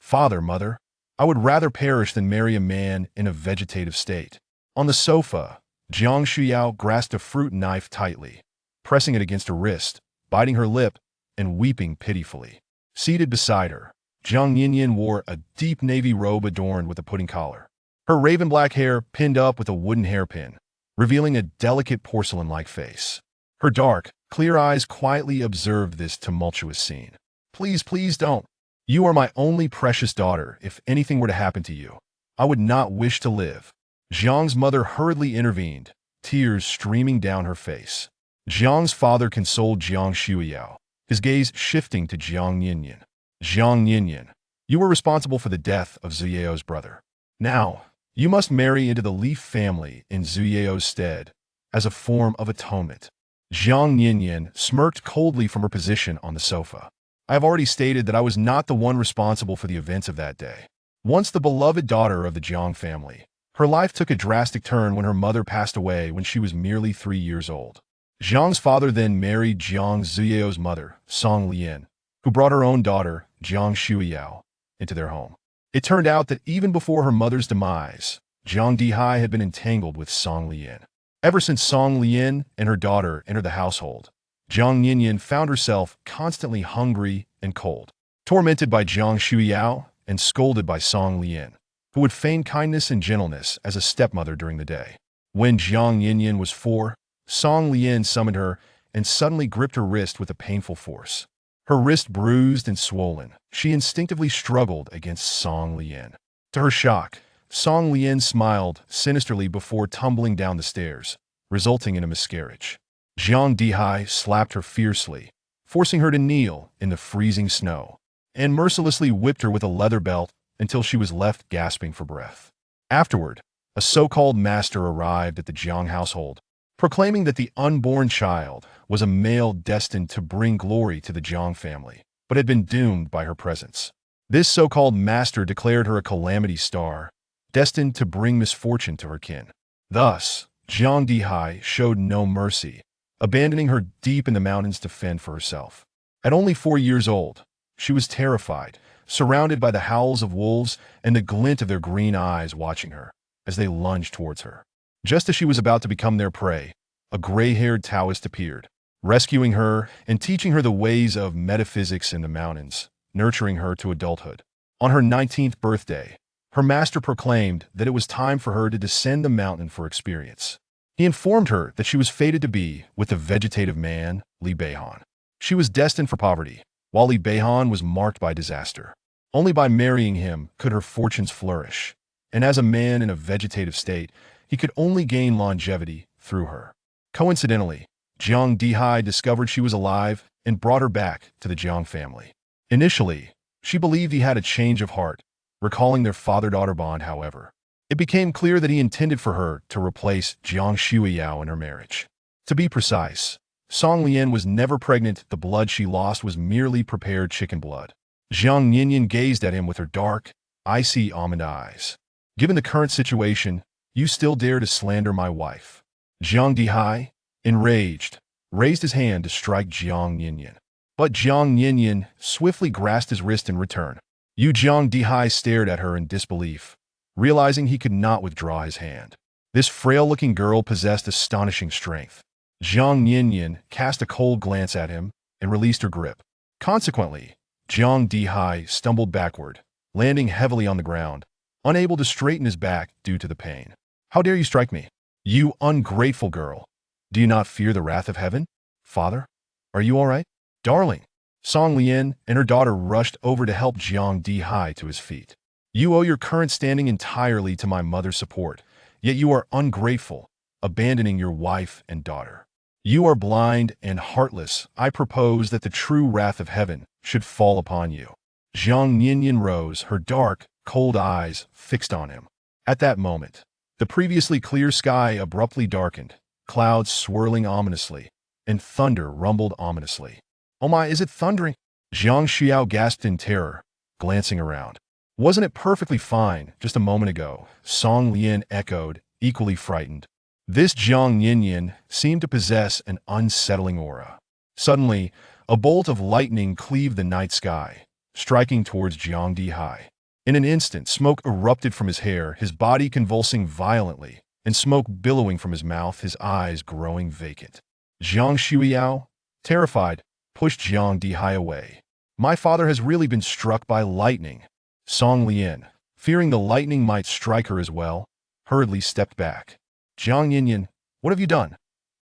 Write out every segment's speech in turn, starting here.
Father, mother, I would rather perish than marry a man in a vegetative state. On the sofa, Jiang Shuyao grasped a fruit knife tightly, pressing it against her wrist, biting her lip, and weeping pitifully. Seated beside her, Jiang Yinyan wore a deep navy robe adorned with a pudding collar. Her raven-black hair pinned up with a wooden hairpin, revealing a delicate porcelain-like face. Her dark, clear eyes quietly observed this tumultuous scene. Please, please don't. You are my only precious daughter. If anything were to happen to you, I would not wish to live. Jiang's mother hurriedly intervened, tears streaming down her face. Jiang's father consoled Jiang Shuyao, his gaze shifting to Jiang Yinyan. Jiang Yinyan, you were responsible for the death of Zuyao's brother. Now, you must marry into the Leaf family in Zuyao's stead, as a form of atonement. Jiang Yinyan smirked coldly from her position on the sofa. I have already stated that I was not the one responsible for the events of that day. Once the beloved daughter of the Jiang family, her life took a drastic turn when her mother passed away when she was merely 3 years old. Jiang's father then married Jiang Zuyao's mother, Song Lian, who brought her own daughter, Jiang Shuyao, into their home. It turned out that even before her mother's demise, Jiang Dihai had been entangled with Song Lian. Ever since Song Lian and her daughter entered the household, Jiang Yinyan found herself constantly hungry and cold, tormented by Jiang Shuyao and scolded by Song Lian, who would feign kindness and gentleness as a stepmother during the day. When Jiang Yinyan was 4, Song Lian summoned her and suddenly gripped her wrist with a painful force. Her wrist bruised and swollen, she instinctively struggled against Song Lian. To her shock, Song Lian smiled sinisterly before tumbling down the stairs, resulting in a miscarriage. Jiang Dihai slapped her fiercely, forcing her to kneel in the freezing snow, and mercilessly whipped her with a leather belt until she was left gasping for breath. Afterward, a so-called master arrived at the Jiang household, proclaiming that the unborn child was a male destined to bring glory to the Jiang family, but had been doomed by her presence. This so-called master declared her a calamity star, destined to bring misfortune to her kin. Thus, Jiang Dihai showed no mercy, abandoning her deep in the mountains to fend for herself. At only 4 years old, she was terrified, surrounded by the howls of wolves and the glint of their green eyes watching her as they lunged towards her. Just as she was about to become their prey, a gray-haired Taoist appeared, rescuing her and teaching her the ways of metaphysics in the mountains, nurturing her to adulthood. On her 19th birthday, her master proclaimed that it was time for her to descend the mountain for experience. He informed her that she was fated to be with the vegetative man, Li Beihan. She was destined for poverty, while Li Beihan was marked by disaster. Only by marrying him could her fortunes flourish, and as a man in a vegetative state, he could only gain longevity through her. Coincidentally, Jiang Dihai discovered she was alive and brought her back to the Jiang family. Initially, she believed he had a change of heart, recalling their father-daughter bond. However, it became clear that he intended for her to replace Jiang Shuyao in her marriage. To be precise, Song Lian was never pregnant. The blood she lost was merely prepared chicken blood. Jiang Yinyan gazed at him with her dark, icy almond eyes. Given the current situation, you still dare to slander my wife. Jiang Dihai, enraged, raised his hand to strike Jiang Yinyan. But Jiang Yinyan swiftly grasped his wrist in return. Jiang Dihai stared at her in disbelief, realizing he could not withdraw his hand. This frail-looking girl possessed astonishing strength. Jiang Yinyan cast a cold glance at him and released her grip. Consequently, Jiang Dihai stumbled backward, landing heavily on the ground, unable to straighten his back due to the pain. How dare you strike me? You ungrateful girl! Do you not fear the wrath of heaven? Father, are you all right? Darling! Song Lian and her daughter rushed over to help Jiang Dihai to his feet. You owe your current standing entirely to my mother's support, yet you are ungrateful, abandoning your wife and daughter. You are blind and heartless. I propose that the true wrath of heaven should fall upon you. Jiang Yinyan rose, her dark, cold eyes fixed on him. At that moment, the previously clear sky abruptly darkened, clouds swirling ominously, and thunder rumbled ominously. Oh my, is it thundering? Jiang Xiao gasped in terror, glancing around. Wasn't it perfectly fine just a moment ago? Song Lian echoed, equally frightened. This Jiang Yinyan seemed to possess an unsettling aura. Suddenly, a bolt of lightning cleaved the night sky, striking towards Jiang Dihai. In an instant, smoke erupted from his hair, his body convulsing violently, and smoke billowing from his mouth, his eyes growing vacant. Jiang Shuiyao, terrified, pushed Jiang Dihai away. My father has really been struck by lightning. Song Lian, fearing the lightning might strike her as well, hurriedly stepped back. Jiang Yinyan, what have you done?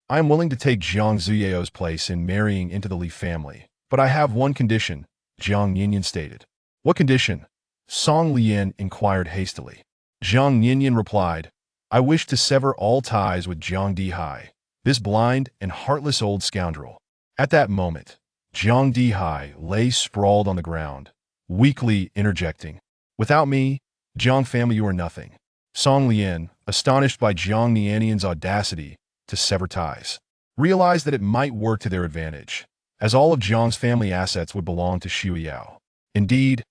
I am willing to take Jiang Zuyao's place in marrying into the Li family, but I have one condition, Jiang Yinyan stated. What condition? Song Lian inquired hastily. Jiang Yinyan replied, I wish to sever all ties with Jiang Dihai, this blind and heartless old scoundrel. At that moment, Jiang Dihai lay sprawled on the ground, weakly interjecting, Without me, Jiang family, you are nothing. Song Lian, astonished by Jiang Nianyan's audacity to sever ties, realized that it might work to their advantage, as all of Jiang's family assets would belong to Shuiyao. Indeed,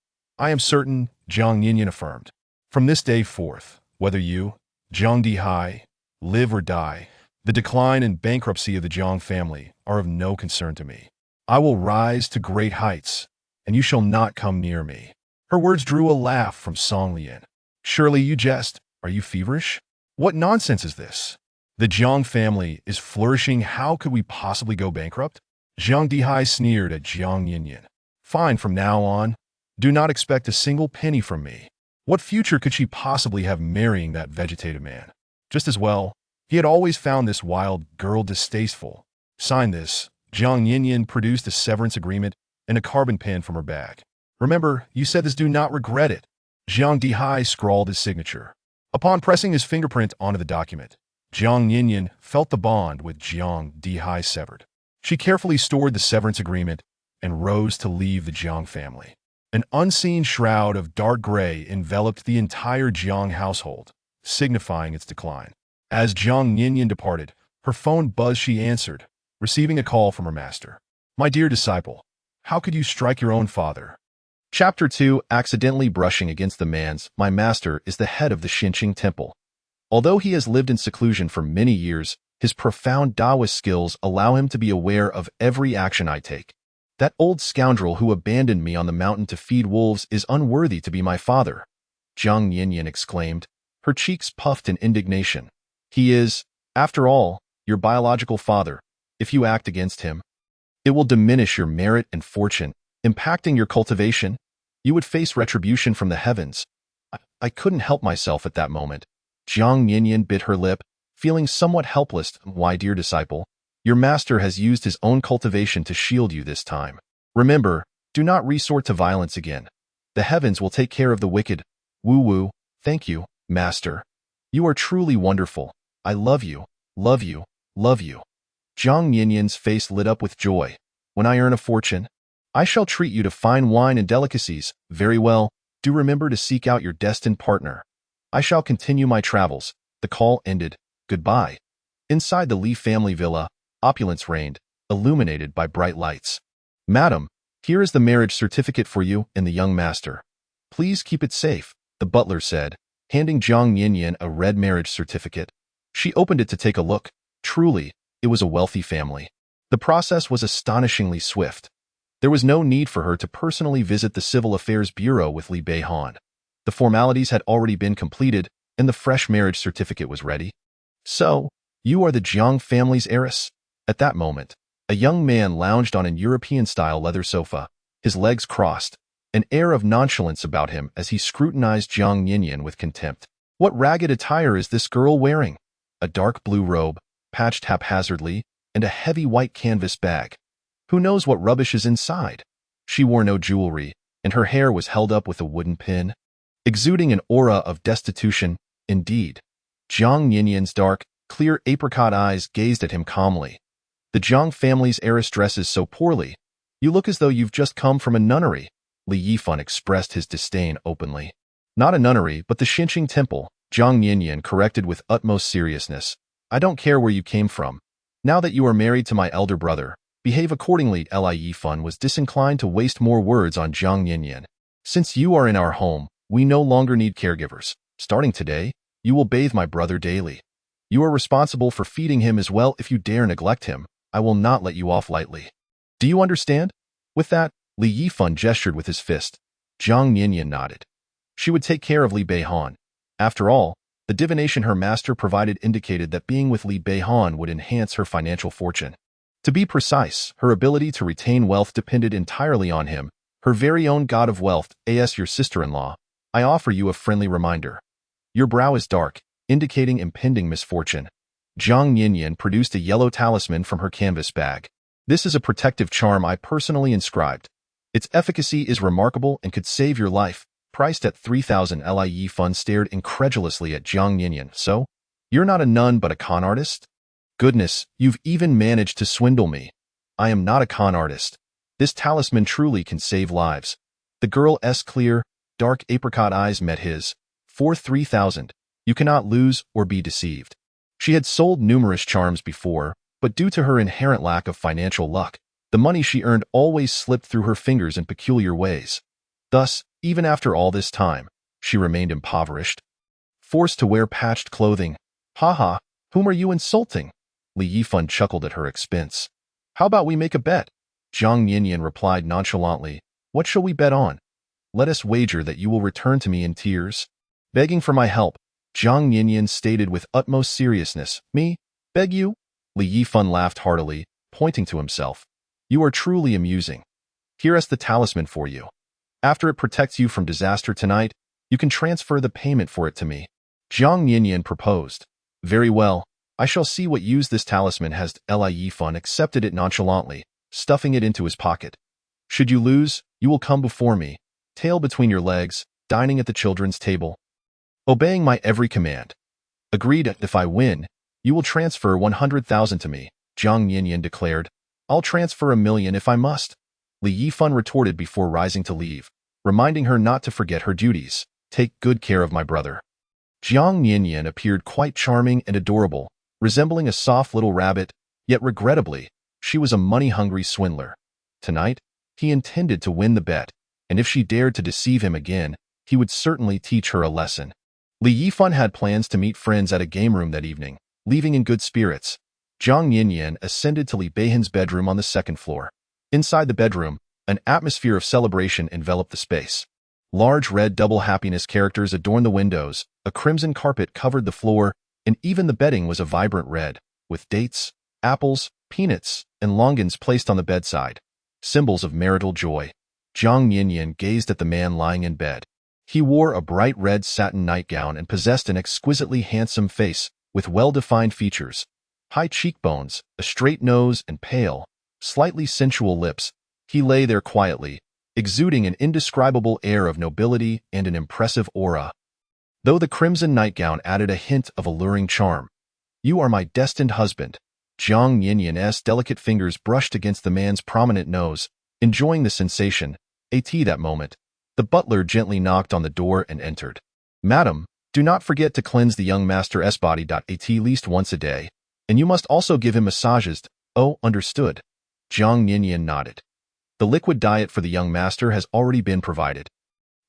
I am certain, Jiang Yinyan affirmed. From this day forth, whether you, Jiang Dihai, live or die, the decline and bankruptcy of the Jiang family are of no concern to me. I will rise to great heights, and you shall not come near me. Her words drew a laugh from Song Lian. Surely you jest. Are you feverish? What nonsense is this? The Jiang family is flourishing. How could we possibly go bankrupt? Jiang Dihai sneered at Jiang Yinyan. Fine, from now on, do not expect a single penny from me. What future could she possibly have marrying that vegetative man? Just as well, he had always found this wild girl distasteful. Sign this. Jiang Yinyan produced a severance agreement and a carbon pen from her bag. Remember, you said this, do not regret it. Jiang Dihai scrawled his signature. Upon pressing his fingerprint onto the document, Jiang Yinyan felt the bond with Jiang Dihai severed. She carefully stored the severance agreement and rose to leave the Jiang family. An unseen shroud of dark gray enveloped the entire Jiang household, signifying its decline. As Jiang Yinyan departed, her phone buzzed. She answered, receiving a call from her master. My dear disciple, how could you strike your own father? Chapter 2, Accidentally Brushing Against the Man's. My master is the head of the Xinqing Temple. Although he has lived in seclusion for many years, his profound Taoist skills allow him to be aware of every action I take. That old scoundrel who abandoned me on the mountain to feed wolves is unworthy to be my father, Jiang Yinyan exclaimed, her cheeks puffed in indignation. He is, after all, your biological father. If you act against him, it will diminish your merit and fortune, impacting your cultivation. You would face retribution from the heavens. I couldn't help myself at that moment. Jiang Yinyan bit her lip, feeling somewhat helpless. Why, dear disciple, your master has used his own cultivation to shield you this time. Remember, do not resort to violence again. The heavens will take care of the wicked. Woo-woo, thank you, master. You are truly wonderful. I love you, love you, love you. Jiang Yinyan's face lit up with joy. When I earn a fortune, I shall treat you to fine wine and delicacies. Very well, do remember to seek out your destined partner. I shall continue my travels. The call ended. Goodbye. Inside the Li family villa, opulence reigned, illuminated by bright lights. Madam, here is the marriage certificate for you and the young master. Please keep it safe, the butler said, handing Jiang Yinyan a red marriage certificate. She opened it to take a look. Truly, it was a wealthy family. The process was astonishingly swift. There was no need for her to personally visit the Civil Affairs Bureau with Li Beihan. The formalities had already been completed, and the fresh marriage certificate was ready. So, you are the Jiang family's heiress? At that moment, a young man lounged on an European-style leather sofa, his legs crossed, an air of nonchalance about him as he scrutinized Jiang Yinyan with contempt. What ragged attire is this girl wearing? A dark blue robe, patched haphazardly, and a heavy white canvas bag. Who knows what rubbish is inside? She wore no jewelry, and her hair was held up with a wooden pin, exuding an aura of destitution. Indeed, Jiang Yinyan's dark, clear apricot eyes gazed at him calmly. The Jiang family's heiress dresses so poorly. You look as though you've just come from a nunnery. Li Yifan expressed his disdain openly. Not a nunnery, but the Xinqing Temple, Jiang Yinyan corrected with utmost seriousness. I don't care where you came from. Now that you are married to my elder brother, behave accordingly. Li Yifan was disinclined to waste more words on Jiang Yinyan. Since you are in our home, we no longer need caregivers. Starting today, you will bathe my brother daily. You are responsible for feeding him as well. If you dare neglect him, I will not let you off lightly. Do you understand? With that, Li Yifan gestured with his fist. Jiang Yinyan nodded. She would take care of Li Beihan. After all, the divination her master provided indicated that being with Li Beihan would enhance her financial fortune. To be precise, her ability to retain wealth depended entirely on him, her very own god of wealth, as your sister-in-law. I offer you a friendly reminder. Your brow is dark, indicating impending misfortune. Jiang Yinyan produced a yellow talisman from her canvas bag. This is a protective charm I personally inscribed. Its efficacy is remarkable and could save your life. Priced at 3,000 Li. Fun stared incredulously at Jiang Yinyan. So, you're not a nun but a con artist? Goodness, you've even managed to swindle me. I am not a con artist. This talisman truly can save lives. The girl's clear, dark apricot eyes met his. For 3,000, you cannot lose or be deceived. She had sold numerous charms before, but due to her inherent lack of financial luck, the money she earned always slipped through her fingers in peculiar ways. Thus, even after all this time, she remained impoverished. Forced to wear patched clothing. Ha, whom are you insulting? Li Yifan chuckled at her expense. How about we make a bet? Jiang Yinyan replied nonchalantly. What shall we bet on? Let us wager that you will return to me in tears. Begging for my help, Jiang Yinyan stated with utmost seriousness. Me? Beg you? Li Yifan laughed heartily, pointing to himself. You are truly amusing. Here is the talisman for you. After it protects you from disaster tonight, you can transfer the payment for it to me. Jiang Yinyan proposed. Very well, I shall see what use this talisman has. Li Yifan accepted it nonchalantly, stuffing it into his pocket. Should you lose, you will come before me, tail between your legs, dining at the children's table, obeying my every command. Agreed. If I win, you will transfer 100,000 to me, Jiang Yinyan declared. I'll transfer 1,000,000 if I must. Li Yifan retorted before rising to leave, reminding her not to forget her duties. Take good care of my brother. Jiang Yinyan appeared quite charming and adorable, resembling a soft little rabbit, yet regrettably, she was a money-hungry swindler. Tonight, he intended to win the bet, and if she dared to deceive him again, he would certainly teach her a lesson. Li Yifan had plans to meet friends at a game room that evening, leaving in good spirits. Jiang Yinyan ascended to Li Beihan's bedroom on the second floor. Inside the bedroom, an atmosphere of celebration enveloped the space. Large red double happiness characters adorned the windows, a crimson carpet covered the floor, and even the bedding was a vibrant red, with dates, apples, peanuts, and longans placed on the bedside, symbols of marital joy. Jiang Yinyan gazed at the man lying in bed. He wore a bright red satin nightgown and possessed an exquisitely handsome face with well-defined features, high cheekbones, a straight nose, and pale, slightly sensual lips. He lay there quietly, exuding an indescribable air of nobility and an impressive aura. Though the crimson nightgown added a hint of alluring charm. You are my destined husband. Jiang Yinyan's delicate fingers brushed against the man's prominent nose, enjoying the sensation. That moment, the butler gently knocked on the door and entered. Madam, do not forget to cleanse the young master's body. At least once a day, and you must also give him massages. Oh, understood. Jiang Yinyan nodded. The liquid diet for the young master has already been provided.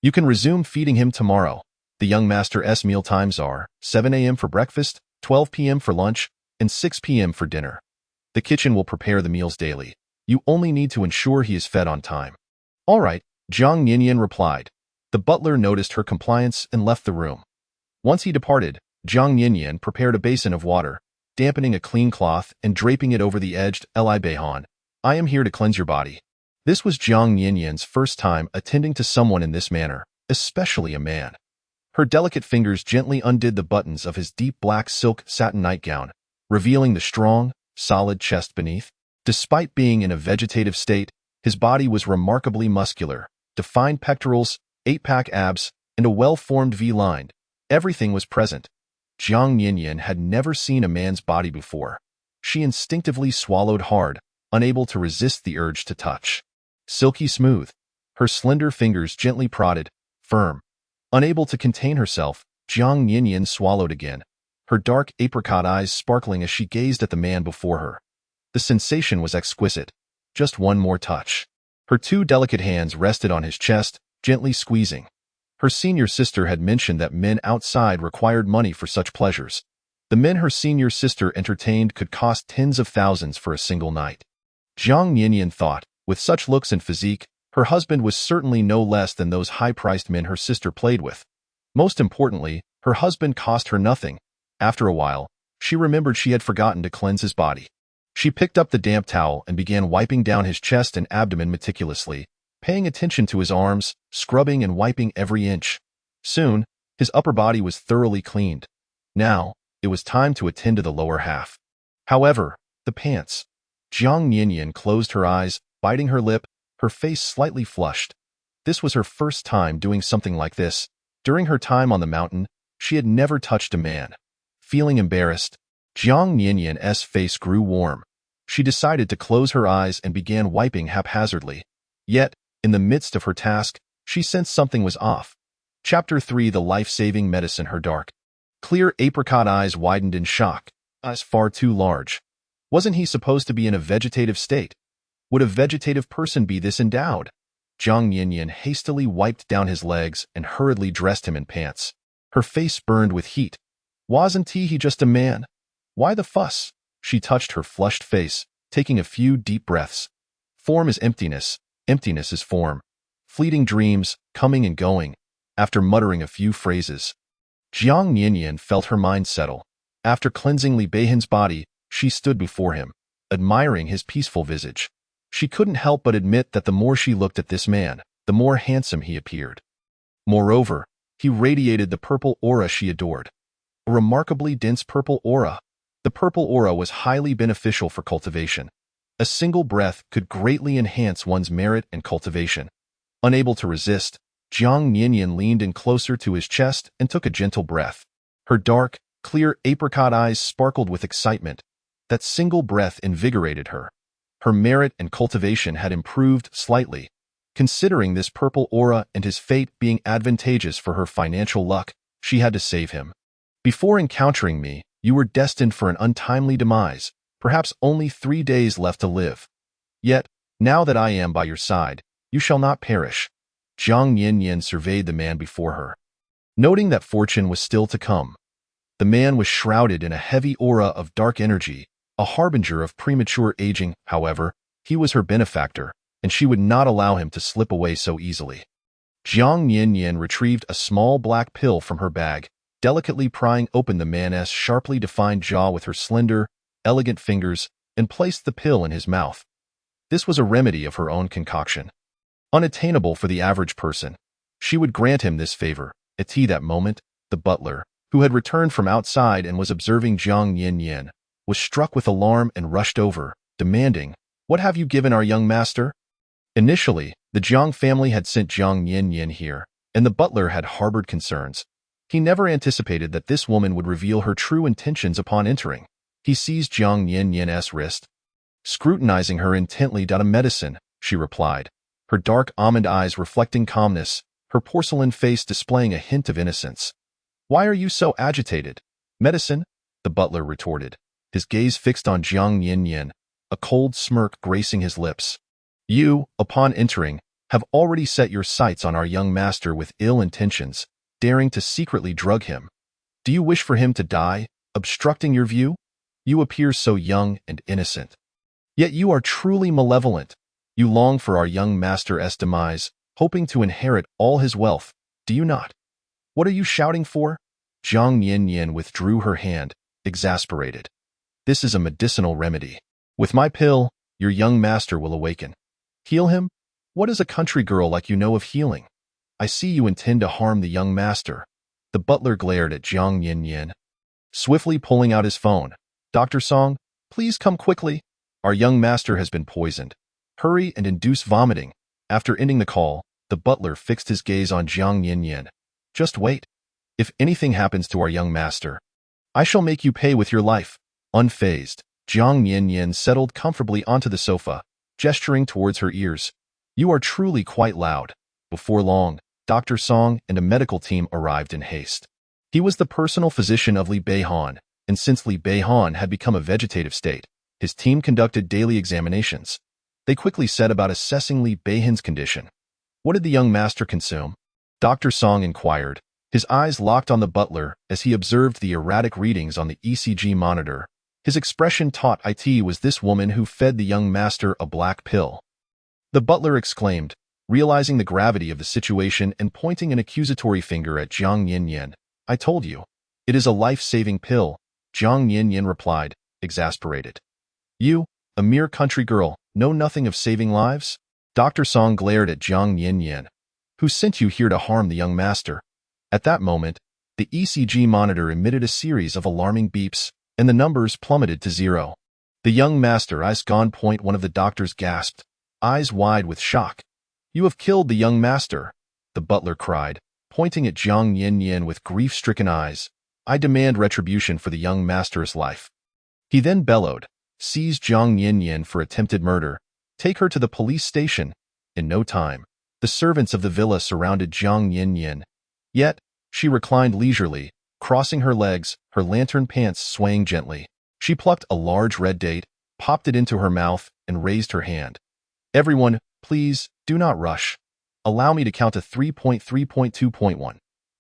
You can resume feeding him tomorrow. The young master's meal times are 7 a.m. for breakfast, 12 p.m. for lunch, and 6 p.m. for dinner. The kitchen will prepare the meals daily. You only need to ensure he is fed on time. All right, Jiang Yinyan replied. The butler noticed her compliance and left the room. Once he departed, Jiang Yinyan prepared a basin of water, dampening a clean cloth and draping it over the edged. Li Beihan, I am here to cleanse your body. This was Jiang Yinyan's first time attending to someone in this manner, especially a man. Her delicate fingers gently undid the buttons of his deep black silk satin nightgown, revealing the strong, solid chest beneath. Despite being in a vegetative state, his body was remarkably muscular, defined pectorals, 8-pack abs, and a well-formed V-line. Everything was present. Jiang Yinyan had never seen a man's body before. She instinctively swallowed hard, unable to resist the urge to touch. Silky smooth, her slender fingers gently prodded, firm. Unable to contain herself, Jiang Yinyan swallowed again, her dark apricot eyes sparkling as she gazed at the man before her. The sensation was exquisite. Just one more touch. Her two delicate hands rested on his chest, gently squeezing. Her senior sister had mentioned that men outside required money for such pleasures. The men her senior sister entertained could cost tens of thousands for a single night. Jiang Yinyan thought, with such looks and physique, Her husband was certainly no less than those high-priced men her sister played with. Most importantly, her husband cost her nothing. After a while, she remembered she had forgotten to cleanse his body. She picked up the damp towel and began wiping down his chest and abdomen meticulously, paying attention to his arms, scrubbing and wiping every inch. Soon, his upper body was thoroughly cleaned. Now, it was time to attend to the lower half. However, the pants. Jiang Nianyan closed her eyes, biting her lip, her face slightly flushed. This was her first time doing something like this. During her time on the mountain, she had never touched a man. Feeling embarrassed, Jiang Nianyan's face grew warm. She decided to close her eyes and began wiping haphazardly. Yet, in the midst of her task, she sensed something was off. Chapter 3: The Life-Saving Medicine. Her dark, clear apricot eyes widened in shock. Eyes far too large. Wasn't he supposed to be in a vegetative state? Would a vegetative person be this endowed? Jiang Nianyan hastily wiped down his legs and hurriedly dressed him in pants. Her face burned with heat. Wasn't he just a man? Why the fuss? She touched her flushed face, taking a few deep breaths. Form is emptiness. Emptiness is form. Fleeting dreams, coming and going. After muttering a few phrases, Jiang Nianyan felt her mind settle. After cleansing Li Beihan's body, she stood before him, admiring his peaceful visage. She couldn't help but admit that the more she looked at this man, the more handsome he appeared. Moreover, he radiated the purple aura she adored. A remarkably dense purple aura. The purple aura was highly beneficial for cultivation. A single breath could greatly enhance one's merit and cultivation. Unable to resist, Jiang Nianyan leaned in closer to his chest and took a gentle breath. Her dark, clear apricot eyes sparkled with excitement. That single breath invigorated her. Her merit and cultivation had improved slightly. Considering this purple aura and his fate being advantageous for her financial luck, she had to save him. Before encountering me, you were destined for an untimely demise, perhaps only 3 days left to live. Yet, now that I am by your side, you shall not perish. Jiang Nianyan surveyed the man before her, noting that fortune was still to come. The man was shrouded in a heavy aura of dark energy, a harbinger of premature aging. However, he was her benefactor, and she would not allow him to slip away so easily. Jiang Nianyan retrieved a small black pill from her bag, delicately prying open the man's sharply defined jaw with her slender, elegant fingers, and placed the pill in his mouth. This was a remedy of her own concoction, unattainable for the average person. She would grant him this favor. At that moment, the butler, who had returned from outside and was observing Jiang Nianyan, was struck with alarm and rushed over, demanding, "What have you given our young master?" Initially, the Jiang family had sent Jiang Nianyan here, and the butler had harbored concerns. He never anticipated that this woman would reveal her true intentions upon entering. He seized Jiang Nianyan's wrist, scrutinizing her intently. "A medicine," she replied, her dark almond eyes reflecting calmness, her porcelain face displaying a hint of innocence. "Why are you so agitated?" "Medicine?" the butler retorted, his gaze fixed on Jiang Nianyan, a cold smirk gracing his lips. "You, upon entering, have already set your sights on our young master with ill intentions, daring to secretly drug him. Do you wish for him to die, obstructing your view? You appear so young and innocent. Yet you are truly malevolent. You long for our young master's demise, hoping to inherit all his wealth, do you not? What are you shouting for?" Jiang Nianyan withdrew her hand, exasperated. "This is a medicinal remedy. With my pill, your young master will awaken. Heal him? What does a country girl like you know of healing? I see you intend to harm the young master." The butler glared at Jiang Nianyan, swiftly pulling out his phone. "Dr. Song, please come quickly. Our young master has been poisoned. Hurry and induce vomiting." After ending the call, the butler fixed his gaze on Jiang Nianyan. "Just wait. If anything happens to our young master, I shall make you pay with your life." Unfazed, Jiang Nianyan settled comfortably onto the sofa, gesturing towards her ears. "You are truly quite loud." Before long, Dr. Song and a medical team arrived in haste. He was the personal physician of Li Beihan, and since Li Beihan had become a vegetative state, his team conducted daily examinations. They quickly set about assessing Li Beihan's condition. "What did the young master consume?" Dr. Song inquired, his eyes locked on the butler as he observed the erratic readings on the ECG monitor. His expression taught it was this woman who fed the young master a black pill. The butler exclaimed, realizing the gravity of the situation and pointing an accusatory finger at Jiang Yinyan. I told you. It is a life-saving pill, Jiang Yinyan replied, exasperated. You, a mere country girl, know nothing of saving lives? Dr. Song glared at Jiang Yinyan. Who sent you here to harm the young master? At that moment, the ECG monitor emitted a series of alarming beeps, and the numbers plummeted to 0. The young master is gone. One of the doctors gasped, eyes wide with shock. You have killed the young master, the butler cried, pointing at Jiang Yinyan with grief-stricken eyes. I demand retribution for the young master's life. He then bellowed, seize Jiang Yinyan for attempted murder. Take her to the police station. In no time, the servants of the villa surrounded Jiang Yinyan. Yet, she reclined leisurely, crossing her legs, her lantern pants swaying gently. She plucked a large red date, popped it into her mouth, and raised her hand. Everyone, please, do not rush. Allow me to count to 3.3.2.1.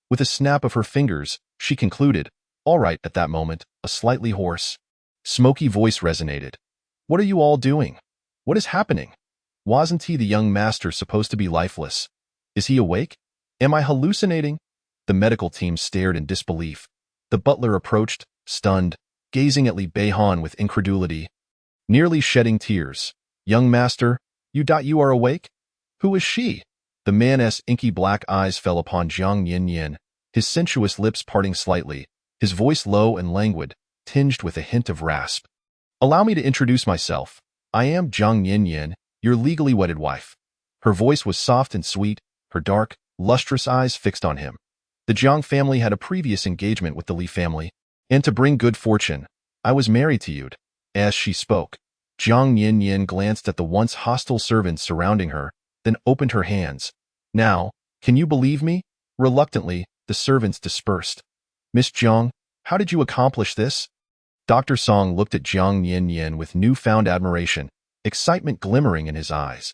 With a snap of her fingers, she concluded, all right. At that moment, a slightly hoarse, smoky voice resonated. What are you all doing? What is happening? Wasn't he, the young master, supposed to be lifeless? Is he awake? Am I hallucinating? The medical team stared in disbelief. The butler approached, stunned, gazing at Li Beihan with incredulity, nearly shedding tears. Young master, you are awake? Who is she? The man's inky black eyes fell upon Jiang Yinyan, his sensuous lips parting slightly, his voice low and languid, tinged with a hint of rasp. Allow me to introduce myself. I am Jiang Yinyan, your legally wedded wife. Her voice was soft and sweet, her dark, lustrous eyes fixed on him. The Jiang family had a previous engagement with the Li family, and to bring good fortune, I was married to you. As she spoke, Jiang Yinyan glanced at the once hostile servants surrounding her, then opened her hands. Now, can you believe me? Reluctantly, the servants dispersed. Miss Jiang, how did you accomplish this? Dr. Song looked at Jiang Yinyan with newfound admiration, excitement glimmering in his eyes.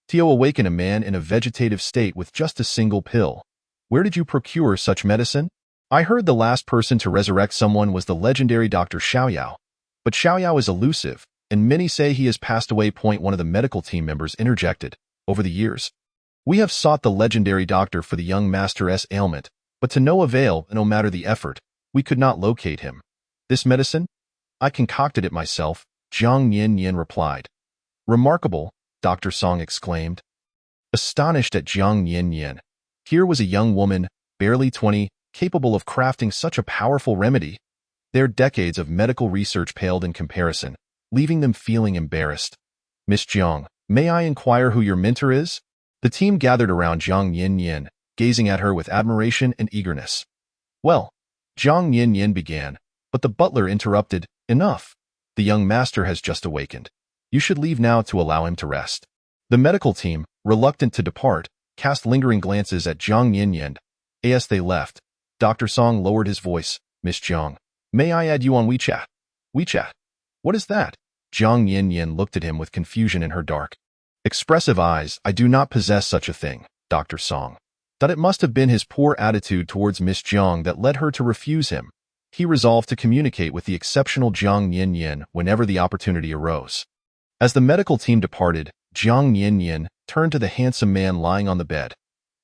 Tio awakened a man in a vegetative state with just a single pill. Where did you procure such medicine? I heard the last person to resurrect someone was the legendary Dr. Xiaoyao. But Xiaoyao is elusive, and many say he has passed away. One of the medical team members interjected. Over the years, we have sought the legendary doctor for the young master's ailment, but to no avail, and no matter the effort, we could not locate him. This medicine? I concocted it myself, Jiang Yinyan replied. Remarkable, Dr. Song exclaimed. Astonished at Jiang Yinyan, here was a young woman, barely 20, capable of crafting such a powerful remedy. Their decades of medical research paled in comparison, leaving them feeling embarrassed. Miss Jiang, may I inquire who your mentor is? The team gathered around Jiang Yinyan, gazing at her with admiration and eagerness. Well, Jiang Yinyan began, but the butler interrupted. Enough. The young master has just awakened. You should leave now to allow him to rest. The medical team, reluctant to depart, cast lingering glances at Jiang Yinyan. As they left, Dr. Song lowered his voice. Miss Jiang, may I add you on WeChat? WeChat? What is that? Jiang Yinyan looked at him with confusion in her dark, expressive eyes. I do not possess such a thing, Dr. Song. That it must have been his poor attitude towards Miss Jiang that led her to refuse him. He resolved to communicate with the exceptional Jiang Yinyan whenever the opportunity arose. As the medical team departed, Jiang Yinyan turned to the handsome man lying on the bed.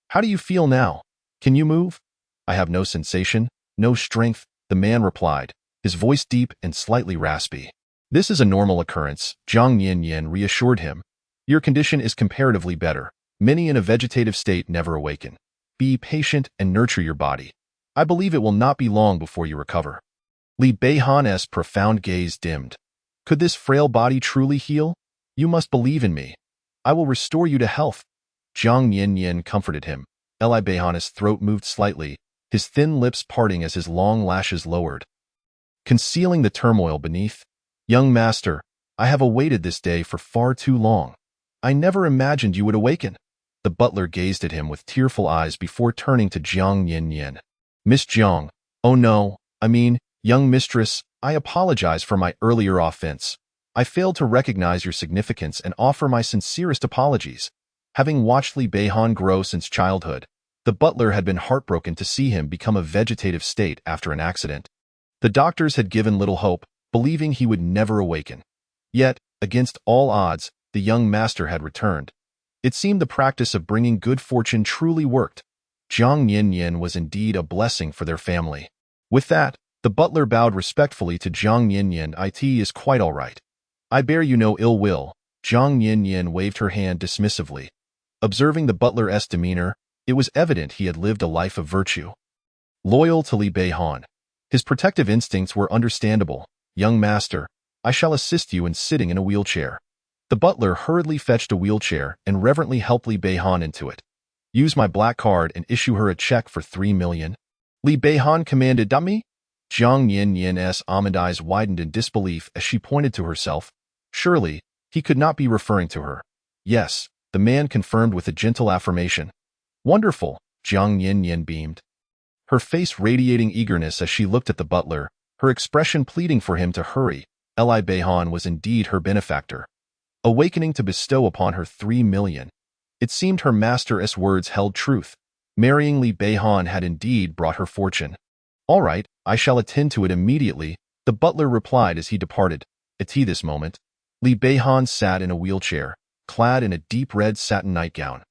How do you feel now? Can you move? I have no sensation, no strength, the man replied, his voice deep and slightly raspy. This is a normal occurrence, Jiang Yinyan reassured him. Your condition is comparatively better. Many in a vegetative state never awaken. Be patient and nurture your body. I believe it will not be long before you recover. Li Beihan's profound gaze dimmed. Could this frail body truly heal? You must believe in me. I will restore you to health. Jiang Yinyan comforted him. Li Beihan's throat moved slightly, his thin lips parting as his long lashes lowered, concealing the turmoil beneath. Young master, I have awaited this day for far too long. I never imagined you would awaken. The butler gazed at him with tearful eyes before turning to Jiang Yinyan. Miss Jiang, oh no, I mean, young mistress, I apologize for my earlier offense. I failed to recognize your significance and offer my sincerest apologies. Having watched Li Beihan grow since childhood, the butler had been heartbroken to see him become a vegetative state after an accident. The doctors had given little hope, believing he would never awaken. Yet, against all odds, the young master had returned. It seemed the practice of bringing good fortune truly worked. Jiang Yanyan was indeed a blessing for their family. With that, the butler bowed respectfully to Jiang Yanyan. "It is quite all right. I bear you no ill will." Jiang Yanyan waved her hand dismissively. Observing the butler's demeanor, it was evident he had lived a life of virtue. Loyal to Li Beihan. His protective instincts were understandable. "Young master, I shall assist you in sitting in a wheelchair." The butler hurriedly fetched a wheelchair and reverently helped Li Beihan into it. "Use my black card and issue her a check for 3 million. Li Beihan commanded. "Dummy?" Jiang Yanyan's almond eyes widened in disbelief as she pointed to herself. Surely, he could not be referring to her. "Yes," the man confirmed with a gentle affirmation. "Wonderful," Jiang Yanyan beamed, her face radiating eagerness as she looked at the butler, her expression pleading for him to hurry. Li Beihan was indeed her benefactor, awakening to bestow upon her 3 million. It seemed her master's words held truth. Marrying Li Beihan had indeed brought her fortune. "All right, I shall attend to it immediately," the butler replied as he departed. At this moment, Li Beihan sat in a wheelchair, clad in a deep red satin nightgown.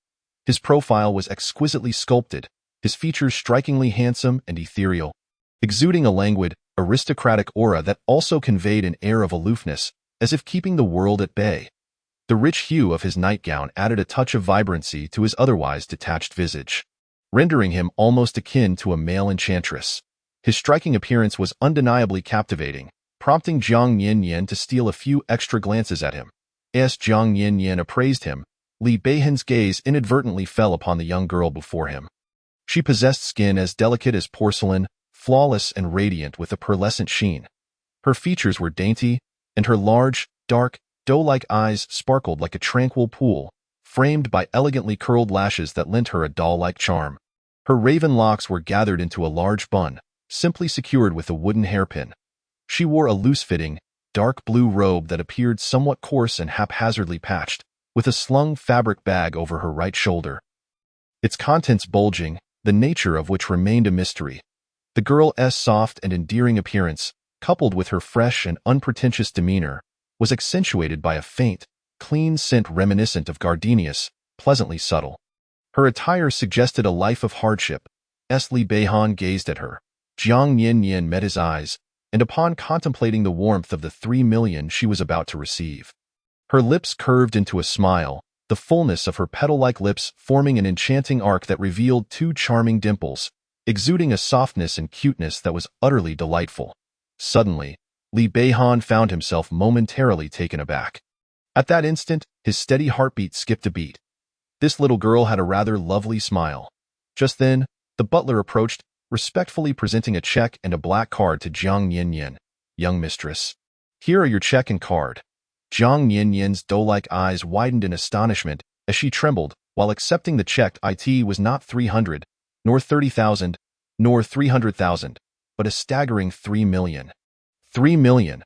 His profile was exquisitely sculpted, his features strikingly handsome and ethereal, exuding a languid, aristocratic aura that also conveyed an air of aloofness, as if keeping the world at bay. The rich hue of his nightgown added a touch of vibrancy to his otherwise detached visage, rendering him almost akin to a male enchantress. His striking appearance was undeniably captivating, prompting Jiang Yanyan to steal a few extra glances at him. As Jiang Yanyan appraised him, Li Beihan's gaze inadvertently fell upon the young girl before him. She possessed skin as delicate as porcelain, flawless and radiant with a pearlescent sheen. Her features were dainty, and her large, dark, doe-like eyes sparkled like a tranquil pool, framed by elegantly curled lashes that lent her a doll-like charm. Her raven locks were gathered into a large bun, simply secured with a wooden hairpin. She wore a loose-fitting, dark blue robe that appeared somewhat coarse and haphazardly patched, with a slung fabric bag over her right shoulder, its contents bulging, the nature of which remained a mystery. The girl's soft and endearing appearance, coupled with her fresh and unpretentious demeanor, was accentuated by a faint, clean scent reminiscent of gardenias, pleasantly subtle. Her attire suggested a life of hardship. As Li Beihan gazed at her, Jiang Yanyan met his eyes, and upon contemplating the warmth of the 3 million she was about to receive, her lips curved into a smile, the fullness of her petal-like lips forming an enchanting arc that revealed 2 charming dimples, exuding a softness and cuteness that was utterly delightful. Suddenly, Li Beihan found himself momentarily taken aback. At that instant, his steady heartbeat skipped a beat. This little girl had a rather lovely smile. Just then, the butler approached, respectfully presenting a check and a black card to Jiang Yanyan. "Young mistress, here are your check and card." Jiang Yanyan's doe-like eyes widened in astonishment as she trembled while accepting the check. It was not 300, nor 30,000, nor 300,000, but a staggering 3 million. 3 million.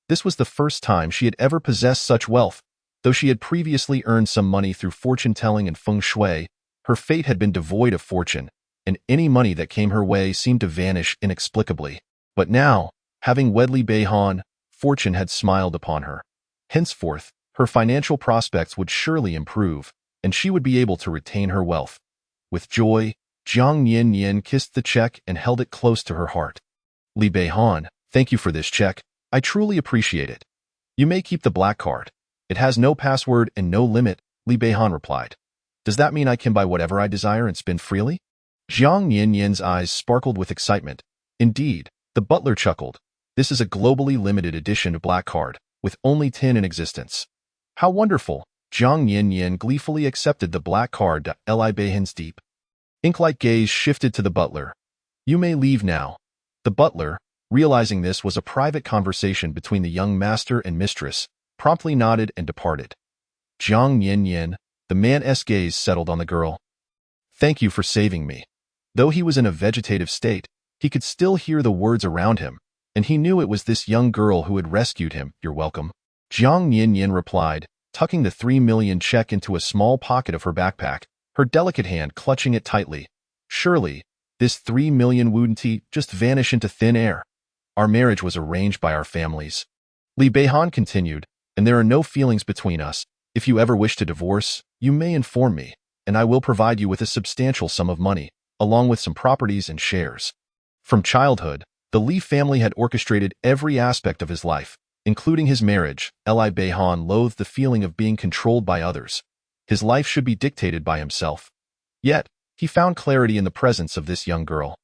This was the first time she had ever possessed such wealth. Though she had previously earned some money through fortune-telling and feng shui, her fate had been devoid of fortune, and any money that came her way seemed to vanish inexplicably. But now, having wed Li Beihan, fortune had smiled upon her. Henceforth, her financial prospects would surely improve, and she would be able to retain her wealth. With joy, Jiang Yanyan kissed the check and held it close to her heart. "Li Beihan, thank you for this check. I truly appreciate it. You may keep the black card. It has no password and no limit," Li Beihan replied. "Does that mean I can buy whatever I desire and spend freely?" Jiang Yanyan's eyes sparkled with excitement. "Indeed," the butler chuckled. "This is a globally limited edition black card, with only 10 in existence." "How wonderful!" Jiang Yanyan gleefully accepted the black card. Li Beihan's deep, ink-like gaze shifted to the butler. "You may leave now." The butler, realizing this was a private conversation between the young master and mistress, promptly nodded and departed. Jiang Yanyan, the man's gaze settled on the girl. "Thank you for saving me." Though he was in a vegetative state, he could still hear the words around him, and he knew it was this young girl who had rescued him. "You're welcome," Jiang Yanyan replied, tucking the 3 million check into a small pocket of her backpack, her delicate hand clutching it tightly. "Surely, this 3 million wouldn't just vanish into thin air. Our marriage was arranged by our families." Li Beihan continued, "And there are no feelings between us. If you ever wish to divorce, you may inform me, and I will provide you with a substantial sum of money, along with some properties and shares. From childhood, the Li family had orchestrated every aspect of his life, including his marriage. Li Beihan loathed the feeling of being controlled by others. His life should be dictated by himself. Yet, he found clarity in the presence of this young girl.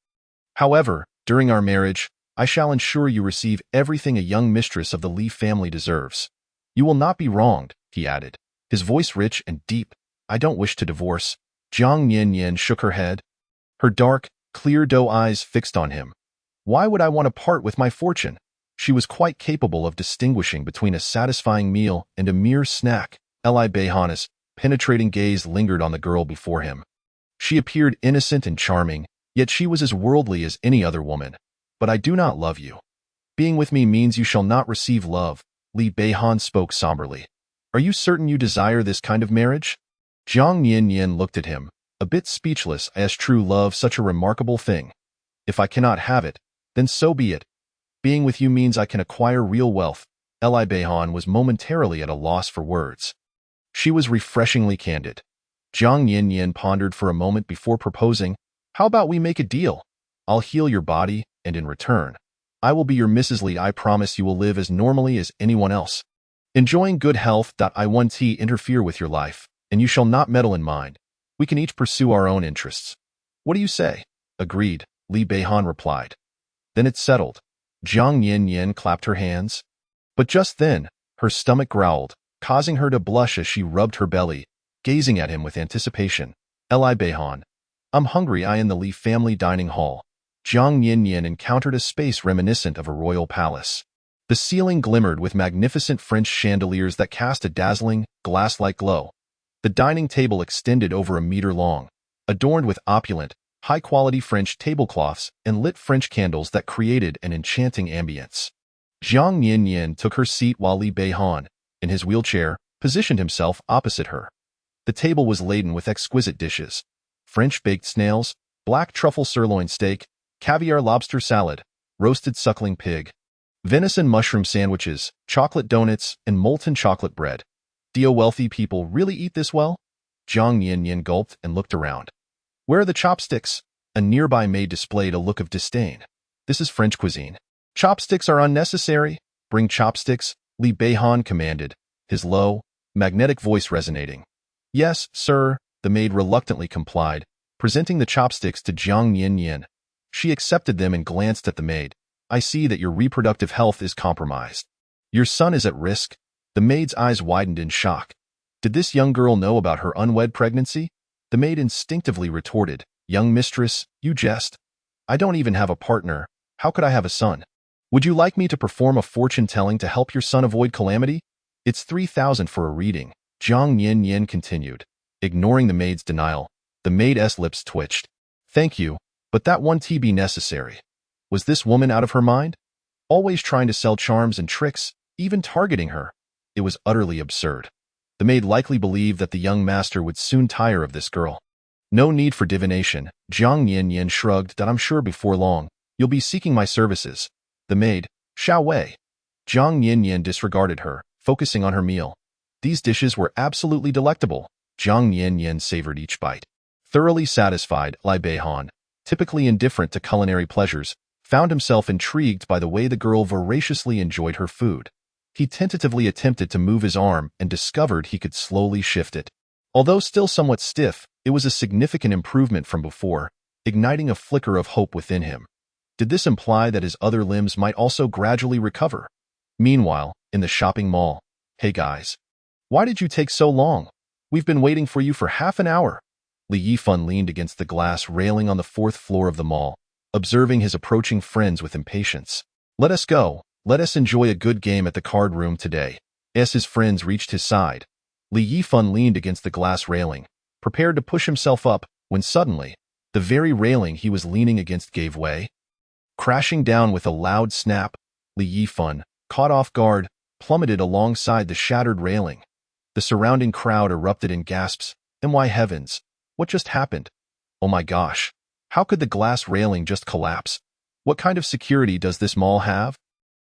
However, during our marriage, I shall ensure you receive everything a young mistress of the Li family deserves. You will not be wronged, he added, his voice rich and deep. I don't wish to divorce. Jiang Yanyan shook her head, her dark, clear doe eyes fixed on him. Why would I want to part with my fortune? She was quite capable of distinguishing between a satisfying meal and a mere snack. Li Beihan's penetrating gaze lingered on the girl before him. She appeared innocent and charming, yet she was as worldly as any other woman. But I do not love you. Being with me means you shall not receive love, Li Beihan spoke somberly. Are you certain you desire this kind of marriage? Jiang Yanyan looked at him, a bit speechless. Is true love such a remarkable thing? If I cannot have it, then so be it. Being with you means I can acquire real wealth. Li Beihan was momentarily at a loss for words. She was refreshingly candid. Jiang Yanyan pondered for a moment before proposing, how about we make a deal? I'll heal your body, and in return, I will be your Mrs. Li. I promise you will live as normally as anyone else. Enjoying good health. I won't interfere with your life, and you shall not meddle in mine. We can each pursue our own interests. What do you say? Agreed, Li Beihan replied. Then it's settled. Jiang Yanyan clapped her hands. But just then, her stomach growled, causing her to blush as she rubbed her belly, gazing at him with anticipation. Li Beihan. I'm hungry. In the Li family dining hall, Jiang Yanyan encountered a space reminiscent of a royal palace. The ceiling glimmered with magnificent French chandeliers that cast a dazzling, glass-like glow. The dining table extended over a meter long, adorned with opulent, high-quality French tablecloths and lit French candles that created an enchanting ambience. Jiang Yanyan took her seat while Li Beihan, in his wheelchair, positioned himself opposite her. The table was laden with exquisite dishes: French baked snails, black truffle sirloin steak, caviar lobster salad, roasted suckling pig, venison mushroom sandwiches, chocolate donuts, and molten chocolate bread. Do wealthy people really eat this well? Jiang Yanyan gulped and looked around. Where are the chopsticks? A nearby maid displayed a look of disdain. This is French cuisine. Chopsticks are unnecessary. Bring chopsticks, Li Beihan commanded, his low, magnetic voice resonating. Yes, sir, the maid reluctantly complied, presenting the chopsticks to Jiang Yanyan. She accepted them and glanced at the maid. I see that your reproductive health is compromised. Your son is at risk. The maid's eyes widened in shock. Did this young girl know about her unwed pregnancy? The maid instinctively retorted, Young mistress, you jest. I don't even have a partner. How could I have a son? Would you like me to perform a fortune-telling to help your son avoid calamity? It's 3,000 for a reading, Jiang Yanyan continued. Ignoring the maid's denial, the maid's lips twitched. Thank you, but that won't be necessary. Was this woman out of her mind? Always trying to sell charms and tricks, even targeting her. It was utterly absurd. The maid likely believed that the young master would soon tire of this girl. No need for divination, Jiang Yanyan shrugged. I'm sure before long, you'll be seeking my services. The maid, Xiao Wei. Jiang Yanyan disregarded her, focusing on her meal. These dishes were absolutely delectable. Jiang Yanyan savored each bite. Thoroughly satisfied, Li Beihan, typically indifferent to culinary pleasures, found himself intrigued by the way the girl voraciously enjoyed her food. He tentatively attempted to move his arm and discovered he could slowly shift it. Although still somewhat stiff, it was a significant improvement from before, igniting a flicker of hope within him. Did this imply that his other limbs might also gradually recover? Meanwhile, in the shopping mall, hey guys, why did you take so long? We've been waiting for you for half an hour. Li Yifan leaned against the glass railing on the 4th floor of the mall, observing his approaching friends with impatience. Let us go. Let us enjoy a good game at the card room today. As his friends reached his side, Li Yifan leaned against the glass railing, prepared to push himself up, when suddenly, the very railing he was leaning against gave way. Crashing down with a loud snap, Li Yifan, caught off guard, plummeted alongside the shattered railing. The surrounding crowd erupted in gasps. My heavens, what just happened? Oh my gosh, how could the glass railing just collapse? What kind of security does this mall have?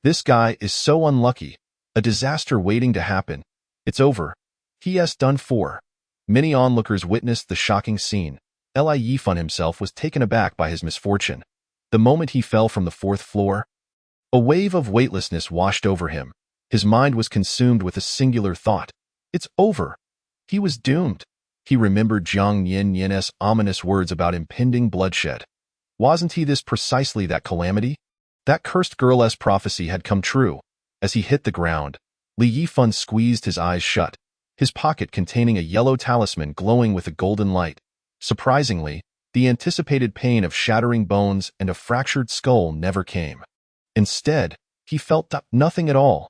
This guy is so unlucky. A disaster waiting to happen. It's over. He has done for. Many onlookers witnessed the shocking scene. Li Yifan himself was taken aback by his misfortune. The moment he fell from the fourth floor, a wave of weightlessness washed over him. His mind was consumed with a singular thought. It's over. He was doomed. He remembered Jiang Yanyan's ominous words about impending bloodshed. Wasn't he this precisely that calamity? That cursed girl's prophecy had come true. As he hit the ground, Li Yifan squeezed his eyes shut, his pocket containing a yellow talisman glowing with a golden light. Surprisingly, the anticipated pain of shattering bones and a fractured skull never came. Instead, he felt nothing at all.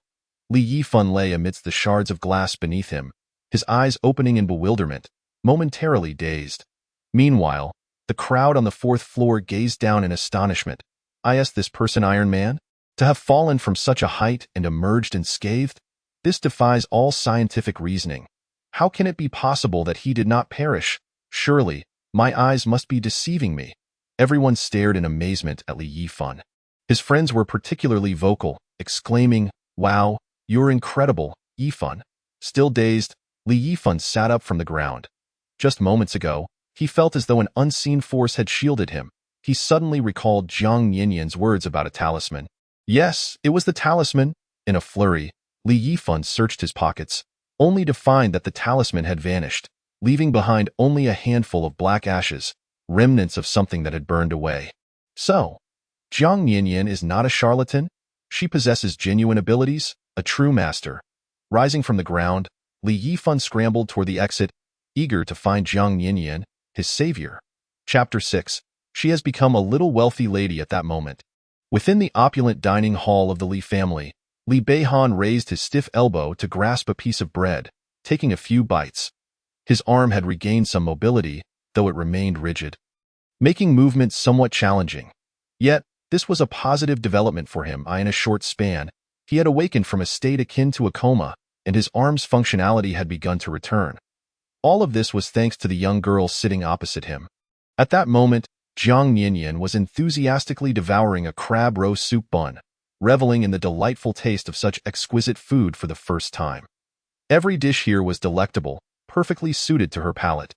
Li Yifan lay amidst the shards of glass beneath him, his eyes opening in bewilderment, momentarily dazed. Meanwhile, the crowd on the fourth floor gazed down in astonishment. Is this person Iron Man? To have fallen from such a height and emerged unscathed? This defies all scientific reasoning. How can it be possible that he did not perish? Surely, my eyes must be deceiving me. Everyone stared in amazement at Li Yifan. His friends were particularly vocal, exclaiming, "Wow, you're incredible, Yifan." Still dazed, Li Yifan sat up from the ground. Just moments ago, he felt as though an unseen force had shielded him. He suddenly recalled Jiang Yanyan's words about a talisman. Yes, it was the talisman. In a flurry, Li Yifan searched his pockets, only to find that the talisman had vanished, leaving behind only a handful of black ashes, remnants of something that had burned away. So, Jiang Yanyan is not a charlatan? She possesses genuine abilities, a true master. Rising from the ground, Li Yifan scrambled toward the exit, eager to find Jiang Yanyan, his savior. Chapter 6. She has become a little wealthy lady at that moment. Within the opulent dining hall of the Li family, Li Beihan raised his stiff elbow to grasp a piece of bread, taking a few bites. His arm had regained some mobility, though it remained rigid, making movement somewhat challenging. Yet, this was a positive development for him. In a short span, he had awakened from a state akin to a coma, and his arm's functionality had begun to return. All of this was thanks to the young girl sitting opposite him. At that moment, Jiang Yanyan was enthusiastically devouring a crab roe soup bun, reveling in the delightful taste of such exquisite food for the first time. Every dish here was delectable, perfectly suited to her palate.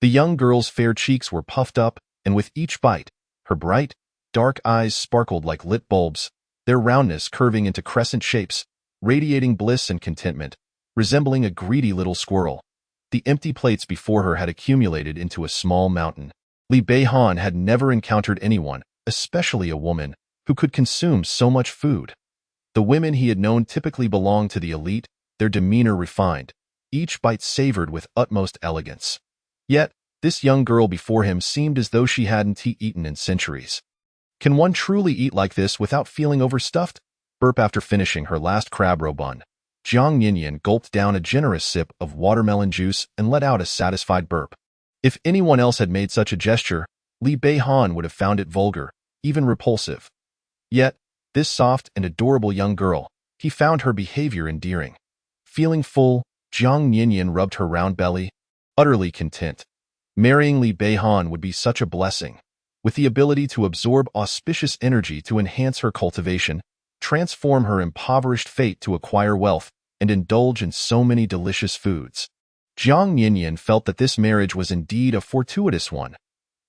The young girl's fair cheeks were puffed up, and with each bite, her bright, dark eyes sparkled like lit bulbs, their roundness curving into crescent shapes, radiating bliss and contentment, resembling a greedy little squirrel. The empty plates before her had accumulated into a small mountain. Li Beihan had never encountered anyone, especially a woman, who could consume so much food. The women he had known typically belonged to the elite, their demeanor refined, each bite savored with utmost elegance. Yet, this young girl before him seemed as though she hadn't eaten in centuries. Can one truly eat like this without feeling overstuffed? Burp. After finishing her last crab roe bun, Jiang Yanyan gulped down a generous sip of watermelon juice and let out a satisfied burp. If anyone else had made such a gesture, Li Beihan would have found it vulgar, even repulsive. Yet, this soft and adorable young girl, he found her behavior endearing. Feeling full, Jiang Yanyan rubbed her round belly, utterly content. Marrying Li Beihan would be such a blessing. With the ability to absorb auspicious energy to enhance her cultivation, transform her impoverished fate to acquire wealth, and indulge in so many delicious foods. Jiang Yanyan felt that this marriage was indeed a fortuitous one.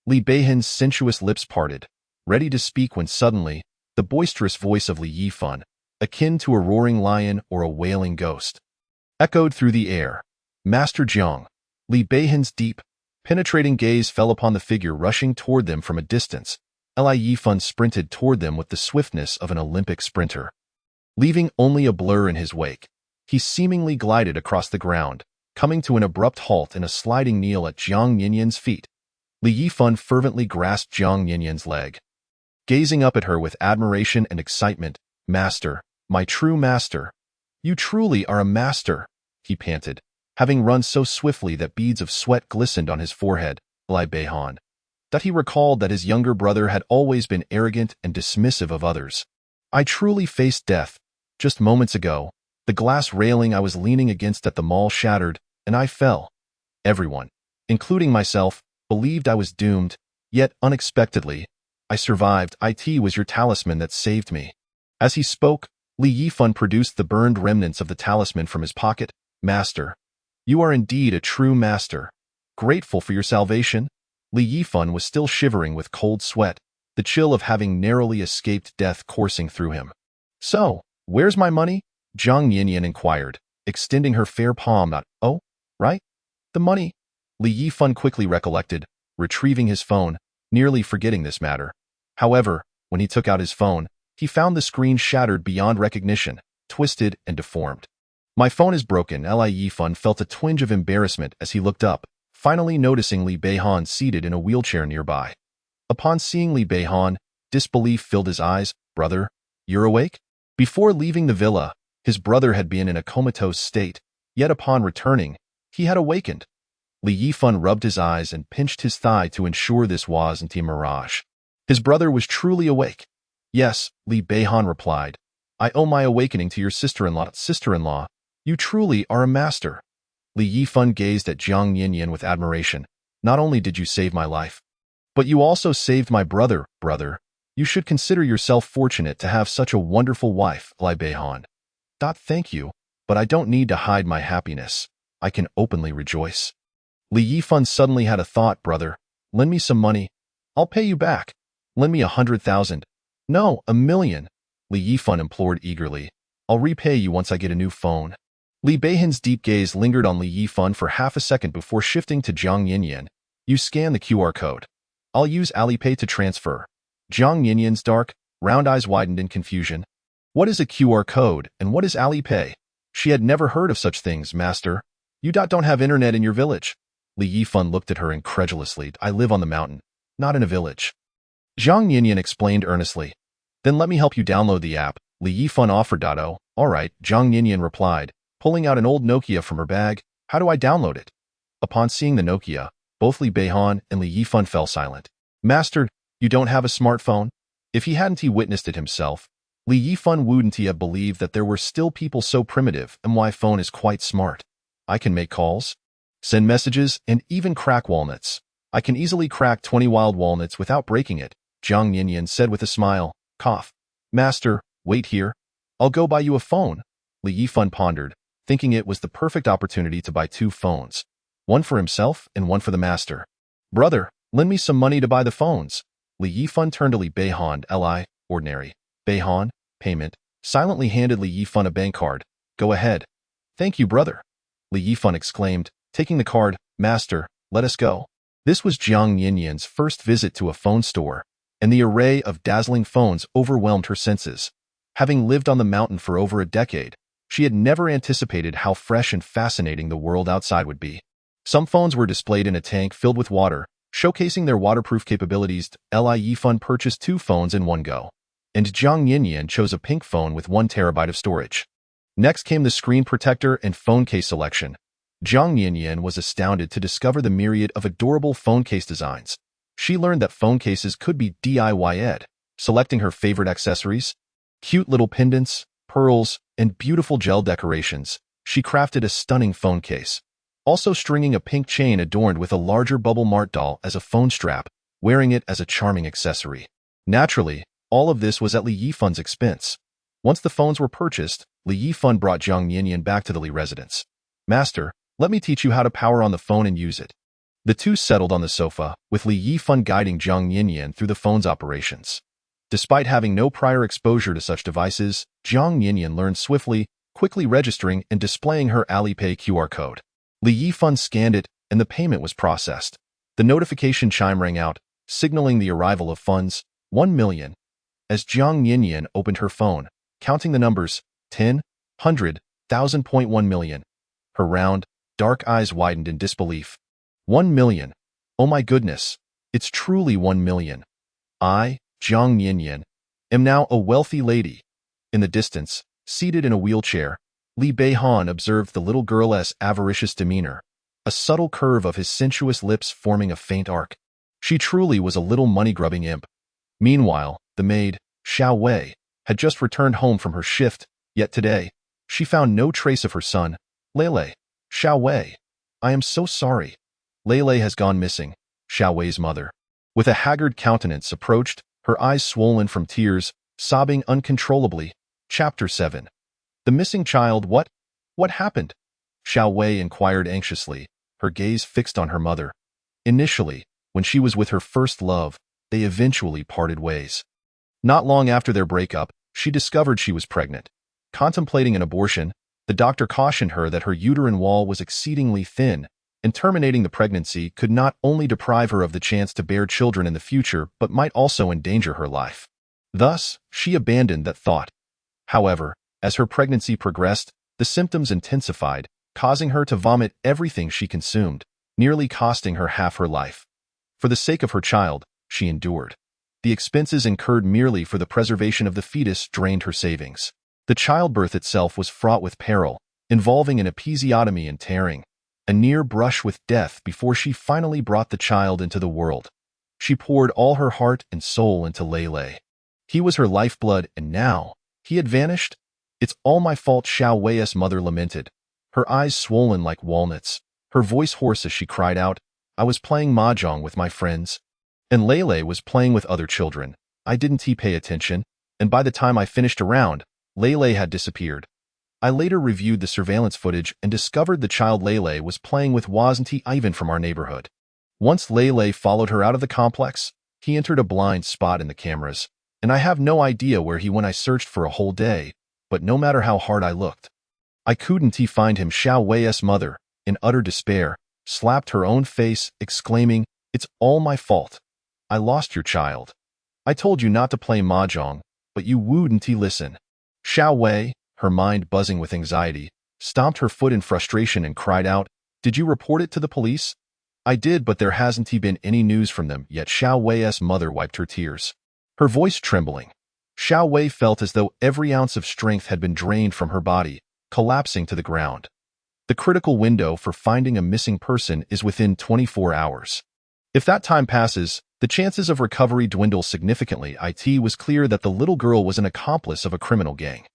Li Beihan's sensuous lips parted, ready to speak when suddenly, the boisterous voice of Li Yifan, akin to a roaring lion or a wailing ghost, echoed through the air. Master Jiang. Li Beihan's deep, penetrating gaze fell upon the figure rushing toward them from a distance. Li Yifan sprinted toward them with the swiftness of an Olympic sprinter. Leaving only a blur in his wake, he seemingly glided across the ground, coming to an abrupt halt in a sliding kneel at Jiang Yanyan's feet. Li Yifan fervently grasped Jiang Yanyan's leg, gazing up at her with admiration and excitement. Master, my true master. You truly are a master, he panted, having run so swiftly that beads of sweat glistened on his forehead. Li Beihan. That he recalled that his younger brother had always been arrogant and dismissive of others. I truly faced death. Just moments ago, the glass railing I was leaning against at the mall shattered, and I fell. Everyone, including myself, believed I was doomed, yet unexpectedly, I survived. It was your talisman that saved me. As he spoke, Li Yifan produced the burned remnants of the talisman from his pocket. Master, you are indeed a true master. Grateful for your salvation? Li Yifan was still shivering with cold sweat, the chill of having narrowly escaped death coursing through him. So, where's my money? Zhang Yinyan inquired, extending her fair palm out. Oh, right? The money. Li Yifan quickly recollected, retrieving his phone, nearly forgetting this matter. However, when he took out his phone, he found the screen shattered beyond recognition, twisted and deformed. My phone is broken. Li Yifan felt a twinge of embarrassment as he looked up, finally noticing Li Beihan seated in a wheelchair nearby. Upon seeing Li Beihan, disbelief filled his eyes. Brother, you're awake? Before leaving the villa, his brother had been in a comatose state, yet upon returning, he had awakened. Li Yifan rubbed his eyes and pinched his thigh to ensure this wasn't a mirage. His brother was truly awake. Yes, Li Beihan replied. I owe my awakening to your sister-in-law. Sister-in-law, you truly are a master. Li Yifan gazed at Zhang Yinyan with admiration. Not only did you save my life, but you also saved my brother. Brother, you should consider yourself fortunate to have such a wonderful wife, Li Beihan. Thank you, but I don't need to hide my happiness. I can openly rejoice. Li Yifan suddenly had a thought. Brother, lend me some money. I'll pay you back. Lend me 100,000. No, 1,000,000. Li Yifan implored eagerly. I'll repay you once I get a new phone. Li Beihan's deep gaze lingered on Li Yifan for half a second before shifting to Zhang Yinyan. You scan the QR code. I'll use Alipay to transfer. Zhang Yinyan's dark, round eyes widened in confusion. What is a QR code and what is Alipay? She had never heard of such things, master. You don't have internet in your village. Li Yifan looked at her incredulously. I live on the mountain, not in a village. Zhang Yinyan explained earnestly. Then let me help you download the app. Li Yifan offered. Oh, all right, Zhang Yinyan replied, pulling out an old Nokia from her bag. How do I download it? Upon seeing the Nokia, both Li Beihan and Li Yifan fell silent. Master, you don't have a smartphone? If he hadn't witnessed it himself, Li Yifan wouldn't have believed that there were still people so primitive, and my phone is quite smart. I can make calls, send messages, and even crack walnuts. I can easily crack 20 wild walnuts without breaking it, Zhang Yinyan said with a smile. Cough. Master, wait here. I'll go buy you a phone. Li Yifan pondered, thinking it was the perfect opportunity to buy two phones. One for himself and one for the master. Brother, lend me some money to buy the phones. Li Yifan turned to Li Beihan. Li, ordinary. Beihan, payment, silently handed Li Yifan a bank card. Go ahead. Thank you, brother. Li Yifan exclaimed, taking the card. Master, let us go. This was Zhang Yinyan's first visit to a phone store, and the array of dazzling phones overwhelmed her senses. Having lived on the mountain for over a decade, she had never anticipated how fresh and fascinating the world outside would be. Some phones were displayed in a tank filled with water, showcasing their waterproof capabilities. Li Yifan purchased two phones in one go, and Zhang Yinyan chose a pink phone with 1 terabyte of storage. Next came the screen protector and phone case selection. Zhang Yinyan was astounded to discover the myriad of adorable phone case designs. She learned that phone cases could be DIY'd, selecting her favorite accessories, cute little pendants, pearls, and beautiful gel decorations. She crafted a stunning phone case, also stringing a pink chain adorned with a larger Bubble Mart doll as a phone strap, wearing it as a charming accessory. Naturally, all of this was at Li Yifan's expense. Once the phones were purchased, Li Yifan brought Zhang Yinyan back to the Li residence. Master, let me teach you how to power on the phone and use it. The two settled on the sofa, with Li Yifan guiding Zhang Yinyan through the phone's operations. Despite having no prior exposure to such devices, Zhang Yinyan learned swiftly, quickly registering and displaying her Alipay QR code. Li Yifan scanned it, and the payment was processed. The notification chime rang out, signaling the arrival of funds, 1 million. As Zhang Yinyan opened her phone, counting the numbers, 10, 100, 1,000.1 million. Her round, dark eyes widened in disbelief. 1 million. Oh my goodness. It's truly 1 million. I, Zhang Yinyan, am now a wealthy lady. In the distance, seated in a wheelchair, Li Beihan observed the little girl's avaricious demeanor, a subtle curve of his sensuous lips forming a faint arc. She truly was a little money-grubbing imp. Meanwhile, the maid, Xiao Wei, had just returned home from her shift, yet today, she found no trace of her son, Lele. Xiao Wei, I am so sorry. Lele has gone missing, Xiao Wei's mother, with a haggard countenance, approached, her eyes swollen from tears, sobbing uncontrollably. Chapter 7. The missing child. What happened? Xiao Wei inquired anxiously, her gaze fixed on her mother. Initially, when she was with her first love, they eventually parted ways. Not long after their breakup, she discovered she was pregnant. Contemplating an abortion, the doctor cautioned her that her uterine wall was exceedingly thin, and terminating the pregnancy could not only deprive her of the chance to bear children in the future but might also endanger her life. Thus, she abandoned that thought. However, as her pregnancy progressed, the symptoms intensified, causing her to vomit everything she consumed, nearly costing her half her life. For the sake of her child, she endured. The expenses incurred merely for the preservation of the fetus drained her savings. The childbirth itself was fraught with peril, involving an episiotomy and tearing, a near brush with death before she finally brought the child into the world. She poured all her heart and soul into Lele. He was her lifeblood, and now, he had vanished? It's all my fault, Xiao Wei's mother lamented, her eyes swollen like walnuts, her voice hoarse as she cried out, I was playing mahjong with my friends. And Lele was playing with other children. I didn't pay attention, and by the time I finished a round, Lele had disappeared. I later reviewed the surveillance footage and discovered the child Lele was playing with wasn't Ivan from our neighborhood. Once Lele followed her out of the complex, he entered a blind spot in the cameras, and I have no idea where he went. I searched for a whole day, but no matter how hard I looked, I couldn't find him. Xiao Wei's mother, in utter despair, slapped her own face, exclaiming, It's all my fault. I lost your child. I told you not to play mahjong, but you wouldn't listen. Xiao Wei, her mind buzzing with anxiety, stomped her foot in frustration and cried out, Did you report it to the police? I did, but there hasn't been any news from them yet. Xiao Wei's mother wiped her tears, her voice trembling. Xiao Wei felt as though every ounce of strength had been drained from her body, collapsing to the ground. The critical window for finding a missing person is within 24 hours. If that time passes, the chances of recovery dwindle significantly. It was clear that the little girl was an accomplice of a criminal gang.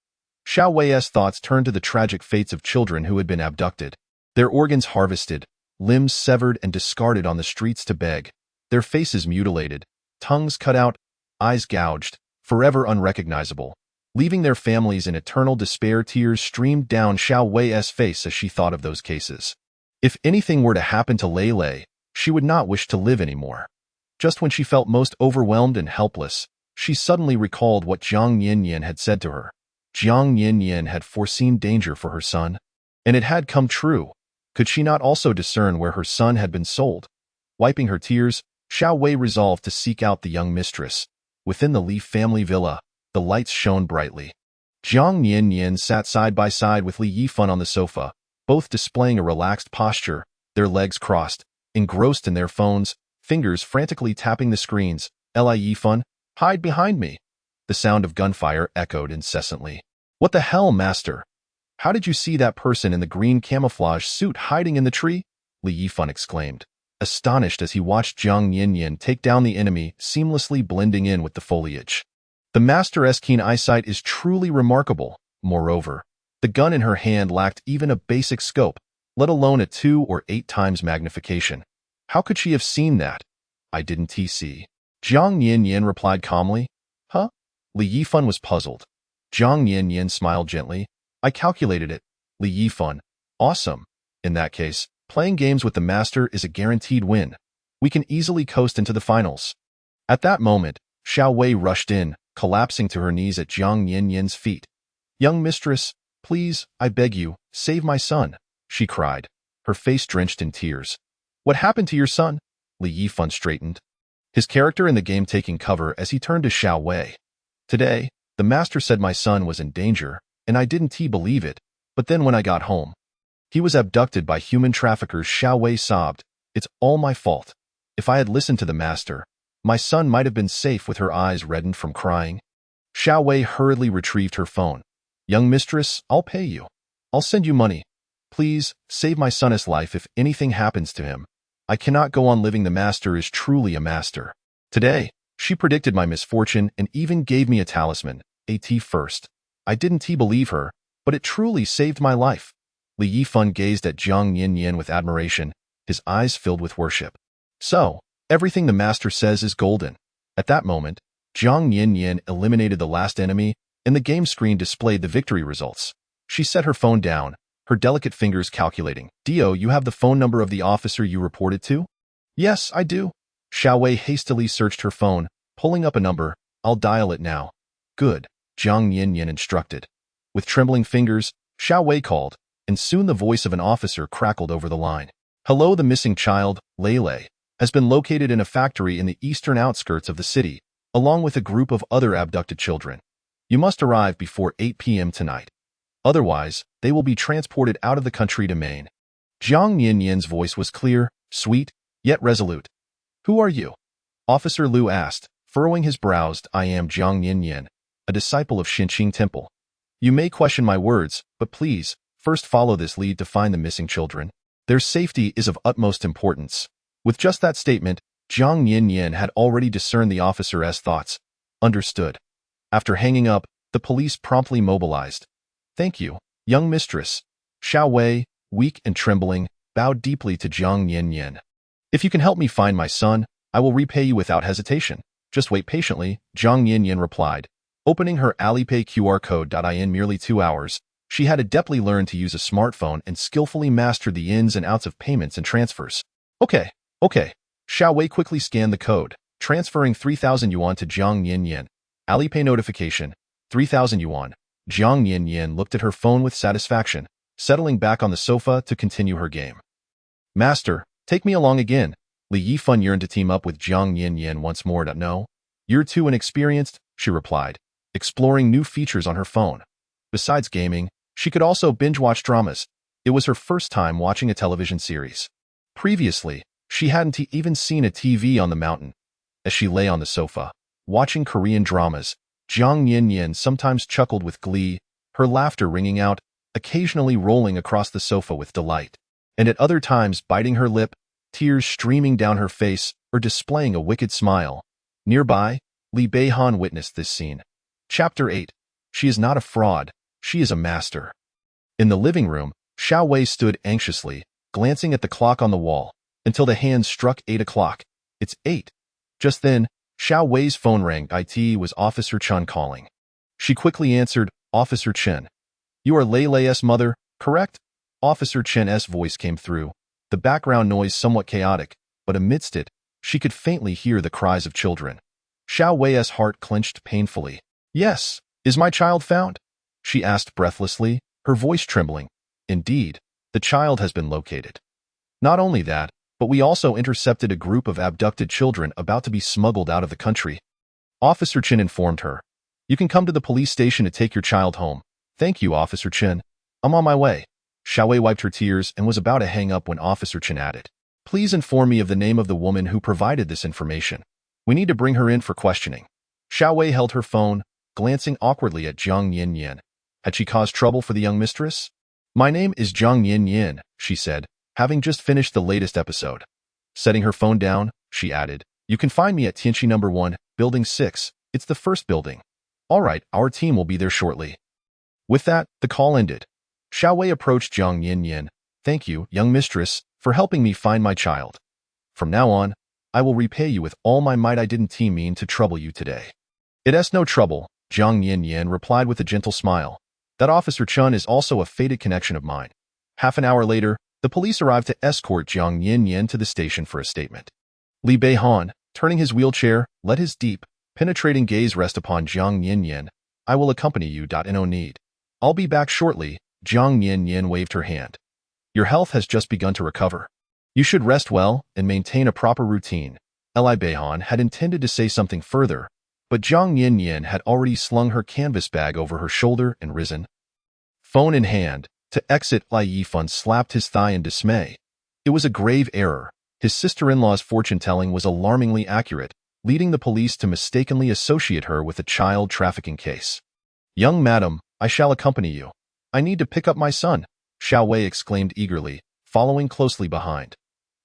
Xiao Wei's thoughts turned to the tragic fates of children who had been abducted, their organs harvested, limbs severed and discarded on the streets to beg, their faces mutilated, tongues cut out, eyes gouged, forever unrecognizable, leaving their families in eternal despair. Tears streamed down Xiao Wei's face as she thought of those cases. If anything were to happen to Lele, she would not wish to live anymore. Just when she felt most overwhelmed and helpless, she suddenly recalled what Jiang Yanyan had said to her. Jiang Yanyan had foreseen danger for her son, and it had come true. Could she not also discern where her son had been sold? Wiping her tears, Xiao Wei resolved to seek out the young mistress. Within the Li family villa, the lights shone brightly. Jiang Yanyan sat side by side with Li Yifan on the sofa, both displaying a relaxed posture, their legs crossed, engrossed in their phones, fingers frantically tapping the screens. Li Yifan, hide behind me. The sound of gunfire echoed incessantly. What the hell, master? How did you see that person in the green camouflage suit hiding in the tree? Li Yifan exclaimed, astonished as he watched Jiang Yanyan take down the enemy, seamlessly blending in with the foliage. The master's keen eyesight is truly remarkable. Moreover, the gun in her hand lacked even a basic scope, let alone a 2 or 8 times magnification. How could she have seen that? I didn't see. Jiang Yanyan replied calmly. Huh? Li Yifan was puzzled. Jiang Yanyan smiled gently. I calculated it. Li Yifan. Awesome. In that case, playing games with the master is a guaranteed win. We can easily coast into the finals. At that moment, Xiao Wei rushed in, collapsing to her knees at Jiang Yanyan's feet. Young mistress, please, I beg you, save my son, she cried, her face drenched in tears. What happened to your son? Li Yifan straightened, his character in the game taking cover as he turned to Xiao Wei. Today, the master said my son was in danger, and I didn't believe it, but then when I got home, he was abducted by human traffickers. Xiao Wei sobbed. It's all my fault. If I had listened to the master, my son might have been safe. With her eyes reddened from crying, Xiao Wei hurriedly retrieved her phone. Young mistress, I'll pay you. I'll send you money. Please, save my son's life if anything happens to him. I cannot go on living. The master is truly a master. Today, she predicted my misfortune and even gave me a talisman. At first, I didn't believe her, but it truly saved my life. Li Yifan gazed at Jiang Yanyan with admiration, his eyes filled with worship. So, everything the master says is golden. At that moment, Jiang Yanyan eliminated the last enemy, and the game screen displayed the victory results. She set her phone down, her delicate fingers calculating. Dio, you have the phone number of the officer you reported to? Yes, I do. Xiao Wei hastily searched her phone, pulling up a number. I'll dial it now. Good, Jiang Yinyan instructed. With trembling fingers, Xiao Wei called, and soon the voice of an officer crackled over the line. Hello, the missing child, Lele, has been located in a factory in the eastern outskirts of the city, along with a group of other abducted children. You must arrive before 8 p.m. tonight. Otherwise, they will be transported out of the country to Maine. Jiang Yinyan's voice was clear, sweet, yet resolute. Who are you? Officer Liu asked, furrowing his brows. I am Jiang Yinyan, a disciple of Xinqing Temple. You may question my words, but please, first follow this lead to find the missing children. Their safety is of utmost importance. With just that statement, Jiang Yinyan had already discerned the officer's thoughts. Understood. After hanging up, the police promptly mobilized. Thank you, young mistress. Xiao Wei, weak and trembling, bowed deeply to Jiang Yinyan. If you can help me find my son, I will repay you without hesitation. Just wait patiently, Jiang Yinyan replied. Opening her Alipay QR code. In merely 2 hours, she had adeptly learned to use a smartphone and skillfully mastered the ins and outs of payments and transfers. Okay. Xiao Wei quickly scanned the code, transferring 3,000 yuan to Jiang Yinyan. Alipay notification, 3,000 yuan. Jiang Yinyan looked at her phone with satisfaction, settling back on the sofa to continue her game. Master, take me along again. Li Yifan yearned to team up with Jiang Yinyan once more. No, you're too inexperienced, she replied, exploring new features on her phone. Besides gaming, she could also binge-watch dramas. It was her first time watching a television series. Previously, she hadn't even seen a TV on the mountain. As she lay on the sofa, watching Korean dramas, Jiang Yinyan sometimes chuckled with glee, her laughter ringing out, occasionally rolling across the sofa with delight, and at other times biting her lip, tears streaming down her face, or displaying a wicked smile. Nearby, Li Beihan witnessed this scene. Chapter 8. She is not a fraud, she is a master. In the living room, Xiao Wei stood anxiously, glancing at the clock on the wall, until the hands struck 8 o'clock. It's 8. Just then, Xiao Wei's phone rang. It was Officer Chen calling. She quickly answered, Officer Chen. You are Lele's mother, correct? Officer Chen's voice came through, the background noise somewhat chaotic, but amidst it, she could faintly hear the cries of children. Xiao Wei's heart clenched painfully. Yes, is my child found? She asked breathlessly, her voice trembling. Indeed, the child has been located. Not only that, but we also intercepted a group of abducted children about to be smuggled out of the country. Officer Chen informed her. You can come to the police station to take your child home. Thank you, Officer Chen. I'm on my way. Xiao Wei wiped her tears and was about to hang up when Officer Chen added. Please inform me of the name of the woman who provided this information. We need to bring her in for questioning. Xiao Wei held her phone, glancing awkwardly at Jiang Yinyan. Had she caused trouble for the young mistress? My name is Jiang Yinyan, she said, having just finished the latest episode. Setting her phone down, she added, You can find me at Tianxi number 1, building 6. It's the first building. All right, our team will be there shortly. With that, the call ended. Xiao Wei approached Jiang Yinyan. Thank you, young mistress, for helping me find my child. From now on, I will repay you with all my might. I didn't mean to trouble you today. It's no trouble, Jiang Yinyan replied with a gentle smile. That Officer Chen is also a fated connection of mine. Half an hour later, the police arrived to escort Jiang Yinyan to the station for a statement. Li Beihan, turning his wheelchair, let his deep, penetrating gaze rest upon Jiang Yinyan. I will accompany you. No need. I'll be back shortly. Jiang Yinyan waved her hand. Your health has just begun to recover. You should rest well and maintain a proper routine. Li Beihan had intended to say something further, but Jiang Yinyan had already slung her canvas bag over her shoulder and risen. Phone in hand, to exit. Li Yifan slapped his thigh in dismay. It was a grave error. His sister-in-law's fortune-telling was alarmingly accurate, leading the police to mistakenly associate her with a child trafficking case. Young madam, I shall accompany you. I need to pick up my son, Xiao Wei exclaimed eagerly, following closely behind.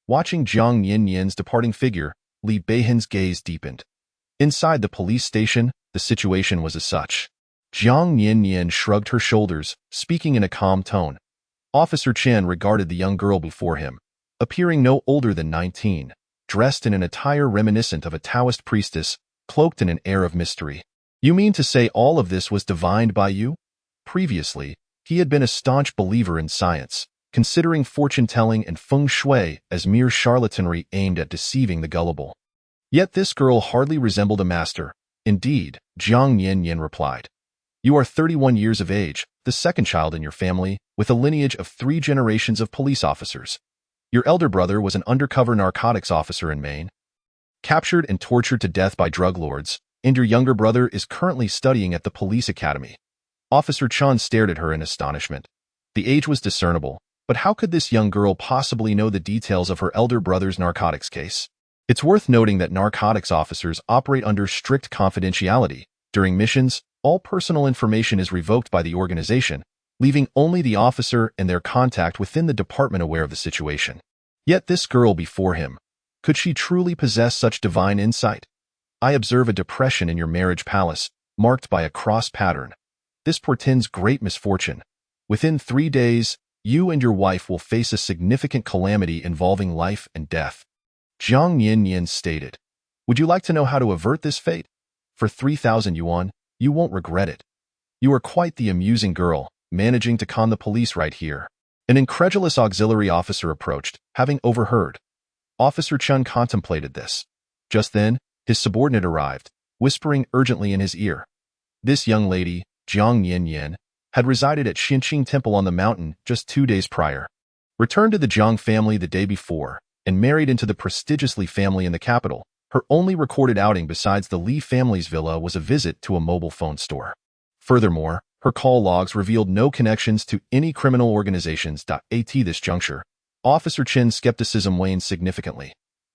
Watching Jiang Yinyan's departing figure, Li Beihan's gaze deepened. Inside the police station, the situation was as such. Jiang Yinyan shrugged her shoulders, speaking in a calm tone. Officer Chen regarded the young girl before him, appearing no older than 19, dressed in an attire reminiscent of a Taoist priestess, cloaked in an air of mystery. You mean to say all of this was divined by you? Previously, He had been a staunch believer in science, considering fortune-telling and feng shui as mere charlatanry aimed at deceiving the gullible. Yet this girl hardly resembled a master. Indeed, Jiang Yin replied. You are 31 years of age, the second child in your family, with a lineage of 3 generations of police officers. Your elder brother was an undercover narcotics officer in Maine, captured and tortured to death by drug lords, and your younger brother is currently studying at the police academy. Officer Chun stared at her in astonishment. The age was discernible, but how could this young girl possibly know the details of her elder brother's narcotics case? It's worth noting that narcotics officers operate under strict confidentiality. During missions, all personal information is revoked by the organization, leaving only the officer and their contact within the department aware of the situation. Yet this girl before him, could she truly possess such divine insight? I observe a depression in your marriage palace, marked by a cross pattern. This portends great misfortune. Within 3 days, you and your wife will face a significant calamity involving life and death. Jiang Yin stated. Would you like to know how to avert this fate? For 3,000 yuan, you won't regret it. You are quite the amusing girl, managing to con the police right here. An incredulous auxiliary officer approached, having overheard. Officer Chun contemplated this. Just then, his subordinate arrived, whispering urgently in his ear. This young lady, Jiang Yin, had resided at Xinqing Temple on the mountain just 2 days prior, returned to the Jiang family the day before, and married into the prestigious Li family in the capital. Her only recorded outing besides the Li family's villa was a visit to a mobile phone store. Furthermore, her call logs revealed no connections to any criminal organizations. At this juncture, Officer Chin's skepticism waned significantly.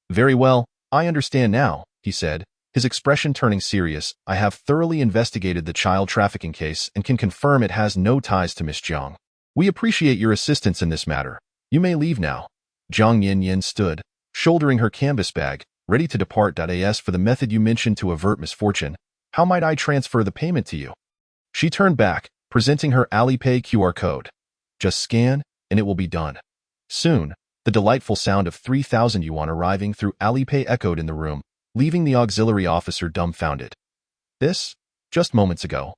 Very well, I understand now, he said, his expression turning serious. I have thoroughly investigated the child trafficking case and can confirm it has no ties to Miss Jiang. We appreciate your assistance in this matter. You may leave now. Jiang Yin stood, shouldering her canvas bag, ready to depart. As for the method you mentioned to avert misfortune, how might I transfer the payment to you? She turned back, presenting her Alipay QR code. Just scan, and it will be done. Soon, the delightful sound of 3,000 yuan arriving through Alipay echoed in the room, leaving the auxiliary officer dumbfounded. This? Just moments ago.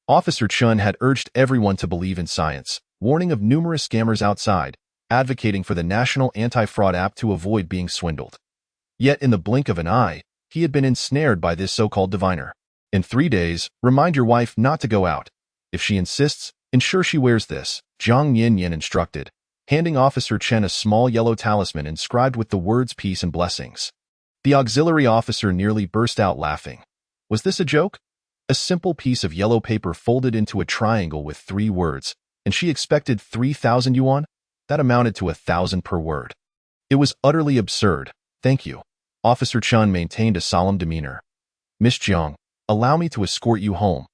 Officer Chun had urged everyone to believe in science, warning of numerous scammers outside, advocating for the national anti-fraud app to avoid being swindled. Yet in the blink of an eye, he had been ensnared by this so-called diviner. In 3 days, remind your wife not to go out. If she insists, ensure she wears this, Jiang Yin instructed, handing Officer Chen a small yellow talisman inscribed with the words peace and blessings. The auxiliary officer nearly burst out laughing. Was this a joke? A simple piece of yellow paper folded into a triangle with 3 words, and she expected 3,000 yuan? That amounted to 1,000 per word. It was utterly absurd. Thank you. Officer Chun maintained a solemn demeanor. Miss Jiang, allow me to escort you home.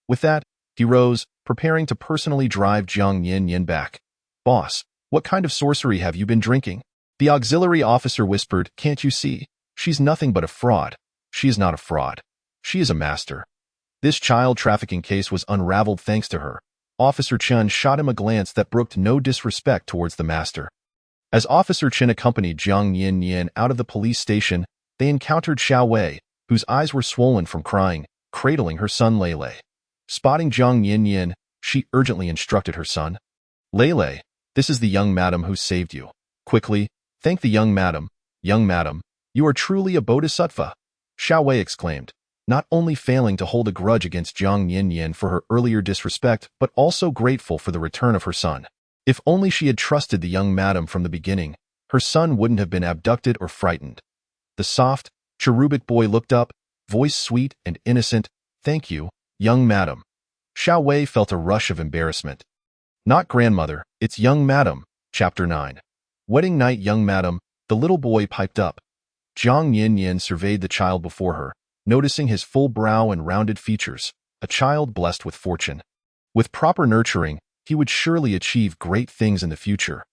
With that, he rose, preparing to personally drive Jiang Yin back. Boss, what kind of sorcery have you been drinking? The auxiliary officer whispered, can't you see? She's nothing but a fraud. She is not a fraud. She is a master. This child trafficking case was unraveled thanks to her. Officer Chun shot him a glance that brooked no disrespect towards the master. As Officer Chen accompanied Jiang Yin out of the police station, they encountered Xiao Wei, whose eyes were swollen from crying, cradling her son Lele. Spotting Jiang Yin, she urgently instructed her son. Lele, this is the young madam who saved you. Quickly, thank the young madam. Young madam, you are truly a bodhisattva, Xiao Wei exclaimed, not only failing to hold a grudge against Jiang Yin for her earlier disrespect, but also grateful for the return of her son. If only she had trusted the young madam from the beginning, her son wouldn't have been abducted or frightened. The soft, cherubic boy looked up, voice sweet and innocent. Thank you, young madam. Xiao Wei felt a rush of embarrassment. Not grandmother, it's young madam. Chapter 9. Wedding night. Young madam, the little boy piped up. Jiang Yin surveyed the child before her, noticing his full brow and rounded features, a child blessed with fortune. With proper nurturing, he would surely achieve great things in the future.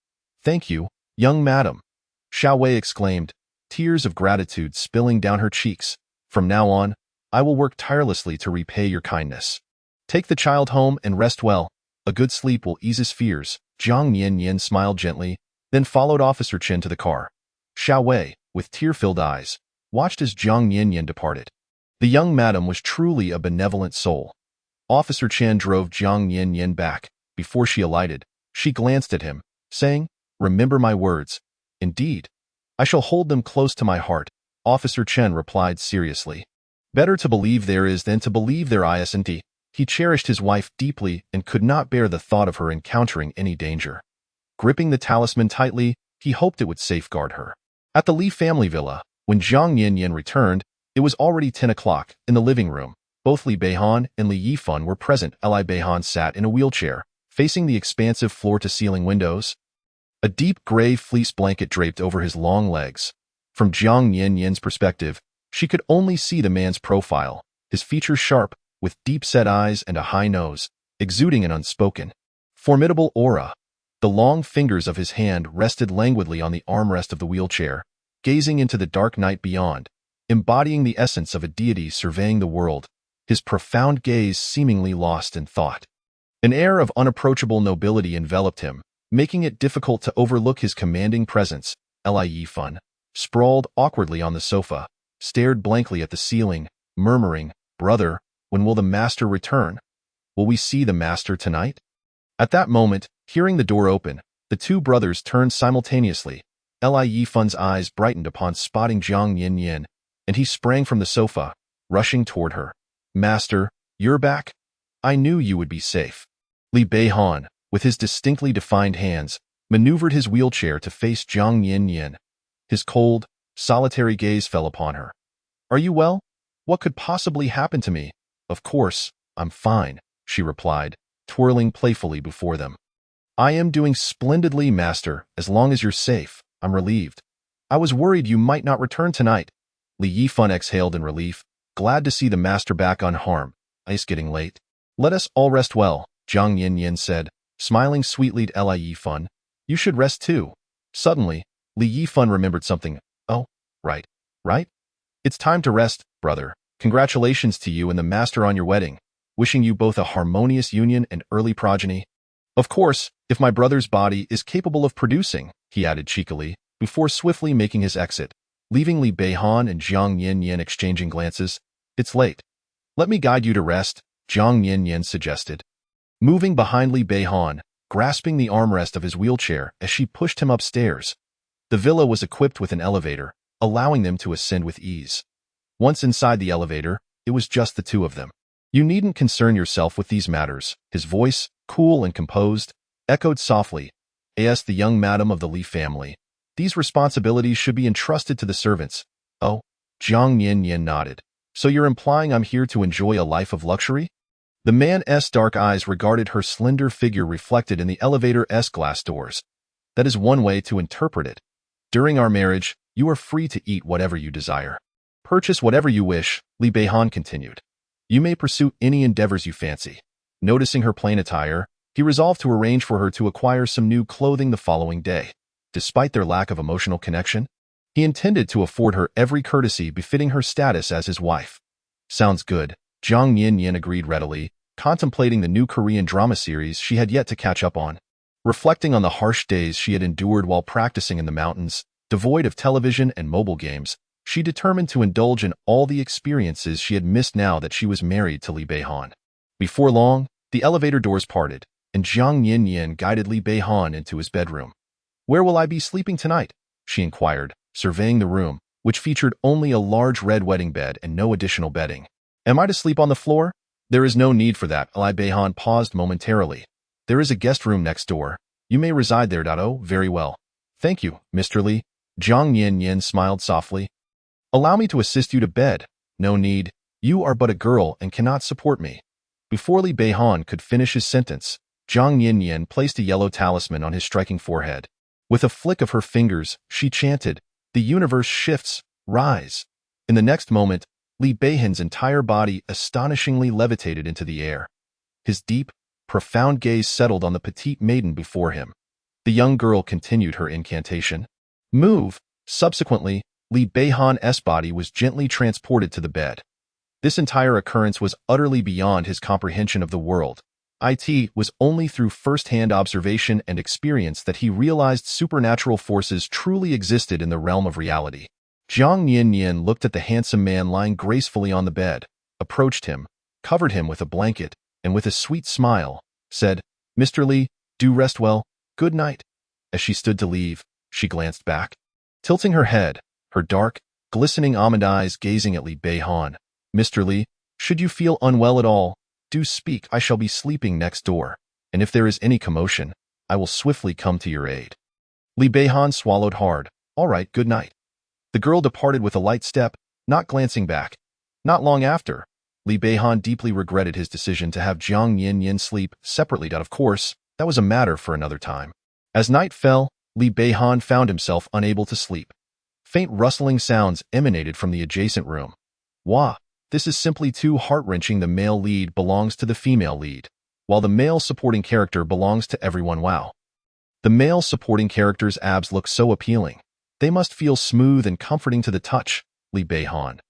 Thank you, young madam. Xiao Wei exclaimed, tears of gratitude spilling down her cheeks. From now on, I will work tirelessly to repay your kindness. Take the child home and rest well. A good sleep will ease his fears. Jiang Yin smiled gently, then followed Officer Chen to the car. Xiao Wei, with tear-filled eyes, watched as Jiang Yin departed. The young madam was truly a benevolent soul. Officer Chen drove Jiang Yin back, Before she alighted, she glanced at him, saying, "Remember my words." "Indeed. I shall hold them close to my heart," Officer Chen replied seriously. Better to believe there is than to believe there isn't. He cherished his wife deeply and could not bear the thought of her encountering any danger. Gripping the talisman tightly, he hoped it would safeguard her. At the Li family villa, when Jiang Yanyan returned, it was already 10 o'clock. In the living room, both Li Beihan and Li Yifan were present. Li Beihan sat in a wheelchair, facing the expansive floor-to-ceiling windows. A deep gray fleece blanket draped over his long legs. From Jiang Yanyan's perspective, she could only see the man's profile, his features sharp, with deep-set eyes and a high nose, exuding an unspoken, formidable aura. The long fingers of his hand rested languidly on the armrest of the wheelchair, gazing into the dark night beyond, embodying the essence of a deity surveying the world, his profound gaze seemingly lost in thought. An air of unapproachable nobility enveloped him, making it difficult to overlook his commanding presence. Li Yifan, sprawled awkwardly on the sofa, stared blankly at the ceiling, murmuring, "Brother, when will the master return? Will we see the master tonight?" At that moment, hearing the door open, the two brothers turned simultaneously. Li Yifan's eyes brightened upon spotting Jiang Yanyan, and he sprang from the sofa, rushing toward her. "Master, you're back? I knew you would be safe." Li Beihan, with his distinctly defined hands, maneuvered his wheelchair to face Jiang Yanyan. His cold, solitary gaze fell upon her. "Are you well? What could possibly happen to me?" "Of course, I'm fine," she replied, twirling playfully before them. "I am doing splendidly, master. As long as you're safe, I'm relieved. I was worried you might not return tonight." Li Yifan exhaled in relief, glad to see the master back unharmed. "It's getting late. Let us all rest well," Jiang Yanyan said, smiling sweetly to Li Yifan. "You should rest too." Suddenly, Li Yifan remembered something. "Oh, right. It's time to rest, brother. Congratulations to you and the master on your wedding. Wishing you both a harmonious union and early progeny. Of course, if my brother's body is capable of producing," he added cheekily, before swiftly making his exit, leaving Li Beihan and Jiang Yanyan exchanging glances. "It's late. Let me guide you to rest," Jiang Yanyan suggested. Moving behind Li Beihan, grasping the armrest of his wheelchair as she pushed him upstairs. The villa was equipped with an elevator, allowing them to ascend with ease. Once inside the elevator, it was just the two of them. "You needn't concern yourself with these matters," his voice, cool and composed, echoed softly. "As the young madam of the Li family, these responsibilities should be entrusted to the servants." "Oh," Jiang Yanyan nodded. "So you're implying I'm here to enjoy a life of luxury?" The man's dark eyes regarded her slender figure reflected in the elevator's glass doors. "That is one way to interpret it. During our marriage, you are free to eat whatever you desire. Purchase whatever you wish," Li Beihan continued. "You may pursue any endeavors you fancy." Noticing her plain attire, he resolved to arrange for her to acquire some new clothing the following day. Despite their lack of emotional connection, he intended to afford her every courtesy befitting her status as his wife. "Sounds good," Jiang Yanyan agreed readily, contemplating the new Korean drama series she had yet to catch up on. Reflecting on the harsh days she had endured while practicing in the mountains, devoid of television and mobile games, she determined to indulge in all the experiences she had missed now that she was married to Li Beihan. Before long, the elevator doors parted, and Jiang Yanyan guided Li Beihan into his bedroom. "Where will I be sleeping tonight?" she inquired, surveying the room, which featured only a large red wedding bed and no additional bedding. "Am I to sleep on the floor?" "There is no need for that." Li Beihan paused momentarily. "There is a guest room next door. You may reside there. Oh, very well. Thank you, Mr. Li." Jiang Yanyan smiled softly. "Allow me to assist you to bed." "No need. You are but a girl and cannot support me." Before Li Beihan could finish his sentence, Jiang Yanyan placed a yellow talisman on his striking forehead. With a flick of her fingers, she chanted, "The universe shifts, rise." In the next moment, Li Beihan's entire body astonishingly levitated into the air. His deep, profound gaze settled on the petite maiden before him. The young girl continued her incantation. "Move." Subsequently, Li Beihan's body was gently transported to the bed. This entire occurrence was utterly beyond his comprehension of the world. It was only through first-hand observation and experience that he realized supernatural forces truly existed in the realm of reality. Jiang Yanyan looked at the handsome man lying gracefully on the bed, approached him, covered him with a blanket, and with a sweet smile, said, Mr. Li, do rest well. Good night. As she stood to leave, she glanced back, tilting her head, her dark, glistening almond eyes gazing at Li Beihan. Mr. Li, should you feel unwell at all, do speak. I shall be sleeping next door, and if there is any commotion, I will swiftly come to your aid. Li Beihan swallowed hard. All right, good night. The girl departed with a light step, not glancing back. Not long after, Li Beihan deeply regretted his decision to have Jiang Yin sleep separately. Of course, that was a matter for another time. As night fell, Li Beihan found himself unable to sleep. Faint rustling sounds emanated from the adjacent room. Wah! This is simply too heart-wrenching. The male lead belongs to the female lead, while the male supporting character belongs to everyone. Wow. The male supporting character's abs look so appealing. They must feel smooth and comforting to the touch. Li Beihan.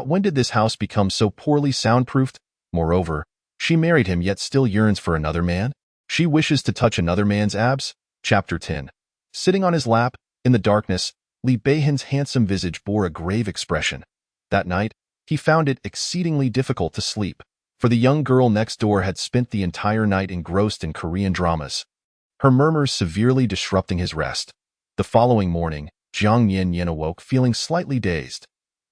When did this house become so poorly soundproofed? Moreover, she married him yet still yearns for another man? She wishes to touch another man's abs? Chapter 10. Sitting on his lap, in the darkness, Li Beihan's handsome visage bore a grave expression. That night, he found it exceedingly difficult to sleep, for the young girl next door had spent the entire night engrossed in Korean dramas, her murmurs severely disrupting his rest. The following morning, Jiang Yin awoke feeling slightly dazed.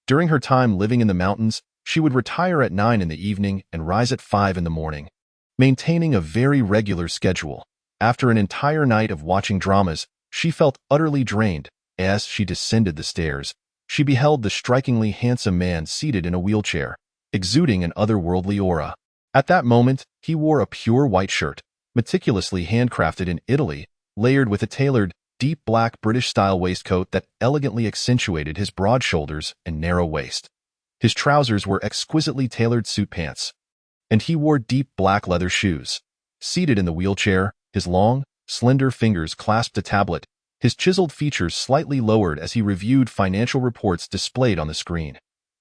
During her time living in the mountains, she would retire at 9 in the evening and rise at 5 in the morning, maintaining a very regular schedule. After an entire night of watching dramas, she felt utterly drained. As she descended the stairs, she beheld the strikingly handsome man seated in a wheelchair, exuding an otherworldly aura. At that moment, he wore a pure white shirt, meticulously handcrafted in Italy, layered with a tailored, deep black British-style waistcoat that elegantly accentuated his broad shoulders and narrow waist. His trousers were exquisitely tailored suit pants, and he wore deep black leather shoes. Seated in the wheelchair, his long, slender fingers clasped a tablet, his chiseled features slightly lowered as he reviewed financial reports displayed on the screen.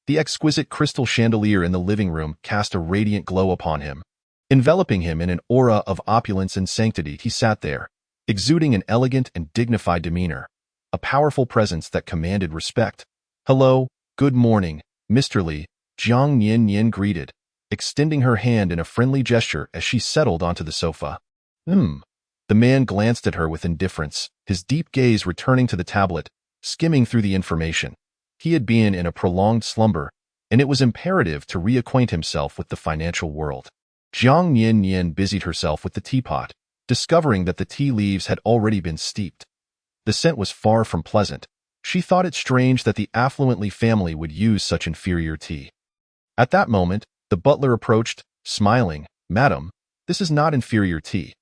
The exquisite crystal chandelier in the living room cast a radiant glow upon him. Enveloping him in an aura of opulence and sanctity, he sat there, exuding an elegant and dignified demeanor, a powerful presence that commanded respect. Hello, good morning, Mr. Li, Jiang Yin greeted, extending her hand in a friendly gesture as she settled onto the sofa. The man glanced at her with indifference, his deep gaze returning to the tablet, skimming through the information. He had been in a prolonged slumber, and it was imperative to reacquaint himself with the financial world. Jiang Yin busied herself with the teapot, discovering that the tea leaves had already been steeped. The scent was far from pleasant. She thought it strange that the affluent Li family would use such inferior tea. At that moment, the butler approached, smiling. Madam, this is not inferior tea.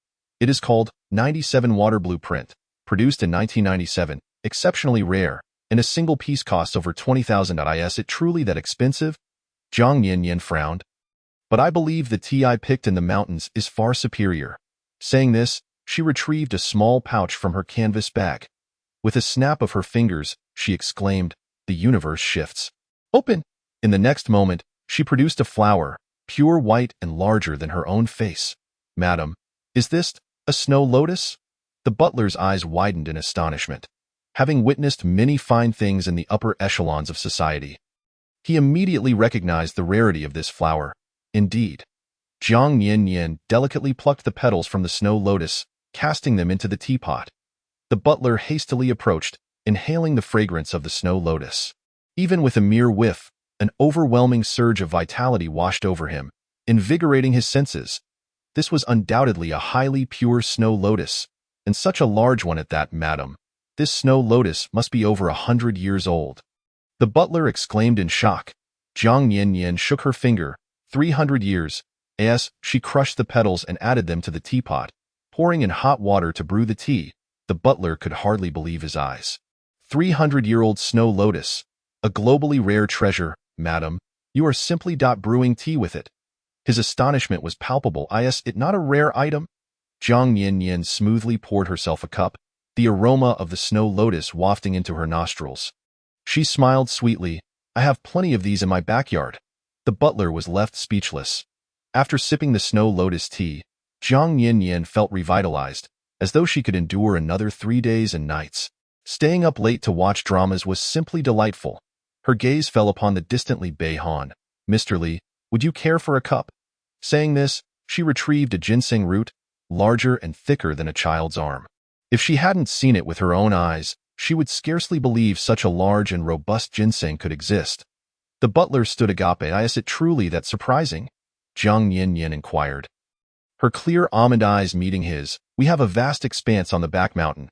It is called 97 Water Blueprint, produced in 1997, exceptionally rare, and a single piece costs over 20,000. Is it truly that expensive? Jiang Yin frowned. But I believe the tea I picked in the mountains is far superior. Saying this, she retrieved a small pouch from her canvas bag. With a snap of her fingers, she exclaimed, "The universe shifts. Open!" In the next moment, she produced a flower, pure white and larger than her own face. Madam, is this a snow lotus? The butler's eyes widened in astonishment. Having witnessed many fine things in the upper echelons of society, he immediately recognized the rarity of this flower. Indeed, Jiang Yin delicately plucked the petals from the snow lotus, casting them into the teapot. The butler hastily approached, inhaling the fragrance of the snow lotus. Even with a mere whiff, an overwhelming surge of vitality washed over him, invigorating his senses. This was undoubtedly a highly pure snow lotus, and such a large one at that. Madam, this snow lotus must be over 100 years old. The butler exclaimed in shock. Jiang Yin shook her finger. 300 years. As she crushed the petals and added them to the teapot, pouring in hot water to brew the tea. The butler could hardly believe his eyes. 300-year-old snow lotus, a globally rare treasure. Madam, you are simply brewing tea with it. His astonishment was palpable. Is it not a rare item? Jiang Yin smoothly poured herself a cup, the aroma of the snow lotus wafting into her nostrils. She smiled sweetly. I have plenty of these in my backyard. The butler was left speechless. After sipping the snow lotus tea, Jiang Yin felt revitalized, as though she could endure another 3 days and nights. Staying up late to watch dramas was simply delightful. Her gaze fell upon the distant Li Beihan. Mr. Li, would you care for a cup? Saying this, she retrieved a ginseng root, larger and thicker than a child's arm. If she hadn't seen it with her own eyes, she would scarcely believe such a large and robust ginseng could exist. The butler stood agape. Is it truly that surprising? Jiang Yin inquired. Her clear almond eyes meeting his. We have a vast expanse on the back mountain.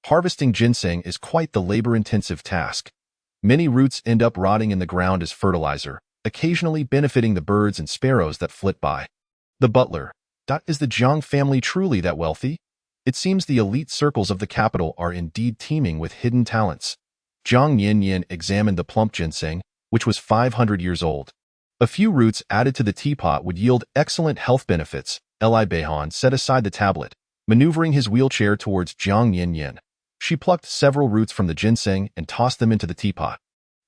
Harvesting ginseng is quite the labor-intensive task. Many roots end up rotting in the ground as fertilizer, occasionally benefiting the birds and sparrows that flit by. The butler. Is the Jiang family truly that wealthy? It seems the elite circles of the capital are indeed teeming with hidden talents. Jiang Yin examined the plump ginseng, which was 500 years old. A few roots added to the teapot would yield excellent health benefits. Li Beihan set aside the tablet, maneuvering his wheelchair towards Jiang Yin. She plucked several roots from the ginseng and tossed them into the teapot,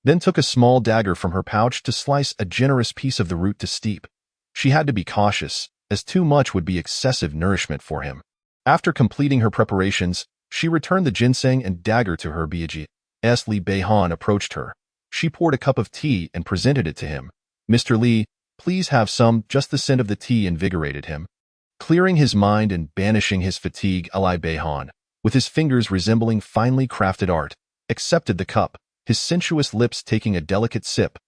then took a small dagger from her pouch to slice a generous piece of the root to steep. She had to be cautious, as too much would be excessive nourishment for him. After completing her preparations, she returned the ginseng and dagger to her Biaji. Li Beihan approached her. She poured a cup of tea and presented it to him. Mr. Li, please have some. Just the scent of the tea invigorated him. Clearing his mind and banishing his fatigue, Li Beihan, with his fingers resembling finely crafted art, accepted the cup, his sensuous lips taking a delicate sip.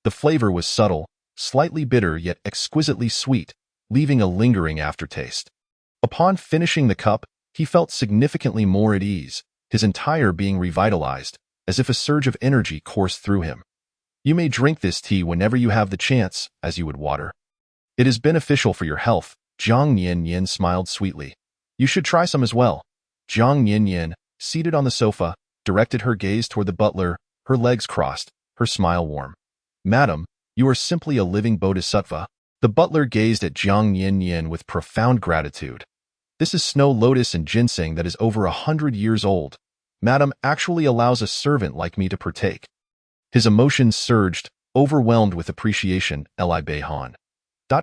The flavor was subtle, slightly bitter yet exquisitely sweet, leaving a lingering aftertaste. Upon finishing the cup, he felt significantly more at ease, his entire being revitalized, as if a surge of energy coursed through him. You may drink this tea whenever you have the chance, as you would water. It is beneficial for your health. Jiang Yin smiled sweetly. You should try some as well. Jiang Yin, seated on the sofa, directed her gaze toward the butler, her legs crossed, her smile warm. Madam, you are simply a living bodhisattva. The butler gazed at Jiang Yin with profound gratitude. This is snow lotus and ginseng that is over 100 years old. Madam actually allows a servant like me to partake. His emotions surged, overwhelmed with appreciation. Li Beihan.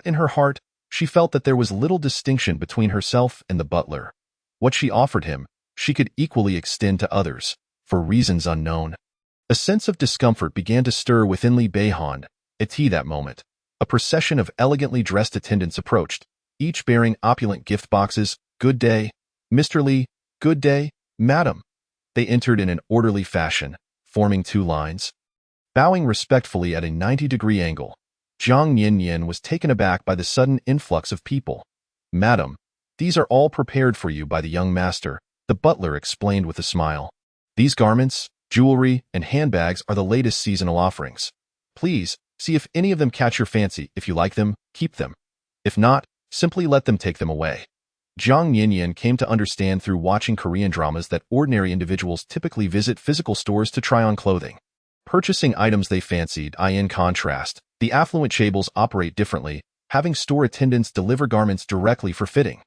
In her heart, she felt that there was little distinction between herself and the butler. What she offered him, she could equally extend to others, for reasons unknown. A sense of discomfort began to stir within Li Beihan. At that moment, a procession of elegantly dressed attendants approached, each bearing opulent gift boxes. Good day, Mr. Li. Good day, madam. They entered in an orderly fashion, forming two lines. Bowing respectfully at a 90-degree angle, Jiang Yin was taken aback by the sudden influx of people. Madam, these are all prepared for you by the young master, the butler explained with a smile. These garments, jewelry, and handbags are the latest seasonal offerings. Please, see if any of them catch your fancy. If you like them, keep them. If not, simply let them take them away. Jiang Yin came to understand through watching Korean dramas that ordinary individuals typically visit physical stores to try on clothing, purchasing items they fancied. In contrast, the affluent chaebols operate differently, having store attendants deliver garments directly for fitting.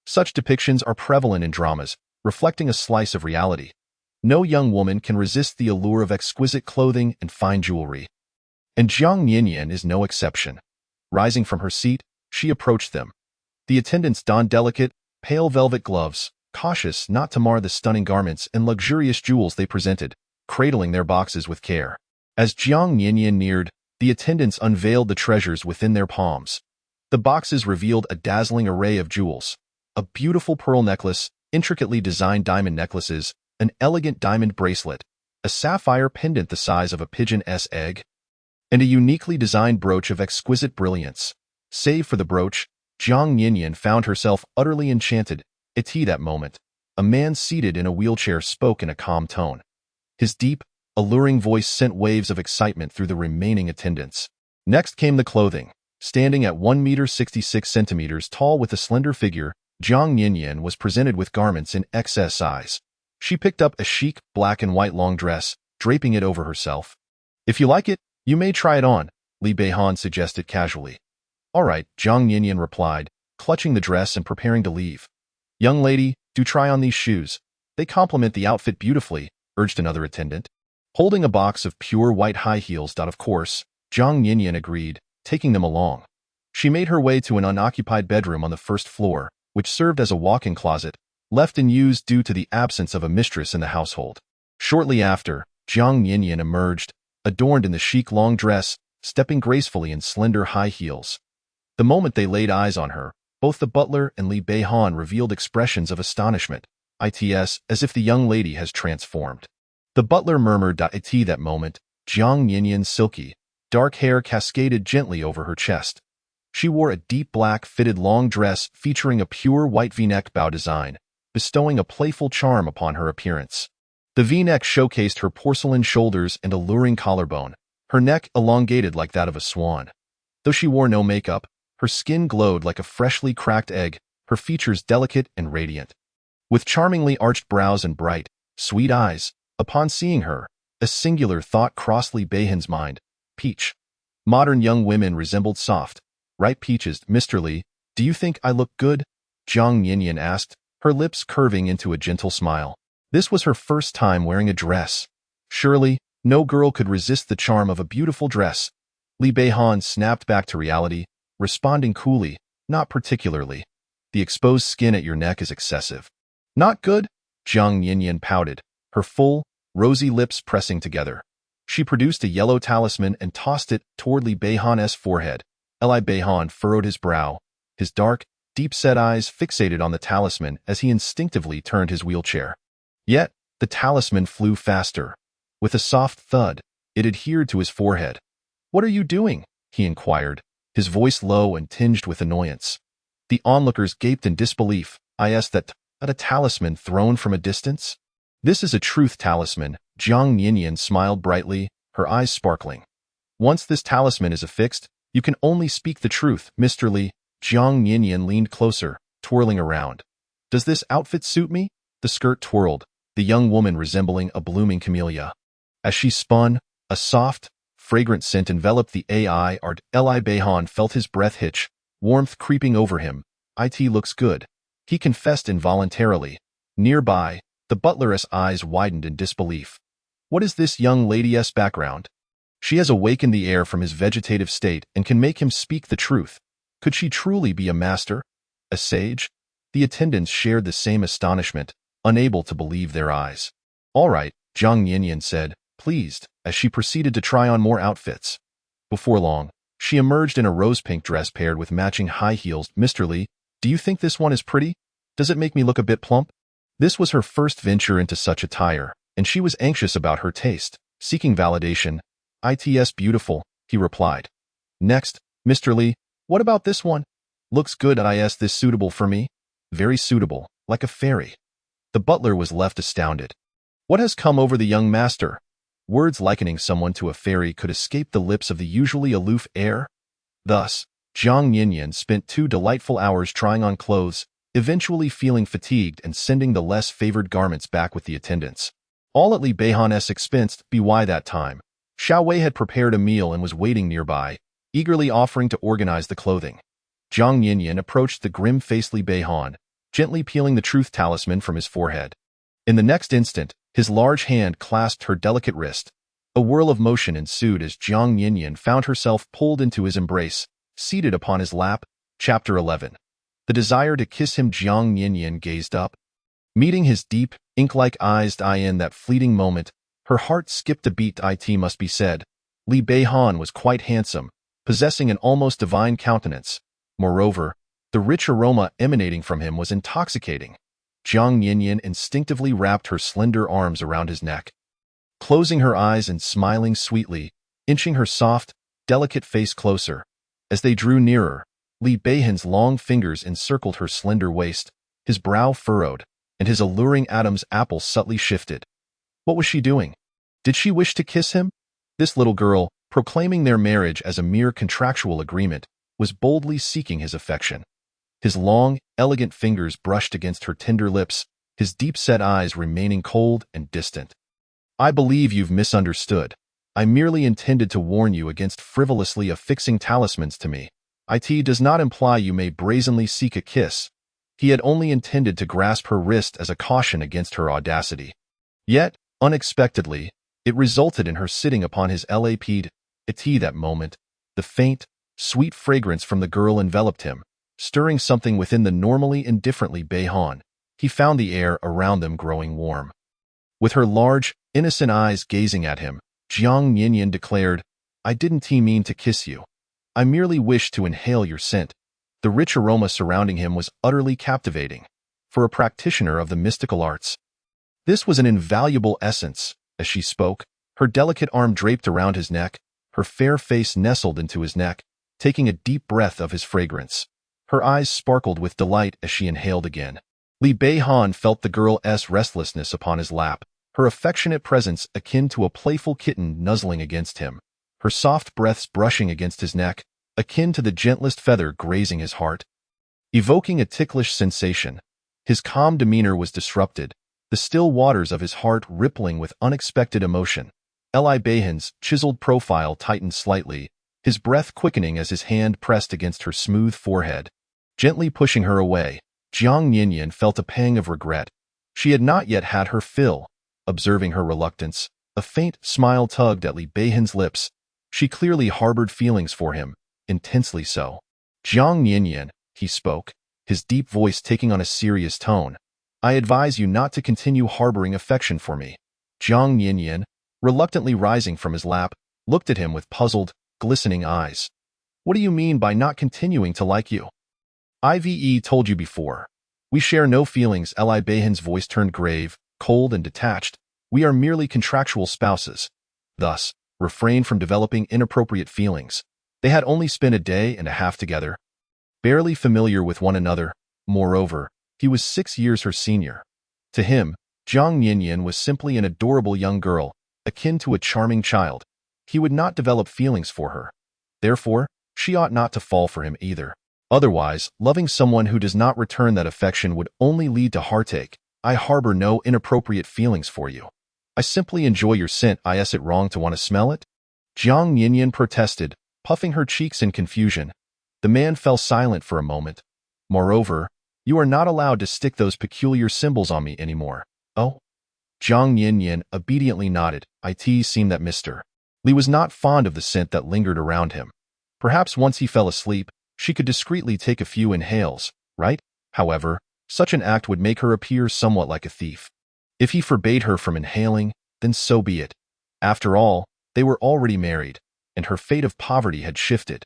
Such depictions are prevalent in dramas, reflecting a slice of reality. No young woman can resist the allure of exquisite clothing and fine jewelry. And Jiang Yin is no exception. Rising from her seat, she approached them. The attendants donned delicate, pale velvet gloves, cautious not to mar the stunning garments and luxurious jewels they presented, cradling their boxes with care. As Jiang Yin neared, the attendants unveiled the treasures within their palms. The boxes revealed a dazzling array of jewels. A beautiful pearl necklace, intricately designed diamond necklaces, an elegant diamond bracelet, a sapphire pendant the size of a pigeon's egg, and a uniquely designed brooch of exquisite brilliance. Save for the brooch, Jiang Yin found herself utterly enchanted. At that moment, a man seated in a wheelchair spoke in a calm tone. His deep, alluring voice sent waves of excitement through the remaining attendants. Next came the clothing. Standing at 1 meter 66 centimeters tall with a slender figure, Jiang Yin was presented with garments in XS size. She picked up a chic, black and white long dress, draping it over herself. If you like it, you may try it on, Li Beihan suggested casually. All right, Jiang Yin replied, clutching the dress and preparing to leave. Young lady, do try on these shoes. They complement the outfit beautifully, urged another attendant. Holding a box of pure white high heels. Of course, Jiang Yin agreed, taking them along. She made her way to an unoccupied bedroom on the first floor, which served as a walk-in closet, left unused due to the absence of a mistress in the household. Shortly after, Jiang Yin emerged, adorned in the chic long dress, stepping gracefully in slender high heels. The moment they laid eyes on her, Both the butler and Li Beihan revealed expressions of astonishment, its as if the young lady has transformed. The butler murmured it that moment. Jiang Yinyan's silky, dark hair cascaded gently over her chest. She wore a deep black fitted long dress featuring a pure white V-neck bow design, bestowing a playful charm upon her appearance. The V-neck showcased her porcelain shoulders and alluring collarbone, her neck elongated like that of a swan. Though she wore no makeup, her skin glowed like a freshly cracked egg, her features delicate and radiant. With charmingly arched brows and bright, sweet eyes, upon seeing her, a singular thought crossed Li Beihan's mind. Peach. Modern young women resembled soft, ripe peaches. Mr. Li, do you think I look good? Jiang Yinyan asked, her lips curving into a gentle smile. This was her first time wearing a dress. Surely, no girl could resist the charm of a beautiful dress. Li Beihan snapped back to reality, responding coolly, not particularly. The exposed skin at your neck is excessive. Not good? Jiang Yinyan pouted, her full, rosy lips pressing together. She produced a yellow talisman and tossed it toward Li Beihan's forehead. Li Beihan furrowed his brow, his dark, deep-set eyes fixated on the talisman as he instinctively turned his wheelchair. Yet, the talisman flew faster. With a soft thud, it adhered to his forehead. What are you doing? He inquired, his voice low and tinged with annoyance. The onlookers gaped in disbelief. That a talisman thrown from a distance? This is a truth talisman. Jiang Yinyan smiled brightly, her eyes sparkling. Once this talisman is affixed, you can only speak the truth, Mr. Li. Jiang Yinyan leaned closer, twirling around. Does this outfit suit me? The skirt twirled, the young woman resembling a blooming camellia. As she spun, a soft, fragrant scent enveloped the AI. Li Beihan felt his breath hitch, warmth creeping over him. It looks good. He confessed involuntarily. Nearby, the butler's eyes widened in disbelief. What is this young lady's background? She has awakened the heir from his vegetative state and can make him speak the truth. Could she truly be a master? A sage? The attendants shared the same astonishment, unable to believe their eyes. All right, Jiang Yinyan said, pleased, as she proceeded to try on more outfits. Before long, she emerged in a rose-pink dress paired with matching high heels. Mr. Li, do you think this one is pretty? Does it make me look a bit plump? This was her first venture into such attire, and she was anxious about her taste, seeking validation. It's beautiful, he replied. Next, Mr. Li, what about this one? Looks good. Is this suitable for me? Very suitable, like a fairy. The butler was left astounded. What has come over the young master? Words likening someone to a fairy could escape the lips of the usually aloof heir. Thus, Jiang Yinyan spent 2 delightful hours trying on clothes, eventually feeling fatigued and sending the less favored garments back with the attendants. All at Li Beihan's expense. By that time, Xiao Wei had prepared a meal and was waiting nearby, eagerly offering to organize the clothing. Jiang Yinyan approached the grim-faced Li Beihan, gently peeling the truth talisman from his forehead. In the next instant, his large hand clasped her delicate wrist. A whirl of motion ensued as Jiang Yinyan found herself pulled into his embrace, seated upon his lap. Chapter 11. The desire to kiss him. Jiang Yinyan gazed up. Meeting his deep, ink-like eyes in that fleeting moment, her heart skipped a beat. It must be said, Li Beihan was quite handsome, possessing an almost divine countenance. Moreover, the rich aroma emanating from him was intoxicating. Jiang Yinyan instinctively wrapped her slender arms around his neck. Closing her eyes and smiling sweetly, inching her soft, delicate face closer. As they drew nearer, Li Beihan's long fingers encircled her slender waist, his brow furrowed, and his alluring Adam's apple subtly shifted. What was she doing? Did she wish to kiss him? This little girl, proclaiming their marriage as a mere contractual agreement, was boldly seeking his affection. His long, elegant fingers brushed against her tender lips, his deep-set eyes remaining cold and distant. I believe you've misunderstood. I merely intended to warn you against frivolously affixing talismans to me. It does not imply you may brazenly seek a kiss. He had only intended to grasp her wrist as a caution against her audacity. Yet, unexpectedly, it resulted in her sitting upon his lap. That moment, the faint, sweet fragrance from the girl enveloped him, stirring something within the normally indifferently Beihan. He found the air around them growing warm. With her large, innocent eyes gazing at him, Jiang Yinyan declared, I didn't mean to kiss you. I merely wished to inhale your scent. The The rich aroma surrounding him was utterly captivating. For a practitioner of the mystical arts, this was an invaluable essence. As she spoke, her delicate arm draped around his neck, her fair face nestled into his neck, taking a deep breath of his fragrance. Her eyes sparkled with delight as she inhaled again. Li Beihan felt the girl's restlessness upon his lap, her affectionate presence akin to a playful kitten nuzzling against him, her soft breaths brushing against his neck, akin to the gentlest feather grazing his heart, evoking a ticklish sensation. His calm demeanor was disrupted, the still waters of his heart rippling with unexpected emotion. Li Beihan's chiseled profile tightened slightly, his breath quickening as his hand pressed against her smooth forehead. Gently pushing her away, Jiang Yanyan felt a pang of regret. She had not yet had her fill. Observing her reluctance, a faint smile tugged at Li Beihan's lips. She clearly harbored feelings for him, intensely so. Jiang Yanyan, he spoke, his deep voice taking on a serious tone. I advise you not to continue harboring affection for me. Jiang Yanyan, reluctantly rising from his lap, looked at him with puzzled, glistening eyes. What do you mean by not continuing to like you? I've told you before. We share no feelings. Li Beihan's voice turned grave, cold and detached. We are merely contractual spouses. Thus, refrain from developing inappropriate feelings. They had only spent a day and a half together, barely familiar with one another. Moreover, he was 6 years her senior. To him, Jiang Yanyan was simply an adorable young girl, akin to a charming child. He would not develop feelings for her. Therefore, she ought not to fall for him either. Otherwise, loving someone who does not return that affection would only lead to heartache. I harbor no inappropriate feelings for you. I simply enjoy your scent. Is it wrong to want to smell it? Jiang Yanyan protested, puffing her cheeks in confusion. The man fell silent for a moment. Moreover, you are not allowed to stick those peculiar symbols on me anymore. Oh? Jiang Yanyan obediently nodded. It seemed that Mr. Li was not fond of the scent that lingered around him. Perhaps once he fell asleep, she could discreetly take a few inhales, right? However, such an act would make her appear somewhat like a thief. If he forbade her from inhaling, then so be it. After all, they were already married, and her fate of poverty had shifted.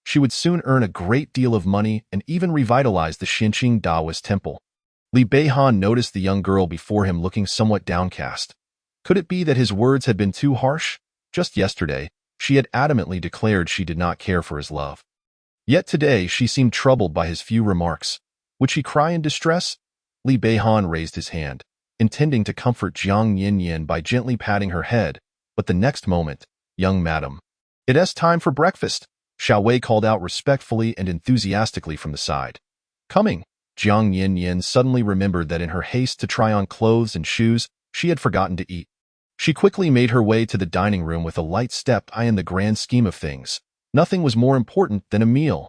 She would soon earn a great deal of money and even revitalize the Xinqing Taoist temple. Li Beihan noticed the young girl before him looking somewhat downcast. Could it be that his words had been too harsh? Just yesterday, she had adamantly declared she did not care for his love. Yet today she seemed troubled by his few remarks. Would she cry in distress? Li Beihan raised his hand, intending to comfort Jiang Yanyan by gently patting her head, but the next moment, young madam, it's time for breakfast, Xiao Wei called out respectfully and enthusiastically from the side. Coming, Jiang Yanyan suddenly remembered that in her haste to try on clothes and shoes, she had forgotten to eat. She quickly made her way to the dining room with a light step. In the grand scheme of things, nothing was more important than a meal.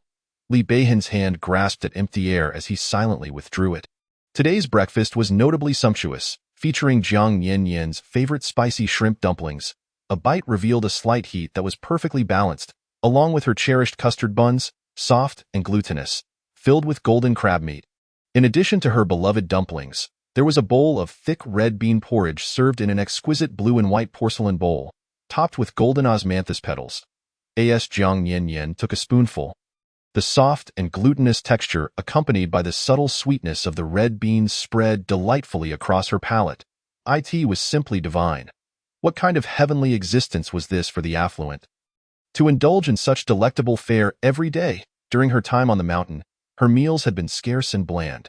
Li Beihan's hand grasped at empty air as he silently withdrew it. Today's breakfast was notably sumptuous, featuring Jiang Yanyan's favorite spicy shrimp dumplings. A bite revealed a slight heat that was perfectly balanced, along with her cherished custard buns, soft and glutinous, filled with golden crab meat. In addition to her beloved dumplings, there was a bowl of thick red bean porridge served in an exquisite blue and white porcelain bowl, topped with golden osmanthus petals. Jiang Yanyan took a spoonful. The soft and glutinous texture, accompanied by the subtle sweetness of the red beans, spread delightfully across her palate. It was simply divine. What kind of heavenly existence was this for the affluent? To indulge in such delectable fare every day. During her time on the mountain, her meals had been scarce and bland.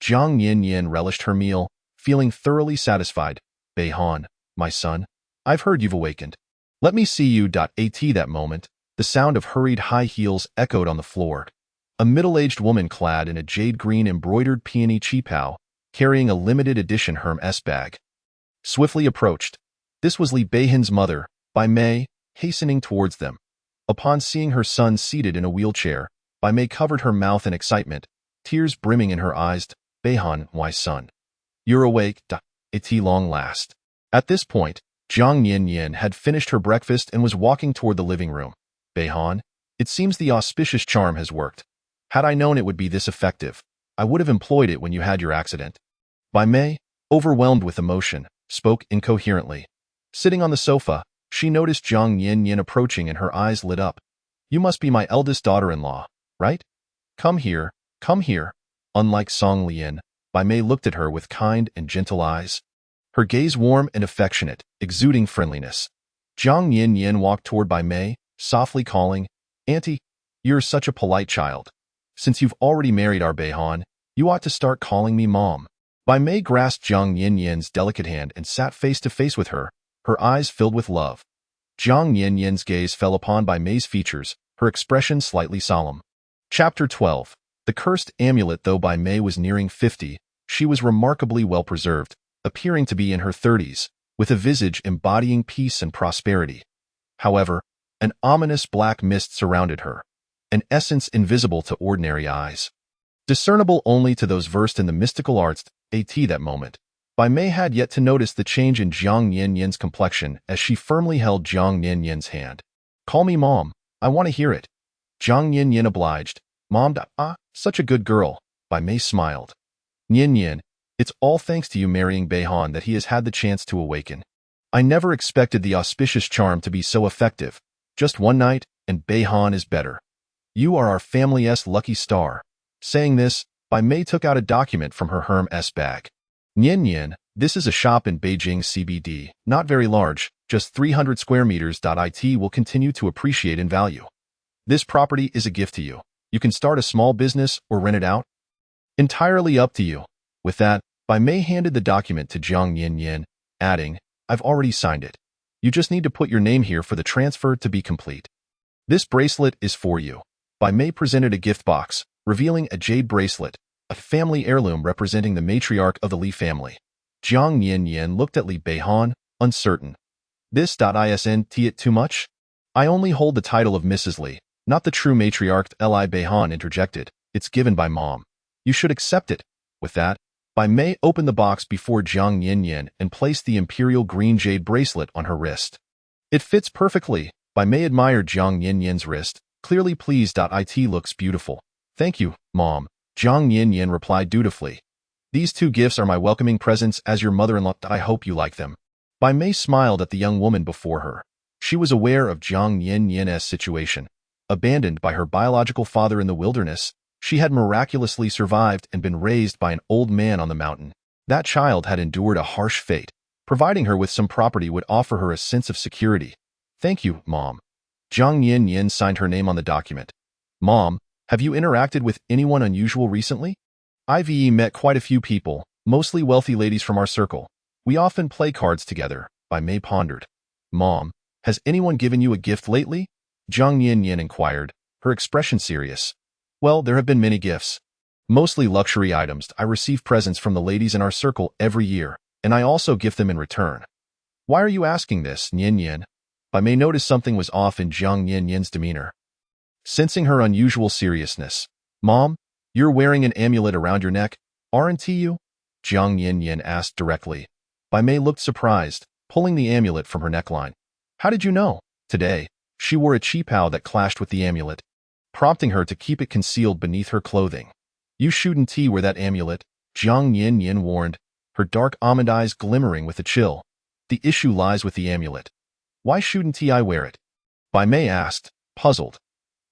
Jiang Yanyan relished her meal, feeling thoroughly satisfied. Beihan, my son, I've heard you've awakened. Let me see you. At that moment, the sound of hurried high heels echoed on the floor. A middle-aged woman clad in a jade-green embroidered peony qipao, carrying a limited edition Hermes bag, swiftly approached. This was Li Beihan's mother, Bai Mei, hastening towards them. Upon seeing her son seated in a wheelchair, Bai Mei covered her mouth in excitement, tears brimming in her eyes. Beihan, my son, you're awake. At long last. At this point, Jiang Yanyan had finished her breakfast and was walking toward the living room. Beihan, it seems the auspicious charm has worked. Had I known it would be this effective, I would have employed it when you had your accident. Bai Mei, overwhelmed with emotion, spoke incoherently. Sitting on the sofa, she noticed Jiang Yanyan approaching and her eyes lit up. You must be my eldest daughter-in-law, right? Come here, come here. Unlike Song Lian, Bai Mei looked at her with kind and gentle eyes. Her gaze warm and affectionate, exuding friendliness. Jiang Yin Yin walked toward Bai Mei, softly calling, Auntie, you're such a polite child. Since you've already married our Beihan, you ought to start calling me Mom. Bai Mei grasped Jiang Yin Yin's delicate hand and sat face to face with her, her eyes filled with love. Jiang Yin Yin's gaze fell upon Bai Mei's features, her expression slightly solemn. Chapter 12. The Cursed Amulet. Though Bai Mei was nearing 50, she was remarkably well preserved, appearing to be in her 30s, with a visage embodying peace and prosperity. However, an ominous black mist surrounded her, an essence invisible to ordinary eyes. Discernible only to those versed in the mystical arts. At that moment, Bai Mei had yet to notice the change in Jiang Yin Yin's complexion as she firmly held Jiang Yin Yin's hand. Call me Mom, I want to hear it. Jiang Yin Yin obliged. Mom, such a good girl. Bai Mei smiled. Yin Yin, it's all thanks to you marrying Beihan that he has had the chance to awaken. I never expected the auspicious charm to be so effective. Just one night, and Beihan is better. You are our family's lucky star. Saying this, Bai Mei took out a document from her Hermes bag. Yin Yin, this is a shop in Beijing CBD, not very large, just 300 square meters. It will continue to appreciate in value. This property is a gift to you. You can start a small business or rent it out. Entirely up to you. With that, Bai Mei handed the document to Jiang Yin Yin, adding, I've already signed it. You just need to put your name here for the transfer to be complete. This bracelet is for you. Bai Mei presented a gift box, revealing a jade bracelet, a family heirloom representing the matriarch of the Li family. Jiang Yin Yin looked at Li Beihan, uncertain. Isn't it too much? I only hold the title of Mrs. Li, not the true matriarch. Li Beihan interjected. It's given by Mom. You should accept it. With that, Bai Mei opened the box before Jiang Yin Yin and placed the imperial green jade bracelet on her wrist. It fits perfectly. Bai Mei admired Jiang Yin Yin's wrist, clearly pleased. It looks beautiful. Thank you, Mom. Jiang Yin Yin replied dutifully. These two gifts are my welcoming presents as your mother-in-law. I hope you like them. Bai Mei smiled at the young woman before her. She was aware of Jiang Yin Yin's situation. Abandoned by her biological father in the wilderness, she had miraculously survived and been raised by an old man on the mountain. That child had endured a harsh fate. Providing her with some property would offer her a sense of security. Thank you, Mom. Jiang Yin Yin signed her name on the document. Mom, have you interacted with anyone unusual recently? I've met quite a few people, mostly wealthy ladies from our circle. We often play cards together. Bai Mei pondered. Mom, has anyone given you a gift lately? Jiang Yin Yin inquired, her expression serious. Well, there have been many gifts. Mostly luxury items. I receive presents from the ladies in our circle every year, and I also gift them in return. Why are you asking this, Yin Yin? Bai Mei noticed something was off in Jiang Yin Yin's demeanor. Sensing her unusual seriousness. Mom, you're wearing an amulet around your neck, aren't you? Jiang Yin Yin asked directly. Bai Mei looked surprised, pulling the amulet from her neckline. How did you know? Today, she wore a qipao that clashed with the amulet, prompting her to keep it concealed beneath her clothing. You shouldn't wear that amulet, Jiang Yin Yin warned, her dark almond eyes glimmering with a chill. The issue lies with the amulet. Why shouldn't I wear it? Bai Mei asked, puzzled.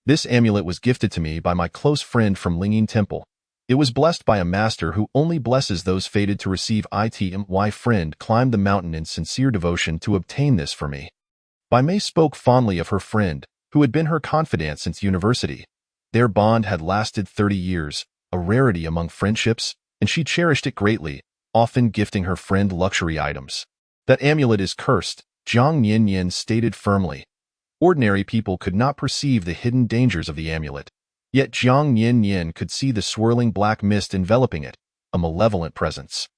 This amulet was gifted to me by my close friend from Lingyin Temple. It was blessed by a master who only blesses those fated to receive it. My friend climbed the mountain in sincere devotion to obtain this for me. Bai Mei spoke fondly of her friend, who had been her confidant since university. Their bond had lasted 30 years, a rarity among friendships, and she cherished it greatly, often gifting her friend luxury items. That amulet is cursed, Jiang Yin Yin stated firmly. Ordinary people could not perceive the hidden dangers of the amulet. Yet Jiang Yin Yin could see the swirling black mist enveloping it, a malevolent presence.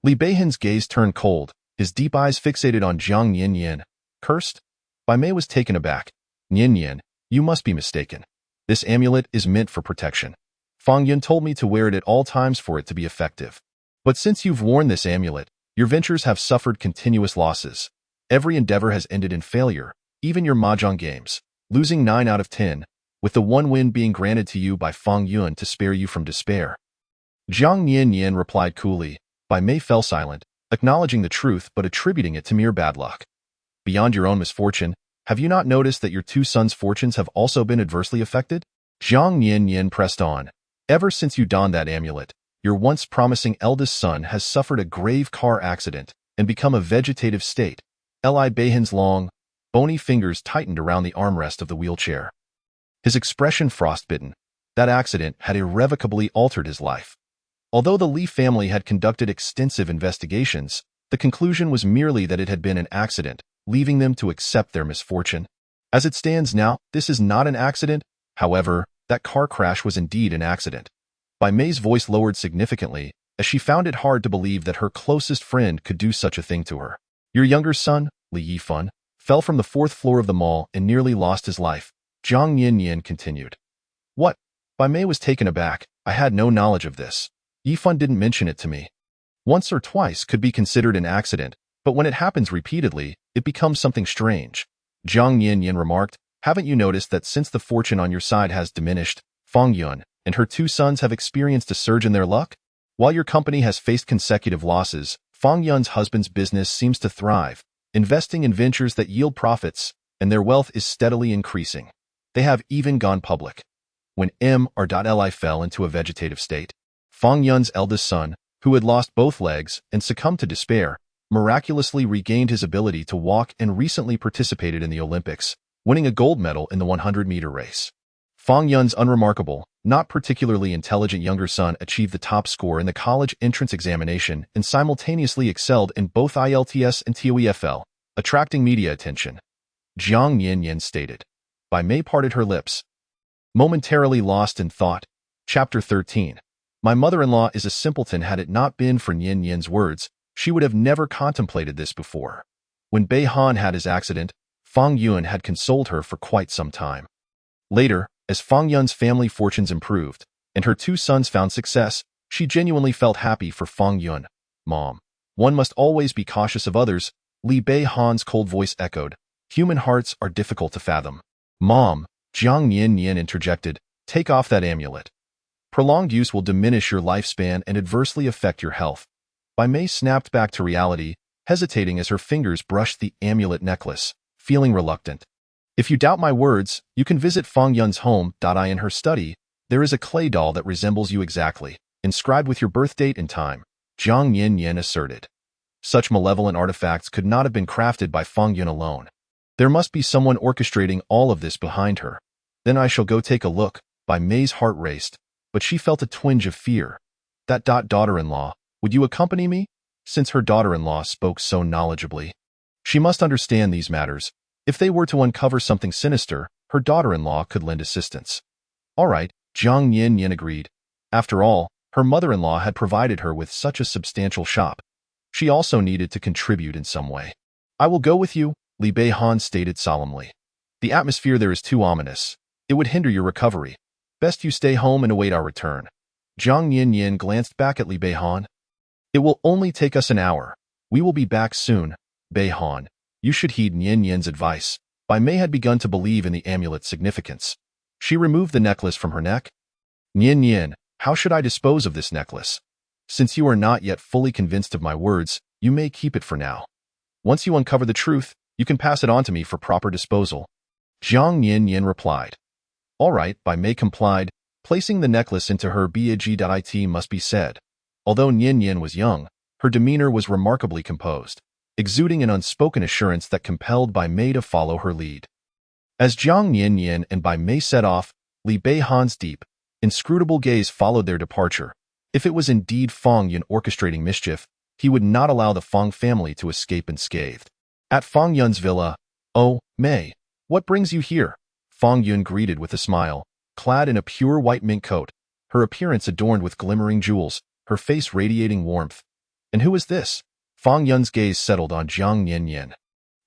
Li Beihan's gaze turned cold, his deep eyes fixated on Jiang Yin Yin. Cursed? Bai Mei was taken aback. Yin Yin, you must be mistaken. This amulet is meant for protection. Fang Yun told me to wear it at all times for it to be effective. But since you've worn this amulet, your ventures have suffered continuous losses. Every endeavor has ended in failure, even your mahjong games, losing 9 out of 10, with the one win being granted to you by Fang Yun to spare you from despair. Jiang Yin Yin replied coolly. Bai Mei fell silent, acknowledging the truth but attributing it to mere bad luck. Beyond your own misfortune, have you not noticed that your two sons' fortunes have also been adversely affected? Jiang Yin Yin pressed on, Ever since you donned that amulet, your once promising eldest son has suffered a grave car accident and become a vegetative state. Li Beihan's long, bony fingers tightened around the armrest of the wheelchair. His expression frostbitten. That accident had irrevocably altered his life. Although the Li family had conducted extensive investigations, the conclusion was merely that it had been an accident, leaving them to accept their misfortune. As it stands now, this is not an accident. However, that car crash was indeed an accident. Bai Mei's voice lowered significantly, as she found it hard to believe that her closest friend could do such a thing to her. Your younger son, Li Yifan, fell from the 4th floor of the mall and nearly lost his life. Jiang Yanyan continued. What? Bai Mei was taken aback. I had no knowledge of this. Yifan didn't mention it to me. Once or twice could be considered an accident, but when it happens repeatedly, it becomes something strange. Jiang Yanyan remarked, haven't you noticed that since the fortune on your side has diminished, Fang Yun and her 2 sons have experienced a surge in their luck? While your company has faced consecutive losses, Fang Yun's husband's business seems to thrive, investing in ventures that yield profits, and their wealth is steadily increasing. They have even gone public. When Li fell into a vegetative state, Fang Yun's eldest son, who had lost both legs and succumbed to despair, miraculously regained his ability to walk and recently participated in the Olympics, winning a gold medal in the 100-meter race. Fang Yun's unremarkable, not particularly intelligent younger son achieved the top score in the college entrance examination and simultaneously excelled in both IELTS and TOEFL, attracting media attention. Jiang Yanyan stated. Bai Mei parted her lips. Momentarily lost in thought. Chapter 13. My mother-in-law is a simpleton. Had it not been for Nian Yan's words, she would have never contemplated this before. When Bei Han had his accident, Fang Yun had consoled her for quite some time. Later, as Fang Yun's family fortunes improved, and her 2 sons found success, she genuinely felt happy for Fang Yun. Mom, one must always be cautious of others, Li Bei Han's cold voice echoed. Human hearts are difficult to fathom. Mom, Jiang Yanyan interjected, take off that amulet. Prolonged use will diminish your lifespan and adversely affect your health. Bai Mei snapped back to reality, hesitating as her fingers brushed the amulet necklace, feeling reluctant. If you doubt my words, you can visit Fang Yun's home. In her study, there is a clay doll that resembles you exactly, inscribed with your birth date and time, Jiang Yanyan asserted. Such malevolent artifacts could not have been crafted by Fang Yun alone. There must be someone orchestrating all of this behind her. Then I shall go take a look. Bai Mei's heart raced, but she felt a twinge of fear. That daughter-in-law, would you accompany me? Since her daughter-in-law spoke so knowledgeably, she must understand these matters. If they were to uncover something sinister, her daughter-in-law could lend assistance. All right, Jiang Yanyan agreed. After all, her mother-in-law had provided her with such a substantial shop. She also needed to contribute in some way. I will go with you, Li Bei Han stated solemnly. The atmosphere there is too ominous. It would hinder your recovery. Best you stay home and await our return. Jiang Yanyan glanced back at Li Bei Han. It will only take us an hour. We will be back soon. Bei Han, you should heed Nian Yan's advice. Bai Mei had begun to believe in the amulet's significance. She removed the necklace from her neck. Nian Yan, how should I dispose of this necklace? Since you are not yet fully convinced of my words, you may keep it for now. Once you uncover the truth, you can pass it on to me for proper disposal. Jiang Yanyan replied. All right, Bai Mei complied, placing the necklace into her bag. It must be said. Although Nian Yan was young, her demeanor was remarkably composed, exuding an unspoken assurance that compelled Bai Mei to follow her lead. As Jiang Yanyan and Bai Mei set off, Li Bei Han's deep, inscrutable gaze followed their departure. If it was indeed Fang Yun orchestrating mischief, he would not allow the Fang family to escape unscathed. At Fang Yun's villa, oh, Mei, what brings you here? Fang Yun greeted with a smile, clad in a pure white mink coat, her appearance adorned with glimmering jewels, her face radiating warmth. And who is this? Fang Yun's gaze settled on Jiang Yanyan.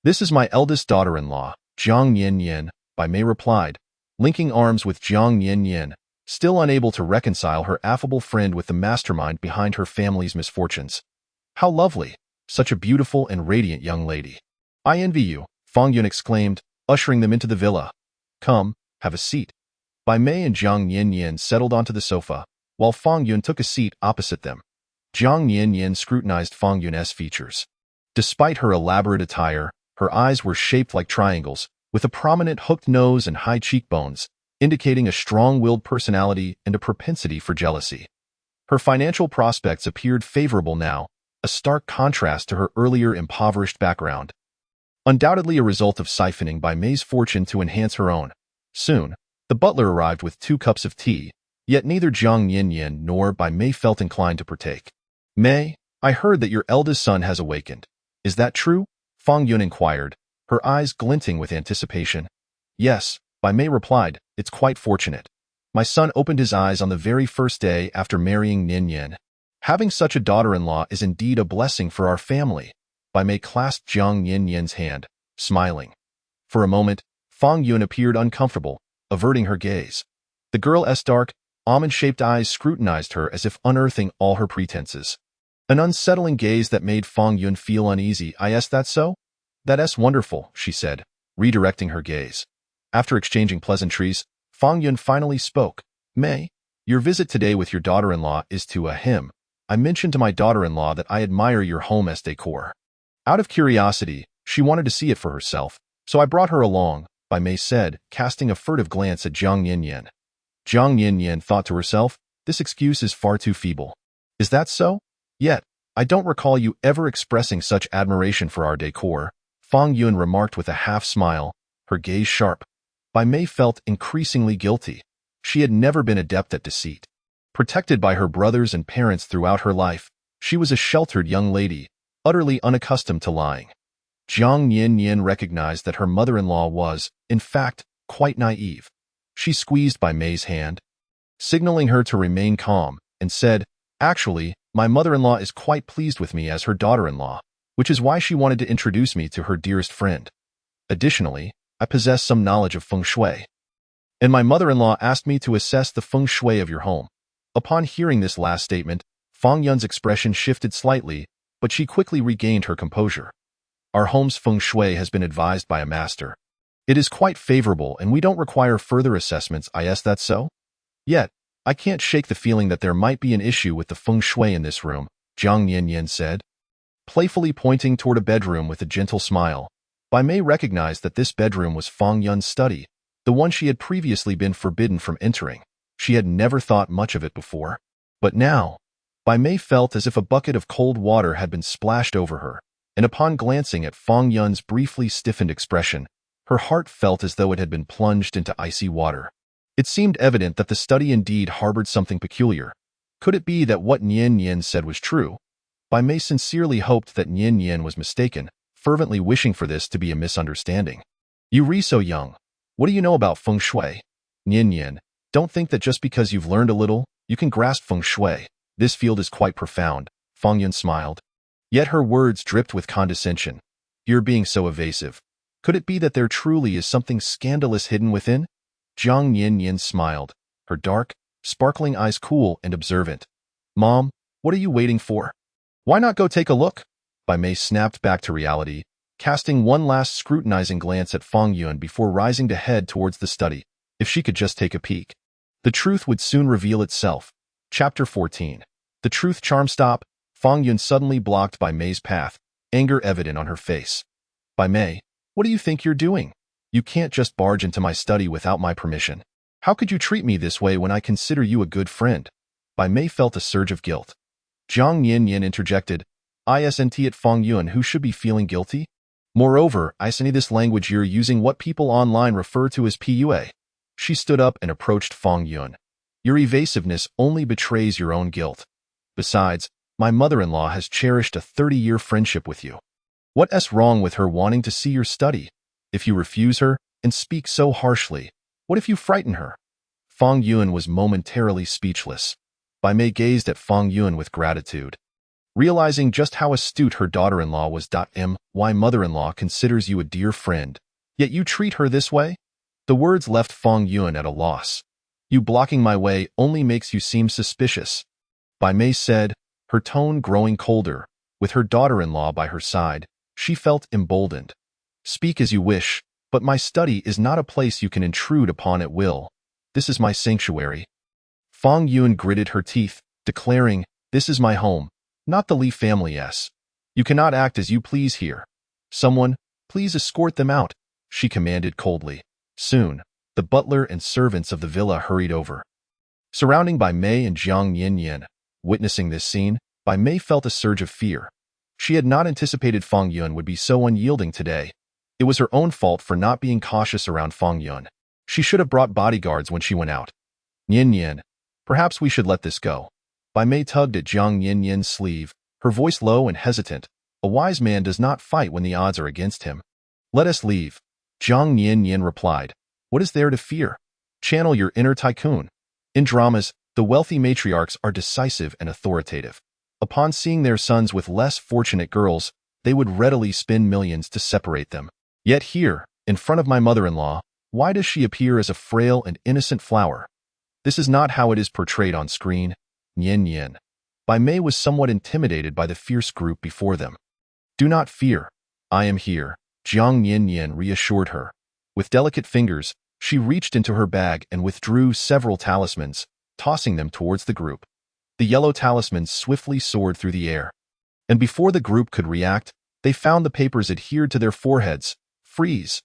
This is my eldest daughter-in-law, Jiang Yanyan, Bai Mei replied, linking arms with Jiang Yanyan, still unable to reconcile her affable friend with the mastermind behind her family's misfortunes. How lovely! Such a beautiful and radiant young lady. I envy you, Fang Yun exclaimed, ushering them into the villa. Come, have a seat. Bai Mei and Jiang Yanyan settled onto the sofa, while Fang Yun took a seat opposite them. Jiang Yanyan scrutinized Fang Yun's features. Despite her elaborate attire, her eyes were shaped like triangles, with a prominent hooked nose and high cheekbones, indicating a strong-willed personality and a propensity for jealousy. Her financial prospects appeared favorable now, a stark contrast to her earlier impoverished background. Undoubtedly a result of siphoning by May's fortune to enhance her own. Soon, the butler arrived with 2 cups of tea, yet neither Jiang Yinyan nor Bai Mei felt inclined to partake. "May, I heard that your eldest son has awakened. Is that true?" Fang Yun inquired, her eyes glinting with anticipation. "Yes," Bai Mei replied, "it's quite fortunate. My son opened his eyes on the very first day after marrying Ninian. Having such a daughter-in-law is indeed a blessing for our family." Bai Mei clasped Jiang Yinyan's hand, smiling. For a moment, Fang Yun appeared uncomfortable, averting her gaze. The girl's dark, almond-shaped eyes scrutinized her as if unearthing all her pretenses. An unsettling gaze that made Fang Yun feel uneasy. "Is that so?" "That's wonderful," she said, redirecting her gaze. After exchanging pleasantries, Fang Yun finally spoke. "May, your visit today with your daughter-in-law is to him. I mentioned to my daughter-in-law that I admire your home's decor. Out of curiosity, she wanted to see it for herself, so I brought her along," Bai Mei said, casting a furtive glance at Jiang Yinyan. Jiang Yinyan thought to herself, "This excuse is far too feeble." "Is that so? Yet, I don't recall you ever expressing such admiration for our decor," Fang Yun remarked with a half-smile, her gaze sharp. Bai Mei felt increasingly guilty. She had never been adept at deceit. Protected by her brothers and parents throughout her life, she was a sheltered young lady, utterly unaccustomed to lying. Jiang Yinyan recognized that her mother-in-law was, in fact, quite naive. She squeezed Bai Mei's hand, signaling her to remain calm, and said, "Actually, my mother-in-law is quite pleased with me as her daughter-in-law, which is why she wanted to introduce me to her dearest friend. Additionally, I possess some knowledge of feng shui. And my mother-in-law asked me to assess the feng shui of your home." Upon hearing this last statement, Fang Yun's expression shifted slightly, but she quickly regained her composure. "Our home's feng shui has been advised by a master. It is quite favorable and we don't require further assessments. Is that so? Yet, I can't shake the feeling that there might be an issue with the feng shui in this room," Jiang Yinyan said, playfully pointing toward a bedroom with a gentle smile. Bai Mei recognized that this bedroom was Fang Yun's study, the one she had previously been forbidden from entering. She had never thought much of it before. But now, Bai Mei felt as if a bucket of cold water had been splashed over her, and upon glancing at Fang Yun's briefly stiffened expression, her heart felt as though it had been plunged into icy water. It seemed evident that the study indeed harbored something peculiar. Could it be that what Nian Yin said was true? Bai Mei sincerely hoped that Nian Yin was mistaken, fervently wishing for this to be a misunderstanding. "You re so young. What do you know about feng shui?" "Nian Yin, don't think that just because you've learned a little, you can grasp feng shui. This field is quite profound," Fang Yun smiled. Yet her words dripped with condescension. "You're being so evasive. Could it be that there truly is something scandalous hidden within?" Jiang Yinyan smiled, her dark, sparkling eyes cool and observant. "Mom, what are you waiting for? Why not go take a look?" Bai Mei snapped back to reality, casting one last scrutinizing glance at Fang Yun before rising to head towards the study. If she could just take a peek, the truth would soon reveal itself. Chapter 14. The truth charm. Stop. Fang Yun suddenly blocked Bai Mei's path, anger evident on her face. "Bai Mei, what do you think you're doing? You can't just barge into my study without my permission. How could you treat me this way when I consider you a good friend?" Bai Mei felt a surge of guilt. Jiang Yinyan interjected, "Isn't it Fang Yun who should be feeling guilty? Moreover, isn't this language you're using what people online refer to as PUA?" She stood up and approached Fang Yun. "Your evasiveness only betrays your own guilt. Besides, my mother-in-law has cherished a 30-year friendship with you. What's wrong with her wanting to see your study? If you refuse her and speak so harshly, what if you frighten her?" Fang Yun was momentarily speechless. Bai Mei gazed at Fang Yun with gratitude. Realizing just how astute her daughter-in-law was. "My mother-in-law considers you a dear friend, yet you treat her this way?" The words left Fang Yun at a loss. "You blocking my way only makes you seem suspicious," Bai Mei said, her tone growing colder. With her daughter-in-law by her side, she felt emboldened. "Speak as you wish, but my study is not a place you can intrude upon at will. This is my sanctuary." Fang Yun gritted her teeth, declaring, "This is my home, not the Li family's. You cannot act as you please here. Someone, please escort them out," she commanded coldly. Soon, The butler and servants of the villa hurried over. Surrounding Bai Mei and Jiang Yanyan, witnessing this scene, Bai Mei felt a surge of fear. She had not anticipated Fang Yun would be so unyielding today. It was her own fault for not being cautious around Fang Yun. She should have brought bodyguards when she went out. Yan, perhaps we should let this go. Bai Mei tugged at Jiang Yan's sleeve, her voice low and hesitant. A wise man does not fight when the odds are against him. Let us leave. Jiang Yan replied. What is there to fear? Channel your inner tycoon. In dramas, the wealthy matriarchs are decisive and authoritative. Upon seeing their sons with less fortunate girls, they would readily spend millions to separate them. Yet here, in front of my mother-in-law, why does she appear as a frail and innocent flower? This is not how it is portrayed on screen. Yan. Bai Mei was somewhat intimidated by the fierce group before them. Do not fear. I am here, Jiang Yan reassured her. With delicate fingers, she reached into her bag and withdrew several talismans, tossing them towards the group. The yellow talismans swiftly soared through the air. And before the group could react, they found the papers adhered to their foreheads. Freeze!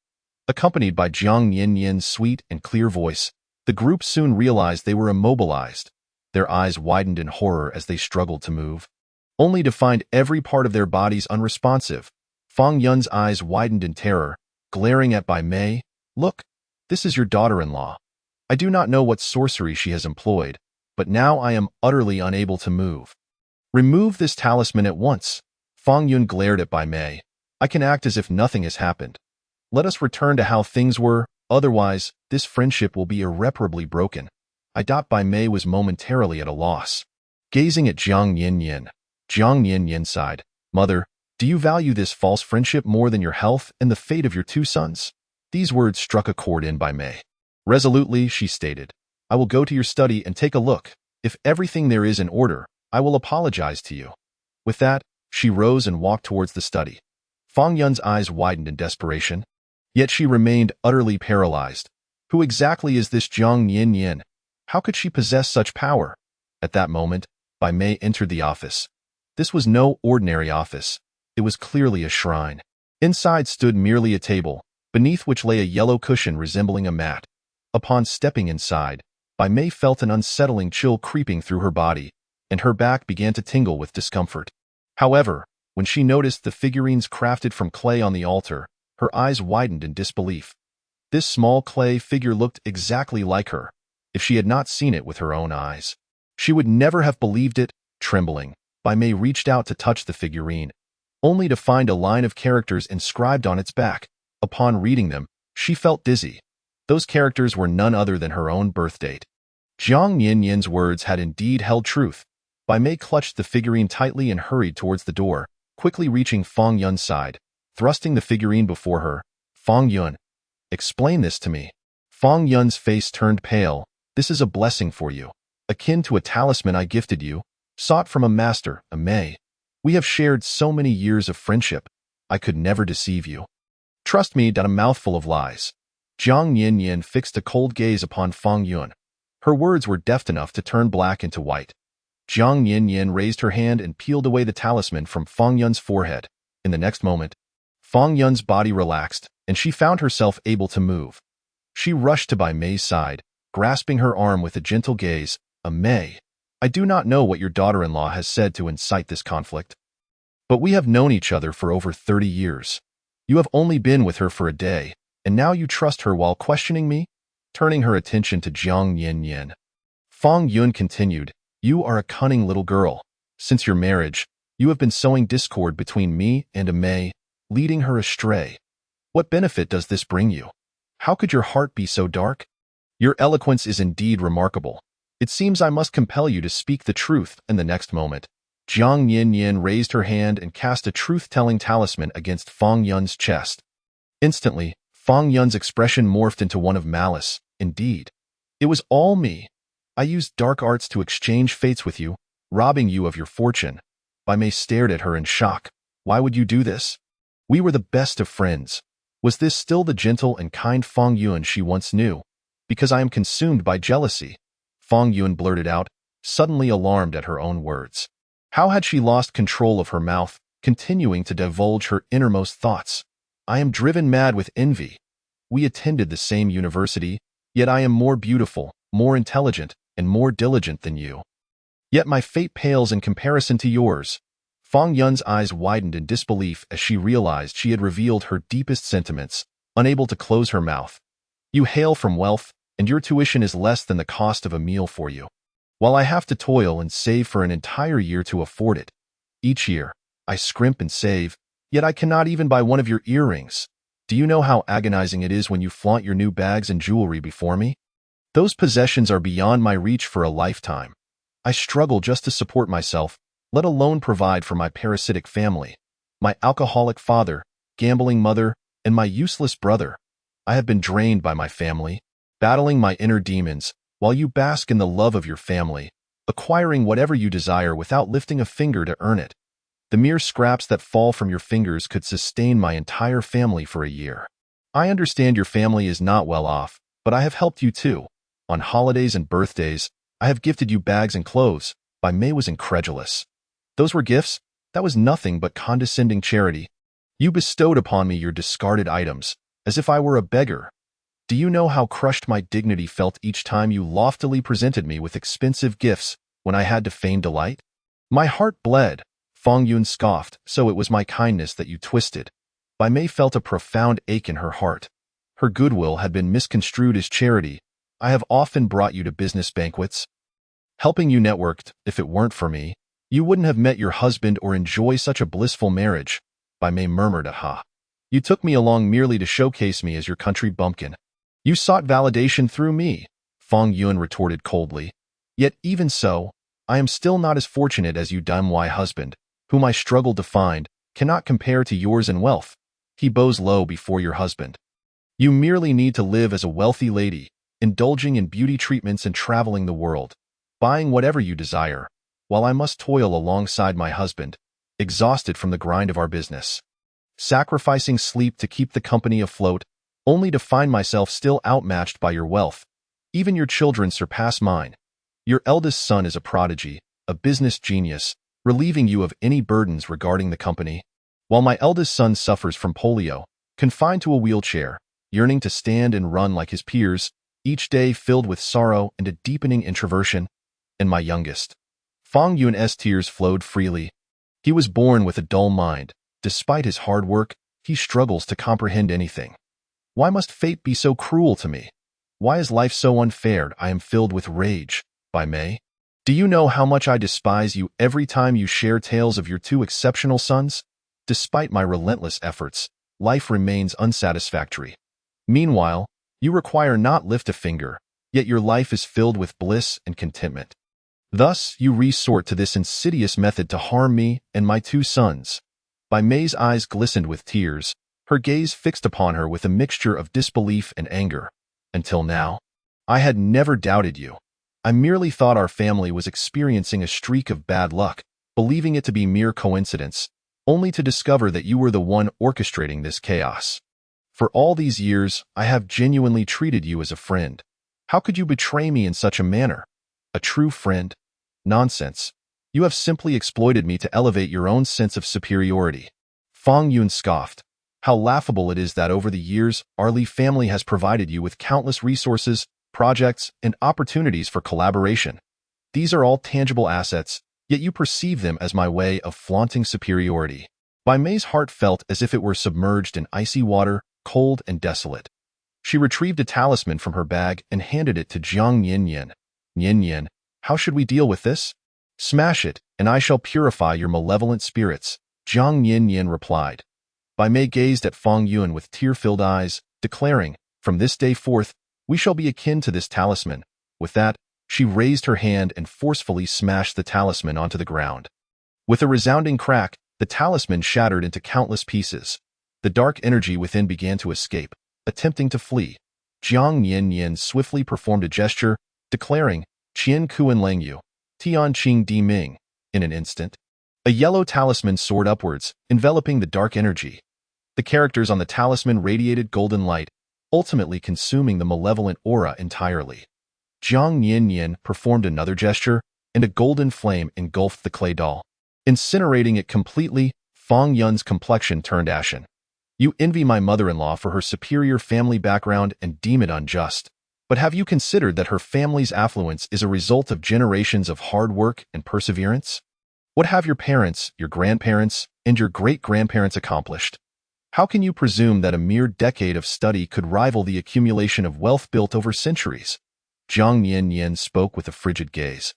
Accompanied by Jiang Yan's sweet and clear voice, the group soon realized they were immobilized. Their eyes widened in horror as they struggled to move, only to find every part of their bodies unresponsive. Fang Yun's eyes widened in terror, glaring at Bai Mei. Look, this is your daughter-in-law. I do not know what sorcery she has employed, but now I am utterly unable to move. Remove this talisman at once. Fang Yun glared at Bai Mei. I can act as if nothing has happened. Let us return to how things were, otherwise, this friendship will be irreparably broken. Bai Mei was momentarily at a loss. Gazing at Jiang Yan sighed. Mother, do you value this false friendship more than your health and the fate of your two sons? These words struck a chord in Bai Mei. Resolutely, she stated, I will go to your study and take a look. If everything there is in order, I will apologize to you. With that, she rose and walked towards the study. Fang Yun's eyes widened in desperation. Yet she remained utterly paralyzed. Who exactly is this Jiang Yan? How could she possess such power? At that moment, Bai Mei entered the office. This was no ordinary office. It was clearly a shrine. Inside stood merely a table, beneath which lay a yellow cushion resembling a mat. Upon stepping inside, Bai Mei felt an unsettling chill creeping through her body, and her back began to tingle with discomfort. However, when she noticed the figurines crafted from clay on the altar, her eyes widened in disbelief. This small clay figure looked exactly like her. If she had not seen it with her own eyes, she would never have believed it. Trembling, Bai Mei reached out to touch the figurine, only to find a line of characters inscribed on its back. Upon reading them, she felt dizzy. Those characters were none other than her own birth date. Jiang Yan's words had indeed held truth. Bai Mei clutched the figurine tightly and hurried towards the door, quickly reaching Fang Yun's side. Thrusting the figurine before her, Fang Yun, explain this to me. Fang Yun's face turned pale. This is a blessing for you, akin to a talisman I gifted you, sought from a master, a Mei. We have shared so many years of friendship. I could never deceive you. Trust me, a mouthful of lies. Jiang Yan fixed a cold gaze upon Fang Yun. Her words were deft enough to turn black into white. Jiang Yan raised her hand and peeled away the talisman from Fang Yun's forehead. In the next moment, Fang Yun's body relaxed, and she found herself able to move. She rushed to Bai Mei's side, grasping her arm with a gentle gaze. A Mei, I do not know what your daughter-in-law has said to incite this conflict, but we have known each other for over 30 years. You have only been with her for a day, and now you trust her while questioning me? Turning her attention to Jiang Yan. Fang Yun continued, you are a cunning little girl. Since your marriage, you have been sowing discord between me and a Mei, leading her astray. What benefit does this bring you? How could your heart be so dark? Your eloquence is indeed remarkable. It seems I must compel you to speak the truth. In the next moment, Jiang Yan raised her hand and cast a truth-telling talisman against Fang Yun's chest. Instantly, Fang Yun's expression morphed into one of malice. Indeed, it was all me. I used dark arts to exchange fates with you, robbing you of your fortune. Bai Mei stared at her in shock. Why would you do this? We were the best of friends. Was this still the gentle and kind Fang Yun she once knew? Because I am consumed by jealousy, Fang Yun blurted out, suddenly alarmed at her own words. How had she lost control of her mouth, continuing to divulge her innermost thoughts? I am driven mad with envy. We attended the same university, Yet I am more beautiful, more intelligent, and more diligent than you. Yet my fate pales in comparison to yours." Fang Yun's eyes widened in disbelief as she realized she had revealed her deepest sentiments, unable to close her mouth. "You hail from wealth, and your tuition is less than the cost of a meal for you, while I have to toil and save for an entire year to afford it. Each year, I scrimp and save, yet I cannot even buy one of your earrings. Do you know how agonizing it is when you flaunt your new bags and jewelry before me? Those possessions are beyond my reach for a lifetime. I struggle just to support myself, let alone provide for my parasitic family, my alcoholic father, gambling mother, and my useless brother. I have been drained by my family, battling my inner demons, while you bask in the love of your family, acquiring whatever you desire without lifting a finger to earn it. The mere scraps that fall from your fingers could sustain my entire family for a year. I understand your family is not well off, but I have helped you too. On holidays and birthdays, I have gifted you bags and clothes." Bai Mei was incredulous. "Those were gifts? That was nothing but condescending charity. You bestowed upon me your discarded items, as if I were a beggar. Do you know how crushed my dignity felt each time you loftily presented me with expensive gifts when I had to feign delight? My heart bled." Fang Yun scoffed. "So it was my kindness that you twisted." Bai Mei felt a profound ache in her heart. Her goodwill had been misconstrued as charity. "I have often brought you to business banquets, helping you networked. If it weren't for me, you wouldn't have met your husband or enjoy such a blissful marriage." Bai Mei murmured, "Aha. You took me along merely to showcase me as your country bumpkin. You sought validation through me," Fang Yun retorted coldly. "Yet even so, I am still not as fortunate as you Dai husband, whom I struggled to find, cannot compare to yours in wealth. He bows low before your husband. You merely need to live as a wealthy lady, indulging in beauty treatments and traveling the world, buying whatever you desire, while I must toil alongside my husband, exhausted from the grind of our business, sacrificing sleep to keep the company afloat, only to find myself still outmatched by your wealth. Even your children surpass mine. Your eldest son is a prodigy, a business genius, relieving you of any burdens regarding the company, while my eldest son suffers from polio, confined to a wheelchair, yearning to stand and run like his peers, each day filled with sorrow and a deepening introversion. And my youngest, Fang Yun's tears flowed freely. He was born with a dull mind. Despite his hard work, he struggles to comprehend anything. Why must fate be so cruel to me? Why is life so unfair? I am filled with rage. Bai Mei, do you know how much I despise you every time you share tales of your two exceptional sons? Despite my relentless efforts, life remains unsatisfactory. Meanwhile, you require not lift a finger, yet your life is filled with bliss and contentment. Thus, you resort to this insidious method to harm me and my two sons." Bai Mei's eyes glistened with tears, her gaze fixed upon her with a mixture of disbelief and anger. "Until now, I had never doubted you. I merely thought our family was experiencing a streak of bad luck, believing it to be mere coincidence, only to discover that you were the one orchestrating this chaos. For all these years, I have genuinely treated you as a friend. How could you betray me in such a manner? A true friend? Nonsense. You have simply exploited me to elevate your own sense of superiority." Fang Yun scoffed. "How laughable it is that over the years, our Li family has provided you with countless resources, projects, and opportunities for collaboration. These are all tangible assets, yet you perceive them as my way of flaunting superiority." Bai Mei's heart felt as if it were submerged in icy water, cold and desolate. She retrieved a talisman from her bag and handed it to Jiang Yanyan. "Yanyan, how should we deal with this?" "Smash it, and I shall purify your malevolent spirits," Jiang Yanyan replied. Bai Mei gazed at Fang Yun with tear-filled eyes, declaring, "From this day forth, we shall be akin to this talisman." With that, she raised her hand and forcefully smashed the talisman onto the ground. With a resounding crack, the talisman shattered into countless pieces. The dark energy within began to escape, attempting to flee. Jiang Yanyan swiftly performed a gesture, declaring, "Qian Kuan Lang Yu, Tian Qing Di Ming." In an instant, a yellow talisman soared upwards, enveloping the dark energy. The characters on the talisman radiated golden light, ultimately consuming the malevolent aura entirely. Jiang Yanyan performed another gesture, and a golden flame engulfed the clay doll. Incinerating it completely, Fang Yun's complexion turned ashen. "You envy my mother-in-law for her superior family background and deem it unjust. But have you considered that her family's affluence is a result of generations of hard work and perseverance? What have your parents, your grandparents, and your great-grandparents accomplished? How can you presume that a mere decade of study could rival the accumulation of wealth built over centuries? Jiang Nian spoke with a frigid gaze.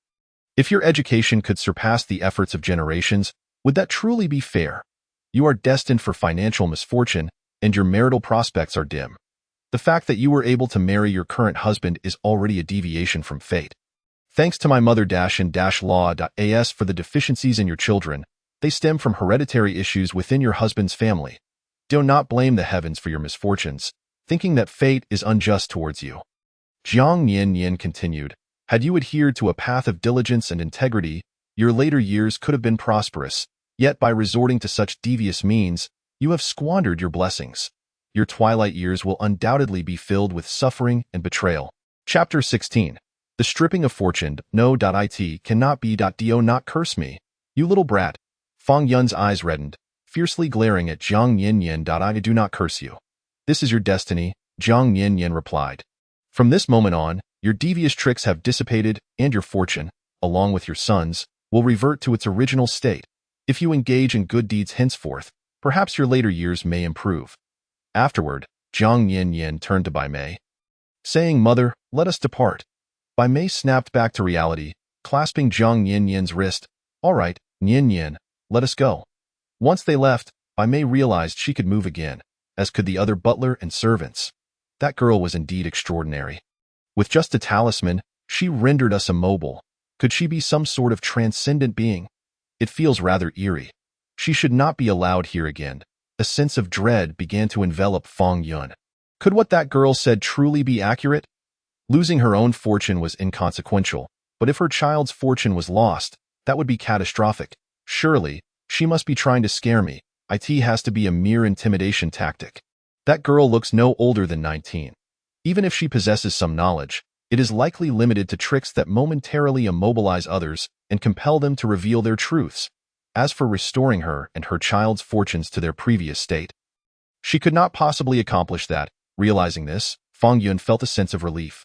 If your education could surpass the efforts of generations, would that truly be fair? You are destined for financial misfortune, and your marital prospects are dim. The fact that you were able to marry your current husband is already a deviation from fate. Thanks to my mother-in-law.as for the deficiencies in your children, they stem from hereditary issues within your husband's family. Do not blame the heavens for your misfortunes, thinking that fate is unjust towards you. Jiang Nian continued, had you adhered to a path of diligence and integrity, your later years could have been prosperous, yet by resorting to such devious means, you have squandered your blessings. Your twilight years will undoubtedly be filled with suffering and betrayal. Chapter 16. The stripping of fortune. No.it cannot be. Do not curse me, you little brat. Fang Yun's eyes reddened, fiercely glaring at Jiang Nian. I do not curse you. This is your destiny, Jiang Nian replied. From this moment on, your devious tricks have dissipated, and your fortune, along with your sons, will revert to its original state. If you engage in good deeds henceforth, perhaps your later years may improve. Afterward, Jiang Nian turned to Bai Mei, saying, Mother, let us depart. Bai Mei snapped back to reality, clasping Jiang Nian's wrist. All right, Nian, let us go. Once they left, Bai Mei realized she could move again, as could the other butler and servants. That girl was indeed extraordinary. With just a talisman, she rendered us immobile. Could she be some sort of transcendent being? It feels rather eerie. She should not be allowed here again. A sense of dread began to envelop Fang Yun. Could what that girl said truly be accurate? Losing her own fortune was inconsequential, but if her child's fortune was lost, that would be catastrophic. Surely, she must be trying to scare me. It has to be a mere intimidation tactic. That girl looks no older than 19. Even if she possesses some knowledge, it is likely limited to tricks that momentarily immobilize others and compel them to reveal their truths. As for restoring her and her child's fortunes to their previous state, she could not possibly accomplish that. Realizing this, Fang Yun felt a sense of relief.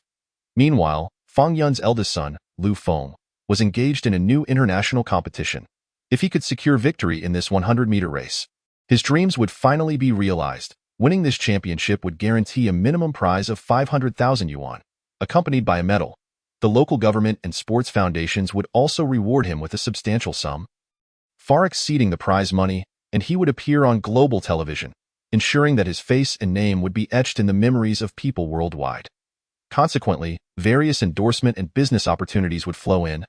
Meanwhile, Fang Yun's eldest son, Lu Feng, was engaged in a new international competition. If he could secure victory in this 100-meter race, his dreams would finally be realized. Winning this championship would guarantee a minimum prize of 500,000 yuan, accompanied by a medal. The local government and sports foundations would also reward him with a substantial sum, far exceeding the prize money, and he would appear on global television, ensuring that his face and name would be etched in the memories of people worldwide. Consequently, various endorsement and business opportunities would flow in,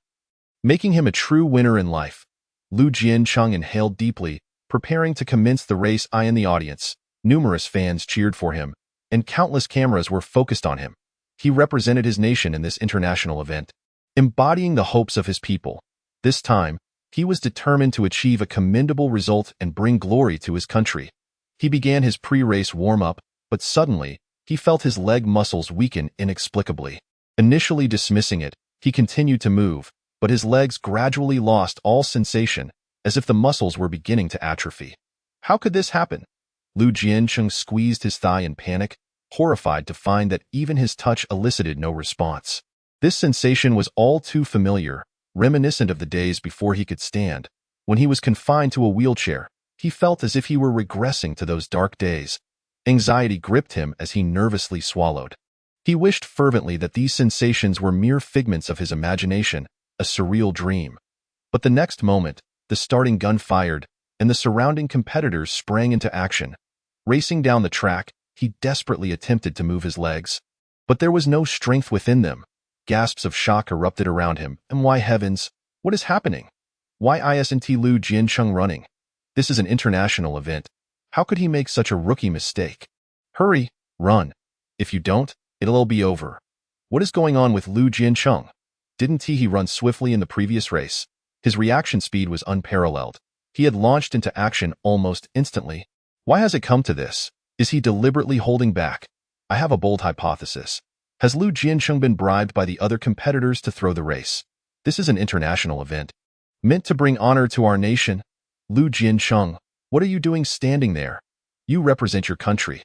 making him a true winner in life. Lu Jiancheng inhaled deeply, preparing to commence the race. In the audience, numerous fans cheered for him, and countless cameras were focused on him. He represented his nation in this international event, embodying the hopes of his people. This time, he was determined to achieve a commendable result and bring glory to his country. He began his pre-race warm-up, but suddenly, he felt his leg muscles weaken inexplicably. Initially dismissing it, he continued to move, but his legs gradually lost all sensation, as if the muscles were beginning to atrophy. How could this happen? Lu Jiancheng squeezed his thigh in panic, horrified to find that even his touch elicited no response. This sensation was all too familiar, reminiscent of the days before he could stand. When he was confined to a wheelchair, he felt as if he were regressing to those dark days. Anxiety gripped him as he nervously swallowed. He wished fervently that these sensations were mere figments of his imagination, a surreal dream. But the next moment, the starting gun fired, and the surrounding competitors sprang into action. Racing down the track, he desperately attempted to move his legs. But there was no strength within them. Gasps of shock erupted around him. And why heavens, what is happening? Why isn't Lu Jiancheng running? This is an international event. How could he make such a rookie mistake? Hurry, run. If you don't, it'll all be over. What is going on with Lu Jiancheng? Didn't he run swiftly in the previous race? His reaction speed was unparalleled. He had launched into action almost instantly. Why has it come to this? Is he deliberately holding back? I have a bold hypothesis. Has Lu Jiancheng been bribed by the other competitors to throw the race? This is an international event, meant to bring honor to our nation. Lu Jiancheng, what are you doing standing there? You represent your country.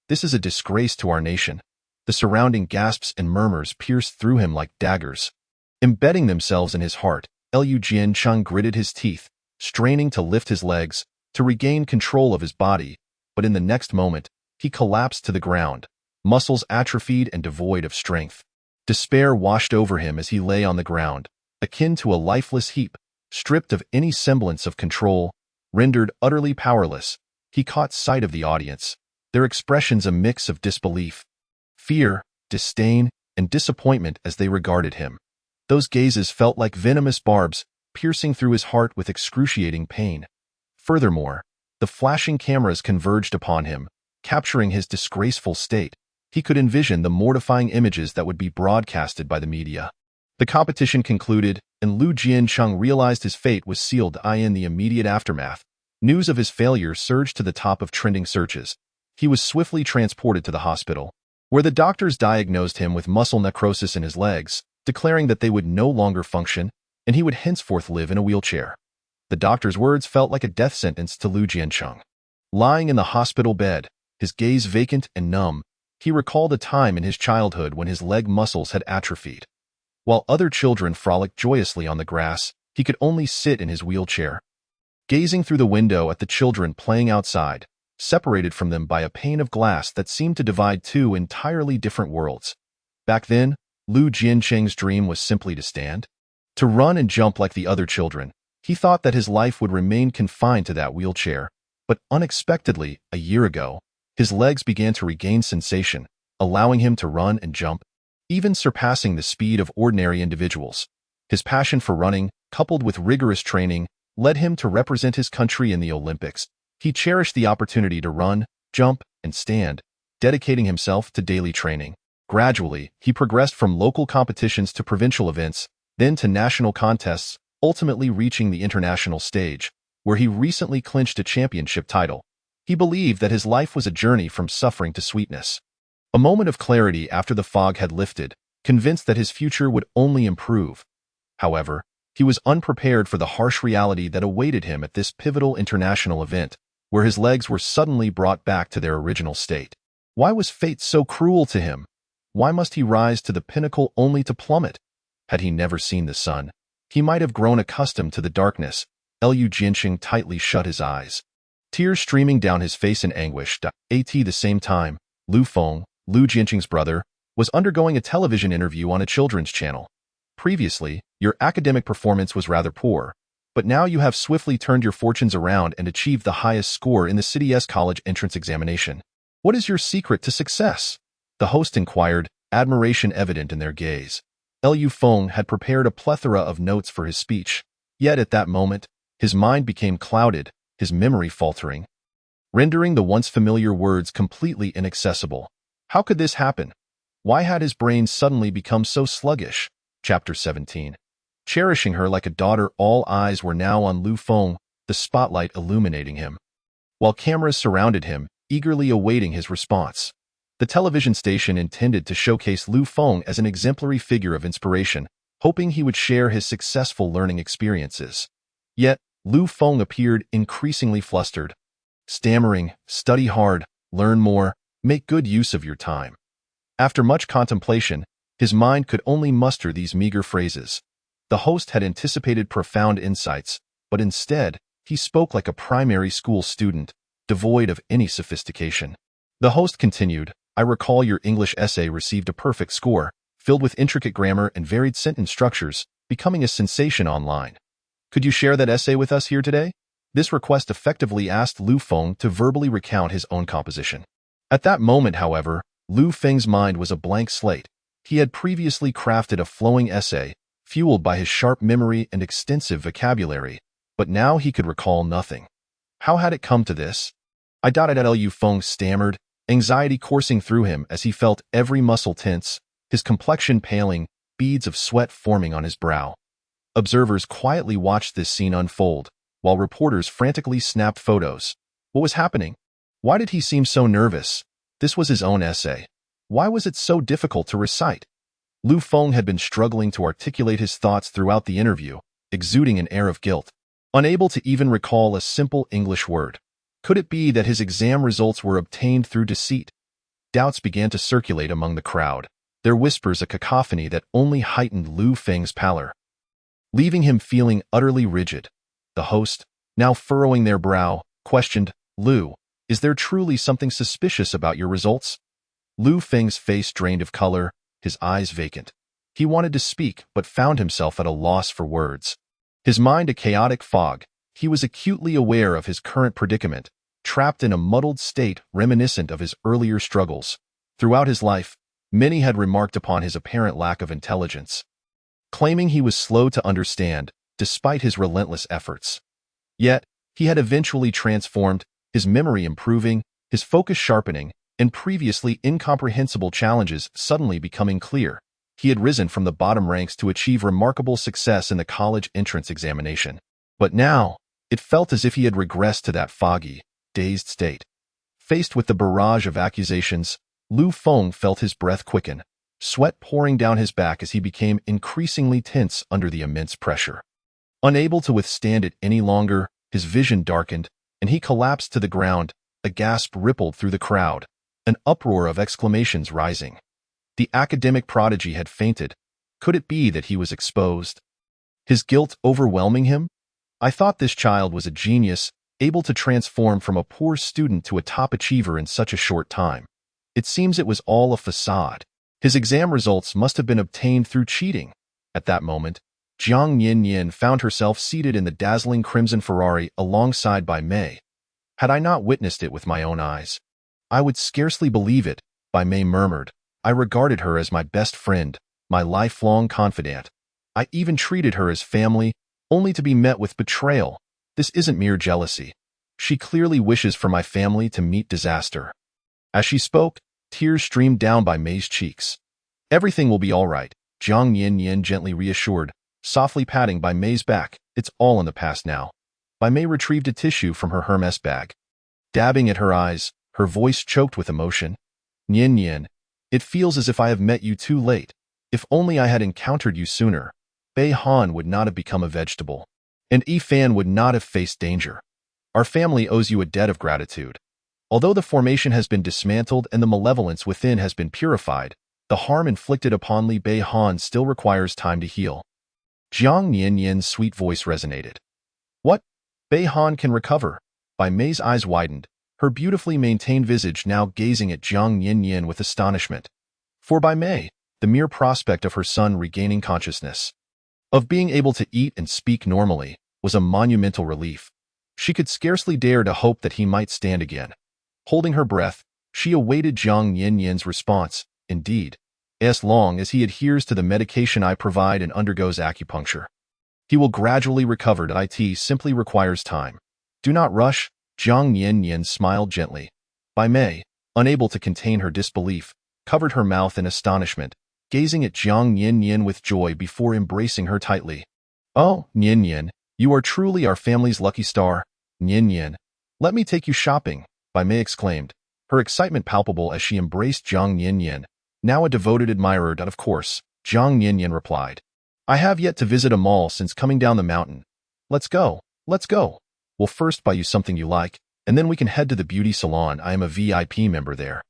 This is a disgrace to our nation. The The surrounding gasps and murmurs pierced through him like daggers. Embedding themselves in his heart, Liu Jiancheng gritted his teeth, straining to lift his legs, to regain control of his body, but in the next moment, he collapsed to the ground, muscles atrophied and devoid of strength. Despair washed over him as he lay on the ground, akin to a lifeless heap, stripped of any semblance of control, rendered utterly powerless. He caught sight of the audience, their expressions a mix of disbelief, fear, disdain, and disappointment as they regarded him. Those gazes felt like venomous barbs, piercing through his heart with excruciating pain. Furthermore, the flashing cameras converged upon him, capturing his disgraceful state. He could envision the mortifying images that would be broadcasted by the media. The competition concluded, and Liu Jiancheng realized his fate was sealed. In the immediate aftermath, news of his failure surged to the top of trending searches. He was swiftly transported to the hospital, where the doctors diagnosed him with muscle necrosis in his legs, declaring that they would no longer function, and he would henceforth live in a wheelchair. The doctor's words felt like a death sentence to Liu Jiancheng. Lying in the hospital bed, his gaze vacant and numb, he recalled a time in his childhood when his leg muscles had atrophied. While other children frolicked joyously on the grass, he could only sit in his wheelchair, gazing through the window at the children playing outside, separated from them by a pane of glass that seemed to divide two entirely different worlds. Back then, Liu Jiancheng's dream was simply to stand, to run and jump like the other children. He thought that his life would remain confined to that wheelchair, but unexpectedly, a year ago, his legs began to regain sensation, allowing him to run and jump, even surpassing the speed of ordinary individuals. His passion for running, coupled with rigorous training, led him to represent his country in the Olympics. He cherished the opportunity to run, jump, and stand, dedicating himself to daily training. Gradually, he progressed from local competitions to provincial events, then to national contests, ultimately reaching the international stage, where he recently clinched a championship title. He believed that his life was a journey from suffering to sweetness. A moment of clarity after the fog had lifted, convinced that his future would only improve. However, he was unprepared for the harsh reality that awaited him at this pivotal international event, where his legs were suddenly brought back to their original state. Why was fate so cruel to him? Why must he rise to the pinnacle only to plummet? Had he never seen the sun, he might have grown accustomed to the darkness. Liu Jiancheng tightly shut his eyes, tears streaming down his face in anguish. At the same time, Lu Feng, Liu Jiancheng's brother, was undergoing a television interview on a children's channel. Previously, your academic performance was rather poor, but now you have swiftly turned your fortunes around and achieved the highest score in the city's college entrance examination. What is your secret to success? The host inquired, admiration evident in their gaze. Liu Feng had prepared a plethora of notes for his speech, yet at that moment, his mind became clouded, his memory faltering, rendering the once familiar words completely inaccessible. How could this happen? Why had his brain suddenly become so sluggish? Chapter 17. Cherishing her like a daughter, all eyes were now on Lu Feng, the spotlight illuminating him, while cameras surrounded him, eagerly awaiting his response. The television station intended to showcase Lu Feng as an exemplary figure of inspiration, hoping he would share his successful learning experiences. Yet, Lu Feng appeared increasingly flustered, stammering, "Study hard, learn more, make good use of your time." After much contemplation, his mind could only muster these meager phrases. The host had anticipated profound insights, but instead, he spoke like a primary school student, devoid of any sophistication. The host continued, "I recall your English essay received a perfect score, filled with intricate grammar and varied sentence structures, becoming a sensation online. Could you share that essay with us here today?" This request effectively asked Lu Feng to verbally recount his own composition. At that moment, however, Lu Feng's mind was a blank slate. He had previously crafted a flowing essay, fueled by his sharp memory and extensive vocabulary, but now he could recall nothing. How had it come to this? Liu Feng stammered, anxiety coursing through him as he felt every muscle tense, his complexion paling, beads of sweat forming on his brow. Observers quietly watched this scene unfold, while reporters frantically snapped photos. What was happening? Why did he seem so nervous? This was his own essay. Why was it so difficult to recite? Lu Feng had been struggling to articulate his thoughts throughout the interview, exuding an air of guilt, unable to even recall a simple English word. Could it be that his exam results were obtained through deceit? Doubts began to circulate among the crowd, their whispers a cacophony that only heightened Lu Feng's pallor, leaving him feeling utterly rigid. The host, now furrowing their brow, questioned, "Lu, is there truly something suspicious about your results?" Lu Feng's face drained of color, his eyes vacant. He wanted to speak, but found himself at a loss for words. His mind a chaotic fog, he was acutely aware of his current predicament, trapped in a muddled state reminiscent of his earlier struggles. Throughout his life, many had remarked upon his apparent lack of intelligence, claiming he was slow to understand, despite his relentless efforts. Yet, he had eventually transformed, his memory improving, his focus sharpening, and previously incomprehensible challenges suddenly becoming clear. He had risen from the bottom ranks to achieve remarkable success in the college entrance examination. But now, it felt as if he had regressed to that foggy, dazed state. Faced with the barrage of accusations, Lu Feng felt his breath quicken, sweat pouring down his back as he became increasingly tense under the immense pressure. Unable to withstand it any longer, his vision darkened, and he collapsed to the ground. A gasp rippled through the crowd, an uproar of exclamations rising. The academic prodigy had fainted. Could it be that he was exposed? His guilt overwhelming him? "I thought this child was a genius, able to transform from a poor student to a top achiever in such a short time. It seems it was all a facade. His exam results must have been obtained through cheating." At that moment, Jiang Yin found herself seated in the dazzling crimson Ferrari alongside Bai Mei. "Had I not witnessed it with my own eyes, I would scarcely believe it," Bai Mei murmured. "I regarded her as my best friend, my lifelong confidant. I even treated her as family, only to be met with betrayal. This isn't mere jealousy. She clearly wishes for my family to meet disaster." As she spoke, tears streamed down Bai Mei's cheeks. "Everything will be all right," Jiang Yin gently reassured, softly patting Bai Mei's back. "It's all in the past now." Bai Mei retrieved a tissue from her Hermes bag. Dabbing at her eyes, her voice choked with emotion. Yin, it feels as if I have met you too late. If only I had encountered you sooner, Bei Han would not have become a vegetable, and Yi Fan would not have faced danger. Our family owes you a debt of gratitude. Although the formation has been dismantled and the malevolence within has been purified, the harm inflicted upon Li Bei Han still requires time to heal." Jiang Yin's sweet voice resonated. "What? Bei Han can recover?" Bai Mei's eyes widened, her beautifully maintained visage now gazing at Jiang Yin with astonishment. For Bai Mei, the mere prospect of her son regaining consciousness, of being able to eat and speak normally, was a monumental relief. She could scarcely dare to hope that he might stand again. Holding her breath, she awaited Jiang Yin's response. "Indeed, as long as he adheres to the medication I provide and undergoes acupuncture, he will gradually recover. It simply requires time. Do not rush." Jiang Yin smiled gently. Bai Mei, unable to contain her disbelief, covered her mouth in astonishment, gazing at Jiang Yin with joy before embracing her tightly. "Oh, Yin, you are truly our family's lucky star. Yin, let me take you shopping," Bai Mei exclaimed, her excitement palpable as she embraced Jiang Yin, now a devoted admirer. "Of course," Jiang Yin replied. "I have yet to visit a mall since coming down the mountain. Let's go. We'll first buy you something you like, and then we can head to the beauty salon. I am a VIP member there,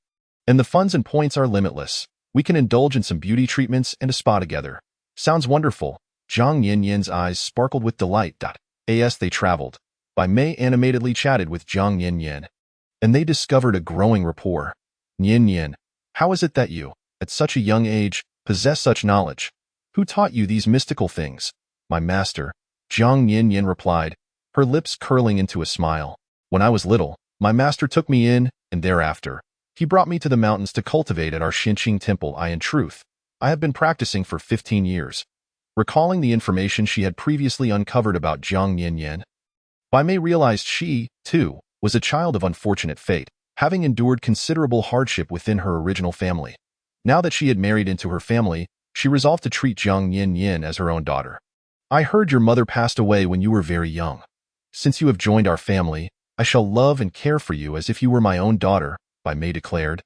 and the funds and points are limitless. We can indulge in some beauty treatments and a spa together." "Sounds wonderful." Jiang Yin's eyes sparkled with delight. As they traveled, Bai Mei animatedly chatted with Jiang Yin, and they discovered a growing rapport. "Yin, how is it that you, at such a young age, possess such knowledge? Who taught you these mystical things?" "My master," Jiang Yin replied, her lips curling into a smile. "When I was little, my master took me in, and thereafter, he brought me to the mountains to cultivate at our Xinqing temple. In truth, I have been practicing for 15 years. Recalling the information she had previously uncovered about Jiang Yin, Bai Mei realized she, too, was a child of unfortunate fate, having endured considerable hardship within her original family. Now that she had married into her family, she resolved to treat Jiang Yin as her own daughter. "I heard your mother passed away when you were very young. Since you have joined our family, I shall love and care for you as if you were my own daughter," Bai Mei declared.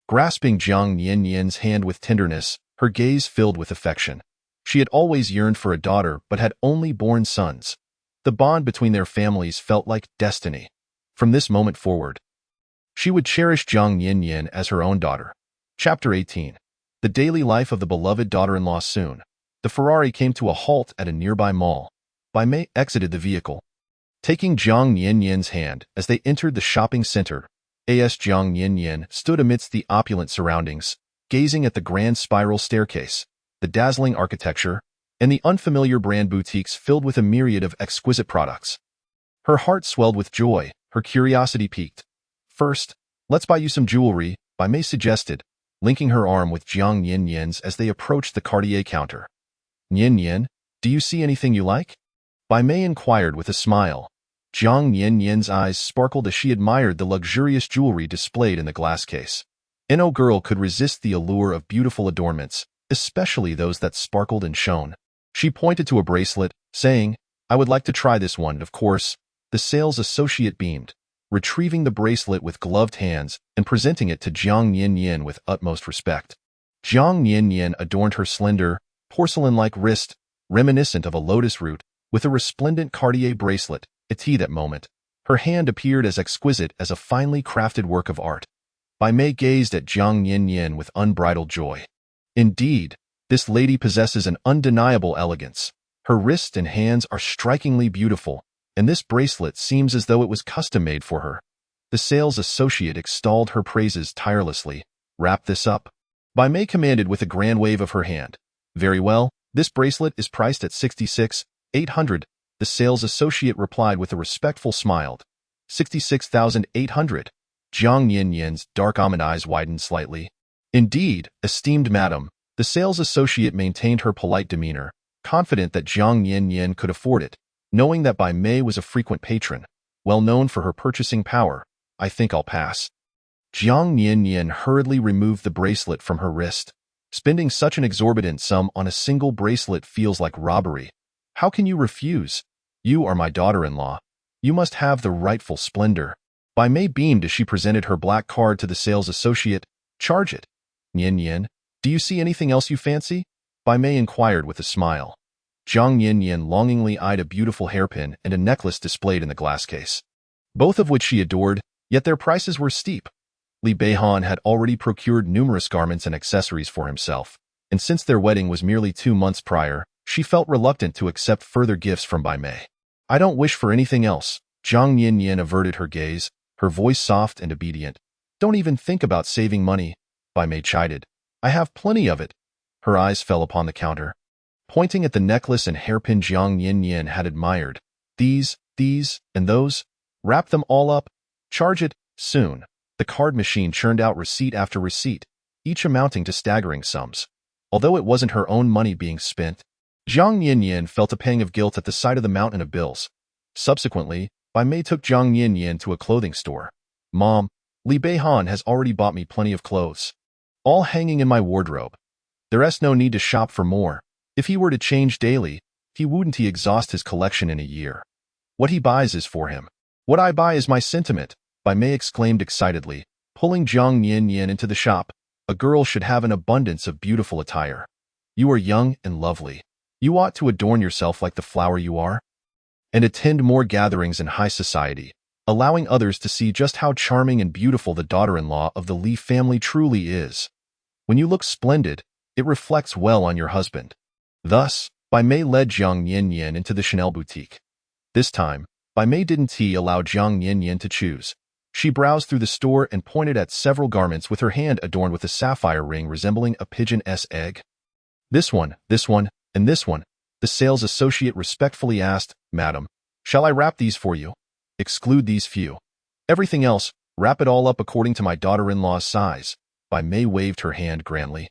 Grasping Jiang Yin's hand with tenderness, her gaze filled with affection. She had always yearned for a daughter but had only born sons. The bond between their families felt like destiny. From this moment forward, She would cherish Jiang Yinyan as her own daughter. Chapter 18. The daily life of the beloved daughter-in-law. Soon, the Ferrari came to a halt at a nearby mall. Bai Mei exited the vehicle, taking Jiang Yinyan's hand as they entered the shopping center. Jiang Yinyan stood amidst the opulent surroundings, gazing at the grand spiral staircase, the dazzling architecture, and the unfamiliar brand boutiques filled with a myriad of exquisite products. Her heart swelled with joy, her curiosity piqued. First, let's buy you some jewelry, Bai Mei suggested, linking her arm with Jiang Yinyan's as they approached the Cartier counter. Yinyan, do you see anything you like? Bai Mei inquired with a smile. Jiang Yinyan's eyes sparkled as she admired the luxurious jewelry displayed in the glass case. No girl could resist the allure of beautiful adornments, especially those that sparkled and shone. She pointed to a bracelet, saying, I would like to try this one. Of course, the sales associate beamed, retrieving the bracelet with gloved hands and presenting it to Jiang Yinyan with utmost respect. Jiang Yinyan adorned her slender, porcelain-like wrist, reminiscent of a lotus root, with a resplendent Cartier bracelet. At that moment, her hand appeared as exquisite as a finely crafted work of art. Bai Mei gazed at Jiang Yinyan with unbridled joy. Indeed, this lady possesses an undeniable elegance. Her wrist and hands are strikingly beautiful, and this bracelet seems as though it was custom-made for her. The sales associate extolled her praises tirelessly. Wrap this up, Bai Mei commanded with a grand wave of her hand. Very well, this bracelet is priced at 66,800. The sales associate replied with a respectful smile. 66,800. Jiang Yinyan's dark almond eyes widened slightly. Indeed, esteemed madam, the sales associate maintained her polite demeanor, confident that Jiang Yinyan could afford it. Knowing that Bai Mei was a frequent patron, well known for her purchasing power, I think I'll pass. Jiang Yinyan hurriedly removed the bracelet from her wrist. Spending such an exorbitant sum on a single bracelet feels like robbery. How can you refuse? You are my daughter-in-law. You must have the rightful splendor. Bai Mei beamed as she presented her black card to the sales associate. Charge it. Yinyan, do you see anything else you fancy? Bai Mei inquired with a smile. Jiang Yinyan longingly eyed a beautiful hairpin and a necklace displayed in the glass case, both of which she adored, yet their prices were steep. Li Beihan had already procured numerous garments and accessories for himself, and since their wedding was merely 2 months prior, she felt reluctant to accept further gifts from Bai Mei. I don't wish for anything else. Jiang Yinyan averted her gaze, her voice soft and obedient. Don't even think about saving money, Bai Mei chided. I have plenty of it. Her eyes fell upon the counter, pointing at the necklace and hairpin Jiang Yinyan had admired. These, and those. Wrap them all up. Charge it. Soon, the card machine churned out receipt after receipt, each amounting to staggering sums. Although it wasn't her own money being spent, Jiang Yinyan felt a pang of guilt at the sight of the mountain of bills. Subsequently, Bai Mei took Jiang Yinyan to a clothing store. Mom, Li Beihan has already bought me plenty of clothes, all hanging in my wardrobe. There's no need to shop for more. If he were to change daily, wouldn't exhaust his collection in a year? What he buys is for him. What I buy is my sentiment, Bai Mei exclaimed excitedly, pulling Jiang Yinyan into the shop. A girl should have an abundance of beautiful attire. You are young and lovely. You ought to adorn yourself like the flower you are, and attend more gatherings in high society, allowing others to see just how charming and beautiful the daughter-in-law of the Li family truly is. When you look splendid, it reflects well on your husband. Thus, Bai Mei led Jiang Yinyan into the Chanel boutique. This time, Bai Mei didn't allow Jiang Yinyan to choose. She browsed through the store and pointed at several garments with her hand adorned with a sapphire ring resembling a pigeon's egg. This one, and this one, the sales associate respectfully asked. Madam, shall I wrap these for you? Exclude these few. Everything else, wrap it all up according to my daughter-in-law's size. Bai Mei waved her hand grandly.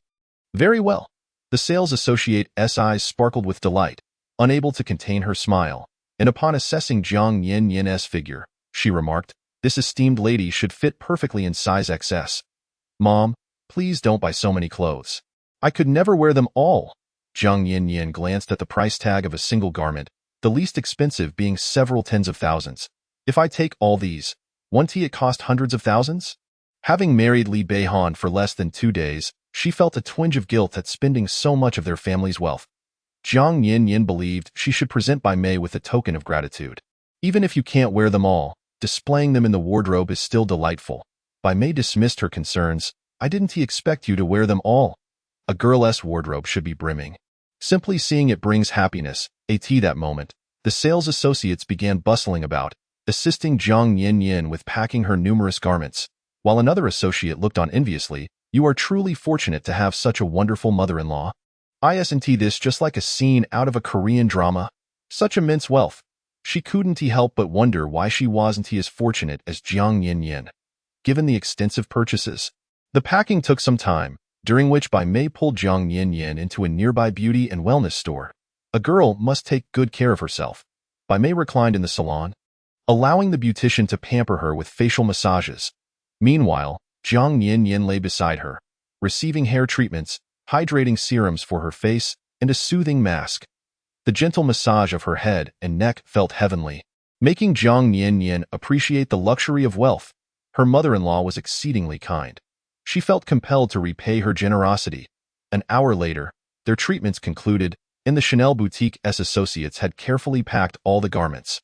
Very well. The sales associate's eyes sparkled with delight, unable to contain her smile, and upon assessing Jiang Yinyan's figure, she remarked, this esteemed lady should fit perfectly in size XS. Mom, please don't buy so many clothes. I could never wear them all. Jiang Yinyan glanced at the price tag of a single garment, the least expensive being several tens of thousands. If I take all these, won't it cost hundreds of thousands? Having married Li Beihan for less than 2 days, she felt a twinge of guilt at spending so much of their family's wealth. Jiang Yinyan believed she should present Bai Mei with a token of gratitude. Even if you can't wear them all, displaying them in the wardrobe is still delightful. Bai Mei dismissed her concerns. "I didn't expect you to wear them all. A girl's wardrobe should be brimming. Simply seeing it brings happiness." That moment, the sales associates began bustling about, assisting Jiang Yin with packing her numerous garments, while another associate looked on enviously. "You are truly fortunate to have such a wonderful mother-in-law. Isn't this just like a scene out of a Korean drama? Such immense wealth." She couldn't help but wonder why she wasn't as fortunate as Jiang Yin. Given the extensive purchases, the packing took some time, during which Bai Mei pulled Jiang Yin into a nearby beauty and wellness store. A girl must take good care of herself. Bai Mei reclined in the salon, allowing the beautician to pamper her with facial massages. Meanwhile, Jiang Yin lay beside her, receiving hair treatments, hydrating serums for her face, and a soothing mask. The gentle massage of her head and neck felt heavenly, making Jiang Yin appreciate the luxury of wealth. Her mother-in-law was exceedingly kind. She felt compelled to repay her generosity. An hour later, their treatments concluded, and the Chanel boutique's associates had carefully packed all the garments,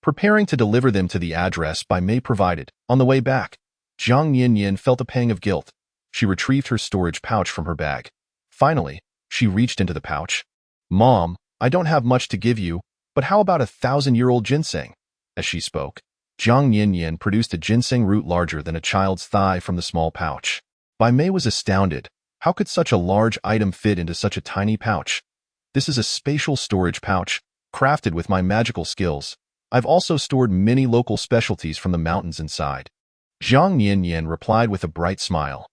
preparing to deliver them to the address Bai Mei provided. On the way back, Jiang Yin felt a pang of guilt. She retrieved her storage pouch from her bag. Finally, she reached into the pouch. "Mom, I don't have much to give you, but how about 1,000-year-old ginseng?" As she spoke, Jiang Yin produced a ginseng root larger than a child's thigh from the small pouch. Bai Mei was astounded. How could such a large item fit into such a tiny pouch? "This is a spatial storage pouch, crafted with my magical skills. I've also stored many local specialties from the mountains inside." Jiang Yin replied with a bright smile.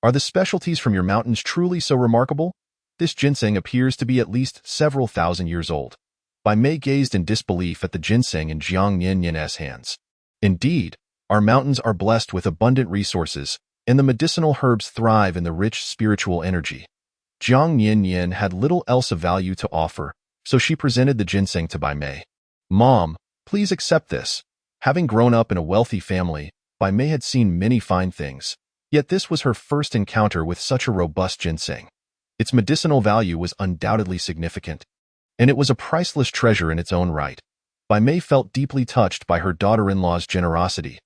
"Are the specialties from your mountains truly so remarkable? This ginseng appears to be at least several thousand years old." Bai Mei gazed in disbelief at the ginseng in Jiang Yin's hands. "Indeed, our mountains are blessed with abundant resources, and the medicinal herbs thrive in the rich spiritual energy." Jiang Yin had little else of value to offer, so she presented the ginseng to Bai Mei. "Mom, please accept this." Having grown up in a wealthy family, Bai Mei had seen many fine things, yet this was her first encounter with such a robust ginseng. Its medicinal value was undoubtedly significant, and it was a priceless treasure in its own right. Bai Mei felt deeply touched by her daughter-in-law's generosity.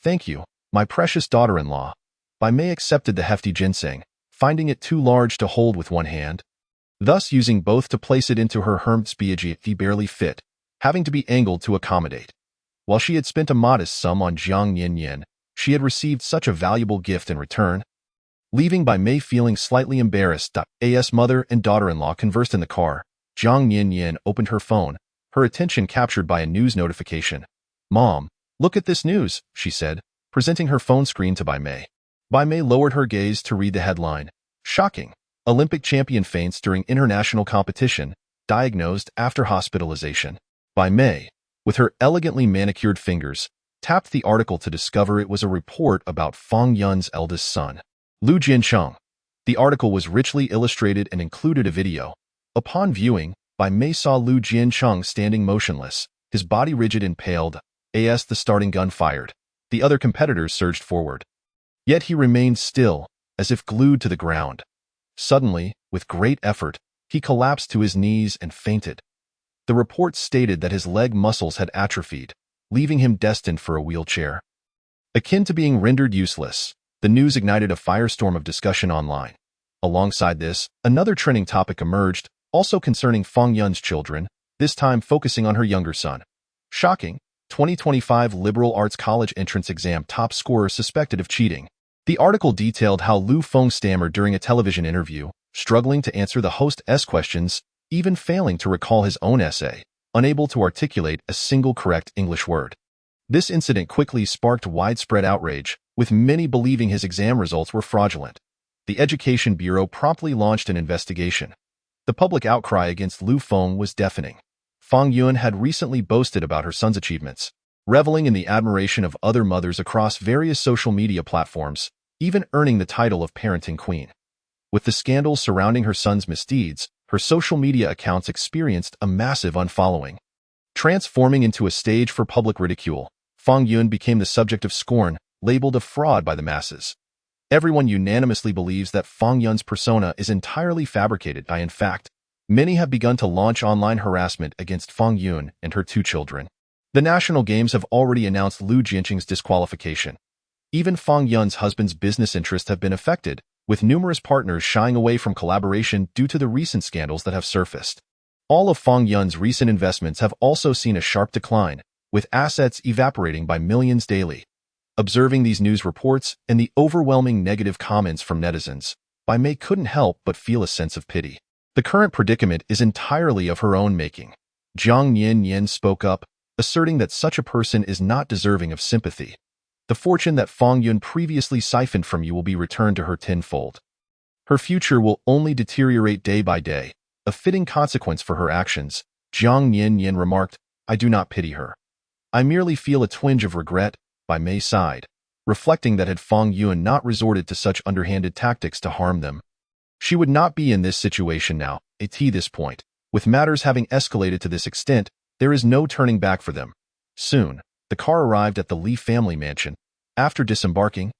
"Thank you, my precious daughter-in-law." Bai Mei accepted the hefty ginseng, finding it too large to hold with one hand. Thus, using both to place it into her hermsbiage, he barely fit, having to be angled to accommodate. While she had spent a modest sum on Jiang Yin, she had received such a valuable gift in return. Leaving Bai Mei feeling slightly embarrassed, as mother and daughter-in-law conversed in the car, Jiang Yin opened her phone, her attention captured by a news notification. "Mom, look at this news," she said, presenting her phone screen to Bai Mei. Bai Mei lowered her gaze to read the headline. "Shocking. Olympic champion faints during international competition, diagnosed after hospitalization." Bai Mei, with her elegantly manicured fingers, tapped the article to discover it was a report about Fang Yun's eldest son, Lu Jiancheng. The article was richly illustrated and included a video. Upon viewing, Bai Mei saw Lu Jiancheng standing motionless, his body rigid and paled. As the starting gun fired, the other competitors surged forward. Yet he remained still, as if glued to the ground. Suddenly, with great effort, he collapsed to his knees and fainted. The report stated that his leg muscles had atrophied, leaving him destined for a wheelchair. Akin to being rendered useless, the news ignited a firestorm of discussion online. Alongside this, another trending topic emerged, also concerning Fang Yun's children, this time focusing on her younger son. "Shocking. 2025 liberal arts college entrance exam top scorer suspected of cheating." The article detailed how Lu Feng stammered during a television interview, struggling to answer the host's questions, even failing to recall his own essay, unable to articulate a single correct English word. This incident quickly sparked widespread outrage, with many believing his exam results were fraudulent. The Education Bureau promptly launched an investigation. The public outcry against Lu Feng was deafening. Fang Yun had recently boasted about her son's achievements, reveling in the admiration of other mothers across various social media platforms, even earning the title of parenting queen. With the scandals surrounding her son's misdeeds, her social media accounts experienced a massive unfollowing. Transforming into a stage for public ridicule, Fang Yun became the subject of scorn, labeled a fraud by the masses. Everyone unanimously believes that Fang Yun's persona is entirely fabricated. In fact, many have begun to launch online harassment against Fang Yun and her two children. The national games have already announced Lu Jiancheng's disqualification. Even Fang Yun's husband's business interests have been affected, with numerous partners shying away from collaboration due to the recent scandals that have surfaced. All of Fang Yun's recent investments have also seen a sharp decline, with assets evaporating by millions daily. Observing these news reports and the overwhelming negative comments from netizens, Bai Mei couldn't help but feel a sense of pity. The current predicament is entirely of her own making. Jiang Yan spoke up, asserting that such a person is not deserving of sympathy. The fortune that Fang Yun previously siphoned from you will be returned to her tenfold. Her future will only deteriorate day by day, a fitting consequence for her actions. Jiang Yan remarked, I do not pity her. I merely feel a twinge of regret. Bai Mei sighed, reflecting that had Fang Yun not resorted to such underhanded tactics to harm them, she would not be in this situation now. At this point, with matters having escalated to this extent, there is no turning back for them. Soon, the car arrived at the Li family mansion. After disembarking,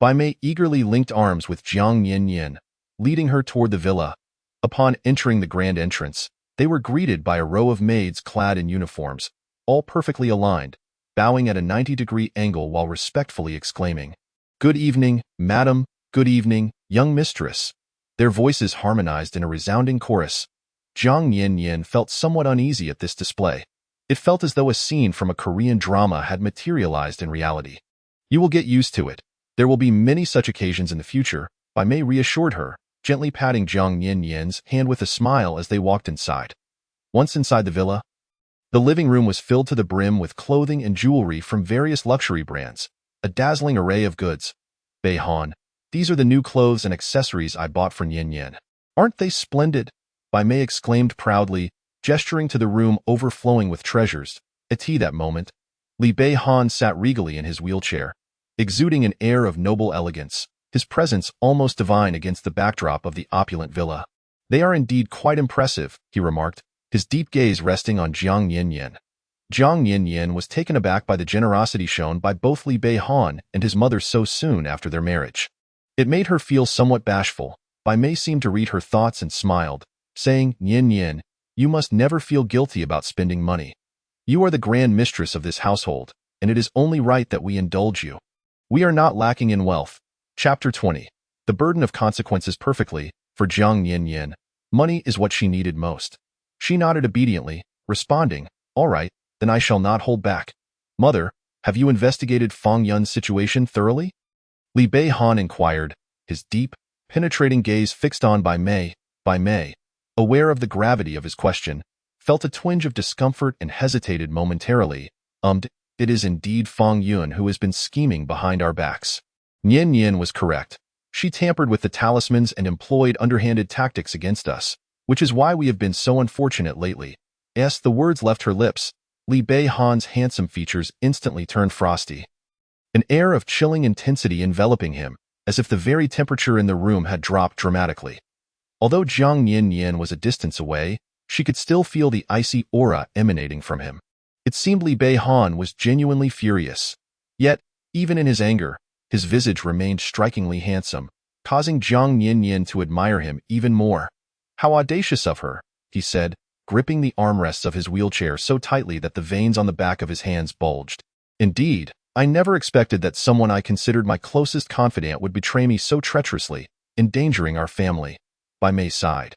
Bai Mei eagerly linked arms with Jiang Yan, leading her toward the villa. Upon entering the grand entrance, they were greeted by a row of maids clad in uniforms, all perfectly aligned, bowing at a 90-degree angle while respectfully exclaiming, Good evening, madam, good evening, young mistress. Their voices harmonized in a resounding chorus. Jiang Yan felt somewhat uneasy at this display. It felt as though a scene from a Korean drama had materialized in reality. You will get used to it. There will be many such occasions in the future, Bai Mei reassured her, gently patting Jiang Yan's hand with a smile as they walked inside. Once inside the villa, the living room was filled to the brim with clothing and jewelry from various luxury brands, a dazzling array of goods. Bei Han, these are the new clothes and accessories I bought for Yan. Aren't they splendid? Bai Mei exclaimed proudly, gesturing to the room overflowing with treasures. At that moment, Li Bei Han sat regally in his wheelchair, exuding an air of noble elegance, his presence almost divine against the backdrop of the opulent villa. They are indeed quite impressive, he remarked, his deep gaze resting on Jiang Yan. Jiang Yan was taken aback by the generosity shown by both Li Bei Han and his mother so soon after their marriage. It made her feel somewhat bashful. Bai Mei seemed to read her thoughts and smiled, saying, Yan, you must never feel guilty about spending money. You are the grand mistress of this household, and it is only right that we indulge you. We are not lacking in wealth. Chapter 20. The burden of consequences perfectly, for Jiang Yan, money is what she needed most. She nodded obediently, responding, All right, then I shall not hold back. Mother, have you investigated Fang Yun's situation thoroughly? Li Bei Han inquired, his deep, penetrating gaze fixed on Bai Mei. Bai Mei, aware of the gravity of his question, felt a twinge of discomfort and hesitated momentarily. It is indeed Fang Yun who has been scheming behind our backs. Yan was correct. She tampered with the talismans and employed underhanded tactics against us, which is why we have been so unfortunate lately. As the words left her lips, Li Bei Han's handsome features instantly turned frosty. An air of chilling intensity enveloping him, as if the very temperature in the room had dropped dramatically. Although Jiang Yan was a distance away, she could still feel the icy aura emanating from him. It seemed Li Bei Han was genuinely furious. Yet, even in his anger, his visage remained strikingly handsome, causing Jiang Yan to admire him even more. How audacious of her, he said, gripping the armrests of his wheelchair so tightly that the veins on the back of his hands bulged. Indeed, I never expected that someone I considered my closest confidant would betray me so treacherously, endangering our family. Bai Mei sighed.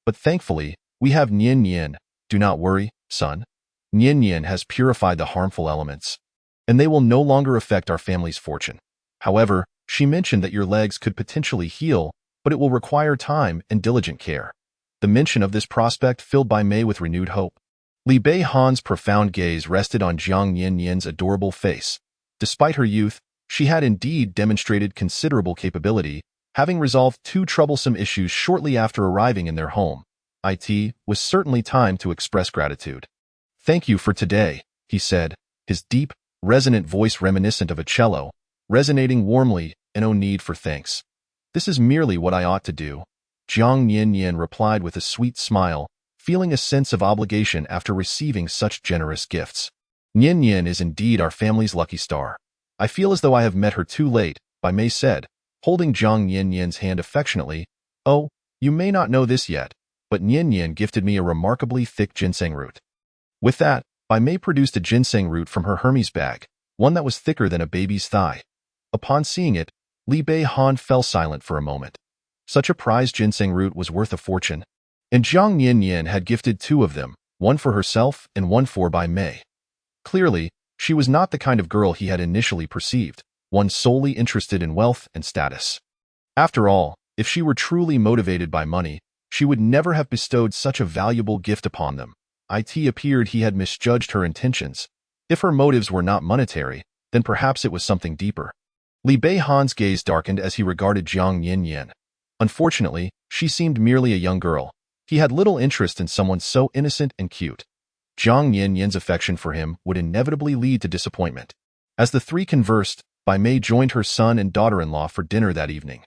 But thankfully, we have Yan. Do not worry, son. Yan has purified the harmful elements, and they will no longer affect our family's fortune. However, she mentioned that your legs could potentially heal, but it will require time and diligent care. The mention of this prospect filled Bai Mei with renewed hope. Li Bei Han's profound gaze rested on Jiang Yan's adorable face. Despite her youth, she had indeed demonstrated considerable capability, having resolved 2 troublesome issues shortly after arriving in their home. It was certainly time to express gratitude. Thank you for today, he said, his deep, resonant voice reminiscent of a cello, resonating warmly, and no need for thanks. This is merely what I ought to do. Jiang Yan replied with a sweet smile, feeling a sense of obligation after receiving such generous gifts. Yan is indeed our family's lucky star. I feel as though I have met her too late, Bai Mei said, holding Jiang Yan's hand affectionately. Oh, you may not know this yet, but Yan gifted me a remarkably thick ginseng root. With that, Bai Mei produced a ginseng root from her Hermes bag, one that was thicker than a baby's thigh. Upon seeing it, Li Bei-han fell silent for a moment. Such a prized ginseng root was worth a fortune, and Jiang Nian had gifted two of them, one for herself and one for Bai Mei. Clearly, she was not the kind of girl he had initially perceived, one solely interested in wealth and status. After all, if she were truly motivated by money, she would never have bestowed such a valuable gift upon them. It appeared he had misjudged her intentions. If her motives were not monetary, then perhaps it was something deeper. Li Bei-han's gaze darkened as he regarded Jiang Nian. Unfortunately, she seemed merely a young girl. He had little interest in someone so innocent and cute. Jiang Nian's affection for him would inevitably lead to disappointment. As the three conversed, Bai Mei joined her son and daughter-in-law for dinner that evening.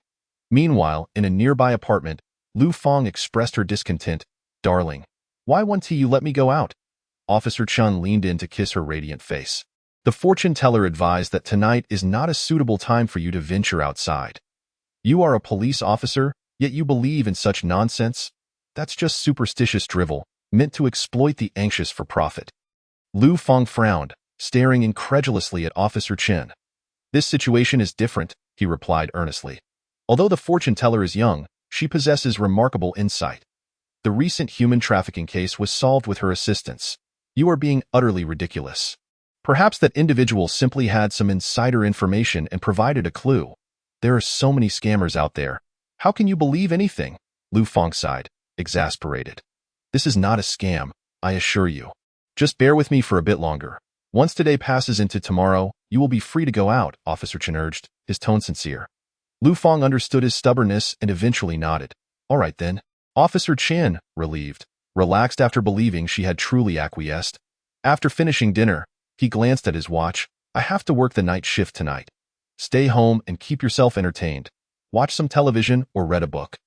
Meanwhile, in a nearby apartment, Lu Feng expressed her discontent. "Darling, why won't you let me go out?" Officer Chun leaned in to kiss her radiant face. "The fortune teller advised that tonight is not a suitable time for you to venture outside. You are a police officer, yet you believe in such nonsense? That's just superstitious drivel, meant to exploit the anxious for profit." Lu Feng frowned, staring incredulously at Officer Chen. "This situation is different," he replied earnestly. "Although the fortune teller is young, she possesses remarkable insight. The recent human trafficking case was solved with her assistance. You are being utterly ridiculous. Perhaps that individual simply had some insider information and provided a clue. There are so many scammers out there. How can you believe anything?" Lu Feng sighed, exasperated. "This is not a scam, I assure you. Just bear with me for a bit longer. Once today passes into tomorrow, you will be free to go out," Officer Chen urged, his tone sincere. Lu Feng understood his stubbornness and eventually nodded. "All right then." Officer Chen, relieved, relaxed after believing she had truly acquiesced. After finishing dinner, he glanced at his watch. "I have to work the night shift tonight. Stay home and keep yourself entertained. Watch some television or read a book.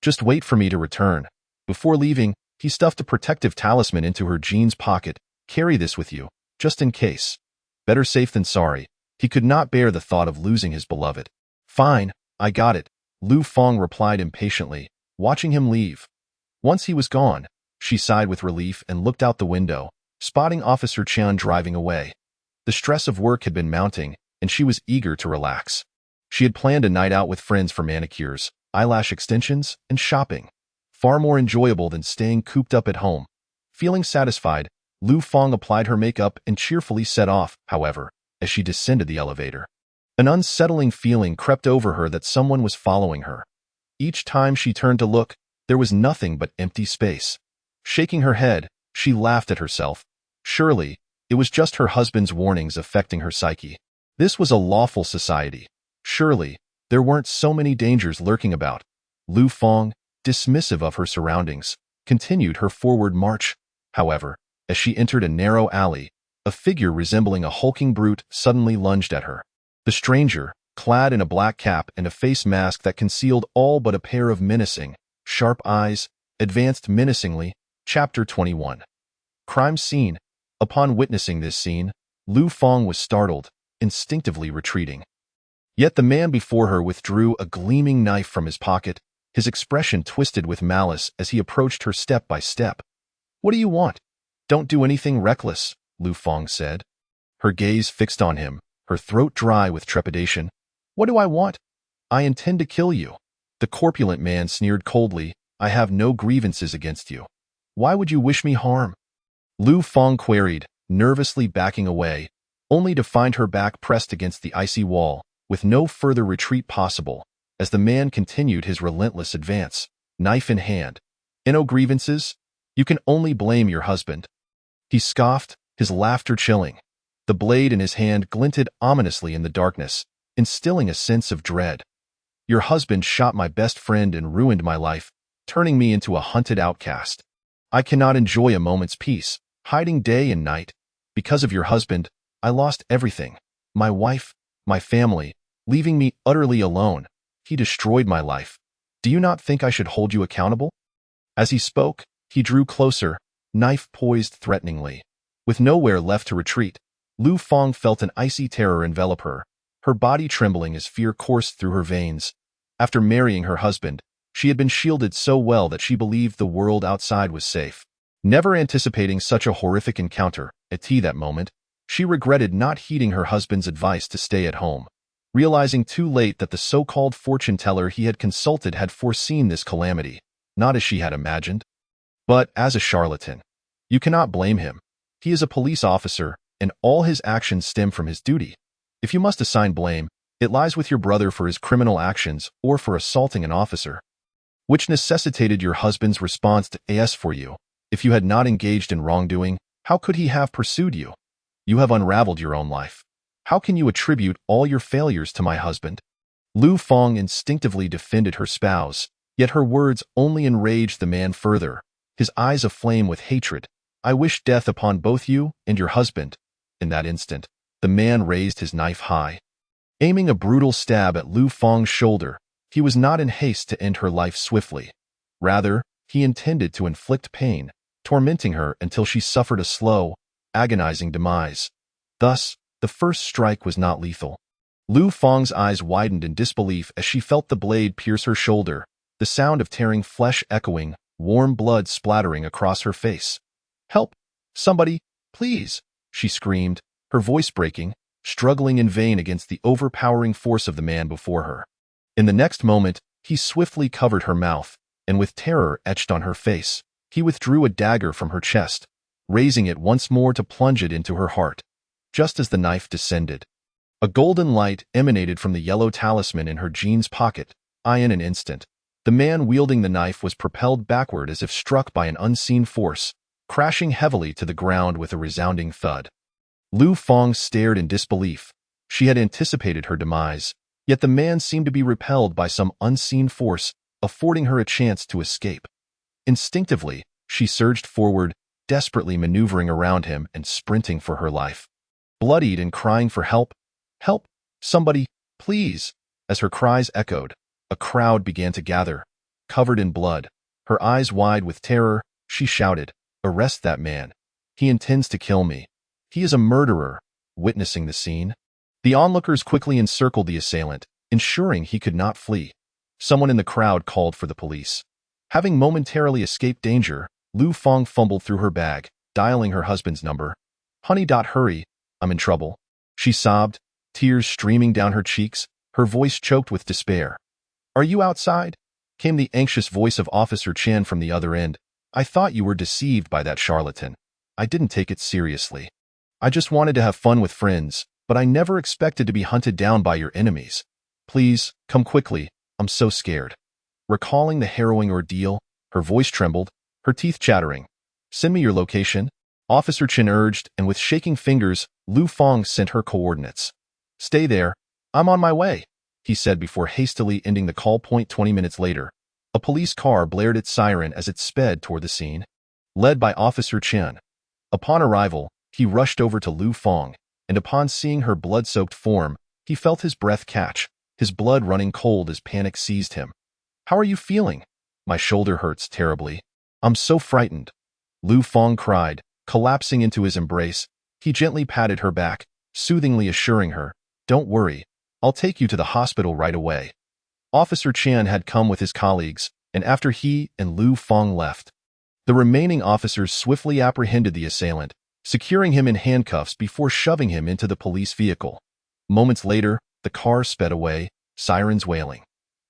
Just wait for me to return." Before leaving, he stuffed a protective talisman into her jeans pocket. "Carry this with you, just in case. Better safe than sorry." He could not bear the thought of losing his beloved. "Fine, I got it," Lu Feng replied impatiently, watching him leave. Once he was gone, she sighed with relief and looked out the window, spotting Officer Chen driving away. The stress of work had been mounting, and she was eager to relax. She had planned a night out with friends for manicures, eyelash extensions, and shopping. Far more enjoyable than staying cooped up at home. Feeling satisfied, Lu Feng applied her makeup and cheerfully set off, however, as she descended the elevator. An unsettling feeling crept over her that someone was following her. Each time she turned to look, there was nothing but empty space. Shaking her head, she laughed at herself. Surely, it was just her husband's warnings affecting her psyche. This was a lawful society. Surely, there weren't so many dangers lurking about. Lu Feng, dismissive of her surroundings, continued her forward march. However, as she entered a narrow alley, a figure resembling a hulking brute suddenly lunged at her. The stranger, clad in a black cap and a face mask that concealed all but a pair of menacing, sharp eyes, advanced menacingly. Chapter 21. Crime scene. Upon witnessing this scene, Lu Feng was startled, instinctively retreating. Yet the man before her withdrew a gleaming knife from his pocket, his expression twisted with malice as he approached her step by step. "What do you want?" "Don't do anything reckless," Lu Feng said. Her gaze fixed on him, her throat dry with trepidation. "What do I want?" "I intend to kill you." The corpulent man sneered coldly. "I have no grievances against you. Why would you wish me harm?" Lu Feng queried, nervously backing away, only to find her back pressed against the icy wall, with no further retreat possible, as the man continued his relentless advance, knife in hand. "No grievances? You can only blame your husband." He scoffed, his laughter chilling. The blade in his hand glinted ominously in the darkness, instilling a sense of dread. "Your husband shot my best friend and ruined my life, turning me into a hunted outcast. I cannot enjoy a moment's peace, hiding day and night. Because of your husband, I lost everything. My wife, my family, leaving me utterly alone. He destroyed my life. Do you not think I should hold you accountable?" As he spoke, he drew closer, knife poised threateningly. With nowhere left to retreat, Lu Feng felt an icy terror envelop her, her body trembling as fear coursed through her veins. After marrying her husband, she had been shielded so well that she believed the world outside was safe. Never anticipating such a horrific encounter, at that moment, she regretted not heeding her husband's advice to stay at home. realizing too late that the so-called fortune teller he had consulted had foreseen this calamity, not as she had imagined, but as a charlatan. You cannot blame him. He is a police officer, and all his actions stem from his duty. If you must assign blame, it lies with your brother for his criminal actions or for assaulting an officer, which necessitated your husband's response to AS for you. If you had not engaged in wrongdoing, how could he have pursued you? You have unraveled your own life. How can you attribute all your failures to my husband? Lu Feng instinctively defended her spouse, yet her words only enraged the man further, his eyes aflame with hatred. I wish death upon both you and your husband. In that instant, the man raised his knife high, aiming a brutal stab at Lu Feng's shoulder. He was not in haste to end her life swiftly. Rather, he intended to inflict pain, tormenting her until she suffered a slow, agonizing demise. Thus, the first strike was not lethal. Lu Feng's eyes widened in disbelief as she felt the blade pierce her shoulder, the sound of tearing flesh echoing, warm blood splattering across her face. Help! Somebody, please! She screamed, her voice breaking, struggling in vain against the overpowering force of the man before her. In the next moment, he swiftly covered her mouth, and with terror etched on her face, he withdrew a dagger from her chest, raising it once more to plunge it into her heart. Just as the knife descended, a golden light emanated from the yellow talisman in her jeans pocket. In an instant, the man wielding the knife was propelled backward as if struck by an unseen force, crashing heavily to the ground with a resounding thud. Lu Feng stared in disbelief. She had anticipated her demise, yet the man seemed to be repelled by some unseen force, affording her a chance to escape. Instinctively, she surged forward, desperately maneuvering around him and sprinting for her life. Bloodied and crying for help, help, somebody, please. As her cries echoed, a crowd began to gather, covered in blood. Her eyes wide with terror, she shouted, arrest that man. He intends to kill me. He is a murderer. Witnessing the scene, the onlookers quickly encircled the assailant, ensuring he could not flee. Someone in the crowd called for the police. Having momentarily escaped danger, Lu Feng fumbled through her bag, dialing her husband's number. Honey, hurry, I'm in trouble. She sobbed, tears streaming down her cheeks, her voice choked with despair. Are you outside? Came the anxious voice of Officer Chen from the other end. I thought you were deceived by that charlatan. I didn't take it seriously. I just wanted to have fun with friends, but I never expected to be hunted down by your enemies. Please, come quickly, I'm so scared. Recalling the harrowing ordeal, her voice trembled, her teeth chattering. Send me your location, Officer Chen urged, and with shaking fingers, Lu Feng sent her coordinates. Stay there, I'm on my way, he said before hastily ending the call. 20 minutes later, a police car blared its siren as it sped toward the scene, led by Officer Chen. Upon arrival, he rushed over to Lu Feng, and upon seeing her blood-soaked form, he felt his breath catch, his blood running cold as panic seized him. How are you feeling? My shoulder hurts terribly. I'm so frightened. Lu Feng cried, collapsing into his embrace. He gently patted her back, soothingly assuring her, don't worry, I'll take you to the hospital right away. Officer Chan had come with his colleagues, and after he and Lu Feng left, the remaining officers swiftly apprehended the assailant, securing him in handcuffs before shoving him into the police vehicle. Moments later, the car sped away, sirens wailing.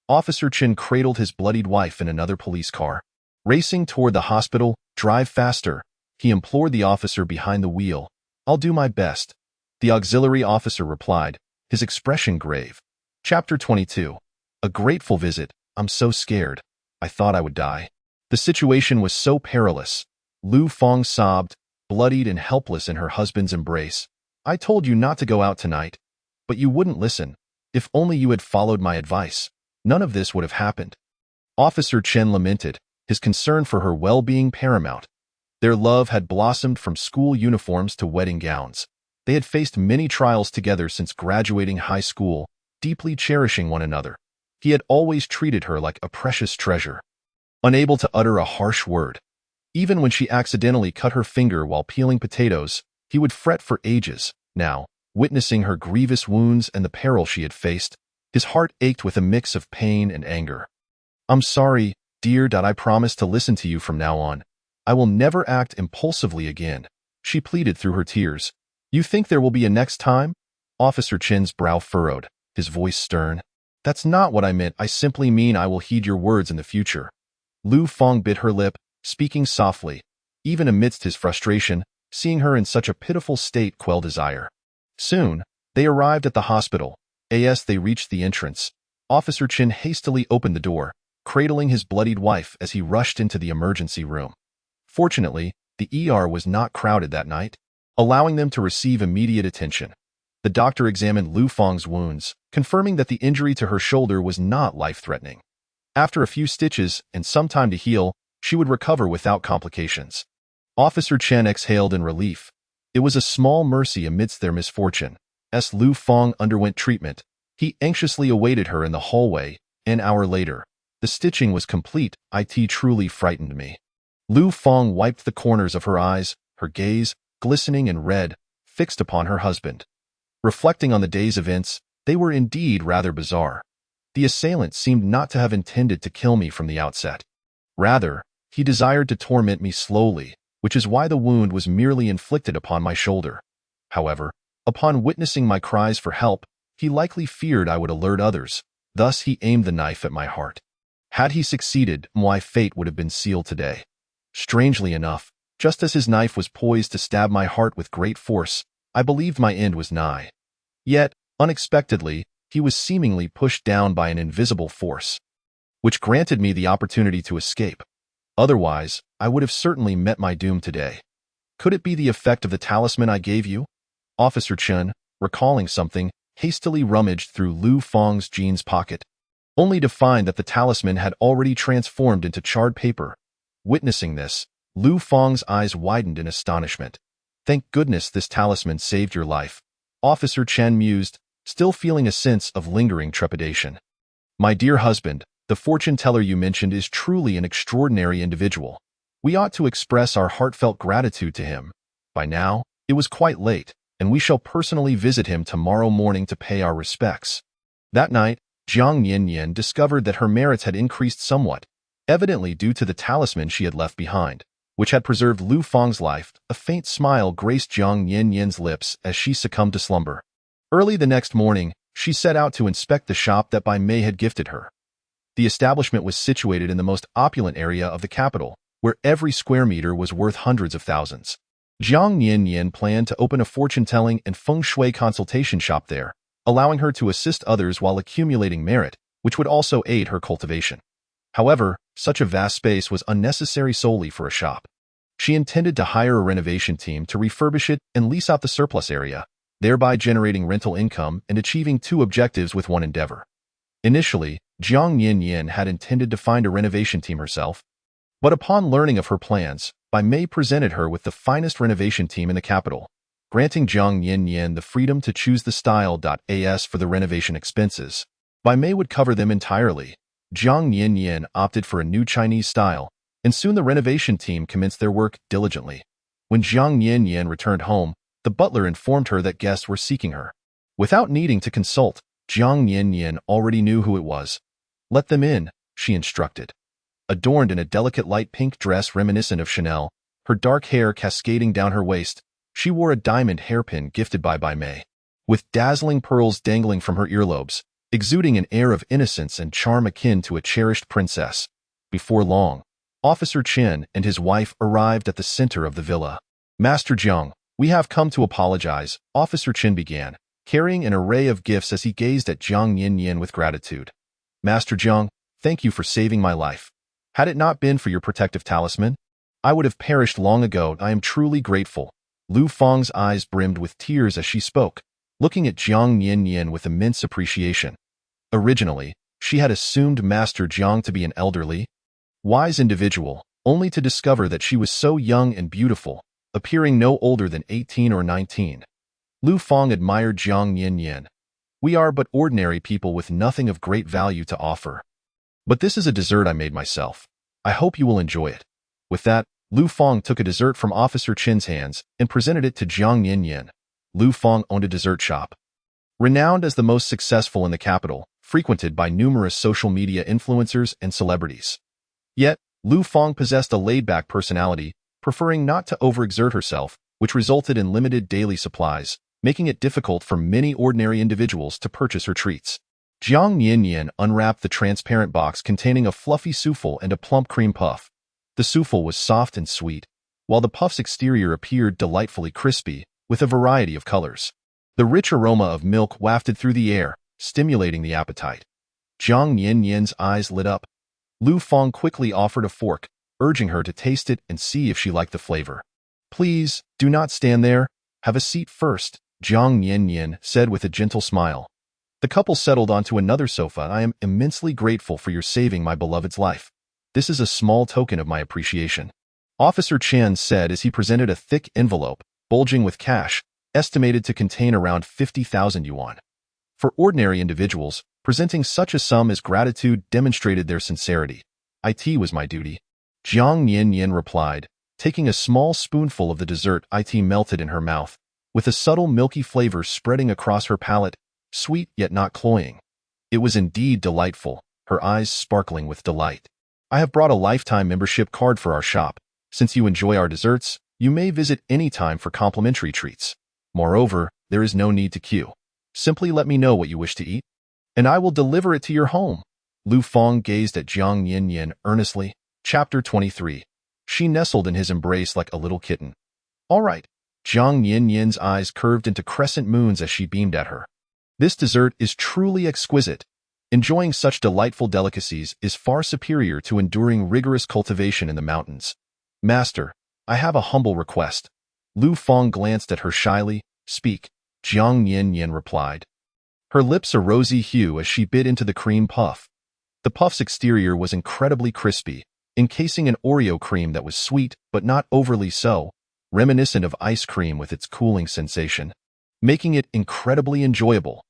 Officer Chen cradled his bloodied wife in another police car. Racing toward the hospital, drive faster, he implored the officer behind the wheel. I'll do my best, the auxiliary officer replied, his expression grave. Chapter 22. A grateful visit. I'm so scared. I thought I would die. The situation was so perilous. Lu Feng sobbed, bloodied and helpless in her husband's embrace. I told you not to go out tonight, but you wouldn't listen. If only you had followed my advice, none of this would have happened. Officer Chen lamented, his concern for her well-being paramount. Their love had blossomed from school uniforms to wedding gowns. They had faced many trials together since graduating high school, deeply cherishing one another. He had always treated her like a precious treasure, unable to utter a harsh word. Even when she accidentally cut her finger while peeling potatoes, he would fret for ages. Now, witnessing her grievous wounds and the peril she had faced, his heart ached with a mix of pain and anger. I'm sorry, dear, I promise to listen to you from now on. I will never act impulsively again, she pleaded through her tears. You think there will be a next time? Officer Chen's brow furrowed, his voice stern. That's not what I meant. I simply mean I will heed your words in the future. Lu Fang bit her lip, speaking softly. Even amidst his frustration, seeing her in such a pitiful state quelled desire. Soon, they arrived at the hospital. As they reached the entrance, Officer Chin hastily opened the door, cradling his bloodied wife as he rushed into the emergency room. Fortunately, the ER was not crowded that night, allowing them to receive immediate attention. The doctor examined Lu Fang's wounds, confirming that the injury to her shoulder was not life-threatening. After a few stitches and some time to heal, she would recover without complications. Officer Chen exhaled in relief. It was a small mercy amidst their misfortune. As Lu Fang underwent treatment, he anxiously awaited her in the hallway. An hour later, the stitching was complete. It truly frightened me. Lu Fang wiped the corners of her eyes, her gaze, glistening and red, fixed upon her husband. Reflecting on the day's events, they were indeed rather bizarre. The assailant seemed not to have intended to kill me from the outset. Rather, he desired to torment me slowly, which is why the wound was merely inflicted upon my shoulder. However, upon witnessing my cries for help, he likely feared I would alert others. Thus he aimed the knife at my heart. Had he succeeded, my fate would have been sealed today. Strangely enough, just as his knife was poised to stab my heart with great force, I believed my end was nigh. Yet, unexpectedly, he was seemingly pushed down by an invisible force, which granted me the opportunity to escape. Otherwise, I would have certainly met my doom today. Could it be the effect of the talisman I gave you? Officer Chen, recalling something, hastily rummaged through Lu Fang's jeans pocket, only to find that the talisman had already transformed into charred paper. Witnessing this, Lu Fang's eyes widened in astonishment. Thank goodness this talisman saved your life, Officer Chen mused, still feeling a sense of lingering trepidation. My dear husband, the fortune teller you mentioned is truly an extraordinary individual. We ought to express our heartfelt gratitude to him. By now, it was quite late, and we shall personally visit him tomorrow morning to pay our respects. That night, Jiang Yanyan discovered that her merits had increased somewhat, evidently due to the talisman she had left behind, which had preserved Lu Fang's life. A faint smile graced Jiang Yanyan's lips as she succumbed to slumber. Early the next morning, she set out to inspect the shop that Bai Mei had gifted her. The establishment was situated in the most opulent area of the capital, where every square meter was worth hundreds of thousands. Jiang Yanyan planned to open a fortune-telling and feng shui consultation shop there, allowing her to assist others while accumulating merit, which would also aid her cultivation. However, such a vast space was unnecessary solely for a shop. She intended to hire a renovation team to refurbish it and lease out the surplus area, thereby generating rental income and achieving two objectives with one endeavor. Initially, Jiang Yanyan had intended to find a renovation team herself, but upon learning of her plans, Bai Mei presented her with the finest renovation team in the capital, granting Jiang Yanyan the freedom to choose the style. As for the renovation expenses, Bai Mei would cover them entirely. Jiang Yanyan opted for a new Chinese style, and soon the renovation team commenced their work diligently. When Jiang Yanyan returned home, the butler informed her that guests were seeking her. Without needing to consult, Jiang Yanyan already knew who it was. Let them in, she instructed. Adorned in a delicate light pink dress reminiscent of Chanel, her dark hair cascading down her waist, she wore a diamond hairpin gifted by Bai Mei, with dazzling pearls dangling from her earlobes, exuding an air of innocence and charm akin to a cherished princess. Before long, Officer Chen and his wife arrived at the center of the villa. Master Jiang, we have come to apologize, Officer Chen began, carrying an array of gifts as he gazed at Jiang Yanyan with gratitude. Master Jiang, thank you for saving my life. Had it not been for your protective talisman, I would have perished long ago. I am truly grateful. Lu Fang's eyes brimmed with tears as she spoke, looking at Jiang Yanyan with immense appreciation. Originally, she had assumed Master Jiang to be an elderly, wise individual, only to discover that she was so young and beautiful, appearing no older than 18 or 19. Lu Fang admired Jiang Yanyan. We are but ordinary people with nothing of great value to offer. But this is a dessert I made myself. I hope you will enjoy it. With that, Lu Fang took a dessert from Officer Chen's hands and presented it to Jiang Yanyan. Lu Fang owned a dessert shop, renowned as the most successful in the capital, frequented by numerous social media influencers and celebrities. Yet, Lu Fang possessed a laid-back personality, preferring not to overexert herself, which resulted in limited daily supplies. making it difficult for many ordinary individuals to purchase her treats. Jiang Yanyan unwrapped the transparent box containing a fluffy souffle and a plump cream puff. The souffle was soft and sweet, while the puff's exterior appeared delightfully crispy, with a variety of colors. The rich aroma of milk wafted through the air, stimulating the appetite. Jiang Yanyan's eyes lit up. Lu Feng quickly offered a fork, urging her to taste it and see if she liked the flavor. "Please, do not stand there. Have a seat first," Jiang Yanyan said with a gentle smile. The couple settled onto another sofa. "I am immensely grateful for your saving my beloved's life. This is a small token of my appreciation," Officer Chen said as he presented a thick envelope, bulging with cash, estimated to contain around 50,000 yuan. For ordinary individuals, presenting such a sum as gratitude demonstrated their sincerity. "It was my duty," Jiang Yanyan replied, taking a small spoonful of the dessert. It melted in her mouth, with a subtle milky flavor spreading across her palate, sweet yet not cloying. It was indeed delightful, her eyes sparkling with delight. "I have brought a lifetime membership card for our shop. Since you enjoy our desserts, you may visit any time for complimentary treats. Moreover, there is no need to queue. Simply let me know what you wish to eat, and I will deliver it to your home." Lu Feng gazed at Jiang Yanyan earnestly. Chapter 23. She nestled in his embrace like a little kitten. "All right." Jiang Yanyan's eyes curved into crescent moons as she beamed at her. "This dessert is truly exquisite. Enjoying such delightful delicacies is far superior to enduring rigorous cultivation in the mountains. Master, I have a humble request." Lu Feng glanced at her shyly. "Speak," Jiang Yanyan replied. Her lips a rosy hue as she bit into the cream puff. The puff's exterior was incredibly crispy, encasing an Oreo cream that was sweet but not overly so, reminiscent of ice cream with its cooling sensation, making it incredibly enjoyable.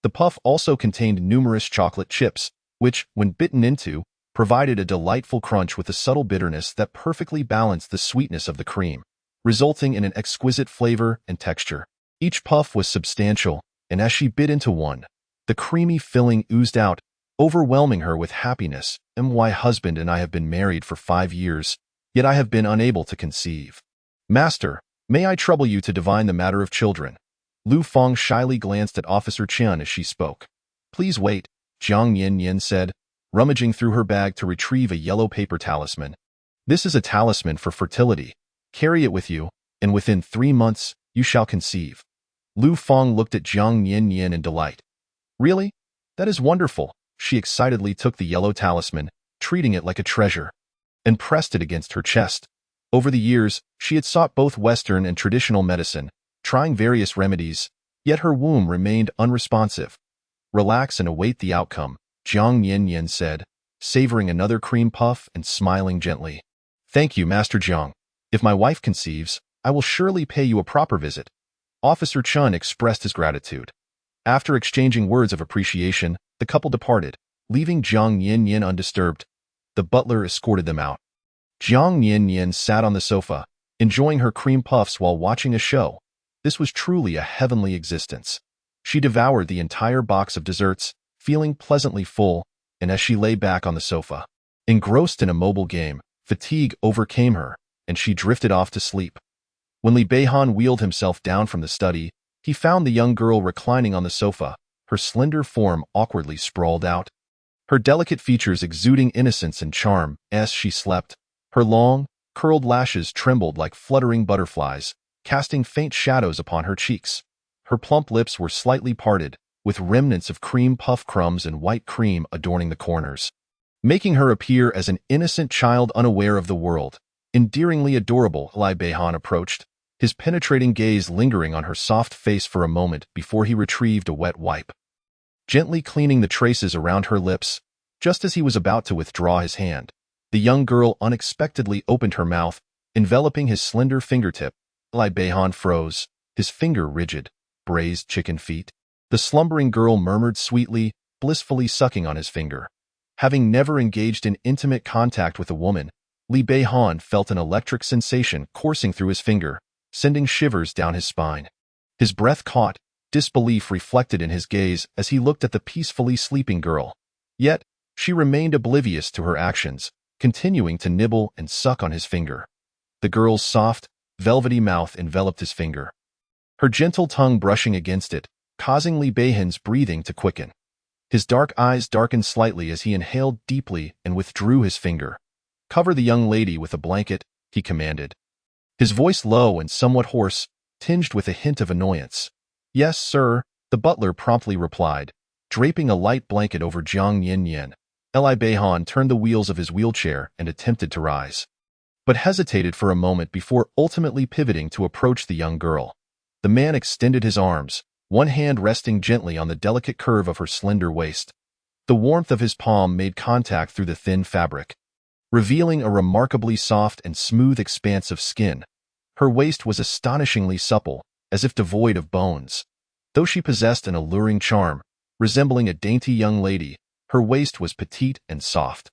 The puff also contained numerous chocolate chips, which, when bitten into, provided a delightful crunch with a subtle bitterness that perfectly balanced the sweetness of the cream, resulting in an exquisite flavor and texture. Each puff was substantial, and as she bit into one, the creamy filling oozed out, overwhelming her with happiness. "My husband and I have been married for 5 years, yet I have been unable to conceive. Master, may I trouble you to divine the matter of children?" Lu Feng shyly glanced at Officer Chen as she spoke. "Please wait," Jiang Yanyan said, rummaging through her bag to retrieve a yellow paper talisman. "This is a talisman for fertility. Carry it with you, and within 3 months, you shall conceive." Lu Feng looked at Jiang Yanyan in delight. "Really? That is wonderful." She excitedly took the yellow talisman, treating it like a treasure, and pressed it against her chest. Over the years, she had sought both Western and traditional medicine, trying various remedies, yet her womb remained unresponsive. "Relax and await the outcome," Jiang Yanyan said, savoring another cream puff and smiling gently. "Thank you, Master Jiang. If my wife conceives, I will surely pay you a proper visit." Officer Chen expressed his gratitude. After exchanging words of appreciation, the couple departed, leaving Jiang Yanyan undisturbed. The butler escorted them out. Jiang Yanyan sat on the sofa, enjoying her cream puffs while watching a show. This was truly a heavenly existence. She devoured the entire box of desserts, feeling pleasantly full, and as she lay back on the sofa, engrossed in a mobile game, fatigue overcame her, and she drifted off to sleep. When Li Beihan wheeled himself down from the study, he found the young girl reclining on the sofa, her slender form awkwardly sprawled out, her delicate features exuding innocence and charm. As she slept, her long, curled lashes trembled like fluttering butterflies, casting faint shadows upon her cheeks. Her plump lips were slightly parted, with remnants of cream puff crumbs and white cream adorning the corners, making her appear as an innocent child unaware of the world. Endearingly adorable, Li Beihan approached, his penetrating gaze lingering on her soft face for a moment before he retrieved a wet wipe, gently cleaning the traces around her lips. Just as he was about to withdraw his hand, the young girl unexpectedly opened her mouth, enveloping his slender fingertip. Li Beihan froze, his finger rigid. "Braised chicken feet?" the slumbering girl murmured sweetly, blissfully sucking on his finger. Having never engaged in intimate contact with a woman, Li Beihan felt an electric sensation coursing through his finger, sending shivers down his spine. His breath caught, disbelief reflected in his gaze as he looked at the peacefully sleeping girl. Yet, she remained oblivious to her actions, continuing to nibble and suck on his finger. The girl's soft, velvety mouth enveloped his finger, her gentle tongue brushing against it, causing Li Beihan's breathing to quicken. His dark eyes darkened slightly as he inhaled deeply and withdrew his finger. "Cover the young lady with a blanket," he commanded. His voice low and somewhat hoarse, tinged with a hint of annoyance. "Yes, sir," the butler promptly replied, draping a light blanket over Jiang Yan. Li Beihan turned the wheels of his wheelchair and attempted to rise, but hesitated for a moment before ultimately pivoting to approach the young girl. The man extended his arms, one hand resting gently on the delicate curve of her slender waist. The warmth of his palm made contact through the thin fabric, revealing a remarkably soft and smooth expanse of skin. Her waist was astonishingly supple, as if devoid of bones. Though she possessed an alluring charm, resembling a dainty young lady, her waist was petite and soft,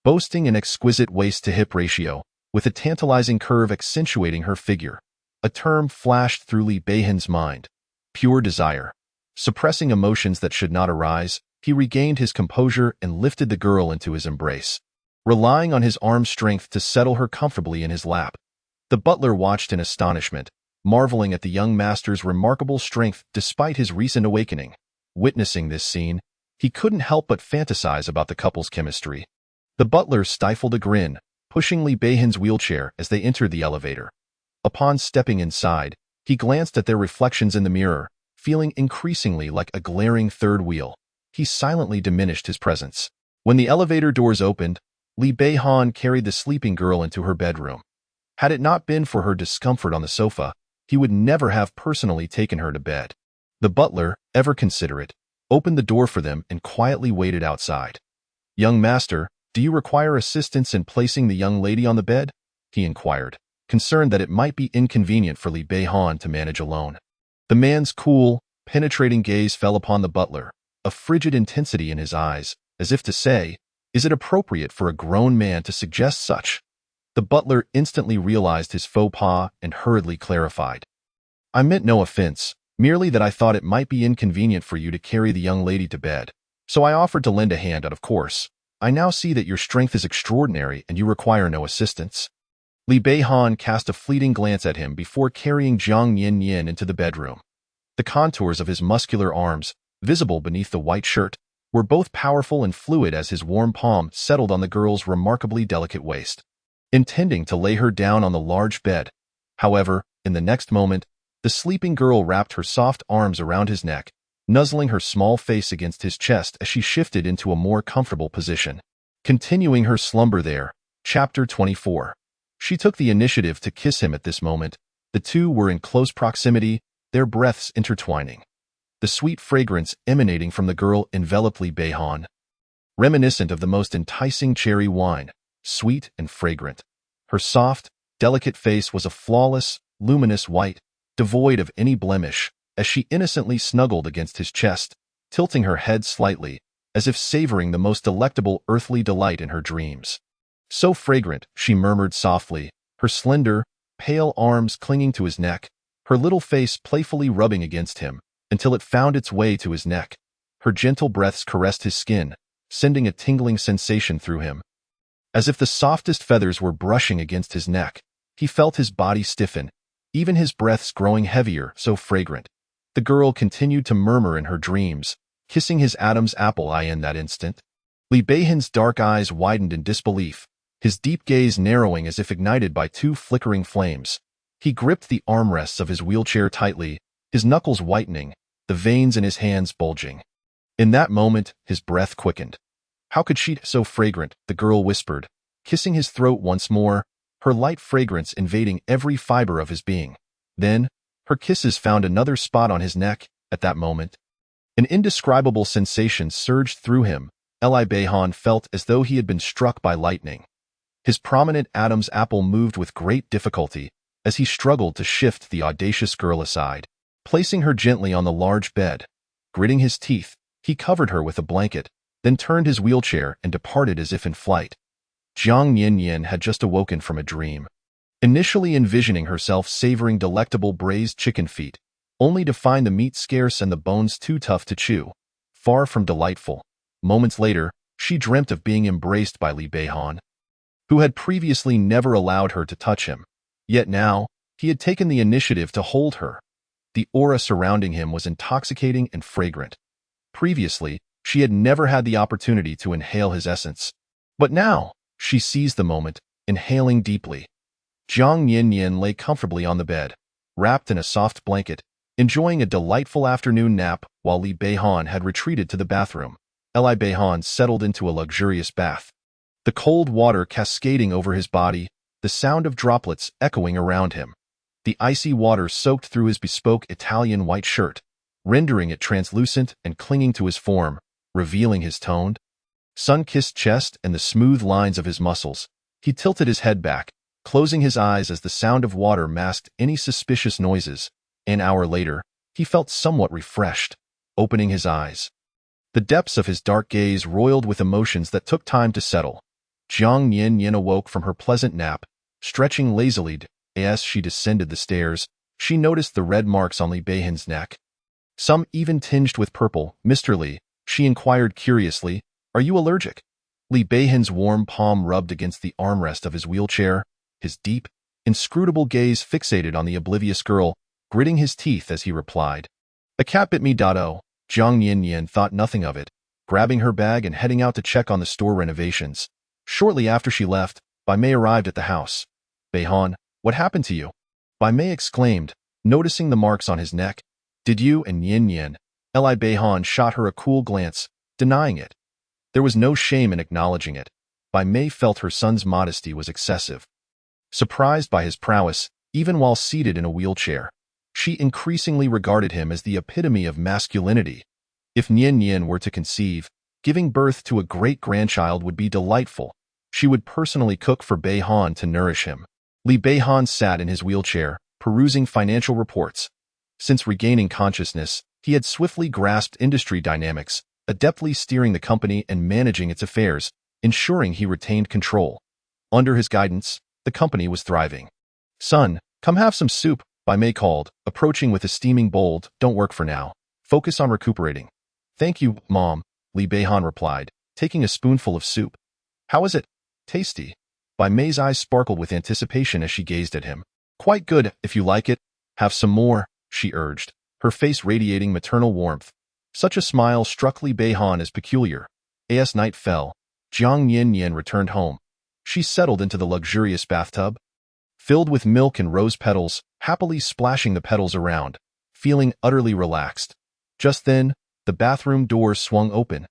boasting an exquisite waist-to-hip ratio, with a tantalizing curve accentuating her figure. A term flashed through Li Beihan's mind: pure desire. Suppressing emotions that should not arise, he regained his composure and lifted the girl into his embrace, relying on his arm's strength to settle her comfortably in his lap. The butler watched in astonishment, marveling at the young master's remarkable strength despite his recent awakening. Witnessing this scene, he couldn't help but fantasize about the couple's chemistry. The butler stifled a grin, pushing Li Beihan's wheelchair as they entered the elevator. Upon stepping inside, he glanced at their reflections in the mirror, feeling increasingly like a glaring third wheel. He silently diminished his presence. When the elevator doors opened, Li Beihan carried the sleeping girl into her bedroom. Had it not been for her discomfort on the sofa, he would never have personally taken her to bed. The butler, ever considerate, opened the door for them and quietly waited outside. "Young master, do you require assistance in placing the young lady on the bed?" he inquired, concerned that it might be inconvenient for Li Beihan to manage alone. The man's cool, penetrating gaze fell upon the butler, a frigid intensity in his eyes, as if to say, "Is it appropriate for a grown man to suggest such?" The butler instantly realized his faux pas and hurriedly clarified. "I meant no offense, merely that I thought it might be inconvenient for you to carry the young lady to bed, so I offered to lend a hand out of course. I now see that your strength is extraordinary and you require no assistance." Li Beihan cast a fleeting glance at him before carrying Jiang Yan into the bedroom. The contours of his muscular arms, visible beneath the white shirt, were both powerful and fluid as his warm palm settled on the girl's remarkably delicate waist. Intending to lay her down on the large bed, however, in the next moment, the sleeping girl wrapped her soft arms around his neck, nuzzling her small face against his chest as she shifted into a more comfortable position. Continuing her slumber there. Chapter 24. She took the initiative to kiss him at this moment. The two were in close proximity, their breaths intertwining. The sweet fragrance emanating from the girl enveloped Li Beihan, reminiscent of the most enticing cherry wine, sweet and fragrant. Her soft, delicate face was a flawless, luminous white, devoid of any blemish, as she innocently snuggled against his chest, tilting her head slightly, as if savoring the most delectable earthly delight in her dreams. "So fragrant," she murmured softly, her slender, pale arms clinging to his neck, her little face playfully rubbing against him, until it found its way to his neck. Her gentle breaths caressed his skin, sending a tingling sensation through him. As if the softest feathers were brushing against his neck, he felt his body stiffen, even his breaths growing heavier, so fragrant. The girl continued to murmur in her dreams, kissing his Adam's apple eye in that instant. Li Beihan's dark eyes widened in disbelief, his deep gaze narrowing as if ignited by two flickering flames. He gripped the armrests of his wheelchair tightly, his knuckles whitening, the veins in his hands bulging. In that moment, his breath quickened. "How could she so fragrant?" the girl whispered, kissing his throat once more, her light fragrance invading every fiber of his being. Then, her kisses found another spot on his neck. At that moment, an indescribable sensation surged through him. Li Beihan felt as though he had been struck by lightning. His prominent Adam's apple moved with great difficulty as he struggled to shift the audacious girl aside. Placing her gently on the large bed, gritting his teeth, he covered her with a blanket, then turned his wheelchair and departed as if in flight. Jiang Yan had just awoken from a dream, initially envisioning herself savoring delectable braised chicken feet, only to find the meat scarce and the bones too tough to chew. Far from delightful. Moments later, she dreamt of being embraced by Li Beihan, who had previously never allowed her to touch him. Yet now, he had taken the initiative to hold her. The aura surrounding him was intoxicating and fragrant. Previously, she had never had the opportunity to inhale his essence. But now, she seized the moment, inhaling deeply. Jiang Yin lay comfortably on the bed, wrapped in a soft blanket, enjoying a delightful afternoon nap while Li Beihan had retreated to the bathroom. Li Beihan settled into a luxurious bath. The cold water cascading over his body, the sound of droplets echoing around him. The icy water soaked through his bespoke Italian white shirt, rendering it translucent and clinging to his form, revealing his toned, sun-kissed chest and the smooth lines of his muscles. He tilted his head back, closing his eyes as the sound of water masked any suspicious noises. An hour later, he felt somewhat refreshed, opening his eyes. The depths of his dark gaze roiled with emotions that took time to settle. Jiang Yin awoke from her pleasant nap, stretching lazily. As she descended the stairs, she noticed the red marks on Li Beihan's neck. Some even tinged with purple. "Mr. Li," she inquired curiously, "are you allergic?" Li Beihan's warm palm rubbed against the armrest of his wheelchair, his deep, inscrutable gaze fixated on the oblivious girl, gritting his teeth as he replied. "A cat bit me." Jiang Yin thought nothing of it, grabbing her bag and heading out to check on the store renovations. Shortly after she left, Bai Mei arrived at the house. "Beihan, what happened to you?" Bai Mei exclaimed, noticing the marks on his neck. "Did you and Yin?" Li Beihan shot her a cool glance, denying it. There was no shame in acknowledging it. Bai Mei felt her son's modesty was excessive. Surprised by his prowess, even while seated in a wheelchair, she increasingly regarded him as the epitome of masculinity. If Yin were to conceive, giving birth to a great-grandchild would be delightful. She would personally cook for Beihan to nourish him. Li Beihan sat in his wheelchair, perusing financial reports. Since regaining consciousness, he had swiftly grasped industry dynamics, adeptly steering the company and managing its affairs, ensuring he retained control. Under his guidance, the company was thriving. "Son, come have some soup," Bai Mei called, approaching with a steaming bowl. "Don't work for now. Focus on recuperating." "Thank you, Mom," Li Beihan replied, taking a spoonful of soup. "How is it? Tasty?" Bai Mei's eyes sparkled with anticipation as she gazed at him. "Quite good, if you like it. Have some more," she urged, her face radiating maternal warmth. Such a smile struck Li Beihan as peculiar. As night fell, Jiang Yin returned home. She settled into the luxurious bathtub, filled with milk and rose petals, happily splashing the petals around, feeling utterly relaxed. Just then, the bathroom door swung open.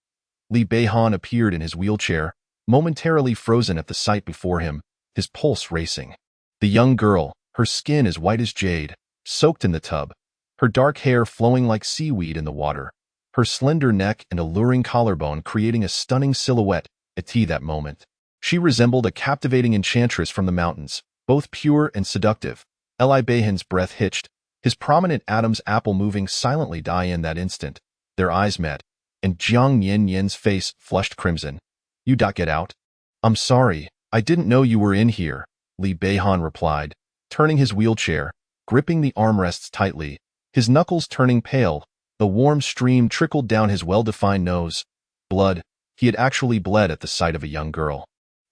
Li Beihan appeared in his wheelchair, momentarily frozen at the sight before him, his pulse racing. The young girl, her skin as white as jade, soaked in the tub, her dark hair flowing like seaweed in the water, her slender neck and alluring collarbone creating a stunning silhouette at that moment. She resembled a captivating enchantress from the mountains, both pure and seductive. Li Beihan's breath hitched, his prominent Adam's apple moving silently in that instant. Their eyes met, and Jiang Yin's face flushed crimson. "You get out?" "I'm sorry, I didn't know you were in here," Li Beihan replied, turning his wheelchair, gripping the armrests tightly, his knuckles turning pale. A warm stream trickled down his well-defined nose. Blood. He had actually bled at the sight of a young girl.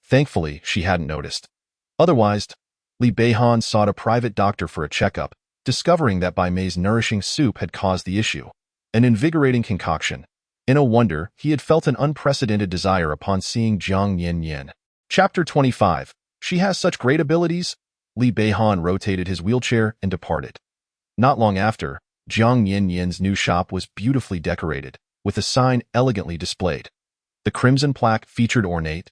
Thankfully, she hadn't noticed. Otherwise, Li Beihan sought a private doctor for a checkup, discovering that Bai Mei's nourishing soup had caused the issue. An invigorating concoction. In a wonder, he had felt an unprecedented desire upon seeing Jiang Yin. Chapter 25. She has such great abilities. Li Beihan rotated his wheelchair and departed. Not long after, Jiang Yin's new shop was beautifully decorated, with a sign elegantly displayed. The crimson plaque featured ornate,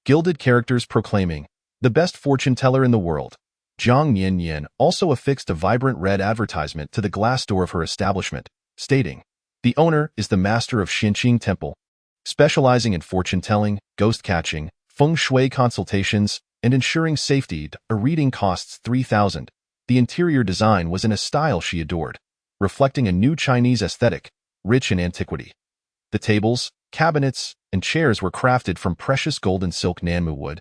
gilded characters proclaiming, "The best fortune teller in the world." Jiang Yin also affixed a vibrant red advertisement to the glass door of her establishment, stating, "The owner is the master of Xinqing Temple, specializing in fortune telling, ghost catching, feng shui consultations, and ensuring safety. A reading costs 3,000. The interior design was in a style she adored, reflecting a new Chinese aesthetic, rich in antiquity. The tables, cabinets, and chairs were crafted from precious gold and silk Nanmu wood,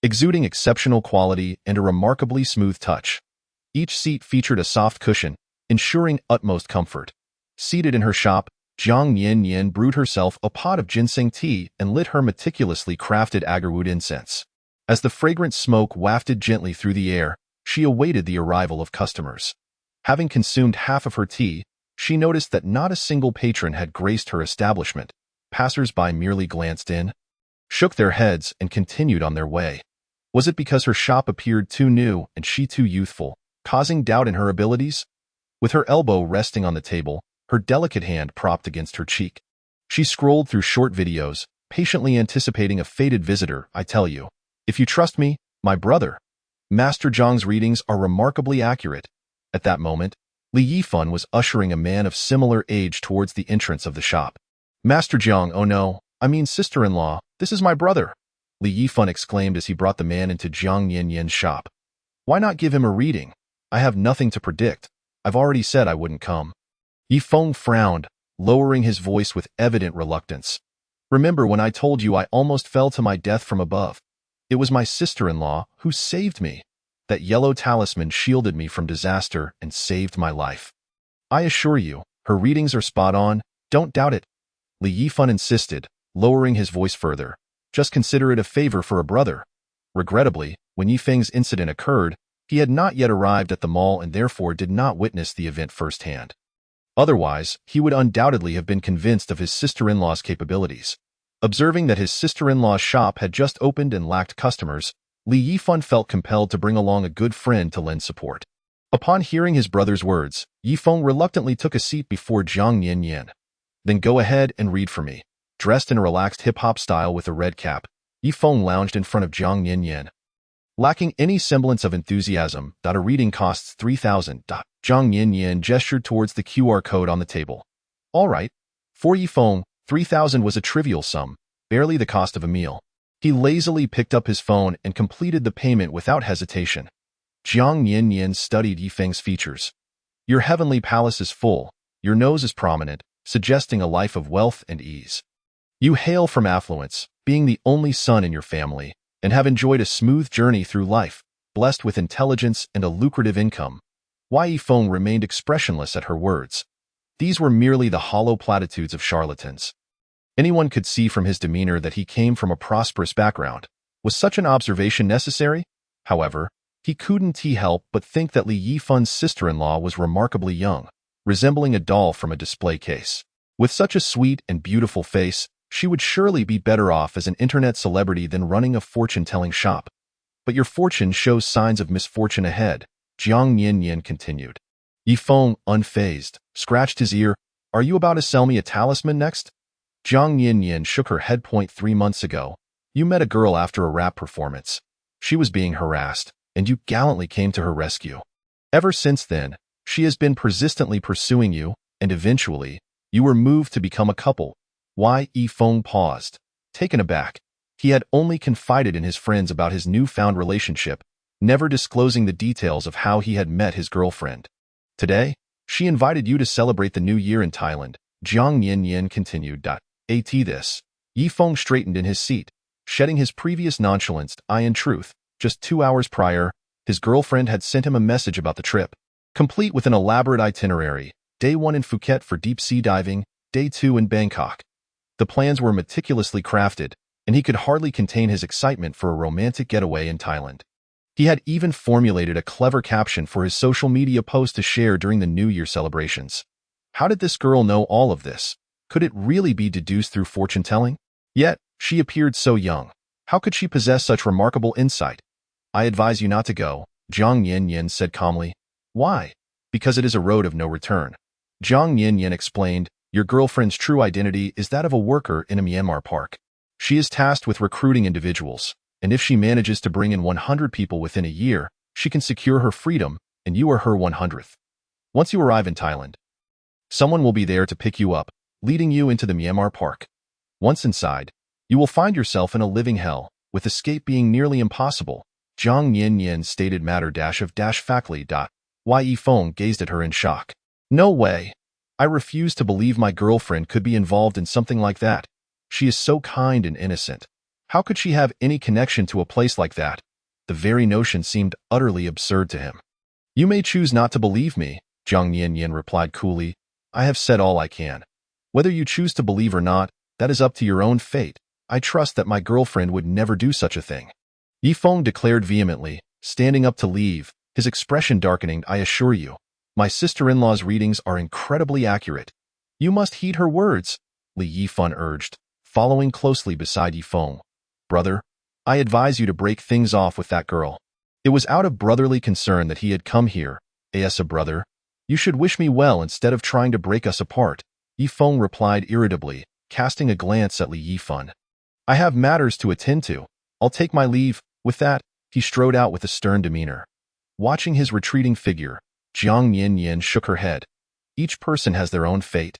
exuding exceptional quality and a remarkably smooth touch. Each seat featured a soft cushion, ensuring utmost comfort. Seated in her shop, Jiang Yin brewed herself a pot of ginseng tea and lit her meticulously crafted agarwood incense. As the fragrant smoke wafted gently through the air, she awaited the arrival of customers. Having consumed half of her tea, she noticed that not a single patron had graced her establishment. Passers-by merely glanced in, shook their heads, and continued on their way. Was it because her shop appeared too new and she too youthful, causing doubt in her abilities? With her elbow resting on the table, her delicate hand propped against her cheek, she scrolled through short videos, patiently anticipating a fated visitor. I tell you, if you trust me, my brother, Master Zhang's readings are remarkably accurate. At that moment, Li Yifan was ushering a man of similar age towards the entrance of the shop. Master Zhang, oh no, I mean sister-in-law, this is my brother, Li Yifan exclaimed as he brought the man into Jiang Yanyan's shop. Why not give him a reading? I have nothing to predict. I've already said I wouldn't come. Yifeng frowned, lowering his voice with evident reluctance. Remember when I told you I almost fell to my death from above? It was my sister-in-law who saved me. That yellow talisman shielded me from disaster and saved my life. I assure you, her readings are spot on, don't doubt it. Li Yifan insisted, lowering his voice further. Just consider it a favor for a brother. Regrettably, when Yifeng's incident occurred, he had not yet arrived at the mall and therefore did not witness the event firsthand. Otherwise, he would undoubtedly have been convinced of his sister-in-law's capabilities. Observing that his sister-in-law's shop had just opened and lacked customers, Li Yifan felt compelled to bring along a good friend to lend support. Upon hearing his brother's words, Yifeng reluctantly took a seat before Jiang Yanyan. Then go ahead and read for me. Dressed in a relaxed hip-hop style with a red cap, Yifeng lounged in front of Jiang Yanyan. Lacking any semblance of enthusiasm, a reading costs 3,000. Jiang Yanyan gestured towards the QR code on the table. All right. For Yifeng, 3,000 was a trivial sum, barely the cost of a meal. He lazily picked up his phone and completed the payment without hesitation. Jiang Yanyan studied Yifeng's features. Your heavenly palace is full, your nose is prominent, suggesting a life of wealth and ease. You hail from affluence, being the only son in your family, and have enjoyed a smooth journey through life, blessed with intelligence and a lucrative income. Yifeng remained expressionless at her words. These were merely the hollow platitudes of charlatans. Anyone could see from his demeanor that he came from a prosperous background. Was such an observation necessary? However, he couldn't help but think that Li Yifen's sister-in-law was remarkably young, resembling a doll from a display case. With such a sweet and beautiful face, she would surely be better off as an internet celebrity than running a fortune-telling shop. But your fortune shows signs of misfortune ahead, Jiang Yanyan continued. Yifeng, unfazed, scratched his ear. Are you about to sell me a talisman next? Jiang Yanyan shook her head. 3 months ago, you met a girl after a rap performance. She was being harassed, and you gallantly came to her rescue. Ever since then, she has been persistently pursuing you, and eventually, you were moved to become a couple. Yifeng paused, taken aback. He had only confided in his friends about his newfound relationship, never disclosing the details of how he had met his girlfriend. Today, she invited you to celebrate the new year in Thailand, Jiang Yanyan continued. At this, Yifeng straightened in his seat, shedding his previous nonchalance. In truth, just 2 hours prior, his girlfriend had sent him a message about the trip, complete with an elaborate itinerary. Day 1 in Phuket for deep-sea diving, Day 2 in Bangkok. The plans were meticulously crafted, and he could hardly contain his excitement for a romantic getaway in Thailand. He had even formulated a clever caption for his social media post to share during the New Year celebrations. How did this girl know all of this? Could it really be deduced through fortune-telling? Yet, she appeared so young. How could she possess such remarkable insight? I advise you not to go, Jiang Yanyan said calmly. Why? Because it is a road of no return. Jiang Yanyan explained, your girlfriend's true identity is that of a worker in a Myanmar park. She is tasked with recruiting individuals, and if she manages to bring in 100 people within a year, she can secure her freedom, and you are her 100th. Once you arrive in Thailand, someone will be there to pick you up, leading you into the Myanmar park. Once inside, you will find yourself in a living hell, with escape being nearly impossible. Jiang Yanyan stated matter-of-factly. Yifeng gazed at her in shock. No way. I refuse to believe my girlfriend could be involved in something like that. She is so kind and innocent. How could she have any connection to a place like that? The very notion seemed utterly absurd to him. You may choose not to believe me, Jiang Yanyan replied coolly. I have said all I can. Whether you choose to believe or not, that is up to your own fate. I trust that my girlfriend would never do such a thing. Yifeng declared vehemently, standing up to leave, his expression darkening. I assure you, My sister-in-law's readings are incredibly accurate. You must heed her words, Li Yifan urged, following closely beside Yifeng. Brother, I advise you to break things off with that girl. It was out of brotherly concern that he had come here. As a brother, you should wish me well instead of trying to break us apart, Yifeng replied irritably, casting a glance at Li Yifan. I have matters to attend to. I'll take my leave. With that, he strode out with a stern demeanor. Watching his retreating figure, Jiang Yanyan shook her head. Each person has their own fate.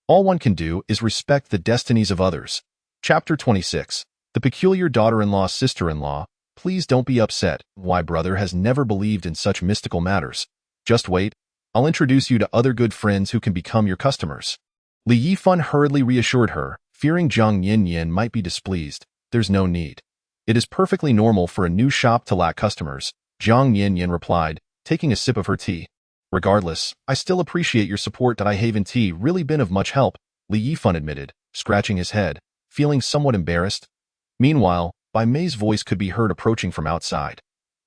All one can do is respect the destinies of others. Chapter 26. The peculiar daughter-in-law, sister-in-law. Please don't be upset. Why, brother has never believed in such mystical matters. Just wait. I'll introduce you to other good friends who can become your customers. Li Yifan hurriedly reassured her, fearing Jiang Yanyan might be displeased. There's no need. It is perfectly normal for a new shop to lack customers, Jiang Yanyan replied, taking a sip of her tea. Regardless, I still appreciate your support. I haven't tea really been of much help, Li Yifan admitted, scratching his head, feeling somewhat embarrassed. Meanwhile, Bai Mei's voice could be heard approaching from outside.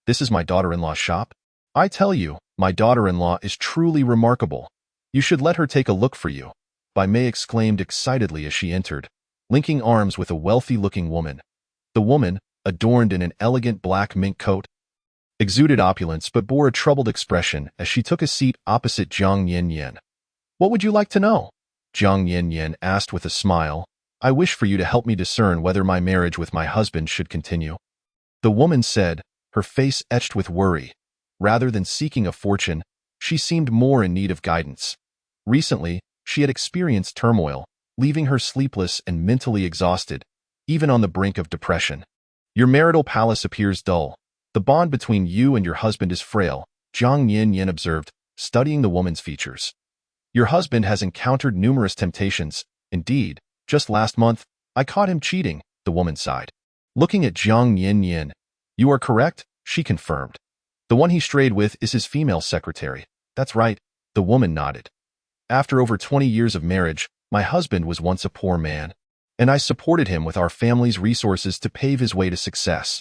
This is my daughter-in-law's shop? I tell you, my daughter-in-law is truly remarkable. You should let her take a look for you, Bai Mei exclaimed excitedly as she entered, linking arms with a wealthy-looking woman. The woman, adorned in an elegant black mink coat, exuded opulence but bore a troubled expression as she took a seat opposite Jiang Yanyan. What would you like to know? Jiang Yanyan asked with a smile. I wish for you to help me discern whether my marriage with my husband should continue. The woman said, her face etched with worry. Rather than seeking a fortune, she seemed more in need of guidance. Recently, she had experienced turmoil, leaving her sleepless and mentally exhausted, even on the brink of depression. Your marital palace appears dull. The bond between you and your husband is frail, Jiang Yanyan observed, studying the woman's features. Your husband has encountered numerous temptations. Indeed, just last month, I caught him cheating, the woman sighed. Looking at Jiang Yanyan, you are correct, she confirmed. The one he strayed with is his female secretary. That's right, the woman nodded. After over 20 years of marriage, my husband was once a poor man, and I supported him with our family's resources to pave his way to success.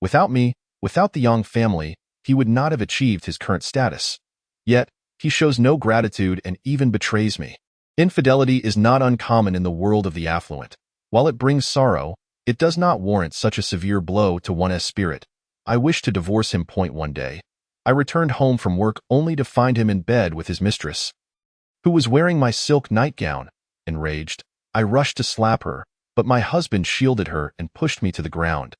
Without me, without the Yang family, he would not have achieved his current status. Yet, he shows no gratitude and even betrays me. Infidelity is not uncommon in the world of the affluent. While it brings sorrow, it does not warrant such a severe blow to one's spirit. I wished to divorce him. One day, I returned home from work only to find him in bed with his mistress, who was wearing my silk nightgown. Enraged, I rushed to slap her, but my husband shielded her and pushed me to the ground.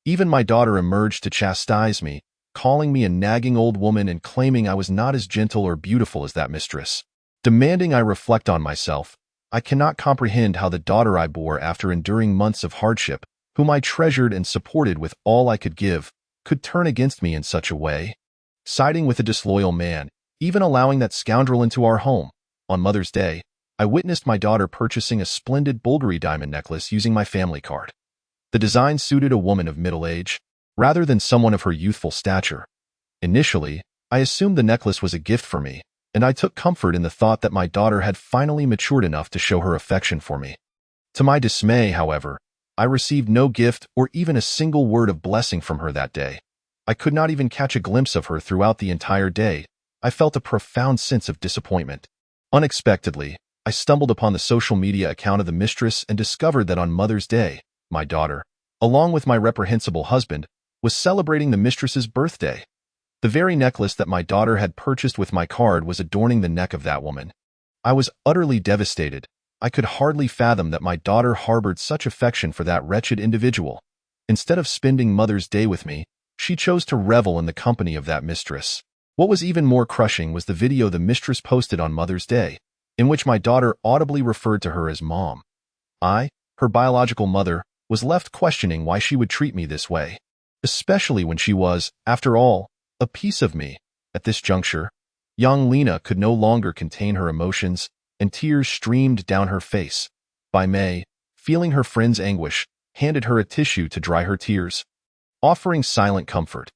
Even my daughter emerged to chastise me, calling me a nagging old woman and claiming I was not as gentle or beautiful as that mistress. Demanding I reflect on myself, I cannot comprehend how the daughter I bore after enduring months of hardship, whom I treasured and supported with all I could give, could turn against me in such a way. Siding with a disloyal man, even allowing that scoundrel into our home. On Mother's Day, I witnessed my daughter purchasing a splendid Bulgari diamond necklace using my family card. The design suited a woman of middle age, rather than someone of her youthful stature. Initially, I assumed the necklace was a gift for me, and I took comfort in the thought that my daughter had finally matured enough to show her affection for me. To my dismay, however, I received no gift or even a single word of blessing from her that day. I could not even catch a glimpse of her throughout the entire day. I felt a profound sense of disappointment. Unexpectedly, I stumbled upon the social media account of the mistress and discovered that on Mother's Day, my daughter, along with my reprehensible husband, was celebrating the mistress's birthday. The very necklace that my daughter had purchased with my card was adorning the neck of that woman. I was utterly devastated. I could hardly fathom that my daughter harbored such affection for that wretched individual. Instead of spending Mother's Day with me, she chose to revel in the company of that mistress. What was even more crushing was the video the mistress posted on Mother's Day, in which my daughter audibly referred to her as Mom. I, her biological mother, was left questioning why she would treat me this way, especially when she was, after all, a piece of me. At this juncture, young Lena could no longer contain her emotions, and tears streamed down her face. Bai Mei, feeling her friend's anguish, handed her a tissue to dry her tears, offering silent comfort.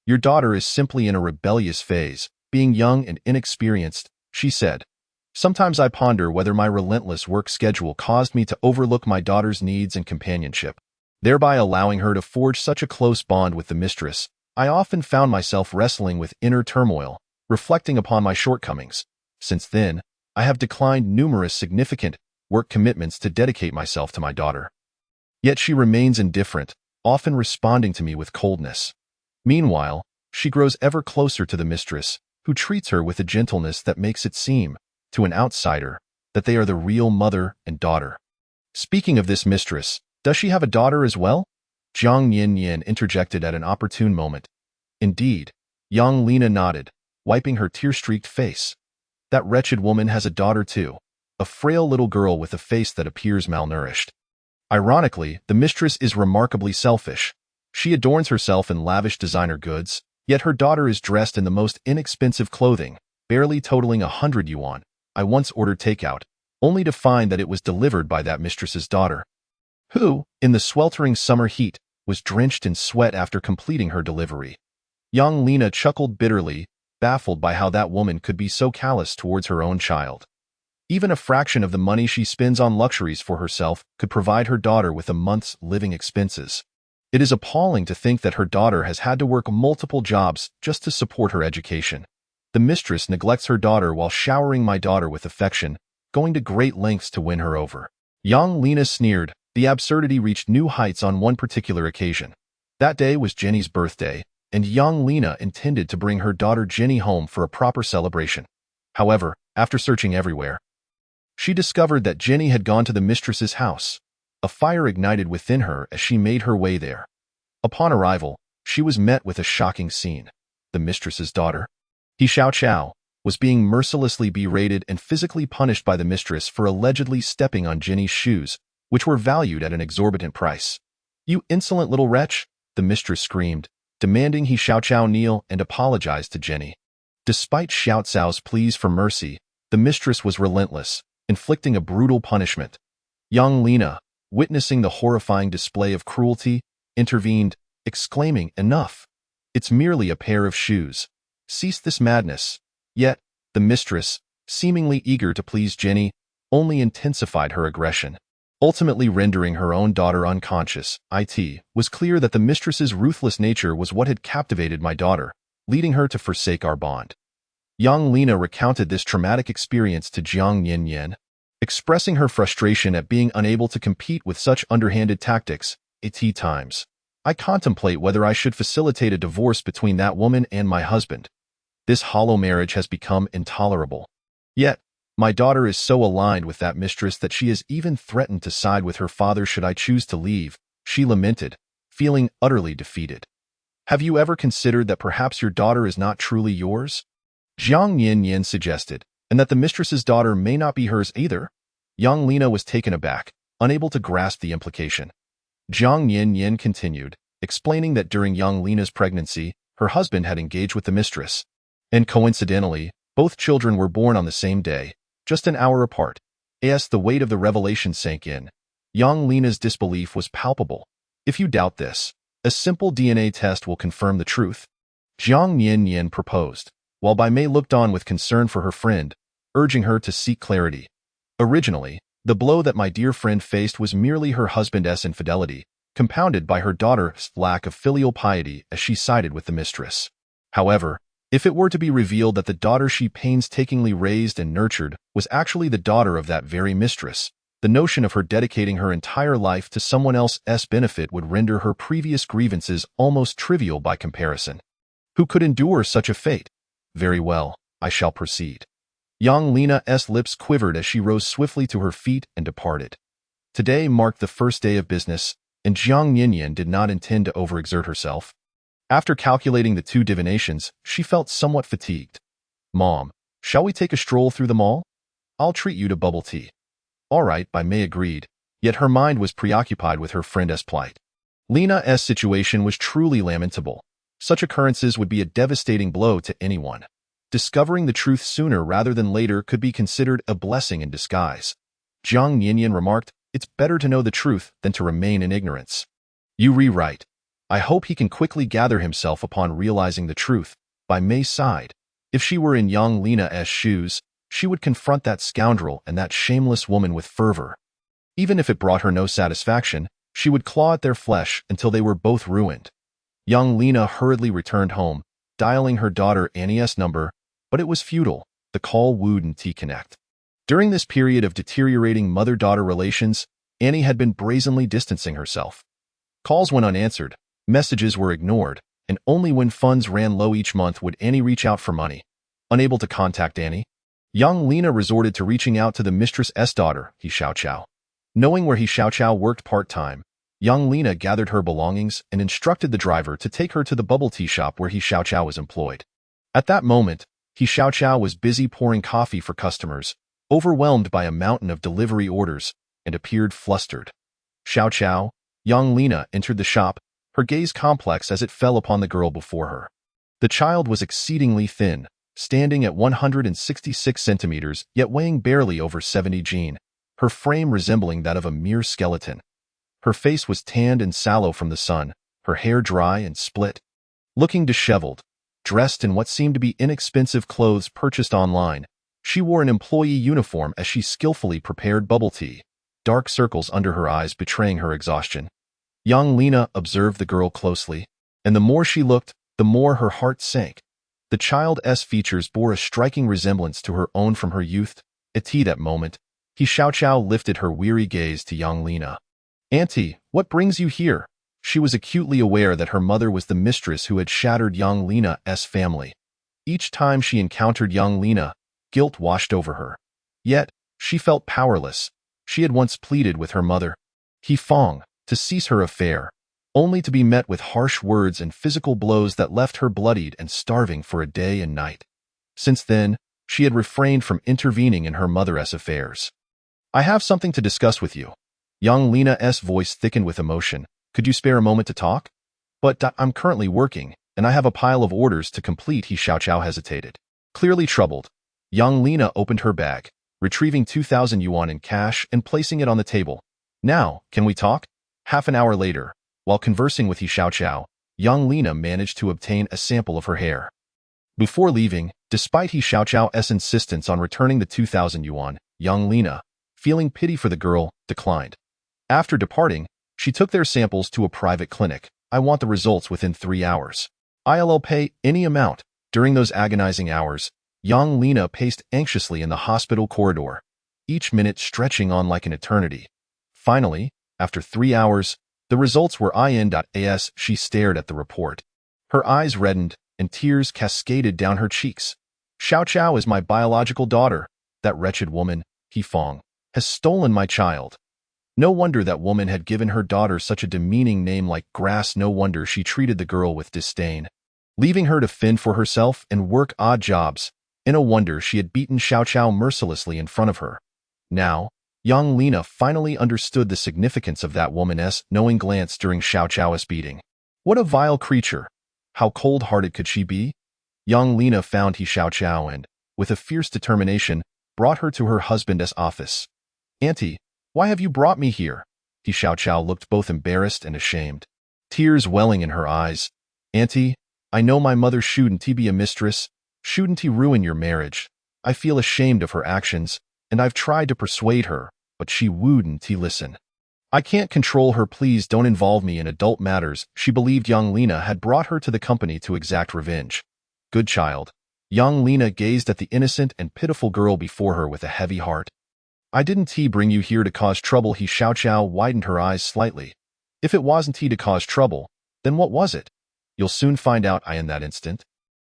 Your daughter is simply in a rebellious phase, being young and inexperienced, she said. Sometimes I ponder whether my relentless work schedule caused me to overlook my daughter's needs and companionship, thereby allowing her to forge such a close bond with the mistress. I often found myself wrestling with inner turmoil, reflecting upon my shortcomings. Since then, I have declined numerous significant work commitments to dedicate myself to my daughter. Yet she remains indifferent, often responding to me with coldness. Meanwhile, she grows ever closer to the mistress, who treats her with a gentleness that makes it seem, to an outsider, that they are the real mother and daughter. Speaking of this mistress, does she have a daughter as well? Jiang Yin interjected at an opportune moment. Indeed, young Lena nodded, wiping her tear-streaked face. That wretched woman has a daughter too, a frail little girl with a face that appears malnourished. Ironically, the mistress is remarkably selfish. She adorns herself in lavish designer goods, yet her daughter is dressed in the most inexpensive clothing, barely totaling 100 yuan. I once ordered takeout, only to find that it was delivered by that mistress's daughter, who, in the sweltering summer heat, was drenched in sweat after completing her delivery. Young Lena chuckled bitterly, baffled by how that woman could be so callous towards her own child. Even a fraction of the money she spends on luxuries for herself could provide her daughter with a month's living expenses. It is appalling to think that her daughter has had to work multiple jobs just to support her education. The mistress neglects her daughter while showering my daughter with affection, going to great lengths to win her over. Young Lena sneered. The absurdity reached new heights on one particular occasion. That day was Jenny's birthday, and young Lena intended to bring her daughter Jenny home for a proper celebration. However, after searching everywhere, she discovered that Jenny had gone to the mistress's house. A fire ignited within her as she made her way there. Upon arrival, she was met with a shocking scene. The mistress's daughter, He Xiao Chao, was being mercilessly berated and physically punished by the mistress for allegedly stepping on Jenny's shoes, which were valued at an exorbitant price. "You insolent little wretch," the mistress screamed, demanding He Xiao Chao kneel and apologize to Jenny. Despite Xiao Cao's pleas for mercy, the mistress was relentless, inflicting a brutal punishment. Young Lena, witnessing the horrifying display of cruelty, intervened, exclaiming, "Enough! It's merely a pair of shoes. Cease this madness." Yet, the mistress, seemingly eager to please Jenny, only intensified her aggression, ultimately rendering her own daughter unconscious. It was clear that the mistress's ruthless nature was what had captivated my daughter, leading her to forsake our bond. Young Lena recounted this traumatic experience to Jiang Yin, expressing her frustration at being unable to compete with such underhanded tactics. At times, I contemplate whether I should facilitate a divorce between that woman and my husband. This hollow marriage has become intolerable. Yet, my daughter is so aligned with that mistress that she has even threatened to side with her father should I choose to leave, she lamented, feeling utterly defeated. "Have you ever considered that perhaps your daughter is not truly yours?" Jiang Yin suggested, "and that the mistress's daughter may not be hers either?" Young Lena was taken aback, unable to grasp the implication. Jiang Yin continued, explaining that during young Lena's pregnancy, her husband had engaged with the mistress, and coincidentally, both children were born on the same day, just an hour apart. As the weight of the revelation sank in, young Lena's disbelief was palpable. "If you doubt this, a simple DNA test will confirm the truth," Jiang Yin proposed, while Bai Mei looked on with concern for her friend, urging her to seek clarity. Originally, the blow that my dear friend faced was merely her husband's infidelity, compounded by her daughter's lack of filial piety as she sided with the mistress. However, if it were to be revealed that the daughter she painstakingly raised and nurtured was actually the daughter of that very mistress, the notion of her dedicating her entire life to someone else's benefit would render her previous grievances almost trivial by comparison. Who could endure such a fate? Very well, I shall proceed. Young Lena's lips quivered as she rose swiftly to her feet and departed. Today marked the first day of business, and Jiang Yin did not intend to overexert herself. After calculating the 2 divinations, she felt somewhat fatigued. "Mom, shall we take a stroll through the mall? I'll treat you to bubble tea." "All right," Bai Mei agreed, yet her mind was preoccupied with her friend's plight. Lena's situation was truly lamentable. Such occurrences would be a devastating blow to anyone. Discovering the truth sooner rather than later could be considered a blessing in disguise. Jiang Yin remarked, "It's better to know the truth than to remain in ignorance." "You rewrite. I hope he can quickly gather himself upon realizing the truth." Bai Mei sighed. If she were in young Lena's shoes, she would confront that scoundrel and that shameless woman with fervor. Even if it brought her no satisfaction, she would claw at their flesh until they were both ruined. Young Lena hurriedly returned home, dialing her daughter Annie's number. But it was futile. The call wouldn't connect. During this period of deteriorating mother-daughter relations, Annie had been brazenly distancing herself. Calls went unanswered, messages were ignored, and only when funds ran low each month would Annie reach out for money. Unable to contact Annie, young Lena resorted to reaching out to the mistress's daughter, He Xiaoqiao. Knowing where He Xiaoqiao worked part-time, young Lena gathered her belongings and instructed the driver to take her to the bubble tea shop where He Xiaoqiao was employed. At that moment, He Xiaoqiao was busy pouring coffee for customers, overwhelmed by a mountain of delivery orders, and appeared flustered. Xiaoqiao, young Lena entered the shop, her gaze complex as it fell upon the girl before her. The child was exceedingly thin, standing at 166 centimeters, yet weighing barely over 70 kg, her frame resembling that of a mere skeleton. Her face was tanned and sallow from the sun, her hair dry and split. Looking disheveled, dressed in what seemed to be inexpensive clothes purchased online, she wore an employee uniform as she skillfully prepared bubble tea, dark circles under her eyes betraying her exhaustion. Young Lena observed the girl closely, and the more she looked, the more her heart sank. The child's features bore a striking resemblance to her own from her youth. At that moment, He Xiaoqiao lifted her weary gaze to young Lena. "Auntie, what brings you here?" She was acutely aware that her mother was the mistress who had shattered young Lena's family. Each time she encountered young Lena, guilt washed over her. Yet, she felt powerless. She had once pleaded with her mother, He Fong, to cease her affair, only to be met with harsh words and physical blows that left her bloodied and starving for a day and night. Since then, she had refrained from intervening in her mother's affairs. "I have something to discuss with you." Young Lena's voice thickened with emotion. "Could you spare a moment to talk?" "But I'm currently working, and I have a pile of orders to complete." He Xiaoqiao hesitated. Clearly troubled, young Lena opened her bag, retrieving 2,000 yuan in cash and placing it on the table. "Now, can we talk?" Half an hour later, while conversing with He Xiaoqiao, young Lena managed to obtain a sample of her hair. Before leaving, despite He Xiaoqiao's insistence on returning the 2,000 yuan, young Lena, feeling pity for the girl, declined. After departing, she took their samples to a private clinic. "I want the results within 3 hours. I'll pay any amount." During those agonizing hours, young Lena paced anxiously in the hospital corridor, each minute stretching on like an eternity. Finally, after 3 hours, the results were in.as. She stared at the report. Her eyes reddened, and tears cascaded down her cheeks. "Xiaoqiao is my biological daughter. That wretched woman, He Fong, has stolen my child." No wonder that woman had given her daughter such a demeaning name like grass. No wonder she treated the girl with disdain, leaving her to fend for herself and work odd jobs. And no wonder she had beaten Xiaoqiao mercilessly in front of her. Now, young Lena finally understood the significance of that woman's knowing glance during Xiaoqiao's beating. What a vile creature! How cold-hearted could she be? Young Lena found He Xiaoqiao and, with a fierce determination, brought her to her husband's office. "Auntie, why have you brought me here?" He Xiaoqiao looked both embarrassed and ashamed, tears welling in her eyes. "Auntie, I know my mother shouldn't be a mistress. Shouldn't he ruin your marriage? I feel ashamed of her actions, and I've tried to persuade her, but she wouldn't listen. I can't control her. Please don't involve me in adult matters." She believed young Lena had brought her to the company to exact revenge. Good child. Young Lena gazed at the innocent and pitiful girl before her with a heavy heart. "I didn't bring you here to cause trouble." He Xiaoqiao widened her eyes slightly. "If it wasn't to cause trouble, then what was it? You'll soon find out." In that instant,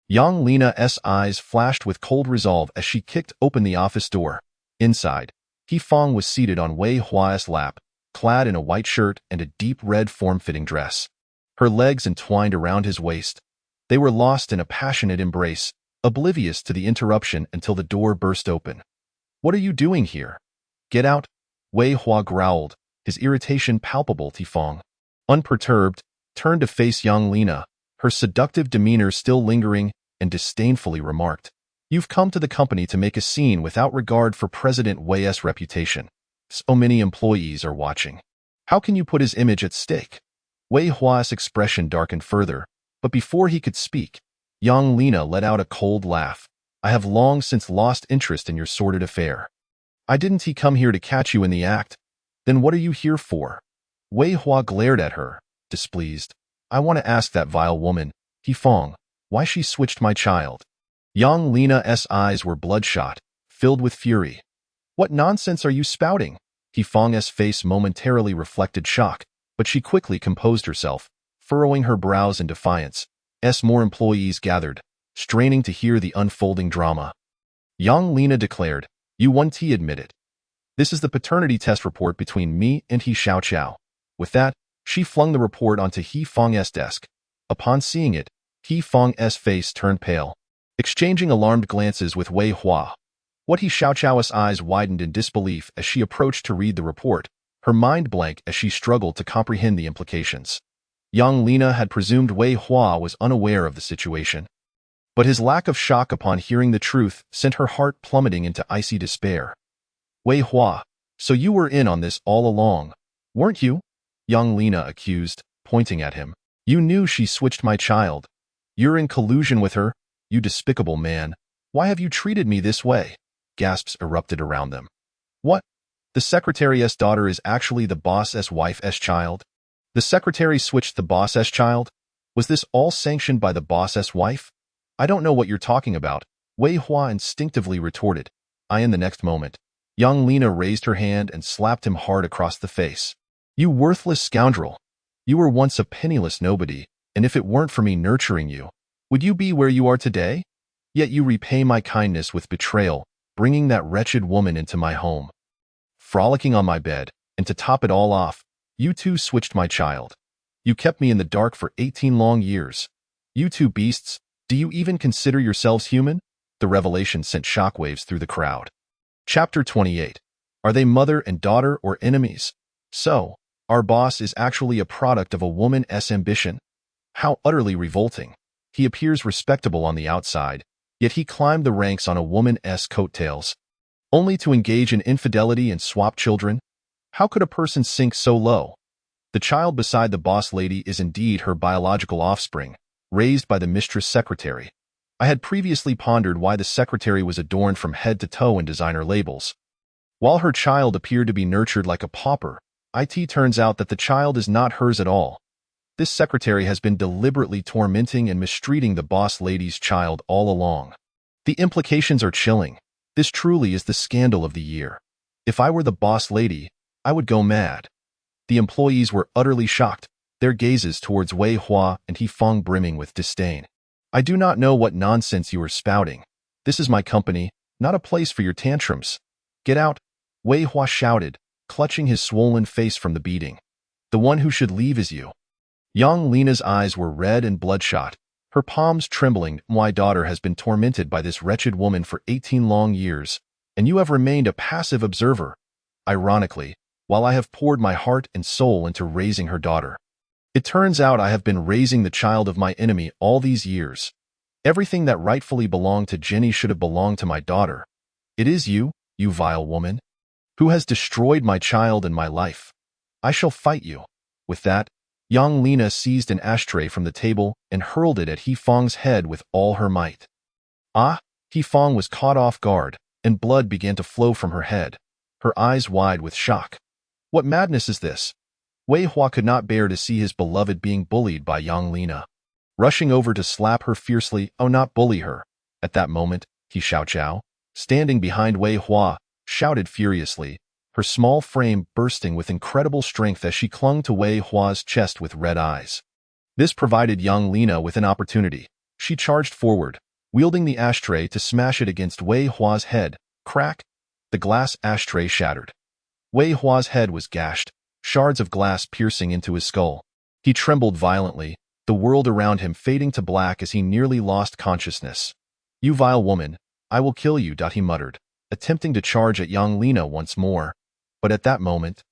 young Lena's eyes flashed with cold resolve as she kicked open the office door. Inside, He Fong was seated on Wei Hua's lap, clad in a white shirt and a deep red form-fitting dress. Her legs entwined around his waist. They were lost in a passionate embrace, oblivious to the interruption until the door burst open. "What are you doing here? Get out!" Wei Hua growled, his irritation palpable. He Fong, unperturbed, turned to face young Lena, her seductive demeanor still lingering, and disdainfully remarked, "You've come to the company to make a scene without regard for President Wei's reputation. So many employees are watching. How can you put his image at stake?" Wei Hua's expression darkened further, but before he could speak, young Lena let out a cold laugh. "I have long since lost interest in your sordid affair. I didn't come here to catch you in the act. Then what are you here for?" Wei Hua glared at her, displeased. "I want to ask that vile woman, He Fong, why she switched my child." Young Lena's eyes were bloodshot, filled with fury. What nonsense are you spouting? He Fong's face momentarily reflected shock, but she quickly composed herself, furrowing her brows in defiance. More employees gathered, straining to hear the unfolding drama. Young Lena declared, "You want to admit it. This is the paternity test report between me and He Xiaoqiao." With that, she flung the report onto He Fong's desk. Upon seeing it, He Fong's face turned pale. Exchanging alarmed glances with Wei Hua, He Xiaoqiao's eyes widened in disbelief as she approached to read the report, her mind blank as she struggled to comprehend the implications. Young Lena had presumed Wei Hua was unaware of the situation. But his lack of shock upon hearing the truth sent her heart plummeting into icy despair. "Wei Hua, so you were in on this all along, weren't you?" Young Lena accused, pointing at him. "You knew she switched my child. You're in collusion with her, you despicable man. Why have you treated me this way?" Gasps erupted around them. "What? The secretary's daughter is actually the boss's wife's child? The secretary switched the boss's child? Was this all sanctioned by the boss's wife?" "I don't know what you're talking about," Wei Hua instinctively retorted. In the next moment, young Lena raised her hand and slapped him hard across the face. "You worthless scoundrel! You were once a penniless nobody, and if it weren't for me nurturing you, would you be where you are today? Yet you repay my kindness with betrayal, bringing that wretched woman into my home, frolicking on my bed, and to top it all off, you two switched my child. You kept me in the dark for 18 long years. You two beasts, do you even consider yourselves human?" The revelation sent shockwaves through the crowd. Chapter 28. Are they mother and daughter or enemies? So, our boss is actually a product of a woman's ambition? How utterly revolting. He appears respectable on the outside, yet he climbed the ranks on a woman's coattails. Only to engage in infidelity and swap children? How could a person sink so low? The child beside the boss lady is indeed her biological offspring, raised by the mistress secretary. I had previously pondered why the secretary was adorned from head to toe in designer labels. While her child appeared to be nurtured like a pauper, it turns out that the child is not hers at all. This secretary has been deliberately tormenting and mistreating the boss lady's child all along. The implications are chilling. This truly is the scandal of the year. If I were the boss lady, I would go mad. The employees were utterly shocked, their gazes towards Wei Hua and He Fong brimming with disdain. "I do not know what nonsense you are spouting. This is my company, not a place for your tantrums. Get out," Wei Hua shouted, clutching his swollen face from the beating. "The one who should leave is you." Young Lena's eyes were red and bloodshot, her palms trembling. "My daughter has been tormented by this wretched woman for 18 long years, and you have remained a passive observer. Ironically, while I have poured my heart and soul into raising her daughter. It turns out I have been raising the child of my enemy all these years. Everything that rightfully belonged to Jenny should have belonged to my daughter. It is you, you vile woman, who has destroyed my child and my life. I shall fight you." With that, young Lena seized an ashtray from the table and hurled it at He Fong's head with all her might. He Fong was caught off guard, and blood began to flow from her head, her eyes wide with shock. What madness is this? Wei Hua could not bear to see his beloved being bullied by young Lena. Rushing over to slap her fiercely, "Oh, not bully her." At that moment, He Xiaoqiao, standing behind Wei Hua, shouted furiously, her small frame bursting with incredible strength as she clung to Wei Hua's chest with red eyes. This provided young Lena with an opportunity. She charged forward, wielding the ashtray to smash it against Wei Hua's head. Crack! The glass ashtray shattered. Wei Hua's head was gashed, shards of glass piercing into his skull. He trembled violently, the world around him fading to black as he nearly lost consciousness. "You vile woman, I will kill you," he muttered, attempting to charge at young Lena once more. But at that moment,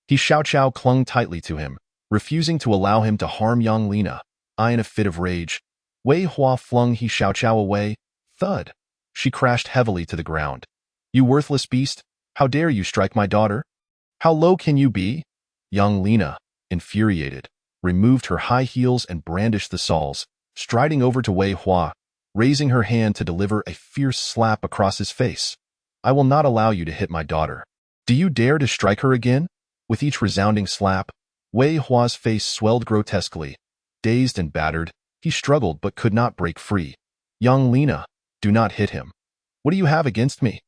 He Xiaoqiao clung tightly to him, refusing to allow him to harm young Lena. In a fit of rage, Wei Hua flung He Xiaoqiao away. Thud! She crashed heavily to the ground. "You worthless beast! How dare you strike my daughter? How low can you be?" Young Lena, infuriated, removed her high heels and brandished the sawls, striding over to Wei Hua, raising her hand to deliver a fierce slap across his face. "I will not allow you to hit my daughter. Do you dare to strike her again?" With each resounding slap, Wei Hua's face swelled grotesquely. Dazed and battered, he struggled but could not break free. "Young Lena, Do not hit him. What do you have against me?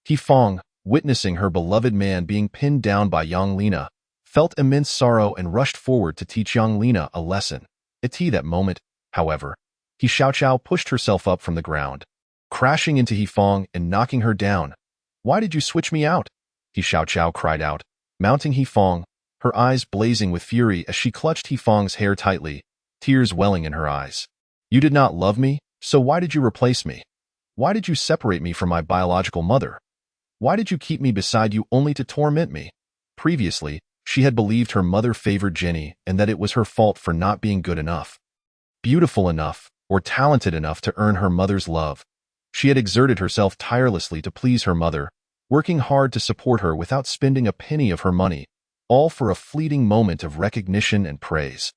He Fong, witnessing her beloved man being pinned down by Yang Lina, felt immense sorrow and rushed forward to teach Yang Lina a lesson. At that moment, however, He Xiaoqiao pushed herself up from the ground, crashing into He Fong and knocking her down. Why did you switch me out? He Xiaoqiao cried out, mounting He Fong, her eyes blazing with fury as she clutched He Fong's hair tightly, tears welling in her eyes. You did not love me, so why did you replace me? Why did you separate me from my biological mother? Why did you keep me beside you only to torment me? Previously, she had believed her mother favored Jenny and that it was her fault for not being good enough, beautiful enough, or talented enough to earn her mother's love. She had exerted herself tirelessly to please her mother, working hard to support her without spending a penny of her money, all for a fleeting moment of recognition and praise.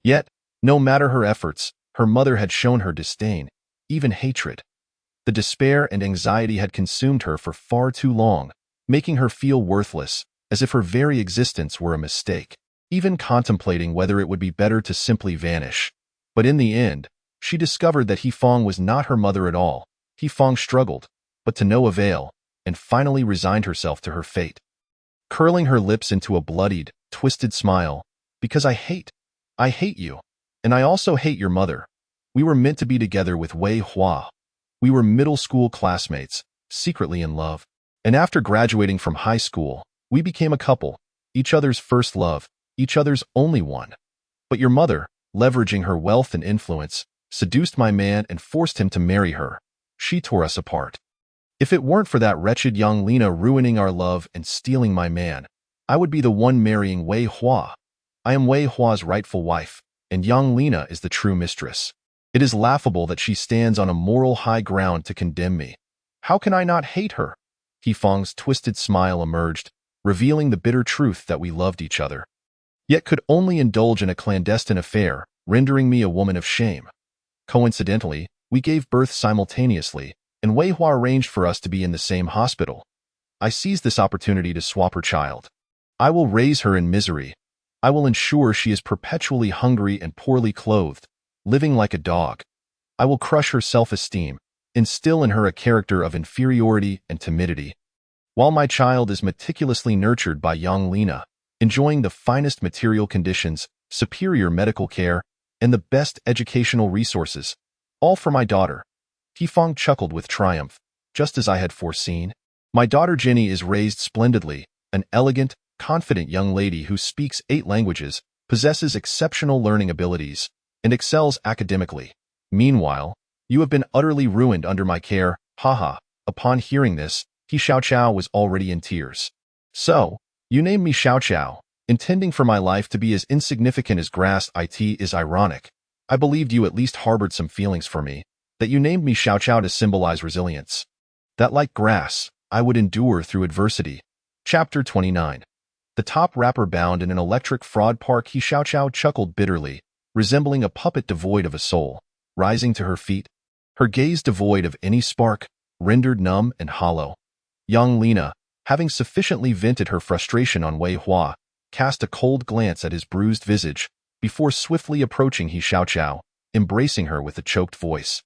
Yet, no matter her efforts, her mother had shown her disdain, even hatred. The despair and anxiety had consumed her for far too long, making her feel worthless, as if her very existence were a mistake, even contemplating whether it would be better to simply vanish. But in the end, she discovered that He Fong was not her mother at all. He Fong struggled, but to no avail, and finally resigned herself to her fate, curling her lips into a bloodied, twisted smile. Because I hate you. And I also hate your mother. We were meant to be together with Wei Hua. We were middle school classmates, secretly in love. And after graduating from high school, we became a couple, each other's first love, each other's only one. But your mother, leveraging her wealth and influence, seduced my man and forced him to marry her. She tore us apart. If it weren't for that wretched young Lina ruining our love and stealing my man, I would be the one marrying Wei Hua. I am Wei Hua's rightful wife, and young Lina is the true mistress. It is laughable that she stands on a moral high ground to condemn me. How can I not hate her? He Fong's twisted smile emerged, revealing the bitter truth that we loved each other, yet could only indulge in a clandestine affair, rendering me a woman of shame. Coincidentally, we gave birth simultaneously, and Wei Hua arranged for us to be in the same hospital. I seized this opportunity to swap her child. I will raise her in misery. I will ensure she is perpetually hungry and poorly clothed, living like a dog. I will crush her self-esteem, instill in her a character of inferiority and timidity. While my child is meticulously nurtured by young Lina, enjoying the finest material conditions, superior medical care, and the best educational resources, all for my daughter. He Fong chuckled with triumph, just as I had foreseen. My daughter Jenny is raised splendidly, an elegant, confident young lady who speaks 8 languages, possesses exceptional learning abilities, and excels academically. Meanwhile, you have been utterly ruined under my care, haha. Upon hearing this, He Xiaoqiao was already in tears. So, you named me Xiaoqiao, intending for my life to be as insignificant as grass. It is ironic. I believed you at least harbored some feelings for me, that you named me Xiaoqiao to symbolize resilience. That like grass, I would endure through adversity. Chapter 29. The top rapper bound in an electric fraud park. He Xiaoqiao chuckled bitterly, resembling a puppet devoid of a soul. Rising to her feet, her gaze devoid of any spark, rendered numb and hollow. Young Lina, having sufficiently vented her frustration on Wei Hua, cast a cold glance at his bruised visage, before swiftly approaching He Xiaoqiao, embracing her with a choked voice.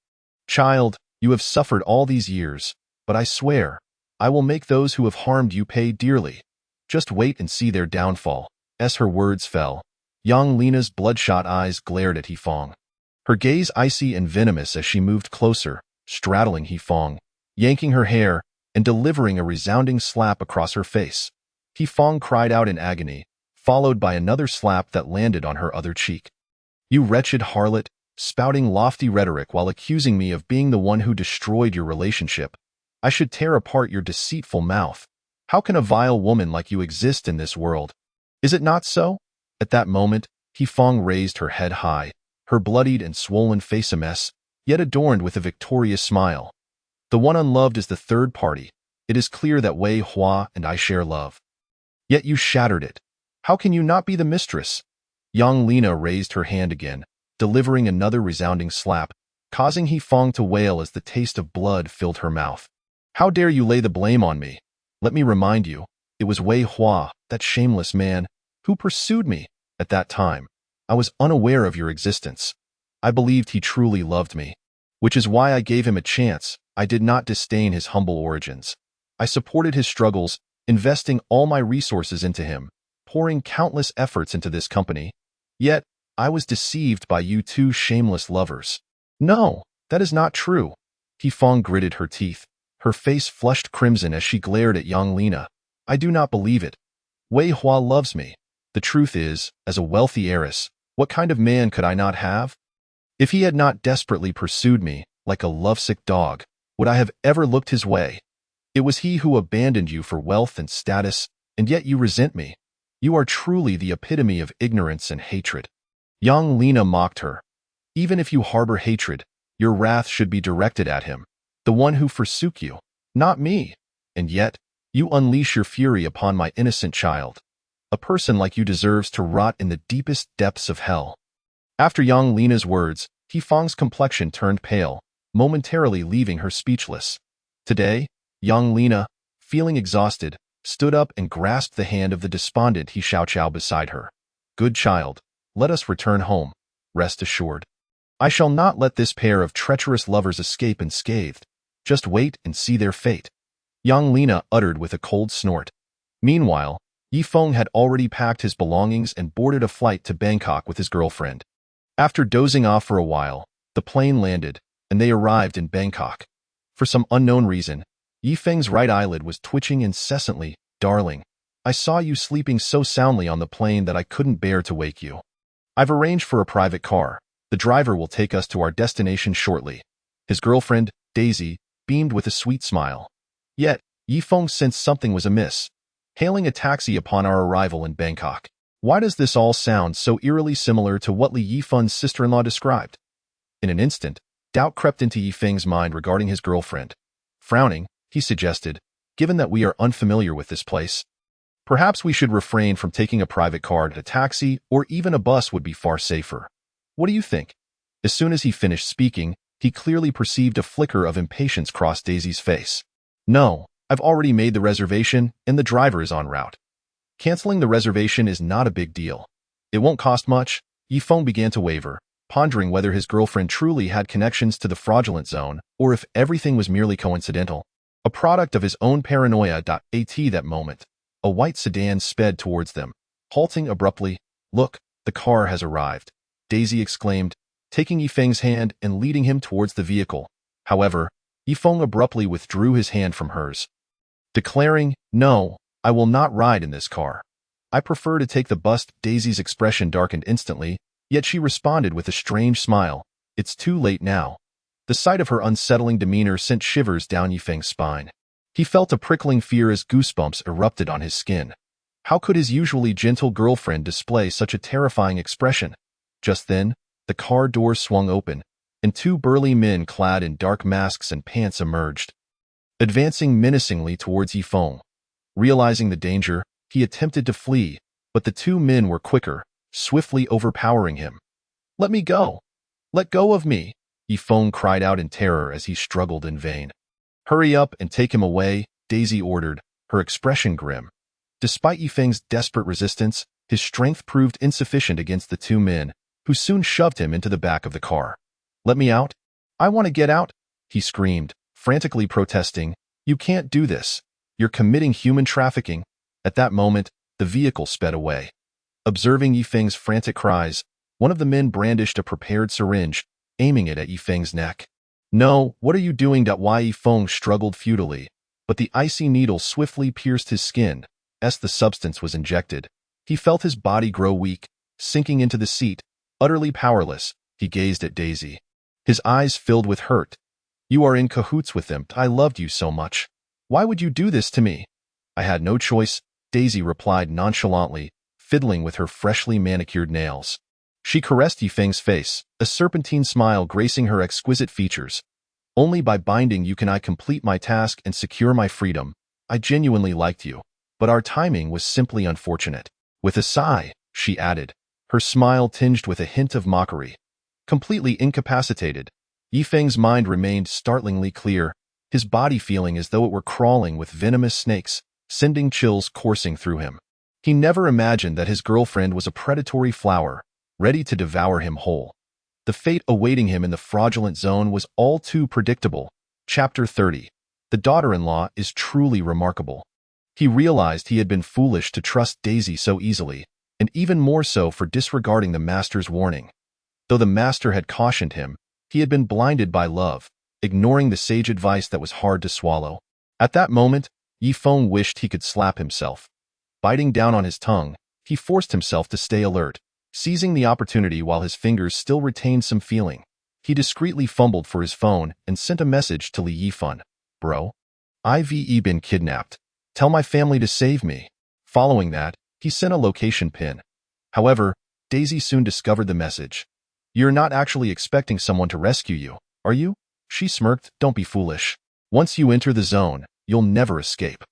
Child, you have suffered all these years, but I swear, I will make those who have harmed you pay dearly. Just wait and see their downfall. As her words fell, young Lina's bloodshot eyes glared at He Fong, her gaze icy and venomous as she moved closer, straddling He Fong, yanking her hair, and delivering a resounding slap across her face. He Fong cried out in agony, followed by another slap that landed on her other cheek. You wretched harlot, spouting lofty rhetoric while accusing me of being the one who destroyed your relationship. I should tear apart your deceitful mouth. How can a vile woman like you exist in this world? Is it not so? At that moment, He Fong raised her head high, her bloodied and swollen face a mess, yet adorned with a victorious smile. The one unloved is the third party. It is clear that Wei Hua and I share love. Yet you shattered it. How can you not be the mistress? Young Lina raised her hand again, delivering another resounding slap, causing He Fong to wail as the taste of blood filled her mouth. How dare you lay the blame on me? Let me remind you, it was Wei Hua, that shameless man, who pursued me. At that time, I was unaware of your existence. I believed he truly loved me. which is why I gave him a chance. I did not disdain his humble origins. I supported his struggles, investing all my resources into him, pouring countless efforts into this company. Yet, I was deceived by you two shameless lovers. No, that is not true. Yifeng gritted her teeth. Her face flushed crimson as she glared at Yang Lina. I do not believe it. Wei Hua loves me. The truth is, as a wealthy heiress, what kind of man could I not have? If he had not desperately pursued me, like a lovesick dog, would I have ever looked his way? It was he who abandoned you for wealth and status, and yet you resent me. You are truly the epitome of ignorance and hatred. Yang Lina mocked her. Even if you harbor hatred, your wrath should be directed at him, the one who forsook you, not me. And yet, you unleash your fury upon my innocent child. A person like you deserves to rot in the deepest depths of hell. After Yang Lina's words, Yifeng's complexion turned pale, momentarily leaving her speechless. Today, Yang Lina, feeling exhausted, stood up and grasped the hand of the despondent He Xiaoqiao beside her. Good child, let us return home. Rest assured. I shall not let this pair of treacherous lovers escape unscathed. Just wait and see their fate. Yang Lina uttered with a cold snort. Meanwhile, Yifeng had already packed his belongings and boarded a flight to Bangkok with his girlfriend. After dozing off for a while, the plane landed, and they arrived in Bangkok. For some unknown reason, Yifeng's right eyelid was twitching incessantly. Darling, I saw you sleeping so soundly on the plane that I couldn't bear to wake you. I've arranged for a private car. The driver will take us to our destination shortly. His girlfriend, Daisy, beamed with a sweet smile. Yet, Yifeng sensed something was amiss. Hailing a taxi upon our arrival in Bangkok. Why does this all sound so eerily similar to what Li Yifeng's sister-in-law described? In an instant, doubt crept into Yifeng's mind regarding his girlfriend. Frowning, he suggested, given that we are unfamiliar with this place, perhaps we should refrain from taking a private car. A taxi or even a bus would be far safer. What do you think? As soon as he finished speaking, he clearly perceived a flicker of impatience cross Daisy's face. No, I've already made the reservation and the driver is en route. Canceling the reservation is not a big deal. It won't cost much. Yifeng began to waver, pondering whether his girlfriend truly had connections to the fraudulent zone or if everything was merely coincidental. A product of his own paranoia. At that moment, a white sedan sped towards them, halting abruptly. Look, the car has arrived, Daisy exclaimed, taking Yifeng's hand and leading him towards the vehicle. However, Yifeng abruptly withdrew his hand from hers, declaring, No, I will not ride in this car. I prefer to take the bus. Daisy's expression darkened instantly, yet she responded with a strange smile. It's too late now. The sight of her unsettling demeanor sent shivers down Yifeng's spine. He felt a prickling fear as goosebumps erupted on his skin. How could his usually gentle girlfriend display such a terrifying expression? Just then, the car door swung open, and two burly men clad in dark masks and pants emerged, advancing menacingly towards Yifeng. Realizing the danger, he attempted to flee, but the two men were quicker, swiftly overpowering him. Let me go! Let go of me! Yifeng cried out in terror as he struggled in vain. Hurry up and take him away, Daisy ordered, her expression grim. Despite Yifeng's desperate resistance, his strength proved insufficient against the two men, who soon shoved him into the back of the car. Let me out! I want to get out! He screamed, frantically protesting. You can't do this. You're committing human trafficking. At that moment, the vehicle sped away. Observing Yifeng's frantic cries, one of the men brandished a prepared syringe, aiming it at Yifeng's neck. No, what are you doing? Yifeng struggled futilely, but the icy needle swiftly pierced his skin. As the substance was injected, he felt his body grow weak, sinking into the seat. Utterly powerless, he gazed at Daisy. His eyes filled with hurt. You are in cahoots with them. I loved you so much. Why would you do this to me? I had no choice, Daisy replied nonchalantly, fiddling with her freshly manicured nails. She caressed Yifeng's face, a serpentine smile gracing her exquisite features. Only by binding you can I complete my task and secure my freedom. I genuinely liked you, but our timing was simply unfortunate. With a sigh, she added, her smile tinged with a hint of mockery. Completely incapacitated, Yifeng's mind remained startlingly clear, his body feeling as though it were crawling with venomous snakes, sending chills coursing through him. He never imagined that his girlfriend was a predatory flower, ready to devour him whole. The fate awaiting him in the fraudulent zone was all too predictable. Chapter 30. The daughter-in-law is truly remarkable. He realized he had been foolish to trust Daisy so easily, and even more so for disregarding the master's warning. Though the master had cautioned him, he had been blinded by love, ignoring the sage advice that was hard to swallow. At that moment, Yifeng wished he could slap himself. Biting down on his tongue, he forced himself to stay alert, seizing the opportunity while his fingers still retained some feeling. He discreetly fumbled for his phone and sent a message to Li Yifeng. Bro, I've been kidnapped. Tell my family to save me. Following that, he sent a location pin. However, Daisy soon discovered the message. You're not actually expecting someone to rescue you, are you? She smirked. Don't be foolish. Once you enter the zone, you'll never escape.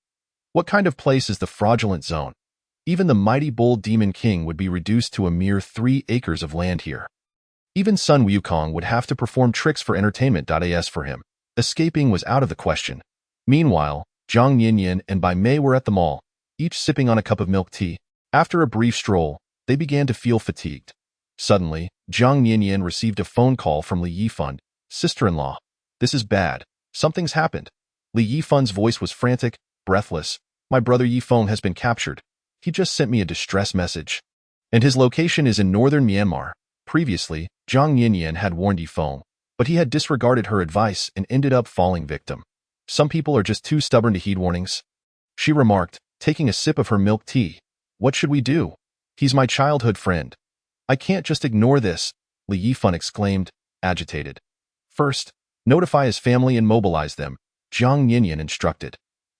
What kind of place is the fraudulent zone? Even the mighty bull demon king would be reduced to a mere 3 acres of land here. Even Sun Wukong would have to perform tricks for entertainment.as for him. Escaping was out of the question. Meanwhile, Zhang Yinyan and Bai Mei were at the mall, each sipping on a cup of milk tea. After a brief stroll, they began to feel fatigued. Suddenly, Zhang Yinyan received a phone call from Li Yifeng, sister-in-law. This is bad. Something's happened. Li Yifeng's voice was frantic, breathless. My brother Yifeng has been captured. He just sent me a distress message. And his location is in northern Myanmar. Previously, Zhang Yinyan had warned Yifeng, but he had disregarded her advice and ended up falling victim. Some people are just too stubborn to heed warnings. She remarked, taking a sip of her milk tea. What should we do? He's my childhood friend. I can't just ignore this, Li Yifeng exclaimed, agitated. First, notify his family and mobilize them, Zhang Yinyan instructed.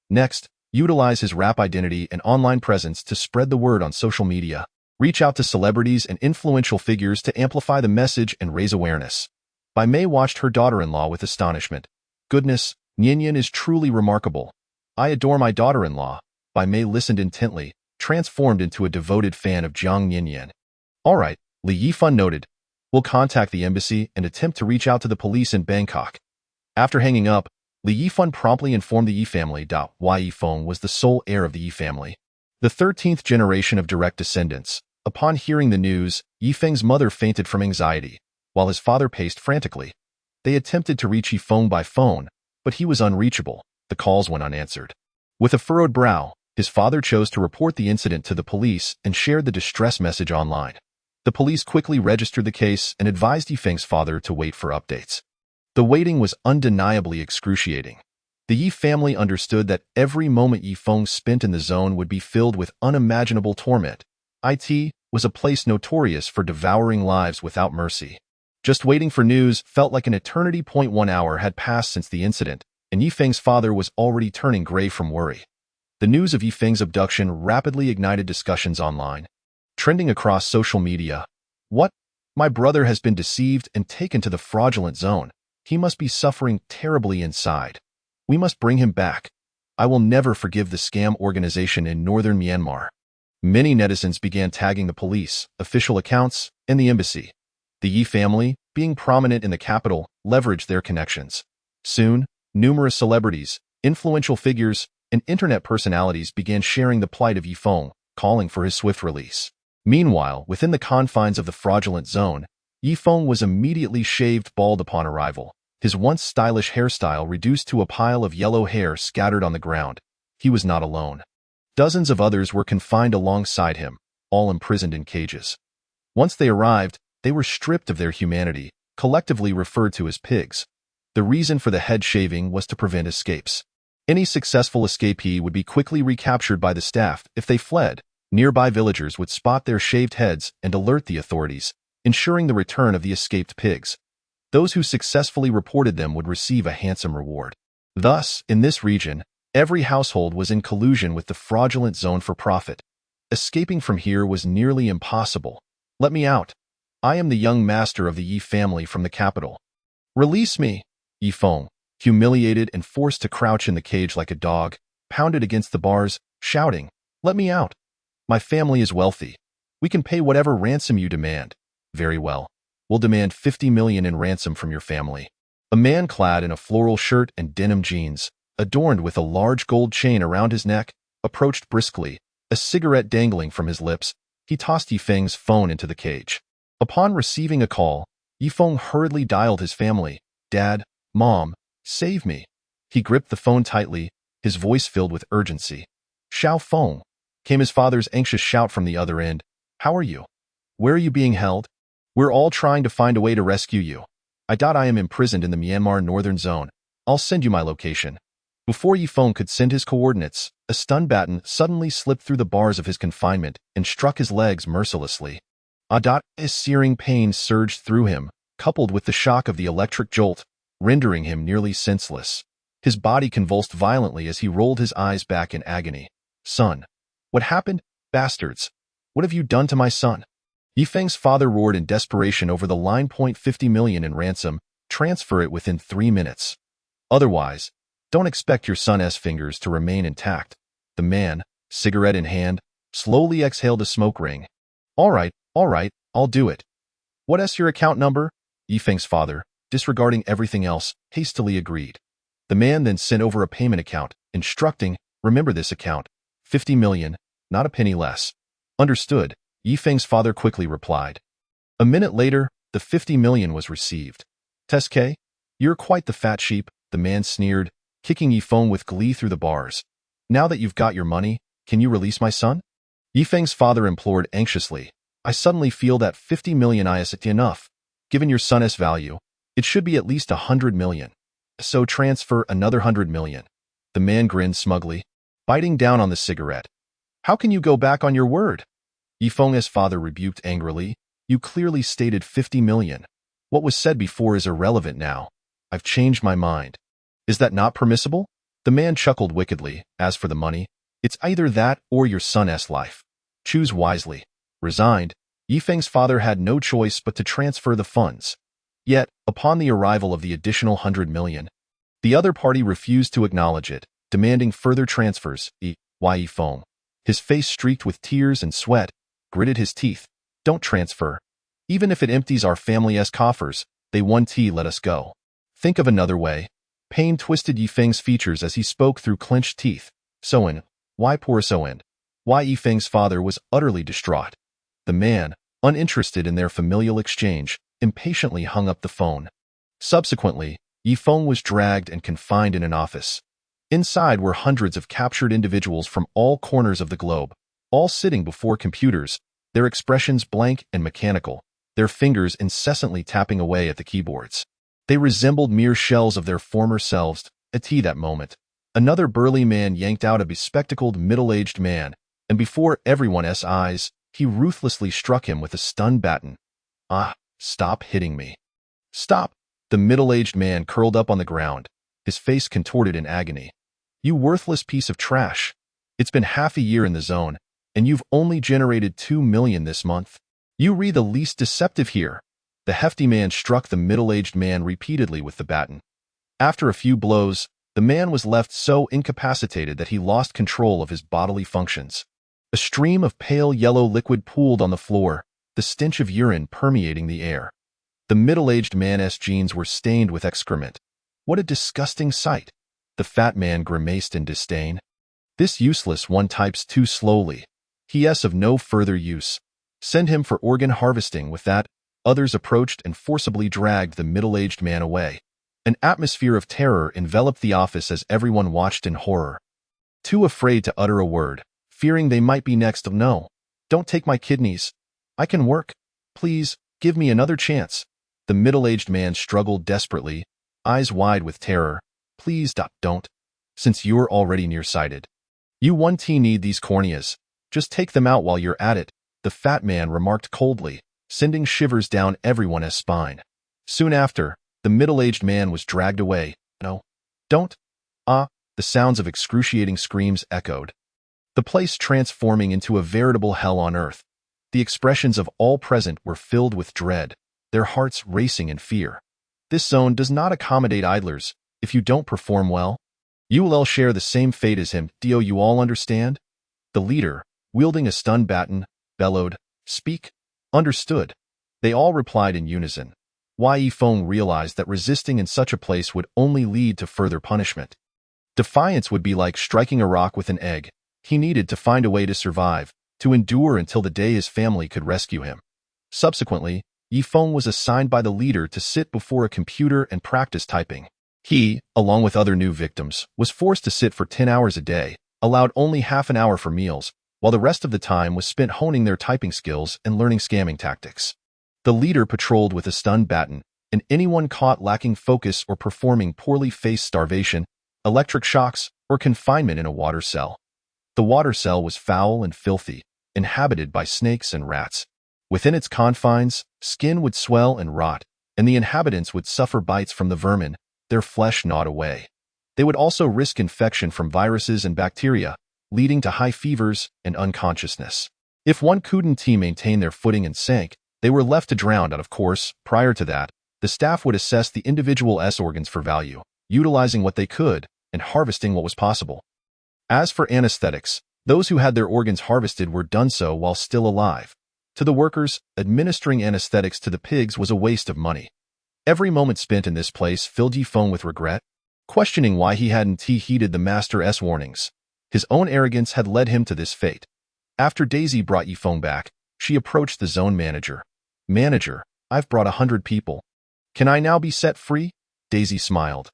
Next, utilize his rap identity and online presence to spread the word on social media. Reach out to celebrities and influential figures to amplify the message and raise awareness. Bai Mei watched her daughter-in-law with astonishment. Goodness, Yinyan is truly remarkable. I adore my daughter-in-law. Bai Mei listened intently, transformed into a devoted fan of Zhang Yinyan. All right, Li Yifeng noted. We'll contact the embassy and attempt to reach out to the police in Bangkok. After hanging up, Li Yifeng promptly informed the Yi family. Yifeng was the sole heir of the Yi family, the 13th generation of direct descendants. Upon hearing the news, Yifeng's mother fainted from anxiety, while his father paced frantically. They attempted to reach Yifeng by phone, but he was unreachable. The calls went unanswered. With a furrowed brow, his father chose to report the incident to the police and shared the distress message online. The police quickly registered the case and advised Yifeng's father to wait for updates. The waiting was undeniably excruciating. The Yi family understood that every moment Yifeng spent in the zone would be filled with unimaginable torment. It was a place notorious for devouring lives without mercy. Just waiting for news felt like an eternity. 1 hour had passed since the incident, and Yifeng's father was already turning gray from worry. The news of Yifeng's abduction rapidly ignited discussions online, trending across social media. What? My brother has been deceived and taken to the fraudulent zone. He must be suffering terribly inside. We must bring him back. I will never forgive the scam organization in northern Myanmar. Many netizens began tagging the police, official accounts, and the embassy. The Yi family, being prominent in the capital, leveraged their connections. Soon, numerous celebrities, influential figures, and internet personalities began sharing the plight of Yifeng, calling for his swift release. Meanwhile, within the confines of the fraudulent zone, Yifeng was immediately shaved bald upon arrival, his once stylish hairstyle reduced to a pile of yellow hair scattered on the ground. He was not alone. Dozens of others were confined alongside him, all imprisoned in cages. Once they arrived, they were stripped of their humanity, collectively referred to as pigs. The reason for the head shaving was to prevent escapes. Any successful escapee would be quickly recaptured by the staff. If they fled, nearby villagers would spot their shaved heads and alert the authorities, ensuring the return of the escaped pigs. Those who successfully reported them would receive a handsome reward. Thus, in this region, every household was in collusion with the fraudulent zone for profit. Escaping from here was nearly impossible. Let me out. I am the young master of the Yi family from the capital. Release me. Yifeng, humiliated and forced to crouch in the cage like a dog, pounded against the bars, shouting, Let me out. My family is wealthy. We can pay whatever ransom you demand. Very well. We'll demand 50 million in ransom from your family. A man clad in a floral shirt and denim jeans, adorned with a large gold chain around his neck, approached briskly, a cigarette dangling from his lips. He tossed Yifeng's phone into the cage. Upon receiving a call, Yifeng hurriedly dialed his family. Dad, Mom, save me. He gripped the phone tightly, his voice filled with urgency. Xiao Feng, came his father's anxious shout from the other end. How are you? Where are you being held? We're all trying to find a way to rescue you. I am imprisoned in the Myanmar northern zone. I'll send you my location. Before Yifeng could send his coordinates, a stun baton suddenly slipped through the bars of his confinement and struck his legs mercilessly. A searing pain surged through him, coupled with the shock of the electric jolt, rendering him nearly senseless. His body convulsed violently as he rolled his eyes back in agony. Son, what happened? Bastards! What have you done to my son? Yifeng's father roared in desperation over the line. $50 million in ransom, transfer it within 3 minutes. Otherwise, don't expect your son's fingers to remain intact. The man, cigarette in hand, slowly exhaled a smoke ring. All right, I'll do it. What's your account number? Yifeng's father, disregarding everything else, hastily agreed. The man then sent over a payment account, instructing, remember this account, 50 million, not a penny less. Understood, Yifeng's father quickly replied. A minute later, the 50 million was received. Teske, you're quite the fat sheep, the man sneered, kicking Yifeng with glee through the bars. Now that you've got your money, can you release my son? Yifeng's father implored anxiously. I suddenly feel that 50 million isn't enough. Given your son's value, it should be at least 100 million. So transfer another 100 million. The man grinned smugly, biting down on the cigarette. How can you go back on your word? Yifeng's father rebuked angrily. You clearly stated 50 million. What was said before is irrelevant now. I've changed my mind. Is that not permissible? The man chuckled wickedly. As for the money, it's either that or your son's life. Choose wisely. Resigned, Yifeng's father had no choice but to transfer the funds. Yet, upon the arrival of the additional 100 million, the other party refused to acknowledge it, demanding further transfers. Yifeng, his face streaked with tears and sweat, gritted his teeth. Don't transfer. Even if it empties our family's coffers, they want to let us go. Think of another way. Pain twisted Yifeng's features as he spoke through clenched teeth. Soen, why poor Soen? Yifeng's father was utterly distraught. The man, uninterested in their familial exchange, impatiently hung up the phone. Subsequently, Yifeng was dragged and confined in an office. Inside were hundreds of captured individuals from all corners of the globe, all sitting before computers, their expressions blank and mechanical, their fingers incessantly tapping away at the keyboards. They resembled mere shells of their former selves. At that moment, another burly man yanked out a bespectacled middle-aged man, and before everyone's eyes, he ruthlessly struck him with a stun baton. Stop hitting me. Stop! The middle-aged man curled up on the ground, his face contorted in agony. You worthless piece of trash. It's been half a year in the zone, and you've only generated 2 million this month. You re the least deceptive here. The hefty man struck the middle-aged man repeatedly with the baton. After a few blows, the man was left so incapacitated that he lost control of his bodily functions. A stream of pale yellow liquid pooled on the floor, the stench of urine permeating the air. The middle-aged man's jeans were stained with excrement. What a disgusting sight! The fat man grimaced in disdain. This useless one types too slowly. He is of no further use. Send him for organ harvesting. With that, others approached and forcibly dragged the middle-aged man away. An atmosphere of terror enveloped the office as everyone watched in horror. Too afraid to utter a word, fearing they might be next. No, don't take my kidneys. I can work. Please, give me another chance. The middle-aged man struggled desperately, eyes wide with terror. Please don't. Since you're already nearsighted. You won't need these corneas. Just take them out while you're at it, the fat man remarked coldly, sending shivers down everyone's spine. Soon after, the middle-aged man was dragged away. No. Don't. The sounds of excruciating screams echoed. The place transforming into a veritable hell on earth. The expressions of all present were filled with dread, their hearts racing in fear. This zone does not accommodate idlers. If you don't perform well, you will all share the same fate as him. Do you all understand? The leader, wielding a stun baton, bellowed, Speak. Understood. They all replied in unison. Yifeng realized that resisting in such a place would only lead to further punishment. Defiance would be like striking a rock with an egg. He needed to find a way to survive, to endure until the day his family could rescue him. Subsequently, Yifeng was assigned by the leader to sit before a computer and practice typing. He, along with other new victims, was forced to sit for 10 hours a day, allowed only half an hour for meals, while the rest of the time was spent honing their typing skills and learning scamming tactics. The leader patrolled with a stun baton, and anyone caught lacking focus or performing poorly faced starvation, electric shocks, or confinement in a water cell. The water cell was foul and filthy, inhabited by snakes and rats. Within its confines, skin would swell and rot, and the inhabitants would suffer bites from the vermin, their flesh gnawed away. They would also risk infection from viruses and bacteria, leading to high fevers and unconsciousness. If one couldn't maintain their footing and sank, they were left to drown out. Of course, prior to that, the staff would assess the individual's organs for value, utilizing what they could and harvesting what was possible. As for anesthetics, those who had their organs harvested were done so while still alive. To the workers, administering anesthetics to the pigs was a waste of money. Every moment spent in this place filled Yifeng with regret, questioning why he hadn't heeded the master's warnings. His own arrogance had led him to this fate. After Daisy brought Yifeng back, she approached the zone manager. "Manager, I've brought 100 people. Can I now be set free?" Daisy smiled.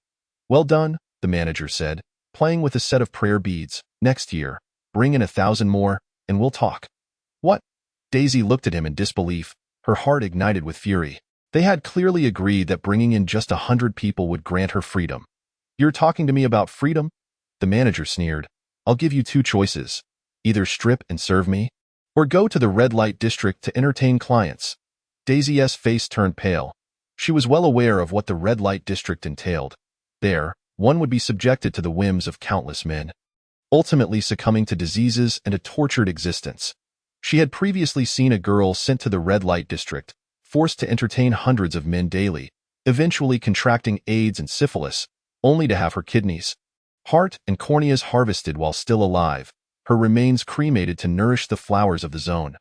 "Well done," the manager said, playing with a set of prayer beads. "Next year, bring in 1,000 more, and we'll talk." "What?" Daisy looked at him in disbelief, her heart ignited with fury. They had clearly agreed that bringing in just 100 people would grant her freedom. "You're talking to me about freedom?" The manager sneered. "I'll give you two choices. Either strip and serve me, or go to the red light district to entertain clients." Daisy's face turned pale. She was well aware of what the red light district entailed. There, one would be subjected to the whims of countless men, ultimately succumbing to diseases and a tortured existence. She had previously seen a girl sent to the red light district, forced to entertain hundreds of men daily, eventually contracting AIDS and syphilis, only to have her kidneys, heart, and corneas harvested while still alive, her remains cremated to nourish the flowers of the zone.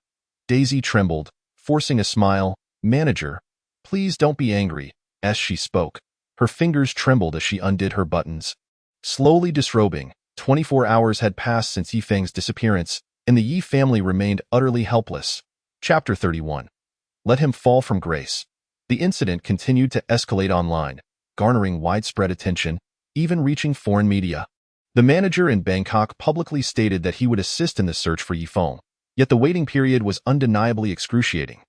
Daisy trembled, forcing a smile. "Manager, please don't be angry," as she spoke. Her fingers trembled as she undid her buttons. Slowly disrobing, 24 hours had passed since Yifeng's disappearance, and the Yi family remained utterly helpless. Chapter 31. Let him fall from grace. The incident continued to escalate online, garnering widespread attention, even reaching foreign media. The manager in Bangkok publicly stated that he would assist in the search for Yifeng, yet the waiting period was undeniably excruciating.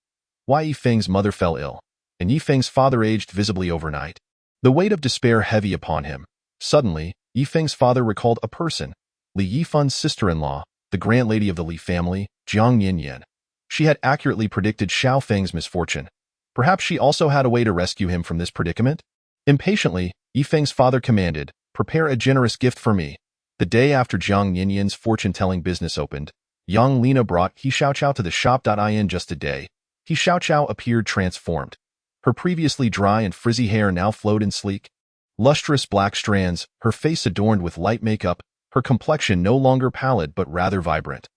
Why Yifeng's mother fell ill, and Yifeng's father aged visibly overnight. The weight of despair heavy upon him. Suddenly, Yifeng's father recalled a person, Li Yifen's sister-in-law, the grand lady of the Li family, Jiang Yinyan. She had accurately predicted Xiao Feng's misfortune. Perhaps she also had a way to rescue him from this predicament? Impatiently, Yifeng's father commanded, "Prepare a generous gift for me." The day after Jiang Yinyan's fortune-telling business opened, Yang Lina brought He Xiaoqiao to the shop. In just a day, He Xiaoqiao appeared transformed. Her previously dry and frizzy hair now flowed in sleek, lustrous black strands, her face adorned with light makeup, her complexion no longer pallid but rather vibrant.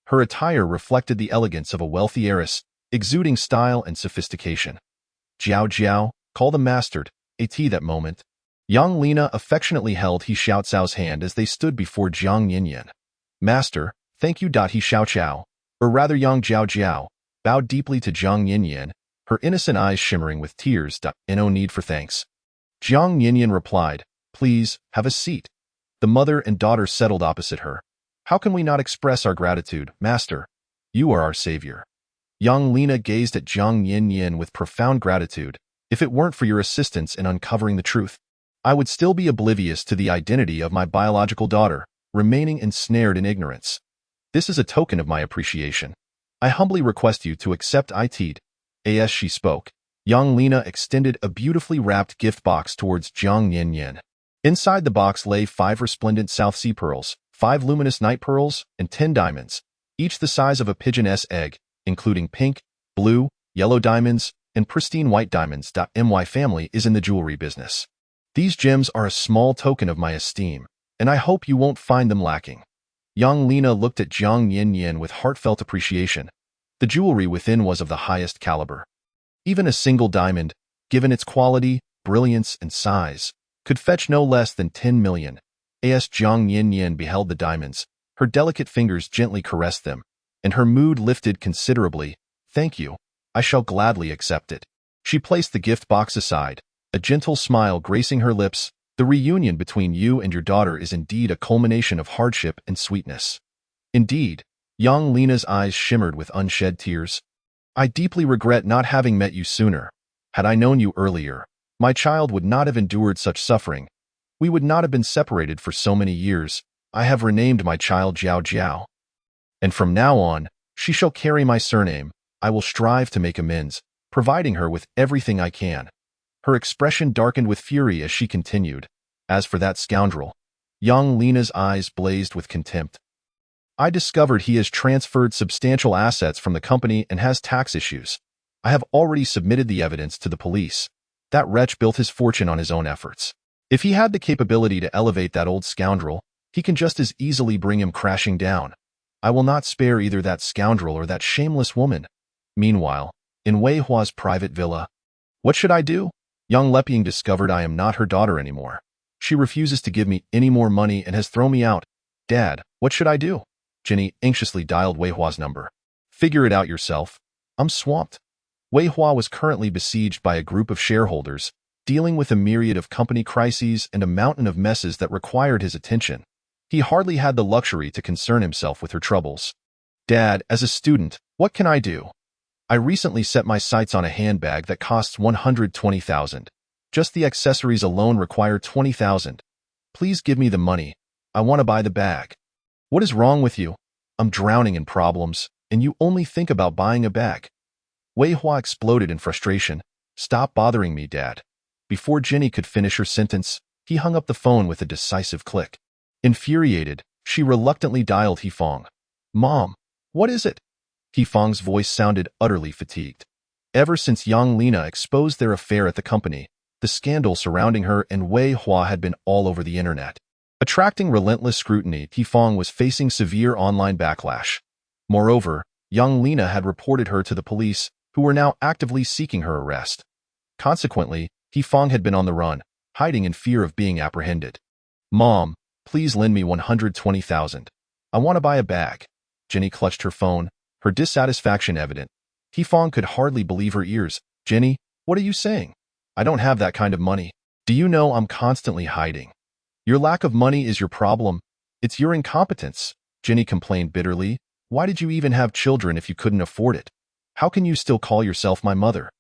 Her attire reflected the elegance of a wealthy heiress, exuding style and sophistication. "Jiao Jiao, call the mastered," at that moment. Yang Lina affectionately held He Xiaocao's hand as they stood before Jiang Yinyan. "Master, thank you." He Xiaoqiao, or rather Yang Jiao Jiao, bowed deeply to Jiang Yinyan, her innocent eyes shimmering with tears. "No need for thanks." Jiang Yinyan replied, "Please, have a seat." The mother and daughter settled opposite her. "How can we not express our gratitude, Master? You are our savior." Yang Lina gazed at Jiang Yinyan with profound gratitude. "If it weren't for your assistance in uncovering the truth, I would still be oblivious to the identity of my biological daughter, remaining ensnared in ignorance. This is a token of my appreciation. I humbly request you to accept it." As she spoke, Yang Lina extended a beautifully wrapped gift box towards Jiang Yinyan. Inside the box lay 5 resplendent South Sea pearls, 5 luminous night pearls, and 10 diamonds, each the size of a pigeon's egg, including pink, blue, yellow diamonds, and pristine white diamonds. My family is in the jewelry business. These gems are a small token of my esteem, and I hope you won't find them lacking. Yang Lina looked at Jiang Yinyan with heartfelt appreciation. The jewelry within was of the highest caliber. Even a single diamond, given its quality, brilliance, and size, could fetch no less than 10 million. As Jiang Yinyan beheld the diamonds, her delicate fingers gently caressed them, and her mood lifted considerably. "Thank you." I shall gladly accept it. She placed the gift box aside, a gentle smile gracing her lips. The reunion between you and your daughter is indeed a culmination of hardship and sweetness. Indeed, young Lena's eyes shimmered with unshed tears. I deeply regret not having met you sooner. Had I known you earlier, my child would not have endured such suffering. We would not have been separated for so many years. I have renamed my child Jiao Jiao. And from now on, she shall carry my surname. I will strive to make amends, providing her with everything I can. Her expression darkened with fury as she continued. As for that scoundrel, young Lena's eyes blazed with contempt. I discovered he has transferred substantial assets from the company and has tax issues. I have already submitted the evidence to the police. That wretch built his fortune on his own efforts. If he had the capability to elevate that old scoundrel, he can just as easily bring him crashing down. I will not spare either that scoundrel or that shameless woman. Meanwhile, in Wei Hua's private villa, what should I do? Young Leping discovered I am not her daughter anymore. She refuses to give me any more money and has thrown me out. Dad, what should I do? Jenny anxiously dialed Wei Hua's number. Figure it out yourself. I'm swamped. Wei Hua was currently besieged by a group of shareholders, dealing with a myriad of company crises and a mountain of messes that required his attention. He hardly had the luxury to concern himself with her troubles. Dad, as a student, what can I do? I recently set my sights on a handbag that costs 120,000. Just the accessories alone require 20,000. Please give me the money. I want to buy the bag. What is wrong with you? I'm drowning in problems, and you only think about buying a bag. Wei Hua exploded in frustration. Stop bothering me, Dad. Before Jenny could finish her sentence, he hung up the phone with a decisive click. Infuriated, she reluctantly dialed Hifeng. Mom, what is it? Hifeng's voice sounded utterly fatigued. Ever since young Lena exposed their affair at the company, the scandal surrounding her and Wei Hua had been all over the internet. Attracting relentless scrutiny, Hifeng was facing severe online backlash. Moreover, young Lena had reported her to the police, who were now actively seeking her arrest. Consequently, Hifeng had been on the run, hiding in fear of being apprehended. Mom, please lend me 120,000. I want to buy a bag. Jenny clutched her phone, her dissatisfaction evident. Hifeng could hardly believe her ears. Jenny, what are you saying? I don't have that kind of money. Do you know I'm constantly hiding? Your lack of money is your problem. It's your incompetence, Jenny complained bitterly. Why did you even have children if you couldn't afford it? How can you still call yourself my mother?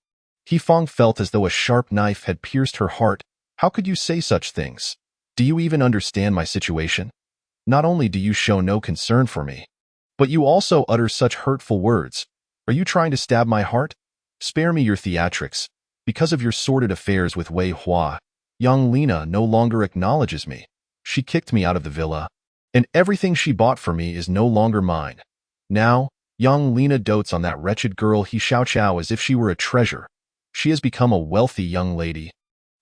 Hifeng felt as though a sharp knife had pierced her heart. How could you say such things? Do you even understand my situation? Not only do you show no concern for me, but you also utter such hurtful words. Are you trying to stab my heart? Spare me your theatrics. Because of your sordid affairs with Wei Hua, young Lena no longer acknowledges me. She kicked me out of the villa, and everything she bought for me is no longer mine. Now, young Lena dotes on that wretched girl He Xiaoqiao as if she were a treasure. She has become a wealthy young lady,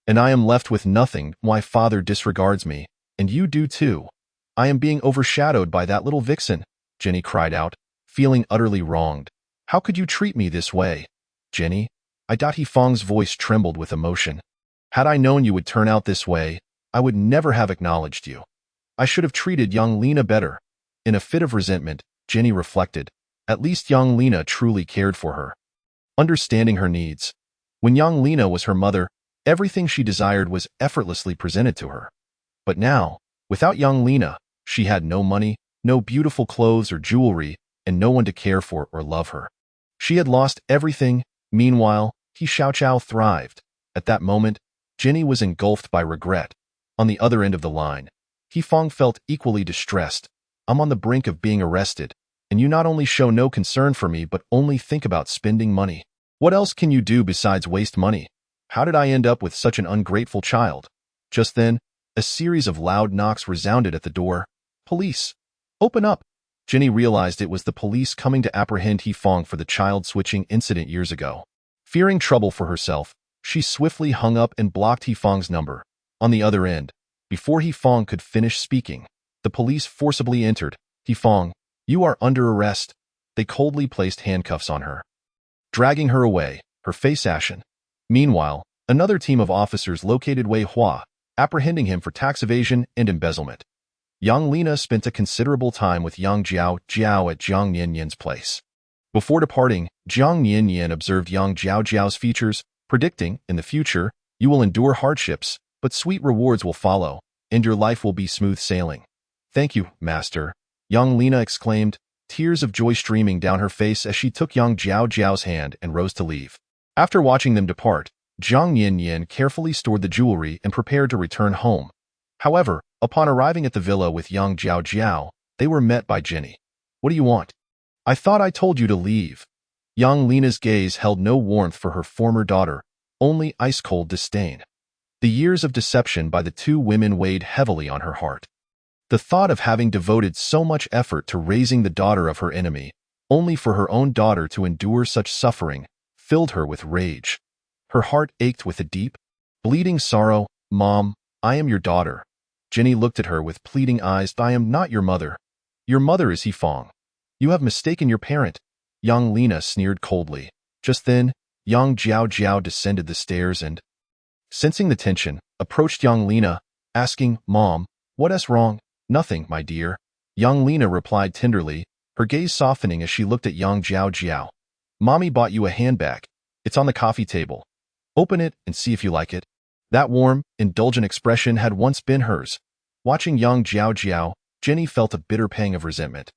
and I am left with nothing. My father disregards me, and you do too. I am being overshadowed by that little vixen, Jenny cried out, feeling utterly wronged. How could you treat me this way? Jenny, Hifeng's voice trembled with emotion. Had I known you would turn out this way, I would never have acknowledged you. I should have treated young Lena better. In a fit of resentment, Jenny reflected. At least young Lena truly cared for her, understanding her needs. When young Lena was her mother, everything she desired was effortlessly presented to her. But now, without young Lena, she had no money, no beautiful clothes or jewelry, and no one to care for or love her. She had lost everything. Meanwhile, He Xiaoqiao thrived. At that moment, Jenny was engulfed by regret. On the other end of the line, Hifeng felt equally distressed. I'm on the brink of being arrested, and you not only show no concern for me but only think about spending money. What else can you do besides waste money? How did I end up with such an ungrateful child? Just then, a series of loud knocks resounded at the door. Police! Open up! Jenny realized it was the police coming to apprehend Hifeng for the child-switching incident years ago. Fearing trouble for herself, she swiftly hung up and blocked Hifeng's number. On the other end, before Hifeng could finish speaking, the police forcibly entered. Hifeng, you are under arrest. They coldly placed handcuffs on her, dragging her away, her face ashen. Meanwhile, another team of officers located Wei Hua, apprehending him for tax evasion and embezzlement. Young Lena spent a considerable time with young Jiao Jiao at Jiang Nianyan's place. Before departing, Jiang Yanyan observed Yang Jiao's features, predicting, in the future, you will endure hardships, but sweet rewards will follow, and your life will be smooth sailing. Thank you, master, Yang Lina exclaimed, tears of joy streaming down her face as she took Yang Jiao's hand and rose to leave. After watching them depart, Jiang Yanyan carefully stored the jewelry and prepared to return home. However, upon arriving at the villa with Yang Jiao, they were met by Jenny. What do you want? I thought I told you to leave. Yang Lina's gaze held no warmth for her former daughter, only ice-cold disdain. The years of deception by the two women weighed heavily on her heart. The thought of having devoted so much effort to raising the daughter of her enemy, only for her own daughter to endure such suffering, filled her with rage. Her heart ached with a deep, bleeding sorrow. Mom, I am your daughter. Jenny looked at her with pleading eyes. I am not your mother. Your mother is Fong. You have mistaken your parent. Yang Lina sneered coldly. Just then, Yang Jiao descended the stairs and, sensing the tension, approached Yang Lina, asking, Mom, what's wrong? Nothing, my dear. Yang Lina replied tenderly, her gaze softening as she looked at Yang Jiao. Mommy bought you a handbag. It's on the coffee table. Open it and see if you like it. That warm, indulgent expression had once been hers. Watching Yang Jiao, Jenny felt a bitter pang of resentment.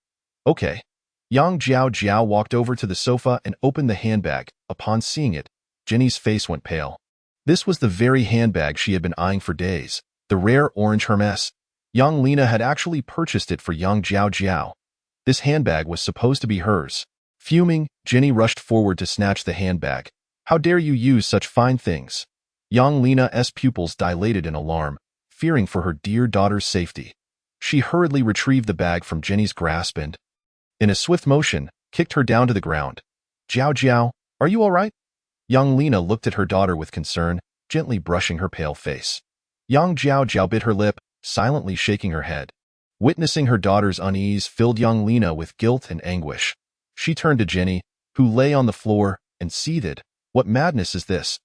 Okay. Yang Jiao walked over to the sofa and opened the handbag. Upon seeing it, Jenny's face went pale. This was the very handbag she had been eyeing for days, the rare orange Hermes. Yang Lina had actually purchased it for Yang Jiao. This handbag was supposed to be hers. Fuming, Jenny rushed forward to snatch the handbag. How dare you use such fine things? Yang Lina's pupils dilated in alarm, fearing for her dear daughter's safety. She hurriedly retrieved the bag from Jenny's grasp and, in a swift motion, kicked her down to the ground. Jiao, are you all right? Yang Lina looked at her daughter with concern, gently brushing her pale face. Yang Jiao bit her lip, silently shaking her head. Witnessing her daughter's unease filled Yang Lina with guilt and anguish. She turned to Jenny, who lay on the floor, and seethed. What madness is this?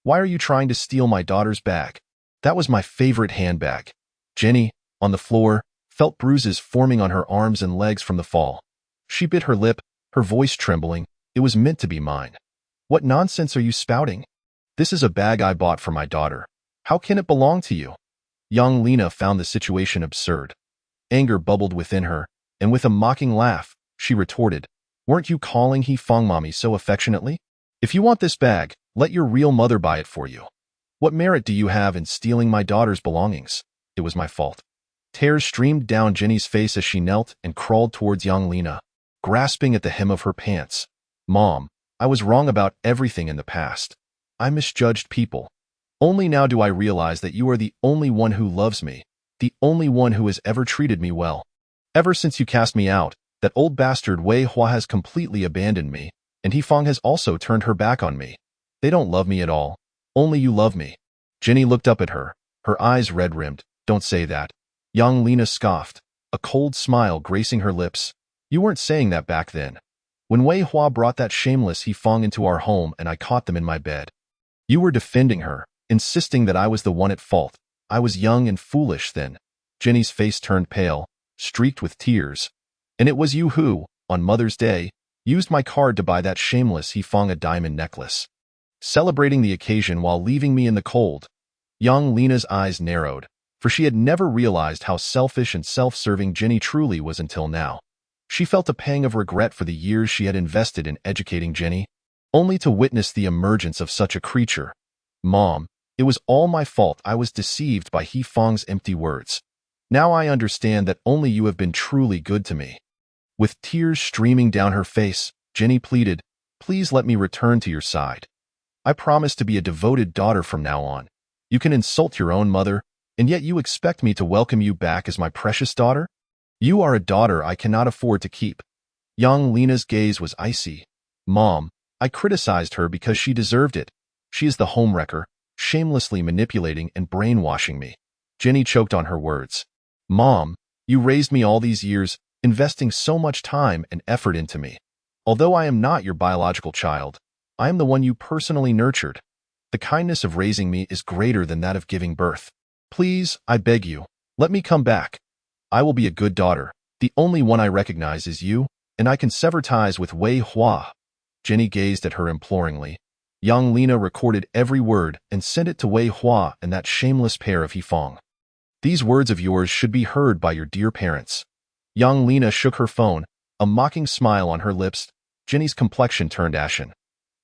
Why are you trying to steal my daughter's bag? That was my favorite handbag. Jenny, on the floor, felt bruises forming on her arms and legs from the fall. She bit her lip, her voice trembling. It was meant to be mine. What nonsense are you spouting? This is a bag I bought for my daughter. How can it belong to you? Yang Lina found the situation absurd. Anger bubbled within her, and with a mocking laugh, she retorted, Weren't you calling Fong mommy so affectionately? If you want this bag, let your real mother buy it for you. What merit do you have in stealing my daughter's belongings? It was my fault. Tears streamed down Jenny's face as she knelt and crawled towards Yang Lina, grasping at the hem of her pants. Mom, I was wrong about everything in the past. I misjudged people. Only now do I realize that you are the only one who loves me, the only one who has ever treated me well. Ever since you cast me out, that old bastard Wei Hua has completely abandoned me, and Fong has also turned her back on me. They don't love me at all. Only you love me. Jenny looked up at her, her eyes red-rimmed. Don't say that. Yang Lina scoffed, a cold smile gracing her lips. You weren't saying that back then. When Wei Hua brought that shameless Fong into our home and I caught them in my bed. You were defending her, insisting that I was the one at fault. I was young and foolish then. Jenny's face turned pale, streaked with tears. And it was you who, on Mother's Day, used my card to buy that shameless Fong a diamond necklace. Celebrating the occasion while leaving me in the cold. Yang Lina's eyes narrowed, for she had never realized how selfish and self-serving Jenny truly was until now. She felt a pang of regret for the years she had invested in educating Jenny, only to witness the emergence of such a creature. Mom, it was all my fault. I was deceived by Fong's empty words. Now I understand that only you have been truly good to me. With tears streaming down her face, Jenny pleaded, Please let me return to your side. I promise to be a devoted daughter from now on. You can insult your own mother, and yet you expect me to welcome you back as my precious daughter? You are a daughter I cannot afford to keep. Yang Lina's gaze was icy. Mom, I criticized her because she deserved it. She is the homewrecker, shamelessly manipulating and brainwashing me. Jenny choked on her words. Mom, you raised me all these years, investing so much time and effort into me. Although I am not your biological child, I am the one you personally nurtured. The kindness of raising me is greater than that of giving birth. Please, I beg you, let me come back. I will be a good daughter. The only one I recognize is you. and I can sever ties with Wei Hua. Jenny gazed at her imploringly. Yang Lina recorded every word and sent it to Wei Hua and that shameless pair of Hifong. These words of yours should be heard by your dear parents. Yang Lina shook her phone, a mocking smile on her lips. Jenny's complexion turned ashen.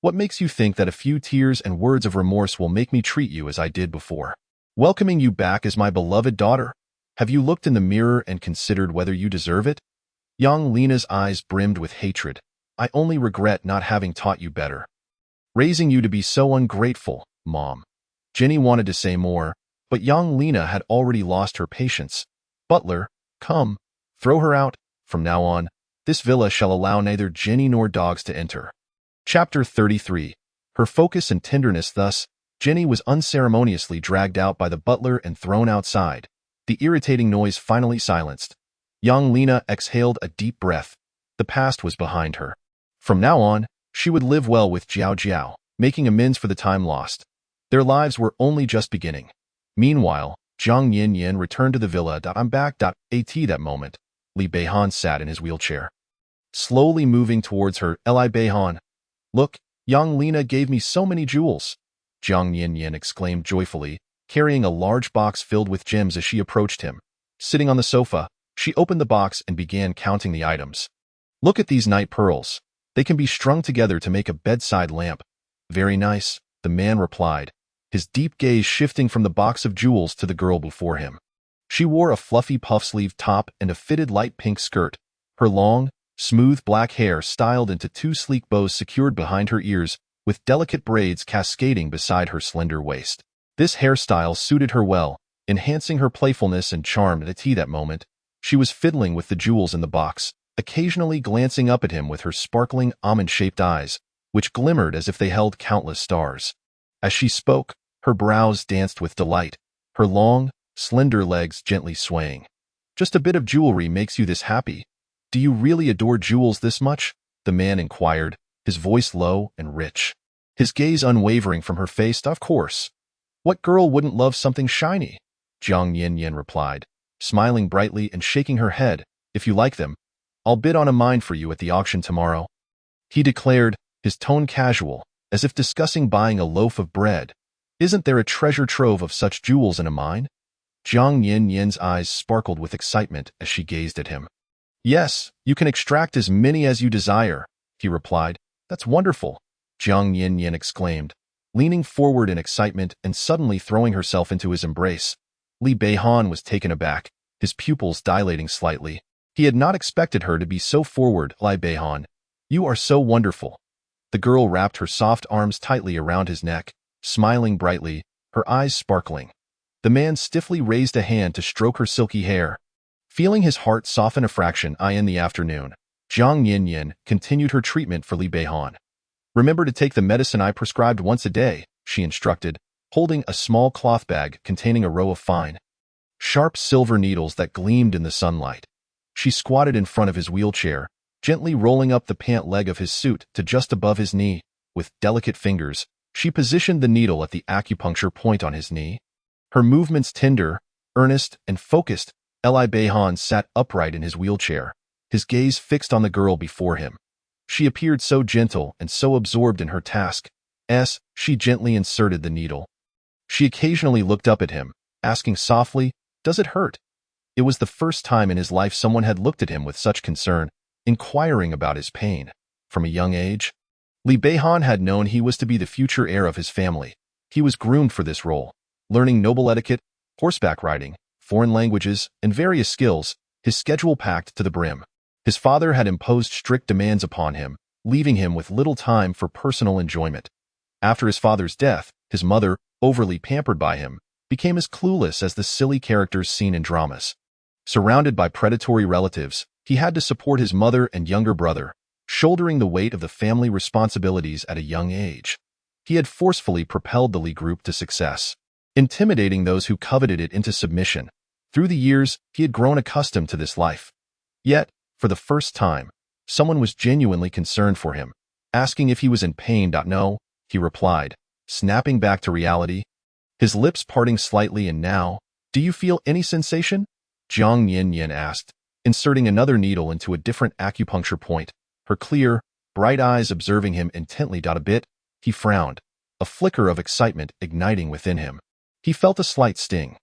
What makes you think that a few tears and words of remorse will make me treat you as I did before? Welcoming you back as my beloved daughter? Have you looked in the mirror and considered whether you deserve it? Yang Lina's eyes brimmed with hatred. I only regret not having taught you better. Raising you to be so ungrateful, Mom. Jenny wanted to say more, but Yang Lina had already lost her patience. Butler, come. Throw her out. From now on, this villa shall allow neither Jenny nor dogs to enter. Chapter 33. Her focus and tenderness thus, Jenny was unceremoniously dragged out by the butler and thrown outside. The irritating noise finally silenced. Yang Lina exhaled a deep breath. The past was behind her. From now on, she would live well with Jiao Jiao, making amends for the time lost. Their lives were only just beginning. Meanwhile, Zhang Yin returned to the villa. I'm back. At that moment, Li Beihan sat in his wheelchair. Slowly moving towards her, Li Beihan. Look, Yang Lina gave me so many jewels. Zhang Yin exclaimed joyfully, carrying a large box filled with gems as she approached him. Sitting on the sofa, she opened the box and began counting the items. Look at these night pearls. They can be strung together to make a bedside lamp. Very nice, the man replied, his deep gaze shifting from the box of jewels to the girl before him. She wore a fluffy puff-sleeved top and a fitted light pink skirt. Her long, smooth black hair styled into two sleek bows secured behind her ears, with delicate braids cascading beside her slender waist. This hairstyle suited her well, enhancing her playfulness and charm. At that moment, she was fiddling with the jewels in the box, occasionally glancing up at him with her sparkling almond-shaped eyes, which glimmered as if they held countless stars. As she spoke, her brows danced with delight, her long, slender legs gently swaying. Just a bit of jewelry makes you this happy? Do you really adore jewels this much? The man inquired, his voice low and rich. His gaze unwavering from her face. Of course. What girl wouldn't love something shiny? Zhang Yin replied, smiling brightly and shaking her head. If you like them, I'll bid on a mine for you at the auction tomorrow. He declared, his tone casual, as if discussing buying a loaf of bread. Isn't there a treasure trove of such jewels in a mine? Zhang Yin's eyes sparkled with excitement as she gazed at him. Yes, you can extract as many as you desire, he replied. That's wonderful, Zhang Yin exclaimed, leaning forward in excitement and suddenly throwing herself into his embrace. Li Beihan was taken aback, his pupils dilating slightly. He had not expected her to be so forward. Li Beihan, you are so wonderful. The girl wrapped her soft arms tightly around his neck, smiling brightly, her eyes sparkling. The man stiffly raised a hand to stroke her silky hair. Feeling his heart soften a fraction in the afternoon, Zhang Yin continued her treatment for Li Beihan. Remember to take the medicine I prescribed once a day, she instructed, holding a small cloth bag containing a row of fine, sharp silver needles that gleamed in the sunlight. She squatted in front of his wheelchair, gently rolling up the pant leg of his suit to just above his knee. With delicate fingers, she positioned the needle at the acupuncture point on his knee. Her movements tender, earnest, and focused. Li Beihan sat upright in his wheelchair, his gaze fixed on the girl before him. She appeared so gentle and so absorbed in her task. She gently inserted the needle. She occasionally looked up at him, asking softly, "Does it hurt?" It was the first time in his life someone had looked at him with such concern, inquiring about his pain. From a young age, Li Beihan had known he was to be the future heir of his family. He was groomed for this role, learning noble etiquette, horseback riding, foreign languages, and various skills, his schedule packed to the brim. His father had imposed strict demands upon him, leaving him with little time for personal enjoyment. After his father's death, his mother, overly pampered by him, became as clueless as the silly characters seen in dramas. Surrounded by predatory relatives, he had to support his mother and younger brother, shouldering the weight of the family responsibilities at a young age. He had forcefully propelled the Li group to success, intimidating those who coveted it into submission. Through the years, he had grown accustomed to this life. Yet, for the first time, someone was genuinely concerned for him, asking if he was in pain. No, he replied, snapping back to reality, his lips parting slightly. And now, do you feel any sensation? Zhang Yin asked, inserting another needle into a different acupuncture point, her clear, bright eyes observing him intently. A bit, he frowned, a flicker of excitement igniting within him. He felt a slight sting.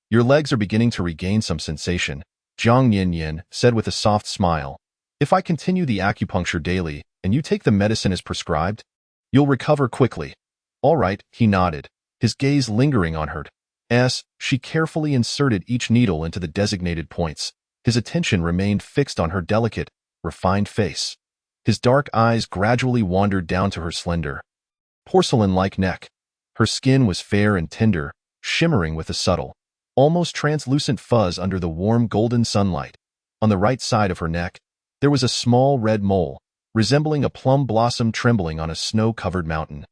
Your legs are beginning to regain some sensation, Jiang Yanyan said with a soft smile. If I continue the acupuncture daily and you take the medicine as prescribed, you'll recover quickly. All right, he nodded, his gaze lingering on her. As she carefully inserted each needle into the designated points, his attention remained fixed on her delicate, refined face. His dark eyes gradually wandered down to her slender, porcelain-like neck. Her skin was fair and tender, shimmering with a subtle, almost translucent fuzz under the warm golden sunlight. On the right side of her neck, there was a small red mole, resembling a plum blossom trembling on a snow-covered mountain,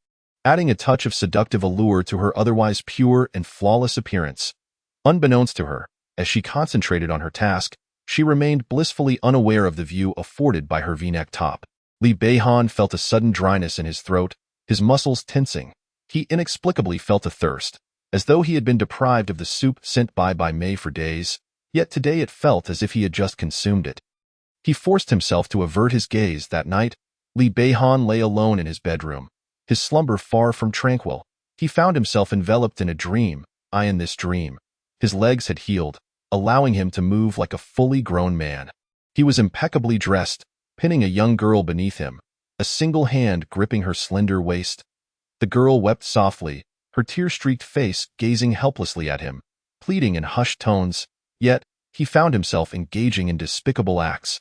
adding a touch of seductive allure to her otherwise pure and flawless appearance. Unbeknownst to her, as she concentrated on her task, she remained blissfully unaware of the view afforded by her V-neck top. Li Beihan felt a sudden dryness in his throat, his muscles tensing. He inexplicably felt a thirst, as though he had been deprived of the soup sent by Mei for days, yet today it felt as if he had just consumed it. He forced himself to avert his gaze. That night, Li Beihan lay alone in his bedroom, his slumber far from tranquil. He found himself enveloped in a dream. In this dream, his legs had healed, allowing him to move like a fully grown man. He was impeccably dressed, pinning a young girl beneath him, a single hand gripping her slender waist. The girl wept softly, her tear-streaked face gazing helplessly at him, pleading in hushed tones, yet he found himself engaging in despicable acts,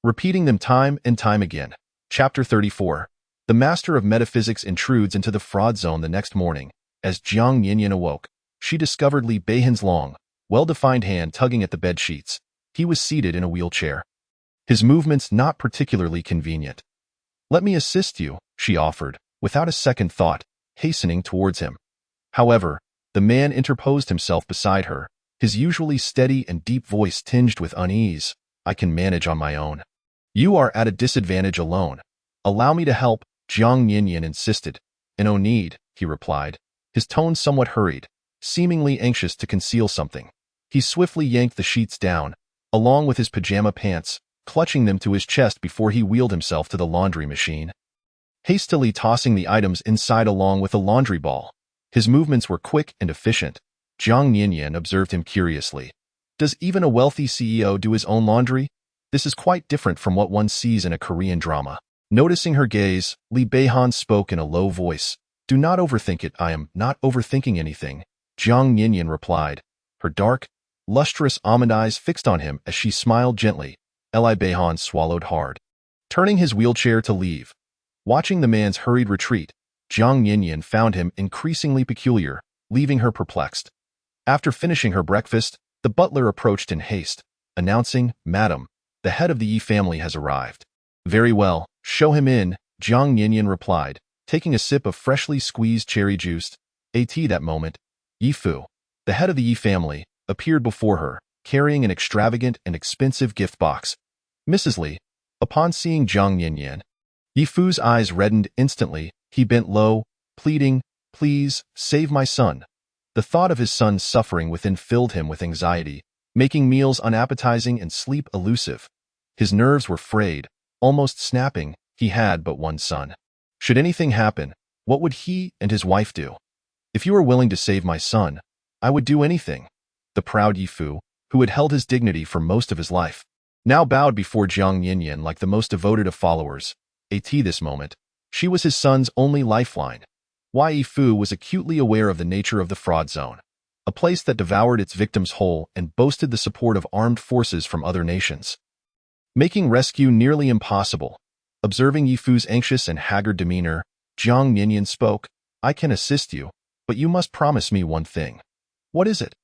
repeating them time and time again. Chapter 34. The master of metaphysics intrudes into the fraud zone. The next morning, as Jiang Yanyan awoke, she discovered Li Beihan's long, well-defined hand tugging at the bed sheets. He was seated in a wheelchair, his movements not particularly convenient. "Let me assist you," she offered, without a second thought, hastening towards him. However, the man interposed himself beside her, his usually steady and deep voice tinged with unease. "I can manage on my own. You are at a disadvantage alone. Allow me to help," Jiang Yanyan insisted. "No need," he replied, his tone somewhat hurried, seemingly anxious to conceal something. He swiftly yanked the sheets down, along with his pajama pants, clutching them to his chest before he wheeled himself to the laundry machine, hastily tossing the items inside along with a laundry ball. His movements were quick and efficient. Jiang Yanyan observed him curiously. Does even a wealthy CEO do his own laundry? This is quite different from what one sees in a Korean drama. Noticing her gaze, Li Beihan spoke in a low voice. "Do not overthink it." "I am not overthinking anything," Jiang Yanyan replied, her dark, lustrous almond eyes fixed on him as she smiled gently. Li Beihan swallowed hard, turning his wheelchair to leave. Watching the man's hurried retreat, Jiang Yanyan found him increasingly peculiar, leaving her perplexed. After finishing her breakfast, the butler approached in haste, announcing, "Madam, the head of the Yi family has arrived." "Very well, show him in," Jiang Yanyan replied, taking a sip of freshly squeezed cherry juice. That moment, Yi Fu, the head of the Yi family, appeared before her, carrying an extravagant and expensive gift box. "Mrs. Li." Upon seeing Jiang Yanyan, Yi Fu's eyes reddened instantly. He bent low, pleading, "Please, save my son." The thought of his son's suffering within filled him with anxiety, making meals unappetizing and sleep elusive. His nerves were frayed, almost snapping. He had but one son. Should anything happen, what would he and his wife do? "If you are willing to save my son, I would do anything." The proud Yi Fu, who had held his dignity for most of his life, now bowed before Jiang Yanyan like the most devoted of followers. This moment, she was his son's only lifeline. Yi Fu was acutely aware of the nature of the fraud zone, a place that devoured its victims whole and boasted the support of armed forces from other nations, making rescue nearly impossible. Observing Yi Fu's anxious and haggard demeanor, Jiang Yanyan spoke. "I can assist you, but you must promise me one thing." "What is it?"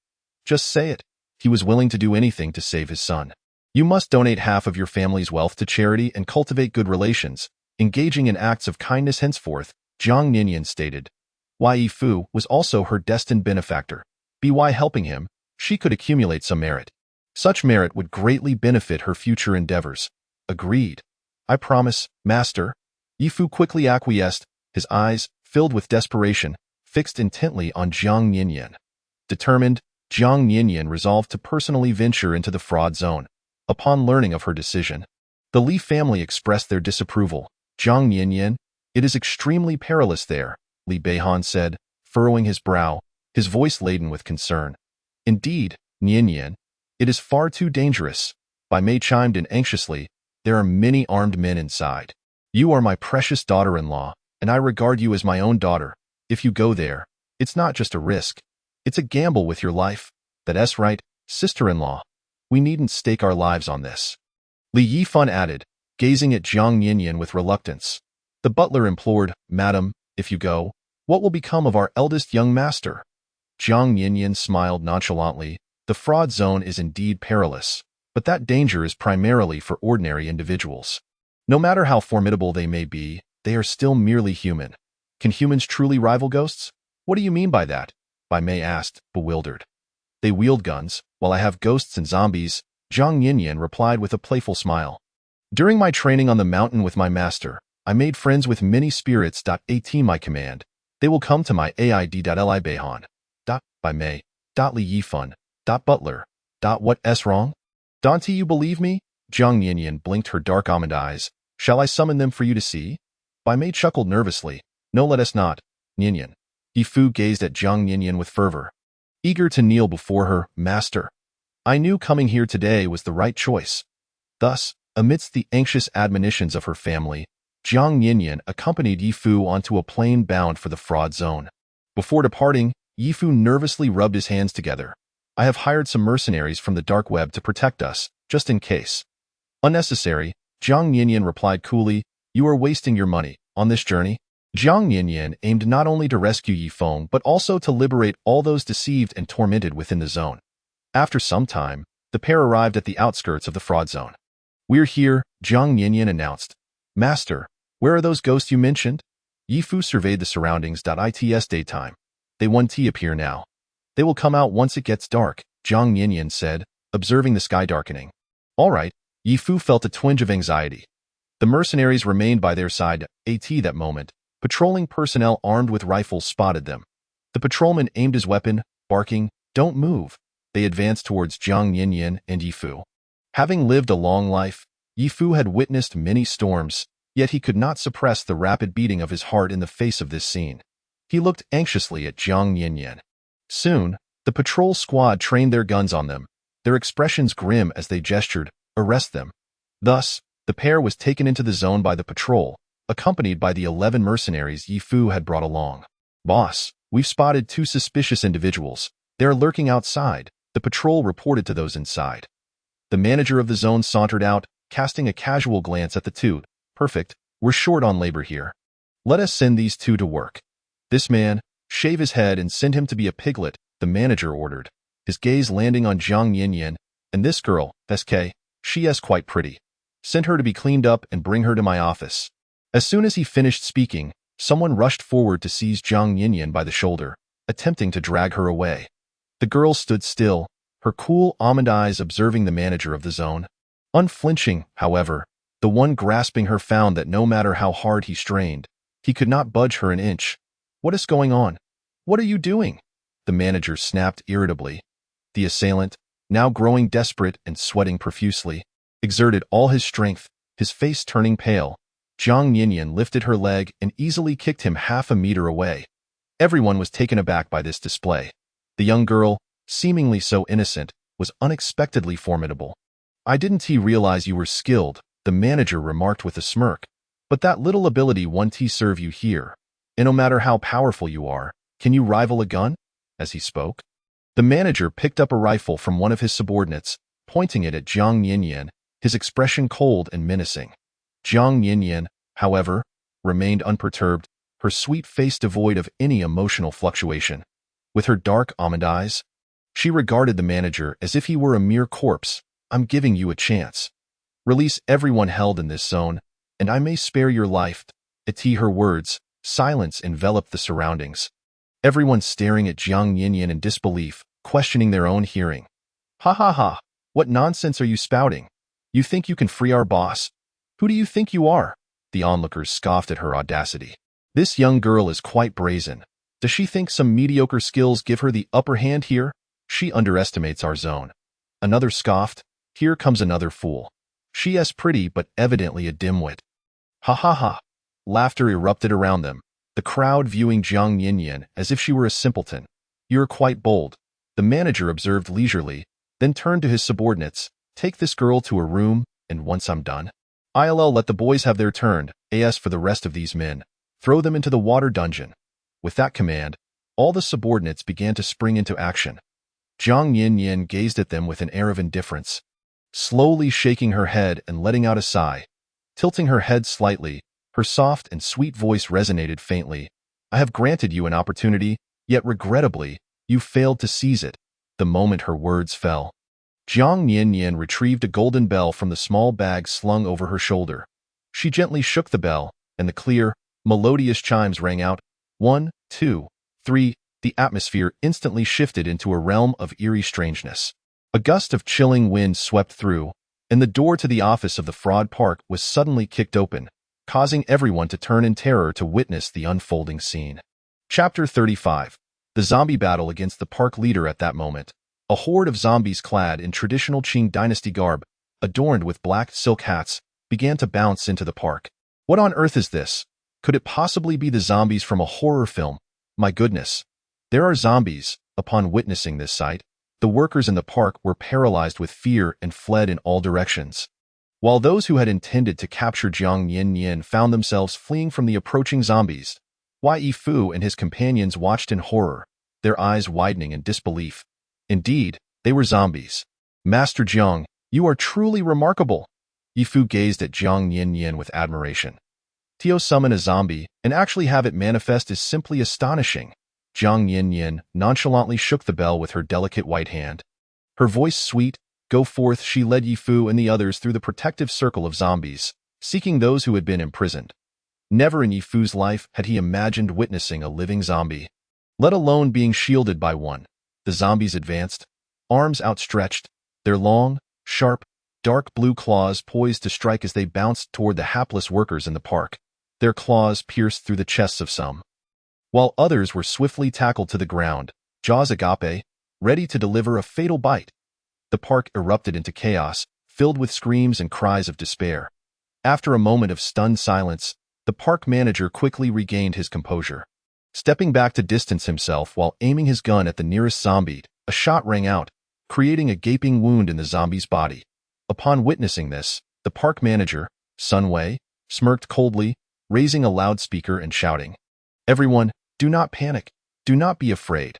"Just say it." He was willing to do anything to save his son. "You must donate half of your family's wealth to charity and cultivate good relations, engaging in acts of kindness henceforth," Jiang Yanyan stated. Yi Fu was also her destined benefactor. By helping him, she could accumulate some merit. Such merit would greatly benefit her future endeavors. "Agreed. I promise, master." Yi Fu quickly acquiesced, his eyes, filled with desperation, fixed intently on Jiang Yanyan. Determined, Jiang Yanyan resolved to personally venture into the fraud zone. Upon learning of her decision, the Li family expressed their disapproval. Jiang Yanyan, it is extremely perilous there, Li Beihan said, furrowing his brow, his voice laden with concern. Indeed, Yanyan, it is far too dangerous. Bai Mei chimed in anxiously, there are many armed men inside. You are my precious daughter-in-law, and I regard you as my own daughter. If you go there, it's not just a risk. It's a gamble with your life. That's right, sister-in-law. We needn't stake our lives on this. Li Yifan added, gazing at Jiang Yanyan with reluctance. The butler implored, Madam, if you go, what will become of our eldest young master? Jiang Yanyan smiled nonchalantly. The fraud zone is indeed perilous, but that danger is primarily for ordinary individuals. No matter how formidable they may be, they are still merely human. Can humans truly rival ghosts? What do you mean by that? Bai Mei asked, bewildered. They wield guns, while I have ghosts and zombies, Jiang Yanyan replied with a playful smile. During my training on the mountain with my master, I made friends with many spirits. At my command, they will come to my aid. Li Beihan. Bai Mei. Li Yifan. Butler. What's wrong? Don't you believe me? Jiang Yanyan blinked her dark almond eyes. Shall I summon them for you to see? Bai Mei chuckled nervously. No, let us not. Yanyan. Yifu gazed at Jiang Yanyan with fervor, eager to kneel before her, Master. I knew coming here today was the right choice. Thus, amidst the anxious admonitions of her family, Jiang Yanyan accompanied Yifu onto a plane bound for the fraud zone. Before departing, Yifu nervously rubbed his hands together. I have hired some mercenaries from the dark web to protect us, just in case. Unnecessary, Jiang Yanyan replied coolly, you are wasting your money. On this journey, Jiang Yanyan aimed not only to rescue Yifeng but also to liberate all those deceived and tormented within the zone. After some time, the pair arrived at the outskirts of the fraud zone. We're here, Jiang Yanyan announced. Master, where are those ghosts you mentioned? Yifu surveyed the surroundings. It's daytime. They won't appear now. They will come out once it gets dark, Jiang Yanyan said, observing the sky darkening. All right, Yifu felt a twinge of anxiety. The mercenaries remained by their side. At that moment, patrolling personnel armed with rifles spotted them. The patrolman aimed his weapon, barking, don't move. They advanced towards Jiang Yanyan and Yifu. Having lived a long life, Yifu had witnessed many storms, yet he could not suppress the rapid beating of his heart in the face of this scene. He looked anxiously at Jiang Yanyan. Soon, the patrol squad trained their guns on them, their expressions grim as they gestured, arrest them. Thus, the pair was taken into the zone by the patrol, accompanied by the 11 mercenaries Yifu had brought along. Boss, we've spotted 2 suspicious individuals. They are lurking outside, the patrol reported to those inside. The manager of the zone sauntered out, casting a casual glance at the 2. Perfect, we're short on labor here. Let us send these 2 to work. This man, shave his head and send him to be a piglet, the manager ordered, his gaze landing on Jiang Yanyan. And this girl, SK, she is quite pretty. Send her to be cleaned up and bring her to my office. As soon as he finished speaking, someone rushed forward to seize Jiang Yanyan by the shoulder, attempting to drag her away. The girl stood still, her cool almond eyes observing the manager of the zone. Unflinching, however, the one grasping her found that no matter how hard he strained, he could not budge her an inch. What is going on? What are you doing? The manager snapped irritably. The assailant, now growing desperate and sweating profusely, exerted all his strength, his face turning pale. Jiang Yanyan lifted her leg and easily kicked him half a meter away. Everyone was taken aback by this display. The young girl, seemingly so innocent, was unexpectedly formidable. I didn't realize you were skilled, the manager remarked with a smirk. But that little ability won't serve you here. And no matter how powerful you are, can you rival a gun? As he spoke, the manager picked up a rifle from one of his subordinates, pointing it at Jiang Yanyan, his expression cold and menacing. Jiang Yanyan, however, remained unperturbed, her sweet face devoid of any emotional fluctuation. With her dark almond eyes, she regarded the manager as if he were a mere corpse. I'm giving you a chance. Release everyone held in this zone, and I may spare your life. Her words, silence enveloped the surroundings. Everyone staring at Jiang Yanyan in disbelief, questioning their own hearing. Ha ha ha, what nonsense are you spouting? You think you can free our boss? Who do you think you are? The onlookers scoffed at her audacity. This young girl is quite brazen. Does she think some mediocre skills give her the upper hand here? She underestimates our zone. Another scoffed. Here comes another fool. She is pretty but evidently a dimwit. Ha ha ha. Laughter erupted around them, the crowd viewing Jiang Yinyan as if she were a simpleton. You're quite bold, the manager observed leisurely, then turned to his subordinates. Take this girl to a room, and once I'm done, I'll let the boys have their turn. As for the rest of these men, throw them into the water dungeon. With that command, all the subordinates began to spring into action. Jiang Yinyan gazed at them with an air of indifference, slowly shaking her head and letting out a sigh. Tilting her head slightly, her soft and sweet voice resonated faintly. I have granted you an opportunity, yet regrettably, you failed to seize it. The moment her words fell, Jiang Yinyan retrieved a golden bell from the small bag slung over her shoulder. She gently shook the bell, and the clear, melodious chimes rang out. 1, 2, 3. The atmosphere instantly shifted into a realm of eerie strangeness. A gust of chilling wind swept through, and the door to the office of the fraud park was suddenly kicked open, causing everyone to turn in terror to witness the unfolding scene. Chapter 35. The zombie battle against the park leader. At that moment, a horde of zombies clad in traditional Qing dynasty garb, adorned with black silk hats, began to bounce into the park. What on earth is this? Could it possibly be the zombies from a horror film? My goodness. There are zombies. Upon witnessing this sight, the workers in the park were paralyzed with fear and fled in all directions. While those who had intended to capture Jiang Yinyan found themselves fleeing from the approaching zombies, Yi Fu and his companions watched in horror, their eyes widening in disbelief. Indeed, they were zombies. Master Jiang, you are truly remarkable. Yi Fu gazed at Jiang Yinyan with admiration. To summon a zombie and actually have it manifest is simply astonishing. Jiang Yinyan nonchalantly shook the bell with her delicate white hand. Her voice sweet, go forth. She led Yi Fu and the others through the protective circle of zombies, seeking those who had been imprisoned. Never in Yi Fu's life had he imagined witnessing a living zombie, let alone being shielded by one. The zombies advanced, arms outstretched, their long, sharp, dark blue claws poised to strike as they bounced toward the hapless workers in the park. Their claws pierced through the chests of some, while others were swiftly tackled to the ground, jaws agape, ready to deliver a fatal bite. The park erupted into chaos, filled with screams and cries of despair. After a moment of stunned silence, the park manager quickly regained his composure. Stepping back to distance himself while aiming his gun at the nearest zombie, a shot rang out, creating a gaping wound in the zombie's body. Upon witnessing this, the park manager, Sun Wei, smirked coldly, raising a loudspeaker and shouting, "Everyone, do not panic. Do not be afraid.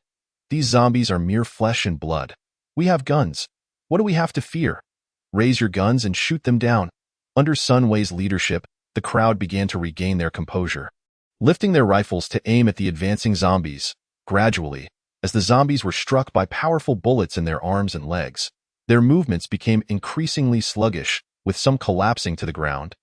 These zombies are mere flesh and blood. We have guns. What do we have to fear? Raise your guns and shoot them down." Under Sun Wei's leadership, the crowd began to regain their composure, lifting their rifles to aim at the advancing zombies. Gradually, as the zombies were struck by powerful bullets in their arms and legs, their movements became increasingly sluggish, with some collapsing to the ground.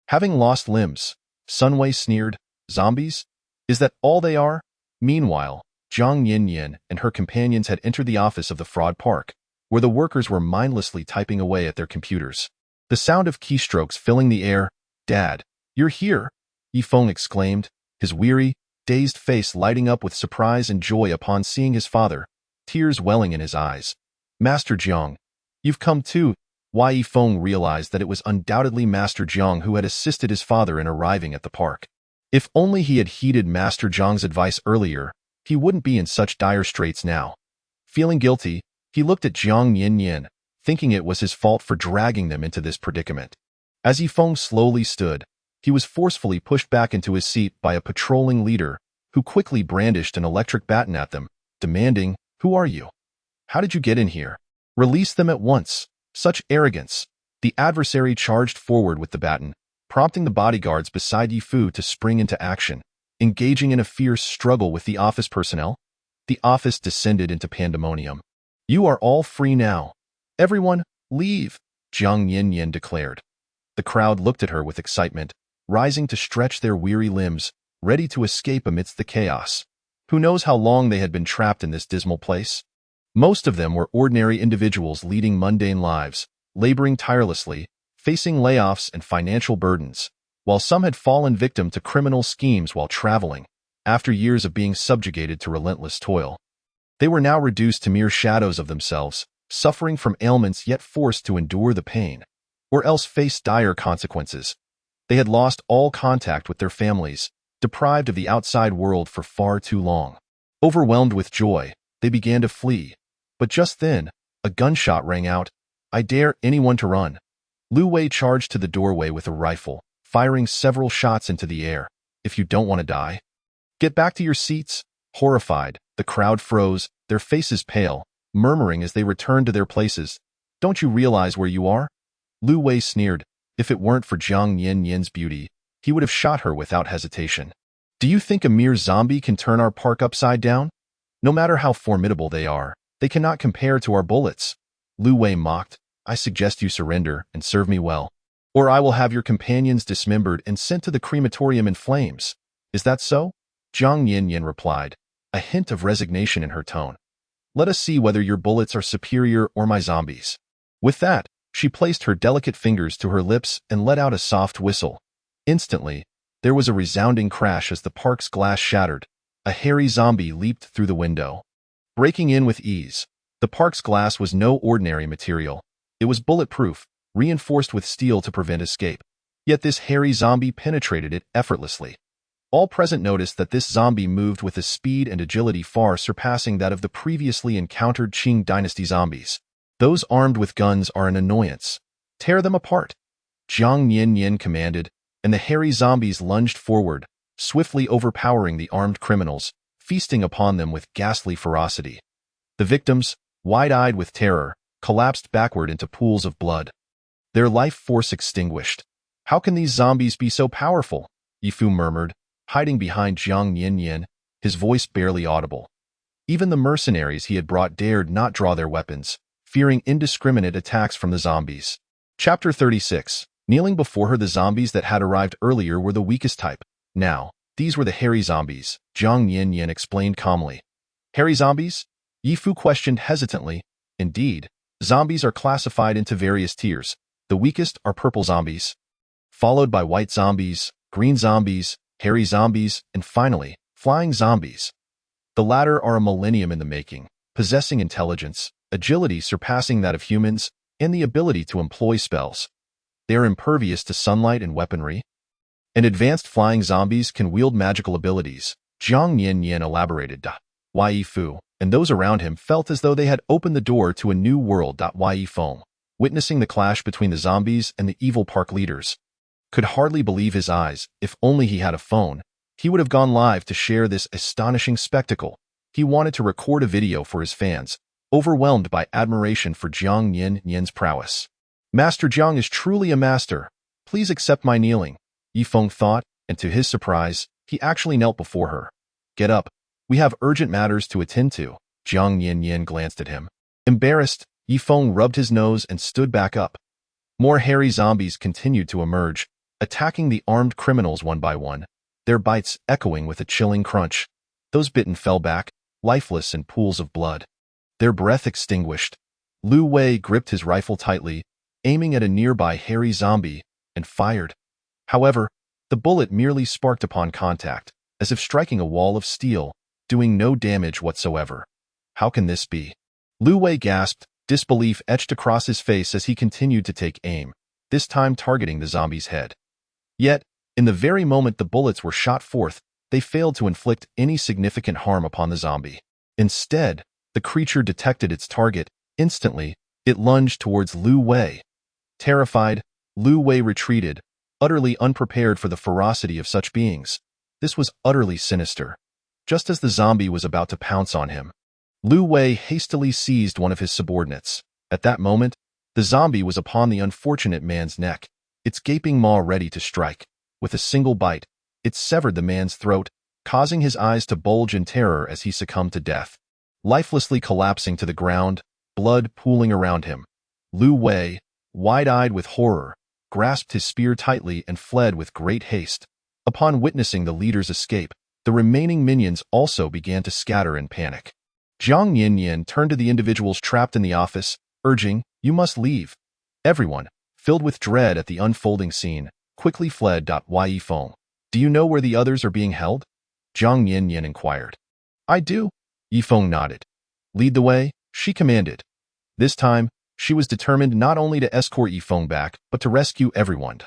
Having lost limbs, Sun Wei sneered, "Zombies? Is that all they are?" Meanwhile, Jiang Yinyan and her companions had entered the office of the fraud park, where the workers were mindlessly typing away at their computers. The sound of keystrokes filling the air. "Dad, you're here!" Yifeng exclaimed, his weary, dazed face lighting up with surprise and joy upon seeing his father, tears welling in his eyes. "Master Jiang, you've come too." Yifeng realized that it was undoubtedly Master Jiang who had assisted his father in arriving at the park. If only he had heeded Master Jiang's advice earlier, he wouldn't be in such dire straits now. Feeling guilty, he looked at Jiang Yinyan, thinking it was his fault for dragging them into this predicament. As Yifeng slowly stood, he was forcefully pushed back into his seat by a patrolling leader, who quickly brandished an electric baton at them, demanding, "Who are you? How did you get in here? Release them at once." Such arrogance. The adversary charged forward with the baton, prompting the bodyguards beside Yi Fu to spring into action, engaging in a fierce struggle with the office personnel. The office descended into pandemonium. "You are all free now. Everyone, leave," Jiang Yinyan declared. The crowd looked at her with excitement, rising to stretch their weary limbs, ready to escape amidst the chaos. Who knows how long they had been trapped in this dismal place? Most of them were ordinary individuals leading mundane lives, laboring tirelessly, facing layoffs and financial burdens, while some had fallen victim to criminal schemes while traveling, after years of being subjugated to relentless toil. They were now reduced to mere shadows of themselves, suffering from ailments yet forced to endure the pain, or else face dire consequences. They had lost all contact with their families, deprived of the outside world for far too long. Overwhelmed with joy, they began to flee. But just then, a gunshot rang out. "I dare anyone to run." Lu Wei charged to the doorway with a rifle, firing several shots into the air. "If you don't want to die, get back to your seats." Horrified, the crowd froze, their faces pale, murmuring as they returned to their places. "Don't you realize where you are?" Lu Wei sneered. If it weren't for Jiang Yan's beauty, he would have shot her without hesitation. "Do you think a mere zombie can turn our park upside down? No matter how formidable they cannot compare to our bullets." Lu Wei mocked. "I suggest you surrender and serve me well, or I will have your companions dismembered and sent to the crematorium in flames. Is that so?" Jiang Yan replied, a hint of resignation in her tone. "Let us see whether your bullets are superior or my zombies." With that, she placed her delicate fingers to her lips and let out a soft whistle. Instantly, there was a resounding crash as the park's glass shattered. A hairy zombie leaped through the window, breaking in with ease. The park's glass was no ordinary material. It was bulletproof, reinforced with steel to prevent escape. Yet this hairy zombie penetrated it effortlessly. All present noticed that this zombie moved with a speed and agility far surpassing that of the previously encountered Qing dynasty zombies. "Those armed with guns are an annoyance. Tear them apart," Jiang Yan commanded, and the hairy zombies lunged forward, swiftly overpowering the armed criminals, feasting upon them with ghastly ferocity. The victims, wide-eyed with terror, collapsed backward into pools of blood, their life force extinguished. "How can these zombies be so powerful?" Yifu murmured, hiding behind Jiang Yan, his voice barely audible. Even the mercenaries he had brought dared not draw their weapons, fearing indiscriminate attacks from the zombies. Chapter 36. Kneeling before her, the zombies that had arrived earlier were the weakest type. Now, these were the hairy zombies, Jiang Yan explained calmly. "Hairy zombies?" Yifu questioned hesitantly. "Indeed, zombies are classified into various tiers. The weakest are purple zombies, followed by white zombies, green zombies, hairy zombies, and finally, flying zombies. The latter are a millennium in the making, possessing intelligence, agility surpassing that of humans, and the ability to employ spells. They are impervious to sunlight and weaponry. And advanced flying zombies can wield magical abilities," Jiang Yan elaborated. Yi Fu and those around him felt as though they had opened the door to a new world. Yi Feng, witnessing the clash between the zombies and the evil park leaders, could hardly believe his eyes. If only he had a phone, he would have gone live to share this astonishing spectacle. He wanted to record a video for his fans, overwhelmed by admiration for Jiang Yan's prowess. "Master Jiang is truly a master. Please accept my kneeling," Yifeng thought, and to his surprise, he actually knelt before her. "Get up. We have urgent matters to attend to." Jiang Yan glanced at him. Embarrassed, Yifeng rubbed his nose and stood back up. More hairy zombies continued to emerge, attacking the armed criminals one by one, their bites echoing with a chilling crunch. Those bitten fell back, lifeless in pools of blood, their breath extinguished. Lu Wei gripped his rifle tightly, aiming at a nearby hairy zombie, and fired. However, the bullet merely sparked upon contact, as if striking a wall of steel, doing no damage whatsoever. "How can this be?" Lu Wei gasped, disbelief etched across his face as he continued to take aim, this time targeting the zombie's head. Yet, in the very moment the bullets were shot forth, they failed to inflict any significant harm upon the zombie. Instead, the creature detected its target. Instantly, it lunged towards Lu Wei. Terrified, Lu Wei retreated, utterly unprepared for the ferocity of such beings. This was utterly sinister. Just as the zombie was about to pounce on him, Lu Wei hastily seized one of his subordinates. At that moment, the zombie was upon the unfortunate man's neck, its gaping maw ready to strike. With a single bite, it severed the man's throat, causing his eyes to bulge in terror as he succumbed to death. Lifelessly collapsing to the ground, blood pooling around him, Lu Wei, wide-eyed with horror, grasped his spear tightly and fled with great haste. Upon witnessing the leader's escape, the remaining minions also began to scatter in panic. Jiang Yan turned to the individuals trapped in the office, urging, "You must leave." Everyone, filled with dread at the unfolding scene, quickly fled. Yi Feng, "Do you know where the others are being held?" Jiang Yan inquired. "I do." Yi Feng nodded. "Lead the way," she commanded. This time, she was determined not only to escort Yifeng back, but to rescue everyone.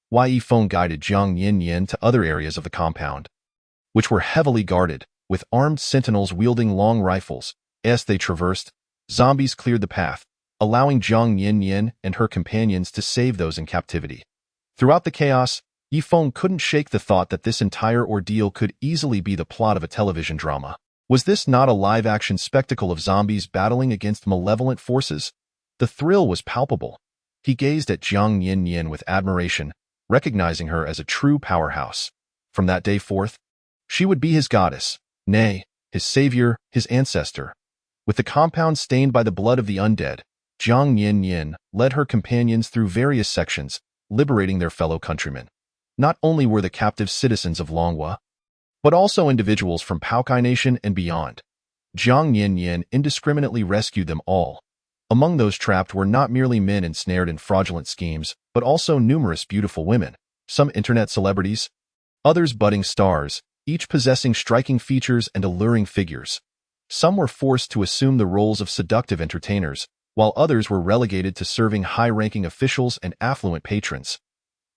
Why Yifeng guided Jiang Yin to other areas of the compound, which were heavily guarded, with armed sentinels wielding long rifles. As they traversed, zombies cleared the path, allowing Jiang Yin and her companions to save those in captivity. Throughout the chaos, Yifeng couldn't shake the thought that this entire ordeal could easily be the plot of a television drama. Was this not a live-action spectacle of zombies battling against malevolent forces? The thrill was palpable. He gazed at Jiang Yin with admiration, recognizing her as a true powerhouse. From that day forth, she would be his goddess, nay, his savior, his ancestor. With the compound stained by the blood of the undead, Jiang Yin led her companions through various sections, liberating their fellow countrymen. Not only were the captive citizens of Longhua, but also individuals from Paokai Nation and beyond. Jiang Yin indiscriminately rescued them all. Among those trapped were not merely men ensnared in fraudulent schemes, but also numerous beautiful women, some internet celebrities, others budding stars, each possessing striking features and alluring figures. Some were forced to assume the roles of seductive entertainers, while others were relegated to serving high-ranking officials and affluent patrons.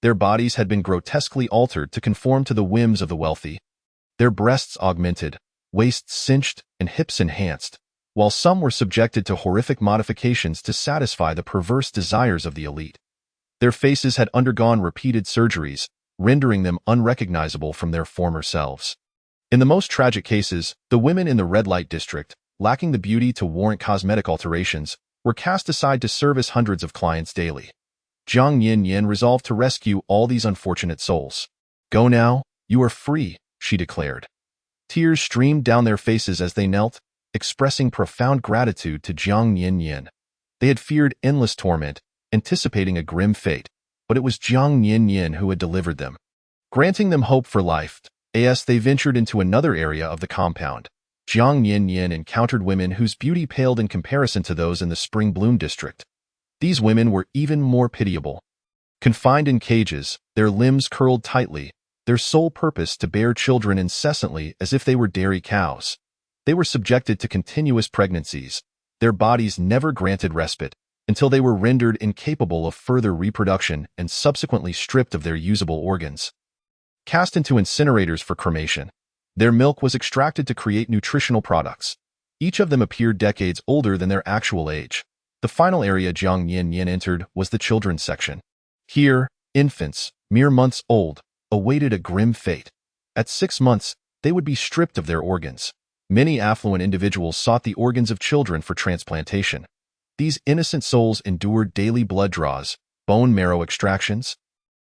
Their bodies had been grotesquely altered to conform to the whims of the wealthy, their breasts augmented, waists cinched, and hips enhanced, while some were subjected to horrific modifications to satisfy the perverse desires of the elite. Their faces had undergone repeated surgeries, rendering them unrecognizable from their former selves. In the most tragic cases, the women in the red light district, lacking the beauty to warrant cosmetic alterations, were cast aside to service hundreds of clients daily. Jiang Yin resolved to rescue all these unfortunate souls. "Go now, you are free," she declared. Tears streamed down their faces as they knelt, expressing profound gratitude to Jiang Yin. They had feared endless torment, anticipating a grim fate, but it was Jiang Yin who had delivered them, granting them hope for life. As they ventured into another area of the compound, Jiang Yin encountered women whose beauty paled in comparison to those in the Spring Bloom district. These women were even more pitiable. Confined in cages, their limbs curled tightly, their sole purpose to bear children incessantly as if they were dairy cows. They were subjected to continuous pregnancies, their bodies never granted respite, until they were rendered incapable of further reproduction and subsequently stripped of their usable organs. Cast into incinerators for cremation, their milk was extracted to create nutritional products. Each of them appeared decades older than their actual age. The final area Jiang Yin entered was the children's section. Here, infants, mere months old, awaited a grim fate. At 6 months, they would be stripped of their organs. Many affluent individuals sought the organs of children for transplantation. These innocent souls endured daily blood draws, bone marrow extractions,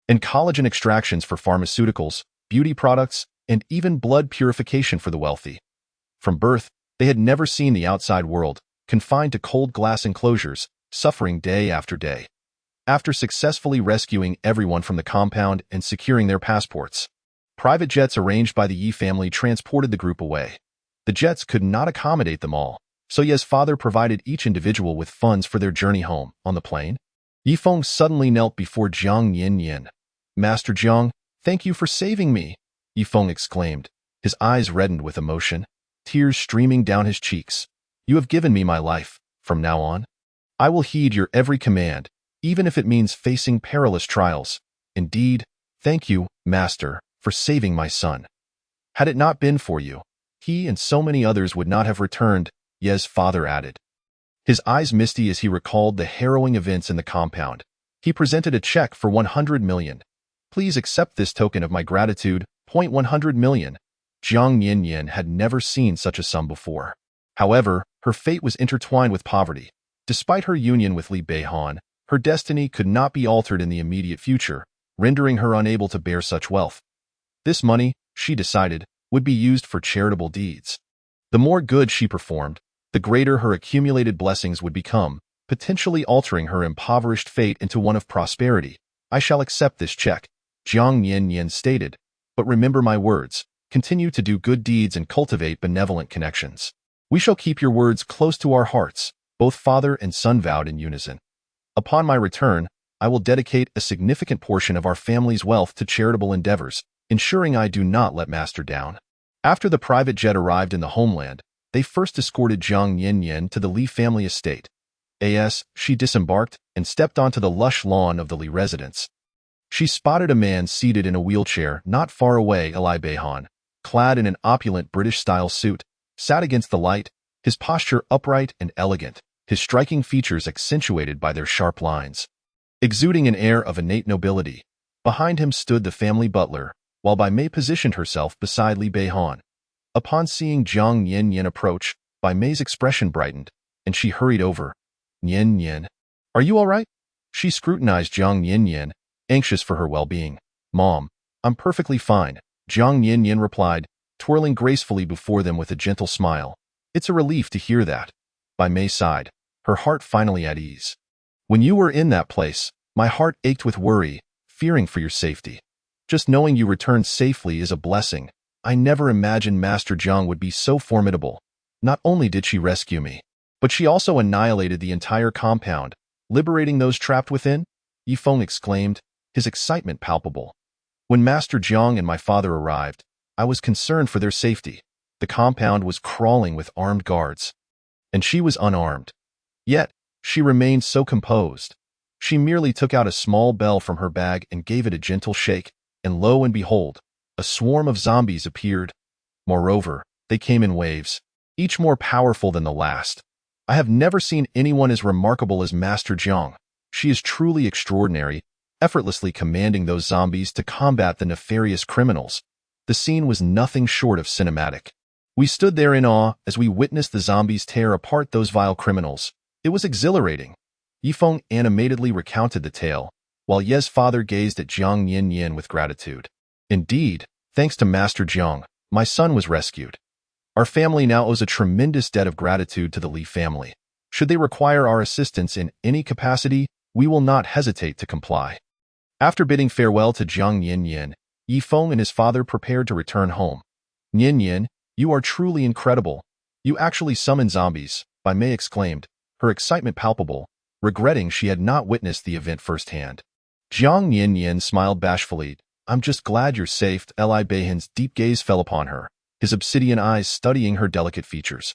and collagen extractions for pharmaceuticals, beauty products, and even blood purification for the wealthy. From birth, they had never seen the outside world, confined to cold glass enclosures, suffering day after day. After successfully rescuing everyone from the compound and securing their passports, private jets arranged by the Yi family transported the group away. The jets could not accommodate them all, so Ye's father provided each individual with funds for their journey home. On the plane, Yifeng suddenly knelt before Jiang Yin. "Master Jiang, thank you for saving me," Yifeng exclaimed, his eyes reddened with emotion, tears streaming down his cheeks. "You have given me my life. From now on, I will heed your every command, even if it means facing perilous trials. Indeed, thank you, Master, for saving my son. Had it not been for you, he and so many others would not have returned," Ye's father added. His eyes misty as he recalled the harrowing events in the compound. He presented a check for 100 million. "Please accept this token of my gratitude, 100 million. Jiang Yin had never seen such a sum before. However, her fate was intertwined with poverty. Despite her union with Li Beihan, her destiny could not be altered in the immediate future, rendering her unable to bear such wealth. This money, she decided, would be used for charitable deeds. The more good she performed, the greater her accumulated blessings would become, potentially altering her impoverished fate into one of prosperity. "I shall accept this check," Jiang Yin stated, "but remember my words, continue to do good deeds and cultivate benevolent connections. We shall keep your words close to our hearts," both father and son vowed in unison. "Upon my return, I will dedicate a significant portion of our family's wealth to charitable endeavors, ensuring I do not let Master down." After the private jet arrived in the homeland, they first escorted Jiang Yin to the Li family estate. As she disembarked and stepped onto the lush lawn of the Li residence. She spotted a man seated in a wheelchair not far away. Eli Behan, clad in an opulent British-style suit, sat against the light, his posture upright and elegant, his striking features accentuated by their sharp lines. Exuding an air of innate nobility, behind him stood the family butler, while Bai Mei positioned herself beside Li Beihan. Upon seeing Jiang Yan approach, Bai Mei's expression brightened, and she hurried over. Yan, are you all right? She scrutinized Jiang Yan, anxious for her well-being. Mom, I'm perfectly fine, Jiang Yan replied, twirling gracefully before them with a gentle smile. It's a relief to hear that. Bai Mei sighed, her heart finally at ease. When you were in that place, my heart ached with worry, fearing for your safety. Just knowing you returned safely is a blessing. I never imagined Master Jiang would be so formidable. Not only did she rescue me, but she also annihilated the entire compound, liberating those trapped within, Yifeng exclaimed, his excitement palpable. When Master Jiang and my father arrived, I was concerned for their safety. The compound was crawling with armed guards, and she was unarmed. Yet, she remained so composed. She merely took out a small bell from her bag and gave it a gentle shake, and lo and behold, a swarm of zombies appeared. Moreover, they came in waves, each more powerful than the last. I have never seen anyone as remarkable as Master Jiang. She is truly extraordinary, effortlessly commanding those zombies to combat the nefarious criminals. The scene was nothing short of cinematic. We stood there in awe as we witnessed the zombies tear apart those vile criminals. It was exhilarating. Yifeng animatedly recounted the tale, while Ye's father gazed at Jiang Yan with gratitude. Indeed, thanks to Master Jiang, my son was rescued. Our family now owes a tremendous debt of gratitude to the Li family. Should they require our assistance in any capacity, we will not hesitate to comply. After bidding farewell to Jiang Yan, Yifeng and his father prepared to return home. Yan, you are truly incredible. You actually summoned zombies, Bai Mei exclaimed, her excitement palpable, regretting she had not witnessed the event firsthand. Jiang Yan smiled bashfully. I'm just glad you're safe. Li Beihan's deep gaze fell upon her, his obsidian eyes studying her delicate features.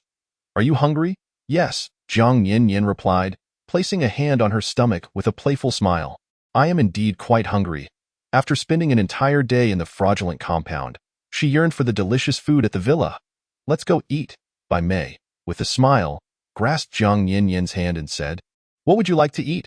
Are you hungry? Yes, Jiang Yan replied, placing a hand on her stomach with a playful smile. I am indeed quite hungry. After spending an entire day in the fraudulent compound, she yearned for the delicious food at the villa. Let's go eat, Bai Mei, with a smile, grasped Jiang Yan's hand and said, What would you like to eat?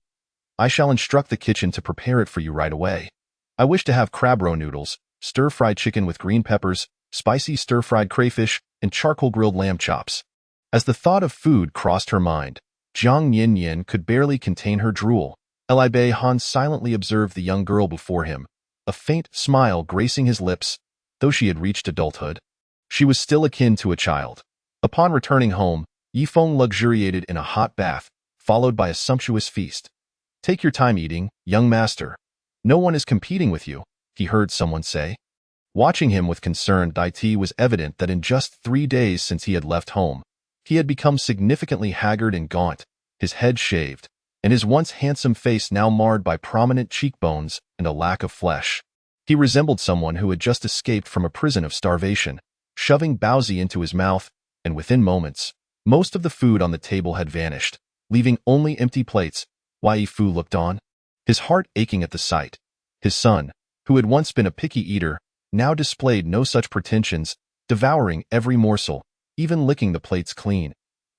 I shall instruct the kitchen to prepare it for you right away. I wish to have crab roe noodles, stir-fried chicken with green peppers, spicy stir-fried crayfish, and charcoal-grilled lamb chops. As the thought of food crossed her mind, Jiang Yan could barely contain her drool. Li Beihan silently observed the young girl before him, a faint smile gracing his lips. Though she had reached adulthood, she was still akin to a child. Upon returning home, Yifeng luxuriated in a hot bath, followed by a sumptuous feast. Take your time eating, young master. No one is competing with you, he heard someone say. Watching him with concern, it was evident that in just 3 days since he had left home, he had become significantly haggard and gaunt, his head shaved, and his once handsome face now marred by prominent cheekbones and a lack of flesh. He resembled someone who had just escaped from a prison of starvation, shoving Baozi into his mouth, and within moments, most of the food on the table had vanished, leaving only empty plates. Wei Fu looked on, his heart aching at the sight. His son, who had once been a picky eater, now displayed no such pretensions, devouring every morsel, even licking the plates clean.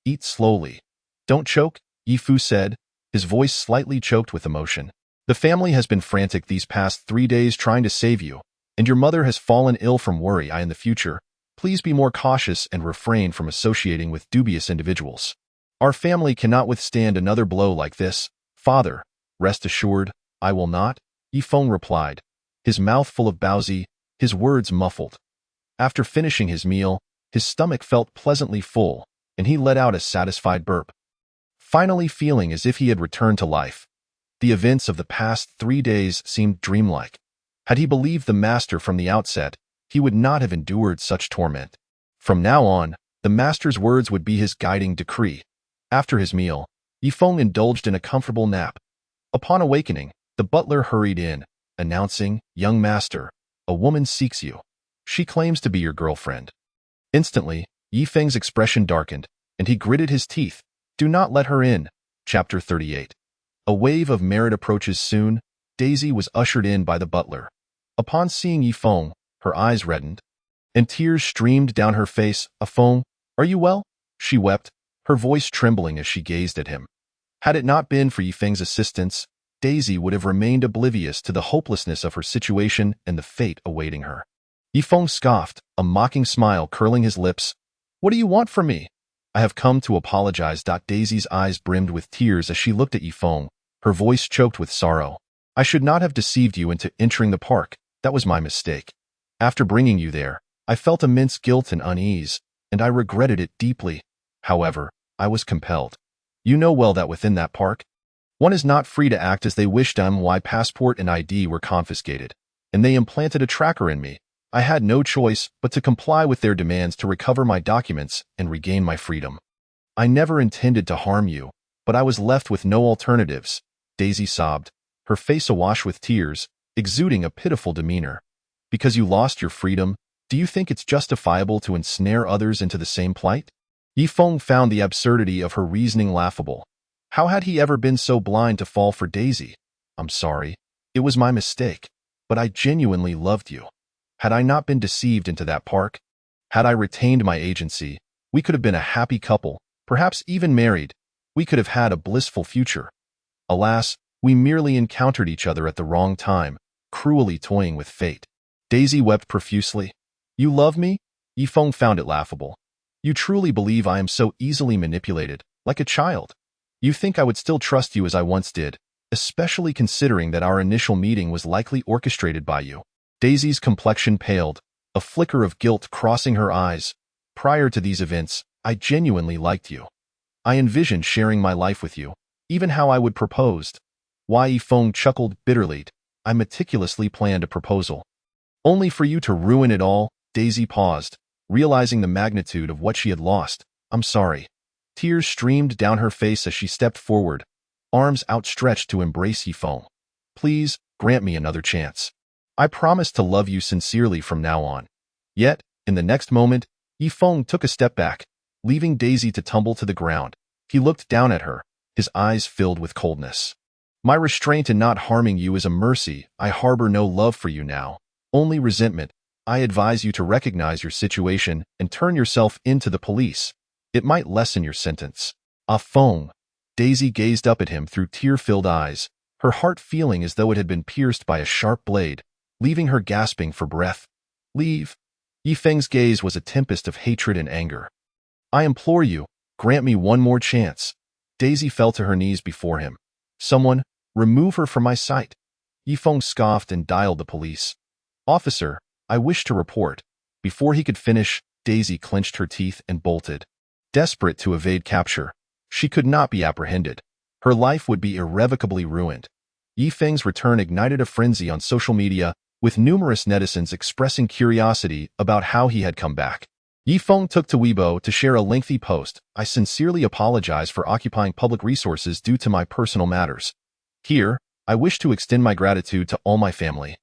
Eat slowly. Don't choke, Yi Fu said, his voice slightly choked with emotion. The family has been frantic these past 3 days trying to save you, and your mother has fallen ill from worry. In the future, please be more cautious and refrain from associating with dubious individuals. Our family cannot withstand another blow like this. Father, rest assured, I will not, Yifeng replied, his mouth full of Baozi, his words muffled. After finishing his meal, his stomach felt pleasantly full, and he let out a satisfied burp, finally feeling as if he had returned to life. The events of the past 3 days seemed dreamlike. Had he believed the master from the outset, he would not have endured such torment. From now on, the master's words would be his guiding decree. After his meal, Yifeng indulged in a comfortable nap. Upon awakening, the butler hurried in, announcing, Young master, a woman seeks you. She claims to be your girlfriend. Instantly, Yifeng's expression darkened, and he gritted his teeth. Do not let her in, Chapter 38. A wave of merit approaches soon. Daisy was ushered in by the butler. Upon seeing Yifeng, her eyes reddened, and tears streamed down her face. "Yifeng, are you well?" She wept, her voice trembling as she gazed at him. Had it not been for Yifeng's assistance, Daisy would have remained oblivious to the hopelessness of her situation and the fate awaiting her. Yifeng scoffed, a mocking smile curling his lips. "What do you want from me?" "I have come to apologize." Daisy's eyes brimmed with tears as she looked at Yifeng, her voice choked with sorrow. "I should not have deceived you into entering the park. That was my mistake. After bringing you there, I felt immense guilt and unease, and I regretted it deeply. However, I was compelled. You know well that within that park, one is not free to act as they wished. My passport and ID were confiscated, and they implanted a tracker in me. I had no choice but to comply with their demands to recover my documents and regain my freedom. I never intended to harm you, but I was left with no alternatives." Daisy sobbed, her face awash with tears, exuding a pitiful demeanor. "Because you lost your freedom, do you think it's justifiable to ensnare others into the same plight?" Yifeng found the absurdity of her reasoning laughable. How had he ever been so blind to fall for Daisy? "I'm sorry. It was my mistake, but I genuinely loved you. Had I not been deceived into that park, had I retained my agency, we could have been a happy couple, perhaps even married. We could have had a blissful future. Alas, we merely encountered each other at the wrong time, cruelly toying with fate." Daisy wept profusely. "You love me?" Yifeng found it laughable. "You truly believe I am so easily manipulated, like a child? You think I would still trust you as I once did, especially considering that our initial meeting was likely orchestrated by you?" Daisy's complexion paled, a flicker of guilt crossing her eyes. "Prior to these events, I genuinely liked you. I envisioned sharing my life with you, even how I would propose." Wai Yifeng chuckled bitterly. "I meticulously planned a proposal. Only for you to ruin it all." Daisy paused, realizing the magnitude of what she had lost. "I'm sorry." Tears streamed down her face as she stepped forward, arms outstretched to embrace Yifeng. "Please, grant me another chance. I promise to love you sincerely from now on." Yet, in the next moment, Yifeng took a step back, leaving Daisy to tumble to the ground. He looked down at her, his eyes filled with coldness. "My restraint in not harming you is a mercy. I harbor no love for you now, only resentment. I advise you to recognize your situation and turn yourself into the police. It might lessen your sentence." "Yifeng." Daisy gazed up at him through tear-filled eyes, her heart feeling as though it had been pierced by a sharp blade, leaving her gasping for breath. "Leave." Yifeng's gaze was a tempest of hatred and anger. "I implore you, grant me one more chance." Daisy fell to her knees before him. "Someone, remove her from my sight." Yifeng scoffed and dialed the police. "Officer, I wish to report." Before he could finish, Daisy clenched her teeth and bolted. Desperate to evade capture, she could not be apprehended. Her life would be irrevocably ruined. Yifeng's return ignited a frenzy on social media, with numerous netizens expressing curiosity about how he had come back. Yifeng took to Weibo to share a lengthy post. "I sincerely apologize for occupying public resources due to my personal matters. Here, I wish to extend my gratitude to all my family,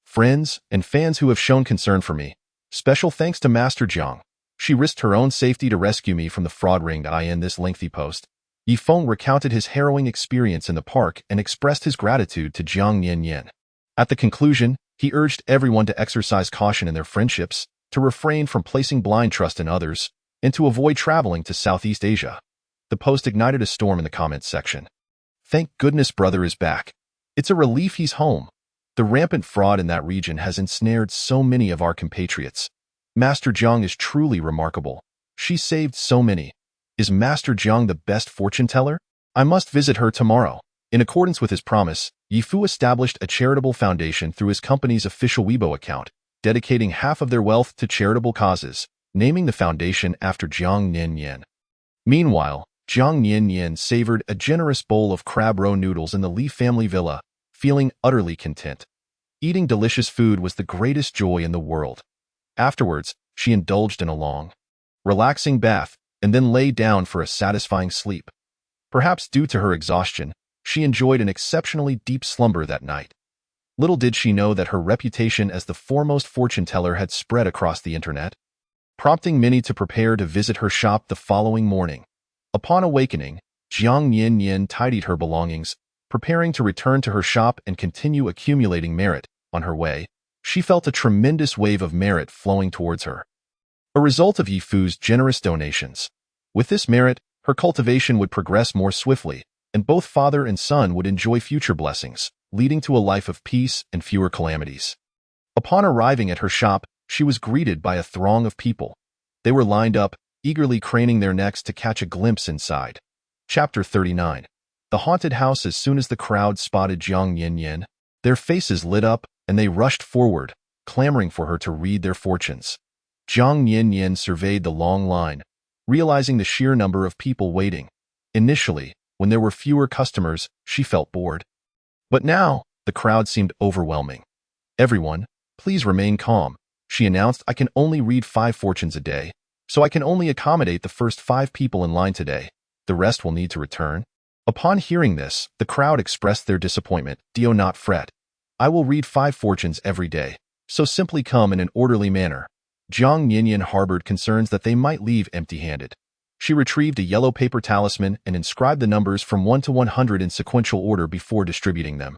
friends, and fans who have shown concern for me. Special thanks to Master Jiang. She risked her own safety to rescue me from the fraud ring." In this lengthy post, Yifeng recounted his harrowing experience in the park and expressed his gratitude to Jiang Nianyan. At the conclusion, he urged everyone to exercise caution in their friendships, to refrain from placing blind trust in others, and to avoid traveling to Southeast Asia. The post ignited a storm in the comments section. "Thank goodness brother is back. It's a relief he's home. The rampant fraud in that region has ensnared so many of our compatriots. Master Jiang is truly remarkable. She saved so many. Is Master Jiang the best fortune teller? I must visit her tomorrow." In accordance with his promise, Yifu established a charitable foundation through his company's official Weibo account, dedicating half of their wealth to charitable causes, naming the foundation after Jiang Nianyan. Meanwhile, Jiang Nianyan savored a generous bowl of crab roe noodles in the Li family villa, feeling utterly content. Eating delicious food was the greatest joy in the world. Afterwards, she indulged in a long, relaxing bath, and then lay down for a satisfying sleep. Perhaps due to her exhaustion, she enjoyed an exceptionally deep slumber that night. Little did she know that her reputation as the foremost fortune teller had spread across the internet, prompting many to prepare to visit her shop the following morning. Upon awakening, Jiang Yin tidied her belongings, preparing to return to her shop and continue accumulating merit. On her way, she felt a tremendous wave of merit flowing towards her, a result of Yifu's generous donations. With this merit, her cultivation would progress more swiftly, and both father and son would enjoy future blessings, leading to a life of peace and fewer calamities. Upon arriving at her shop, she was greeted by a throng of people. They were lined up, eagerly craning their necks to catch a glimpse inside. Chapter 39. The haunted house. As soon as the crowd spotted Jiang Yin, their faces lit up, and they rushed forward, clamoring for her to read their fortunes. Jiang Yin surveyed the long line, realizing the sheer number of people waiting. Initially, when there were fewer customers, she felt bored. But now, the crowd seemed overwhelming. "Everyone, please remain calm," she announced. "I can only read 5 fortunes a day, so I can only accommodate the first 5 people in line today. The rest will need to return." Upon hearing this, the crowd expressed their disappointment. "Do not fret. I will read 5 fortunes every day, so simply come in an orderly manner." Jiang Yin harbored concerns that they might leave empty-handed. She retrieved a yellow paper talisman and inscribed the numbers from 1 to 100 in sequential order before distributing them.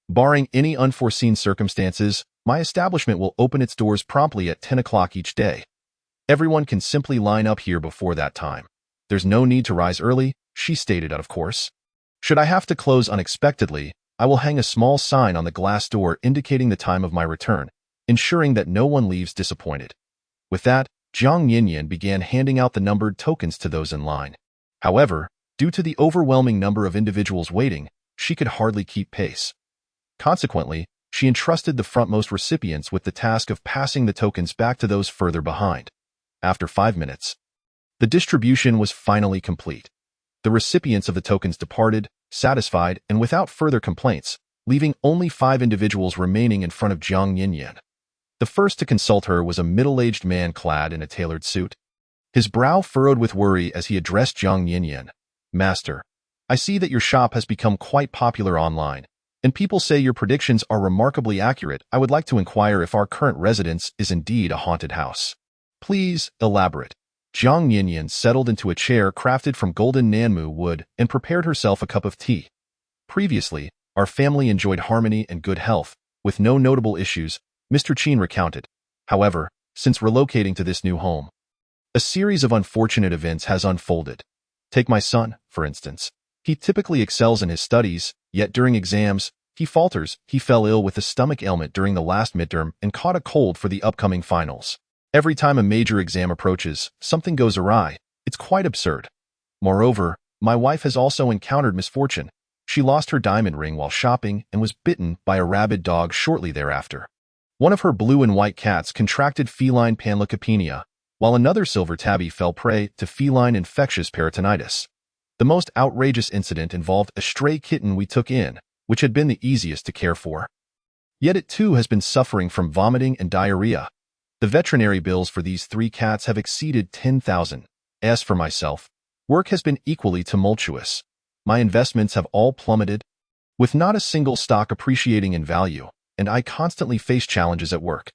"Barring any unforeseen circumstances, my establishment will open its doors promptly at 10 o'clock each day. Everyone can simply line up here before that time. There's no need to rise early," she stated. "Of course, should I have to close unexpectedly, I will hang a small sign on the glass door indicating the time of my return, ensuring that no one leaves disappointed." With that, Jiang Yin began handing out the numbered tokens to those in line. However, due to the overwhelming number of individuals waiting, she could hardly keep pace. Consequently, she entrusted the frontmost recipients with the task of passing the tokens back to those further behind. After 5 minutes, the distribution was finally complete. The recipients of the tokens departed, satisfied and without further complaints, leaving only 5 individuals remaining in front of Jiang Yin. The first to consult her was a middle-aged man clad in a tailored suit. His brow furrowed with worry as he addressed Jiang Yin. "Master, I see that your shop has become quite popular online, and people say your predictions are remarkably accurate. I would like to inquire if our current residence is indeed a haunted house. Please elaborate." Jiang Yin settled into a chair crafted from golden Nanmu wood and prepared herself a cup of tea. "Previously, our family enjoyed harmony and good health, with no notable issues," Mr. Qin recounted. "However, since relocating to this new home, a series of unfortunate events has unfolded. Take my son, for instance. He typically excels in his studies, yet during exams, he falters. He fell ill with a stomach ailment during the last midterm and caught a cold for the upcoming finals. Every time a major exam approaches, something goes awry. It's quite absurd. Moreover, my wife has also encountered misfortune. She lost her diamond ring while shopping and was bitten by a rabid dog shortly thereafter. One of her blue and white cats contracted feline panleukopenia, while another silver tabby fell prey to feline infectious peritonitis. The most outrageous incident involved a stray kitten we took in, which had been the easiest to care for. Yet it too has been suffering from vomiting and diarrhea. The veterinary bills for these 3 cats have exceeded 10,000. As for myself, work has been equally tumultuous. My investments have all plummeted, with not a single stock appreciating in value, and I constantly face challenges at work."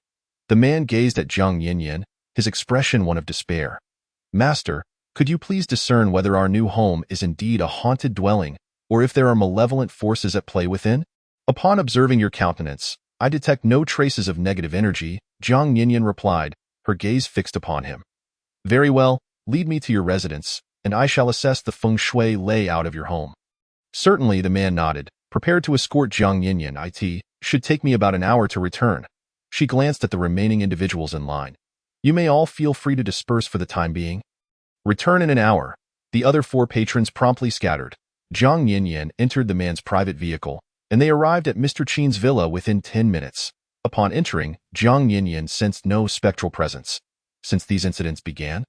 The man gazed at Jiang Yin, his expression one of despair. "Master, could you please discern whether our new home is indeed a haunted dwelling, or if there are malevolent forces at play within?" "Upon observing your countenance, I detect no traces of negative energy," Jiang Yin replied, her gaze fixed upon him. "Very well, lead me to your residence, and I shall assess the feng shui layout of your home." "Certainly," the man nodded, prepared to escort Jiang Yin. "It should take me about an hour to return." She glanced at the remaining individuals in line. "You may all feel free to disperse for the time being. Return in an hour." The other 4 patrons promptly scattered. Jiang Yin entered the man's private vehicle, and they arrived at Mr. Qin's villa within 10 minutes. Upon entering, Jiang Yin sensed no spectral presence. "Since these incidents began,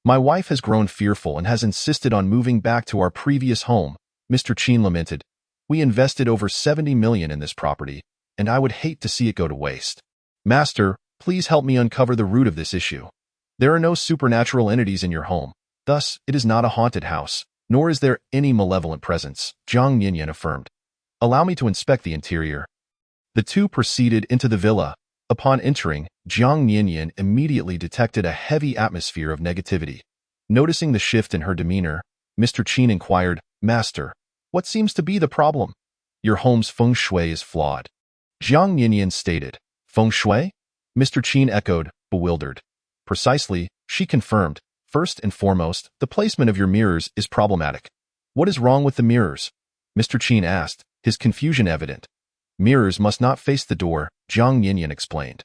my wife has grown fearful and has insisted on moving back to our previous home," Mr. Qin lamented. "We invested over 70 million in this property, and I would hate to see it go to waste. Master, please help me uncover the root of this issue. There are no supernatural entities in your home. Thus, it is not a haunted house, nor is there any malevolent presence," Jiang Yin affirmed. "Allow me to inspect the interior." The 2 proceeded into the villa. Upon entering, Jiang Yin immediately detected a heavy atmosphere of negativity. Noticing the shift in her demeanor, Mr. Qin inquired, Master, what seems to be the problem? Your home's feng shui is flawed. Jiang Yinyan stated. Feng shui? Mr. Qin echoed, bewildered. Precisely, she confirmed. First and foremost, the placement of your mirrors is problematic. What is wrong with the mirrors? Mr. Qin asked, his confusion evident. Mirrors must not face the door, Jiang Yinyan explained.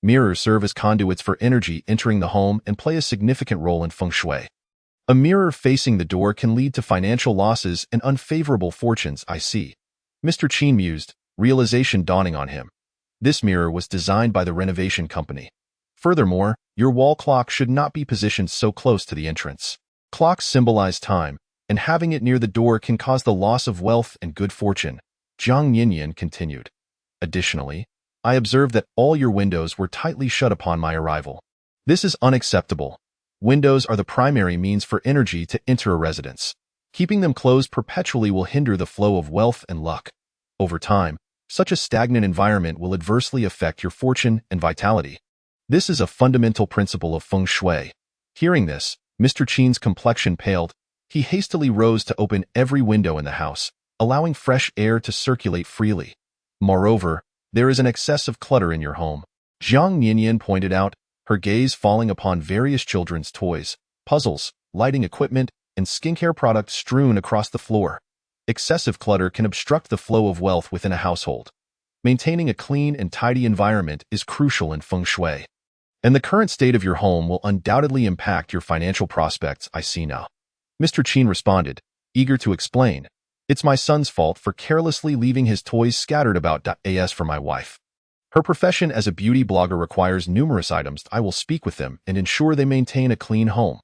Mirrors serve as conduits for energy entering the home and play a significant role in feng shui. A mirror facing the door can lead to financial losses and unfavorable fortunes, I see. Mr. Qin mused, realization dawning on him. This mirror was designed by the renovation company. Furthermore, your wall clock should not be positioned so close to the entrance. Clocks symbolize time, and having it near the door can cause the loss of wealth and good fortune, Jiang Yinyan continued. Additionally, I observed that all your windows were tightly shut upon my arrival. This is unacceptable. Windows are the primary means for energy to enter a residence. Keeping them closed perpetually will hinder the flow of wealth and luck. Over time, such a stagnant environment will adversely affect your fortune and vitality. This is a fundamental principle of feng shui. Hearing this, Mr. Qin's complexion paled. He hastily rose to open every window in the house, allowing fresh air to circulate freely. Moreover, there is an excess of clutter in your home, Jiang Yinyan pointed out, her gaze falling upon various children's toys, puzzles, lighting equipment, and skincare products strewn across the floor. Excessive clutter can obstruct the flow of wealth within a household. Maintaining a clean and tidy environment is crucial in feng shui. And the current state of your home will undoubtedly impact your financial prospects, I see now. Mr. Qin responded, eager to explain. It's my son's fault for carelessly leaving his toys scattered about. As for my wife, her profession as a beauty blogger requires numerous items. I will speak with them and ensure they maintain a clean home.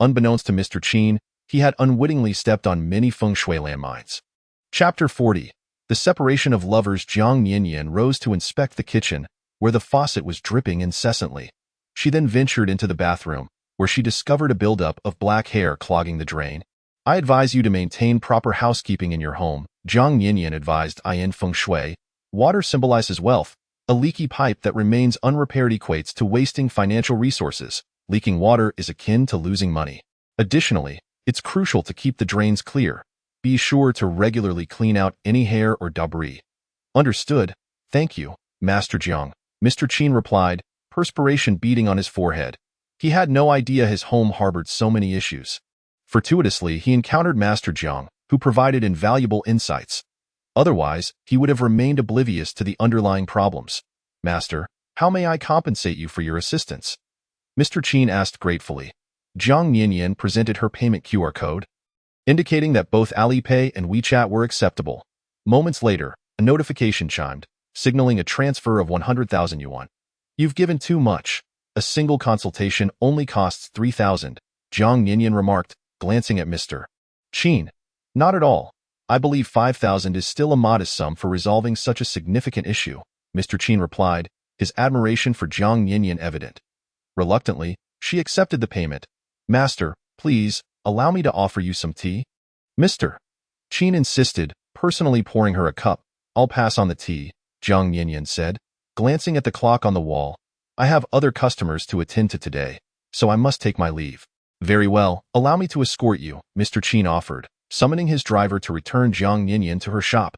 Unbeknownst to Mr. Qin, he had unwittingly stepped on many feng shui landmines. Chapter 40. The separation of lovers. Jiang Yinyan rose to inspect the kitchen, where the faucet was dripping incessantly. She then ventured into the bathroom, where she discovered a buildup of black hair clogging the drain. I advise you to maintain proper housekeeping in your home, Jiang Yinyan advised. In feng shui, water symbolizes wealth. A leaky pipe that remains unrepaired equates to wasting financial resources. Leaking water is akin to losing money. Additionally, it's crucial to keep the drains clear. Be sure to regularly clean out any hair or debris. Understood. Thank you, Master Jiang, Mr. Qin replied, perspiration beading on his forehead. He had no idea his home harbored so many issues. Fortuitously, he encountered Master Jiang, who provided invaluable insights. Otherwise, he would have remained oblivious to the underlying problems. Master, how may I compensate you for your assistance? Mr. Qin asked gratefully. Jiang Yinyan presented her payment QR code, indicating that both Alipay and WeChat were acceptable. Moments later, a notification chimed, signaling a transfer of 100,000 yuan. You've given too much. A single consultation only costs 3,000, Jiang Yinyan remarked, glancing at Mr. Qin. Not at all. I believe 5,000 is still a modest sum for resolving such a significant issue, Mr. Qin replied, his admiration for Jiang Yinyan evident. Reluctantly, she accepted the payment. Master, please, allow me to offer you some tea? Mr. Qin insisted, personally pouring her a cup. I'll pass on the tea, Jiang Yinyan said, glancing at the clock on the wall. I have other customers to attend to today, so I must take my leave. Very well, allow me to escort you, Mr. Qin offered, summoning his driver to return Jiang Yinyan to her shop.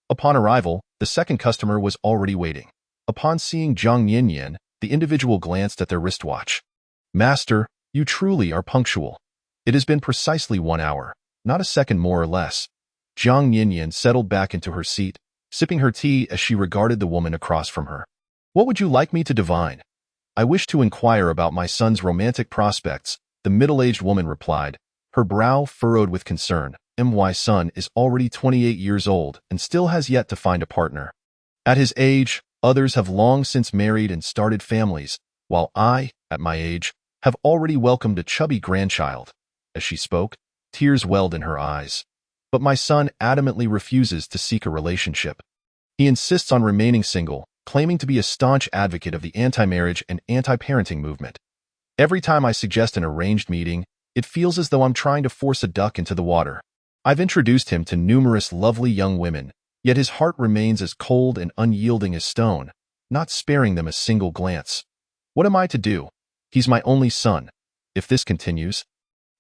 Upon arrival, the second customer was already waiting. Upon seeing Jiang Yinyan, the individual glanced at their wristwatch. Master, you truly are punctual. It has been precisely 1 hour, not a second more or less. Jiang Yinyan settled back into her seat, sipping her tea as she regarded the woman across from her. What would you like me to divine? I wish to inquire about my son's romantic prospects, the middle-aged woman replied, her brow furrowed with concern. My son is already 28 years old and still has yet to find a partner. At his age, others have long since married and started families, while I, at my age, have already welcomed a chubby grandchild. As she spoke, tears welled in her eyes. But my son adamantly refuses to seek a relationship. He insists on remaining single, claiming to be a staunch advocate of the anti-marriage and anti-parenting movement. Every time I suggest an arranged meeting, it feels as though I'm trying to force a duck into the water. I've introduced him to numerous lovely young women, yet his heart remains as cold and unyielding as stone, not sparing them a single glance. What am I to do? He's my only son. If this continues,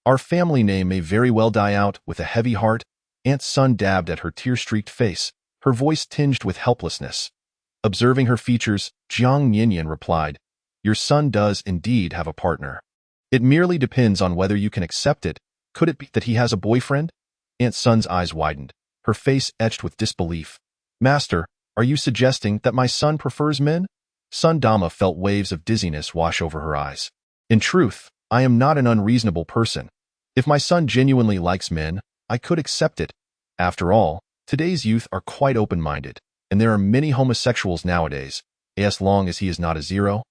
our family name may very well die out. With a heavy heart, Aunt Sun dabbed at her tear-streaked face, her voice tinged with helplessness. Observing her features, Jiang Ninian replied, "Your son does indeed have a partner. It merely depends on whether you can accept it. Could it be that he has a boyfriend?" Aunt Sun's eyes widened, her face etched with disbelief. "Master, are you suggesting that my son prefers men?" Sun Dama felt waves of dizziness wash over her eyes. "In truth, I am not an unreasonable person. If my son genuinely likes men, I could accept it. After all, today's youth are quite open-minded, and there are many homosexuals nowadays, as long as he is not a zero.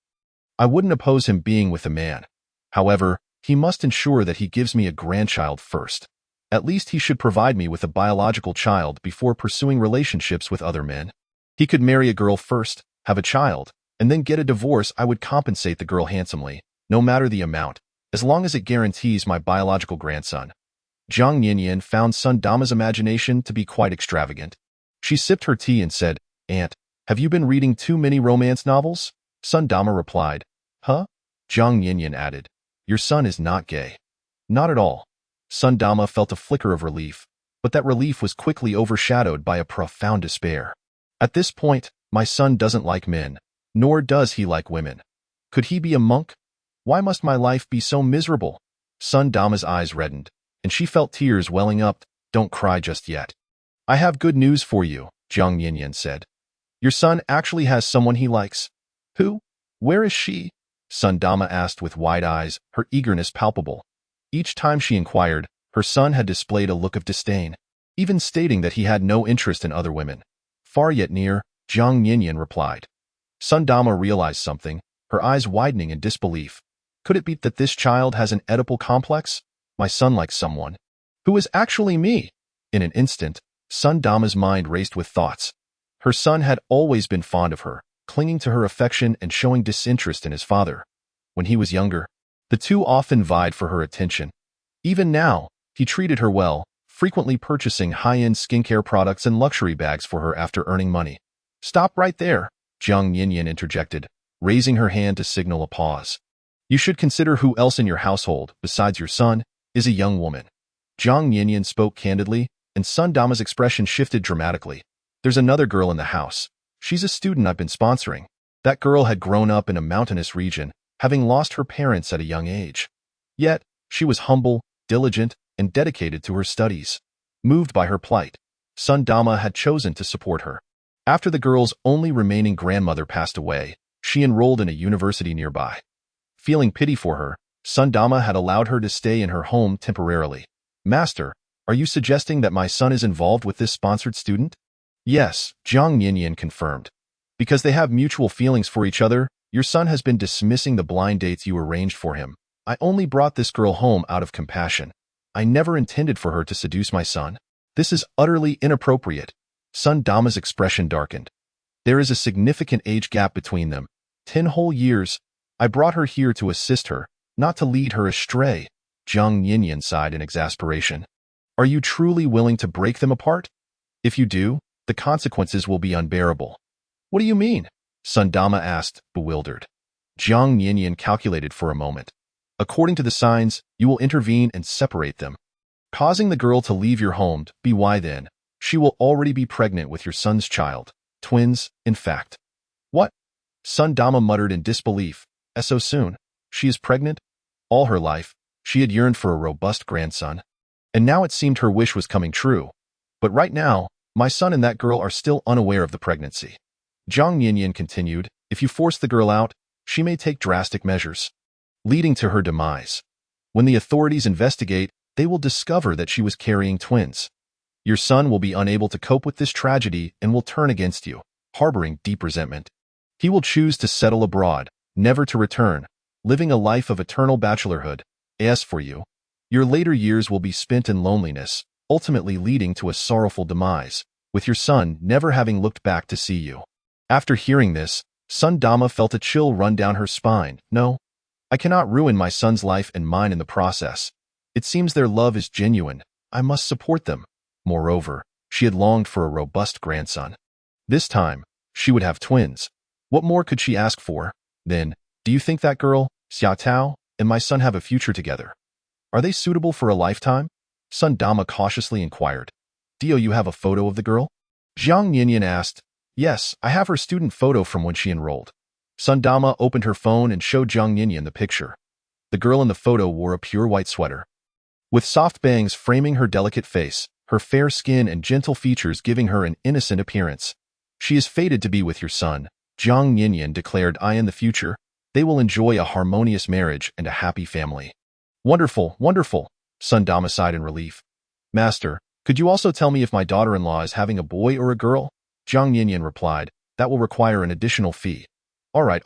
I wouldn't oppose him being with a man. However, he must ensure that he gives me a grandchild first. At least he should provide me with a biological child before pursuing relationships with other men. He could marry a girl first, have a child, and then get a divorce. I would compensate the girl handsomely, no matter the amount, as long as it guarantees my biological grandson." Jiang Ninian found Sun Dama's imagination to be quite extravagant. She sipped her tea and said, "Aunt, have you been reading too many romance novels?" Sun Dama replied, "Huh?" Jiang Ninian added, "Your son is not gay." "Not at all." Sun Dama felt a flicker of relief, but that relief was quickly overshadowed by a profound despair. "At this point, my son doesn't like men, nor does he like women. Could he be a monk? Why must my life be so miserable?" Sun Dama's eyes reddened, and she felt tears welling up. "Don't cry just yet. I have good news for you," Jiang Ninian said. "Your son actually has someone he likes." "Who? Where is she?" Sun Dama asked with wide eyes, her eagerness palpable. Each time she inquired, her son had displayed a look of disdain, even stating that he had no interest in other women. "Far yet near," Jiang Ninian replied. Sun Dama realized something, her eyes widening in disbelief. Could it be that this child has an Oedipal complex? My son likes someone who is actually me. In an instant, Sun Dama's mind raced with thoughts. Her son had always been fond of her, clinging to her affection and showing disinterest in his father. When he was younger, the two often vied for her attention. Even now, he treated her well, frequently purchasing high-end skincare products and luxury bags for her after earning money. "Stop right there," Jiang Ninian interjected, raising her hand to signal a pause. "You should consider who else in your household, besides your son, is a young woman." Jiang Ninian spoke candidly, and Sun Dama's expression shifted dramatically. "There's another girl in the house. She's a student I've been sponsoring." That girl had grown up in a mountainous region, having lost her parents at a young age. Yet, she was humble, diligent, and dedicated to her studies. Moved by her plight, Sun Dama had chosen to support her. After the girl's only remaining grandmother passed away, she enrolled in a university nearby. Feeling pity for her, Sun Dama had allowed her to stay in her home temporarily. "Master, are you suggesting that my son is involved with this sponsored student?" "Yes," Jiang Ninian confirmed. "Because they have mutual feelings for each other, your son has been dismissing the blind dates you arranged for him. I only brought this girl home out of compassion. I never intended for her to seduce my son. This is utterly inappropriate." Sun Dama's expression darkened. "There is a significant age gap between them. 10 whole years. I brought her here to assist her, not to lead her astray." Jiang Ninian sighed in exasperation. "Are you truly willing to break them apart? If you do, the consequences will be unbearable." "What do you mean?" Sun Dama asked, bewildered. Jiang Ninian calculated for a moment. "According to the signs, you will intervene and separate them, causing the girl to leave your home. Why then? She will already be pregnant with your son's child. Twins, in fact." "What?" Sun Dama muttered in disbelief. "So soon? She is pregnant?" All her life, she had yearned for a robust grandson. And now it seemed her wish was coming true. "But right now, my son and that girl are still unaware of the pregnancy." Jiang Ninian continued, "If you force the girl out, she may take drastic measures, leading to her demise. When the authorities investigate, they will discover that she was carrying twins. Your son will be unable to cope with this tragedy and will turn against you, harboring deep resentment. He will choose to settle abroad, never to return, living a life of eternal bachelorhood. As for you, your later years will be spent in loneliness, ultimately leading to a sorrowful demise, with your son never having looked back to see you." After hearing this, Sun Dama felt a chill run down her spine. "No, I cannot ruin my son's life and mine in the process. It seems their love is genuine. I must support them." Moreover, she had longed for a robust grandson. This time, she would have twins. What more could she ask for? "Then, do you think that girl, Xiao Tao, and my son have a future together? Are they suitable for a lifetime?" Sun Dama cautiously inquired. "Dio, you have a photo of the girl?" Jiang Yinyan asked. "Yes, I have her student photo from when she enrolled." Sundama opened her phone and showed Jiang Yinyan the picture. The girl in the photo wore a pure white sweater, with soft bangs framing her delicate face, her fair skin and gentle features giving her an innocent appearance. "She is fated to be with your son," Jiang Yinyan declared. "In the future, they will enjoy a harmonious marriage and a happy family." "Wonderful, wonderful," Sundama sighed in relief. "Master, could you also tell me if my daughter-in-law is having a boy or a girl?" Jiang Yinyan replied. "That will require an additional fee." All right,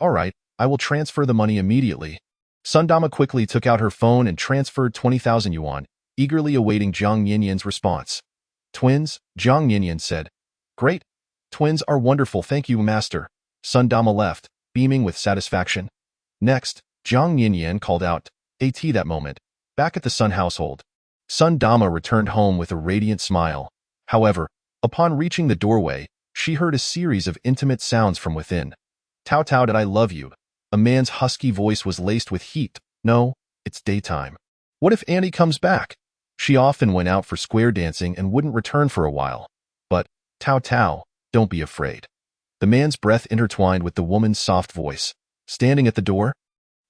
I will transfer the money immediately." Sundama quickly took out her phone and transferred 20,000 yuan, eagerly awaiting Jiang Yinyan's response. "Twins?" Jiang Yinyan said. "Great. Twins are wonderful, thank you, master." Sundama left, beaming with satisfaction. Next, Jiang Yinyan called out, "At that moment, back at the Sun household." Sundama returned home with a radiant smile. However, upon reaching the doorway, she heard a series of intimate sounds from within. "Tao Tao, did I love you?" A man's husky voice was laced with heat. "No, it's daytime. What if Annie comes back?" She often went out for square dancing and wouldn't return for a while. "But, Tao Tao, don't be afraid." The man's breath intertwined with the woman's soft voice. Standing at the door,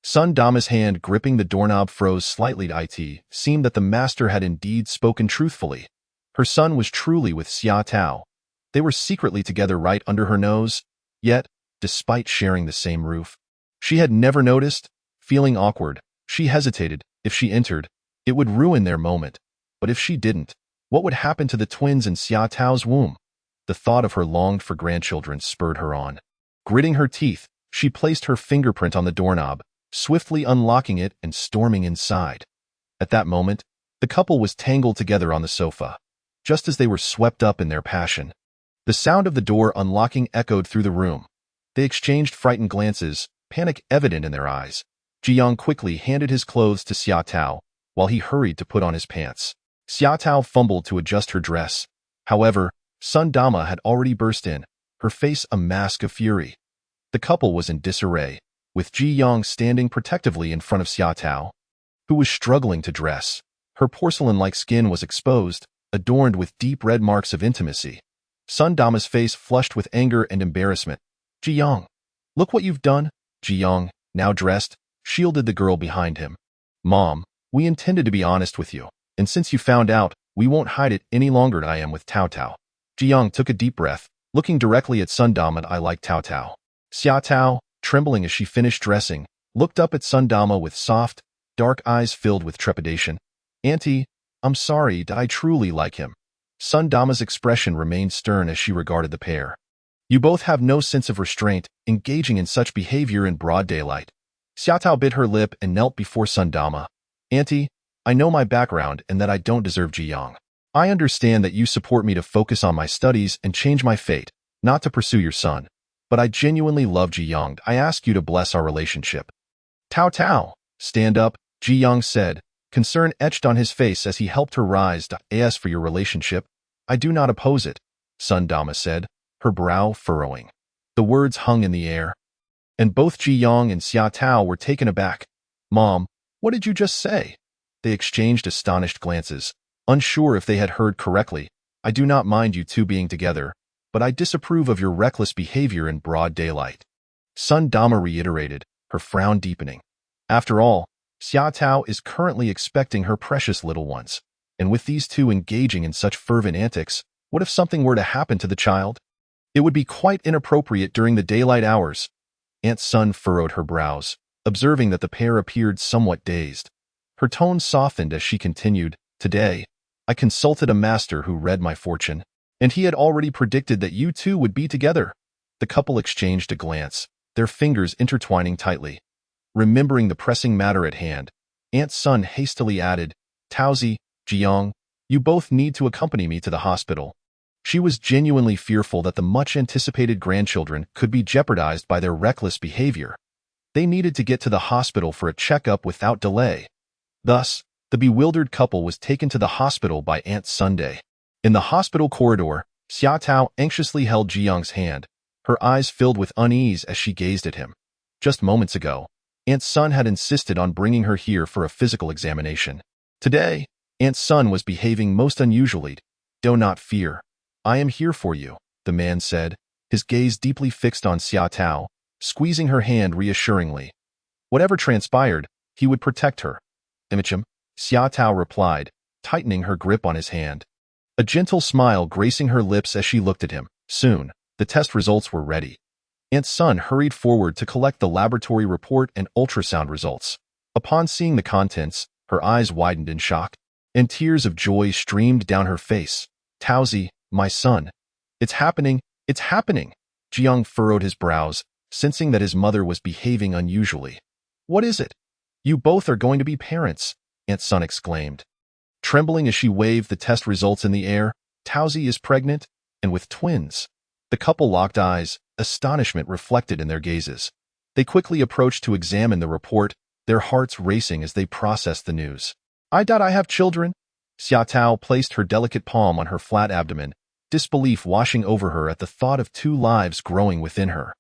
Sundama's hand gripping the doorknob froze slightly. It seemed that the master had indeed spoken truthfully. Her son was truly with Xia Tao. They were secretly together right under her nose. Yet, despite sharing the same roof, she had never noticed. Feeling awkward, she hesitated. If she entered, it would ruin their moment. But if she didn't, what would happen to the twins in Xia Tao's womb? The thought of her longed-for grandchildren spurred her on. Gritting her teeth, she placed her fingerprint on the doorknob, swiftly unlocking it and storming inside. At that moment, the couple was tangled together on the sofa, just as they were swept up in their passion. The sound of the door unlocking echoed through the room. They exchanged frightened glances, panic evident in their eyes. Jiang quickly handed his clothes to Xia Tao, while he hurried to put on his pants. Xia Tao fumbled to adjust her dress. However, Sundama had already burst in, her face a mask of fury. The couple was in disarray, with Jiang standing protectively in front of Xia Tao, who was struggling to dress. Her porcelain-like skin was exposed, adorned with deep red marks of intimacy. Sundama's face flushed with anger and embarrassment. "Jiang, look what you've done." Jiang, now dressed, shielded the girl behind him. "Mom, we intended to be honest with you, and since you found out, we won't hide it any longer. I am with Tao Tao." Jiang took a deep breath, looking directly at Sundama. "I like Tao Tao." Xia Tao, trembling as she finished dressing, looked up at Sundama with soft, dark eyes filled with trepidation. "Auntie, I'm sorry, I truly like him." Sundama's expression remained stern as she regarded the pair. "You both have no sense of restraint, engaging in such behavior in broad daylight." Xia Tao bit her lip and knelt before Sundama. "Auntie, I know my background and that I don't deserve Jiang. I understand that you support me to focus on my studies and change my fate, not to pursue your son. But I genuinely love Jiang. I ask you to bless our relationship." "Tao Tao, stand up," Jiang said, concern etched on his face as he helped her rise. "As for your relationship, I do not oppose it," Sundama said, her brow furrowing. The words hung in the air, and both Jiang and Xia Tao were taken aback. "Mom, what did you just say?" They exchanged astonished glances, unsure if they had heard correctly. "I do not mind you two being together, but I disapprove of your reckless behavior in broad daylight," Sundama reiterated, her frown deepening. After all, Xia Tao is currently expecting her precious little ones, and with these two engaging in such fervent antics, what if something were to happen to the child? It would be quite inappropriate during the daylight hours. Aunt Sun furrowed her brows, observing that the pair appeared somewhat dazed. Her tone softened as she continued, "Today, I consulted a master who read my fortune, and he had already predicted that you two would be together." The couple exchanged a glance, their fingers intertwining tightly. Remembering the pressing matter at hand, Aunt Sun hastily added, "Taozi, Jiang, you both need to accompany me to the hospital." She was genuinely fearful that the much-anticipated grandchildren could be jeopardized by their reckless behavior. They needed to get to the hospital for a checkup without delay. Thus, the bewildered couple was taken to the hospital by Aunt Sunday. In the hospital corridor, Xia Tao anxiously held Jiang's hand, her eyes filled with unease as she gazed at him. Just moments ago, Aunt Sun had insisted on bringing her here for a physical examination. Today, Aunt Sun was behaving most unusually. Do not fear. I am here for you, the man said, his gaze deeply fixed on Xia Tao, squeezing her hand reassuringly. Whatever transpired, he would protect her. Imichim, Xia Tao replied, tightening her grip on his hand. A gentle smile gracing her lips as she looked at him. Soon, the test results were ready. Aunt Sun hurried forward to collect the laboratory report and ultrasound results. Upon seeing the contents, her eyes widened in shock, and tears of joy streamed down her face. Taozi, my son. It's happening, it's happening. Jiang furrowed his brows, sensing that his mother was behaving unusually. What is it? You both are going to be parents, Aunt Sun exclaimed. Trembling as she waved the test results in the air, Taozi is pregnant, and with twins. The couple locked eyes, astonishment reflected in their gazes. They quickly approached to examine the report, their hearts racing as they processed the news. I have children. Xia Tao placed her delicate palm on her flat abdomen, disbelief washing over her at the thought of 2 lives growing within her.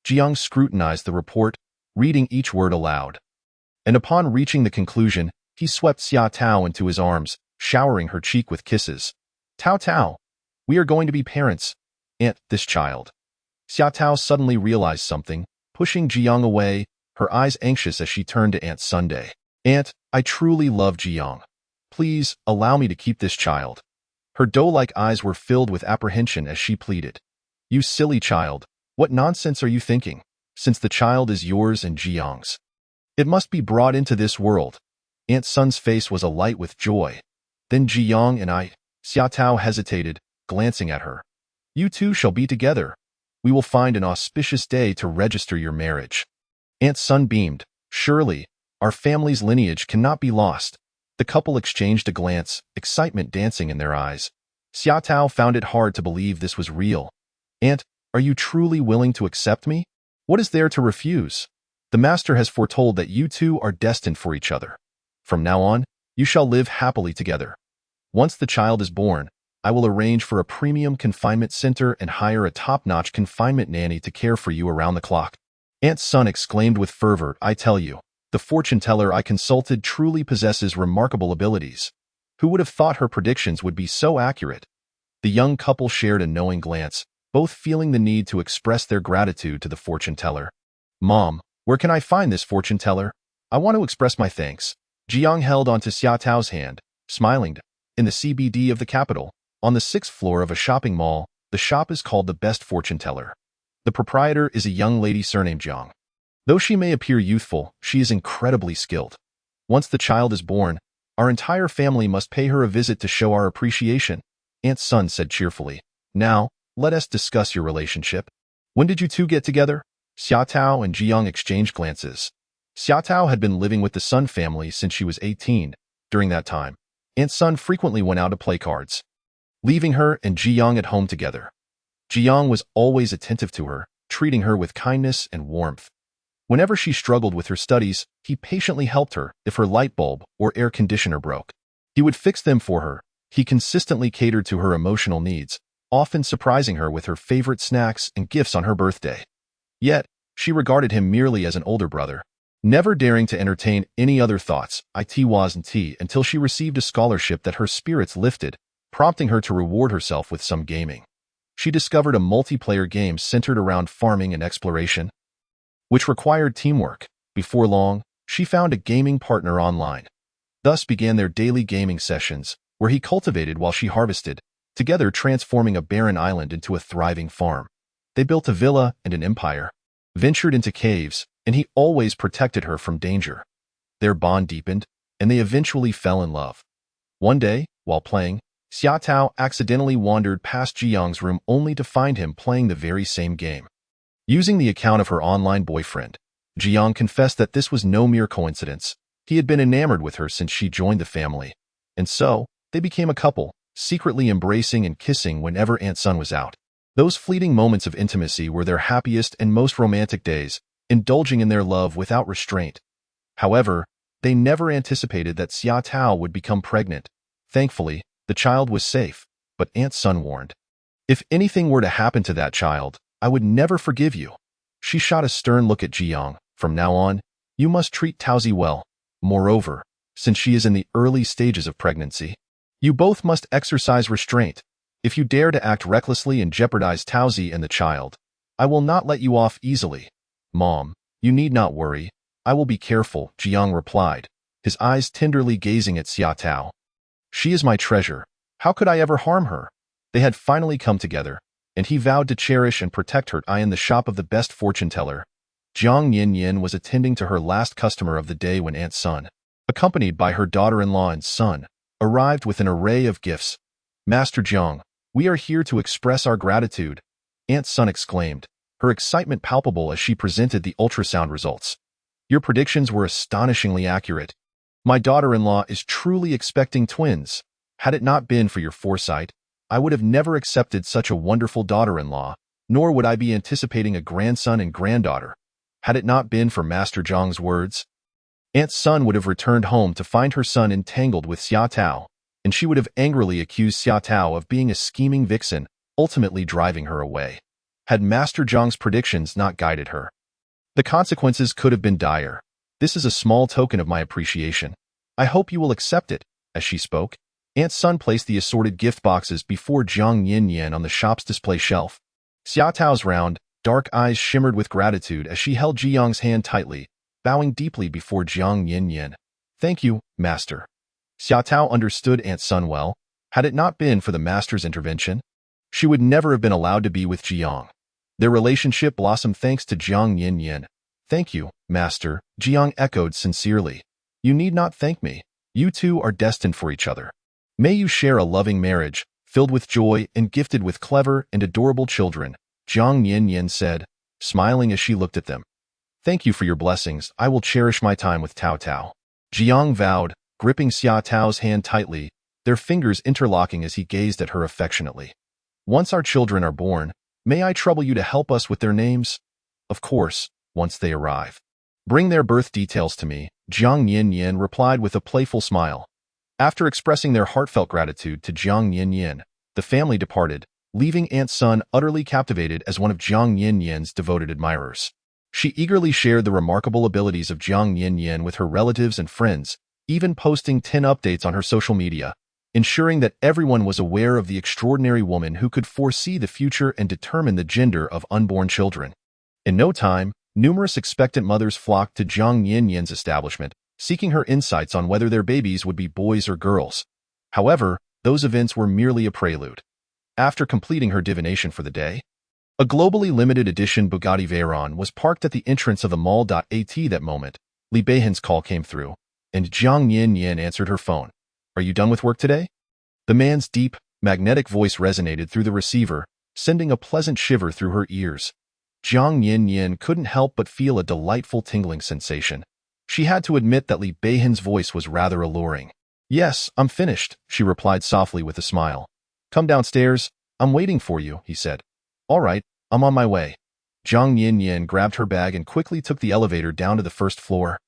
Jiang scrutinized the report, reading each word aloud. And upon reaching the conclusion, he swept Xia Tao into his arms, showering her cheek with kisses. Tao Tao, we are going to be parents. Aunt, this child. Xia Tao suddenly realized something, pushing Jiang away, her eyes anxious as she turned to Aunt Sunday. Aunt, I truly love Jiang. Please, allow me to keep this child. Her doe-like eyes were filled with apprehension as she pleaded. You silly child, what nonsense are you thinking, since the child is yours and Jiang's? It must be brought into this world. Aunt Sun's face was alight with joy. Then Jiang and I, Xia Tao hesitated, glancing at her. You two shall be together. We will find an auspicious day to register your marriage. Aunt Sun beamed. Surely, our family's lineage cannot be lost. The couple exchanged a glance, excitement dancing in their eyes. Xia Tao found it hard to believe this was real. Aunt, are you truly willing to accept me? What is there to refuse? The master has foretold that you two are destined for each other. From now on, you shall live happily together. Once the child is born, I will arrange for a premium confinement center and hire a top-notch confinement nanny to care for you around the clock. Aunt Sun exclaimed with fervor, I tell you, the fortune teller I consulted truly possesses remarkable abilities. Who would have thought her predictions would be so accurate? The young couple shared a knowing glance, both feeling the need to express their gratitude to the fortune teller. Mom, where can I find this fortune teller? I want to express my thanks. Jiang held onto Xia Tao's hand, smiling. In the CBD of the capital, on the 6th floor of a shopping mall, the shop is called the Best Fortune Teller. The proprietor is a young lady surnamed Jiang. Though she may appear youthful, she is incredibly skilled. Once the child is born, our entire family must pay her a visit to show our appreciation, Aunt Sun said cheerfully. Now, let us discuss your relationship. When did you two get together? Xia Tao and Jiang exchanged glances. Xia Tao had been living with the Sun family since she was 18. During that time, Aunt Sun frequently went out to play cards, leaving her and Jiang at home together. Jiang was always attentive to her, treating her with kindness and warmth. Whenever she struggled with her studies, he patiently helped her if her light bulb or air conditioner broke. He would fix them for her. He consistently catered to her emotional needs, often surprising her with her favorite snacks and gifts on her birthday. Yet, she regarded him merely as an older brother, never daring to entertain any other thoughts. It wasn't until she received a scholarship that her spirits lifted, prompting her to reward herself with some gaming. She discovered a multiplayer game centered around farming and exploration, which required teamwork. Before long, she found a gaming partner online. Thus began their daily gaming sessions, where he cultivated while she harvested, together transforming a barren island into a thriving farm. They built a villa and an empire, ventured into caves, and he always protected her from danger. Their bond deepened, and they eventually fell in love. One day, while playing, Xia Tao accidentally wandered past Jiang's room only to find him playing the very same game. Using the account of her online boyfriend, Jiang confessed that this was no mere coincidence. He had been enamored with her since she joined the family. And so, they became a couple, secretly embracing and kissing whenever Aunt Sun was out. Those fleeting moments of intimacy were their happiest and most romantic days, indulging in their love without restraint. However, they never anticipated that Xia Tao would become pregnant. Thankfully, the child was safe, but Aunt Sun warned, if anything were to happen to that child, I would never forgive you. She shot a stern look at Jiang. From now on, you must treat Taozi well. Moreover, since she is in the early stages of pregnancy, You both must exercise restraint. If you dare to act recklessly and jeopardize Taozi and the child, I will not let you off easily. Mom, you need not worry. I will be careful, Jiang replied, his eyes tenderly gazing at Xia Tao. She is my treasure. How could I ever harm her? They had finally come together, and he vowed to cherish and protect her. In the shop of the best fortune teller, Jiang Yin was attending to her last customer of the day when Aunt Sun, accompanied by her daughter-in-law and son, arrived with an array of gifts. Master Jiang, we are here to express our gratitude, Aunt Sun exclaimed, her excitement palpable as she presented the ultrasound results. Your predictions were astonishingly accurate. My daughter-in-law is truly expecting twins. Had it not been for your foresight, I would have never accepted such a wonderful daughter-in-law, nor would I be anticipating a grandson and granddaughter. Had it not been for Master Zhang's words, Aunt Sun would have returned home to find her son entangled with Xia Tao, and she would have angrily accused Xia Tao of being a scheming vixen, ultimately driving her away. Had Master Zhang's predictions not guided her, the consequences could have been dire. This is a small token of my appreciation. I hope you will accept it. As she spoke, Aunt Sun placed the assorted gift boxes before Jiang Yin on the shop's display shelf. Xia Tao's round, dark eyes shimmered with gratitude as she held Jiang's hand tightly, bowing deeply before Jiang Yin. Thank you, Master. Xia Tao understood Aunt Sun well. Had it not been for the Master's intervention, she would never have been allowed to be with Jiang. Their relationship blossomed thanks to Jiang Yin. Thank you, Master, Jiang echoed sincerely. You need not thank me. You two are destined for each other. May you share a loving marriage, filled with joy and gifted with clever and adorable children, Jiang Yin said, smiling as she looked at them. Thank you for your blessings. I will cherish my time with Tao Tao. Jiang vowed, gripping Xia Tao's hand tightly, their fingers interlocking as he gazed at her affectionately. Once our children are born, may I trouble you to help us with their names? Of course, once they arrive. Bring their birth details to me, Jiang Yin replied with a playful smile. After expressing their heartfelt gratitude to Jiang Yin, the family departed, leaving Aunt Sun utterly captivated as one of Jiang Yin's devoted admirers. She eagerly shared the remarkable abilities of Jiang Yin with her relatives and friends, even posting 10 updates on her social media, ensuring that everyone was aware of the extraordinary woman who could foresee the future and determine the gender of unborn children. In no time, numerous expectant mothers flocked to Jiang Yin's establishment, seeking her insights on whether their babies would be boys or girls. However, those events were merely a prelude. After completing her divination for the day, a globally limited edition Bugatti Veyron was parked at the entrance of the mall. At that moment, Li Beihan's call came through, and Jiang Yin answered her phone. Are you done with work today? The man's deep, magnetic voice resonated through the receiver, sending a pleasant shiver through her ears. Jiang Yin couldn't help but feel a delightful tingling sensation. She had to admit that Li Beihan's voice was rather alluring. Yes, I'm finished, she replied softly with a smile. Come downstairs, I'm waiting for you, he said. All right, I'm on my way. Jiang Yin grabbed her bag and quickly took the elevator down to the first floor.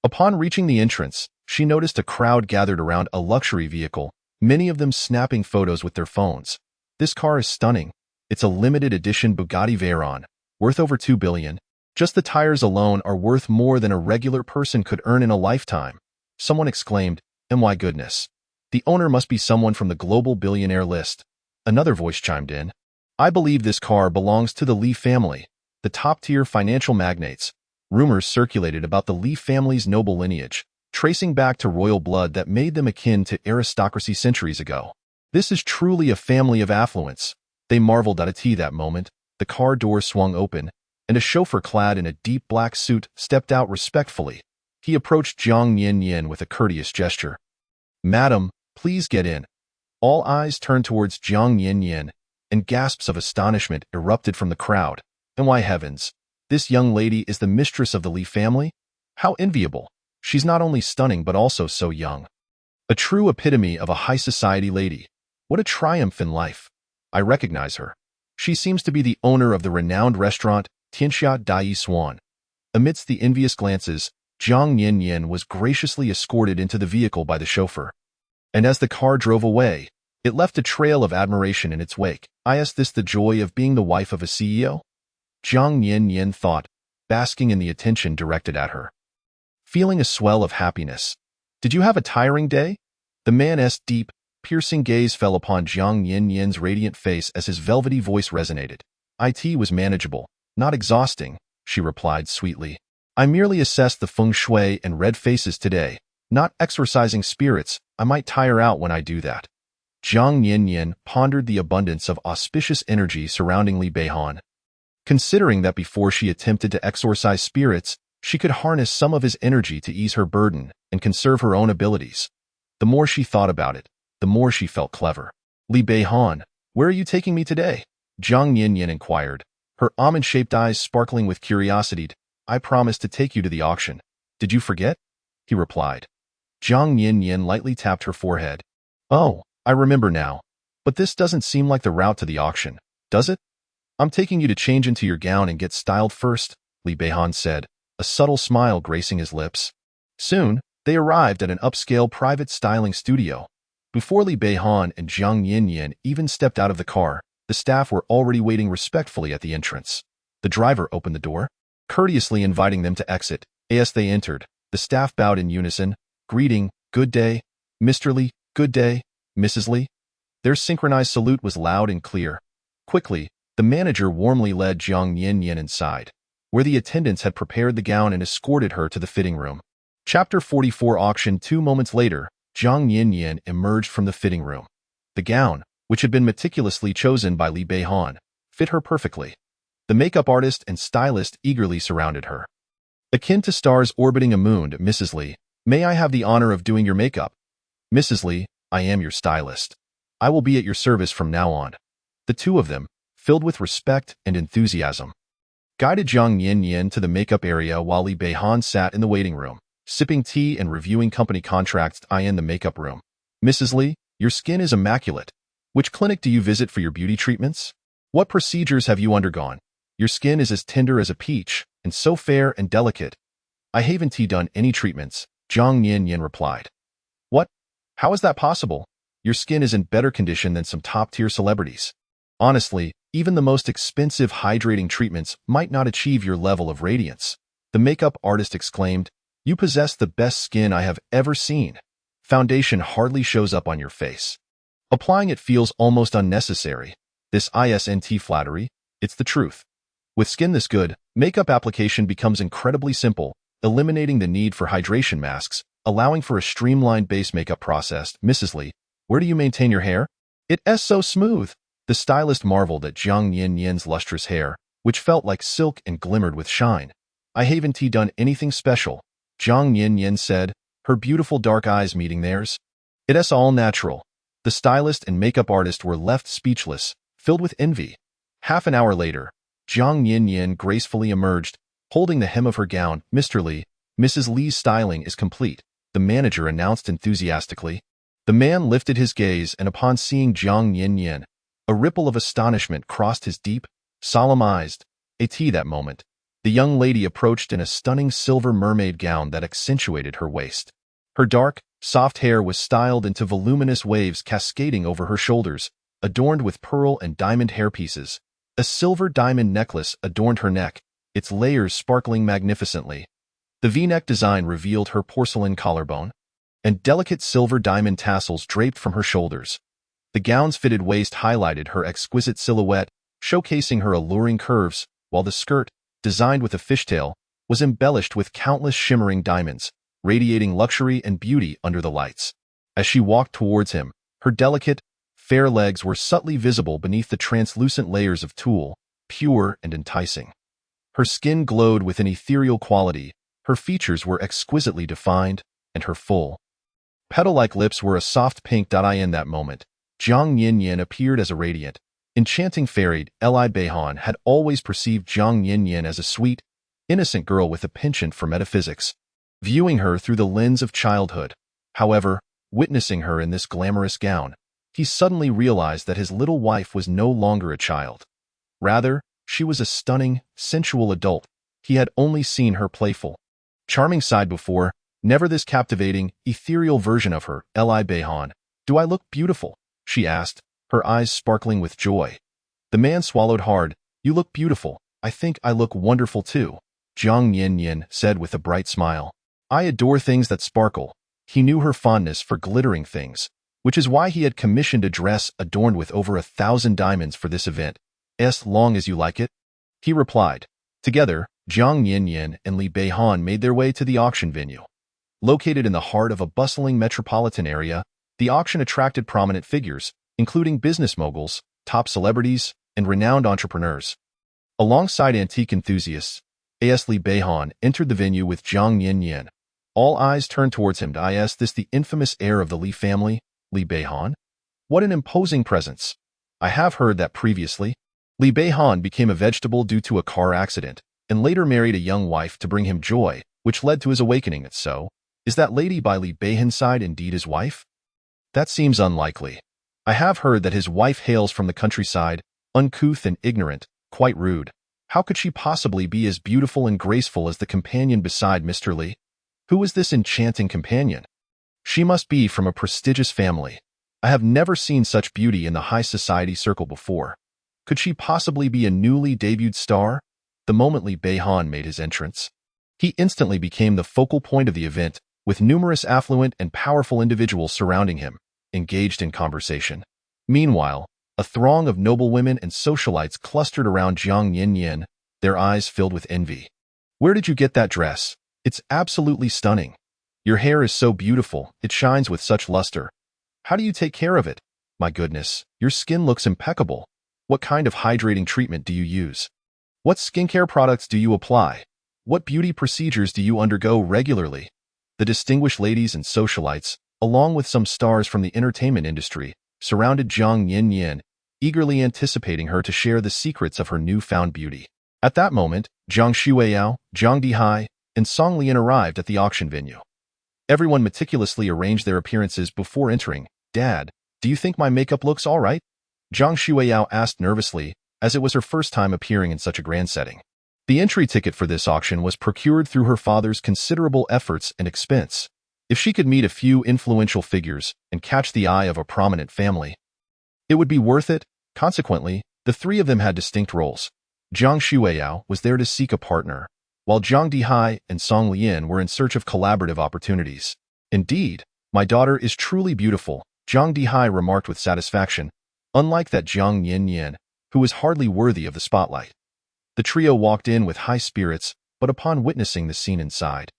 Upon reaching the entrance, she noticed a crowd gathered around a luxury vehicle, many of them snapping photos with their phones. This car is stunning. It's a limited edition Bugatti Veyron, worth over $2 billion. Just the tires alone are worth more than a regular person could earn in a lifetime. Someone exclaimed, my goodness. The owner must be someone from the global billionaire list. Another voice chimed in. I believe this car belongs to the Li family, the top-tier financial magnates. Rumors circulated about the Li family's noble lineage, tracing back to royal blood that made them akin to aristocracy centuries ago. This is truly a family of affluence. They marveled at that moment. The car door swung open, and a chauffeur clad in a deep black suit stepped out respectfully. He approached Jiang Yin with a courteous gesture. Madam, please get in. All eyes turned towards Jiang Yin, and gasps of astonishment erupted from the crowd. And why heavens, this young lady is the mistress of the Li family? How enviable. She's not only stunning but also so young. A true epitome of a high society lady. What a triumph in life. I recognize her. She seems to be the owner of the renowned restaurant Tianxia Dai Swan. Amidst the envious glances, Jiang Yin was graciously escorted into the vehicle by the chauffeur. And as the car drove away, it left a trail of admiration in its wake. Is this the joy of being the wife of a CEO? Jiang Yin thought, basking in the attention directed at her. Feeling a swell of happiness. Did you have a tiring day? The man's deep, piercing gaze fell upon Jiang Yin's radiant face as his velvety voice resonated. "It was manageable, not exhausting," she replied sweetly. "I merely assessed the feng shui and red faces today, not exorcising spirits. I might tire out when I do that." Jiang Yin pondered the abundance of auspicious energy surrounding Li Beihan. Considering that before she attempted to exorcise spirits, she could harness some of his energy to ease her burden and conserve her own abilities. The more she thought about it, the more she felt clever. "Li Beihan, where are you taking me today?" Jiang Yin inquired, her almond-shaped eyes sparkling with curiosity. "I promised to take you to the auction. Did you forget?" he replied. Jiang Yin lightly tapped her forehead. "Oh, I remember now. But this doesn't seem like the route to the auction, does it?" "I'm taking you to change into your gown and get styled first," Li Beihan said, a subtle smile gracing his lips. Soon, they arrived at an upscale private styling studio. Before Li Beihan and Jiang Yin even stepped out of the car, the staff were already waiting respectfully at the entrance. The driver opened the door, courteously inviting them to exit. As they entered, the staff bowed in unison, greeting, "Good day, Mr. Li, good day, Mrs. Li." Their synchronized salute was loud and clear. Quickly, the manager warmly led Jiang Yin inside, where the attendants had prepared the gown and escorted her to the fitting room. Chapter 44 Auction 2 moments later, Jiang Yin emerged from the fitting room. The gown, which had been meticulously chosen by Li Beihan, fit her perfectly. The makeup artist and stylist eagerly surrounded her. "Akin to stars orbiting a moon, Mrs. Li, may I have the honor of doing your makeup?" "Mrs. Li, I am your stylist. I will be at your service from now on." The two of them, filled with respect and enthusiasm, guided Jiang Yin to the makeup area while Li Beihan sat in the waiting room, sipping tea and reviewing company contracts. In the makeup room. "Mrs. Li, your skin is immaculate. Which clinic do you visit for your beauty treatments? What procedures have you undergone? Your skin is as tender as a peach, and so fair and delicate." "I haven't done any treatments," Jiang Yin replied. "What? How is that possible? Your skin is in better condition than some top-tier celebrities. Honestly, even the most expensive hydrating treatments might not achieve your level of radiance," the makeup artist exclaimed. "You possess the best skin I have ever seen. Foundation hardly shows up on your face. Applying it feels almost unnecessary. This isn't flattery, it's the truth." With skin this good, makeup application becomes incredibly simple, eliminating the need for hydration masks, allowing for a streamlined base makeup process. "Mrs. Li, where do you maintain your hair? It's so smooth." The stylist marveled at Jiang Yin's lustrous hair, which felt like silk and glimmered with shine. "I haven't done anything special," Jiang Yin said, her beautiful dark eyes meeting theirs. "It's all natural." The stylist and makeup artist were left speechless, filled with envy. Half an hour later, Jiang Yin gracefully emerged, holding the hem of her gown. "Mr. Li, Mrs. Li's styling is complete," the manager announced enthusiastically. The man lifted his gaze, and upon seeing Jiang Yin, a ripple of astonishment crossed his deep, solemn eyes. That moment, the young lady approached in a stunning silver mermaid gown that accentuated her waist. Her dark, soft hair was styled into voluminous waves cascading over her shoulders, adorned with pearl and diamond hairpieces. A silver diamond necklace adorned her neck, its layers sparkling magnificently. The V-neck design revealed her porcelain collarbone, and delicate silver diamond tassels draped from her shoulders. The gown's fitted waist highlighted her exquisite silhouette, showcasing her alluring curves, while the skirt, designed with a fishtail, was embellished with countless shimmering diamonds, radiating luxury and beauty under the lights. As she walked towards him, her delicate, fair legs were subtly visible beneath the translucent layers of tulle, pure and enticing. Her skin glowed with an ethereal quality, her features were exquisitely defined, and her full, petal-like lips were a soft pink. In that moment, Jiang Yin appeared as a radiant, enchanting fairy. Li Beihan had always perceived Jiang Yin as a sweet, innocent girl with a penchant for metaphysics, viewing her through the lens of childhood. However, witnessing her in this glamorous gown, he suddenly realized that his little wife was no longer a child. Rather, she was a stunning, sensual adult. He had only seen her playful, charming side before, never this captivating, ethereal version of her. Li Beihan, do I look beautiful? She asked, her eyes sparkling with joy. The man swallowed hard. You look beautiful. I think I look wonderful too, Jiang Yin said with a bright smile. I adore things that sparkle. He knew her fondness for glittering things, which is why he had commissioned a dress adorned with over 1,000 diamonds for this event. As long as you like it, he replied. Together, Jiang Yanyan and Li Beihan made their way to the auction venue. Located in the heart of a bustling metropolitan area, the auction attracted prominent figures, including business moguls, top celebrities, and renowned entrepreneurs. Alongside antique enthusiasts, A.S. Li Beihan entered the venue with Jiang Yanyan. All eyes turned towards him. Is this the infamous heir of the Li family, Li Beihan? What an imposing presence. I have heard that previously, Li Beihan became a vegetable due to a car accident, and later married a young wife to bring him joy, which led to his awakening. So, is that lady by Li Beihan's side indeed his wife? That seems unlikely. I have heard that his wife hails from the countryside, uncouth and ignorant, quite rude. How could she possibly be as beautiful and graceful as the companion beside Mr. Li? Who is this enchanting companion? She must be from a prestigious family. I have never seen such beauty in the high society circle before. Could she possibly be a newly debuted star? The moment Li Beihan made his entrance, he instantly became the focal point of the event, with numerous affluent and powerful individuals surrounding him, engaged in conversation. Meanwhile, a throng of noblewomen and socialites clustered around Jiang Yanyan, their eyes filled with envy. Where did you get that dress? It's absolutely stunning. Your hair is so beautiful, it shines with such luster. How do you take care of it? My goodness, your skin looks impeccable. What kind of hydrating treatment do you use? What skincare products do you apply? What beauty procedures do you undergo regularly? The distinguished ladies and socialites, along with some stars from the entertainment industry, surrounded Jiang Yanyan, eagerly anticipating her to share the secrets of her newfound beauty. At that moment, Zhang Shuiyao, Zhang Dihai, and Song Lian arrived at the auction venue. Everyone meticulously arranged their appearances before entering. Dad, do you think my makeup looks all right? Zhang Shuiyao asked nervously, as it was her first time appearing in such a grand setting. The entry ticket for this auction was procured through her father's considerable efforts and expense. If she could meet a few influential figures and catch the eye of a prominent family, it would be worth it. Consequently, the three of them had distinct roles. Zhang Shuiyao was there to seek a partner, while Zhang Dihai and Song Lian were in search of collaborative opportunities. Indeed, my daughter is truly beautiful, Zhang Dihai remarked with satisfaction, unlike that Jiang Yanyan, who was hardly worthy of the spotlight. The trio walked in with high spirits, but upon witnessing the scene inside,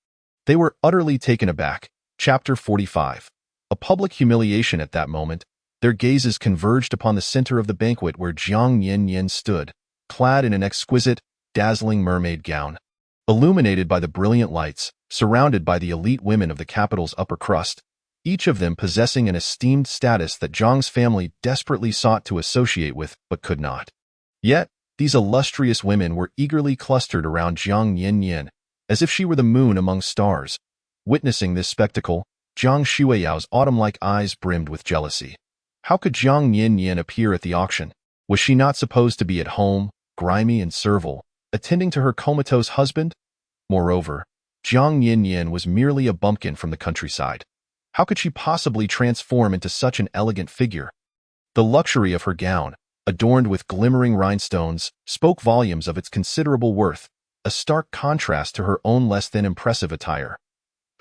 they were utterly taken aback. Chapter 45. A public humiliation. At that moment, their gazes converged upon the center of the banquet where Jiang Yanyan stood, clad in an exquisite, dazzling mermaid gown. Illuminated by the brilliant lights, surrounded by the elite women of the capital's upper crust, each of them possessing an esteemed status that Zhang's family desperately sought to associate with but could not. Yet, these illustrious women were eagerly clustered around Jiang Yanyan, as if she were the moon among stars. Witnessing this spectacle, Zhang Shuiyao's autumn-like eyes brimmed with jealousy. How could Jiang Yanyan appear at the auction? Was she not supposed to be at home, grimy and servile, attending to her comatose husband? Moreover, Jiang Yanyan was merely a bumpkin from the countryside. How could she possibly transform into such an elegant figure? The luxury of her gown, adorned with glimmering rhinestones, spoke volumes of its considerable worth, a stark contrast to her own less than impressive attire.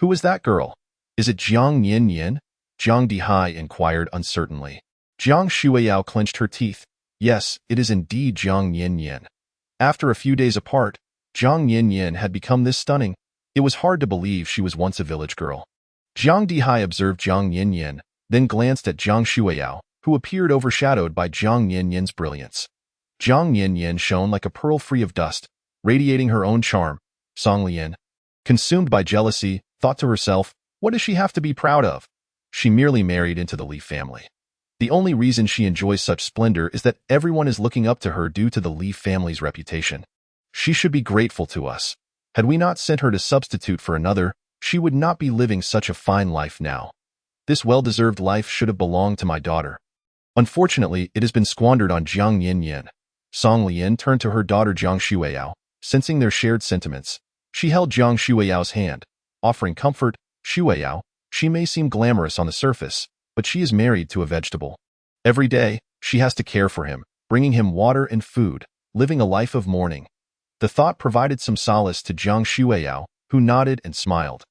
Who is that girl? Is it Jiang Yanyan? Zhang Dihai inquired uncertainly. Zhang Shuiyao clenched her teeth. Yes, it is indeed Jiang Yanyan. After a few days apart, Jiang Yanyan had become this stunning. It was hard to believe she was once a village girl. Zhang Dihai observed Jiang Yanyan, then glanced at Zhang Shuiyao, who appeared overshadowed by Jiang Yanyan's brilliance. Jiang Yanyan shone like a pearl free of dust, radiating her own charm. Song Lian, consumed by jealousy, thought to herself, what does she have to be proud of? She merely married into the Li family. The only reason she enjoys such splendor is that everyone is looking up to her due to the Li family's reputation. She should be grateful to us. Had we not sent her to substitute for another, she would not be living such a fine life now. This well-deserved life should have belonged to my daughter. Unfortunately, it has been squandered on Jiang Yanyan. Song Lian turned to her daughter Zhang Shuiyao, sensing their shared sentiments. She held Zhang Shuiyao's hand, offering comfort. Shuiyao, she may seem glamorous on the surface, but she is married to a vegetable. Every day, she has to care for him, bringing him water and food, living a life of mourning. The thought provided some solace to Zhang Shuiyao, who nodded and smiled.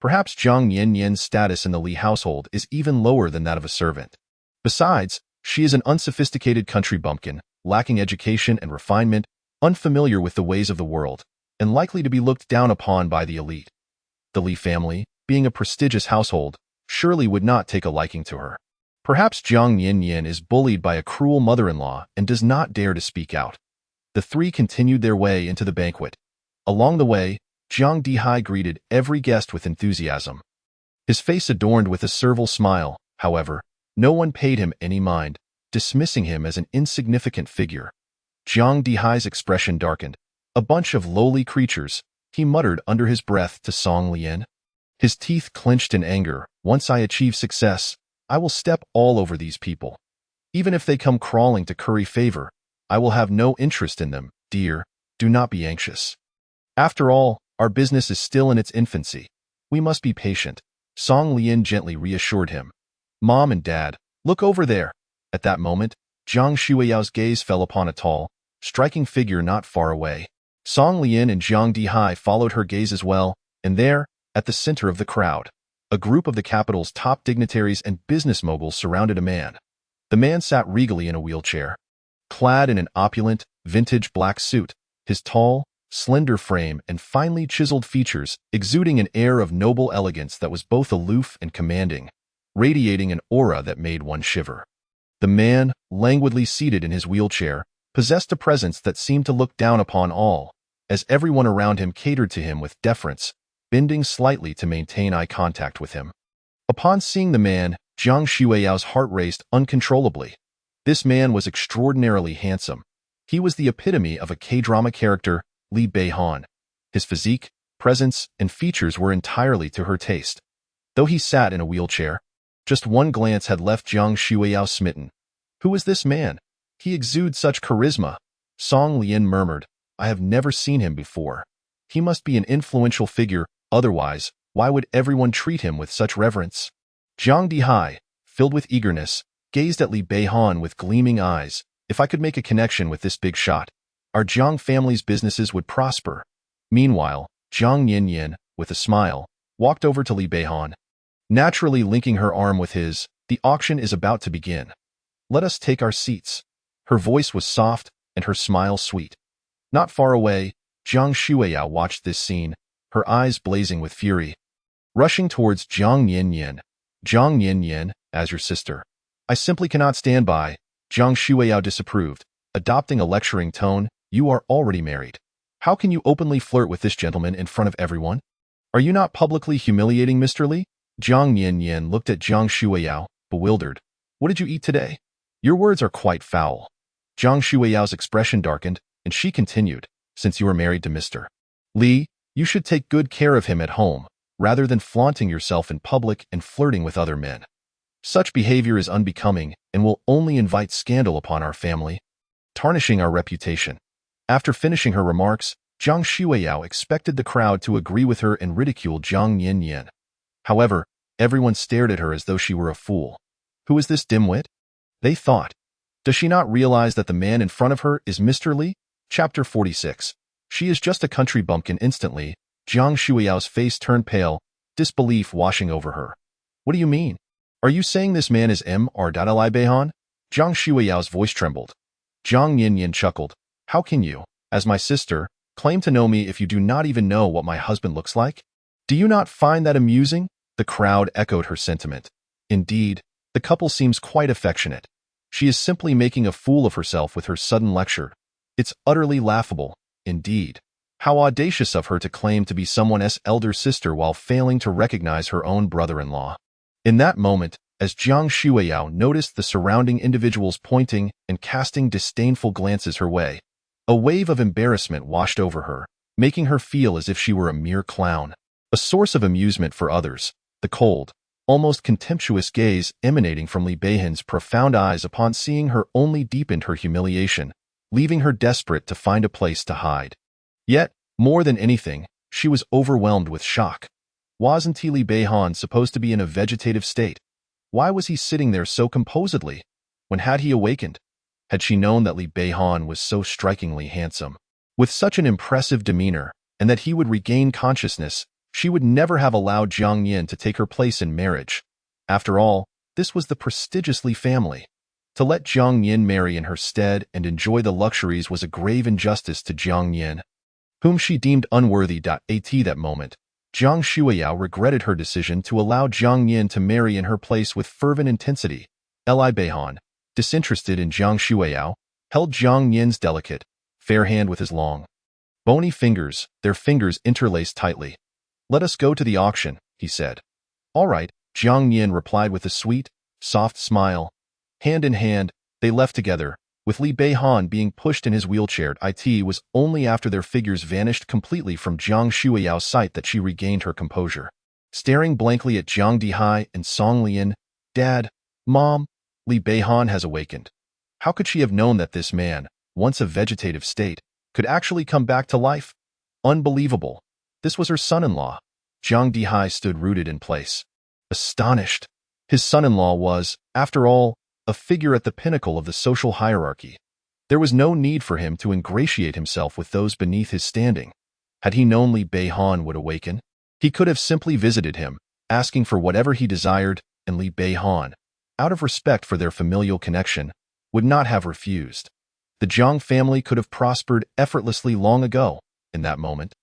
Perhaps Jiang Yanyan's status in the Li household is even lower than that of a servant. Besides, she is an unsophisticated country bumpkin, lacking education and refinement, unfamiliar with the ways of the world, and likely to be looked down upon by the elite. The Li family, being a prestigious household, surely would not take a liking to her. Perhaps Jiang Yanyan is bullied by a cruel mother-in-law and does not dare to speak out. The three continued their way into the banquet. Along the way, Jiang Dihai greeted every guest with enthusiasm. His face adorned with a servile smile, however, no one paid him any mind, dismissing him as an insignificant figure. Jiang Dihai's expression darkened. A bunch of lowly creatures, he muttered under his breath to Song Lian. His teeth clenched in anger. Once I achieve success, I will step all over these people. Even if they come crawling to curry favor, I will have no interest in them. Dear, do not be anxious. After all, our business is still in its infancy. We must be patient. Song Lian gently reassured him. Mom and Dad, look over there. At that moment, Jiang Shuiyao's gaze fell upon a tall, striking figure not far away. Song Lian and Jiang Dihai followed her gaze as well, and there, at the center of the crowd, a group of the capital's top dignitaries and business moguls surrounded a man. The man sat regally in a wheelchair. Clad in an opulent, vintage black suit, his tall, slender frame and finely chiseled features exuding an air of noble elegance that was both aloof and commanding, radiating an aura that made one shiver. The man, languidly seated in his wheelchair, possessed a presence that seemed to look down upon all, as everyone around him catered to him with deference, bending slightly to maintain eye contact with him. Upon seeing the man, Jiang Shuiyao's heart raced uncontrollably. This man was extraordinarily handsome. He was the epitome of a K-drama character, Li Beihan. His physique, presence, and features were entirely to her taste. Though he sat in a wheelchair, just one glance had left Jiang Shuiyao smitten. Who is this man? He exudes such charisma. Song Lian murmured, I have never seen him before. He must be an influential figure, otherwise, why would everyone treat him with such reverence? Jiang Dihai, filled with eagerness, gazed at Li Beihan with gleaming eyes. If I could make a connection with this big shot, our Jiang family's businesses would prosper. Meanwhile, Jiang Yanyan, with a smile, walked over to Li Beihan. Naturally linking her arm with his, the auction is about to begin. Let us take our seats. Her voice was soft and her smile sweet. Not far away, Jiang Shuiyao watched this scene, her eyes blazing with fury. Rushing towards Jiang Yanyan. Jiang Yanyan, as your sister. I simply cannot stand by. Jiang Shuiyao disapproved, adopting a lecturing tone. You are already married. How can you openly flirt with this gentleman in front of everyone? Are you not publicly humiliating Mr. Li? Jiang Yanyan looked at Jiang Shuiyao, bewildered. What did you eat today? Your words are quite foul. Jiang Shuiyao's expression darkened, and she continued, since you are married to Mr. Li, you should take good care of him at home, rather than flaunting yourself in public and flirting with other men. Such behavior is unbecoming and will only invite scandal upon our family, tarnishing our reputation. After finishing her remarks, Jiang Shuiyao expected the crowd to agree with her and ridicule Jiang Yanyan. However, everyone stared at her as though she were a fool. Who is this dimwit? They thought. Does she not realize that the man in front of her is Mr. Li? Chapter 46. She is just a country bumpkin. Instantly, Jiang Shuiyao's face turned pale, disbelief washing over her. What do you mean? Are you saying this man is Mr. Li Beihan? Jiang Shuiyao's voice trembled. Jiang Yanyan chuckled. How can you, as my sister, claim to know me if you do not even know what my husband looks like? Do you not find that amusing? The crowd echoed her sentiment. Indeed, the couple seems quite affectionate. She is simply making a fool of herself with her sudden lecture. It's utterly laughable, indeed. How audacious of her to claim to be someone's elder sister while failing to recognize her own brother-in-law. In that moment, as Jiang Shuiyao noticed the surrounding individuals pointing and casting disdainful glances her way, a wave of embarrassment washed over her, making her feel as if she were a mere clown. A source of amusement for others, the cold, almost contemptuous gaze emanating from Li Beihan's profound eyes upon seeing her only deepened her humiliation, leaving her desperate to find a place to hide. Yet, more than anything, she was overwhelmed with shock. Wasn't Li Beihan supposed to be in a vegetative state? Why was he sitting there so composedly? When had he awakened? Had she known that Li Beihan was so strikingly handsome, with such an impressive demeanor, and that he would regain consciousness, She would never have allowed Jiang Yin to take her place in marriage. After all, this was the prestigious Li family. To let Jiang Yin marry in her stead and enjoy the luxuries was a grave injustice to Jiang Yin, whom she deemed unworthy. At that moment, Jiang Shuiyao regretted her decision to allow Jiang Yin to marry in her place with fervent intensity. Li Beihan, disinterested in Jiang Shuiyao, held Jiang Yin's delicate, fair hand with his long, bony fingers, their fingers interlaced tightly. "Let us go to the auction," he said. "All right," Jiang Yin replied with a sweet, soft smile. Hand in hand, they left together, with Li Beihan being pushed in his wheelchair. It was only after their figures vanished completely from Jiang Shuiyao's sight that she regained her composure. Staring blankly at Jiang Dihai and Song Lian, "Dad, Mom, Li Beihan has awakened." How could she have known that this man, once a vegetative state, could actually come back to life? Unbelievable. This was her son-in-law. Jiang Dihai stood rooted in place, astonished. His son-in-law was, after all, a figure at the pinnacle of the social hierarchy. There was no need for him to ingratiate himself with those beneath his standing. Had he known Li Beihan would awaken, he could have simply visited him, asking for whatever he desired, and Li Beihan, out of respect for their familial connection, would not have refused. The Jiang family could have prospered effortlessly long ago. In that moment,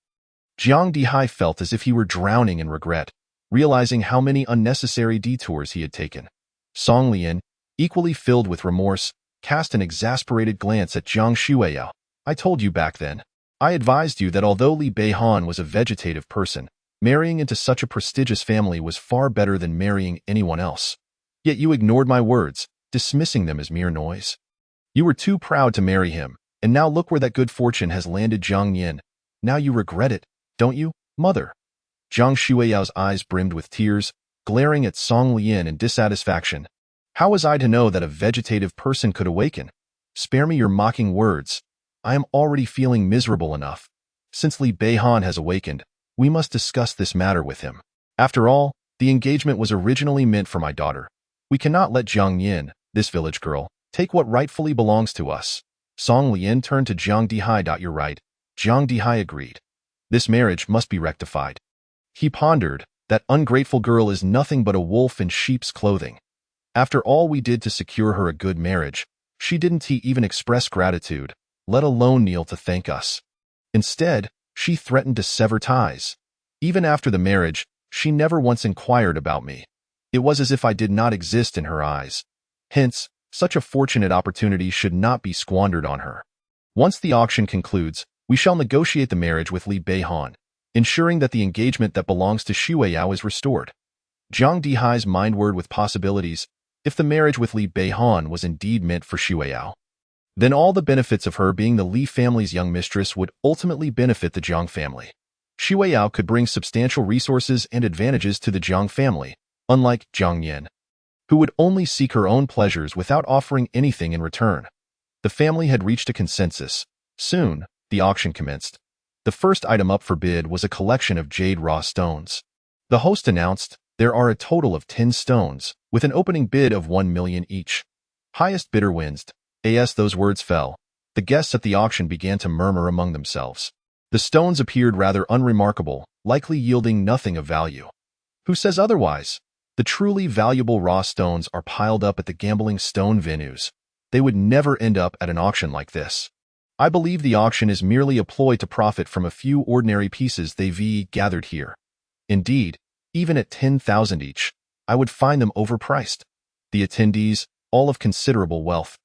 Jiang Dihai felt as if he were drowning in regret, realizing how many unnecessary detours he had taken. Song Lian, equally filled with remorse, cast an exasperated glance at Jiang Shuiyao. "I told you back then. I advised you that although Li Beihan was a vegetative person, marrying into such a prestigious family was far better than marrying anyone else. Yet you ignored my words, dismissing them as mere noise. You were too proud to marry him, and now look where that good fortune has landed Jiang Yin. Now you regret it, don't you, mother?" Jiang Shuiyao's eyes brimmed with tears, glaring at Song Lian in dissatisfaction. "How was I to know that a vegetative person could awaken? Spare me your mocking words. I am already feeling miserable enough. Since Li Beihan has awakened, we must discuss this matter with him. After all, the engagement was originally meant for my daughter. We cannot let Jiang Yin, this village girl, take what rightfully belongs to us." Song Lian turned to Jiang Dihai. "You're right." Jiang Dihai agreed. "This marriage must be rectified." He pondered, "That ungrateful girl is nothing but a wolf in sheep's clothing. After all we did to secure her a good marriage, she didn't even express gratitude, let alone kneel to thank us. Instead, she threatened to sever ties. Even after the marriage, she never once inquired about me. It was as if I did not exist in her eyes. Hence, such a fortunate opportunity should not be squandered on her. Once the auction concludes, we shall negotiate the marriage with Li Beihan, ensuring that the engagement that belongs to Shuiyao is restored." Jiang Dihai's mind whirred with possibilities. If the marriage with Li Beihan was indeed meant for Shuiyao, then all the benefits of her being the Li family's young mistress would ultimately benefit the Jiang family. Shuiyao could bring substantial resources and advantages to the Jiang family, unlike Jiang Yin, who would only seek her own pleasures without offering anything in return. The family had reached a consensus. Soon, the auction commenced. The first item up for bid was a collection of jade raw stones. The host announced, "There are a total of 10 stones, with an opening bid of 1 million each. Highest bidder wins." As those words fell, the guests at the auction began to murmur among themselves. The stones appeared rather unremarkable, likely yielding nothing of value. Who says otherwise? The truly valuable raw stones are piled up at the gambling stone venues. They would never end up at an auction like this. I believe the auction is merely a ploy to profit from a few ordinary pieces they've gathered here. Indeed, even at 10,000 each, I would find them overpriced. The attendees, all of considerable wealth,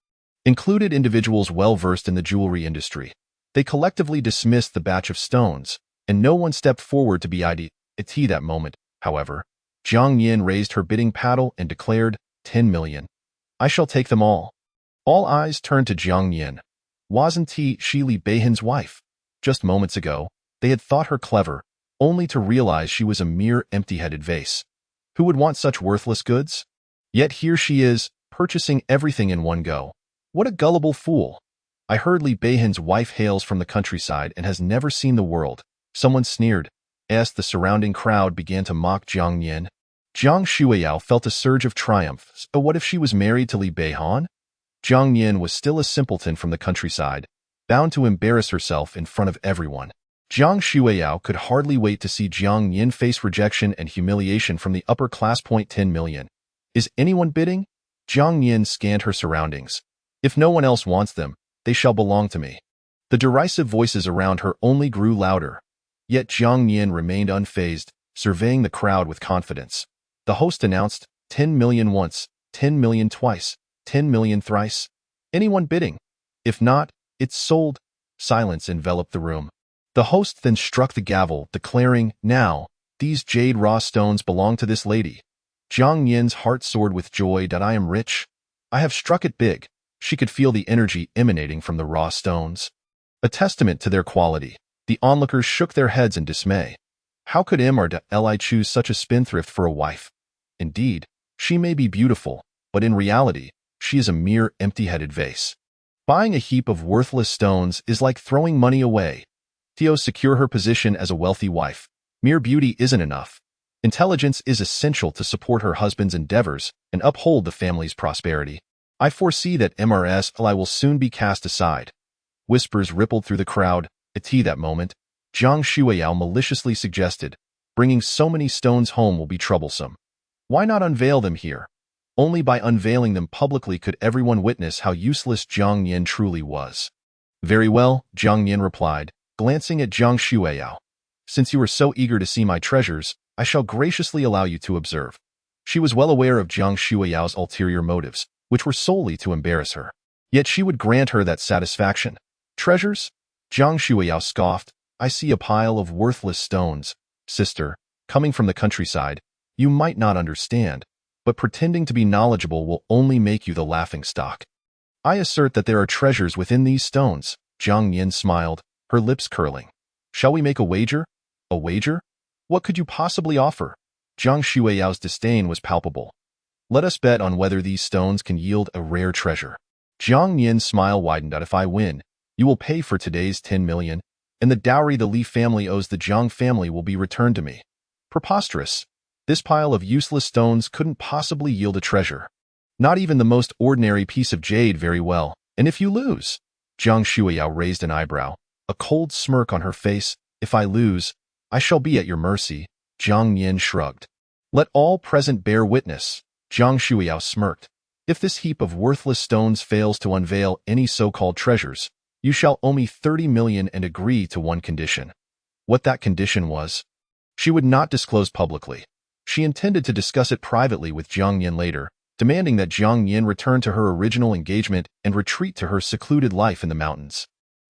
included individuals well versed in the jewelry industry. They collectively dismissed the batch of stones, and no one stepped forward to be at that moment. However, Jiang Yin raised her bidding paddle and declared, 10 million. "I shall take them all." All eyes turned to Jiang Yin. Wasn't she Li Beihan's wife? Just moments ago, they had thought her clever, only to realize she was a mere empty-headed vase. Who would want such worthless goods? Yet here she is, purchasing everything in one go. What a gullible fool. "I heard Li Beihan's wife hails from the countryside and has never seen the world," someone sneered. As the surrounding crowd began to mock Jiang Yin, Jiang Shuiyao felt a surge of triumph. But what if she was married to Li Beihan? Jiang Yin was still a simpleton from the countryside, bound to embarrass herself in front of everyone. Jiang Shuiyao could hardly wait to see Jiang Yin face rejection and humiliation from the upper class. 10 million. Is anyone bidding? Jiang Yin scanned her surroundings. If no one else wants them, they shall belong to me. The derisive voices around her only grew louder. Yet Jiang Yin remained unfazed, surveying the crowd with confidence. The host announced, 10 million once, 10 million twice, 10 million thrice. Anyone bidding? If not, it's sold. Silence enveloped the room. The host then struck the gavel, declaring, now, these jade raw stones belong to this lady. Jiang Yin's heart soared with joy. I am rich. I have struck it big. She could feel the energy emanating from the raw stones. A testament to their quality. The onlookers shook their heads in dismay. How could Li choose such a spendthrift for a wife? Indeed, she may be beautiful, but in reality, she is a mere empty-headed vase. Buying a heap of worthless stones is like throwing money away. To secure her position as a wealthy wife, mere beauty isn't enough. Intelligence is essential to support her husband's endeavors and uphold the family's prosperity. I foresee that Li will soon be cast aside. Whispers rippled through the crowd. At that moment, Jiang Shuiyao maliciously suggested, bringing so many stones home will be troublesome. Why not unveil them here? Only by unveiling them publicly could everyone witness how useless Jiang Yin truly was. Very well, Jiang Yin replied, glancing at Jiang Shuiyao. Since you are so eager to see my treasures, I shall graciously allow you to observe. She was well aware of Jiang Shuiyao's ulterior motives, which were solely to embarrass her. Yet she would grant her that satisfaction. Treasures? Jiang Shuiyao scoffed. I see a pile of worthless stones. Sister, coming from the countryside, you might not understand, but pretending to be knowledgeable will only make you the laughingstock. I assert that there are treasures within these stones. Jiang Yin smiled, her lips curling. Shall we make a wager? A wager? What could you possibly offer? Jiang Shuiyao's disdain was palpable. Let us bet on whether these stones can yield a rare treasure. Jiang Yin's smile widened. If I win, you will pay for today's 10 million, and the dowry the Li family owes the Jiang family will be returned to me. Preposterous. This pile of useless stones couldn't possibly yield a treasure. Not even the most ordinary piece of jade. Very well. And if you lose? Jiang Shuiyao raised an eyebrow, a cold smirk on her face. If I lose, I shall be at your mercy. Jiang Yin shrugged. Let all present bear witness. Jiang Shuiyao smirked. If this heap of worthless stones fails to unveil any so-called treasures, you shall owe me 30 million and agree to one condition. What that condition was, she would not disclose publicly. She intended to discuss it privately with Jiang Yin later, demanding that Jiang Yin return to her original engagement and retreat to her secluded life in the mountains.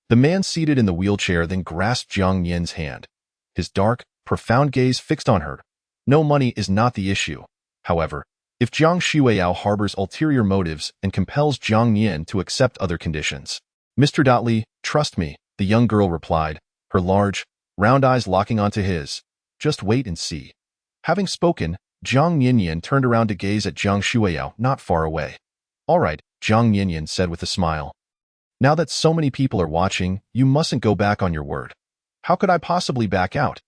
The man seated in the wheelchair then grasped Jiang Yin's hand, his dark, profound gaze fixed on her. No money is not the issue. However, if Jiang Shuiyao harbors ulterior motives and compels Jiang Yin to accept other conditions. Mr. Li, trust me, the young girl replied, her large, round eyes locking onto his. Just wait and see. Having spoken, Jiang Yin turned around to gaze at Jiang Shuiyao not far away. All right, Jiang Yin said with a smile. Now that so many people are watching, you mustn't go back on your word. How could I possibly back out?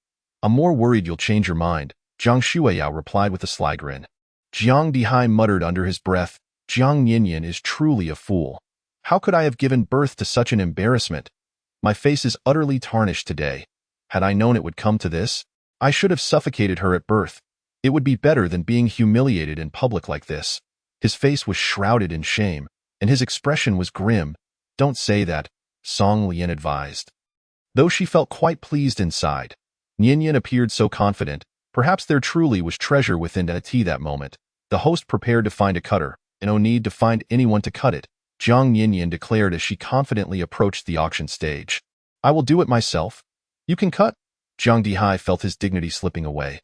I'm more worried you'll change your mind, Jiang Shuiyao replied with a sly grin. Jiang Dihai muttered under his breath, Jiang Yin is truly a fool. How could I have given birth to such an embarrassment? My face is utterly tarnished today. Had I known it would come to this, I should have suffocated her at birth. It would be better than being humiliated in public like this. His face was shrouded in shame, and his expression was grim. Don't say that, Song Lian advised. Though she felt quite pleased inside, Yin appeared so confident. Perhaps there truly was treasure within that moment. The host prepared to find a cutter, and no need to find anyone to cut it, Jiang Yin declared as she confidently approached the auction stage. I will do it myself. You can cut? Jiang Dihai felt his dignity slipping away.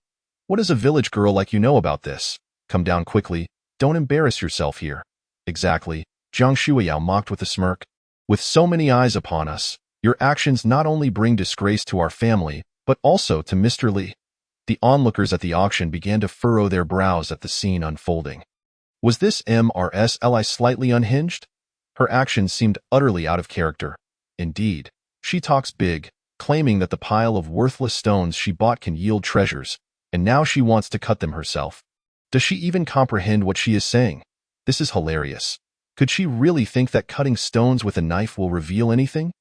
What does a village girl like you know about this? Come down quickly. Don't embarrass yourself here. Exactly, Jiang Shuiyao mocked with a smirk. With so many eyes upon us, your actions not only bring disgrace to our family, but also to Mr. Li. The onlookers at the auction began to furrow their brows at the scene unfolding. Was this Li slightly unhinged? Her actions seemed utterly out of character. Indeed, she talks big, claiming that the pile of worthless stones she bought can yield treasures, and now she wants to cut them herself. Does she even comprehend what she is saying? This is hilarious. Could she really think that cutting stones with a knife will reveal anything?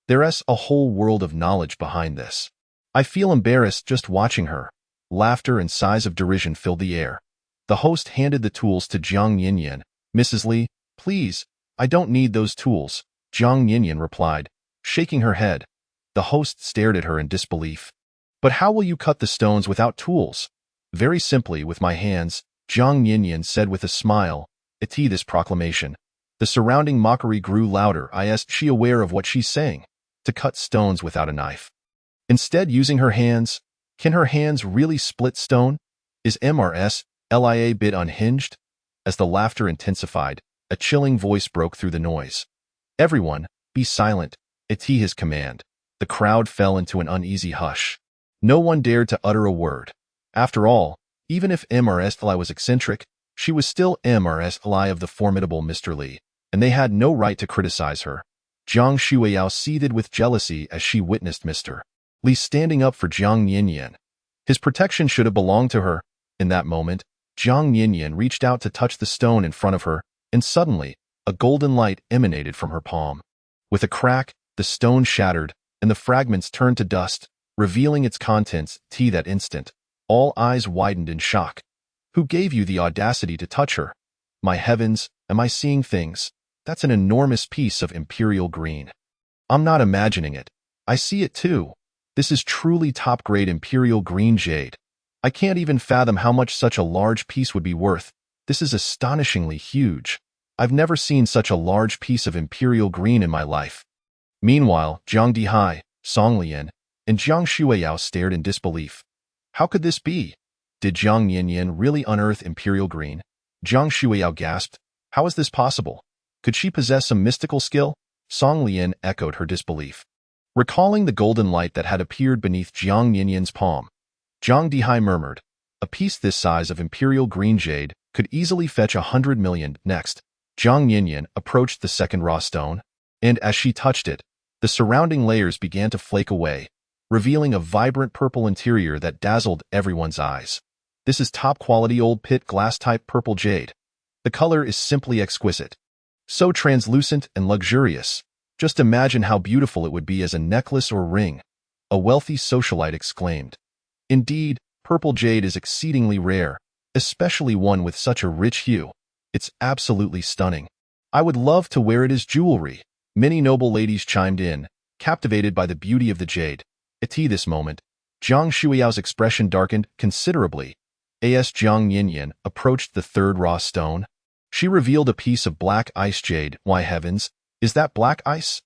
There's a whole world of knowledge behind this. I feel embarrassed just watching her. Laughter and sighs of derision filled the air. The host handed the tools to Jiang Yinyan. Mrs. Li, please, I don't need those tools, Jiang Yinyan replied, shaking her head. The host stared at her in disbelief. But how will you cut the stones without tools? Very simply, with my hands, Jiang Yinyan said with a smile. This proclamation. The surrounding mockery grew louder. Is she aware of what she's saying? To cut stones without a knife. Instead, using her hands. Can her hands really split stone? Is Mrs. Lia bit unhinged? As the laughter intensified, a chilling voice broke through the noise. Everyone, be silent. His command. The crowd fell into an uneasy hush. No one dared to utter a word. After all, even if Mrs. Li was eccentric, she was still Mrs. Li of the formidable Mr. Li, and they had no right to criticize her. Jiang Shuiyao seethed with jealousy as she witnessed Mr. Li standing up for Jiang Yinyan. His protection should have belonged to her. In that moment, Jiang Yinyan reached out to touch the stone in front of her, and suddenly, a golden light emanated from her palm. With a crack, the stone shattered, and the fragments turned to dust, revealing its contents. That instant, all eyes widened in shock. Who gave you the audacity to touch her? My heavens, am I seeing things? That's an enormous piece of imperial green. I'm not imagining it. I see it too. This is truly top-grade imperial green jade. I can't even fathom how much such a large piece would be worth. This is astonishingly huge. I've never seen such a large piece of imperial green in my life. Meanwhile, Zhang Dihai, Song Lian, and Jiang Shuiyao stared in disbelief. How could this be? Did Jiang Yinyan really unearth imperial green? Jiang Shuiyao gasped. How is this possible? Could she possess some mystical skill? Song Lian echoed her disbelief. Recalling the golden light that had appeared beneath Jiang Yinyan's palm, Zhang Dihai murmured, a piece this size of imperial green jade could easily fetch 100 million. Next, Jiang Yinyan approached the second raw stone, and as she touched it, the surrounding layers began to flake away, revealing a vibrant purple interior that dazzled everyone's eyes. This is top-quality old pit glass-type purple jade. The color is simply exquisite. So translucent and luxurious. Just imagine how beautiful it would be as a necklace or ring, a wealthy socialite exclaimed. Indeed, purple jade is exceedingly rare, especially one with such a rich hue. It's absolutely stunning. I would love to wear it as jewelry. Many noble ladies chimed in, captivated by the beauty of the jade. At this moment, Jiang Shuiyao's expression darkened considerably. As Jiang Yinyan approached the third raw stone, she revealed a piece of black ice jade. Why heavens, is that black ice?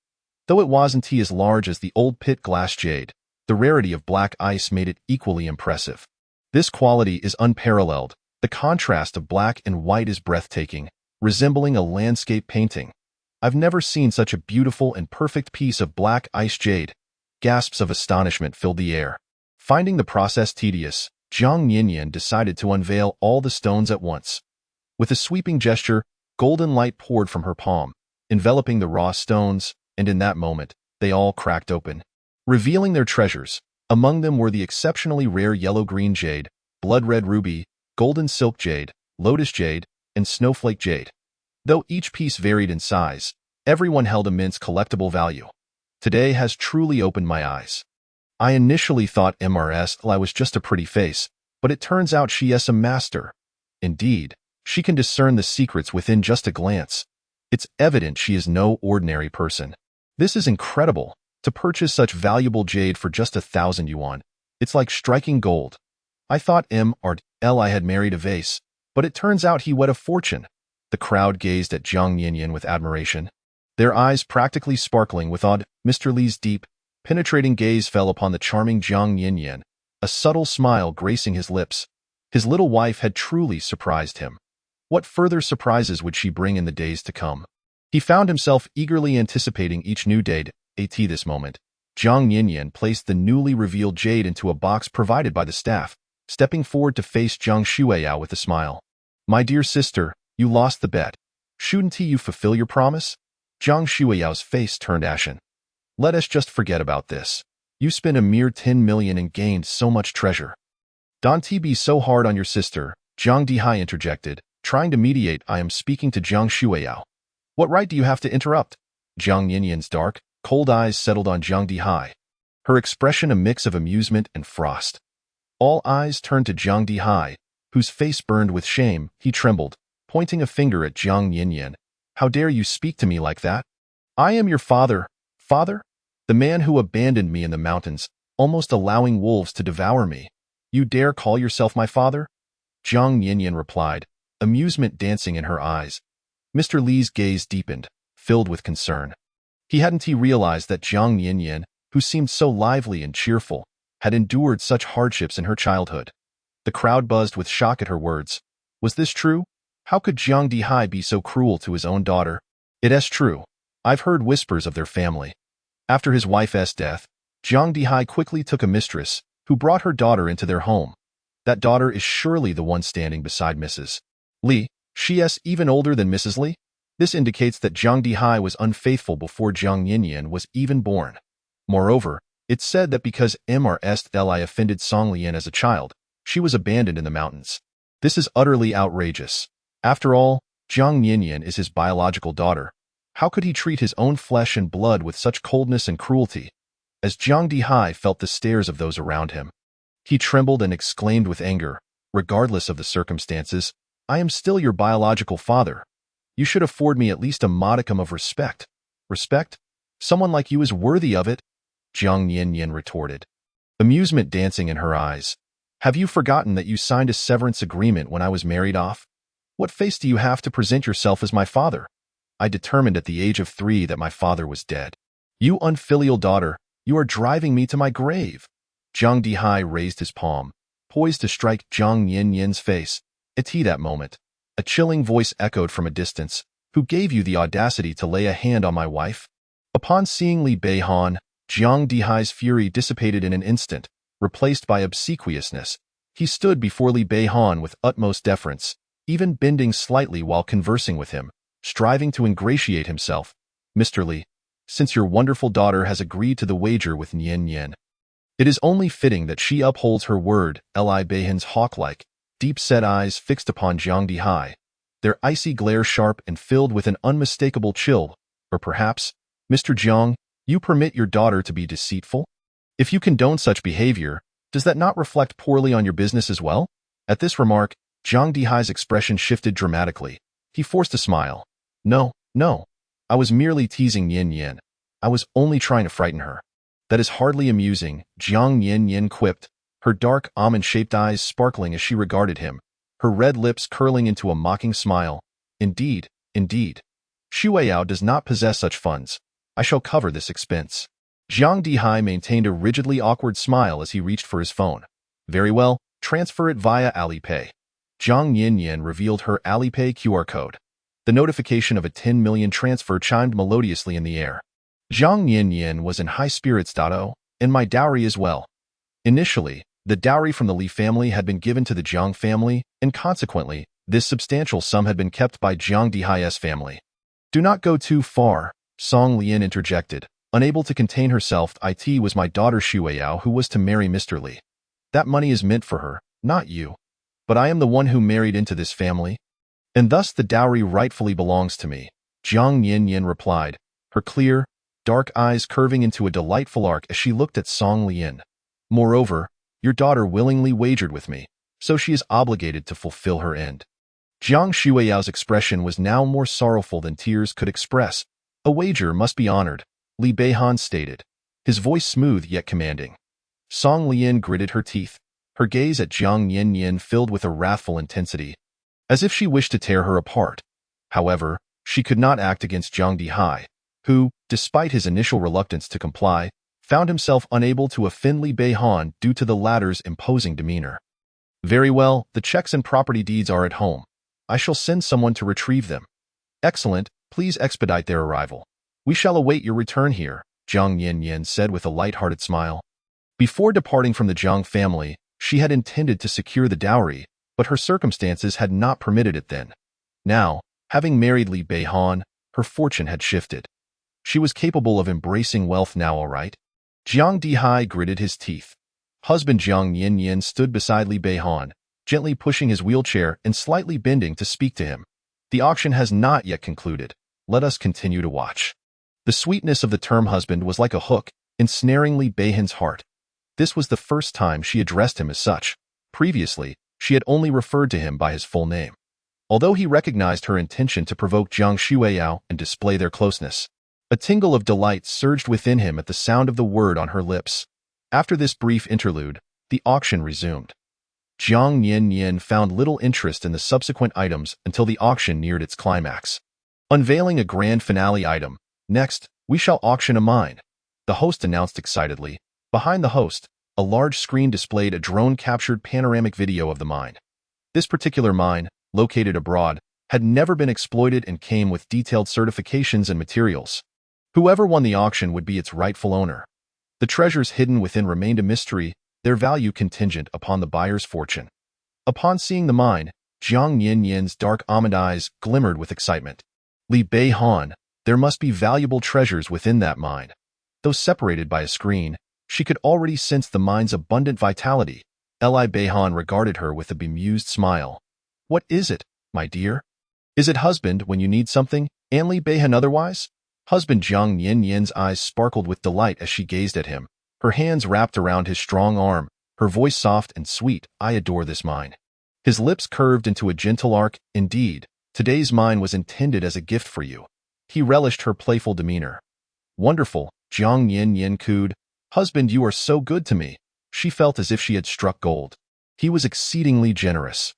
Though it wasn't as large as the old pit glass jade, the rarity of black ice made it equally impressive. This quality is unparalleled. The contrast of black and white is breathtaking, resembling a landscape painting. I've never seen such a beautiful and perfect piece of black ice jade. Gasps of astonishment filled the air. Finding the process tedious, Jiang Yinyan decided to unveil all the stones at once. With a sweeping gesture, golden light poured from her palm, enveloping the raw stones, and in that moment, they all cracked open, revealing their treasures. Among them were the exceptionally rare yellow-green jade, blood-red ruby, golden silk jade, lotus jade, and snowflake jade. Though each piece varied in size, everyone held immense collectible value. Today has truly opened my eyes. I initially thought Mrs. Li was just a pretty face, but it turns out she is a master. Indeed, she can discern the secrets within just a glance. It's evident she is no ordinary person. This is incredible. To purchase such valuable jade for just 1,000 yuan, it's like striking gold. I thought Mrs. Li had married a vase, but it turns out he wed a fortune. The crowd gazed at Jiang Yinyan with admiration, their eyes practically sparkling with awe. Mr. Li's deep, penetrating gaze fell upon the charming Jiang Yinyan, a subtle smile gracing his lips. His little wife had truly surprised him. What further surprises would she bring in the days to come? He found himself eagerly anticipating each new date. At this moment, Jiang Yinyan placed the newly revealed jade into a box provided by the staff, stepping forward to face Jiang Shuiyao with a smile. My dear sister, you lost the bet. Shouldn't you fulfill your promise? Jiang Shuiyao's face turned ashen. Let us just forget about this. You spent a mere 10 million and gained so much treasure. Don't be so hard on your sister, Zhang Dihai interjected, trying to mediate. I am speaking to Jiang Shuiyao. What right do you have to interrupt? Jiang Yinyan's dark, cold eyes settled on Jiang Dihai, her expression a mix of amusement and frost. All eyes turned to Jiang Dihai, whose face burned with shame. He trembled, pointing a finger at Jiang Yinyan. "How dare you speak to me like that? I am your father." "Father? The man who abandoned me in the mountains, almost allowing wolves to devour me. You dare call yourself my father?" Jiang Yinyan replied, amusement dancing in her eyes. Mr. Li's gaze deepened, filled with concern. Hadn't he realized that Jiang Yinyan, who seemed so lively and cheerful, had endured such hardships in her childhood? The crowd buzzed with shock at her words. Was this true? How could Jiang Dihai be so cruel to his own daughter? "It's true. I've heard whispers of their family." After his wife's death, Jiang Dihai quickly took a mistress, who brought her daughter into their home. That daughter is surely the one standing beside Mrs. Li. She's even older than Mrs. Li. This indicates that Jiang Dihai was unfaithful before Jiang Yinyan was even born. Moreover, it's said that because Mrs. Li offended Song Lian as a child, she was abandoned in the mountains. This is utterly outrageous. After all, Jiang Yinyan is his biological daughter. How could he treat his own flesh and blood with such coldness and cruelty? As Jiang Dihai felt the stares of those around him, he trembled and exclaimed with anger, "Regardless of the circumstances, I am still your biological father. You should afford me at least a modicum of respect." "Respect? Someone like you is worthy of it," Jiang Yinyan retorted, amusement dancing in her eyes. "Have you forgotten that you signed a severance agreement when I was married off? What face do you have to present yourself as my father? I determined at the age of 3 that my father was dead. You unfilial daughter, you are driving me to my grave." Jiang Dihai raised his palm, poised to strike Jiang Yinyan's face. At that moment, a chilling voice echoed from a distance. "Who gave you the audacity to lay a hand on my wife?" Upon seeing Li Beihan, Jiang Dihai's fury dissipated in an instant, replaced by obsequiousness. He stood before Li Beihan with utmost deference, even bending slightly while conversing with him, striving to ingratiate himself. "Mr. Li, since your wonderful daughter has agreed to the wager with Nian Yan, it is only fitting that she upholds her word." Li Beihan's hawk-like, deep-set eyes fixed upon Jiang Dihai, their icy glare sharp and filled with an unmistakable chill. "Or perhaps, Mr. Jiang, you permit your daughter to be deceitful? If you condone such behavior, does that not reflect poorly on your business as well?" At this remark, Jiang Dihai's expression shifted dramatically. He forced a smile. No, I was merely teasing Yin Yin. I was only trying to frighten her." "That is hardly amusing," Jiang Yin quipped, her dark, almond-shaped eyes sparkling as she regarded him, her red lips curling into a mocking smile. Indeed. Shueyao does not possess such funds. I shall cover this expense." Jiang Dihai maintained a rigidly awkward smile as he reached for his phone. "Very well, transfer it via Alipay." Jiang Yinyan revealed her Alipay QR code. The notification of a 10 million transfer chimed melodiously in the air. Jiang Yinyan was in high spirits. "And my dowry as well." Initially, the dowry from the Li family had been given to the Jiang family, and consequently, this substantial sum had been kept by Jiang Dihai's family. "Do not go too far," Song Lian interjected, unable to contain herself. "It was my daughter Shueyao who was to marry Mr. Li. That money is meant for her, not you. But I am the one who married into this family, and thus the dowry rightfully belongs to me," Jiang Yinyan replied, her clear, dark eyes curving into a delightful arc as she looked at Song Lian. "Moreover, your daughter willingly wagered with me, so she is obligated to fulfill her end." Jiang Shueyao's expression was now more sorrowful than tears could express. "A wager must be honored," Li Beihan stated, his voice smooth yet commanding. Song Lian gritted her teeth, her gaze at Jiang Yinyan filled with a wrathful intensity, as if she wished to tear her apart. However, she could not act against Jiang Dihai, who, despite his initial reluctance to comply, found himself unable to offend Li Beihan due to the latter's imposing demeanor. "Very well, the checks and property deeds are at home. I shall send someone to retrieve them." "Excellent, please expedite their arrival. We shall await your return here," Jiang Yinyan said with a light-hearted smile. Before departing from the Jiang family, she had intended to secure the dowry, but her circumstances had not permitted it then. Now, having married Li Beihan, her fortune had shifted. She was capable of embracing wealth now, all right. Jiang Dihai gritted his teeth. Husband Jiang Yinyan stood beside Li Beihan, gently pushing his wheelchair and slightly bending to speak to him. "The auction has not yet concluded. Let us continue to watch." The sweetness of the term husband was like a hook, ensnaring Li Beihan's heart. This was the first time she addressed him as such. Previously, she had only referred to him by his full name. Although he recognized her intention to provoke Jiang Shuiyao and display their closeness, a tingle of delight surged within him at the sound of the word on her lips. After this brief interlude, the auction resumed. Jiang Nian found little interest in the subsequent items until the auction neared its climax. Unveiling a grand finale item, "Next, we shall auction a mine," the host announced excitedly. Behind the host, a large screen displayed a drone-captured panoramic video of the mine. This particular mine, located abroad, had never been exploited and came with detailed certifications and materials. Whoever won the auction would be its rightful owner. The treasures hidden within remained a mystery, their value contingent upon the buyer's fortune. Upon seeing the mine, Jiang Nian's dark almond eyes glimmered with excitement. Li Beihan, there must be valuable treasures within that mine. Though separated by a screen, she could already sense the mine's abundant vitality. Li Beihan regarded her with a bemused smile. "What is it, my dear? Is it husband when you need something, and Li Beihan otherwise?" Husband Jiang Nian's eyes sparkled with delight as she gazed at him, her hands wrapped around his strong arm, her voice soft and sweet. "I adore this mine." His lips curved into a gentle arc. "Indeed, today's mine was intended as a gift for you." He relished her playful demeanor. "Wonderful," Jiang Nian cooed. "Husband, you are so good to me." She felt as if she had struck gold. He was exceedingly generous.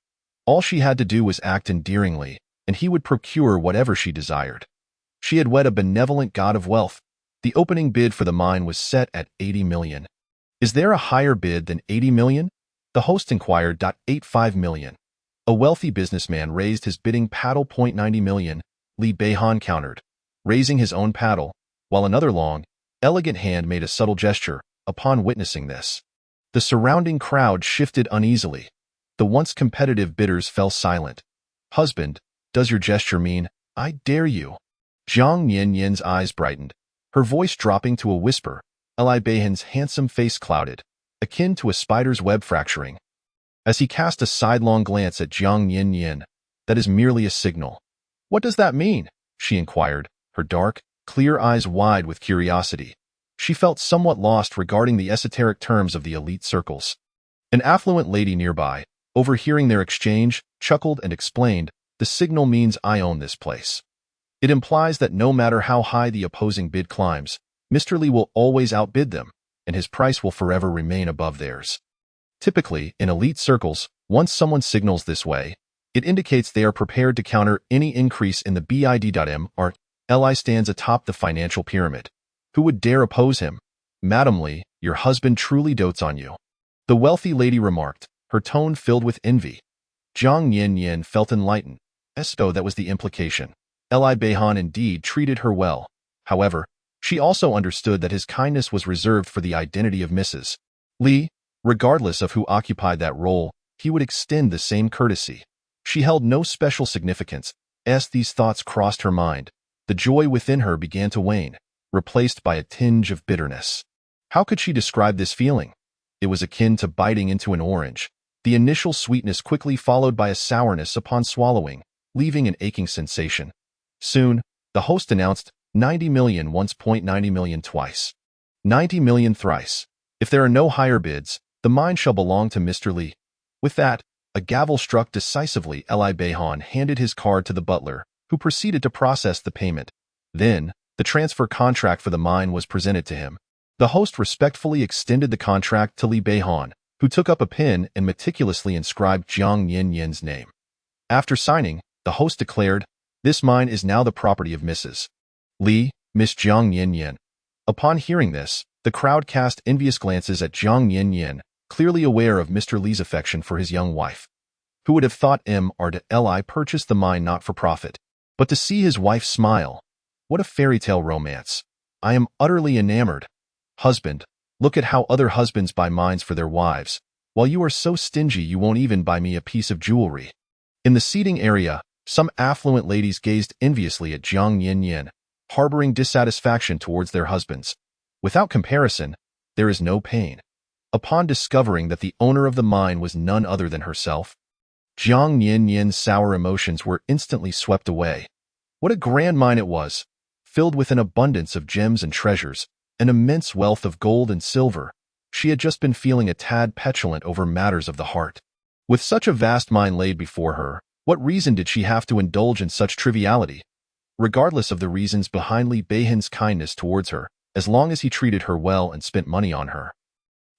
All she had to do was act endearingly, and he would procure whatever she desired. She had wed a benevolent god of wealth. The opening bid for the mine was set at 80 million. "Is there a higher bid than 80 million? The host inquired. 85 million. A wealthy businessman raised his bidding paddle. 90 million, Li Beihan countered, raising his own paddle, while another long, elegant hand made a subtle gesture. Upon witnessing this, the surrounding crowd shifted uneasily. The once competitive bidders fell silent. "Husband, does your gesture mean, 'I dare you'?" Jiang Nian's eyes brightened, her voice dropping to a whisper. Li Beihan's handsome face clouded, akin to a spider's web fracturing. As he cast a sidelong glance at Jiang Nian, "That is merely a signal." "What does that mean?" she inquired, her dark, clear eyes wide with curiosity. She felt somewhat lost regarding the esoteric terms of the elite circles. An affluent lady nearby, overhearing their exchange, chuckled and explained, "The signal means I own this place. It implies that no matter how high the opposing bid climbs, Mr. Li will always outbid them, and his price will forever remain above theirs." Typically, in elite circles, once someone signals this way, it indicates they are prepared to counter any increase in the bid. Or Li stands atop the financial pyramid. Who would dare oppose him? "Madam Li, your husband truly dotes on you," the wealthy lady remarked, her tone filled with envy. Jiang Nian felt enlightened. So that was the implication. Li Beihan indeed treated her well. However, she also understood that his kindness was reserved for the identity of Mrs. Li. Regardless of who occupied that role, he would extend the same courtesy. She held no special significance. As these thoughts crossed her mind, the joy within her began to wane, replaced by a tinge of bitterness. How could she describe this feeling? It was akin to biting into an orange. The initial sweetness quickly followed by a sourness upon swallowing, leaving an aching sensation. Soon, the host announced 90 million once, 90 million twice. 90 million thrice. If there are no higher bids, the mine shall belong to Mr. Li. With that, a gavel struck decisively. Li Beihan handed his card to the butler, who proceeded to process the payment. Then, the transfer contract for the mine was presented to him. The host respectfully extended the contract to Li Beihan, who took up a pen and meticulously inscribed Jiang Nian's name. After signing, the host declared, "This mine is now the property of Mrs. Li, Miss Jiang Nian." Upon hearing this, the crowd cast envious glances at Jiang Nian, clearly aware of Mr. Li's affection for his young wife. Who would have thought Li purchased the mine not for profit, but to see his wife smile? What a fairy tale romance. I am utterly enamored. Husband, look at how other husbands buy mines for their wives, while you are so stingy you won't even buy me a piece of jewelry. In the seating area, some affluent ladies gazed enviously at Jiang Nian, harboring dissatisfaction towards their husbands. Without comparison, there is no pain. Upon discovering that the owner of the mine was none other than herself, Jiang Nian's sour emotions were instantly swept away. What a grand mine it was! filled with an abundance of gems and treasures, an immense wealth of gold and silver. She had just been feeling a tad petulant over matters of the heart. With such a vast mine laid before her, what reason did she have to indulge in such triviality? Regardless of the reasons behind Li Beihan's kindness towards her, as long as he treated her well and spent money on her,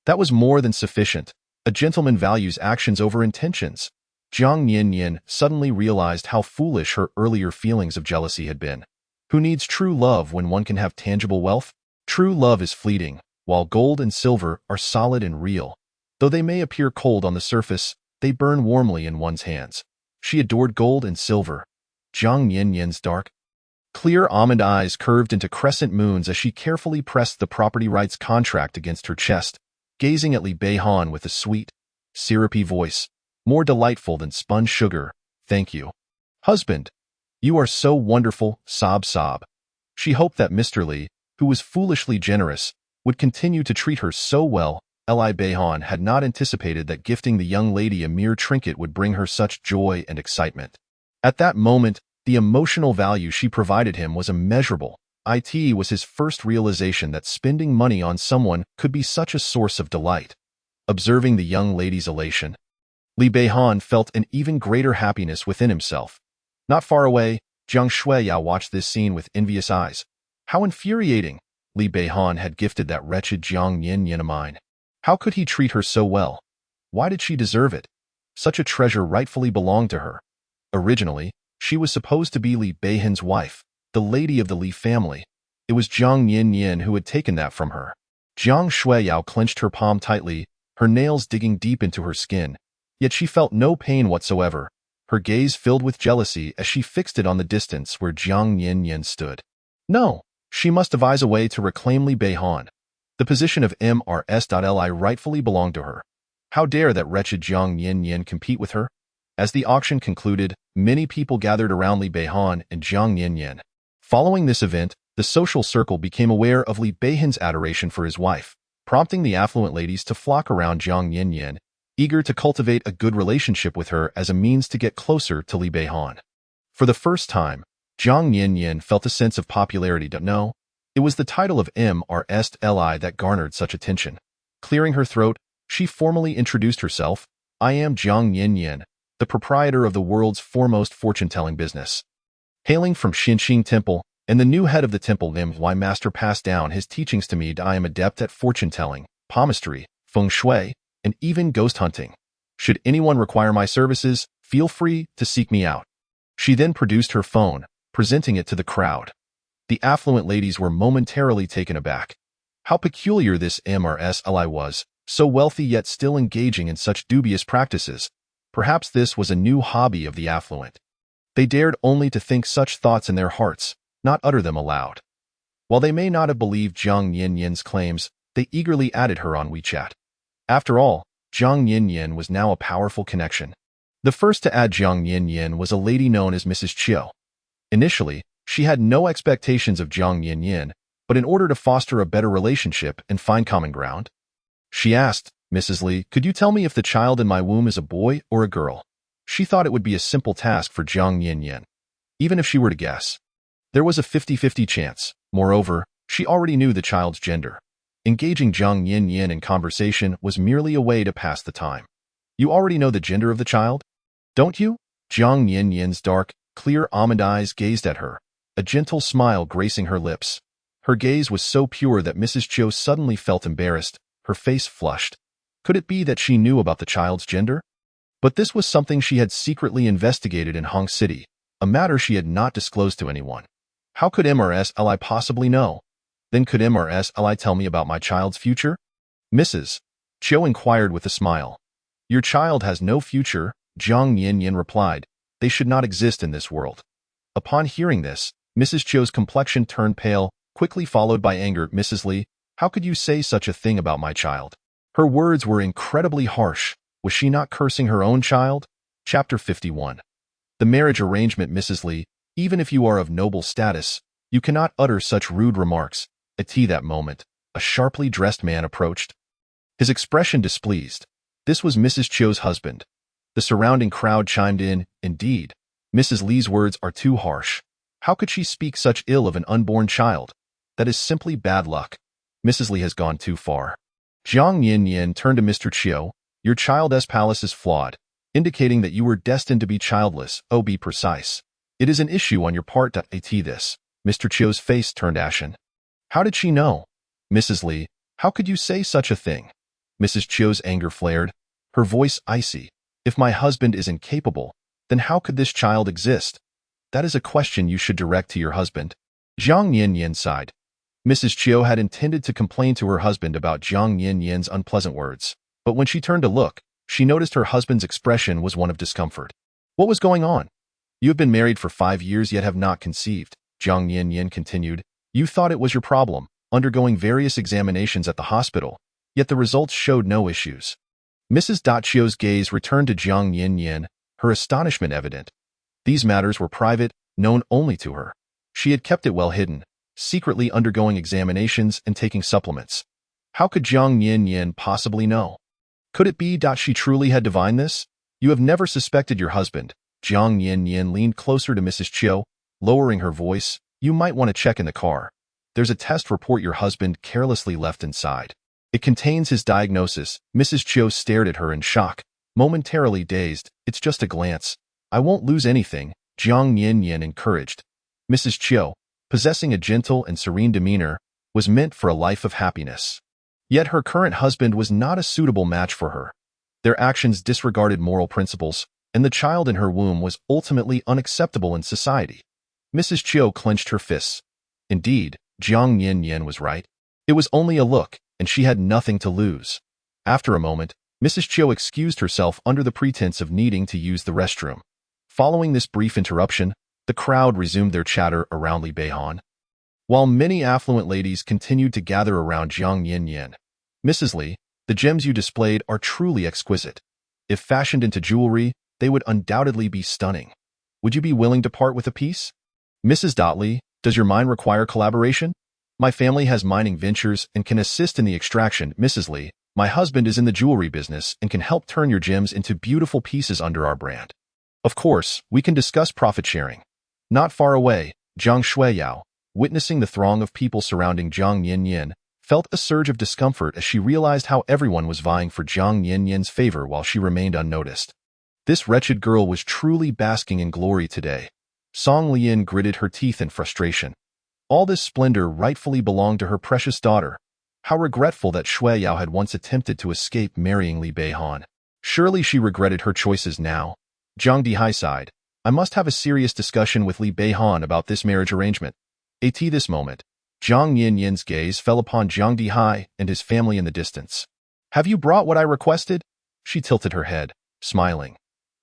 that was more than sufficient. A gentleman values actions over intentions. Jiang Yanyan suddenly realized how foolish her earlier feelings of jealousy had been. Who needs true love when one can have tangible wealth? True love is fleeting, while gold and silver are solid and real. Though they may appear cold on the surface, they burn warmly in one's hands. She adored gold and silver. Jiang Yanyan's dark, clear almond eyes curved into crescent moons as she carefully pressed the property rights contract against her chest, gazing at Li Beihan with a sweet, syrupy voice, more delightful than spun sugar. Thank you, husband. You are so wonderful, sob sob. She hoped that Mr. Li, who was foolishly generous, would continue to treat her so well. Li Beihan had not anticipated that gifting the young lady a mere trinket would bring her such joy and excitement. At that moment, the emotional value she provided him was immeasurable. It was his first realization that spending money on someone could be such a source of delight. Observing the young lady's elation, Li Beihan felt an even greater happiness within himself. Not far away, Jiang Shuiyao watched this scene with envious eyes. How infuriating! Li Beihan had gifted that wretched Jiang Yanyan a mine. How could he treat her so well? Why did she deserve it? Such a treasure rightfully belonged to her. Originally, she was supposed to be Li Beihan's wife, the lady of the Li family. It was Jiang Yanyan who had taken that from her. Jiang Shuiyao clenched her palm tightly, her nails digging deep into her skin. Yet she felt no pain whatsoever, her gaze filled with jealousy as she fixed it on the distance where Jiang Yanyan stood. No, she must devise a way to reclaim Li Beihan. The position of Mrs.Li rightfully belonged to her. How dare that wretched Jiang Yanyan compete with her? As the auction concluded, many people gathered around Li Beihan and Jiang Yanyan. Following this event, the social circle became aware of Li Beihan's adoration for his wife, prompting the affluent ladies to flock around Jiang Yanyan, eager to cultivate a good relationship with her as a means to get closer to Li Beihan. For the first time, Jiang Yanyan felt a sense of popularity. No, it was the title of Mrs.Li that garnered such attention. Clearing her throat, she formally introduced herself. I am Jiang Yanyan, the proprietor of the world's foremost fortune-telling business. Hailing from Xinxing Temple, and the new head of the temple, Lim Master passed down his teachings to me. I am adept at fortune-telling, palmistry, feng shui, and even ghost hunting. Should anyone require my services, feel free to seek me out. She then produced her phone, presenting it to the crowd. The affluent ladies were momentarily taken aback. How peculiar this Mrs.Li was, so wealthy yet still engaging in such dubious practices. Perhaps this was a new hobby of the affluent. They dared only to think such thoughts in their hearts, not utter them aloud. While they may not have believed Jiang Yanyan's claims, they eagerly added her on WeChat. After all, Jiang Yanyan was now a powerful connection. The first to add Jiang Yanyan was a lady known as Mrs. Chiu. Initially, she had no expectations of Jiang Yanyan, but in order to foster a better relationship and find common ground, she asked, Mrs. Li, could you tell me if the child in my womb is a boy or a girl? She thought it would be a simple task for Jiang Yanyan, even if she were to guess. There was a 50-50 chance. Moreover, she already knew the child's gender. Engaging Jiang Yanyan in conversation was merely a way to pass the time. You already know the gender of the child, don't you? Jiang Yanyan's dark, clear almond eyes gazed at her, a gentle smile gracing her lips. Her gaze was so pure that Mrs. Chiu suddenly felt embarrassed, her face flushed. Could it be that she knew about the child's gender? But this was something she had secretly investigated in Hong City, a matter she had not disclosed to anyone. How could Mrs.Li possibly know? Then could Mrs.Li tell me about my child's future? Mrs. Chiu inquired with a smile. Your child has no future, Jiang Yanyan replied. They should not exist in this world. Upon hearing this, Mrs. Chiu's complexion turned pale, quickly followed by anger. Mrs. Li, how could you say such a thing about my child? Her words were incredibly harsh. Was she not cursing her own child? Chapter 51. The marriage arrangement. Mrs. Li, even if you are of noble status, you cannot utter such rude remarks. At that moment, a sharply dressed man approached. His expression displeased. This was Mrs. Chiu's husband. The surrounding crowd chimed in. Indeed, Mrs. Li's words are too harsh. How could she speak such ill of an unborn child? That is simply bad luck. Mrs. Li has gone too far. Jiang Yin turned to Mr. Chiu. Your child's palace is flawed, indicating that you were destined to be childless. Oh, be precise. It is an issue on your part. At this, Mr. Chiu's face turned ashen. How did she know? Mrs. Li, how could you say such a thing? Mrs. Chiu's anger flared, her voice icy. If my husband is incapable, then how could this child exist? That is a question you should direct to your husband. Jiang Yin sighed. Mrs. Chiu had intended to complain to her husband about Jiang Yin's unpleasant words, but when she turned to look, she noticed her husband's expression was one of discomfort. What was going on? You have been married for 5 years yet have not conceived, Jiang Yin continued. You thought it was your problem, undergoing various examinations at the hospital, yet the results showed no issues. Mrs. Chiu's gaze returned to Jiang Yin, her astonishment evident. These matters were private, known only to her. She had kept it well hidden, secretly undergoing examinations and taking supplements. How could Jiang Yin possibly know? Could it be that she truly had divined this? You have never suspected your husband. Jiang Yin leaned closer to Mrs. Chiu, lowering her voice. You might want to check in the car. There's a test report your husband carelessly left inside. It contains his diagnosis. Mrs. Chiu stared at her in shock, momentarily dazed. It's just a glance. I won't lose anything, Jiang Yin encouraged. Mrs. Chiu, possessing a gentle and serene demeanor, was meant for a life of happiness. Yet her current husband was not a suitable match for her. Their actions disregarded moral principles, and the child in her womb was ultimately unacceptable in society. Mrs. Chiu clenched her fists. Indeed, Jiang Yin was right. It was only a look, and she had nothing to lose. After a moment, Mrs. Chiu excused herself under the pretense of needing to use the restroom. Following this brief interruption, the crowd resumed their chatter around Li Beihan. While many affluent ladies continued to gather around Jiang Yin, Mrs. Li, the gems you displayed are truly exquisite. If fashioned into jewelry, they would undoubtedly be stunning. Would you be willing to part with a piece? Mrs. Li, does your mine require collaboration? My family has mining ventures and can assist in the extraction. Mrs. Li, my husband is in the jewelry business and can help turn your gems into beautiful pieces under our brand. Of course, we can discuss profit sharing. Not far away, Zhang Shuiyao, witnessing the throng of people surrounding Jiang Yin, felt a surge of discomfort as she realized how everyone was vying for Jiang Yin's favor while she remained unnoticed. This wretched girl was truly basking in glory today. Song Lian gritted her teeth in frustration. All this splendor rightfully belonged to her precious daughter. How regretful that Shuiyao had once attempted to escape marrying Li Beihan. Surely she regretted her choices now. Zhang Dihai sighed. I must have a serious discussion with Li Beihan about this marriage arrangement. At this moment, Jiang Yin's gaze fell upon Zhang Dihai and his family in the distance. Have you brought what I requested? She tilted her head, smiling.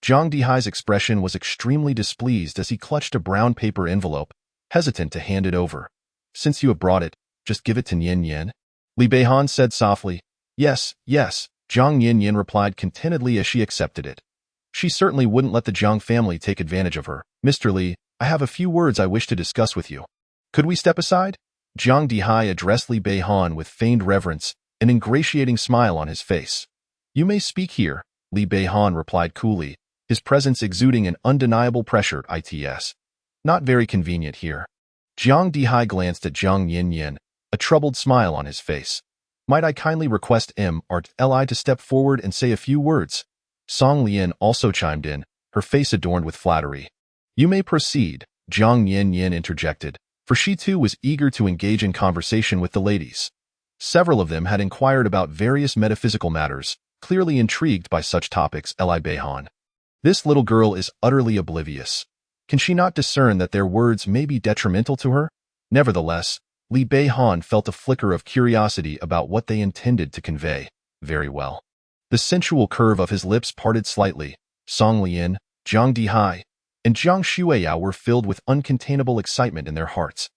Zhang Dihai's expression was extremely displeased as he clutched a brown paper envelope, hesitant to hand it over. Since you have brought it, just give it to Yin. Li Beihan said softly. Yes, Zhang Yin replied contentedly as she accepted it. She certainly wouldn't let the Zhang family take advantage of her. Mr. Li, I have a few words I wish to discuss with you. Could we step aside? Zhang Dihai addressed Li Beihan with feigned reverence, an ingratiating smile on his face. You may speak here, Li Beihan replied coolly, his presence exuding an undeniable pressure. Its not very convenient here. Zhang Dihai glanced at Zhang Yin, a troubled smile on his face. Might I kindly request Li to step forward and say a few words? Song Lian also chimed in, her face adorned with flattery. You may proceed, Zhang Yin interjected, for she too was eager to engage in conversation with the ladies. Several of them had inquired about various metaphysical matters, clearly intrigued by such topics. Li Beihan. This little girl is utterly oblivious. Can she not discern that their words may be detrimental to her? Nevertheless, Li Beihan felt a flicker of curiosity about what they intended to convey. Very well. The sensual curve of his lips parted slightly. Song Lian, Zhang Dihai, and Zhang Shuiyao were filled with uncontainable excitement in their hearts.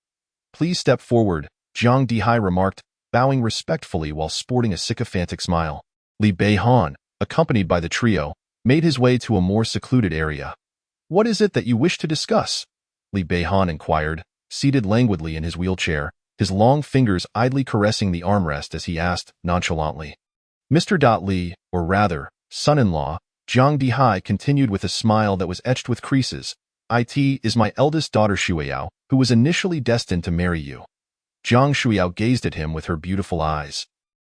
Please step forward, Zhang Dihai remarked, bowing respectfully while sporting a sycophantic smile. Li Beihan, accompanied by the trio, made his way to a more secluded area. What is it that you wish to discuss? Li Beihan inquired, seated languidly in his wheelchair, his long fingers idly caressing the armrest as he asked, nonchalantly. Mr. Li, or rather, son-in-law, Zhang Dihai continued with a smile that was etched with creases. It is my eldest daughter Shuiyao, who was initially destined to marry you. Jiang Shuiyao gazed at him with her beautiful eyes.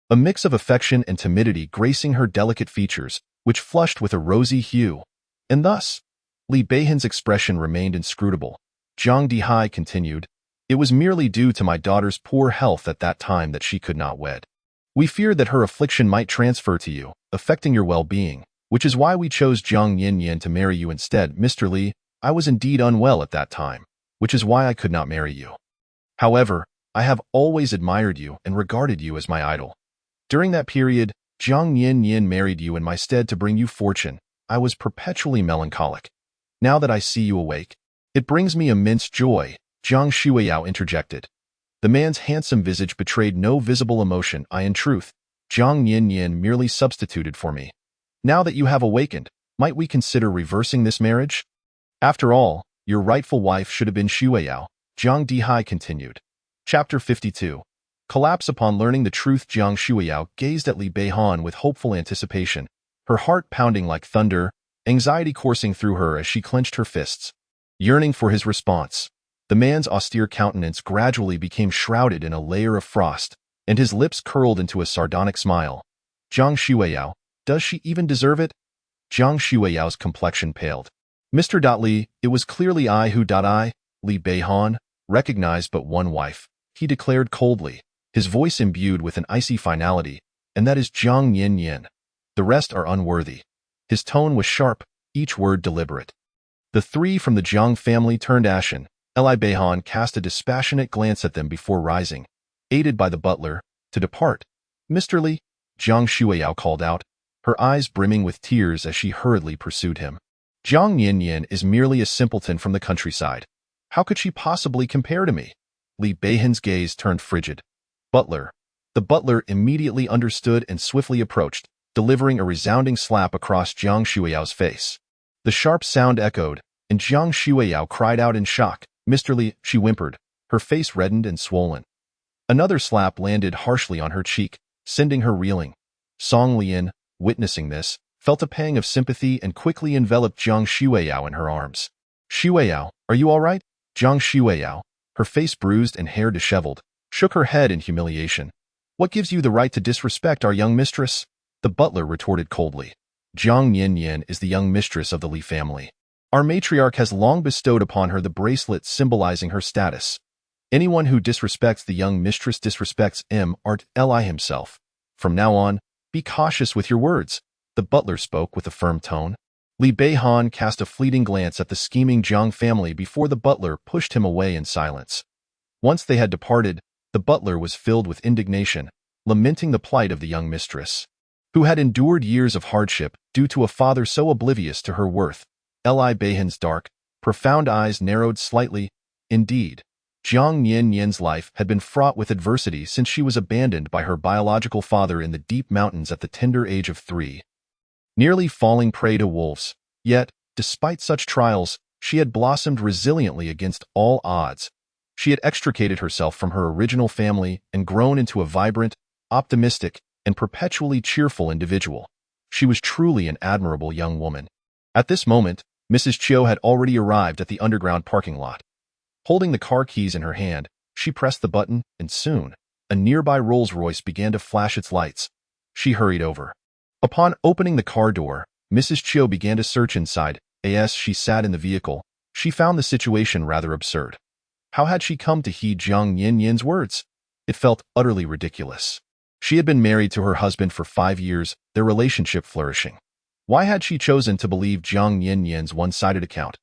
A mix of affection and timidity gracing her delicate features, which flushed with a rosy hue. And thus, Li Beihan's expression remained inscrutable. Jiang Dihai continued, "It was merely due to my daughter's poor health at that time that she could not wed. We feared that her affliction might transfer to you, affecting your well-being, which is why we chose Jiang Yanyan to marry you instead. Mr. Li, I was indeed unwell at that time, which is why I could not marry you. However, I have always admired you and regarded you as my idol. During that period, Jiang Yanyan married you in my stead to bring you fortune. I was perpetually melancholic. Now that I see you awake, it brings me immense joy," Jiang Shuiyao interjected. The man's handsome visage betrayed no visible emotion. In truth, Jiang Yanyan merely substituted for me. Now that you have awakened, might we consider reversing this marriage? After all, your rightful wife should have been Shuiyao, Jiang Dihai continued. Chapter 52. Collapse. Upon learning the truth, Jiang Shuiyao gazed at Li Beihan with hopeful anticipation, her heart pounding like thunder, anxiety coursing through her as she clenched her fists, yearning for his response. The man's austere countenance gradually became shrouded in a layer of frost, and his lips curled into a sardonic smile. Jiang Shuiyao, does she even deserve it? Jiang Shuiyao's complexion paled. Mr. Li, it was clearly I who Li Beihan recognized but one wife, he declared coldly, his voice imbued with an icy finality, and that is Jiang Yanyan. The rest are unworthy. His tone was sharp, each word deliberate. The three from the Jiang family turned ashen. Li Beihan cast a dispassionate glance at them before rising, aided by the butler, to depart. Mr. Li, Jiang Shuiyao called out, her eyes brimming with tears as she hurriedly pursued him. Jiang Yanyan is merely a simpleton from the countryside. How could she possibly compare to me? Li Beihan's gaze turned frigid. Butler. The butler immediately understood and swiftly approached, delivering a resounding slap across Jiang Shuiyao's face. The sharp sound echoed, and Jiang Shuiyao cried out in shock. Mr. Li, she whimpered, her face reddened and swollen. Another slap landed harshly on her cheek, sending her reeling. Song Lian, witnessing this, felt a pang of sympathy and quickly enveloped Jiang Shuiyao in her arms. Shuiyao, are you all right? Jiang Shuiyao, her face bruised and hair disheveled, shook her head in humiliation. What gives you the right to disrespect our young mistress? The butler retorted coldly. Jiang Yanyan is the young mistress of the Li family. Our matriarch has long bestowed upon her the bracelet symbolizing her status. Anyone who disrespects the young mistress disrespects Li himself. From now on, be cautious with your words, the butler spoke with a firm tone. Li Beihan cast a fleeting glance at the scheming Jiang family before the butler pushed him away in silence. Once they had departed, the butler was filled with indignation, lamenting the plight of the young mistress, who had endured years of hardship due to a father so oblivious to her worth. Li Beihan's dark, profound eyes narrowed slightly. Indeed, Jiang Yanyan's life had been fraught with adversity since she was abandoned by her biological father in the deep mountains at the tender age of 3. Nearly falling prey to wolves. Yet, despite such trials, she had blossomed resiliently against all odds. She had extricated herself from her original family and grown into a vibrant, optimistic, and perpetually cheerful individual. She was truly an admirable young woman. At this moment, Mrs. Chiu had already arrived at the underground parking lot. Holding the car keys in her hand, she pressed the button, and soon, a nearby Rolls-Royce began to flash its lights. She hurried over. Upon opening the car door, Mrs. Chiu began to search inside. As she sat in the vehicle, she found the situation rather absurd. How had she come to heed Jiang Yanyan's words? It felt utterly ridiculous. She had been married to her husband for 5 years, their relationship flourishing. Why had she chosen to believe Jiang Yanyan's one-sided account?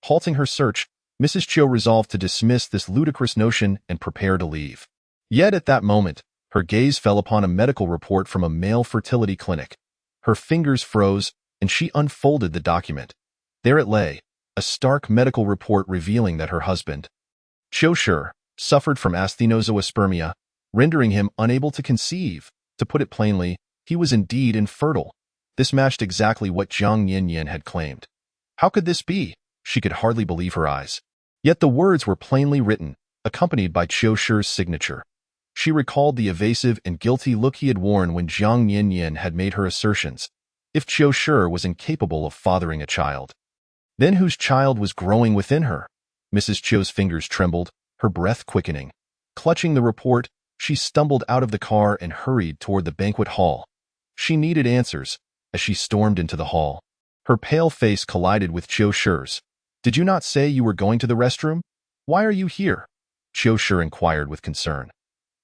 Halting her search, Mrs. Chiu resolved to dismiss this ludicrous notion and prepare to leave. Yet at that moment, her gaze fell upon a medical report from a male fertility clinic. Her fingers froze, and she unfolded the document. There it lay, a stark medical report revealing that her husband, Chiu Shi, suffered from asthenozoospermia, rendering him unable to conceive. To put it plainly, he was indeed infertile. This matched exactly what Jiang Yanyan had claimed. How could this be? She could hardly believe her eyes. Yet the words were plainly written, accompanied by Chiu Shi's signature. She recalled the evasive and guilty look he had worn when Jiang Yanyan had made her assertions. If Chiu Shi was incapable of fathering a child, Then whose child was growing within her? Mrs. Cho's fingers trembled, her breath quickening. Clutching the report, she stumbled out of the car and hurried toward the banquet hall. She needed answers. As she stormed into the hall, her pale face collided with Cho Shi's. "Did you not say you were going to the restroom? Why are you here?" Cho Shi inquired with concern.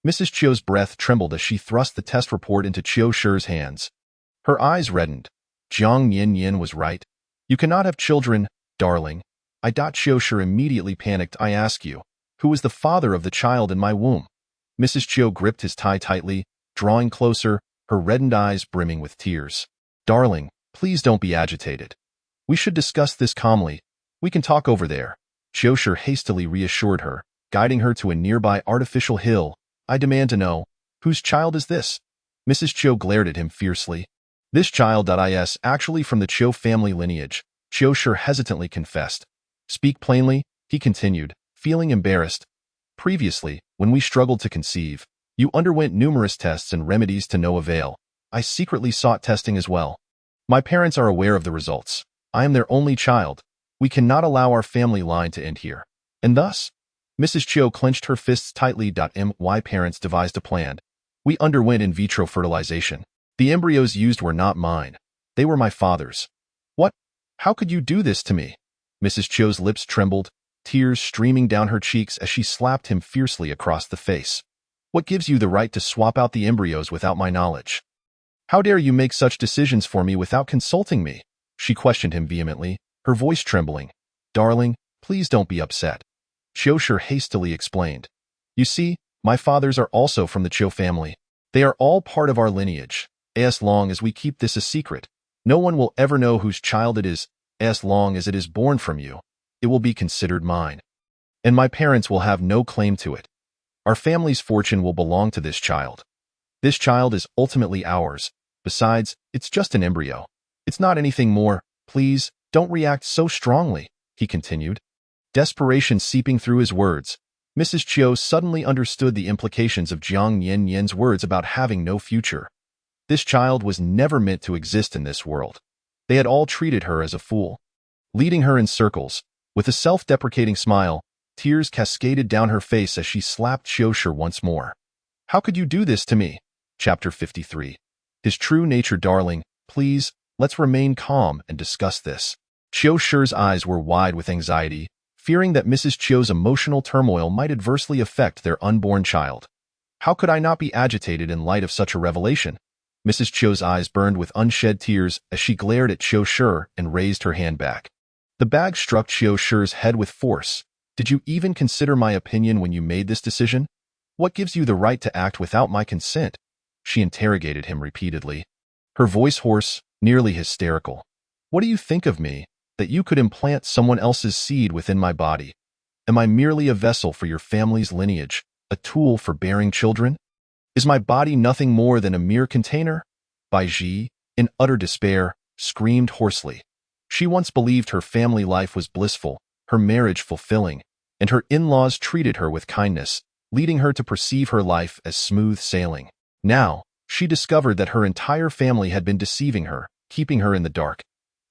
Mrs. Cho's breath trembled as she thrust the test report into Cho Shi's hands. Her eyes reddened. Jiang Yin was right. "You cannot have children, darling." Cho Shi immediately panicked. "I ask you, who is the father of the child in my womb?" Mrs. Cho gripped his tie tightly, drawing closer, her reddened eyes brimming with tears. "Darling, please don't be agitated. We should discuss this calmly. We can talk over there." Cho Shi hastily reassured her, guiding her to a nearby artificial hill. "I demand to know, whose child is this?" Mrs. Cho glared at him fiercely. "This child is actually from the Cho family lineage," Cho Shi hesitantly confessed. "Speak plainly," he continued, feeling embarrassed. "Previously, when we struggled to conceive, you underwent numerous tests and remedies to no avail. I secretly sought testing as well. My parents are aware of the results. I am their only child. We cannot allow our family line to end here. And thus?" Mrs. Cho clenched her fists tightly. My parents devised a plan. We underwent in vitro fertilization. The embryos used were not mine. They were my father's. "What? How could you do this to me?" Mrs. Cho's lips trembled, tears streaming down her cheeks as she slapped him fiercely across the face. "What gives you the right to swap out the embryos without my knowledge? How dare you make such decisions for me without consulting me?" She questioned him vehemently, her voice trembling. "Darling, please don't be upset." Cho Shi hastily explained. "You see, my fathers are also from the Cho family. They are all part of our lineage. As long as we keep this a secret, no one will ever know whose child it is. As long as it is born from you, it will be considered mine. And my parents will have no claim to it. Our family's fortune will belong to this child. This child is ultimately ours. Besides, it's just an embryo. It's not anything more. Please, don't react so strongly," he continued. Desperation seeping through his words, Mrs. Cho suddenly understood the implications of Jiang Yin's words about having no future. This child was never meant to exist in this world. They had all treated her as a fool, leading her in circles. With a self-deprecating smile, tears cascaded down her face as she slapped Cho Shi once more. "How could you do this to me?" Chapter 53. His true nature. "Darling, please, let's remain calm and discuss this." Cho Shi's eyes were wide with anxiety, fearing that Mrs. Cho's emotional turmoil might adversely affect their unborn child. "How could I not be agitated in light of such a revelation?" Mrs. Cho's eyes burned with unshed tears as she glared at Cho Shi and raised her hand back. The bag struck Cho Shi's head with force. "Did you even consider my opinion when you made this decision? What gives you the right to act without my consent?" She interrogated him repeatedly, her voice hoarse, nearly hysterical. "What do you think of me, that you could implant someone else's seed within my body? Am I merely a vessel for your family's lineage, a tool for bearing children? Is my body nothing more than a mere container?" Bai Ji, in utter despair, screamed hoarsely. She once believed her family life was blissful, her marriage fulfilling, and her in-laws treated her with kindness, leading her to perceive her life as smooth sailing. Now, she discovered that her entire family had been deceiving her, keeping her in the dark.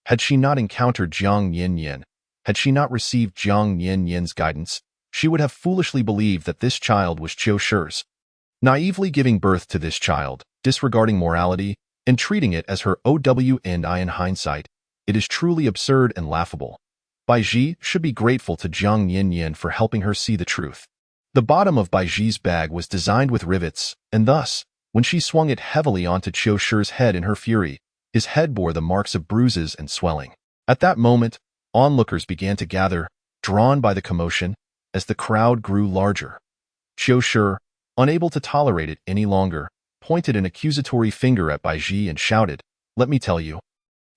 Had she not encountered Jiang Yin, had she not received Jiang Yin's guidance, she would have foolishly believed that this child was Cho Shi's. Naively giving birth to this child, disregarding morality, and treating it as her own. In hindsight, it is truly absurd and laughable. Bai Ji should be grateful to Jiang Yin for helping her see the truth. The bottom of Bai Ji's bag was designed with rivets, and thus, when she swung it heavily onto Cho Shi's head in her fury, his head bore the marks of bruises and swelling. At that moment, onlookers began to gather, drawn by the commotion, as the crowd grew larger. Cho Shi, unable to tolerate it any longer, pointed an accusatory finger at Bai Ji and shouted, "Let me tell you,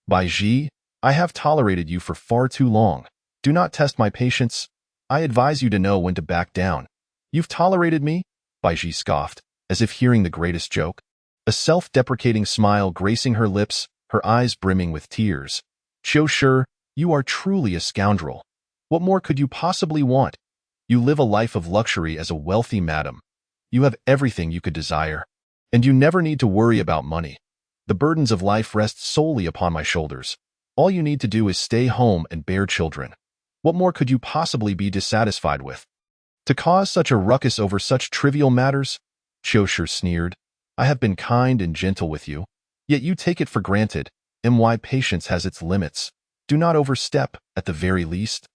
Bai Ji, I have tolerated you for far too long. Do not test my patience. I advise you to know when to back down." "You've tolerated me?" Bai Ji scoffed, as if hearing the greatest joke. A self-deprecating smile gracing her lips, her eyes brimming with tears. "Cho Shi, you are truly a scoundrel. What more could you possibly want? You live a life of luxury as a wealthy madam. You have everything you could desire, and you never need to worry about money. The burdens of life rest solely upon my shoulders. All you need to do is stay home and bear children. What more could you possibly be dissatisfied with? To cause such a ruckus over such trivial matters? Qiushi sneered. I have been kind and gentle with you, yet you take it for granted. Patience has its limits. Do not overstep, at the very least.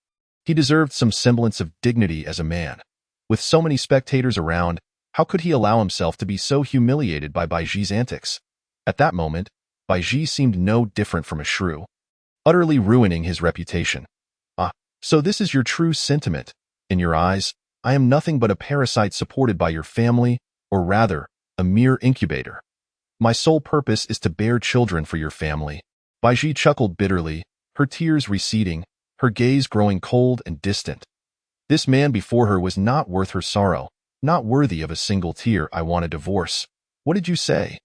He deserved some semblance of dignity as a man. With so many spectators around, how could he allow himself to be so humiliated by Baiji's antics? At that moment, Baiji seemed no different from a shrew, utterly ruining his reputation. Ah, so this is your true sentiment. In your eyes, I am nothing but a parasite supported by your family, or rather, a mere incubator. My sole purpose is to bear children for your family. Baiji chuckled bitterly, her tears receding, her gaze growing cold and distant. This man before her was not worth her sorrow, not worthy of a single tear. I want a divorce. What did you say?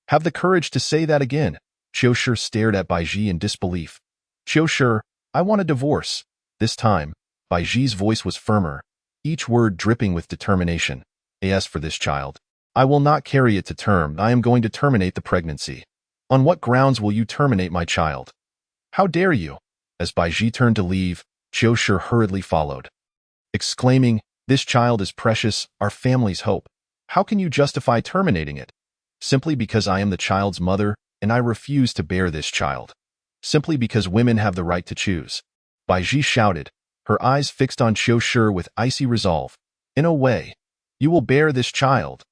Have the courage to say that again. Qiushi stared at Baiji in disbelief. Qiushi, I want a divorce. This time, Baiji's voice was firmer, each word dripping with determination. As for this child, I will not carry it to term. I am going to terminate the pregnancy. On what grounds will you terminate my child? How dare you? As Baiji turned to leave, Qiushi hurriedly followed, exclaiming, This child is precious, our family's hope. How can you justify terminating it? Simply because I am the child's mother, and I refuse to bear this child. Simply because women have the right to choose. Baiji shouted, her eyes fixed on Qiushi with icy resolve. In a way, you will bear this child.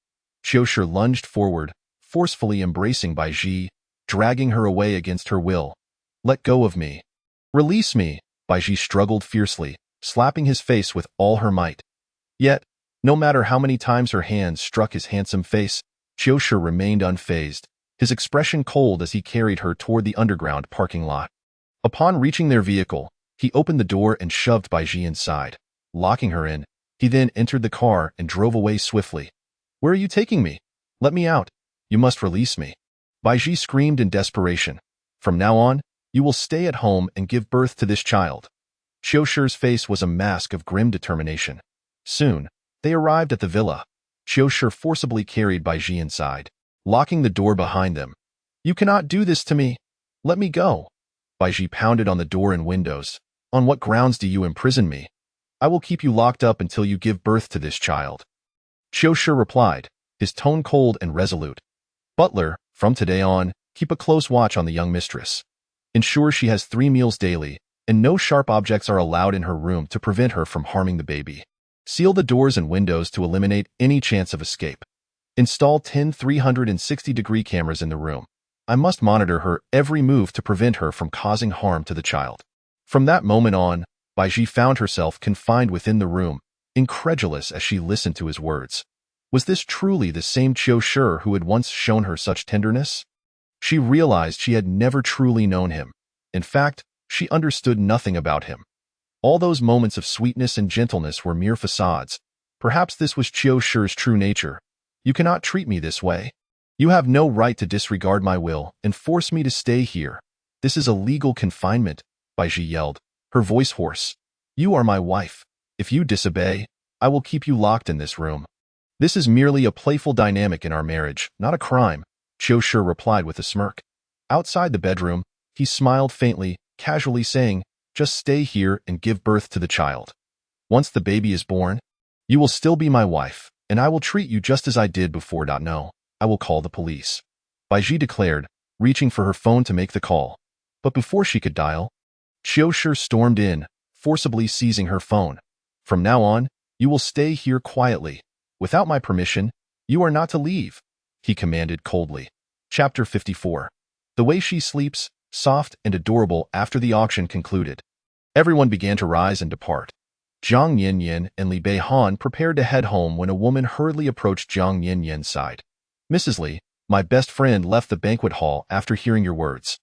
Qiushi lunged forward, forcefully embracing Baiji, dragging her away against her will. Let go of me. Release me, Baiji struggled fiercely, slapping his face with all her might. Yet, no matter how many times her hands struck his handsome face, Qiushi remained unfazed, his expression cold as he carried her toward the underground parking lot. Upon reaching their vehicle, he opened the door and shoved Baiji inside. Locking her in, he then entered the car and drove away swiftly. Where are you taking me? Let me out. You must release me. Baiji screamed in desperation. From now on, you will stay at home and give birth to this child. Qiushi's face was a mask of grim determination. Soon, they arrived at the villa. Qiushi forcibly carried Baiji inside, locking the door behind them. You cannot do this to me. Let me go. Baiji pounded on the door and windows. On what grounds do you imprison me? I will keep you locked up until you give birth to this child. Qiushi replied, his tone cold and resolute. Butler, from today on, keep a close watch on the young mistress. Ensure she has 3 meals daily, and no sharp objects are allowed in her room to prevent her from harming the baby. Seal the doors and windows to eliminate any chance of escape. Install 10 360-degree cameras in the room. I must monitor her every move to prevent her from causing harm to the child. From that moment on, Baiji found herself confined within the room, incredulous as she listened to his words. Was this truly the same Qiushi who had once shown her such tenderness? She realized she had never truly known him. In fact, she understood nothing about him. All those moments of sweetness and gentleness were mere facades. Perhaps this was Qiushi's true nature. You cannot treat me this way. You have no right to disregard my will and force me to stay here. This is a legal confinement, Baiji yelled, her voice hoarse. You are my wife. If you disobey, I will keep you locked in this room. This is merely a playful dynamic in our marriage, not a crime, Qiushi replied with a smirk. Outside the bedroom, he smiled faintly, casually saying, just stay here and give birth to the child. Once the baby is born, you will still be my wife, and I will treat you just as I did before. No, I will call the police, Baiji declared, reaching for her phone to make the call. But before she could dial, Qiushi stormed in, forcibly seizing her phone. From now on, you will stay here quietly. Without my permission, you are not to leave, he commanded coldly. Chapter 54. The way she sleeps, soft and adorable. After the auction concluded, everyone began to rise and depart. Jiang Yanyan and Li Beihan prepared to head home when a woman hurriedly approached Jiang Yanyan's side. Mrs. Li, my best friend left the banquet hall after hearing your words.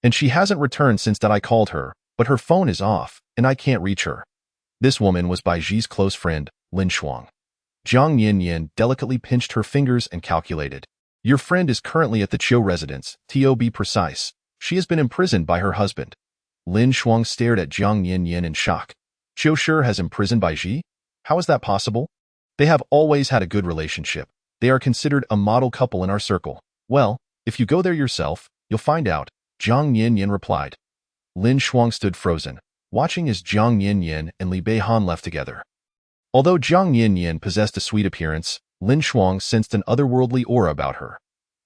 And she hasn't returned since that I called her, but her phone is off, and I can't reach her. This woman was Baiji's close friend, Lin Shuang. Jiang Yanyan delicately pinched her fingers and calculated. Your friend is currently at the Qiu residence, to be precise. She has been imprisoned by her husband. Lin Shuang stared at Jiang Yanyan in shock. Qiushi has imprisoned Baiji? How is that possible? They have always had a good relationship. They are considered a model couple in our circle. Well, if you go there yourself, you'll find out, Jiang Yanyan replied. Lin Shuang stood frozen, watching as Jiang Yin and Li Beihan left together. Although Jiang Yin possessed a sweet appearance, Lin Shuang sensed an otherworldly aura about her.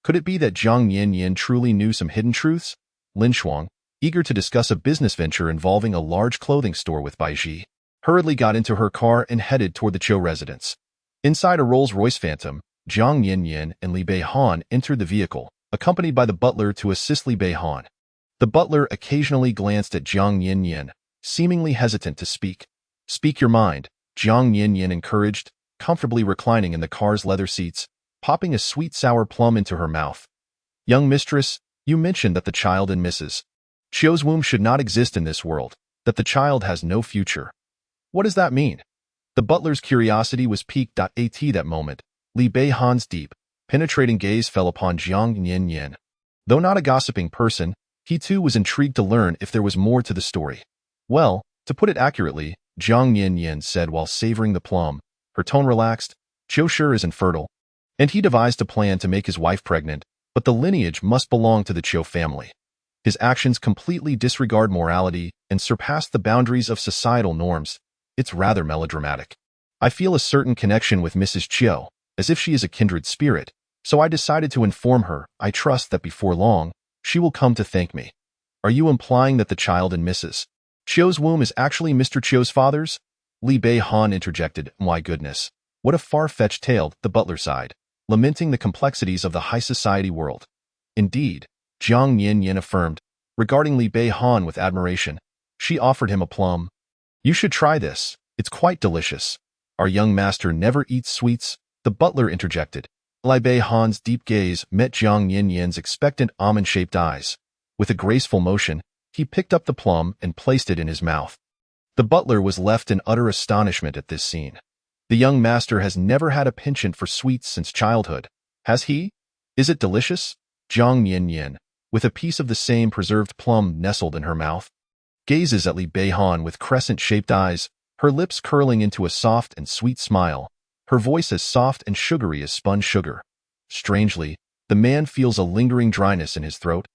Could it be that Jiang Yin truly knew some hidden truths? Lin Shuang, eager to discuss a business venture involving a large clothing store with Baiji, hurriedly got into her car and headed toward the Chiu residence. Inside a Rolls-Royce Phantom, Jiang Yin and Li Beihan entered the vehicle, accompanied by the butler to assist Li Beihan. The butler occasionally glanced at Jiang Yin, seemingly hesitant to speak. "Speak your mind," Jiang Yin encouraged, comfortably reclining in the car's leather seats, popping a sweet sour plum into her mouth. "Young mistress, you mentioned that the child in Mrs. Chiu's womb should not exist in this world, that the child has no future. What does that mean?" The butler's curiosity was piqued. At that moment, Li Beihan's deep, penetrating gaze fell upon Jiang Yin. Though not a gossiping person, he too was intrigued to learn if there was more to the story. "Well, to put it accurately," Jiang Yin said while savoring the plum, her tone relaxed, "Chiu sure is infertile, and he devised a plan to make his wife pregnant, but the lineage must belong to the Chiu family. His actions completely disregard morality and surpass the boundaries of societal norms. It's rather melodramatic. I feel a certain connection with Mrs. Chiu, as if she is a kindred spirit, so I decided to inform her. I trust that before long, she will come to thank me." "Are you implying that the child in Mrs. Chiu's womb is actually Mr. Chiu's father's?" Li Beihan interjected. "My goodness, what a far-fetched tale," the butler sighed, lamenting the complexities of the high society world. "Indeed," Jiang Yin affirmed, regarding Li Beihan with admiration. She offered him a plum. "You should try this. It's quite delicious." "Our young master never eats sweets," the butler interjected. Li Beihan's deep gaze met Jiang Yin's expectant almond-shaped eyes. With a graceful motion, he picked up the plum and placed it in his mouth. The butler was left in utter astonishment at this scene. The young master has never had a penchant for sweets since childhood, has he? "Is it delicious?" Jiang Yin, with a piece of the same preserved plum nestled in her mouth, gazes at Li Beihan with crescent-shaped eyes, her lips curling into a soft and sweet smile, her voice as soft and sugary as spun sugar. Strangely, the man feels a lingering dryness in his throat,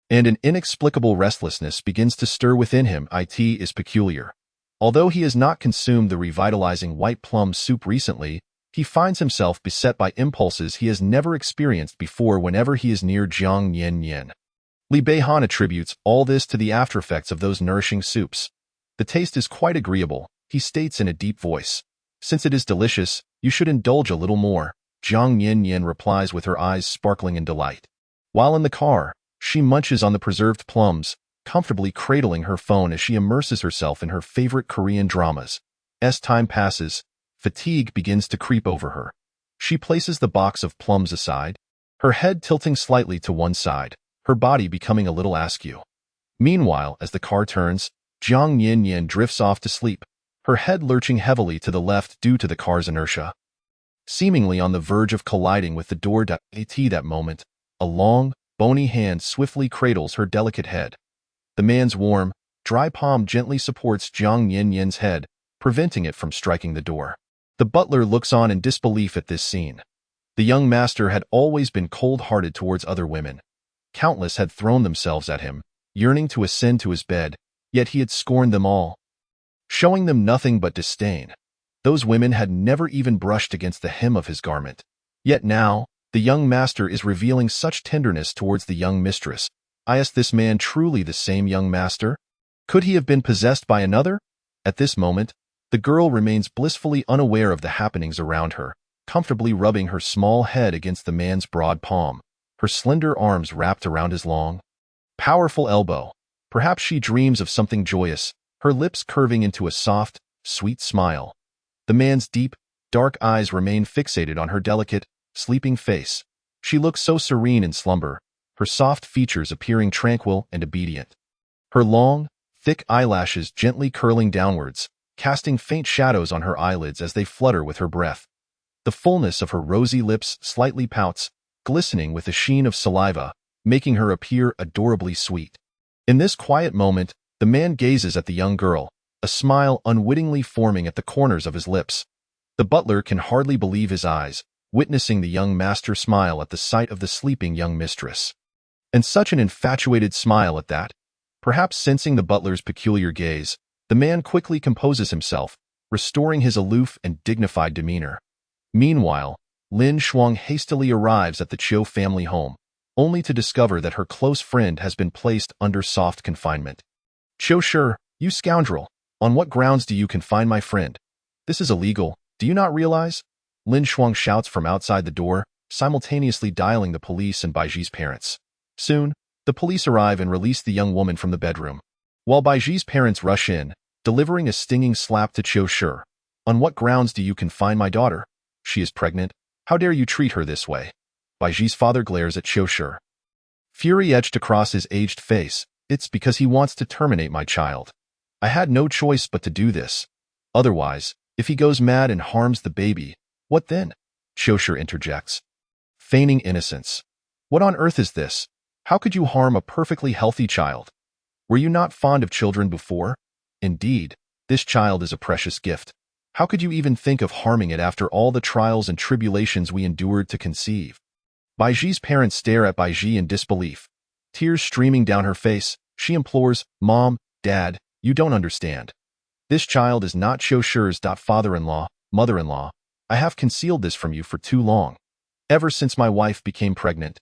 and an inexplicable restlessness begins to stir within him. It is peculiar. Although he has not consumed the revitalizing white plum soup recently, he finds himself beset by impulses he has never experienced before whenever he is near Jiang Yin. Li Beihan attributes all this to the aftereffects of those nourishing soups. "The taste is quite agreeable," he states in a deep voice. "Since it is delicious, you should indulge a little more," Jiang Yin replies with her eyes sparkling in delight. While in the car, she munches on the preserved plums, comfortably cradling her phone as she immerses herself in her favorite Korean dramas. As time passes, fatigue begins to creep over her. She places the box of plums aside, her head tilting slightly to one side, her body becoming a little askew. Meanwhile, as the car turns, Jiang Yin drifts off to sleep, her head lurching heavily to the left due to the car's inertia. Seemingly on the verge of colliding with the door. At that moment, a long, bony hand swiftly cradles her delicate head. The man's warm, dry palm gently supports Jiang Yin's head, preventing it from striking the door. The butler looks on in disbelief at this scene. The young master had always been cold-hearted towards other women. Countless had thrown themselves at him, yearning to ascend to his bed, yet he had scorned them all, showing them nothing but disdain. Those women had never even brushed against the hem of his garment. Yet now, the young master is revealing such tenderness towards the young mistress. Is this man truly the same young master? Could he have been possessed by another? At this moment, the girl remains blissfully unaware of the happenings around her, comfortably rubbing her small head against the man's broad palm, her slender arms wrapped around his long, powerful elbow. Perhaps she dreams of something joyous, her lips curving into a soft, sweet smile. The man's deep, dark eyes remain fixated on her delicate, sleeping face. She looks so serene in slumber, her soft features appearing tranquil and obedient. Her long, thick eyelashes gently curling downwards, casting faint shadows on her eyelids as they flutter with her breath. The fullness of her rosy lips slightly pouts, glistening with a sheen of saliva, making her appear adorably sweet. In this quiet moment, the man gazes at the young girl, a smile unwittingly forming at the corners of his lips. The butler can hardly believe his eyes, witnessing the young master smile at the sight of the sleeping young mistress. And such an infatuated smile at that. Perhaps sensing the butler's peculiar gaze, the man quickly composes himself, restoring his aloof and dignified demeanor. Meanwhile, Lin Shuang hastily arrives at the Chiu family home, only to discover that her close friend has been placed under soft confinement. Chiu Shi, you scoundrel! On what grounds do you confine my friend? This is illegal, do you not realize? Lin Shuang shouts from outside the door, simultaneously dialing the police and Baiji's parents. Soon, the police arrive and release the young woman from the bedroom. While Baiji's parents rush in, delivering a stinging slap to Chiu Shi. On what grounds do you confine my daughter? She is pregnant. How dare you treat her this way? Baiji's father glares at Chiu Shi. Fury etched across his aged face. It's because he wants to terminate my child. I had no choice but to do this. Otherwise, if he goes mad and harms the baby, what then? Chiu Shi interjects. Feigning innocence. What on earth is this? How could you harm a perfectly healthy child? Were you not fond of children before? Indeed, this child is a precious gift. How could you even think of harming it after all the trials and tribulations we endured to conceive? Baiji's parents stare at Baiji in disbelief. Tears streaming down her face, she implores, Mom, Dad, you don't understand. This child is not Chiu Shi's father-in-law, mother-in-law. I have concealed this from you for too long. Ever since my wife became pregnant.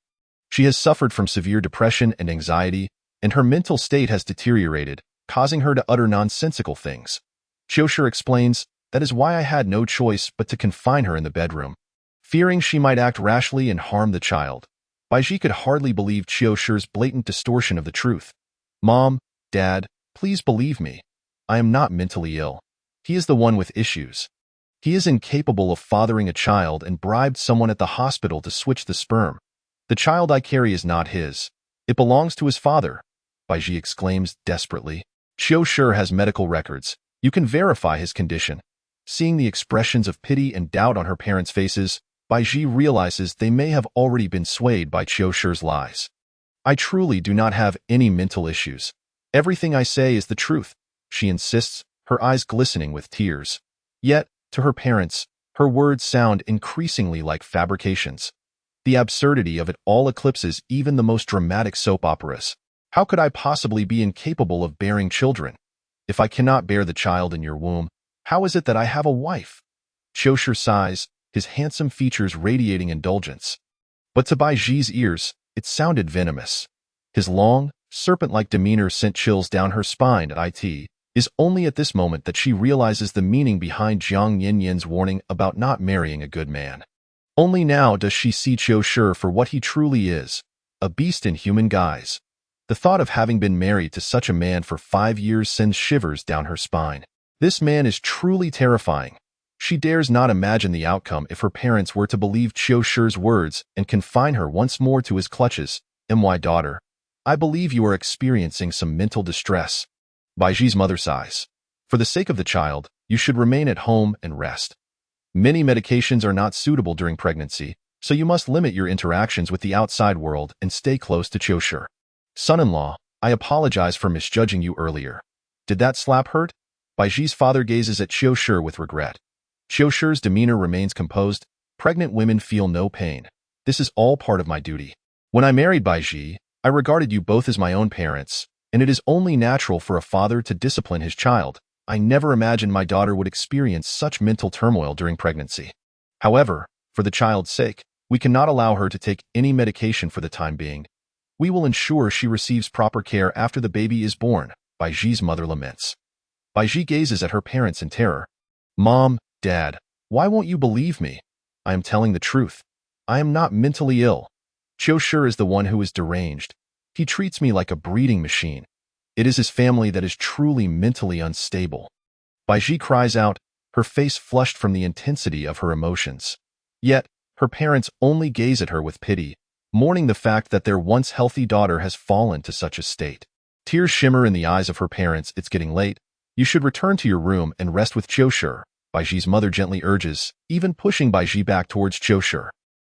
She has suffered from severe depression and anxiety, and her mental state has deteriorated, causing her to utter nonsensical things. Chiu Shi explains, that is why I had no choice but to confine her in the bedroom. Fearing she might act rashly and harm the child, Baiji could hardly believe Chiu Shi's blatant distortion of the truth. Mom, Dad, please believe me. I am not mentally ill. He is the one with issues. He is incapable of fathering a child and bribed someone at the hospital to switch the sperm. The child I carry is not his. It belongs to his father, Baiji exclaims desperately. Chiu Shi has medical records. You can verify his condition. Seeing the expressions of pity and doubt on her parents' faces, Baiji realizes they may have already been swayed by Chiu Shi's lies. I truly do not have any mental issues. Everything I say is the truth, she insists, her eyes glistening with tears. Yet, to her parents, her words sound increasingly like fabrications. The absurdity of it all eclipses even the most dramatic soap operas. How could I possibly be incapable of bearing children? If I cannot bear the child in your womb, how is it that I have a wife? Chiu Shi sighs, his handsome features radiating indulgence. But to Baiji's ears, it sounded venomous. His long, serpent-like demeanor sent chills down her spine. It is only at this moment that she realizes the meaning behind Jiang Yanyan's warning about not marrying a good man. Only now does she see Chiu Shi for what he truly is, a beast in human guise. The thought of having been married to such a man for 5 years sends shivers down her spine. This man is truly terrifying. She dares not imagine the outcome if her parents were to believe Chiu Shi's words and confine her once more to his clutches. My daughter, I believe you are experiencing some mental distress. Baiji's mother sighs. For the sake of the child, you should remain at home and rest. Many medications are not suitable during pregnancy, so you must limit your interactions with the outside world and stay close to Chiu Shi. Son-in-law, I apologize for misjudging you earlier. Did that slap hurt? Baiji's father gazes at Chiu Shi with regret. Chiu Shi's demeanor remains composed. Pregnant women feel no pain. This is all part of my duty. When I married Baiji, I regarded you both as my own parents, and it is only natural for a father to discipline his child. I never imagined my daughter would experience such mental turmoil during pregnancy. However, for the child's sake, we cannot allow her to take any medication for the time being. We will ensure she receives proper care after the baby is born, Baiji's mother laments. Baiji gazes at her parents in terror. Mom, Dad, why won't you believe me? I am telling the truth. I am not mentally ill. Chiu Shi is the one who is deranged. He treats me like a breeding machine. It is his family that is truly mentally unstable. Baiji cries out, her face flushed from the intensity of her emotions. Yet, her parents only gaze at her with pity, mourning the fact that their once healthy daughter has fallen to such a state. Tears shimmer in the eyes of her parents. It's getting late. You should return to your room and rest with Chiu Shi, Baiji's mother gently urges, even pushing Baiji back towards Chiu Shi.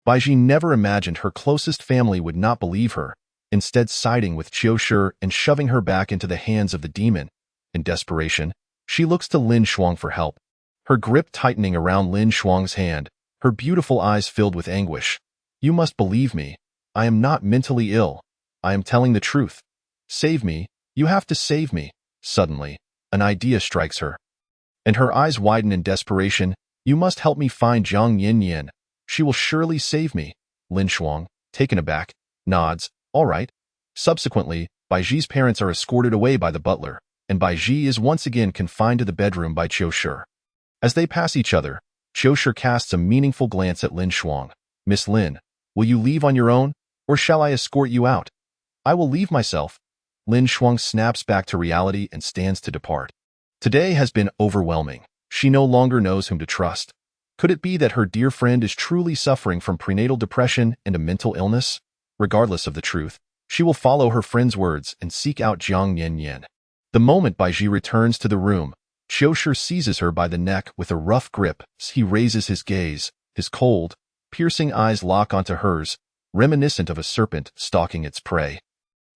Baiji never imagined her closest family would not believe her, instead siding with Chiu Shi and shoving her back into the hands of the demon. In desperation, she looks to Lin Shuang for help. Her grip tightening around Lin Shuang's hand, her beautiful eyes filled with anguish. You must believe me. I am not mentally ill. I am telling the truth. Save me, You have to save me. Suddenly, an idea strikes her, and her eyes widen in desperation. You must help me find Jiang Yin. She will surely save me. Lin Shuang, taken aback, nods. All right. Subsequently, Baiji's parents are escorted away by the butler, and Baiji is once again confined to the bedroom by Qiu Shi. As they pass each other, Qiu Shi casts a meaningful glance at Lin Shuang. Miss Lin, will you leave on your own, or shall I escort you out? I will leave myself. Lin Shuang snaps back to reality and stands to depart. Today has been overwhelming. She no longer knows whom to trust. Could it be that her dear friend is truly suffering from prenatal depression and a mental illness? Regardless of the truth, she will follow her friend's words and seek out Jiang Yin. The moment Baiji returns to the room, Qiu Shi seizes her by the neck with a rough grip. He raises his gaze. His cold, piercing eyes lock onto hers, reminiscent of a serpent stalking its prey,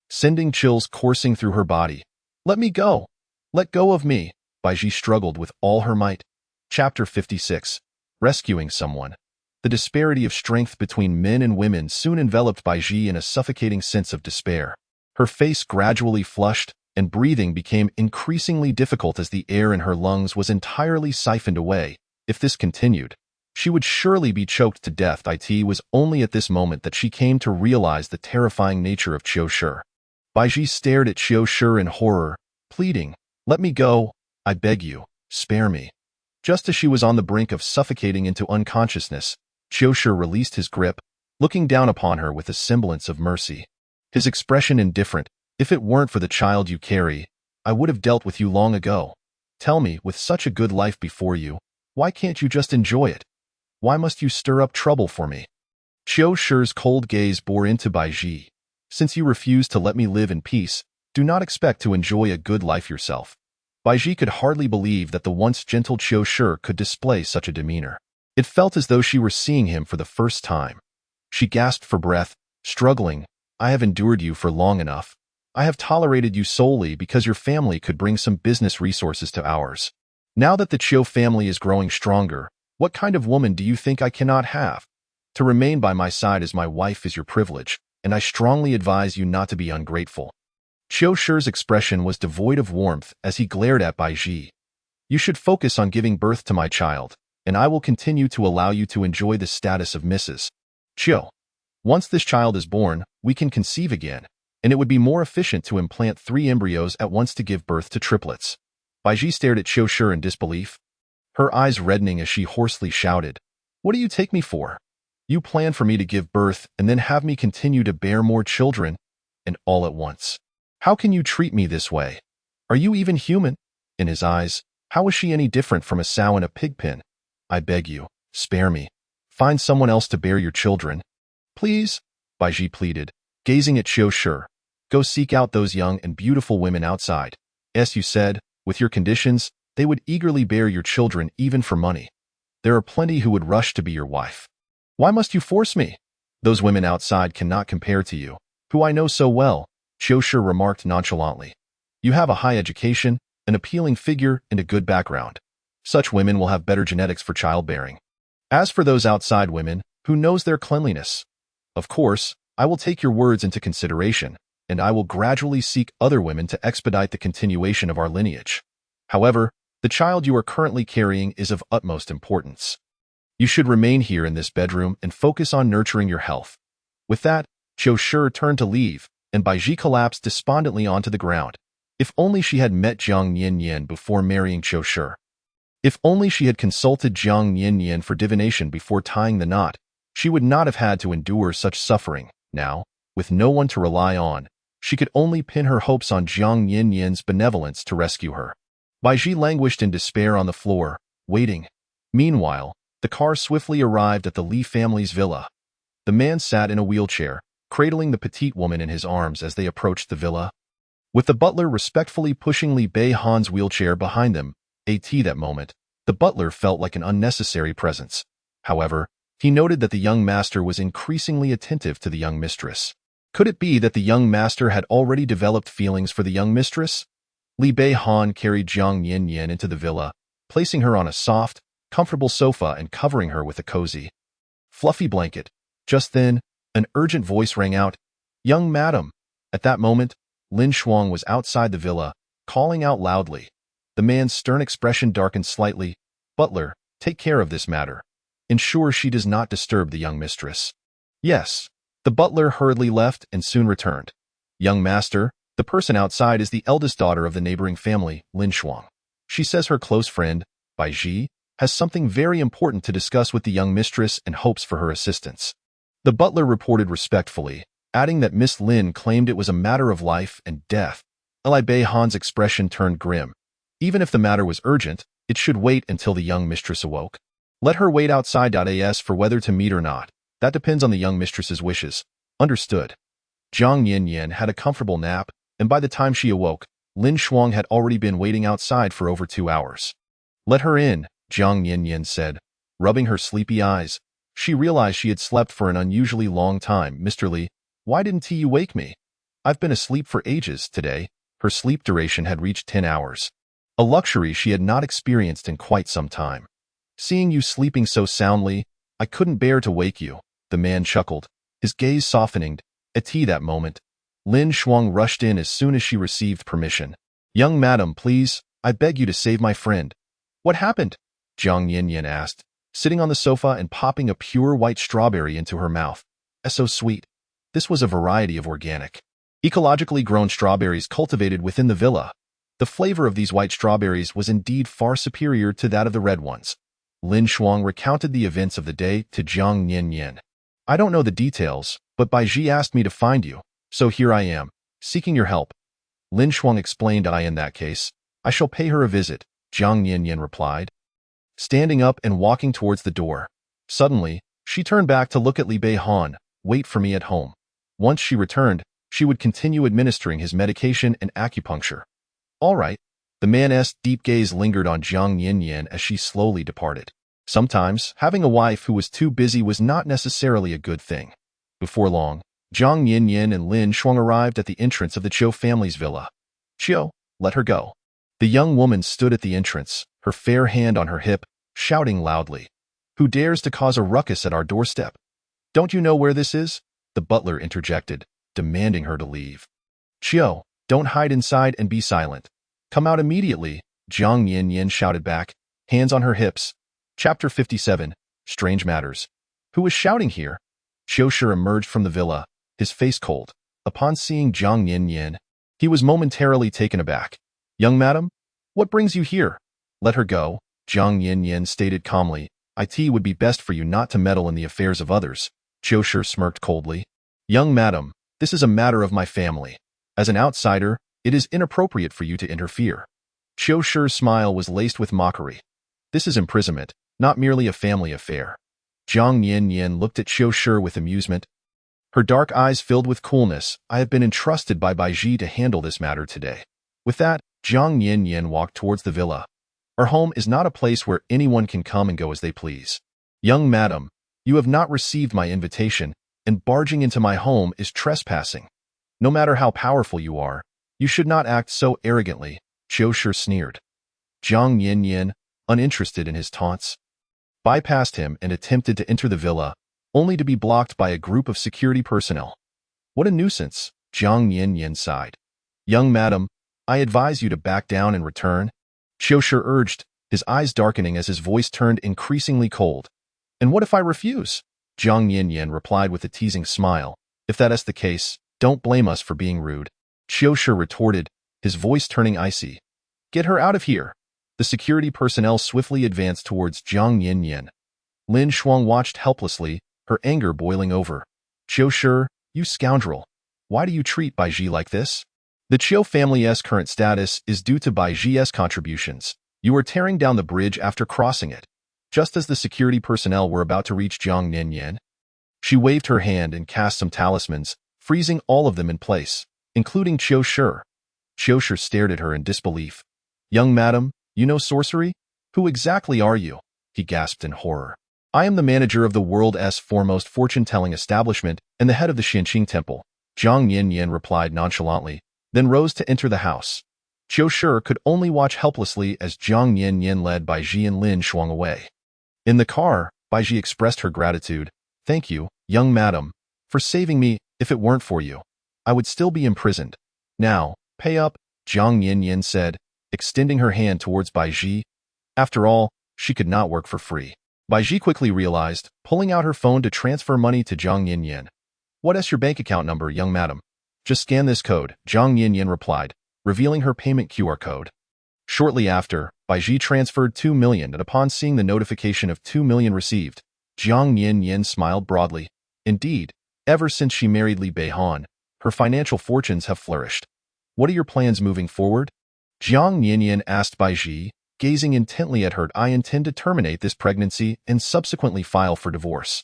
sending chills coursing through her body. Let me go. Let go of me. Baiji struggled with all her might. Chapter 56. Rescuing someone. The disparity of strength between men and women soon enveloped Baiji in a suffocating sense of despair. Her face gradually flushed, and breathing became increasingly difficult as the air in her lungs was entirely siphoned away. If this continued, she would surely be choked to death. It was only at this moment that she came to realize the terrifying nature of Qiu Shi. Baiji stared at Qiu Shi in horror, pleading, "Let me go. I beg you, spare me." Just as she was on the brink of suffocating into unconsciousness, Qiu Shi released his grip, looking down upon her with a semblance of mercy. His expression indifferent. If it weren't for the child you carry, I would have dealt with you long ago. Tell me, with such a good life before you, why can't you just enjoy it? Why must you stir up trouble for me? Qiu Shi's cold gaze bore into Baiji. Since you refuse to let me live in peace, do not expect to enjoy a good life yourself. Baiji could hardly believe that the once gentle Qiu Shi could display such a demeanor. It felt as though she were seeing him for the first time. She gasped for breath, struggling. I have endured you for long enough. I have tolerated you solely because your family could bring some business resources to ours. Now that the Qiu family is growing stronger, what kind of woman do you think I cannot have? To remain by my side as my wife is your privilege, and I strongly advise you not to be ungrateful. Qiu Shi's expression was devoid of warmth as he glared at Baiji. You should focus on giving birth to my child, and I will continue to allow you to enjoy the status of Mrs. Qiu. Once this child is born, we can conceive again, and it would be more efficient to implant 3 embryos at once to give birth to triplets. Baiji stared at Qiu Shi in disbelief, her eyes reddening as she hoarsely shouted, "What do you take me for? You plan for me to give birth and then have me continue to bear more children, and all at once. How can you treat me this way? Are you even human?" In his eyes, how was she any different from a sow in a pig pen? I beg you, spare me. Find someone else to bear your children. Please, Baiji pleaded, gazing at Qiu Shi. Go seek out those young and beautiful women outside. As you said, with your conditions, they would eagerly bear your children even for money. There are plenty who would rush to be your wife. Why must you force me? Those women outside cannot compare to you, who I know so well, Qiu Shi remarked nonchalantly. You have a high education, an appealing figure, and a good background. Such women will have better genetics for childbearing. As for those outside women, who knows their cleanliness? Of course, I will take your words into consideration, and I will gradually seek other women to expedite the continuation of our lineage. However, the child you are currently carrying is of utmost importance. You should remain here in this bedroom and focus on nurturing your health. With that, Qiu Shi turned to leave, and Baiji collapsed despondently onto the ground. If only she had met Jiang Yin before marrying Qiu Shi. If only she had consulted Jiang Yin for divination before tying the knot, she would not have had to endure such suffering. Now, with no one to rely on, she could only pin her hopes on Jiang Yin's benevolence to rescue her. Baiji languished in despair on the floor, waiting. Meanwhile, the car swiftly arrived at the Li family's villa. The man sat in a wheelchair, cradling the petite woman in his arms as they approached the villa. With the butler respectfully pushing Li Beihan's wheelchair behind them, that moment, the butler felt like an unnecessary presence. However, he noted that the young master was increasingly attentive to the young mistress. Could it be that the young master had already developed feelings for the young mistress? Li Beihan carried Jiang Yin into the villa, placing her on a soft, comfortable sofa and covering her with a cozy, fluffy blanket. Just then, an urgent voice rang out, "Young madam." At that moment, Lin Shuang was outside the villa, calling out loudly. The man's stern expression darkened slightly. "Butler, take care of this matter. Ensure she does not disturb the young mistress." "Yes." The butler hurriedly left and soon returned. "Young master, the person outside is the eldest daughter of the neighboring family, Lin Shuang. She says her close friend, Bai Ji, has something very important to discuss with the young mistress and hopes for her assistance." The butler reported respectfully, adding that Miss Lin claimed it was a matter of life and death. Li Bei Han's expression turned grim. Even if the matter was urgent, it should wait until the young mistress awoke. "Let her wait outside as for whether to meet or not. That depends on the young mistress's wishes." "Understood." Jiang Yanyan had a comfortable nap, and by the time she awoke, Lin Shuang had already been waiting outside for over 2 hours. "Let her in," Jiang Yanyan said, rubbing her sleepy eyes. She realized she had slept for an unusually long time. "Mr. Li, why didn't you wake me? I've been asleep for ages today." Her sleep duration had reached 10 hours. A luxury she had not experienced in quite some time. "Seeing you sleeping so soundly, I couldn't bear to wake you," the man chuckled, his gaze softening. At that moment, Lin Shuang rushed in as soon as she received permission. "Young madam, please, I beg you to save my friend." "What happened?" Jiang Yanyan asked, sitting on the sofa and popping a pure white strawberry into her mouth. So sweet. This was a variety of organic, ecologically grown strawberries cultivated within the villa. The flavor of these white strawberries was indeed far superior to that of the red ones. Lin Shuang recounted the events of the day to Jiang Yanyan. "I don't know the details, but Bai Ji asked me to find you, so here I am, seeking your help." Lin Shuang explained. "In that case, I shall pay her a visit," Jiang Yanyan replied, standing up and walking towards the door. Suddenly, she turned back to look at Li Bei Han. "Wait for me at home." Once she returned, she would continue administering his medication and acupuncture. "All right." The man's deep gaze lingered on Jiang Yanyan as she slowly departed. Sometimes, having a wife who was too busy was not necessarily a good thing. Before long, Jiang Yanyan and Lin Shuang arrived at the entrance of the Chiu family's villa. "Chiu, let her go." The young woman stood at the entrance, her fair hand on her hip, shouting loudly. "Who dares to cause a ruckus at our doorstep? Don't you know where this is?" The butler interjected, demanding her to leave. "Chiu, don't hide inside and be silent. Come out immediately," Jiang Yanyan shouted back, hands on her hips. Chapter 57, Strange Matters. "Who is shouting here?" Chiu Shi emerged from the villa, his face cold. Upon seeing Jiang Yanyan, he was momentarily taken aback. "Young madam, what brings you here?" "Let her go," Jiang Yanyan stated calmly. "It would be best for you not to meddle in the affairs of others." Chiu Shi smirked coldly. "Young madam, this is a matter of my family. As an outsider, it is inappropriate for you to interfere." Chiu Shi's smile was laced with mockery. "This is imprisonment, not merely a family affair." Jiang Yanyan looked at Chiu Shi with amusement. Her dark eyes filled with coolness. "I have been entrusted by Bai Ji to handle this matter today." With that, Jiang Yanyan walked towards the villa. "Our home is not a place where anyone can come and go as they please. Young madam, you have not received my invitation, and barging into my home is trespassing. No matter how powerful you are, you should not act so arrogantly," Chiu Shi sneered. Jiang Yanyan, uninterested in his taunts, bypassed him and attempted to enter the villa, only to be blocked by a group of security personnel. "What a nuisance," Jiang Yanyan sighed. "Young madam, I advise you to back down and return," Chiu Shi urged, his eyes darkening as his voice turned increasingly cold. "And what if I refuse?" Jiang Yanyan replied with a teasing smile. "If that is the case, don't blame us for being rude," Chiu Shi retorted, his voice turning icy. "Get her out of here." The security personnel swiftly advanced towards Jiang Yanyan. Lin Shuang watched helplessly, her anger boiling over. "Chiu Shi, you scoundrel. Why do you treat Bai Ji like this? The Chiu family's current status is due to Bai Ji's contributions. You are tearing down the bridge after crossing it." Just as the security personnel were about to reach Jiang Yanyan, she waved her hand and cast some talismans, freezing all of them in place, including Chiu Shi. Chiu Shi stared at her in disbelief. "Young madam, you know sorcery? Who exactly are you?" he gasped in horror. "I am the manager of the world's foremost fortune-telling establishment and the head of the Xinqing Temple," Jiang Yanyan replied nonchalantly, then rose to enter the house. Chiu Shi could only watch helplessly as Jiang Yanyan led Bai Ji and Lin Shuang away. In the car, Bai Ji expressed her gratitude. "Thank you, young madam, for saving me. If it weren't for you, I would still be imprisoned. Now, pay up, Jiang Yinyan said, extending her hand towards Bai Ji. After all, she could not work for free. Bai Ji quickly realized, pulling out her phone to transfer money to Jiang Yinyan. What is your bank account number, young madam? Just scan this code, Jiang Yinyan replied, revealing her payment QR code. Shortly after, Bai Ji transferred 2 million, and upon seeing the notification of 2 million received, Jiang Yinyan smiled broadly. Indeed, ever since she married Li Beihan, her financial fortunes have flourished. What are your plans moving forward? Jiang Yinyan asked Bai Ji, gazing intently at her. I intend to terminate this pregnancy and subsequently file for divorce.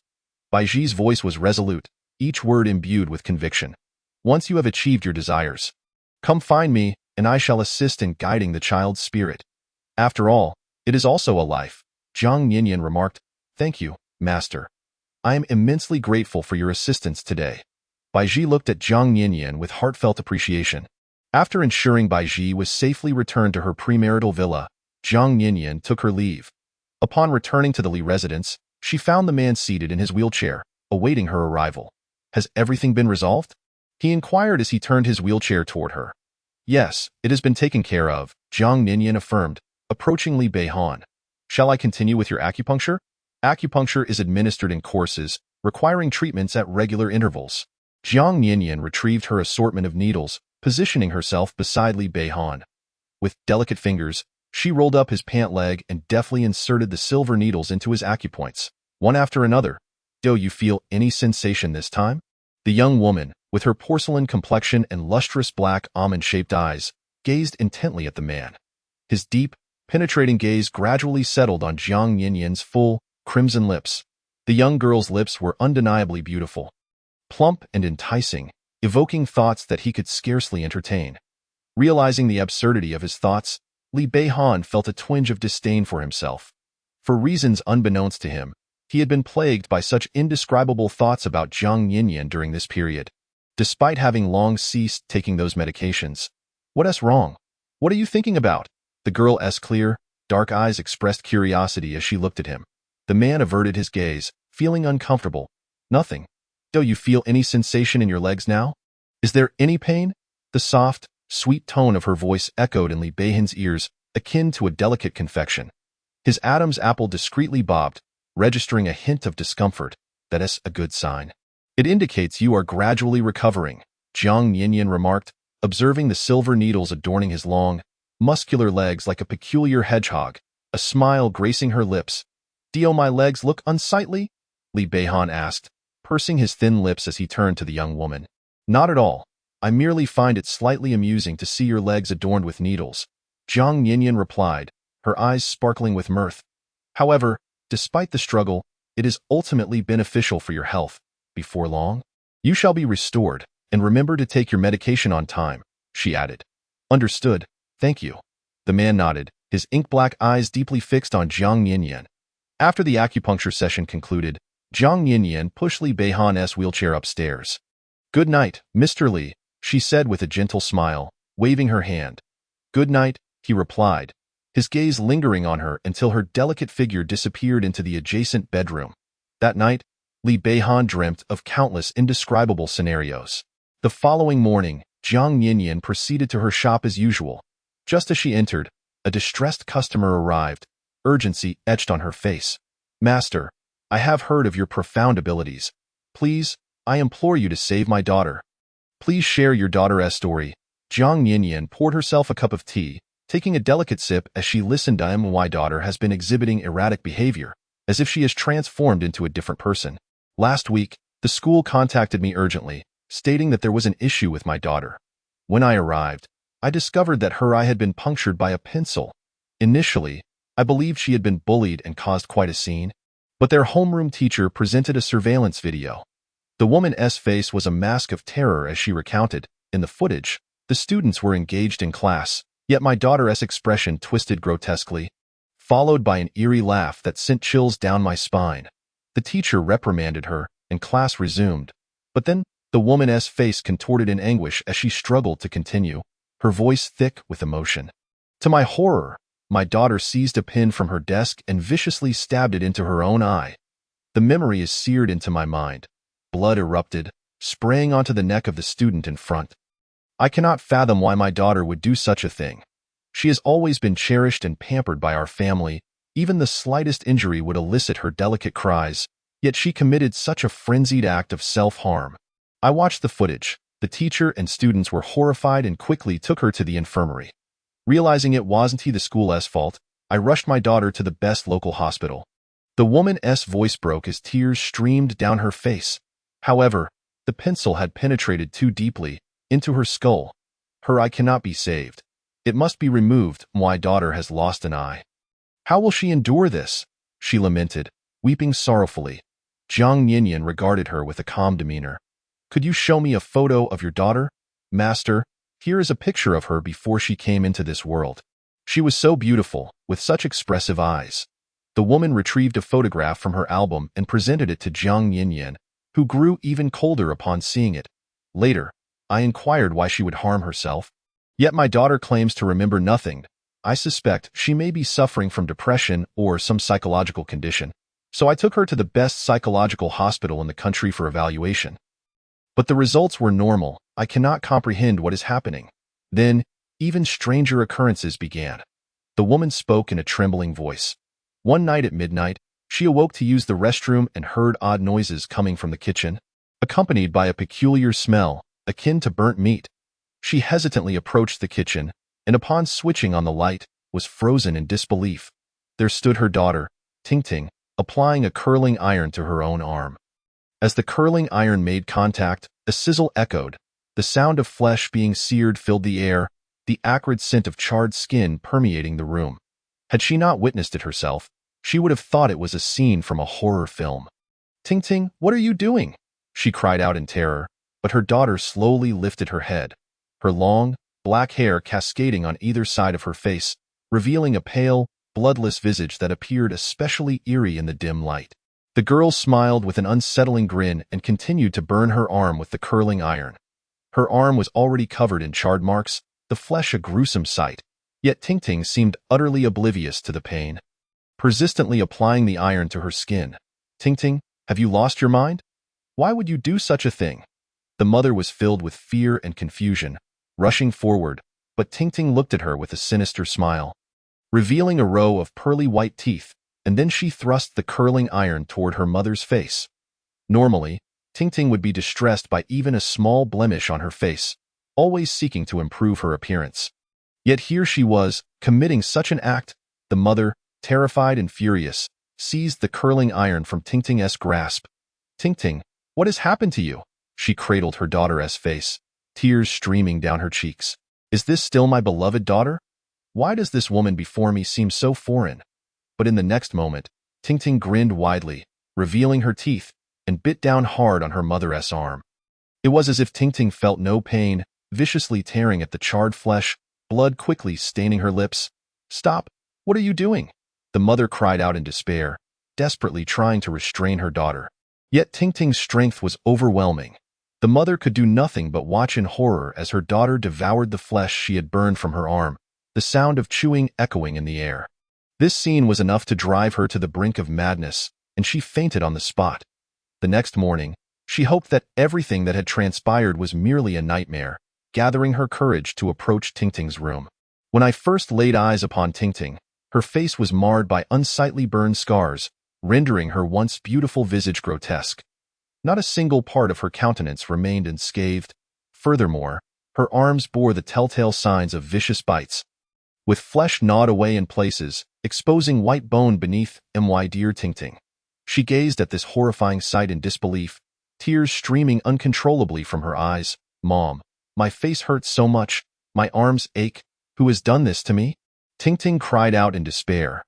Bai Ji's voice was resolute, each word imbued with conviction. Once you have achieved your desires, come find me, and I shall assist in guiding the child's spirit. After all, it is also a life, Jiang Yinyan remarked. Thank you, master. I am immensely grateful for your assistance today. Bai Ji looked at Jiang Yinyan with heartfelt appreciation. After ensuring Bai Ji was safely returned to her premarital villa, Jiang Yinyan took her leave. Upon returning to the Li residence, she found the man seated in his wheelchair, awaiting her arrival. Has everything been resolved? He inquired as he turned his wheelchair toward her. Yes, it has been taken care of, Jiang Yinyan affirmed, approaching Li Beihan. Shall I continue with your acupuncture? Acupuncture is administered in courses, requiring treatments at regular intervals. Jiang Yinyan retrieved her assortment of needles, positioning herself beside Li Beihan. With delicate fingers, she rolled up his pant leg and deftly inserted the silver needles into his acupoints, one after another. Do you feel any sensation this time? The young woman, with her porcelain complexion and lustrous black almond-shaped eyes, gazed intently at the man. His deep, penetrating gaze gradually settled on Jiang Yinyan's full, crimson lips. The young girl's lips were undeniably beautiful, plump and enticing, evoking thoughts that he could scarcely entertain. Realizing the absurdity of his thoughts, Li Beihan felt a twinge of disdain for himself. For reasons unbeknownst to him, he had been plagued by such indescribable thoughts about Jiang Yinyan during this period. Despite having long ceased taking those medications. What's wrong? What are you thinking about? The girl's clear, dark eyes expressed curiosity as she looked at him. The man averted his gaze, feeling uncomfortable. Nothing. Do you feel any sensation in your legs now? Is there any pain? The soft, sweet tone of her voice echoed in Li Beihan's ears, akin to a delicate confection. His Adam's apple discreetly bobbed, registering a hint of discomfort. That is a good sign. It indicates you are gradually recovering, Jiang Yinyan remarked, observing the silver needles adorning his long, muscular legs like a peculiar hedgehog, a smile gracing her lips. Do my legs look unsightly? Li Beihan asked, pursing his thin lips as he turned to the young woman. Not at all. I merely find it slightly amusing to see your legs adorned with needles, Jiang Yinyan replied, her eyes sparkling with mirth. However, despite the struggle, it is ultimately beneficial for your health. Before long, you shall be restored, and remember to take your medication on time, she added. Understood, thank you. The man nodded, his ink-black eyes deeply fixed on Jiang Yinyan. After the acupuncture session concluded, Jiang Yinyan pushed Li Beihan's wheelchair upstairs. Good night, Mr. Li, she said with a gentle smile, waving her hand. Good night, he replied, his gaze lingering on her until her delicate figure disappeared into the adjacent bedroom. That night, Li Beihan dreamt of countless indescribable scenarios. The following morning, Jiang Yinyan proceeded to her shop as usual. Just as she entered, a distressed customer arrived, urgency etched on her face. Master, I have heard of your profound abilities. Please, I implore you to save my daughter. Please share your daughter's story. Jiang Yinyan poured herself a cup of tea, taking a delicate sip as she listened to my daughter has been exhibiting erratic behavior, as if she is transformed into a different person. Last week, the school contacted me urgently, stating that there was an issue with my daughter. When I arrived, I discovered that her eye had been punctured by a pencil. Initially, I believed she had been bullied and caused quite a scene, but their homeroom teacher presented a surveillance video. The woman's face was a mask of terror as she recounted. In the footage, the students were engaged in class, yet my daughter's expression twisted grotesquely, followed by an eerie laugh that sent chills down my spine. The teacher reprimanded her, and class resumed. But then, the woman's face contorted in anguish as she struggled to continue, her voice thick with emotion. To my horror, my daughter seized a pin from her desk and viciously stabbed it into her own eye. The memory is seared into my mind. Blood erupted, spraying onto the neck of the student in front. I cannot fathom why my daughter would do such a thing. She has always been cherished and pampered by our family. Even the slightest injury would elicit her delicate cries, yet she committed such a frenzied act of self-harm. I watched the footage. The teacher and students were horrified and quickly took her to the infirmary. Realizing it wasn't the school's fault, I rushed my daughter to the best local hospital. The woman's voice broke as tears streamed down her face. However, the pencil had penetrated too deeply into her skull. Her eye cannot be saved. It must be removed. My daughter has lost an eye. How will she endure this? She lamented, weeping sorrowfully. Jiang Yanyan regarded her with a calm demeanor. Could you show me a photo of your daughter? Master, here is a picture of her before she came into this world. She was so beautiful, with such expressive eyes. The woman retrieved a photograph from her album and presented it to Jiang Yanyan, who grew even colder upon seeing it. Later, I inquired why she would harm herself. Yet my daughter claims to remember nothing. I suspect she may be suffering from depression or some psychological condition. So I took her to the best psychological hospital in the country for evaluation. But the results were normal. I cannot comprehend what is happening. Then, even stranger occurrences began. The woman spoke in a trembling voice. One night at midnight, she awoke to use the restroom and heard odd noises coming from the kitchen, accompanied by a peculiar smell, akin to burnt meat. She hesitantly approached the kitchen, and upon switching on the light, was frozen in disbelief. There stood her daughter, Tingting, applying a curling iron to her own arm. As the curling iron made contact, a sizzle echoed. The sound of flesh being seared filled the air, the acrid scent of charred skin permeating the room. Had she not witnessed it herself, she would have thought it was a scene from a horror film. Tingting, what are you doing? She cried out in terror, but her daughter slowly lifted her head. Her long, black hair cascading on either side of her face, revealing a pale, bloodless visage that appeared especially eerie in the dim light. The girl smiled with an unsettling grin and continued to burn her arm with the curling iron. Her arm was already covered in charred marks, the flesh a gruesome sight, yet Tingting seemed utterly oblivious to the pain. Persistently applying the iron to her skin. Tingting, have you lost your mind? Why would you do such a thing? The mother was filled with fear and confusion, rushing forward, but Tingting looked at her with a sinister smile, revealing a row of pearly white teeth, and then she thrust the curling iron toward her mother's face. Normally, Tingting would be distressed by even a small blemish on her face, always seeking to improve her appearance. Yet here she was, committing such an act. The mother, terrified and furious, seized the curling iron from Tingting's grasp. Tingting, what has happened to you? She cradled her daughter's face, tears streaming down her cheeks. Is this still my beloved daughter? Why does this woman before me seem so foreign? But in the next moment, Tingting grinned widely, revealing her teeth, and bit down hard on her mother's arm. It was as if Tingting felt no pain, viciously tearing at the charred flesh, blood quickly staining her lips. Stop! What are you doing? The mother cried out in despair, desperately trying to restrain her daughter. Yet Tingting's strength was overwhelming. The mother could do nothing but watch in horror as her daughter devoured the flesh she had burned from her arm, the sound of chewing echoing in the air. This scene was enough to drive her to the brink of madness, and she fainted on the spot. The next morning, she hoped that everything that had transpired was merely a nightmare, gathering her courage to approach Tingting's room. When I first laid eyes upon Tingting, her face was marred by unsightly burn scars, rendering her once beautiful visage grotesque. Not a single part of her countenance remained unscathed. Furthermore, her arms bore the telltale signs of vicious bites, with flesh gnawed away in places, exposing white bone beneath. My dear Tingting. She gazed at this horrifying sight in disbelief, tears streaming uncontrollably from her eyes. Mom, my face hurts so much, my arms ache. Who has done this to me? Tingting cried out in despair.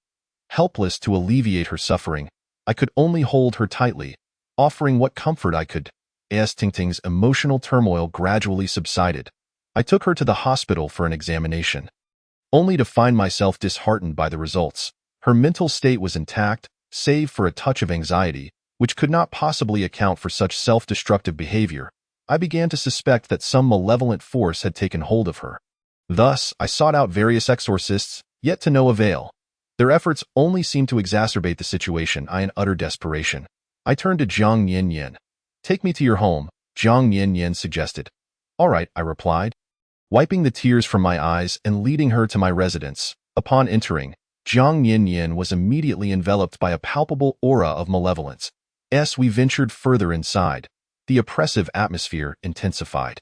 Helpless to alleviate her suffering, I could only hold her tightly, offering what comfort I could. As Tingting's emotional turmoil gradually subsided, I took her to the hospital for an examination, only to find myself disheartened by the results. Her mental state was intact, save for a touch of anxiety, which could not possibly account for such self-destructive behavior. I began to suspect that some malevolent force had taken hold of her. Thus, I sought out various exorcists, yet to no avail. Their efforts only seemed to exacerbate the situation. In utter desperation, I turned to Jiang Yanyan. Take me to your home, Jiang Yanyan suggested. All right, I replied. wiping the tears from my eyes and leading her to my residence. Upon entering, Jiang Yin was immediately enveloped by a palpable aura of malevolence. As we ventured further inside, the oppressive atmosphere intensified.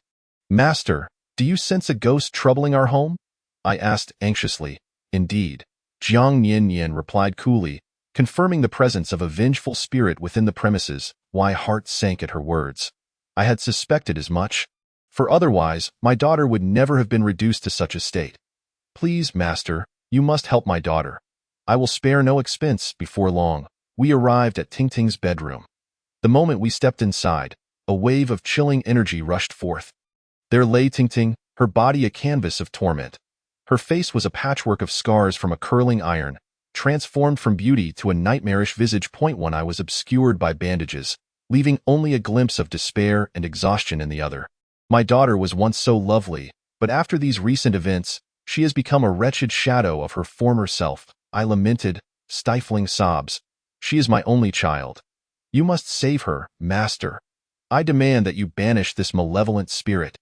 "Master, do you sense a ghost troubling our home?" I asked anxiously. "Indeed," Jiang Yin replied coolly, confirming the presence of a vengeful spirit within the premises. My heart sank at her words. I had suspected as much, for otherwise my daughter would never have been reduced to such a state. "Please, master, you must help my daughter. I will spare no expense." Before long, we arrived at Tingting's bedroom. The moment we stepped inside, a wave of chilling energy rushed forth. There lay Tingting, her body a canvas of torment. Her face was a patchwork of scars from a curling iron, transformed from beauty to a nightmarish visage. One eye was obscured by bandages, leaving only a glimpse of despair and exhaustion in the other. My daughter was once so lovely, but after these recent events, she has become a wretched shadow of her former self. I lamented, stifling sobs. "She is my only child. You must save her, master. I demand that you banish this malevolent spirit."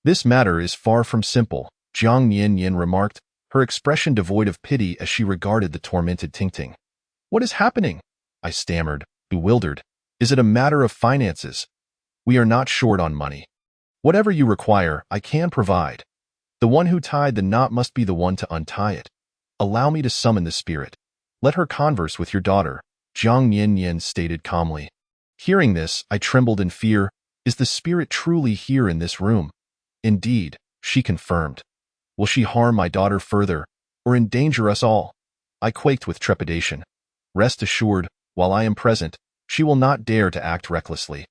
"This matter is far from simple," Jiang Yin remarked, her expression devoid of pity as she regarded the tormented Tingting. "What is happening?" I stammered, bewildered. "Is it a matter of finances? We are not short on money. Whatever you require, I can provide. The one who tied the knot must be the one to untie it. Allow me to summon the spirit. Let her converse with your daughter," Jiang Yin stated calmly. Hearing this, I trembled in fear. Is the spirit truly here in this room? "Indeed," she confirmed. "Will she harm my daughter further, or endanger us all?" I quaked with trepidation. "Rest assured, while I am present, she will not dare to act recklessly,"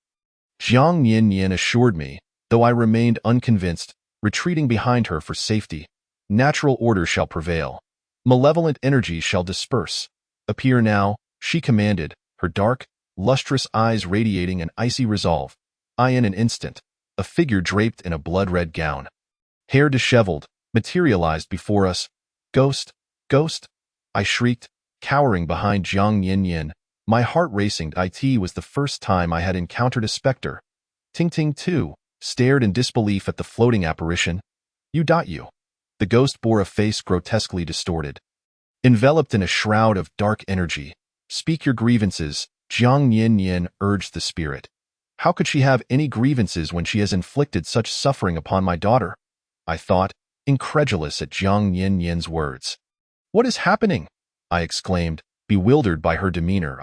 Jiang Yin assured me, though I remained unconvinced, retreating behind her for safety. "Natural order shall prevail. Malevolent energy shall disperse. Appear now," she commanded, her dark, lustrous eyes radiating an icy resolve. In an instant, a figure draped in a blood-red gown, hair disheveled, materialized before us. "Ghost! Ghost!" I shrieked, cowering behind Jiang Yin, my heart racing. It was the first time I had encountered a specter. Tingting, too, stared in disbelief at the floating apparition. You. The ghost bore a face grotesquely distorted, enveloped in a shroud of dark energy. "Speak your grievances," Jiang Yin urged the spirit. "How could she have any grievances when she has inflicted such suffering upon my daughter?" I thought, incredulous at Jiang Yin's words. "What is happening?" I exclaimed, bewildered by her demeanor.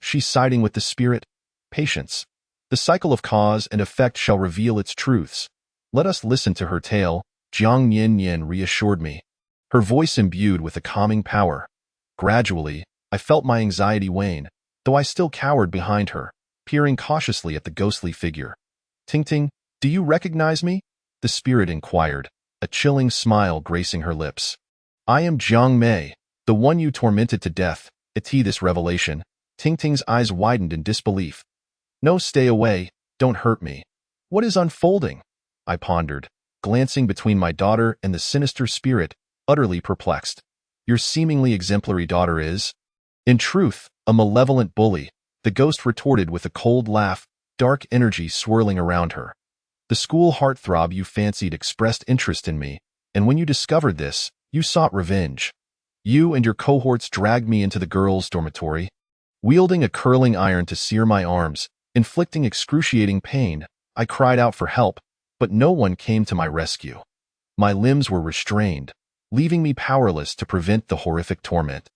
She's siding with the spirit. Patience. The cycle of cause and effect shall reveal its truths. Let us listen to her tale," Jiang Yin reassured me, her voice imbued with a calming power. Gradually, I felt my anxiety wane, though I still cowered behind her, peering cautiously at the ghostly figure. "Tingting, do you recognize me?" the spirit inquired, a chilling smile gracing her lips. "I am Jiang Mei, the one you tormented to death." This revelation, Tingting's eyes widened in disbelief. "No, stay away, don't hurt me. What is unfolding?" I pondered, glancing between my daughter and the sinister spirit, utterly perplexed. "Your seemingly exemplary daughter is, in truth, a malevolent bully," the ghost retorted with a cold laugh, dark energy swirling around her. "The school heartthrob you fancied expressed interest in me, and when you discovered this, you sought revenge. You and your cohorts dragged me into the girls' dormitory, wielding a curling iron to sear my arms, inflicting excruciating pain. I cried out for help, but no one came to my rescue. My limbs were restrained, leaving me powerless to prevent the horrific torment.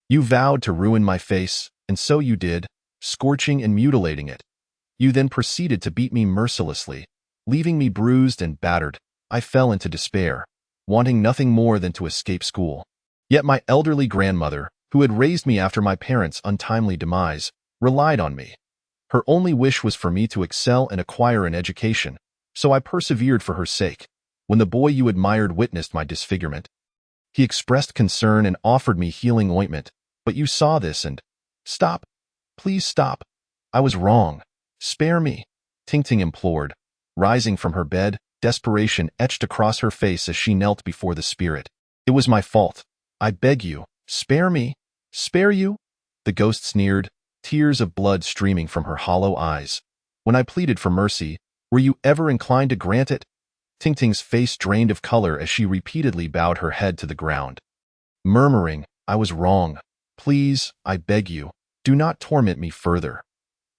You vowed to ruin my face, and so you did, scorching and mutilating it. You then proceeded to beat me mercilessly, leaving me bruised and battered. I fell into despair, wanting nothing more than to escape school. Yet my elderly grandmother, who had raised me after my parents' untimely demise, relied on me. Her only wish was for me to excel and acquire an education, so I persevered for her sake. When the boy you admired witnessed my disfigurement, he expressed concern and offered me healing ointment, but you saw this and— Stop! Please stop! I was wrong. Spare me!" Tingting implored, rising from her bed, desperation etched across her face as she knelt before the spirit. "It was my fault. I beg you, spare me." "Spare you?" the ghost sneered, tears of blood streaming from her hollow eyes. "When I pleaded for mercy, were you ever inclined to grant it? Tingting's face drained of color as she repeatedly bowed her head to the ground, murmuring, "I was wrong. Please, I beg you, do not torment me further.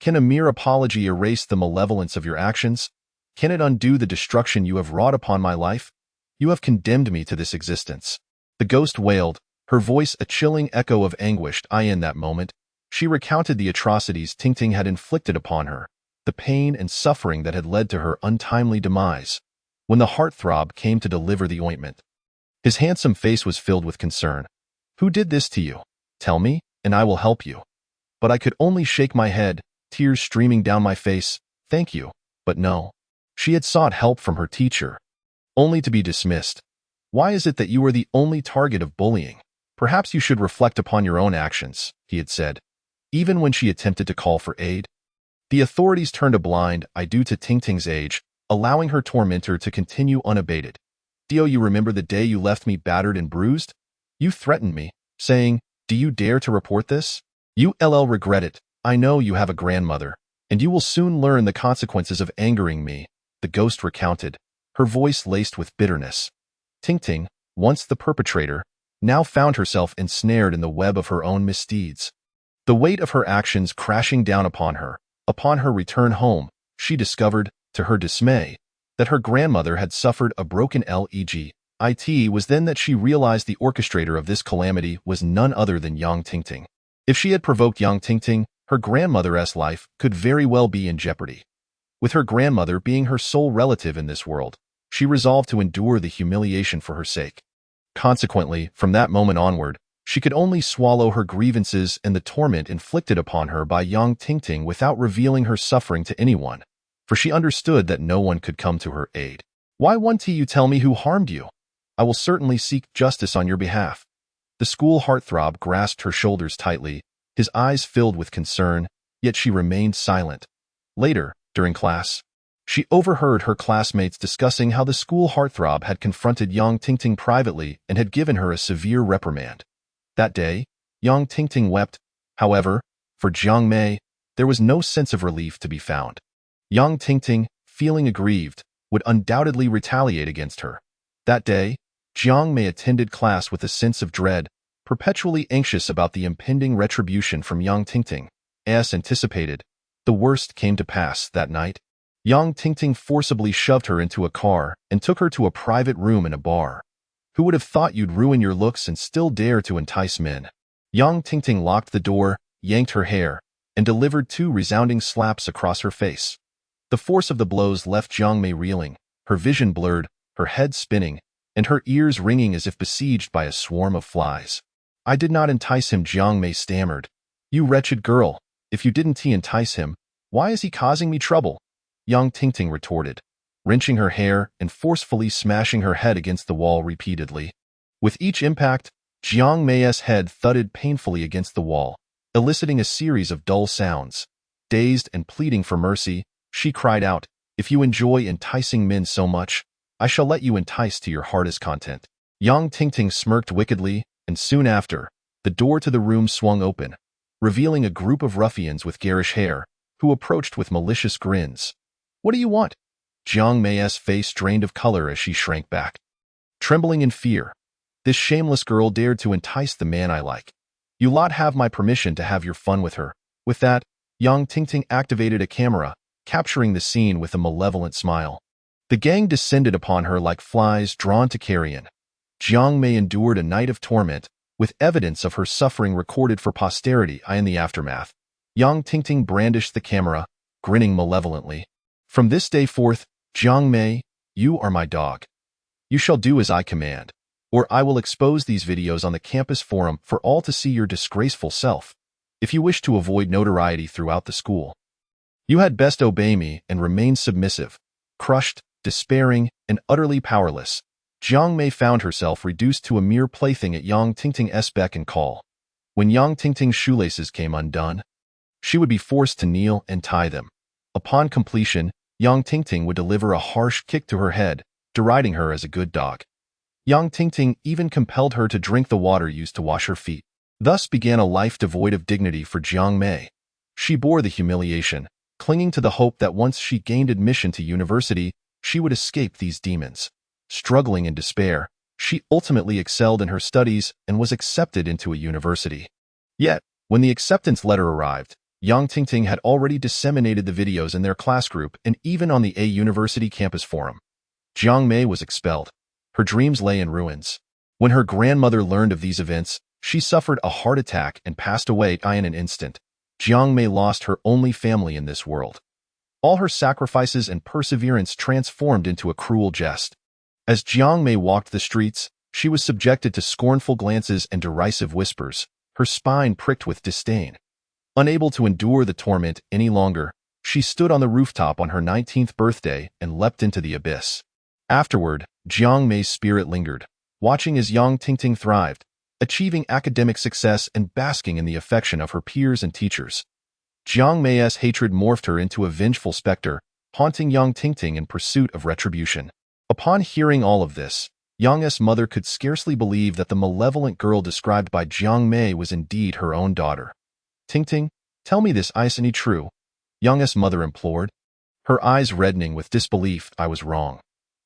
Can a mere apology erase the malevolence of your actions? Can it undo the destruction you have wrought upon my life? You have condemned me to this existence." The ghost wailed, her voice a chilling echo of anguish. In that moment, she recounted the atrocities Tingting had inflicted upon her, the pain and suffering that had led to her untimely demise. When the heartthrob came to deliver the ointment, his handsome face was filled with concern. "Who did this to you? Tell me, and I will help you." But I could only shake my head, tears streaming down my face. "Thank you, but no." She had sought help from her teacher, only to be dismissed. "Why is it that you are the only target of bullying? Perhaps you should reflect upon your own actions," he had said, even when she attempted to call for aid. The authorities turned a blind eye due to Tingting's age, allowing her tormentor to continue unabated. "Do you remember the day you left me battered and bruised? You threatened me, saying, 'Do you dare to report this? You'll regret it. I know you have a grandmother, and you will soon learn the consequences of angering me,'" the ghost recounted, her voice laced with bitterness. Tingting, once the perpetrator, now found herself ensnared in the web of her own misdeeds. The weight of her actions crashing down upon her. Upon her return home, she discovered, to her dismay, that her grandmother had suffered a broken leg. It was then that she realized the orchestrator of this calamity was none other than young Tingting. If she had provoked young Tingting, her grandmother's life could very well be in jeopardy. With her grandmother being her sole relative in this world, she resolved to endure the humiliation for her sake. Consequently, from that moment onward, she could only swallow her grievances and the torment inflicted upon her by young Tingting without revealing her suffering to anyone, for she understood that no one could come to her aid. "Why won't you tell me who harmed you? I will certainly seek justice on your behalf." The school heartthrob grasped her shoulders tightly, his eyes filled with concern, yet she remained silent. Later, during class, she overheard her classmates discussing how the school heartthrob had confronted young Tingting privately and had given her a severe reprimand. That day, young Tingting wept. However, for Jiang Mei, there was no sense of relief to be found. Young Tingting, feeling aggrieved, would undoubtedly retaliate against her. That day, Jiang Mei attended class with a sense of dread, perpetually anxious about the impending retribution from young Tingting. As anticipated, the worst came to pass that night. Young Tingting forcibly shoved her into a car and took her to a private room in a bar. "Who would have thought you'd ruin your looks and still dare to entice men?" Young Tingting locked the door, yanked her hair, and delivered 2 resounding slaps across her face. The force of the blows left Jiang Mei reeling, her vision blurred, her head spinning, and her ears ringing as if besieged by a swarm of flies. "I did not entice him," Jiang Mei stammered. "You wretched girl, if you didn't entice him, why is he causing me trouble?" Young Tingting retorted, wrenching her hair and forcefully smashing her head against the wall repeatedly. With each impact, Jiang Mei's head thudded painfully against the wall, eliciting a series of dull sounds. Dazed and pleading for mercy, she cried out, "If you enjoy enticing men so much, I shall let you entice to your hardest content." Young Tingting smirked wickedly, and soon after, the door to the room swung open, revealing a group of ruffians with garish hair, who approached with malicious grins. "What do you want?" Jiang Mei's face drained of color as she shrank back, trembling in fear. "This shameless girl dared to entice the man I like. You lot have my permission to have your fun with her." With that, young Tingting activated a camera, capturing the scene with a malevolent smile. The gang descended upon her like flies drawn to carrion. Jiang Mei endured a night of torment, with evidence of her suffering recorded for posterity. In the aftermath, young Tingting brandished the camera, grinning malevolently. "From this day forth, Jiang Mei, you are my dog. You shall do as I command, or I will expose these videos on the campus forum for all to see your disgraceful self. If you wish to avoid notoriety throughout the school, you had best obey me and remain submissive." Crushed, despairing, and utterly powerless, Jiang Mei found herself reduced to a mere plaything at young Tingting's beck and call. When young Tingting's shoelaces came undone, she would be forced to kneel and tie them. Upon completion, young Tingting would deliver a harsh kick to her head, deriding her as a good dog. Young Tingting even compelled her to drink the water used to wash her feet. Thus began a life devoid of dignity for Jiang Mei. She bore the humiliation, clinging to the hope that once she gained admission to university, she would escape these demons. Struggling in despair, she ultimately excelled in her studies and was accepted into a university. Yet, when the acceptance letter arrived, Yang Tingting had already disseminated the videos in their class group and even on the A University campus forum. Jiang Mei was expelled. Her dreams lay in ruins. When her grandmother learned of these events, she suffered a heart attack and passed away in an instant. Jiang Mei lost her only family in this world. All her sacrifices and perseverance transformed into a cruel jest. As Jiang Mei walked the streets, she was subjected to scornful glances and derisive whispers, her spine pricked with disdain. Unable to endure the torment any longer, she stood on the rooftop on her 19th birthday and leapt into the abyss. Afterward, Jiang Mei's spirit lingered, watching as Yang Tingting thrived, achieving academic success and basking in the affection of her peers and teachers. Jiang Mei's hatred morphed her into a vengeful specter, haunting Yang Tingting in pursuit of retribution. Upon hearing all of this, Yang's mother could scarcely believe that the malevolent girl described by Jiang Mei was indeed her own daughter. Tingting, tell me this is any true? Yang's mother implored. Her eyes reddening with disbelief. I was wrong.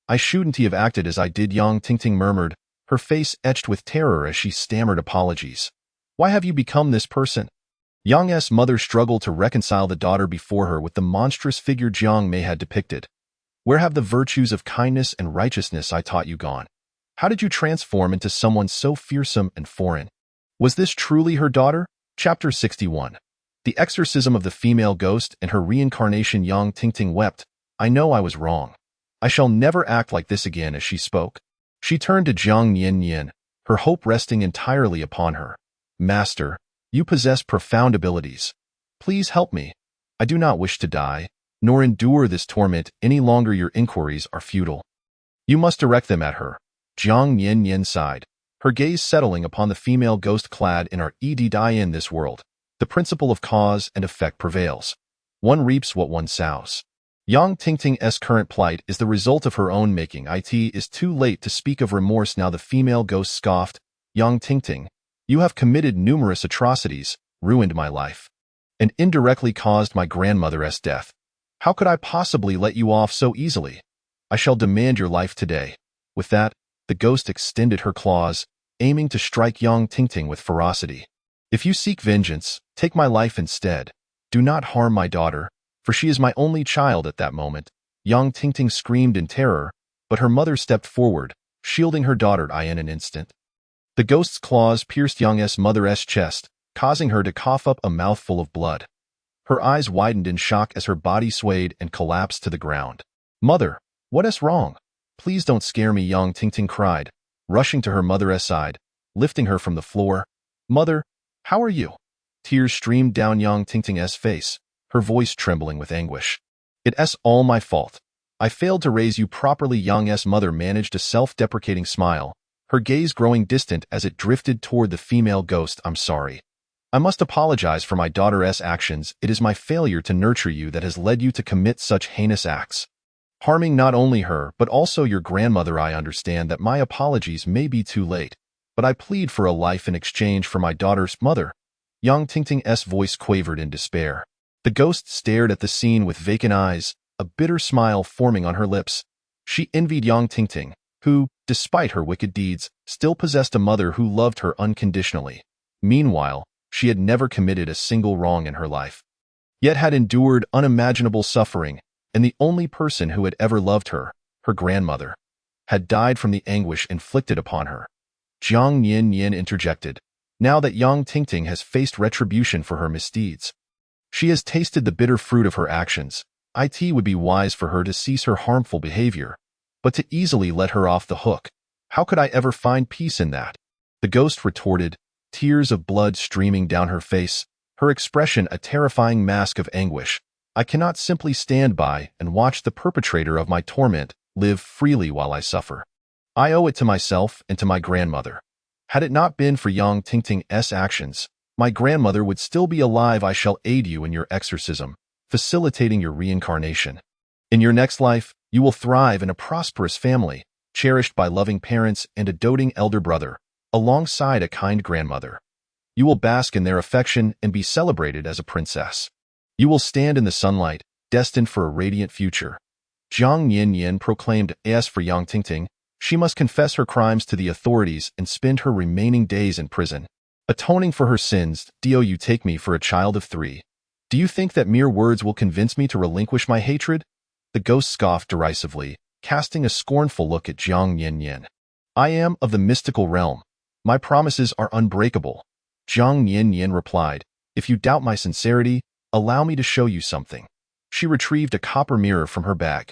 I shouldn't have acted as I did, Yang Tingting murmured, her face etched with terror as she stammered apologies. Why have you become this person? Yang's mother struggled to reconcile the daughter before her with the monstrous figure Jiang Mei had depicted. Where have the virtues of kindness and righteousness I taught you gone? How did you transform into someone so fearsome and foreign? Was this truly her daughter? Chapter 61. The exorcism of the female ghost and her reincarnation. Yang Tingting wept. I know I was wrong. I shall never act like this again. As she spoke, she turned to Jiang Nian, her hope resting entirely upon her. Master, you possess profound abilities. Please help me. I do not wish to die, nor endure this torment any longer. Your inquiries are futile. You must direct them at her. Jiang Nian sighed, her gaze settling upon the female ghost clad in our in this world. The principle of cause and effect prevails. One reaps what one sows. Yang Tingting's current plight is the result of her own making. It is too late to speak of remorse now. The female ghost scoffed. Yang Tingting, you have committed numerous atrocities, ruined my life, and indirectly caused my grandmother's death. How could I possibly let you off so easily? I shall demand your life today. With that, the ghost extended her claws, aiming to strike Yang Tingting with ferocity. If you seek vengeance, take my life instead. Do not harm my daughter, for she is my only child. At that moment, Yang Tingting screamed in terror, but her mother stepped forward, shielding her daughter in an instant. The ghost's claws pierced Yang's mother's chest, causing her to cough up a mouthful of blood. Her eyes widened in shock as her body swayed and collapsed to the ground. Mother, what is wrong? Please don't scare me, Yang Tingting cried, rushing to her mother's side, lifting her from the floor. Mother, how are you? Tears streamed down Yang Tingting's face, her voice trembling with anguish. It's all my fault. I failed to raise you properly. Yang's mother managed a self-deprecating smile, her gaze growing distant as it drifted toward the female ghost. I'm sorry. I must apologize for my daughter's actions. It is my failure to nurture you that has led you to commit such heinous acts, harming not only her but also your grandmother. I understand that my apologies may be too late, but I plead for a life in exchange for my daughter's mother. Yang Tingting's voice quavered in despair. The ghost stared at the scene with vacant eyes, a bitter smile forming on her lips. She envied Yang Tingting, who, despite her wicked deeds, still possessed a mother who loved her unconditionally. Meanwhile, she had never committed a single wrong in her life, yet had endured unimaginable suffering, and the only person who had ever loved her, her grandmother, had died from the anguish inflicted upon her. Jiang Nian interjected. Now that Yang Tingting has faced retribution for her misdeeds, she has tasted the bitter fruit of her actions. It would be wise for her to cease her harmful behavior, but to easily let her off the hook. How could I ever find peace in that? The ghost retorted, tears of blood streaming down her face, her expression a terrifying mask of anguish. I cannot simply stand by and watch the perpetrator of my torment live freely while I suffer. I owe it to myself and to my grandmother. Had it not been for Yang Tingting's actions, my grandmother would still be alive. I shall aid you in your exorcism, facilitating your reincarnation. In your next life, you will thrive in a prosperous family, cherished by loving parents and a doting elder brother, alongside a kind grandmother. You will bask in their affection and be celebrated as a princess. You will stand in the sunlight, destined for a radiant future. Jiang Yin proclaimed. As for Yang Tingting, she must confess her crimes to the authorities and spend her remaining days in prison, atoning for her sins. Do you take me for a child of 3? Do you think that mere words will convince me to relinquish my hatred? The ghost scoffed derisively, casting a scornful look at Jiang Yin. I am of the mystical realm. My promises are unbreakable. Jiang Yin replied, if you doubt my sincerity, allow me to show you something. She retrieved a copper mirror from her bag.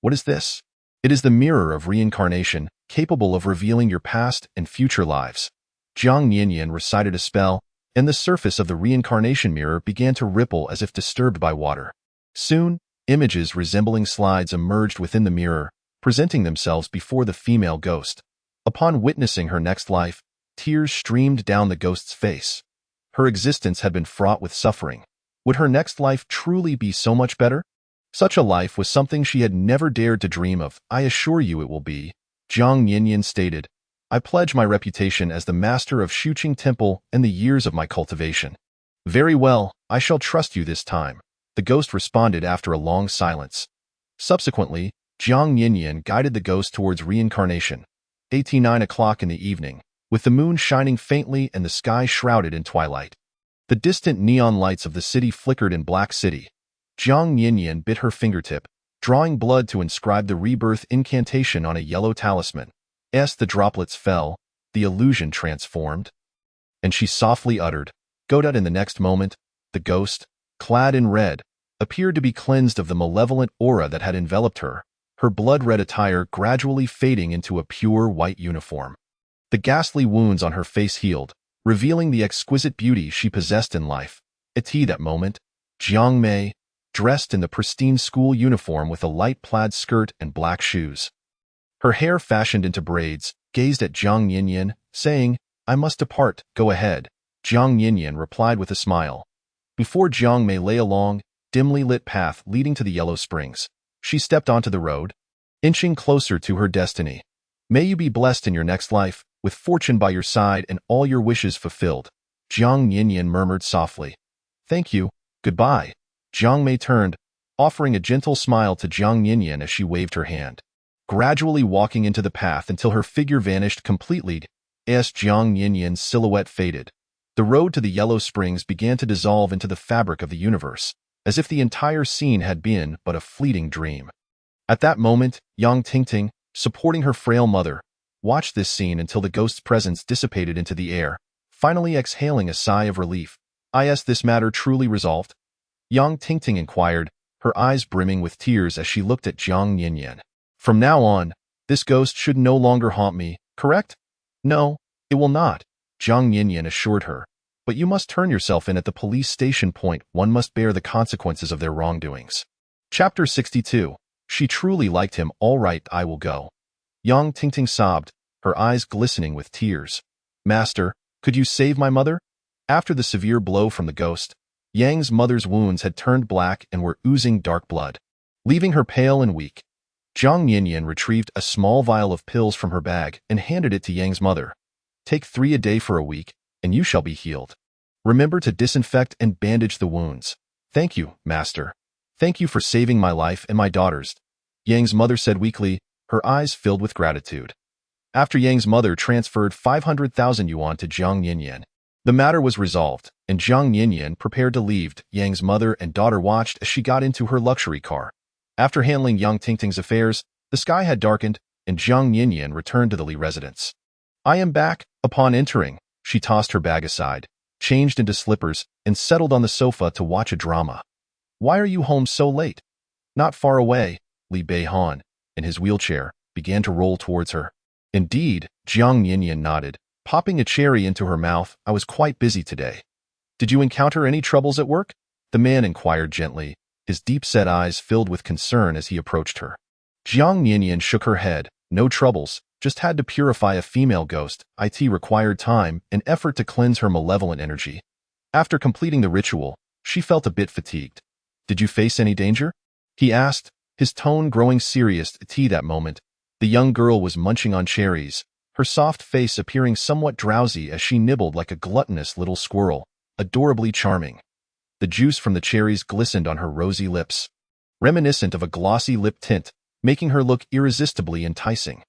What is this? It is the mirror of reincarnation, capable of revealing your past and future lives. Jiang Yin recited a spell, and the surface of the reincarnation mirror began to ripple as if disturbed by water. Soon, images resembling slides emerged within the mirror, presenting themselves before the female ghost. Upon witnessing her next life, tears streamed down the ghost's face. Her existence had been fraught with suffering. Would her next life truly be so much better? Such a life was something she had never dared to dream of. I assure you it will be, Jiang Yin stated. I pledge my reputation as the master of Shuqing Temple and the years of my cultivation. Very well, I shall trust you this time, the ghost responded after a long silence. Subsequently, Jiang Yin guided the ghost towards reincarnation. 9 o'clock in the evening, with the moon shining faintly and the sky shrouded in twilight. The distant neon lights of the city flickered in black city. Jiang Yin bit her fingertip, drawing blood to inscribe the rebirth incantation on a yellow talisman. As the droplets fell, the illusion transformed, and she softly uttered, Godot. In the next moment, the ghost, clad in red, appeared to be cleansed of the malevolent aura that had enveloped her, her blood-red attire gradually fading into a pure white uniform. The ghastly wounds on her face healed, revealing the exquisite beauty she possessed in life. At that moment, Jiang Mei, dressed in the pristine school uniform with a light plaid skirt and black shoes, her hair fashioned into braids, gazed at Jiang Yin, saying, I must depart. Go ahead. Jiang Yin replied with a smile. Before Jiang Mei lay a long, dimly lit path leading to the Yellow Springs. She stepped onto the road, inching closer to her destiny. May you be blessed in your next life, with fortune by your side and all your wishes fulfilled, Jiang Yin murmured softly. Thank you. Goodbye. Jiang Mei turned, offering a gentle smile to Jiang Yin as she waved her hand, gradually walking into the path until her figure vanished completely. As Jiang Yin's silhouette faded, the road to the Yellow Springs began to dissolve into the fabric of the universe, as if the entire scene had been but a fleeting dream. At that moment, Yang Tingting, supporting her frail mother, watched this scene until the ghost's presence dissipated into the air, finally exhaling a sigh of relief. Is this matter truly resolved? Yang Tingting inquired, her eyes brimming with tears as she looked at Jiang Yin. From now on, this ghost should no longer haunt me, correct? No, it will not, Jiang Yin assured her. But you must turn yourself in at the police station point. One must bear the consequences of their wrongdoings. Chapter 62. She truly liked him. All right, I will go. Yang Tingting sobbed, her eyes glistening with tears. Master, could you save my mother? After the severe blow from the ghost, Yang's mother's wounds had turned black and were oozing dark blood, leaving her pale and weak. Jiang Yin retrieved a small vial of pills from her bag and handed it to Yang's mother. Take 3 a day for a week, and you shall be healed. Remember to disinfect and bandage the wounds. Thank you, Master. Thank you for saving my life and my daughter's, Yang's mother said weakly, her eyes filled with gratitude. After Yang's mother transferred 500,000 yuan to Jiang Yin, the matter was resolved, and Jiang Yin prepared to leave. Yang's mother and daughter watched as she got into her luxury car. After handling Yang Tingting's affairs, the sky had darkened, and Jiang Yin returned to the Li residence. I am back. Upon entering, she tossed her bag aside, changed into slippers, and settled on the sofa to watch a drama. Why are you home so late? Not far away, Li Beihan, in his wheelchair, began to roll towards her. Indeed, Jiang Yin nodded, popping a cherry into her mouth. I was quite busy today. Did you encounter any troubles at work? The man inquired gently, his deep-set eyes filled with concern as he approached her. Jiang Yin shook her head. No troubles, just had to purify a female ghost. It required time and effort to cleanse her malevolent energy. After completing the ritual, she felt a bit fatigued. Did you face any danger? He asked, his tone growing serious. At that moment, the young girl was munching on cherries, her soft face appearing somewhat drowsy as she nibbled like a gluttonous little squirrel, adorably charming. The juice from the cherries glistened on her rosy lips, reminiscent of a glossy lip tint. making her look irresistibly enticing.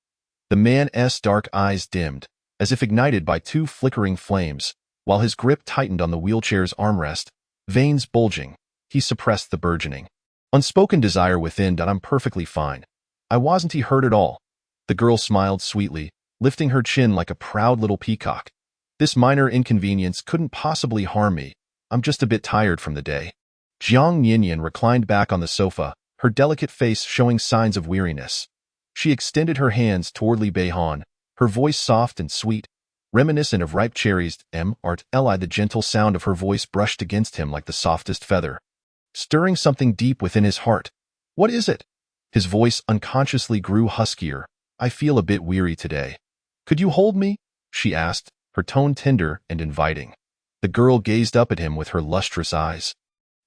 The man's dark eyes dimmed, as if ignited by two flickering flames, while his grip tightened on the wheelchair's armrest, veins bulging. He suppressed the burgeoning, unspoken desire within that I'm perfectly fine. I wasn't he hurt at all. The girl smiled sweetly, lifting her chin like a proud little peacock. This minor inconvenience couldn't possibly harm me. I'm just a bit tired from the day. Jiang Yinyan reclined back on the sofa, her delicate face showing signs of weariness. She extended her hands toward Li Beihan, her voice soft and sweet, reminiscent of ripe cherries. The gentle sound of her voice brushed against him like the softest feather, stirring something deep within his heart. What is it? His voice unconsciously grew huskier. I feel a bit weary today. Could you hold me? She asked, her tone tender and inviting. The girl gazed up at him with her lustrous eyes,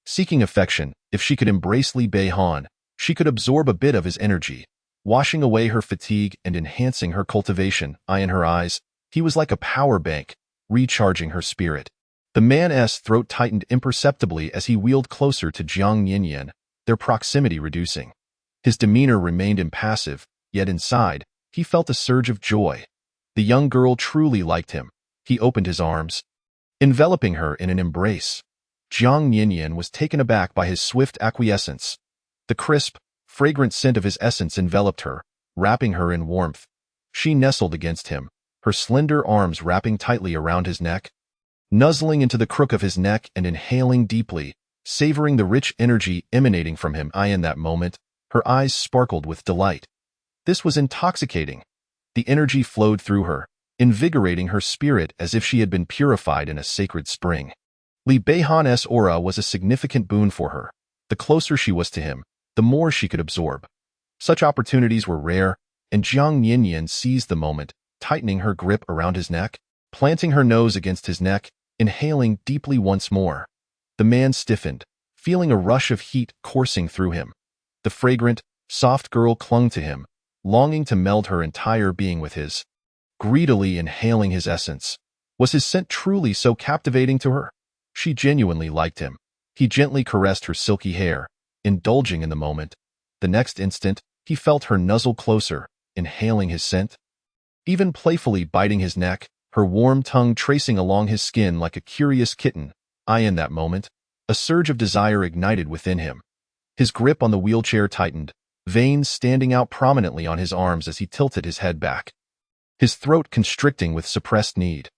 seeking affection. If she could embrace Li Beihan, she could absorb a bit of his energy, washing away her fatigue and enhancing her cultivation. In her eyes, he was like a power bank, recharging her spirit. The man's throat tightened imperceptibly as he wheeled closer to Jiang Yinyan, their proximity reducing. His demeanor remained impassive, yet inside, he felt a surge of joy. The young girl truly liked him. He opened his arms, enveloping her in an embrace. Jiang Yinyan was taken aback by his swift acquiescence. The crisp, fragrant scent of his essence enveloped her, wrapping her in warmth. She nestled against him, her slender arms wrapping tightly around his neck, nuzzling into the crook of his neck and inhaling deeply, savoring the rich energy emanating from him. In that moment, her eyes sparkled with delight. This was intoxicating. The energy flowed through her, invigorating her spirit as if she had been purified in a sacred spring. Li Beihan's aura was a significant boon for her. The closer she was to him, the more she could absorb. Such opportunities were rare, and Jiang Yinyan seized the moment, tightening her grip around his neck, planting her nose against his neck, inhaling deeply once more. The man stiffened, feeling a rush of heat coursing through him. The fragrant, soft girl clung to him, longing to meld her entire being with his, greedily inhaling his essence. Was his scent truly so captivating to her? She genuinely liked him. He gently caressed her silky hair, indulging in the moment. The next instant, he felt her nuzzle closer, inhaling his scent, even playfully biting his neck, her warm tongue tracing along his skin like a curious kitten. In that moment, a surge of desire ignited within him. His grip on the wheelchair tightened, veins standing out prominently on his arms as he tilted his head back, his throat constricting with suppressed need.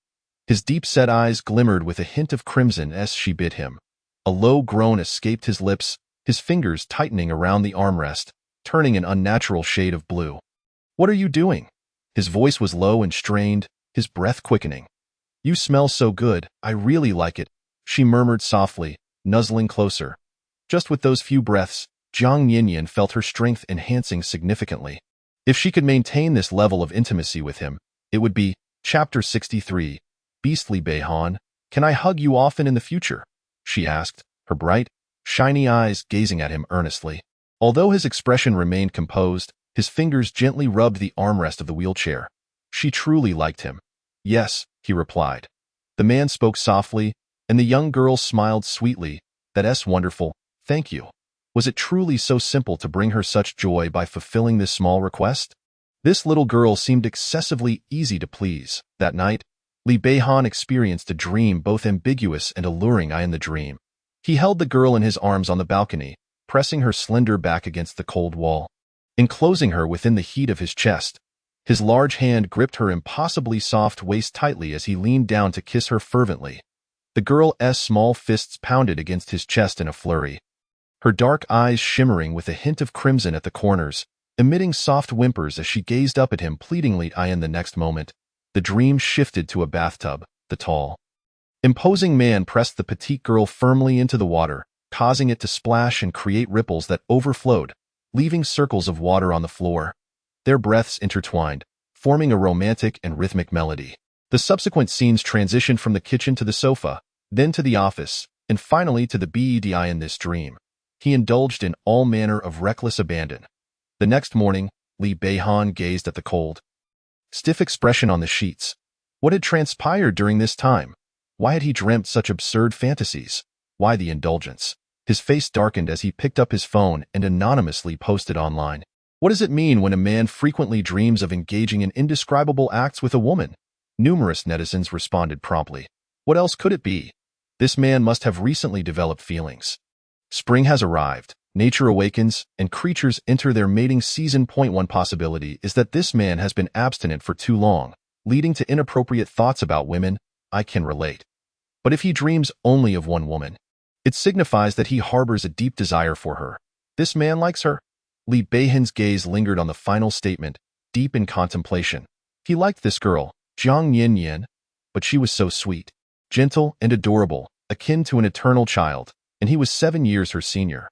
His deep-set eyes glimmered with a hint of crimson as she bit him. A low groan escaped his lips, his fingers tightening around the armrest, turning an unnatural shade of blue. What are you doing? His voice was low and strained, his breath quickening. You smell so good, I really like it, she murmured softly, nuzzling closer. Just with those few breaths, Jiang Yinyan felt her strength enhancing significantly. If she could maintain this level of intimacy with him, it would be Chapter 63. Beastly Beihan, can I hug you often in the future? She asked, her bright, shiny eyes gazing at him earnestly. Although his expression remained composed, his fingers gently rubbed the armrest of the wheelchair. She truly liked him. Yes, he replied. The man spoke softly, and the young girl smiled sweetly. That's wonderful, thank you. Was it truly so simple to bring her such joy by fulfilling this small request? This little girl seemed excessively easy to please. That night, Li Beihan experienced a dream both ambiguous and alluring. In the dream, he held the girl in his arms on the balcony, pressing her slender back against the cold wall, enclosing her within the heat of his chest. His large hand gripped her impossibly soft waist tightly as he leaned down to kiss her fervently. The girl's small fists pounded against his chest in a flurry, her dark eyes shimmering with a hint of crimson at the corners, emitting soft whimpers as she gazed up at him pleadingly. In the next moment, the dream shifted to a bathtub. The tall, imposing man pressed the petite girl firmly into the water, causing it to splash and create ripples that overflowed, leaving circles of water on the floor. Their breaths intertwined, forming a romantic and rhythmic melody. The subsequent scenes transitioned from the kitchen to the sofa, then to the office, and finally to the bed. In this dream, he indulged in all manner of reckless abandon. The next morning, Li Beihan gazed at the cold, stiff expression on the sheets. What had transpired during this time? Why had he dreamt such absurd fantasies? Why the indulgence? His face darkened as he picked up his phone and anonymously posted online. What does it mean when a man frequently dreams of engaging in indescribable acts with a woman? Numerous netizens responded promptly. What else could it be? This man must have recently developed feelings. Spring has arrived, nature awakens, and creatures enter their mating season. One possibility is that this man has been abstinent for too long, leading to inappropriate thoughts about women. I can relate. But if he dreams only of one woman, it signifies that he harbors a deep desire for her. This man likes her. Li Beihin's gaze lingered on the final statement, deep in contemplation. He liked this girl, Jiang Yin, but she was so sweet, gentle, and adorable, akin to an eternal child, and he was 7 years her senior.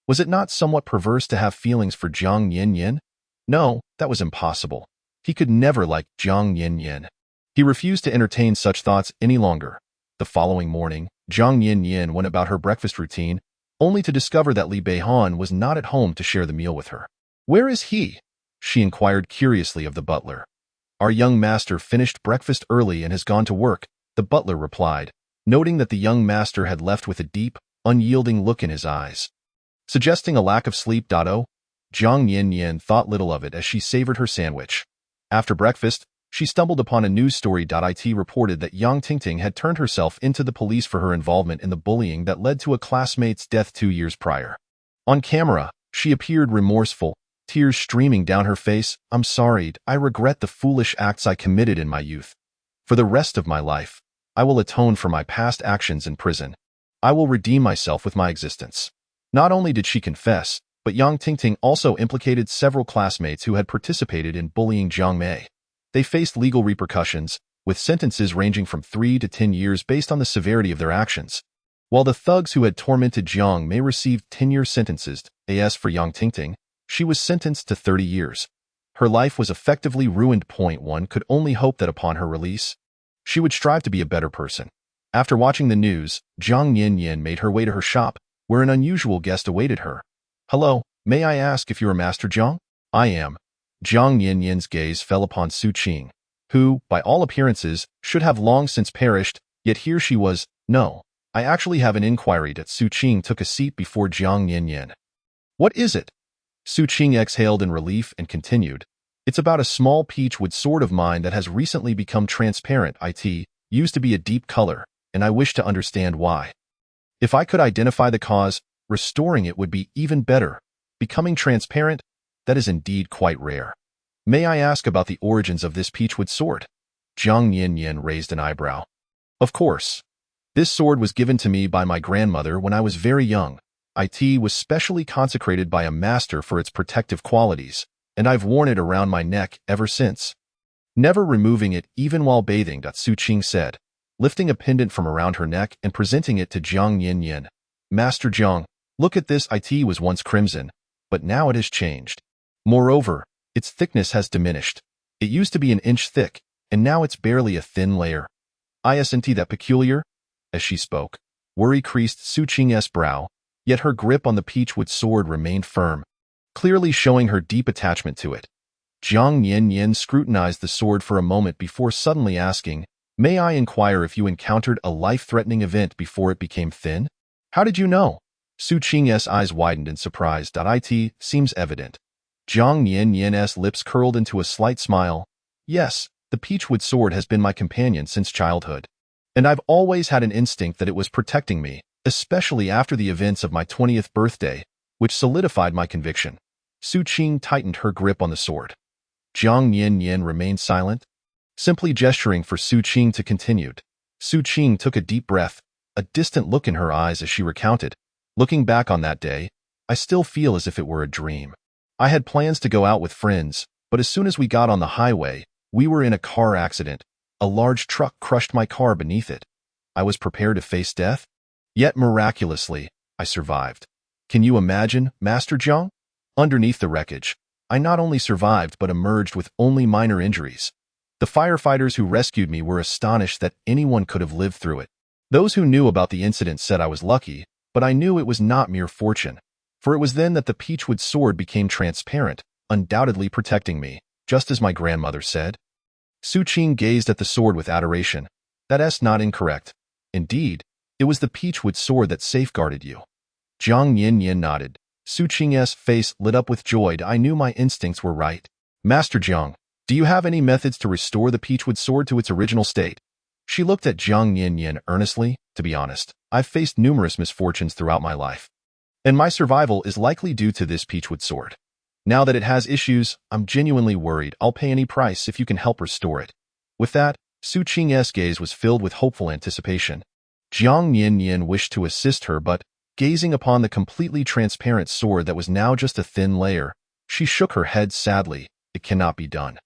Was it not somewhat perverse to have feelings for Jiang Yin? No, that was impossible. He could never like Jiang Yin. He refused to entertain such thoughts any longer. The following morning, Jiang Yin went about her breakfast routine, only to discover that Li Beihan was not at home to share the meal with her. Where is he? She inquired curiously of the butler. Our young master finished breakfast early and has gone to work, the butler replied, noting that the young master had left with a deep, unyielding look in his eyes, suggesting a lack of sleep. Jiang Yin thought little of it as she savored her sandwich. After breakfast, she stumbled upon a news story. It reported that Yang Tingting had turned herself into the police for her involvement in the bullying that led to a classmate's death 2 years prior. On camera, she appeared remorseful, tears streaming down her face. I'm sorry, I regret the foolish acts I committed in my youth. For the rest of my life, I will atone for my past actions in prison. I will redeem myself with my existence. Not only did she confess, but Yang Tingting also implicated several classmates who had participated in bullying Jiang Mei. They faced legal repercussions, with sentences ranging from 3 to 10 years based on the severity of their actions. While the thugs who had tormented Jiang Mei received 10-year sentences, as for Yang Tingting, she was sentenced to 30 years. Her life was effectively ruined. One could only hope that upon her release, she would strive to be a better person. After watching the news, Jiang Yin made her way to her shop, where an unusual guest awaited her. Hello, may I ask if you are Master Jiang? I am. Jiang Yin's gaze fell upon Su Qing, who, by all appearances, should have long since perished, yet here she was. No, I actually have an inquiry. Su Qing took a seat before Jiang Yin. What is it? Su Qing exhaled in relief and continued. It's about a small peachwood sword of mine that has recently become transparent. It used to be a deep color, and I wish to understand why. If I could identify the cause, restoring it would be even better. Becoming transparent? That is indeed quite rare. May I ask about the origins of this peachwood sword? Jiang Yin raised an eyebrow. Of course. This sword was given to me by my grandmother when I was very young. It was specially consecrated by a master for its protective qualities, and I've worn it around my neck ever since. Never removing it even while bathing. Su Qing said, lifting a pendant from around her neck and presenting it to Jiang Yin. Master Jiang, look at this. It was once crimson, but now it has changed. Moreover, its thickness has diminished. It used to be an inch thick, and now it's barely a thin layer. Isn't that peculiar? As she spoke, worry creased Su Qing's brow, yet her grip on the peachwood sword remained firm, clearly showing her deep attachment to it. Jiang Yin scrutinized the sword for a moment before suddenly asking, May I inquire if you encountered a life-threatening event before it became thin? How did you know? Su Qing's eyes widened in surprise. It seems evident. Jiang Yin's lips curled into a slight smile. Yes, the peachwood sword has been my companion since childhood, and I've always had an instinct that it was protecting me, especially after the events of my 20th birthday, which solidified my conviction. Su Qing tightened her grip on the sword. Jiang Yin remained silent, simply gesturing for Su Qing to continue. Su Qing took a deep breath, a distant look in her eyes as she recounted. Looking back on that day, I still feel as if it were a dream. I had plans to go out with friends, but as soon as we got on the highway, we were in a car accident. A large truck crushed my car beneath it. I was prepared to face death, yet miraculously, I survived. Can you imagine, Master Jiang? Underneath the wreckage, I not only survived but emerged with only minor injuries. The firefighters who rescued me were astonished that anyone could have lived through it. Those who knew about the incident said I was lucky, but I knew it was not mere fortune. For it was then that the peachwood sword became transparent, undoubtedly protecting me, just as my grandmother said. Su Qing gazed at the sword with adoration. That's not incorrect. Indeed, it was the peachwood sword that safeguarded you. Jiang Yin nodded, Su Qing's face lit up with joy. I knew my instincts were right. Master Jiang, do you have any methods to restore the Peachwood sword to its original state? She looked at Jiang Yin earnestly. To be honest, I've faced numerous misfortunes throughout my life, and my survival is likely due to this Peachwood sword. Now that it has issues, I'm genuinely worried. I'll pay any price if you can help restore it. With that, Su Qing's gaze was filled with hopeful anticipation. Jiang Yin wished to assist her, but, gazing upon the completely transparent sword that was now just a thin layer, she shook her head sadly. It cannot be done.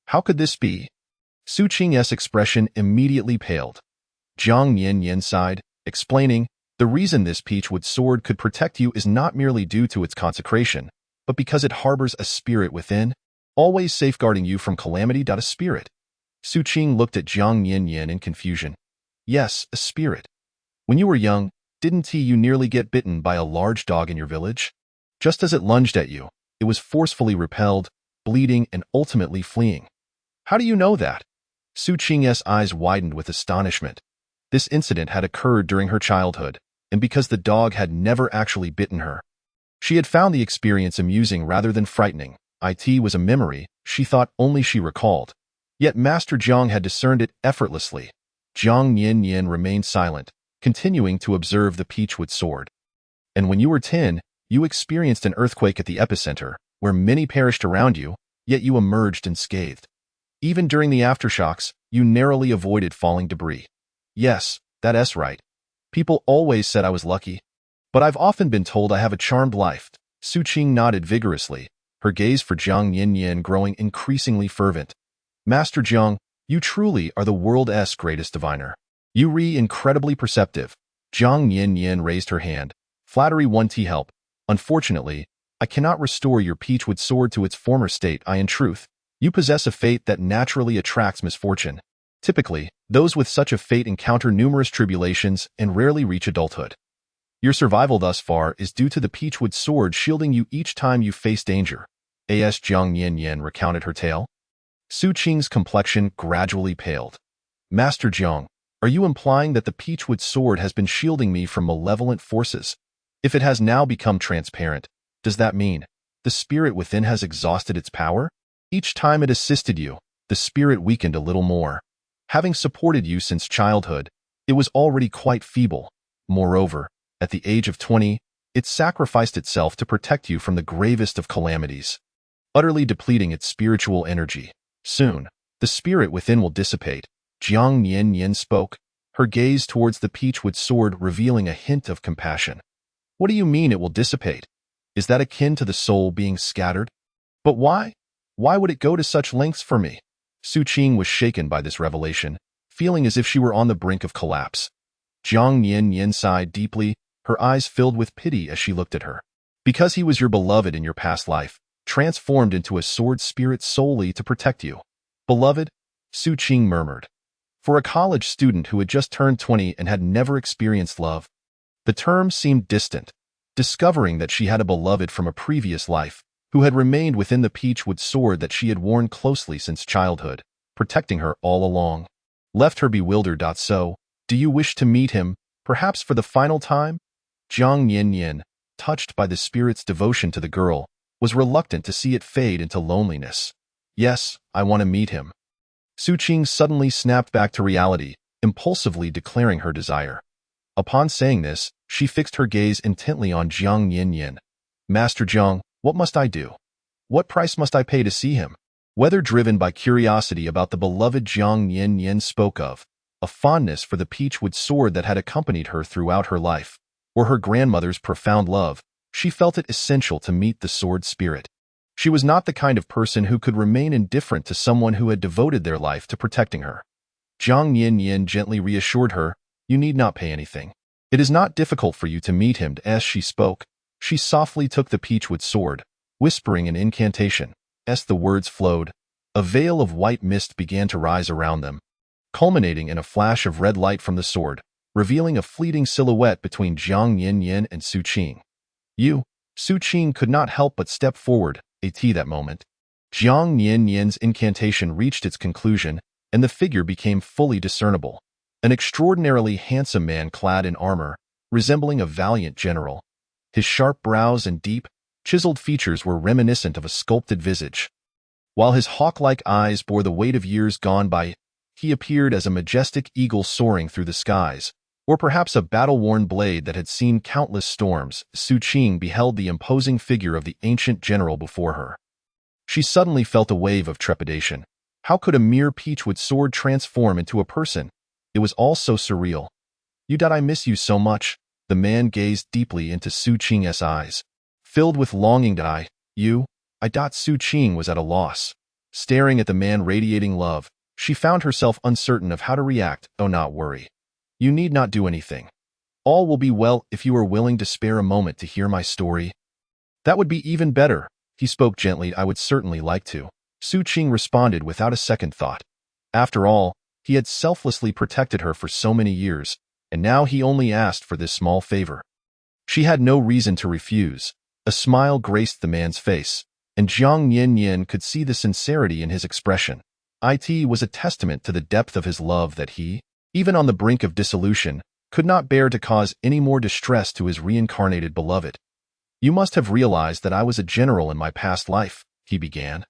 How could this be? Su Qing's expression immediately paled. Jiang Yin sighed, explaining, the reason this Peachwood sword could protect you is not merely due to its consecration, but because it harbors a spirit within, always safeguarding you from calamity. A spirit? Su Qing looked at Jiang Yin in confusion. Yes, a spirit. When you were young, didn't you nearly get bitten by a large dog in your village? Just as it lunged at you, it was forcefully repelled, bleeding and ultimately fleeing. How do you know that? Su Qing's eyes widened with astonishment. This incident had occurred during her childhood, and because the dog had never actually bitten her, she had found the experience amusing rather than frightening. It was a memory she thought only she recalled. Yet Master Jiang had discerned it effortlessly. Jiang Yin remained silent, continuing to observe the Peachwood sword. And when you were 10, you experienced an earthquake at the epicenter, where many perished around you, yet you emerged unscathed. Even during the aftershocks, you narrowly avoided falling debris. Yes, that's right. People always said I was lucky. But I've often been told I have a charmed life. Su Qing nodded vigorously, her gaze for Jiang Yin growing increasingly fervent. Master Jiang, you truly are the world's greatest diviner. You are incredibly perceptive. Jiang Yin raised her hand. Flattery won't help. Unfortunately, I cannot restore your Peachwood sword to its former state. In truth, you possess a fate that naturally attracts misfortune. Typically, those with such a fate encounter numerous tribulations and rarely reach adulthood. Your survival thus far is due to the Peachwood sword shielding you each time you face danger. As Jiang Yin recounted her tale, Su Qing's complexion gradually paled. Master Jiang, are you implying that the Peachwood sword has been shielding me from malevolent forces? If it has now become transparent, does that mean the spirit within has exhausted its power? Each time it assisted you, the spirit weakened a little more. Having supported you since childhood, it was already quite feeble. Moreover, at the age of 20, it sacrificed itself to protect you from the gravest of calamities, utterly depleting its spiritual energy. Soon, the spirit within will dissipate. Jiang Yin spoke, her gaze towards the Peachwood sword revealing a hint of compassion. What do you mean it will dissipate? Is that akin to the soul being scattered? But why? Why would it go to such lengths for me? Su Qing was shaken by this revelation, feeling as if she were on the brink of collapse. Jiang Yin sighed deeply, her eyes filled with pity as she looked at her. Because he was your beloved in your past life, transformed into a sword spirit solely to protect you. Beloved? Su Qing murmured. For a college student who had just turned 20 and had never experienced love, the term seemed distant. Discovering that she had a beloved from a previous life, who had remained within the Peachwood sword that she had worn closely since childhood, protecting her all along, left her bewildered. So, do you wish to meet him, perhaps for the final time? Jiang Yin, touched by the spirit's devotion to the girl, was reluctant to see it fade into loneliness. Yes, I want to meet him. Su Qing suddenly snapped back to reality, impulsively declaring her desire. Upon saying this, she fixed her gaze intently on Jiang Yin. Master Jiang, what must I do? What price must I pay to see him? Whether driven by curiosity about the beloved Jiang Yin spoke of, a fondness for the Peachwood sword that had accompanied her throughout her life, or her grandmother's profound love, she felt it essential to meet the sword spirit. She was not the kind of person who could remain indifferent to someone who had devoted their life to protecting her. Jiang Yin gently reassured her, you need not pay anything. It is not difficult for you to meet him. As she spoke, she softly took the Peachwood sword, whispering an incantation. As the words flowed, a veil of white mist began to rise around them, culminating in a flash of red light from the sword, revealing a fleeting silhouette between Jiang Yin and Su Qing. Su Qing could not help but step forward, that moment. Jiang Yin's incantation reached its conclusion, and the figure became fully discernible. An extraordinarily handsome man clad in armor, resembling a valiant general. His sharp brows and deep, chiseled features were reminiscent of a sculpted visage. While his hawk-like eyes bore the weight of years gone by, he appeared as a majestic eagle soaring through the skies, or perhaps a battle-worn blade that had seen countless storms. Su Qing beheld the imposing figure of the ancient general before her. She suddenly felt a wave of trepidation. How could a mere peachwood sword transform into a person? It was all so surreal. I miss you so much. The man gazed deeply into Su Qing's eyes, filled with longing. Su Qing was at a loss. Staring at the man radiating love, she found herself uncertain of how to react. Oh, not worry. You need not do anything. All will be well if you are willing to spare a moment to hear my story. That would be even better. He spoke gently. I would certainly like to. Su Qing responded without a second thought. After all, he had selflessly protected her for so many years, and now he only asked for this small favor. She had no reason to refuse. A smile graced the man's face, and Jiang Yin could see the sincerity in his expression. It was a testament to the depth of his love that he, even on the brink of dissolution, could not bear to cause any more distress to his reincarnated beloved. You must have realized that I was a general in my past life, he began,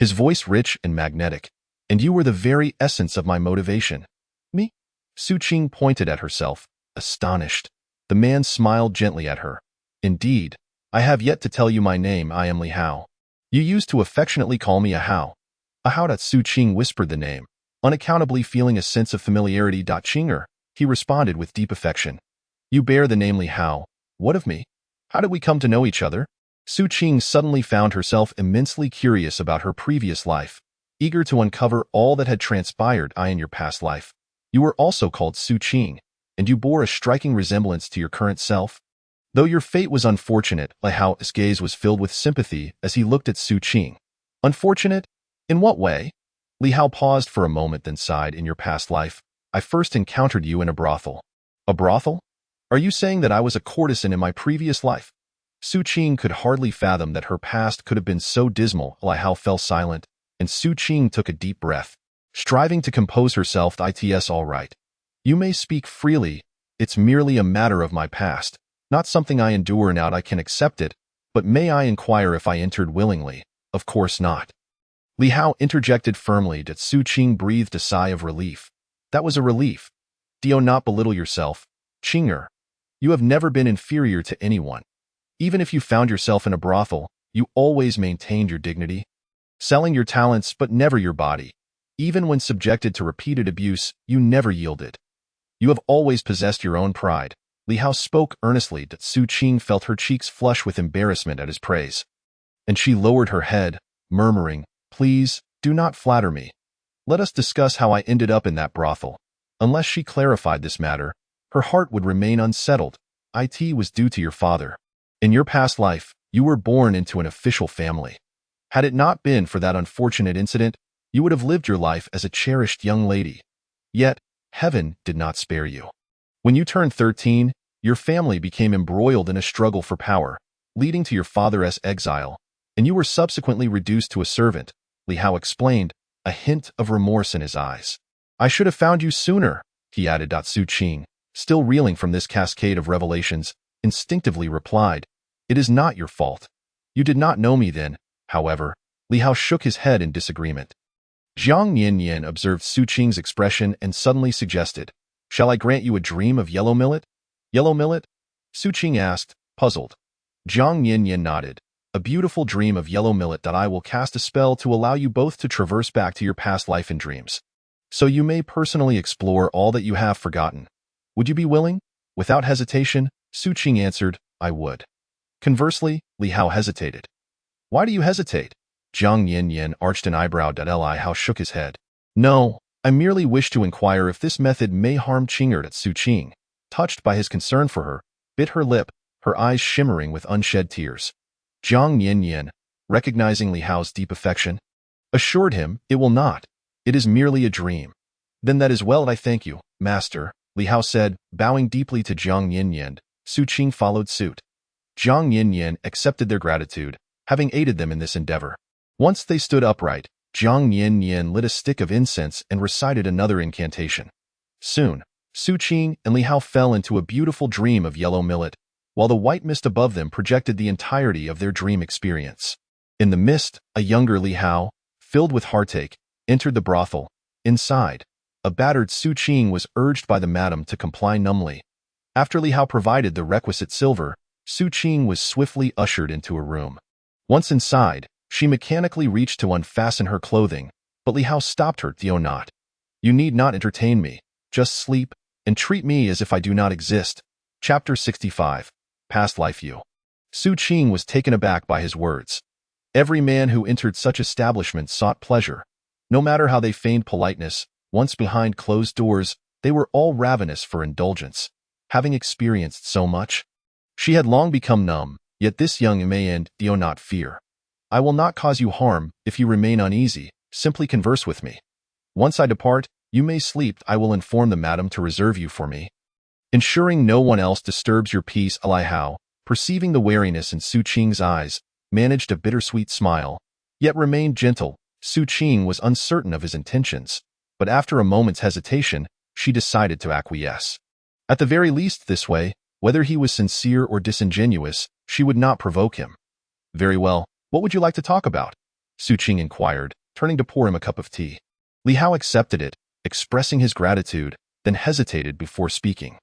his voice rich and magnetic, and you were the very essence of my motivation. Me? Su Qing pointed at herself, astonished. The man smiled gently at her. Indeed, I have yet to tell you my name. I am Li Hao. You used to affectionately call me a Hao. A Hao. Su Qing whispered the name, unaccountably feeling a sense of familiarity. Qinger, he responded with deep affection. You bear the name Li Hao. What of me? How did we come to know each other? Su Qing suddenly found herself immensely curious about her previous life, eager to uncover all that had transpired in your past life. You were also called Su Qing, and you bore a striking resemblance to your current self. Though your fate was unfortunate, Li Hao's gaze was filled with sympathy as he looked at Su Qing. Unfortunate? In what way? Li Hao paused for a moment, then sighed. In your past life, I first encountered you in a brothel. A brothel? Are you saying that I was a courtesan in my previous life? Su Qing could hardly fathom that her past could have been so dismal. Li Hao fell silent, and Su Qing took a deep breath, striving to compose herself. It's all right. You may speak freely. It's merely a matter of my past, not something I endure now. I can accept it, but may I inquire if I entered willingly? Of course not. Li Hao interjected firmly. Su Qing breathed a sigh of relief. That was a relief. Do not belittle yourself, Qinger. You have never been inferior to anyone. Even if you found yourself in a brothel, you always maintained your dignity, selling your talents but never your body. Even when subjected to repeated abuse, you never yielded. You have always possessed your own pride. Li Hao spoke earnestly. Su Qing felt her cheeks flush with embarrassment at his praise, and she lowered her head, murmuring, Please, do not flatter me. Let us discuss how I ended up in that brothel. Unless she clarified this matter, her heart would remain unsettled. It was due to your father. In your past life, you were born into an official family. Had it not been for that unfortunate incident, you would have lived your life as a cherished young lady. Yet, heaven did not spare you. When you turned 13, your family became embroiled in a struggle for power, leading to your father's exile, and you were subsequently reduced to a servant, Li Hao explained, a hint of remorse in his eyes. I should have found you sooner, he added. Su Qing, still reeling from this cascade of revelations, instinctively replied, It is not your fault. You did not know me then, however. Li Hao shook his head in disagreement. Jiang Yin observed Su Qing's expression and suddenly suggested, Shall I grant you a dream of yellow millet? Yellow millet? Su Qing asked, puzzled. Jiang Yin nodded. A beautiful dream of yellow millet. I will cast a spell to allow you both to traverse back to your past life in dreams, so you may personally explore all that you have forgotten. Would you be willing? Without hesitation, Su Qing answered, I would. Conversely, Li Hao hesitated. Why do you hesitate? Jiang Yin arched an eyebrow. Li Hao shook his head. No, I merely wish to inquire if this method may harm Qinger. Su Qing, touched by his concern for her, bit her lip, her eyes shimmering with unshed tears. Jiang Yin, recognizing Li Hao's deep affection, assured him it will not. It is merely a dream. Then that is well. I thank you, master, Li Hao said, bowing deeply to Jiang Yin. Su Qing followed suit. Jiang Yin accepted their gratitude, having aided them in this endeavor. Once they stood upright, Jiang Yin lit a stick of incense and recited another incantation. Soon, Su Qing and Li Hao fell into a beautiful dream of yellow millet, while the white mist above them projected the entirety of their dream experience. In the mist, a younger Li Hao, filled with heartache, entered the brothel. Inside, a battered Su Qing was urged by the madam to comply numbly. After Li Hao provided the requisite silver, Su Qing was swiftly ushered into a room. Once inside, she mechanically reached to unfasten her clothing, but Li Hao stopped her. "Do not. You need not entertain me. Just sleep, and treat me as if I do not exist." Chapter 65. Past Life You. Su Qing was taken aback by his words. Every man who entered such establishments sought pleasure. No matter how they feigned politeness, once behind closed doors, they were all ravenous for indulgence. Having experienced so much, she had long become numb, yet this young man do not fear. "I will not cause you harm. If you remain uneasy, simply converse with me. Once I depart, you may sleep. I will inform the madam to reserve you for me." Ensuring no one else disturbs your peace, Li Hao, perceiving the wariness in Su Qing's eyes, managed a bittersweet smile, yet remained gentle. Su Qing was uncertain of his intentions, but after a moment's hesitation, she decided to acquiesce. At the very least this way, whether he was sincere or disingenuous, she would not provoke him. "Very well, what would you like to talk about?" Su Qing inquired, turning to pour him a cup of tea. Li Hao accepted it, expressing his gratitude, then hesitated before speaking.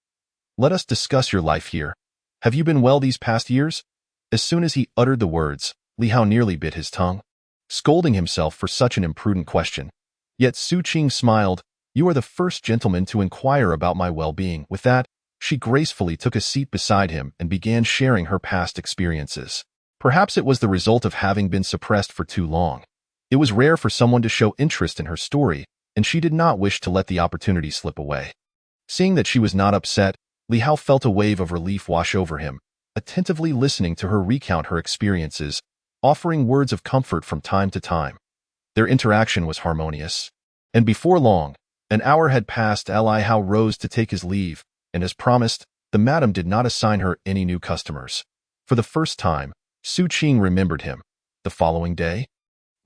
"Let us discuss your life here. Have you been well these past years?" As soon as he uttered the words, Li Hao nearly bit his tongue, scolding himself for such an imprudent question. Yet Su Qing smiled. "You are the first gentleman to inquire about my well-being." With that, she gracefully took a seat beside him and began sharing her past experiences. Perhaps it was the result of having been suppressed for too long. It was rare for someone to show interest in her story, and she did not wish to let the opportunity slip away. Seeing that she was not upset, Li Hao felt a wave of relief wash over him, attentively listening to her recount her experiences, offering words of comfort from time to time. Their interaction was harmonious. And before long, an hour had passed. Li Hao rose to take his leave, and as promised, the madam did not assign her any new customers. For the first time, Su Qing remembered him. The following day,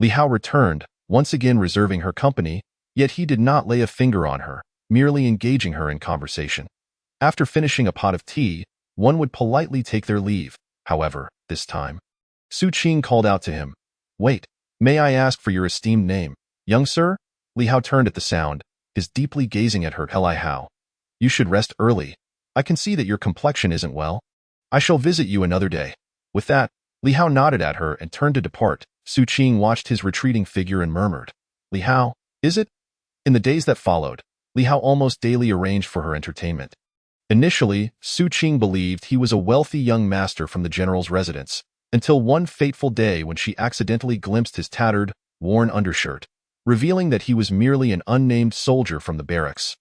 Li Hao returned, once again reserving her company, yet he did not lay a finger on her, merely engaging her in conversation. After finishing a pot of tea, one would politely take their leave. However, this time, Su Qing called out to him, "Wait, may I ask for your esteemed name, young sir?" Li Hao turned at the sound, his deeply gazing at her. "Li Hao, you should rest early. I can see that your complexion isn't well. I shall visit you another day." With that, Li Hao nodded at her and turned to depart. Su Qing watched his retreating figure and murmured, "Li Hao, is it?" In the days that followed, Li Hao almost daily arranged for her entertainment. Initially, Su Qing believed he was a wealthy young master from the general's residence, until one fateful day when she accidentally glimpsed his tattered, worn undershirt, revealing that he was merely an unnamed soldier from the barracks.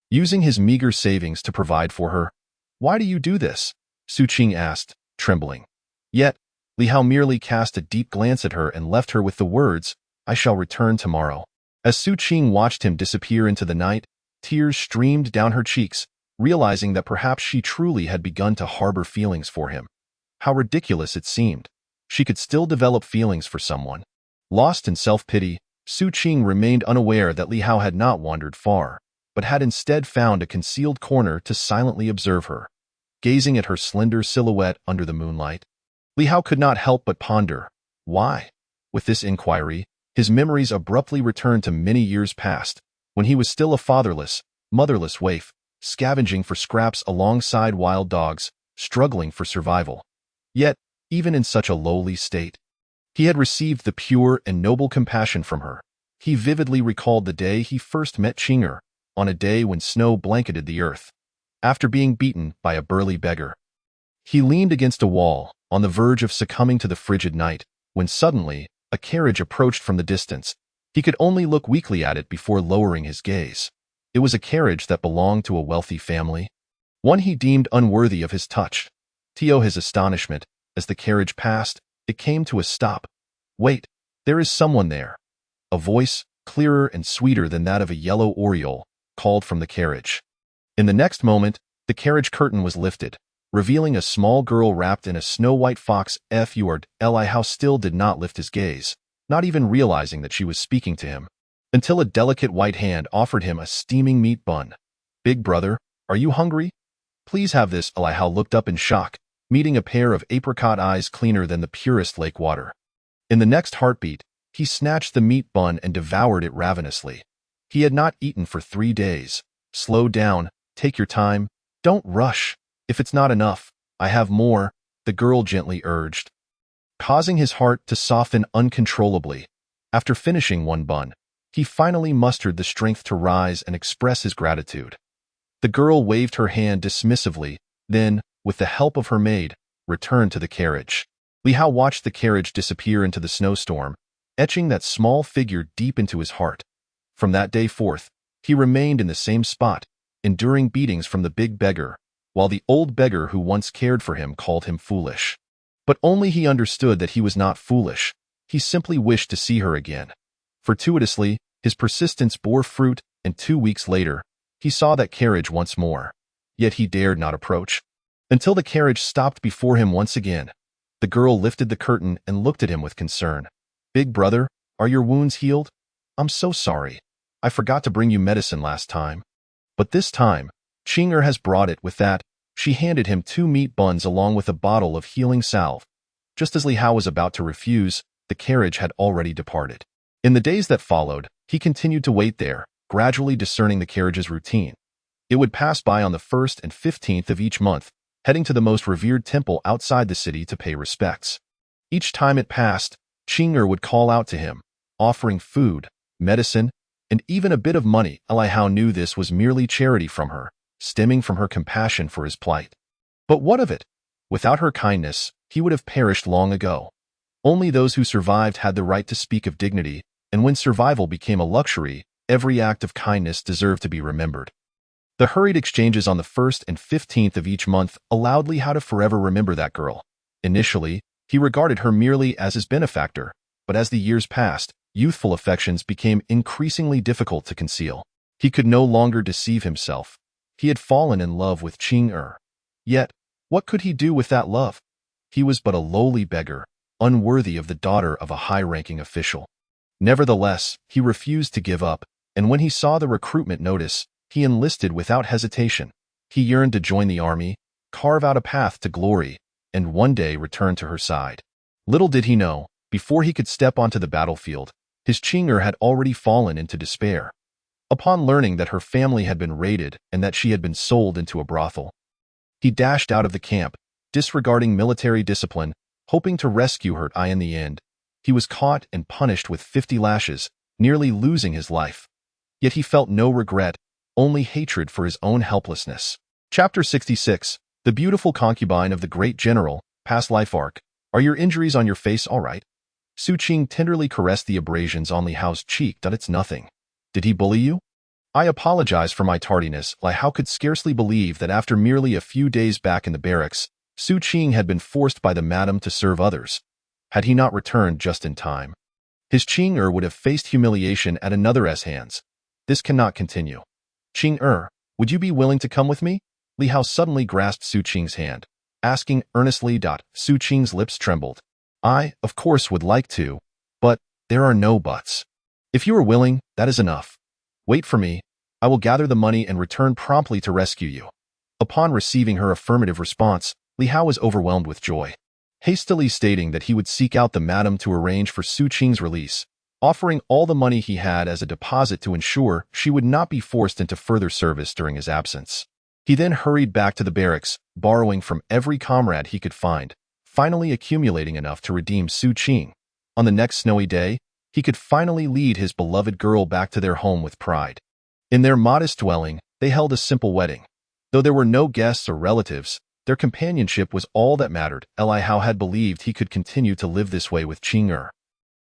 Using his meager savings to provide for her. "Why do you do this?" Su Qing asked, trembling. Yet, Li Hao merely cast a deep glance at her and left her with the words, "I shall return tomorrow." As Su Qing watched him disappear into the night, tears streamed down her cheeks, realizing that perhaps she truly had begun to harbor feelings for him. How ridiculous it seemed. She could still develop feelings for someone. Lost in self-pity, Su Qing remained unaware that Li Hao had not wandered far, but had instead found a concealed corner to silently observe her. Gazing at her slender silhouette under the moonlight, Li Hao could not help but ponder, why? With this inquiry, his memories abruptly returned to many years past, when he was still a fatherless, motherless waif, scavenging for scraps alongside wild dogs, struggling for survival. Yet, even in such a lowly state, he had received the pure and noble compassion from her. He vividly recalled the day he first met Qinger, on a day when snow blanketed the earth. After being beaten by a burly beggar, he leaned against a wall, on the verge of succumbing to the frigid night, when suddenly, a carriage approached from the distance. He could only look weakly at it before lowering his gaze. It was a carriage that belonged to a wealthy family, one he deemed unworthy of his touch. To his astonishment, as the carriage passed, it came to a stop. "Wait, there is someone there." A voice, clearer and sweeter than that of a yellow oriole, called from the carriage. In the next moment, the carriage curtain was lifted, revealing a small girl wrapped in a snow-white fox. Li Hao still did not lift his gaze, not even realizing that she was speaking to him, until a delicate white hand offered him a steaming meat bun. "Big brother, are you hungry? Please have this." Li Hao looked up in shock, meeting a pair of apricot eyes cleaner than the purest lake water. In the next heartbeat, he snatched the meat bun and devoured it ravenously. He had not eaten for 3 days. Slow down, take your time, don't rush. If it's not enough, I have more, the girl gently urged, causing his heart to soften uncontrollably. After finishing one bun, he finally mustered the strength to rise and express his gratitude. The girl waved her hand dismissively, then, with the help of her maid, returned to the carriage. Li Hao watched the carriage disappear into the snowstorm, etching that small figure deep into his heart. From that day forth, he remained in the same spot, enduring beatings from the big beggar, while the old beggar who once cared for him called him foolish. But only he understood that he was not foolish. He simply wished to see her again. Fortuitously, his persistence bore fruit, and 2 weeks later, he saw that carriage once more. Yet he dared not approach. Until the carriage stopped before him once again. The girl lifted the curtain and looked at him with concern. "Big brother, are your wounds healed? I'm so sorry. I forgot to bring you medicine last time." But this time, Qing'er has brought it. With that, she handed him 2 meat buns along with a bottle of healing salve. Just as Li Hao was about to refuse, the carriage had already departed. In the days that followed, he continued to wait there, gradually discerning the carriage's routine. It would pass by on the 1st and 15th of each month, heading to the most revered temple outside the city to pay respects. Each time it passed, Qing'er would call out to him, offering food, medicine, and even a bit of money. Li Hao knew this was merely charity from her, stemming from her compassion for his plight. But what of it? Without her kindness, he would have perished long ago. Only those who survived had the right to speak of dignity, and when survival became a luxury, every act of kindness deserved to be remembered. The hurried exchanges on the 1st and 15th of each month allowed Li Hao to forever remember that girl. Initially, he regarded her merely as his benefactor, but as the years passed, youthful affections became increasingly difficult to conceal. He could no longer deceive himself. He had fallen in love with Qing'er. Yet, what could he do with that love? He was but a lowly beggar, unworthy of the daughter of a high-ranking official. Nevertheless, he refused to give up, and when he saw the recruitment notice, he enlisted without hesitation. He yearned to join the army, carve out a path to glory, and one day return to her side. Little did he know, before he could step onto the battlefield, his Qing'er had already fallen into despair. Upon learning that her family had been raided and that she had been sold into a brothel, he dashed out of the camp, disregarding military discipline, hoping to rescue her. In the end, he was caught and punished with 50 lashes, nearly losing his life. Yet he felt no regret, only hatred for his own helplessness. Chapter 66. The beautiful concubine of the great general, past life arc. Are your injuries on your face all right? Su Qing tenderly caressed the abrasions on Li Hao's cheek. It's nothing. Did he bully you? I apologize for my tardiness. Li Hao could scarcely believe that after merely a few days back in the barracks, Su Qing had been forced by the madam to serve others. Had he not returned just in time, his Qing'er would have faced humiliation at another's hands. This cannot continue. Qing'er, would you be willing to come with me? Li Hao suddenly grasped Su Qing's hand, asking earnestly. Su Qing's lips trembled. I, of course, would like to, but there are no buts. If you are willing, that is enough. Wait for me. I will gather the money and return promptly to rescue you. Upon receiving her affirmative response, Li Hao was overwhelmed with joy. Hastily stating that he would seek out the madam to arrange for Su Qing's release, offering all the money he had as a deposit to ensure she would not be forced into further service during his absence. He then hurried back to the barracks, borrowing from every comrade he could find, finally accumulating enough to redeem Su Qing. On the next snowy day, he could finally lead his beloved girl back to their home with pride. In their modest dwelling, they held a simple wedding. Though there were no guests or relatives, their companionship was all that mattered. Li Hao had believed he could continue to live this way with Qing'er.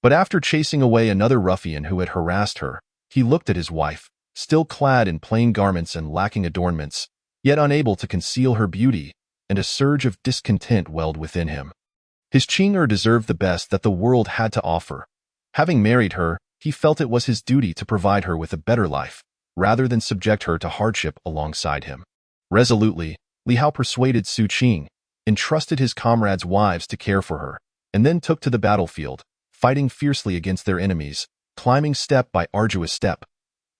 But after chasing away another ruffian who had harassed her, he looked at his wife, still clad in plain garments and lacking adornments, yet unable to conceal her beauty, and a surge of discontent welled within him. His Qing'er deserved the best that the world had to offer. Having married her, he felt it was his duty to provide her with a better life, rather than subject her to hardship alongside him. Resolutely, Li Hao persuaded Su Qing, entrusted his comrades' wives to care for her, and then took to the battlefield, fighting fiercely against their enemies, climbing step by arduous step.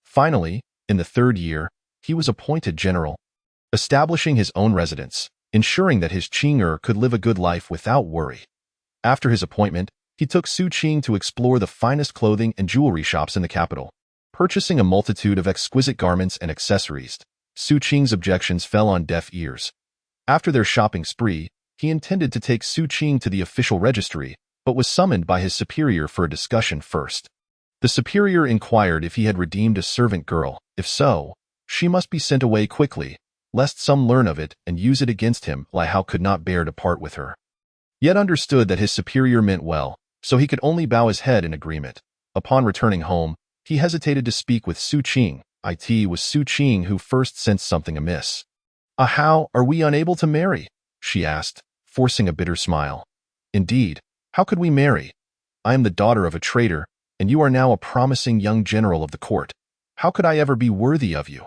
Finally, in the 3rd year, he was appointed general. Establishing his own residence, ensuring that his Qing could live a good life without worry. After his appointment, he took Su Qing to explore the finest clothing and jewelry shops in the capital. Purchasing a multitude of exquisite garments and accessories, Su Qing's objections fell on deaf ears. After their shopping spree, he intended to take Su Qing to the official registry, but was summoned by his superior for a discussion first. The superior inquired if he had redeemed a servant girl. If so, she must be sent away quickly, lest some learn of it and use it against him. Li Hao could not bear to part with her, yet understood that his superior meant well, so he could only bow his head in agreement. Upon returning home, he hesitated to speak with Su Qing. It was Su Qing who first sensed something amiss. How are we unable to marry?" she asked, forcing a bitter smile. "Indeed, how could we marry? I am the daughter of a traitor, and you are now a promising young general of the court. How could I ever be worthy of you?"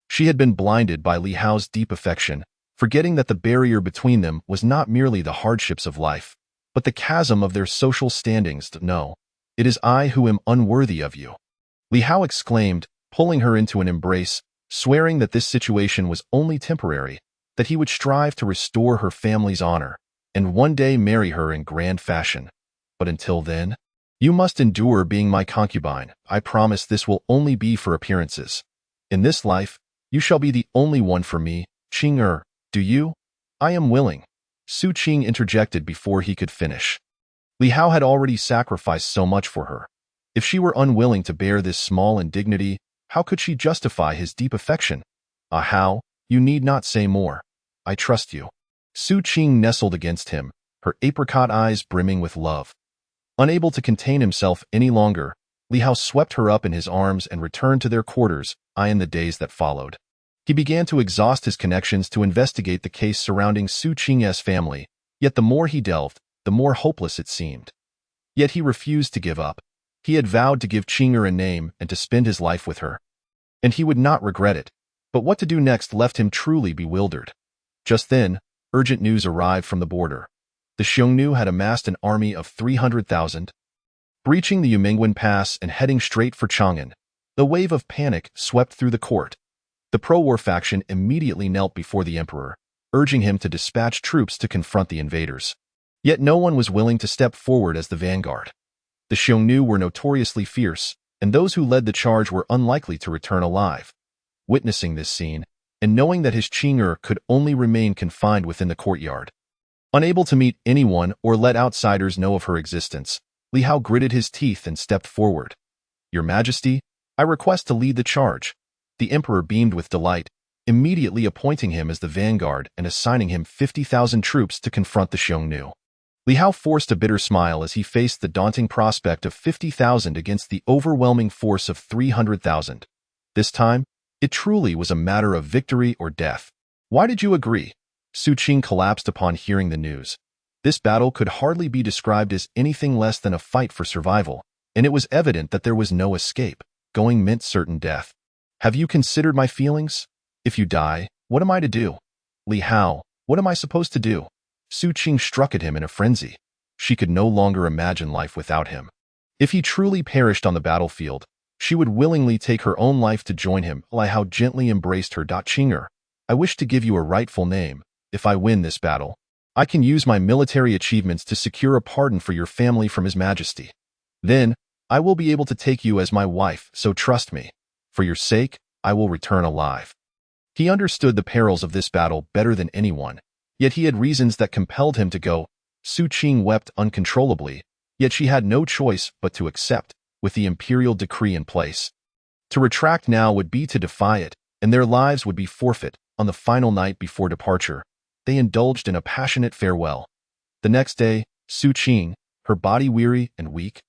She had been blinded by Li Hao's deep affection, forgetting that the barrier between them was not merely the hardships of life, but the chasm of their social standings. "No, it is I who am unworthy of you," Li Hao exclaimed, pulling her into an embrace, swearing that this situation was only temporary, that he would strive to restore her family's honor, and one day marry her in grand fashion. "But until then, you must endure being my concubine. I promise this will only be for appearances. In this life, you shall be the only one for me, Qing. Do you?" "I am willing," Su Qing interjected before he could finish. Li Hao had already sacrificed so much for her. If she were unwilling to bear this small indignity, how could she justify his deep affection? Hao, you need not say more. I trust you." Su Qing nestled against him, her apricot eyes brimming with love. Unable to contain himself any longer, Li Hao swept her up in his arms and returned to their quarters. In the days that followed, he began to exhaust his connections to investigate the case surrounding Su Qing's family, yet the more he delved, the more hopeless it seemed. Yet he refused to give up. He had vowed to give Qing a name and to spend his life with her. And he would not regret it. But what to do next left him truly bewildered. Just then, urgent news arrived from the border. The Xiongnu had amassed an army of 300,000. Breaching the Yumengwen Pass and heading straight for Chang'an, the wave of panic swept through the court. The pro-war faction immediately knelt before the emperor, urging him to dispatch troops to confront the invaders. Yet no one was willing to step forward as the vanguard. The Xiongnu were notoriously fierce, and those who led the charge were unlikely to return alive. Witnessing this scene, and knowing that his Qing could only remain confined within the courtyard, unable to meet anyone or let outsiders know of her existence, Li Hao gritted his teeth and stepped forward. "Your Majesty, I request to lead the charge." The emperor beamed with delight, immediately appointing him as the vanguard and assigning him 50,000 troops to confront the Xiongnu. Li Hao forced a bitter smile as he faced the daunting prospect of 50,000 against the overwhelming force of 300,000. This time, it truly was a matter of victory or death. "Why did you agree?" Su Qing collapsed upon hearing the news. This battle could hardly be described as anything less than a fight for survival, and it was evident that there was no escape. Going meant certain death. "Have you considered my feelings? If you die, what am I to do?" "Li Hao, what am I supposed to do?" Su Qing struck at him in a frenzy. She could no longer imagine life without him. If he truly perished on the battlefield, she would willingly take her own life to join him. Li Hao gently embraced her. "Qing, I wish to give you a rightful name. If I win this battle, I can use my military achievements to secure a pardon for your family from His Majesty. Then, I will be able to take you as my wife, so trust me. For your sake, I will return alive." He understood the perils of this battle better than anyone, yet he had reasons that compelled him to go. Su Qing wept uncontrollably, yet she had no choice but to accept, with the imperial decree in place. To retract now would be to defy it, and their lives would be forfeit. On the final night before departure, they indulged in a passionate farewell. The next day, Su Qing, her body weary and weak,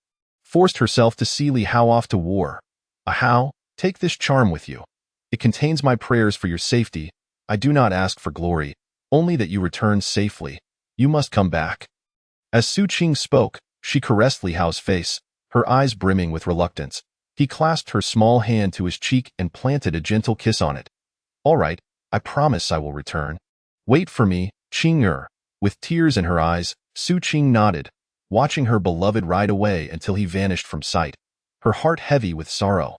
forced herself to see Li Hao off to war. "Hao, take this charm with you. It contains my prayers for your safety. I do not ask for glory, only that you return safely. You must come back." As Su Qing spoke, she caressed Li Hao's face, her eyes brimming with reluctance. He clasped her small hand to his cheek and planted a gentle kiss on it. "All right, I promise I will return. Wait for me, Qing." With tears in her eyes, Su Qing nodded, watching her beloved ride away until he vanished from sight, her heart heavy with sorrow.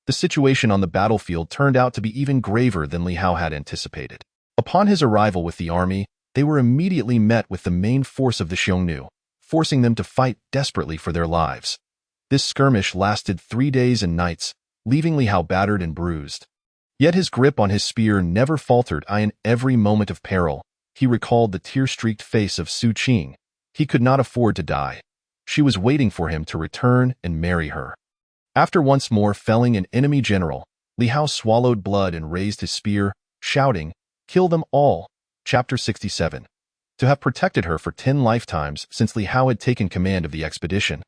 The situation on the battlefield turned out to be even graver than Li Hao had anticipated. Upon his arrival with the army, They were immediately met with the main force of the Xiongnu, forcing them to fight desperately for their lives. This skirmish lasted 3 days and nights, leaving Li Hao battered and bruised. Yet his grip on his spear never faltered. In every moment of peril, he recalled the tear-streaked face of Su Qing. He could not afford to die. She was waiting for him to return and marry her. After once more felling an enemy general, Li Hao swallowed blood and raised his spear, shouting, "Kill them all!" Chapter 67. To have protected her for 10 lifetimes since Li Hao had taken command of the expedition.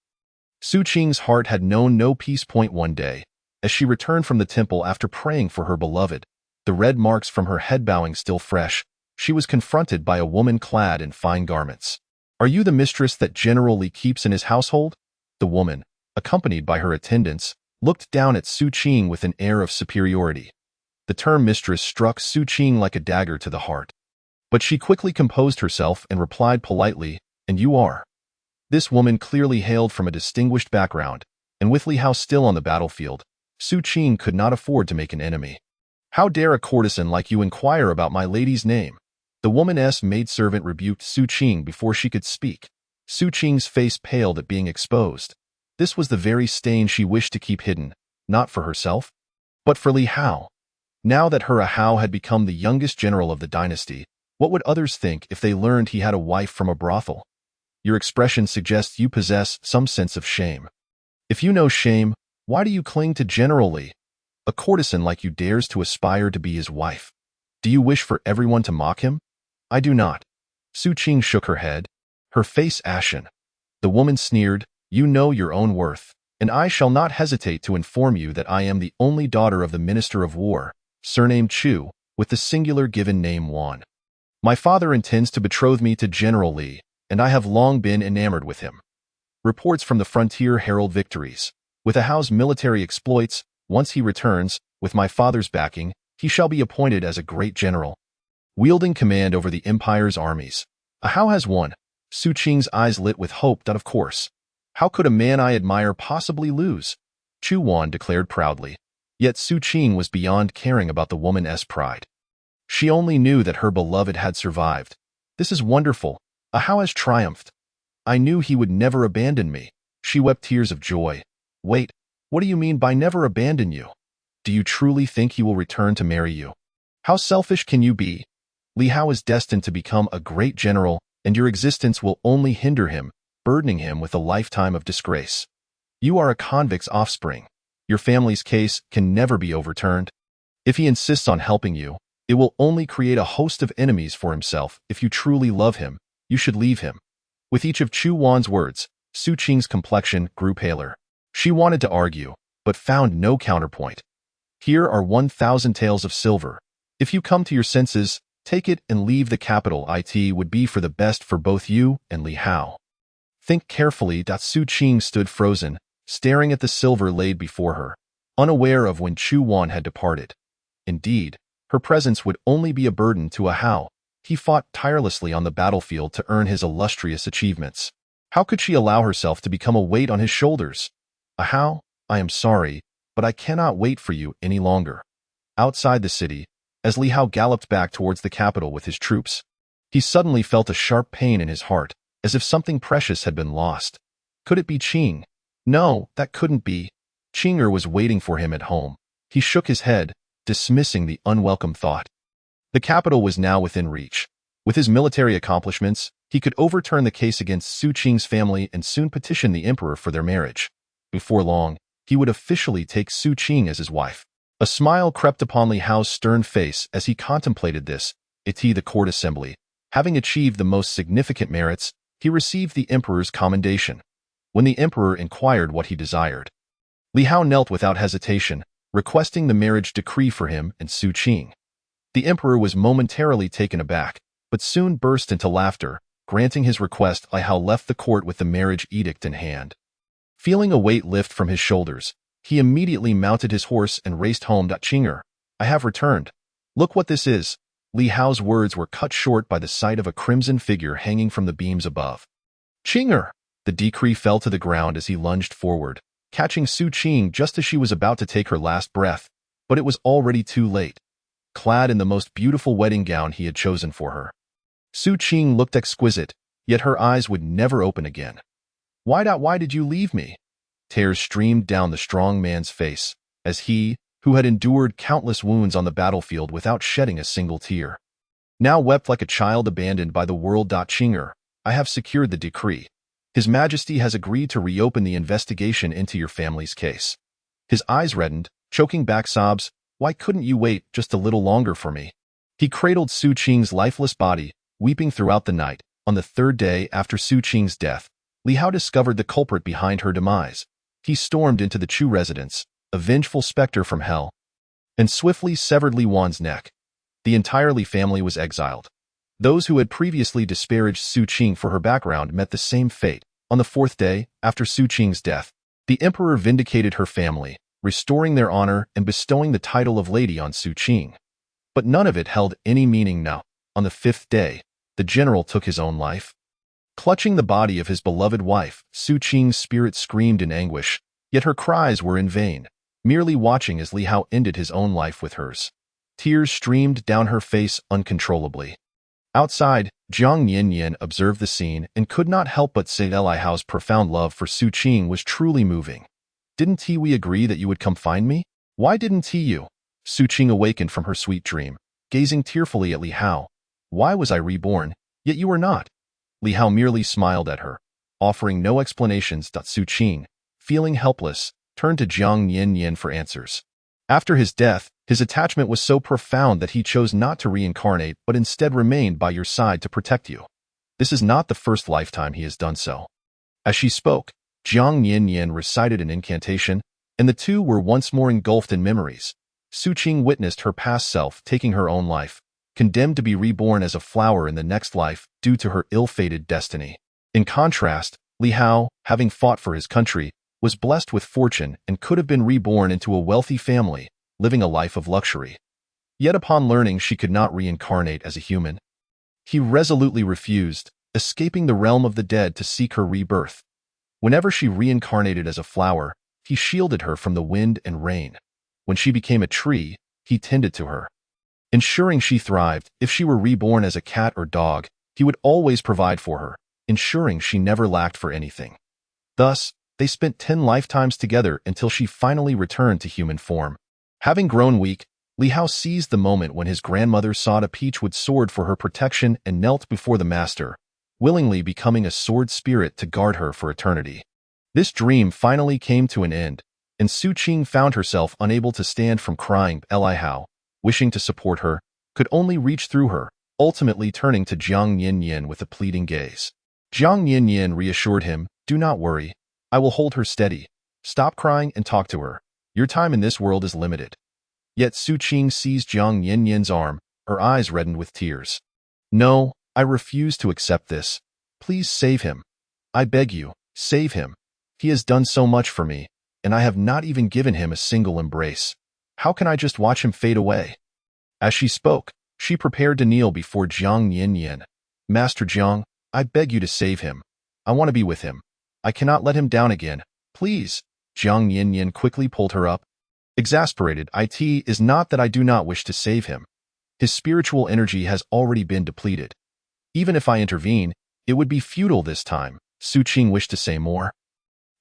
Su Qing's heart had known no peace. One day, as she returned from the temple after praying for her beloved, the red marks from her head bowing still fresh, she was confronted by a woman clad in fine garments. "Are you the mistress that General Li keeps in his household?" The woman, accompanied by her attendants, looked down at Su Qing with an air of superiority. The term mistress struck Su Qing like a dagger to the heart. But she quickly composed herself and replied politely, "And you are?" This woman clearly hailed from a distinguished background, and with Li Hao still on the battlefield, Su Qing could not afford to make an enemy. "How dare a courtesan like you inquire about my lady's name?" The woman's maidservant rebuked Su Qing before she could speak. Su Qing's face paled at being exposed. This was the very stain she wished to keep hidden, not for herself, but for Li Hao. Now that her Ahau had become the youngest general of the dynasty, what would others think if they learned he had a wife from a brothel? Your expression suggests you possess some sense of shame. If you know shame, why do you cling to General Li? A courtesan like you dares to aspire to be his wife. Do you wish for everyone to mock him? I do not. Su Qing shook her head, her face ashen. The woman sneered, "You know your own worth, and I shall not hesitate to inform you that I am the only daughter of the Minister of War, surnamed Chu, with the singular given name Wan. My father intends to betroth me to General Li, and I have long been enamored with him." Reports from the frontier herald victories. With Ahau's military exploits, once he returns, with my father's backing, he shall be appointed as a great general, wielding command over the empire's armies. Ahau has won. Su Qing's eyes lit with hope. Of course. How could a man I admire possibly lose? Chu Wan declared proudly. Yet Su Qing was beyond caring about the woman's pride. She only knew that her beloved had survived. This is wonderful. Ahau has triumphed. I knew he would never abandon me. She wept tears of joy. Wait, what do you mean by never abandon you? Do you truly think he will return to marry you? How selfish can you be? Li Hao is destined to become a great general, and your existence will only hinder him, burdening him with a lifetime of disgrace. You are a convict's offspring. Your family's case can never be overturned. If he insists on helping you, it will only create a host of enemies for himself. If you truly love him, you should leave him. With each of Chu Wan's words, Su Qing's complexion grew paler. She wanted to argue, but found no counterpoint. Here are 1,000 taels of silver. If you come to your senses, take it and leave the capital. It would be for the best for both you and Li Hao. Think carefully. Su Qing stood frozen, staring at the silver laid before her, unaware of when Chu Wan had departed. Indeed, her presence would only be a burden to Ahau. He fought tirelessly on the battlefield to earn his illustrious achievements. How could she allow herself to become a weight on his shoulders? Ahau, I am sorry, but I cannot wait for you any longer. Outside the city, as Li Hao galloped back towards the capital with his troops, he suddenly felt a sharp pain in his heart, as if something precious had been lost. Could it be Qing? No, that couldn't be. Qinger was waiting for him at home. He shook his head, dismissing the unwelcome thought. The capital was now within reach. With his military accomplishments, he could overturn the case against Su Qing's family and soon petition the emperor for their marriage. Before long, he would officially take Su Qing as his wife. A smile crept upon Li Hao's stern face as he contemplated this. The court assembly. Having achieved the most significant merits, he received the emperor's commendation. When the emperor inquired what he desired, Li Hao knelt without hesitation, requesting the marriage decree for him and Su Qing. The emperor was momentarily taken aback, but soon burst into laughter, granting his request. Li Hao left the court with the marriage edict in hand. Feeling a weight lift from his shoulders, he immediately mounted his horse and raced home. Qinger, I have returned. Look what this is. Li Hao's words were cut short by the sight of a crimson figure hanging from the beams above. Qinger! The decree fell to the ground as he lunged forward, catching Su Qing just as she was about to take her last breath, but it was already too late. Clad in the most beautiful wedding gown he had chosen for her, Su Qing looked exquisite, yet her eyes would never open again. Why did you leave me? Tears streamed down the strong man's face, as he, who had endured countless wounds on the battlefield without shedding a single tear, now wept like a child abandoned by the world. Qinger, I have secured the decree. His Majesty has agreed to reopen the investigation into your family's case. His eyes reddened, choking back sobs. Why couldn't you wait just a little longer for me? He cradled Su Qing's lifeless body, weeping throughout the night. On the third day after Su Qing's death, Li Hao discovered the culprit behind her demise. He stormed into the Chu residence, a vengeful specter from hell, and swiftly severed Li Wan's neck. The entire Li family was exiled. Those who had previously disparaged Su Qing for her background met the same fate. On the fourth day, after Su Qing's death, the emperor vindicated her family, restoring their honor and bestowing the title of lady on Su Qing. But none of it held any meaning now. On the fifth day, the general took his own life. Clutching the body of his beloved wife, Su Qing's spirit screamed in anguish, yet her cries were in vain, merely watching as Li Hao ended his own life with hers. Tears streamed down her face uncontrollably. Outside, Jiang Yanyan observed the scene and could not help but say that Li Hao's profound love for Su Qing was truly moving. Didn't we agree that you would come find me? Why didn't you? Su Qing awakened from her sweet dream, gazing tearfully at Li Hao. Why was I reborn, yet you were not? Li Hao merely smiled at her, offering no explanations. Su Qing, feeling helpless, turned to Jiang Yanyan for answers. After his death, his attachment was so profound that he chose not to reincarnate but instead remained by your side to protect you. This is not the first lifetime he has done so. As she spoke, Jiang Yanyan recited an incantation, and the two were once more engulfed in memories. Su Qing witnessed her past self taking her own life, condemned to be reborn as a flower in the next life due to her ill-fated destiny. In contrast, Li Hao, having fought for his country, was blessed with fortune and could have been reborn into a wealthy family, living a life of luxury. Yet upon learning she could not reincarnate as a human, he resolutely refused, escaping the realm of the dead to seek her rebirth. Whenever she reincarnated as a flower, he shielded her from the wind and rain. When she became a tree, he tended to her, ensuring she thrived. If she were reborn as a cat or dog, he would always provide for her, ensuring she never lacked for anything. Thus, they spent 10 lifetimes together until she finally returned to human form. Having grown weak, Li Hao seized the moment when his grandmother sought a peachwood sword for her protection and knelt before the master, willingly becoming a sword spirit to guard her for eternity. This dream finally came to an end, and Su Qing found herself unable to stand from crying. Li Hao, wishing to support her, could only reach through her, ultimately turning to Jiang Yanyan with a pleading gaze. Jiang Yanyan reassured him, "Do not worry. I will hold her steady. Stop crying and talk to her. Your time in this world is limited." Yet Su Qing seized Jiang Yanyan's arm, her eyes reddened with tears. "No, I refuse to accept this. Please save him. I beg you, save him. He has done so much for me, and I have not even given him a single embrace. How can I just watch him fade away?" As she spoke, she prepared to kneel before Jiang Yanyan. "Master Jiang, I beg you to save him. I want to be with him. I cannot let him down again. Please." Jiang Yanyan quickly pulled her up. Exasperated, "It is not that I do not wish to save him. His spiritual energy has already been depleted. Even if I intervene, it would be futile this time." Su Qing wished to say more,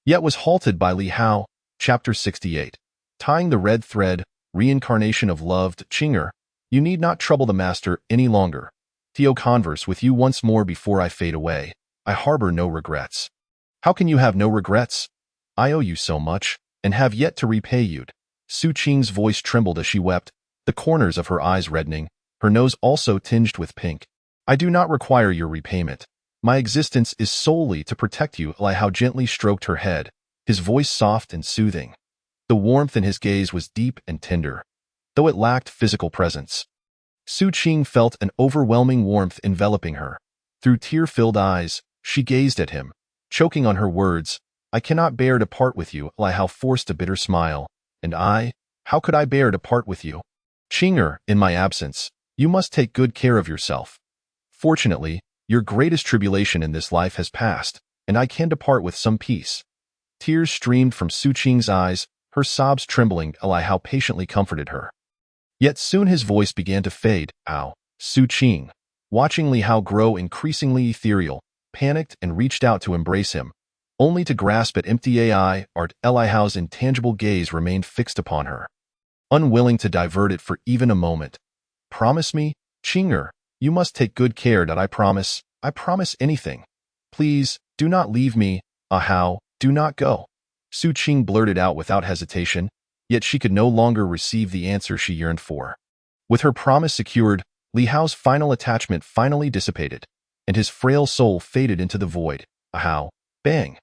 yet was halted by Li Hao. Chapter 68. Tying the red thread, reincarnation of loved Qinger. You need not trouble the master any longer. Theo converse with you once more before I fade away. I harbor no regrets. How can you have no regrets? I owe you so much, and have yet to repay you. Su Qing's voice trembled as she wept, the corners of her eyes reddening, her nose also tinged with pink. I do not require your repayment. My existence is solely to protect you. Li Hao gently stroked her head, his voice soft and soothing. The warmth in his gaze was deep and tender, though it lacked physical presence. Su Qing felt an overwhelming warmth enveloping her. Through tear-filled eyes, she gazed at him, choking on her words. I cannot bear to part with you. Li Hao forced a bitter smile. And how could I bear to part with you? Qinger, in my absence, you must take good care of yourself. Fortunately, your greatest tribulation in this life has passed, and I can depart with some peace. Tears streamed from Su Qing's eyes, her sobs trembling. Li Hao patiently comforted her. Yet soon his voice began to fade. Ow, Su Qing. watching Li Hao grow increasingly ethereal, panicked and reached out to embrace him, only to grasp at empty AI art. Li Hao's intangible gaze remained fixed upon her, unwilling to divert it for even a moment. Promise me, Qinger, you must take good care that I promise anything. Please, do not leave me, Hao, do not go. Su Qing blurted out without hesitation, yet she could no longer receive the answer she yearned for. With her promise secured, Li Hao's final attachment finally dissipated, and his frail soul faded into the void. Hao, bang!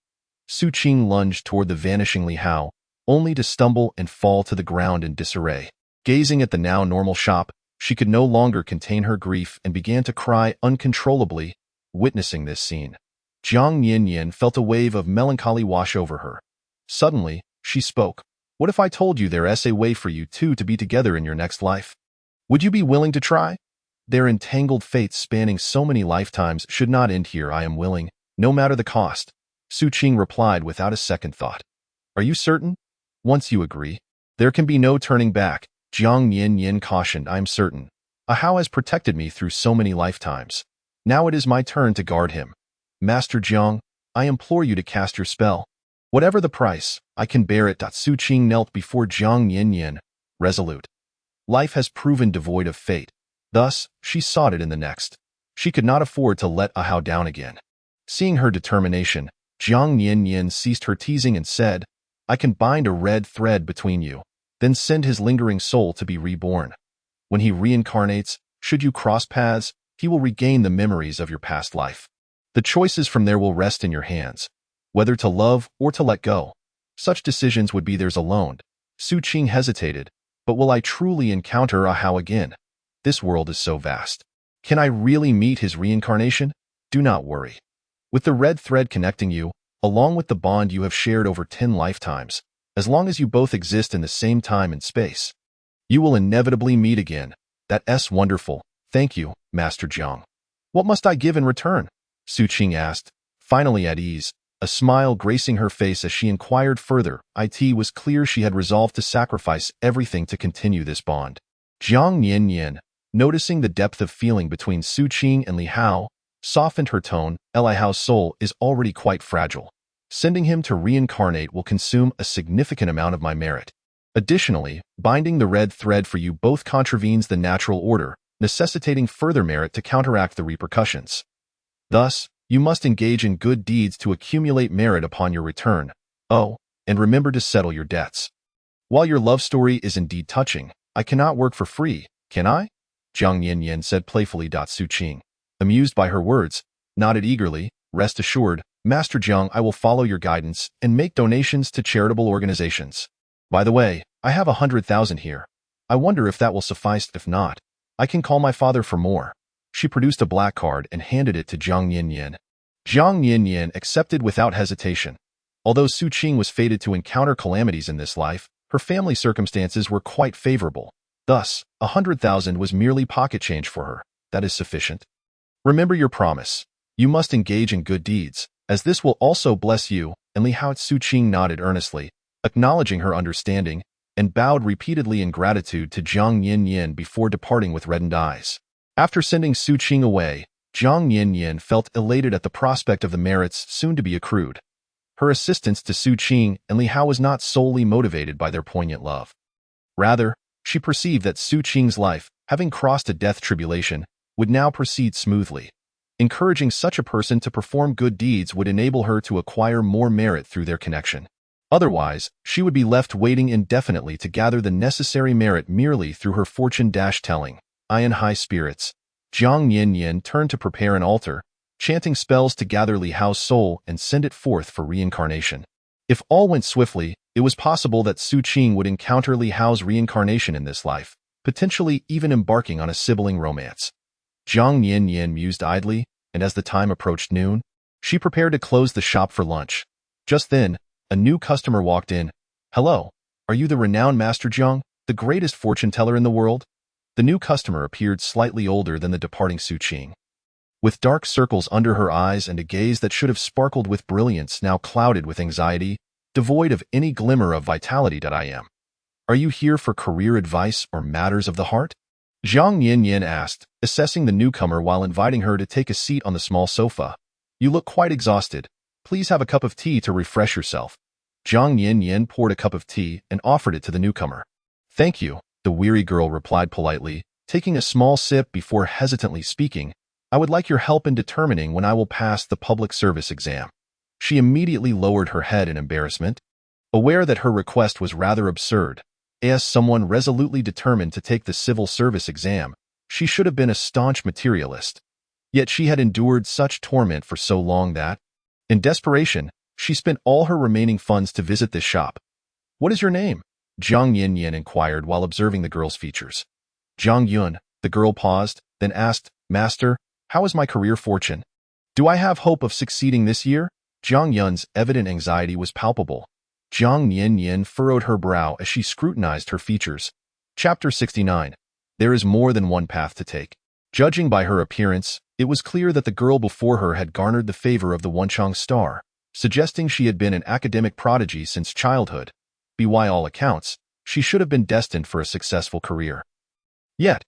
Su Qing lunged toward the vanishing Li Hao, only to stumble and fall to the ground in disarray. Gazing at the now normal shop, she could no longer contain her grief and began to cry uncontrollably. Witnessing this scene, Jiang Yanyan felt a wave of melancholy wash over her. Suddenly, she spoke. What if I told you there's a way for you two to be together in your next life? Would you be willing to try? Their entangled fates spanning so many lifetimes should not end here. I am willing, no matter the cost, Su Qing replied without a second thought. Are you certain? Once you agree, there can be no turning back, Jiang Yanyan cautioned. I am certain. Hao has protected me through so many lifetimes. Now it is my turn to guard him. Master Jiang, I implore you to cast your spell. Whatever the price, I can bear it. Su Qing knelt before Jiang Yanyan, resolute. Life has proven devoid of fate. Thus, she sought it in the next. She could not afford to let Hao down again. Seeing her determination, Jiang Yanyan ceased her teasing and said, I can bind a red thread between you, then send his lingering soul to be reborn. When he reincarnates, should you cross paths, he will regain the memories of your past life. The choices from there will rest in your hands, whether to love or to let go. Such decisions would be theirs alone. Su Qing hesitated, but will I truly encounter Hao again? This world is so vast. Can I really meet his reincarnation? Do not worry. With the red thread connecting you, along with the bond you have shared over 10 lifetimes, as long as you both exist in the same time and space, you will inevitably meet again. That's wonderful. Thank you, Master Jiang. What must I give in return? Su Qing asked, finally at ease, a smile gracing her face as she inquired further. It was clear she had resolved to sacrifice everything to continue this bond. Jiang Yanyan, noticing the depth of feeling between Su Qing and Li Hao, softened her tone. Li Hao's soul is already quite fragile. Sending him to reincarnate will consume a significant amount of my merit. Additionally, binding the red thread for you both contravenes the natural order, necessitating further merit to counteract the repercussions. Thus, you must engage in good deeds to accumulate merit upon your return. Oh, and remember to settle your debts. While your love story is indeed touching, I cannot work for free, can I? Jiang Yanyan said playfully. Su Qing, amused by her words, nodded eagerly. Rest assured, Master Jiang, I will follow your guidance and make donations to charitable organizations. By the way, I have 100,000 here. I wonder if that will suffice. If not, I can call my father for more. She produced a black card and handed it to Jiang Yanyan. Jiang Yanyan accepted without hesitation. Although Su Qing was fated to encounter calamities in this life, her family circumstances were quite favorable. Thus, 100,000 was merely pocket change for her. That is sufficient. Remember your promise. You must engage in good deeds, as this will also bless you. And Li Hao. Su Qing nodded earnestly, acknowledging her understanding, and bowed repeatedly in gratitude to Jiang Yanyan before departing with reddened eyes. After sending Su Qing away, Jiang Yanyan felt elated at the prospect of the merits soon to be accrued. Her assistance to Su Qing and Li Hao was not solely motivated by their poignant love. Rather, she perceived that Su Qing's life, having crossed a death tribulation, would now proceed smoothly. Encouraging such a person to perform good deeds would enable her to acquire more merit through their connection. Otherwise, she would be left waiting indefinitely to gather the necessary merit merely through her fortune-telling. In high spirits, Jiang Yanyan turned to prepare an altar, chanting spells to gather Li Hao's soul and send it forth for reincarnation. If all went swiftly, it was possible that Su Qing would encounter Li Hao's reincarnation in this life, potentially even embarking on a sibling romance. Jiang Yanyan mused idly, and as the time approached noon, she prepared to close the shop for lunch. Just then, a new customer walked in. Hello, are you the renowned Master Jiang, the greatest fortune teller in the world? The new customer appeared slightly older than the departing Su Qing. With dark circles under her eyes and a gaze that should have sparkled with brilliance now clouded with anxiety, devoid of any glimmer of vitality. I am. Are you here for career advice or matters of the heart? Jiang Yin asked, assessing the newcomer while inviting her to take a seat on the small sofa. You look quite exhausted. Please have a cup of tea to refresh yourself. Jiang Yin poured a cup of tea and offered it to the newcomer. Thank you, the weary girl replied politely, taking a small sip before hesitantly speaking. I would like your help in determining when I will pass the public service exam. She immediately lowered her head in embarrassment, aware that her request was rather absurd. As someone resolutely determined to take the civil service exam, she should have been a staunch materialist. Yet she had endured such torment for so long that, in desperation, she spent all her remaining funds to visit this shop. What is your name? Jiang Yin inquired while observing the girl's features. Jiang Yun, the girl paused, then asked, Master, how is my career fortune? Do I have hope of succeeding this year? Jiang Yun's evident anxiety was palpable. Jiang Yin furrowed her brow as she scrutinized her features. Chapter 69. There is more than one path to take. Judging by her appearance, it was clear that the girl before her had garnered the favor of the Wenchang star, suggesting she had been an academic prodigy since childhood. By all accounts, she should have been destined for a successful career. Yet,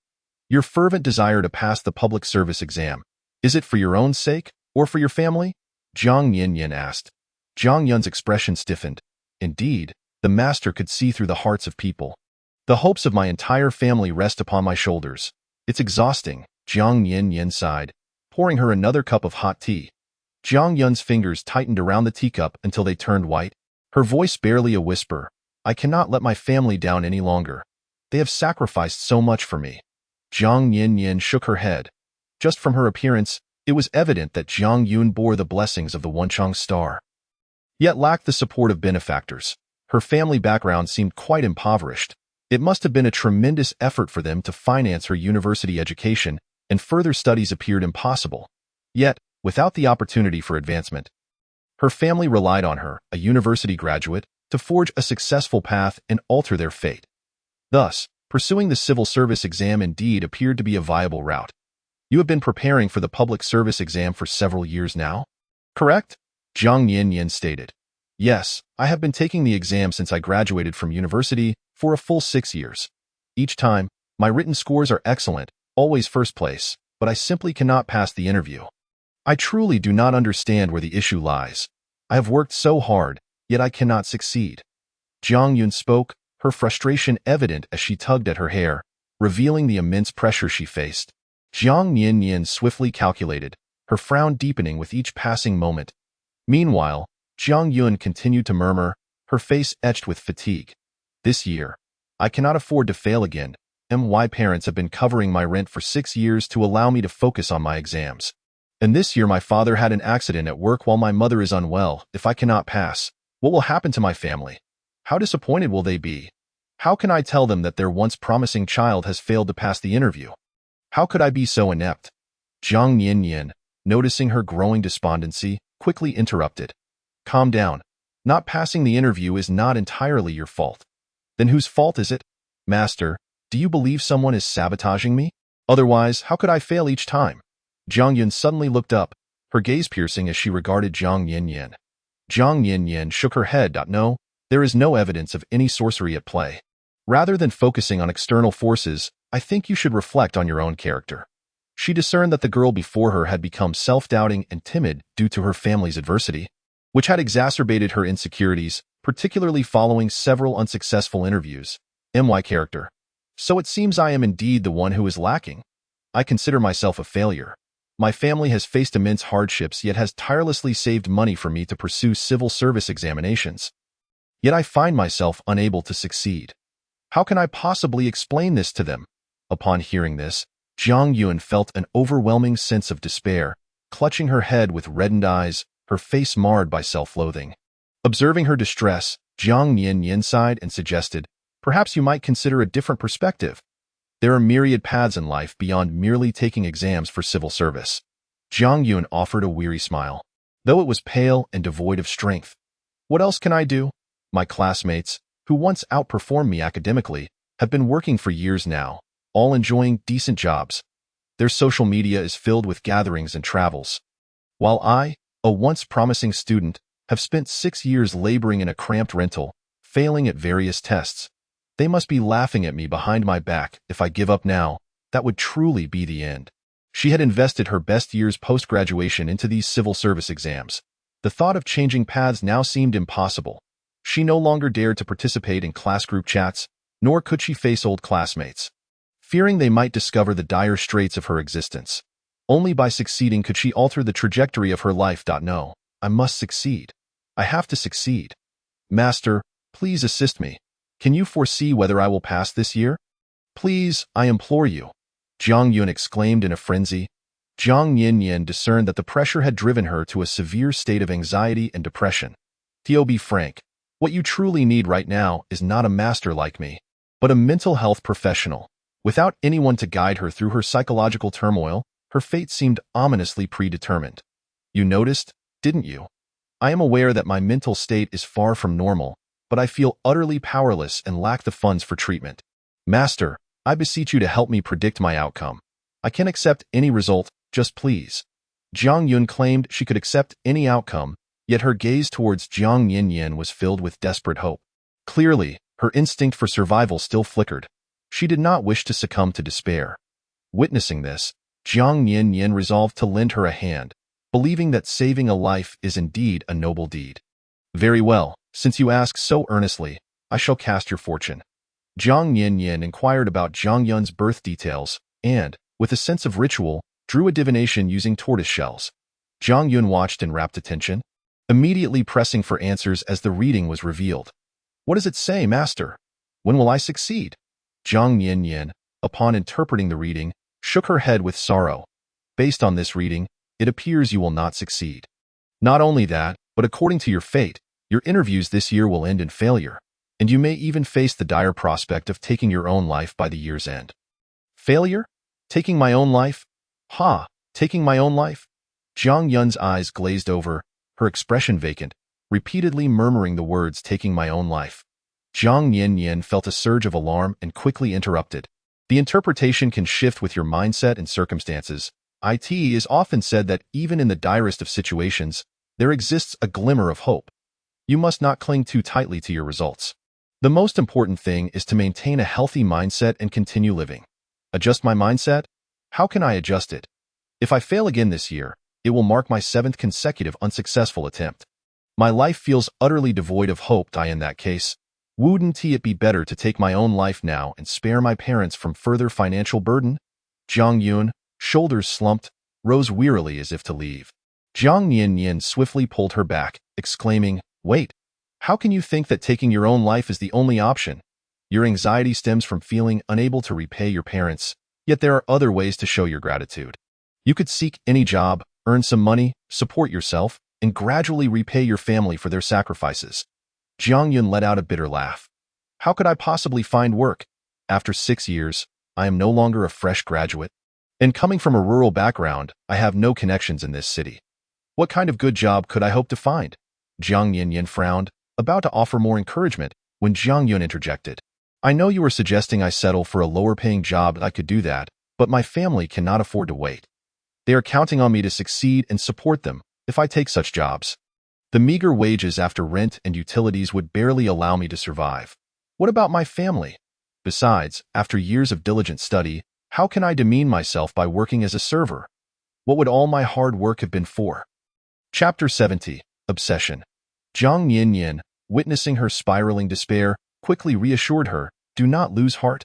your fervent desire to pass the public service exam, is it for your own sake or for your family? Jiang Yin asked. Jiang Yun's expression stiffened. Indeed, the master could see through the hearts of people. The hopes of my entire family rest upon my shoulders. It's exhausting, Jiang Yin sighed, pouring her another cup of hot tea. Jiang Yun's fingers tightened around the teacup until they turned white, her voice barely a whisper. I cannot let my family down any longer. They have sacrificed so much for me. Jiang Yin shook her head. Just from her appearance, it was evident that Jiang Yun bore the blessings of the Wenchang star, yet lacked the support of benefactors. Her family background seemed quite impoverished. It must have been a tremendous effort for them to finance her university education, and further studies appeared impossible. Yet, without the opportunity for advancement, her family relied on her, a university graduate, to forge a successful path and alter their fate. Thus, pursuing the civil service exam indeed appeared to be a viable route. You have been preparing for the public service exam for several years now? Correct? Jiang Yin stated. Yes, I have been taking the exam since I graduated from university for a full 6 years. Each time, my written scores are excellent, always first place, but I simply cannot pass the interview. I truly do not understand where the issue lies. I have worked so hard, yet I cannot succeed. Jiang Yun spoke, her frustration evident as she tugged at her hair, revealing the immense pressure she faced. Jiang Yin swiftly calculated, her frown deepening with each passing moment. Meanwhile, Jiang Yun continued to murmur, her face etched with fatigue. This year, I cannot afford to fail again. My parents have been covering my rent for 6 years to allow me to focus on my exams. And this year my father had an accident at work while my mother is unwell. If I cannot pass, what will happen to my family? How disappointed will they be? How can I tell them that their once promising child has failed to pass the interview? How could I be so inept? Jiang Yin, noticing her growing despondency, quickly interrupted. Calm down. Not passing the interview is not entirely your fault. Then whose fault is it? Master, do you believe someone is sabotaging me? Otherwise, how could I fail each time? Jiang Yun suddenly looked up, her gaze piercing as she regarded Jiang Yin. Jiang Yin shook her head. No, there is no evidence of any sorcery at play. Rather than focusing on external forces, I think you should reflect on your own character. She discerned that the girl before her had become self-doubting and timid due to her family's adversity, which had exacerbated her insecurities, particularly following several unsuccessful interviews. My character. So it seems I am indeed the one who is lacking. I consider myself a failure. My family has faced immense hardships yet has tirelessly saved money for me to pursue civil service examinations. Yet I find myself unable to succeed. How can I possibly explain this to them? Upon hearing this, Jiang Yun felt an overwhelming sense of despair, clutching her head with reddened eyes, her face marred by self-loathing. Observing her distress, Jiang Yin sighed and suggested, perhaps you might consider a different perspective. There are myriad paths in life beyond merely taking exams for civil service. Jiang Yun offered a weary smile, though it was pale and devoid of strength. What else can I do? My classmates, who once outperformed me academically, have been working for years now, all enjoying decent jobs. Their social media is filled with gatherings and travels. While I, a once promising student, have spent 6 years laboring in a cramped rental, failing at various tests. They must be laughing at me behind my back if I give up now. that would truly be the end. She had invested her best years post-graduation into these civil service exams. The thought of changing paths now seemed impossible. She no longer dared to participate in class group chats, nor could she face old classmates, fearing they might discover the dire straits of her existence. Only by succeeding could she alter the trajectory of her life. No, I must succeed. I have to succeed. Master, please assist me. Can you foresee whether I will pass this year? Please, I implore you, Jiang Yun exclaimed in a frenzy. Jiang Yin discerned that the pressure had driven her to a severe state of anxiety and depression. To be frank, what you truly need right now is not a master like me, but a mental health professional. Without anyone to guide her through her psychological turmoil, her fate seemed ominously predetermined. You noticed, didn't you? I am aware that my mental state is far from normal, but I feel utterly powerless and lack the funds for treatment. Master, I beseech you to help me predict my outcome. I can accept any result, just please. Jiang Yun claimed she could accept any outcome, yet her gaze towards Jiang Yin was filled with desperate hope. Clearly, her instinct for survival still flickered. She did not wish to succumb to despair. Witnessing this, Jiang Yin resolved to lend her a hand, believing that saving a life is indeed a noble deed. Very well, since you ask so earnestly, I shall cast your fortune. Jiang Yin inquired about Jiang Yun's birth details and, with a sense of ritual, drew a divination using tortoise shells. Jiang Yun watched in rapt attention, immediately pressing for answers as the reading was revealed. What does it say, Master? When will I succeed? Jiang Yin, upon interpreting the reading, shook her head with sorrow. Based on this reading, it appears you will not succeed. Not only that, but according to your fate, your interviews this year will end in failure, and you may even face the dire prospect of taking your own life by the year's end. Failure? Taking my own life? Ha! Taking my own life? Jiang Yun's eyes glazed over, her expression vacant, repeatedly murmuring the words taking my own life. Jiang Yin felt a surge of alarm and quickly interrupted. The interpretation can shift with your mindset and circumstances. It is often said that even in the direst of situations, there exists a glimmer of hope. You must not cling too tightly to your results. The most important thing is to maintain a healthy mindset and continue living. Adjust my mindset? How can I adjust it? If I fail again this year, it will mark my 7th consecutive unsuccessful attempt. My life feels utterly devoid of hope. In that case, wouldn't it be better to take my own life now and spare my parents from further financial burden? Jiang Yun, shoulders slumped, rose wearily as if to leave. Jiang Yin swiftly pulled her back, exclaiming, Wait, how can you think that taking your own life is the only option? Your anxiety stems from feeling unable to repay your parents, yet there are other ways to show your gratitude. You could seek any job, earn some money, support yourself, and gradually repay your family for their sacrifices. Jiang Yun let out a bitter laugh. How could I possibly find work? After 6 years, I am no longer a fresh graduate. And coming from a rural background, I have no connections in this city. What kind of good job could I hope to find? Jiang Yin frowned, about to offer more encouragement, when Jiang Yun interjected. I know you are suggesting I settle for a lower-paying job. I could do that, but my family cannot afford to wait. They are counting on me to succeed and support them if I take such jobs. The meager wages after rent and utilities would barely allow me to survive. What about my family? Besides, after years of diligent study, how can I demean myself by working as a server? What would all my hard work have been for? Chapter 70. Obsession. Jiang Yin, witnessing her spiraling despair, quickly reassured her, do not lose heart.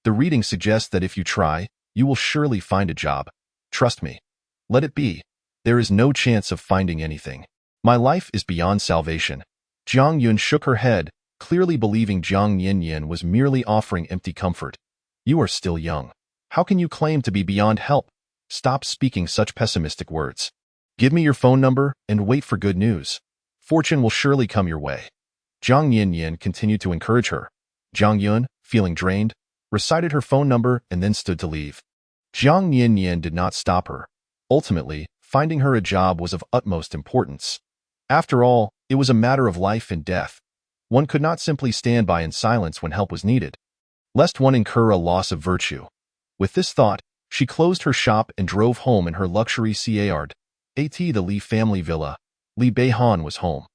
The reading suggests that if you try, you will surely find a job. Trust me. Let it be. There is no chance of finding anything. My life is beyond salvation. Jiang Yun shook her head, clearly believing Jiang Yin was merely offering empty comfort. You are still young. How can you claim to be beyond help? Stop speaking such pessimistic words. Give me your phone number and wait for good news. Fortune will surely come your way. Jiang Yin continued to encourage her. Jiang Yun, feeling drained, recited her phone number and then stood to leave. Jiang Yin did not stop her. Ultimately, finding her a job was of utmost importance. After all, it was a matter of life and death. One could not simply stand by in silence when help was needed, lest one incur a loss of virtue. With this thought, she closed her shop and drove home in her luxury Card. The Li family villa. Li Beihan was home.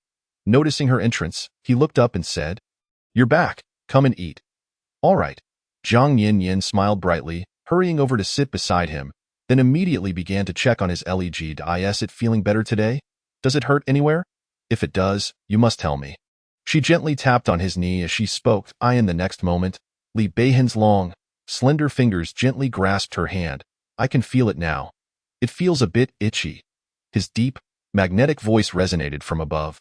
Noticing her entrance, he looked up and said, You're back. Come and eat. All right. Jiang Yin smiled brightly, hurrying over to sit beside him, then immediately began to check on his leg. Is it feeling better today? Does it hurt anywhere? If it does, you must tell me. She gently tapped on his knee as she spoke. In the next moment, Li Beihan's long, slender fingers gently grasped her hand. I can feel it now. It feels a bit itchy. His deep, magnetic voice resonated from above,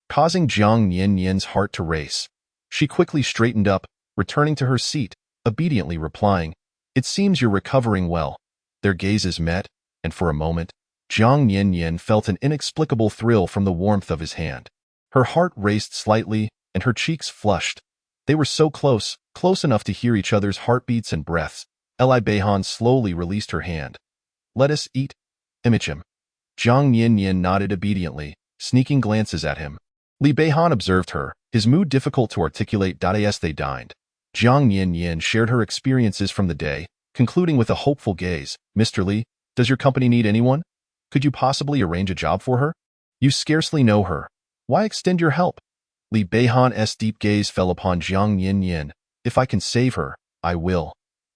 causing Jiang Yan's heart to race. She quickly straightened up, returning to her seat, obediently replying, It seems you're recovering well. Their gazes met, and for a moment, Jiang Yan felt an inexplicable thrill from the warmth of his hand. Her heart raced slightly, and her cheeks flushed. They were so close, close enough to hear each other's heartbeats and breaths. Li Beihan slowly released her hand. Let us eat. Image him. Jiang Yan nodded obediently, sneaking glances at him. Li Beihan observed her, his mood difficult to articulate. As they dined, Jiang Yan shared her experiences from the day, concluding with a hopeful gaze. Mr. Li, does your company need anyone? Could you possibly arrange a job for her? You scarcely know her. Why extend your help? Li Beihan's deep gaze fell upon Jiang Yan. If I can save her, I will.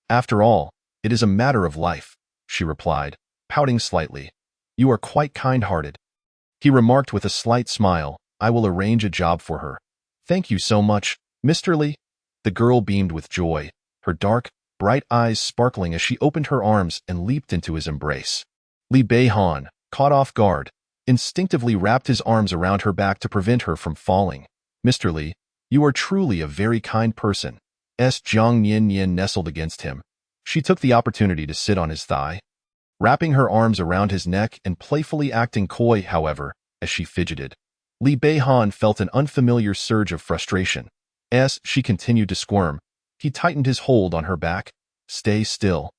After all, it is a matter of life, she replied, pouting slightly. You are quite kind-hearted. He remarked with a slight smile, I will arrange a job for her. Thank you so much, Mr. Li. The girl beamed with joy, her dark, bright eyes sparkling as she opened her arms and leaped into his embrace. Li Beihan, caught off guard, instinctively wrapped his arms around her back to prevent her from falling. Mr. Li, you are truly a very kind person. Jiang Yan nestled against him. She took the opportunity to sit on his thigh, wrapping her arms around his neck and playfully acting coy. However, as she fidgeted, Li Beihan felt an unfamiliar surge of frustration. As she continued to squirm, he tightened his hold on her back. Stay still.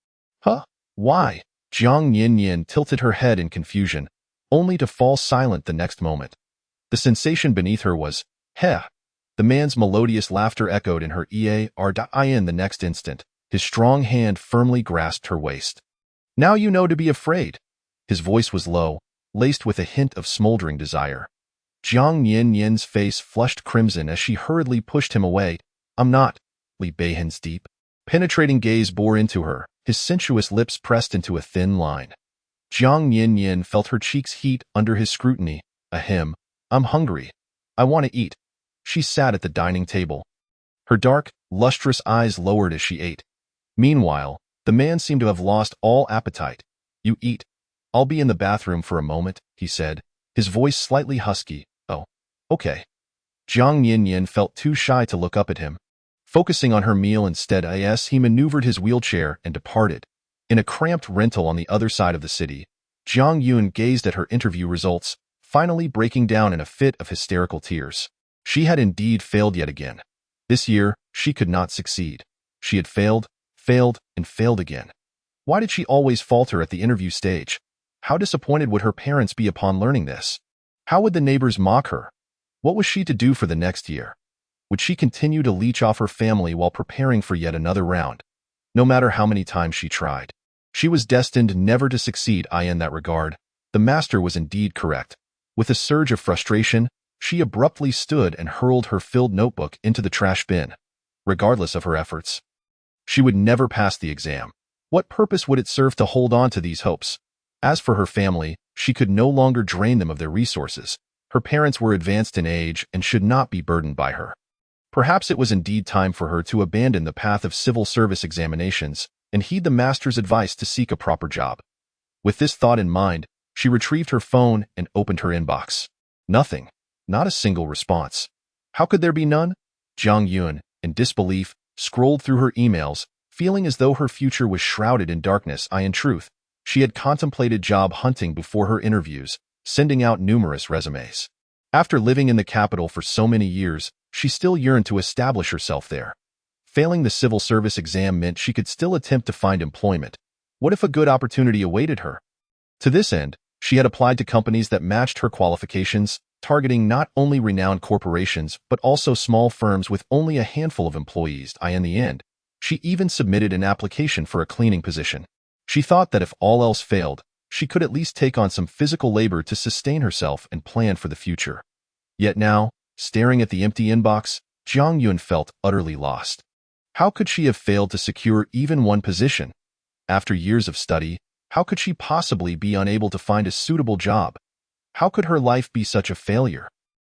Huh? Why? Jiang Yan tilted her head in confusion, only to fall silent the next moment. The sensation beneath her was, heh. The man's melodious laughter echoed in her ear. The next instant, his strong hand firmly grasped her waist. Now you know to be afraid. His voice was low, laced with a hint of smoldering desire. Jiang Yan's face flushed crimson as she hurriedly pushed him away. I'm not. Li Beihan's deep, penetrating gaze bore into her, his sensuous lips pressed into a thin line. Jiang Yan felt her cheeks heat under his scrutiny. Ahem. I'm hungry. I want to eat. She sat at the dining table. Her dark, lustrous eyes lowered as she ate. Meanwhile, the man seemed to have lost all appetite. You eat. I'll be in the bathroom for a moment, he said, his voice slightly husky. Oh, okay. Jiang Yan felt too shy to look up at him. Focusing on her meal instead, he maneuvered his wheelchair and departed. In a cramped rental on the other side of the city, Jiang Yun gazed at her interview results, finally breaking down in a fit of hysterical tears. She had indeed failed yet again. This year, she could not succeed. She had failed, and failed again. Why did she always falter at the interview stage? How disappointed would her parents be upon learning this? How would the neighbors mock her? What was she to do for the next year? Would she continue to leech off her family while preparing for yet another round? No matter how many times she tried, she was destined never to succeed. In that regard, the master was indeed correct. With a surge of frustration, she abruptly stood and hurled her filled notebook into the trash bin. Regardless of her efforts, she would never pass the exam. What purpose would it serve to hold on to these hopes? As for her family, she could no longer drain them of their resources. Her parents were advanced in age and should not be burdened by her. Perhaps it was indeed time for her to abandon the path of civil service examinations and heed the master's advice to seek a proper job. With this thought in mind, she retrieved her phone and opened her inbox. Nothing. Not a single response. How could there be none? Jiang Yun, in disbelief, scrolled through her emails, feeling as though her future was shrouded in darkness. In truth, she had contemplated job hunting before her interviews, sending out numerous resumes. After living in the capital for so many years, she still yearned to establish herself there. Failing the civil service exam meant she could still attempt to find employment. What if a good opportunity awaited her? To this end, she had applied to companies that matched her qualifications, targeting not only renowned corporations but also small firms with only a handful of employees. In the end, she even submitted an application for a cleaning position. She thought that if all else failed, she could at least take on some physical labor to sustain herself and plan for the future. Yet now, staring at the empty inbox, Jiang Yun felt utterly lost. How could she have failed to secure even one position? After years of study, how could she possibly be unable to find a suitable job? How could her life be such a failure?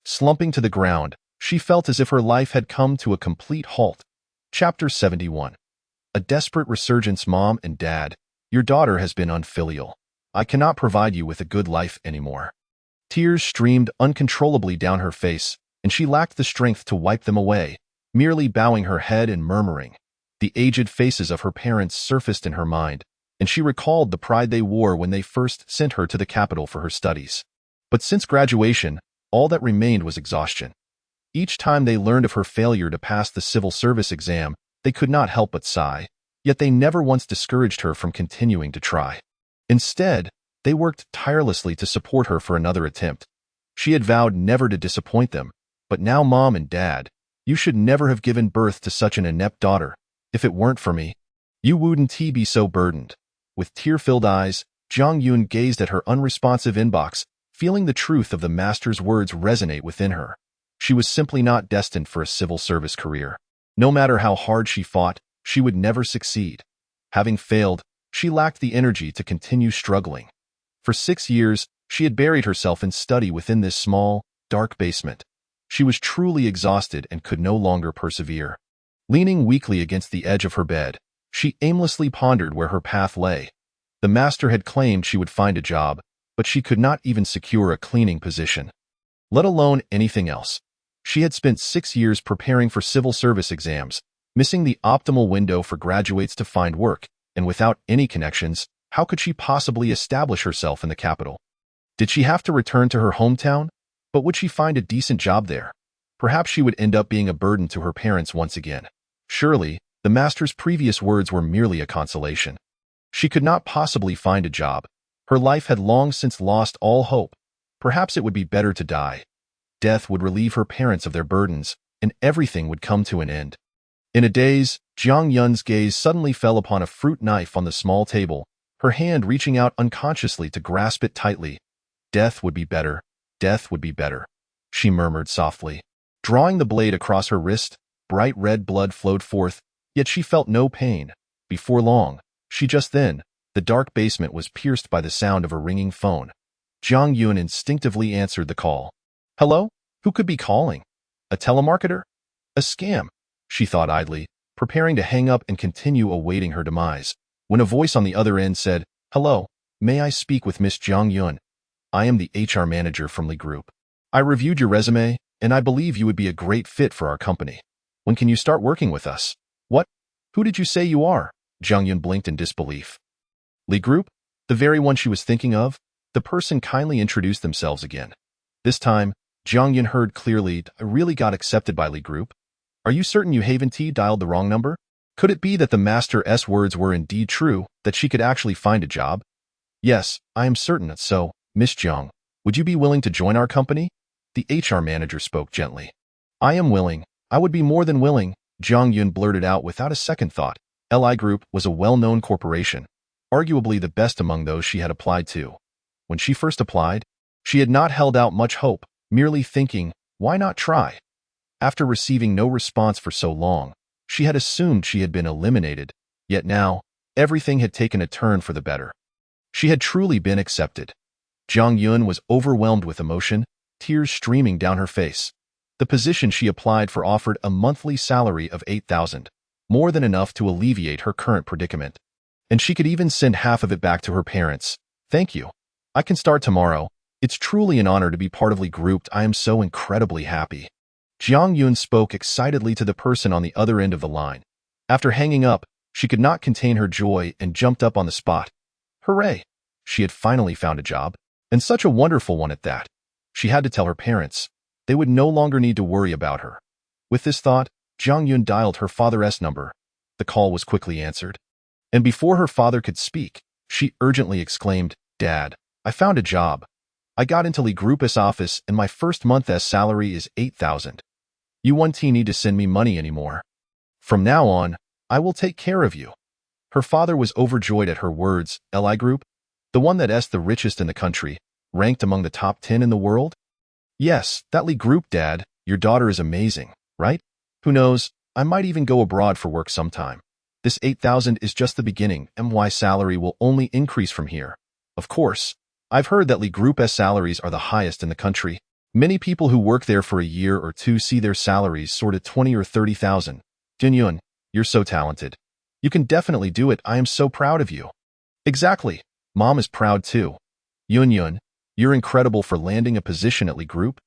Slumping to the ground, she felt as if her life had come to a complete halt. Chapter 71. A desperate resurgence. Mom and Dad, your daughter has been unfilial. I cannot provide you with a good life anymore. Tears streamed uncontrollably down her face, and she lacked the strength to wipe them away, merely bowing her head and murmuring. The aged faces of her parents surfaced in her mind, and she recalled the pride they wore when they first sent her to the capital for her studies. But since graduation, all that remained was exhaustion. Each time they learned of her failure to pass the civil service exam, they could not help but sigh, yet they never once discouraged her from continuing to try. Instead, they worked tirelessly to support her for another attempt. She had vowed never to disappoint them, but now, Mom and Dad, you should never have given birth to such an inept daughter. If it weren't for me, you wouldn't be so burdened. With tear-filled eyes, Jiang Yun gazed at her unresponsive inbox, feeling the truth of the master's words resonate within her. She was simply not destined for a civil service career. No matter how hard she fought, she would never succeed. Having failed, she lacked the energy to continue struggling. For 6 years, she had buried herself in study within this small, dark basement. She was truly exhausted and could no longer persevere. Leaning weakly against the edge of her bed, she aimlessly pondered where her path lay. The master had claimed she would find a job, but she could not even secure a cleaning position, let alone anything else. She had spent 6 years preparing for civil service exams, missing the optimal window for graduates to find work, and without any connections, how could she possibly establish herself in the capital? Did she have to return to her hometown? But would she find a decent job there? Perhaps she would end up being a burden to her parents once again. Surely, the master's previous words were merely a consolation. She could not possibly find a job. Her life had long since lost all hope. Perhaps it would be better to die. Death would relieve her parents of their burdens, and everything would come to an end. In a daze, Jiang Yun's gaze suddenly fell upon a fruit knife on the small table, her hand reaching out unconsciously to grasp it tightly. Death would be better. Death would be better, she murmured softly. Drawing the blade across her wrist, bright red blood flowed forth, yet she felt no pain. Before long, the dark basement was pierced by the sound of a ringing phone. Jiang Yun instinctively answered the call. Hello? Who could be calling? A telemarketer? A scam? She thought idly, preparing to hang up and continue awaiting her demise, when a voice on the other end said, Hello, may I speak with Miss Jiang Yun? I am the HR manager from Lee Group. I reviewed your resume, and I believe you would be a great fit for our company. When can you start working with us? What? Who did you say you are? Jiang Yun blinked in disbelief. Lee Group? The very one she was thinking of? The person kindly introduced themselves again. This time, Jiang Yun heard clearly, I really got accepted by Lee Group. Are you certain you haven't dialed the wrong number? Could it be that the master's words were indeed true, that she could actually find a job? Yes, I am certain that so. Miss Jiang, would you be willing to join our company? The HR manager spoke gently. I am willing. I would be more than willing, Jiang Yun blurted out without a second thought. Li Group was a well-known corporation, arguably the best among those she had applied to. When she first applied, she had not held out much hope, merely thinking, why not try? After receiving no response for so long, she had assumed she had been eliminated, yet now, everything had taken a turn for the better. She had truly been accepted. Jiang Yun was overwhelmed with emotion, tears streaming down her face. The position she applied for offered a monthly salary of 8,000, more than enough to alleviate her current predicament. And she could even send half of it back to her parents. Thank you. I can start tomorrow. It's truly an honor to be part of Lee Group. I am so incredibly happy. Jiang Yun spoke excitedly to the person on the other end of the line. After hanging up, she could not contain her joy and jumped up on the spot. Hooray! She had finally found a job, and such a wonderful one at that. She had to tell her parents. They would no longer need to worry about her. With this thought, Jiang Yun dialed her father's number. The call was quickly answered. And before her father could speak, she urgently exclaimed, Dad, I found a job. I got into Lee Group's office and my first month's salary is 8,000. You won't need to send me money anymore. From now on, I will take care of you. Her father was overjoyed at her words. Li Group? The one that's the richest in the country, ranked among the top 10 in the world? Yes, that Lee Group, Dad. Your daughter is amazing, right? Who knows, I might even go abroad for work sometime. This 8,000 is just the beginning. My salary will only increase from here. Of course, I've heard that Lee Group's salaries are the highest in the country. Many people who work there for a year or two see their salaries soar to 20 or 30,000. Jin-Yun, you're so talented. You can definitely do it. I am so proud of you. Exactly. Mom is proud too. Yun-Yun, you're incredible for landing a position at Lee Group.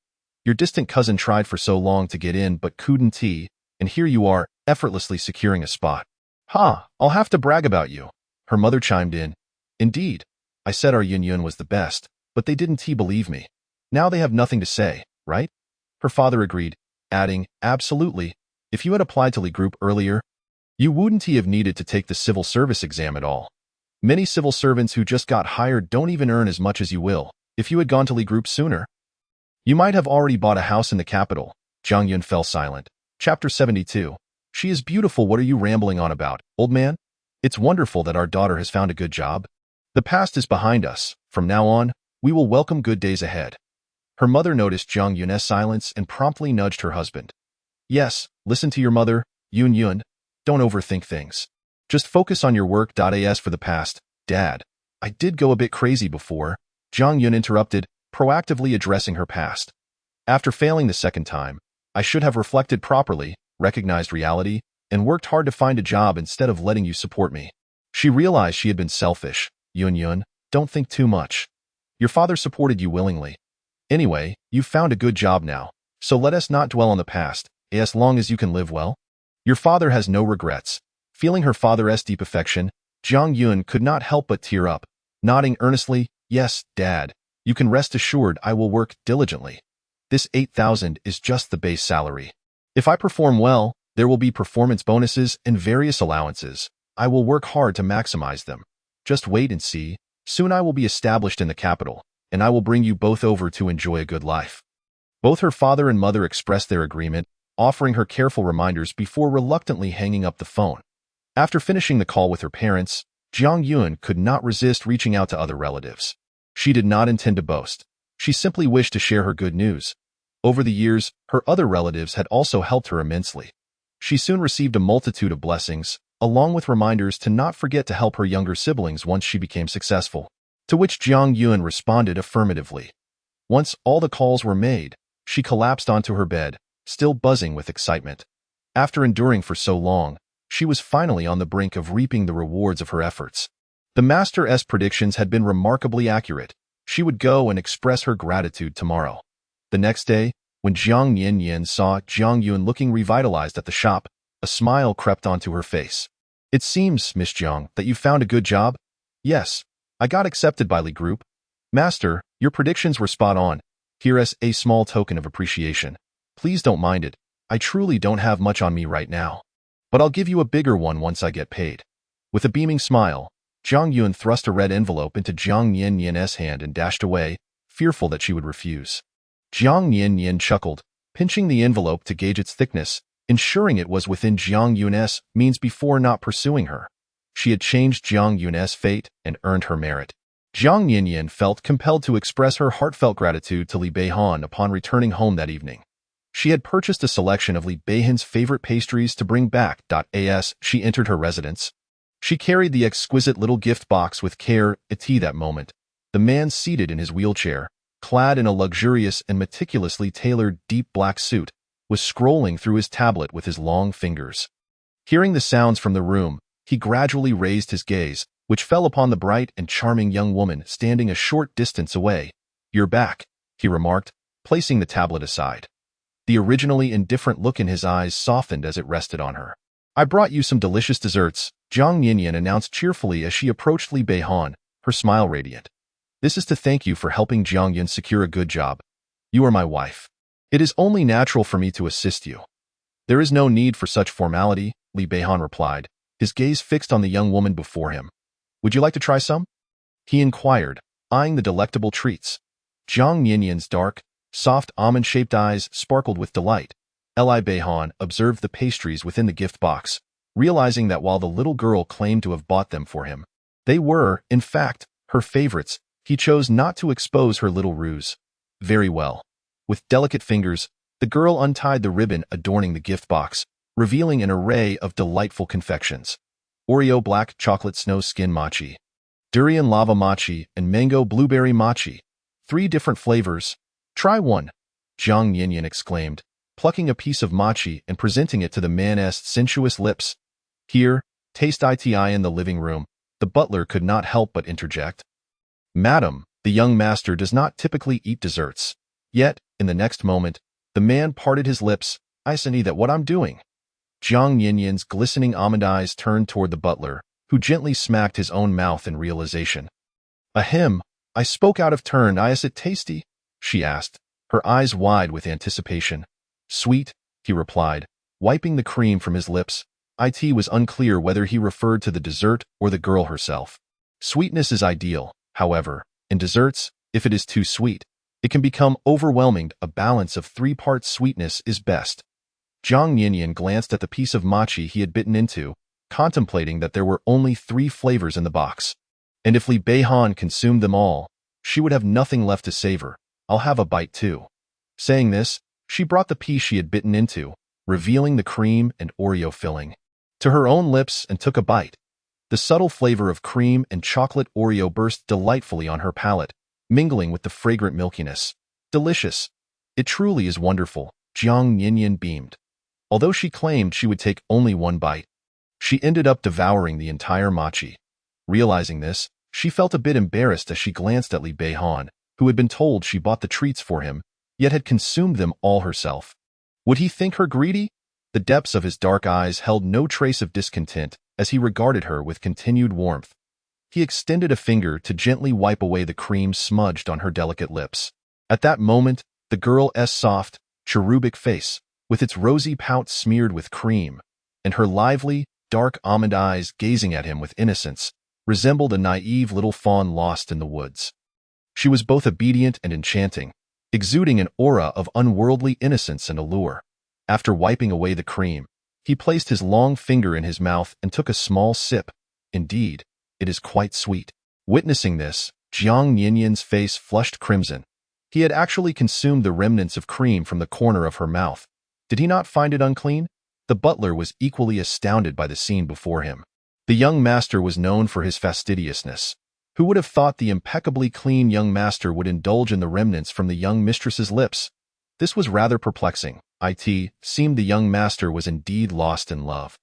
Your distant cousin tried for so long to get in but couldn't, and here you are, effortlessly securing a spot. Ha, I'll have to brag about you. Her mother chimed in. Indeed. I said our Yun-Yun was the best, but they didn't believe me. Now they have nothing to say, right? Her father agreed, adding, absolutely. If you had applied to Lee Group earlier, you wouldn't have needed to take the civil service exam at all. Many civil servants who just got hired don't even earn as much as you will. If you had gone to Lee Group sooner, you might have already bought a house in the capital. Jiang Yun fell silent. Chapter 72. She is beautiful. What are you rambling on about, old man? It's wonderful that our daughter has found a good job. The past is behind us. From now on, we will welcome good days ahead. Her mother noticed Jiang Yun's silence and promptly nudged her husband. Yes, listen to your mother, Yun. Don't overthink things. Just focus on your work. As for the past, Dad, I did go a bit crazy before, Jiang Yun interrupted, proactively addressing her past. After failing the second time, I should have reflected properly, recognized reality, and worked hard to find a job instead of letting you support me. She realized she had been selfish. Yun, don't think too much. Your father supported you willingly. Anyway, you've found a good job now, so let us not dwell on the past, as long as you can live well. Your father has no regrets. Feeling her father's deep affection, Jiang Yun could not help but tear up, nodding earnestly, yes, Dad, you can rest assured I will work diligently. This 8,000 is just the base salary. If I perform well, there will be performance bonuses and various allowances. I will work hard to maximize them. Just wait and see. Soon I will be established in the capital, and I will bring you both over to enjoy a good life. Both her father and mother expressed their agreement, offering her careful reminders before reluctantly hanging up the phone. After finishing the call with her parents, Jiang Yun could not resist reaching out to other relatives. She did not intend to boast. She simply wished to share her good news. Over the years, her other relatives had also helped her immensely. She soon received a multitude of blessings, along with reminders to not forget to help her younger siblings once she became successful, to which Jiang Yun responded affirmatively. Once all the calls were made, she collapsed onto her bed, still buzzing with excitement. After enduring for so long, she was finally on the brink of reaping the rewards of her efforts. The Master's predictions had been remarkably accurate. She would go and express her gratitude tomorrow. The next day, when Jiang Yin saw Jiang Yun looking revitalized at the shop, a smile crept onto her face. It seems, Miss Jiang, that you found a good job? Yes, I got accepted by Lee Group. Master, your predictions were spot on. Here's a small token of appreciation. Please don't mind it. I truly don't have much on me right now. But I'll give you a bigger one once I get paid. With a beaming smile, Jiang Yun thrust a red envelope into Jiang Yin's hand and dashed away, fearful that she would refuse. Jiang Yin chuckled, pinching the envelope to gauge its thickness, ensuring it was within Jiang Yun's means before not pursuing her. She had changed Jiang Yun's fate and earned her merit. Jiang Yin felt compelled to express her heartfelt gratitude to Li Beihan upon returning home that evening. She had purchased a selection of Li Beihan's favorite pastries to bring back. As she entered her residence, she carried the exquisite little gift box with care. At that moment, the man seated in his wheelchair, clad in a luxurious and meticulously tailored deep black suit, was scrolling through his tablet with his long fingers. Hearing the sounds from the room, he gradually raised his gaze, which fell upon the bright and charming young woman standing a short distance away. You're back, he remarked, placing the tablet aside. The originally indifferent look in his eyes softened as it rested on her. I brought you some delicious desserts, Jiang Yin announced cheerfully as she approached Li Beihan, her smile radiant. This is to thank you for helping Jiang Yun secure a good job. You are my wife. It is only natural for me to assist you. There is no need for such formality, Li Beihan replied, his gaze fixed on the young woman before him. Would you like to try some? He inquired, eyeing the delectable treats. Jiang Yin's dark, soft almond-shaped eyes sparkled with delight. Li Beihan observed the pastries within the gift box, realizing that while the little girl claimed to have bought them for him, they were, in fact, her favorites. He chose not to expose her little ruse. Very well. With delicate fingers, the girl untied the ribbon adorning the gift box, revealing an array of delightful confections. Oreo black chocolate snow skin mochi, durian lava mochi, and mango blueberry mochi. 3 different flavors. Try one, Jiang Yinyan exclaimed, plucking a piece of mochi and presenting it to the man's sensuous lips. Here, taste it in the living room. The butler could not help but interject. Madam, the young master does not typically eat desserts. Yet, in the next moment, the man parted his lips. I see that what I'm doing. Jiang Yinyan's glistening almond eyes turned toward the butler, who gently smacked his own mouth in realization. Ahem, I spoke out of turn. Is it tasty? She asked, her eyes wide with anticipation. Sweet, he replied, wiping the cream from his lips. It was unclear whether he referred to the dessert or the girl herself. Sweetness is ideal, however. In desserts, if it is too sweet, it can become overwhelming. A balance of 3 parts sweetness is best. Jiang Yinyan glanced at the piece of mochi he had bitten into, contemplating that there were only 3 flavors in the box. And if Li Beihan consumed them all, she would have nothing left to savor. I'll have a bite too. Saying this, she brought the piece she had bitten into, revealing the cream and Oreo filling, to her own lips and took a bite. The subtle flavor of cream and chocolate Oreo burst delightfully on her palate, mingling with the fragrant milkiness. Delicious. It truly is wonderful, Jiang Yinyan beamed. Although she claimed she would take only 1 bite, she ended up devouring the entire mochi. Realizing this, she felt a bit embarrassed as she glanced at Li Beihan, who had been told she bought the treats for him, yet had consumed them all herself. Would he think her greedy? The depths of his dark eyes held no trace of discontent as he regarded her with continued warmth. He extended a finger to gently wipe away the cream smudged on her delicate lips. At that moment, the girl's soft, cherubic face, with its rosy pout smeared with cream, and her lively, dark almond eyes gazing at him with innocence, resembled a naive little fawn lost in the woods. She was both obedient and enchanting, exuding an aura of unworldly innocence and allure. After wiping away the cream, he placed his long finger in his mouth and took a small sip. Indeed, it is quite sweet. Witnessing this, Jiang Yinyan's face flushed crimson. He had actually consumed the remnants of cream from the corner of her mouth. Did he not find it unclean? The butler was equally astounded by the scene before him. The young master was known for his fastidiousness. Who would have thought the impeccably clean young master would indulge in the remnants from the young mistress's lips? This was rather perplexing. It seemed the young master was indeed lost in love.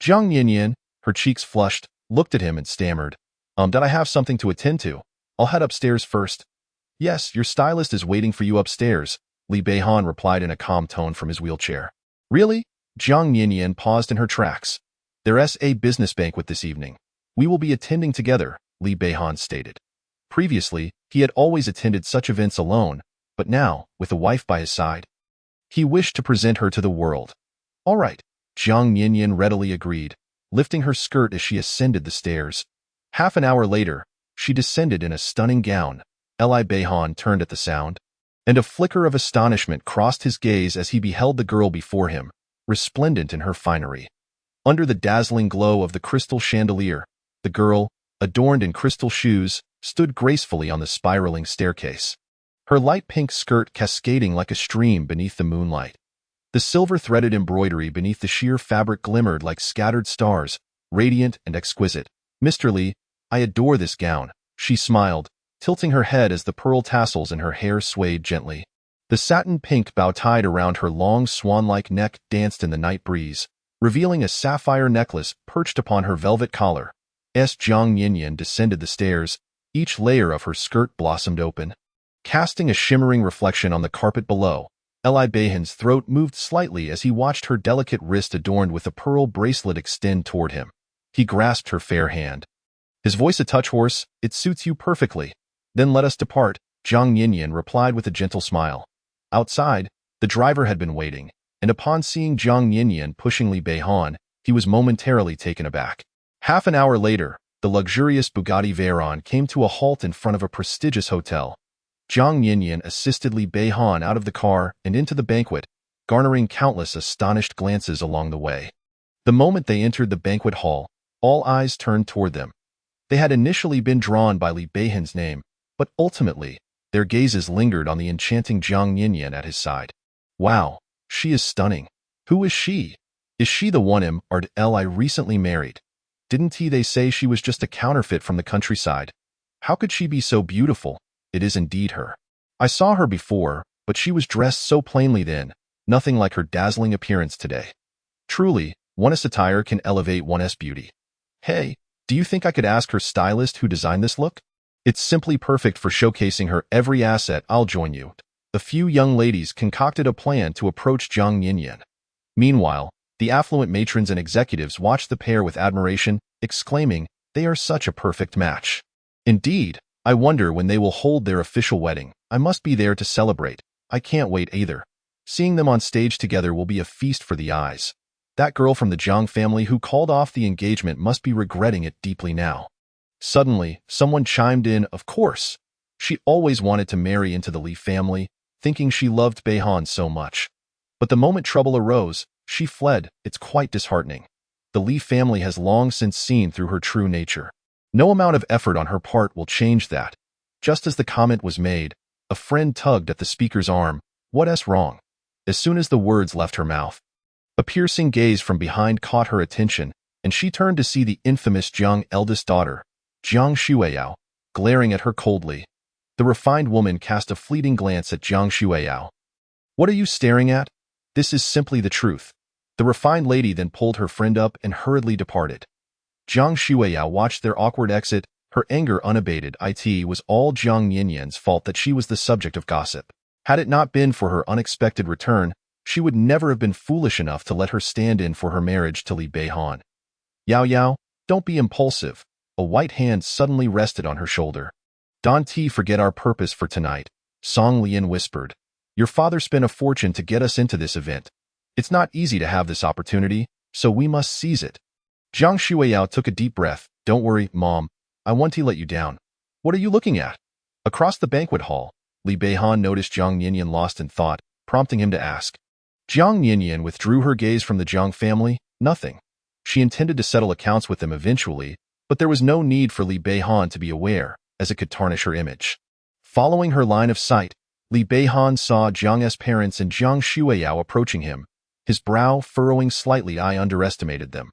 Jiang Yinyan, her cheeks flushed, looked at him and stammered, Did I have something to attend to? I'll head upstairs first. Yes, your stylist is waiting for you upstairs, Li Beihan replied in a calm tone from his wheelchair. Really? Jiang Yinyan paused in her tracks. There's a business banquet this evening. We will be attending together, Li Beihan stated. Previously, he had always attended such events alone, but now, with a wife by his side, he wished to present her to the world. All right, Jiang Yinyan readily agreed, lifting her skirt as she ascended the stairs. Half an hour later, she descended in a stunning gown. Li Beihan turned at the sound, and a flicker of astonishment crossed his gaze as he beheld the girl before him, resplendent in her finery. Under the dazzling glow of the crystal chandelier, the girl, adorned in crystal shoes, stood gracefully on the spiraling staircase, her light pink skirt cascading like a stream beneath the moonlight. The silver-threaded embroidery beneath the sheer fabric glimmered like scattered stars, radiant and exquisite. Mr. Li, I adore this gown, she smiled, tilting her head as the pearl tassels in her hair swayed gently. The satin pink bow tied around her long swan-like neck danced in the night breeze, revealing a sapphire necklace perched upon her velvet collar. As Jiang Yinyan descended the stairs, each layer of her skirt blossomed open, casting a shimmering reflection on the carpet below. Li Beihan's throat moved slightly as he watched her delicate wrist adorned with a pearl bracelet extend toward him. He grasped her fair hand, his voice a touch hoarse. It suits you perfectly. Then let us depart, Jiang Yinyan replied with a gentle smile. Outside, the driver had been waiting, and upon seeing Jiang Yinyan pushing Li Beihan, he was momentarily taken aback. Half an hour later, the luxurious Bugatti Veyron came to a halt in front of a prestigious hotel. Jiang Yinyan assisted Li Beihan out of the car and into the banquet, garnering countless astonished glances along the way. The moment they entered the banquet hall, all eyes turned toward them. They had initially been drawn by Li Beihan's name, but ultimately, their gazes lingered on the enchanting Jiang Yinyan at his side. Wow, she is stunning. Who is she? Is she the one Li recently married? Didn't they say she was just a counterfeit from the countryside? How could she be so beautiful? It is indeed her. I saw her before, but she was dressed so plainly then, nothing like her dazzling appearance today. Truly, one's attire can elevate one's beauty. Hey, do you think I could ask her stylist who designed this look? It's simply perfect for showcasing her every asset. I'll join you. A few young ladies concocted a plan to approach Jiang Yinyan. Meanwhile, the affluent matrons and executives watched the pair with admiration, exclaiming, "They are such a perfect match." Indeed, I wonder when they will hold their official wedding. I must be there to celebrate. I can't wait either. Seeing them on stage together will be a feast for the eyes. That girl from the Jiang family who called off the engagement must be regretting it deeply now. Suddenly, someone chimed in, "Of course. She always wanted to marry into the Li family, thinking she loved Beihan so much. But the moment trouble arose, she fled. It's quite disheartening. The Li family has long since seen through her true nature. No amount of effort on her part will change that." Just as the comment was made, a friend tugged at the speaker's arm. "What's wrong?" As soon as the words left her mouth, a piercing gaze from behind caught her attention, and she turned to see the infamous Jiang eldest daughter, Jiang Shuiyao, glaring at her coldly. The refined woman cast a fleeting glance at Jiang Shuiyao. "What are you staring at? This is simply the truth." The refined lady then pulled her friend up and hurriedly departed. Jiang Shuiyao watched their awkward exit, her anger unabated. It was all Jiang Yinyan's fault that she was the subject of gossip. Had it not been for her unexpected return, she would never have been foolish enough to let her stand in for her marriage to Li Beihan. "Yao Yao, don't be impulsive." A white hand suddenly rested on her shoulder. "Don't forget our purpose for tonight," Song Lian whispered. "Your father spent a fortune to get us into this event. It's not easy to have this opportunity, so we must seize it." Jiang Shuiyao took a deep breath. "Don't worry, Mom. I won't let you down." "What are you looking at?" Across the banquet hall, Li Beihan noticed Jiang Yinyan lost in thought, prompting him to ask. Jiang Yinyan withdrew her gaze from the Jiang family. Nothing. She intended to settle accounts with them eventually, but there was no need for Li Beihan to be aware, as it could tarnish her image. Following her line of sight, Li Beihan saw Jiang's parents and Jiang Shuiyao approaching him, his brow furrowing slightly. "I underestimated them.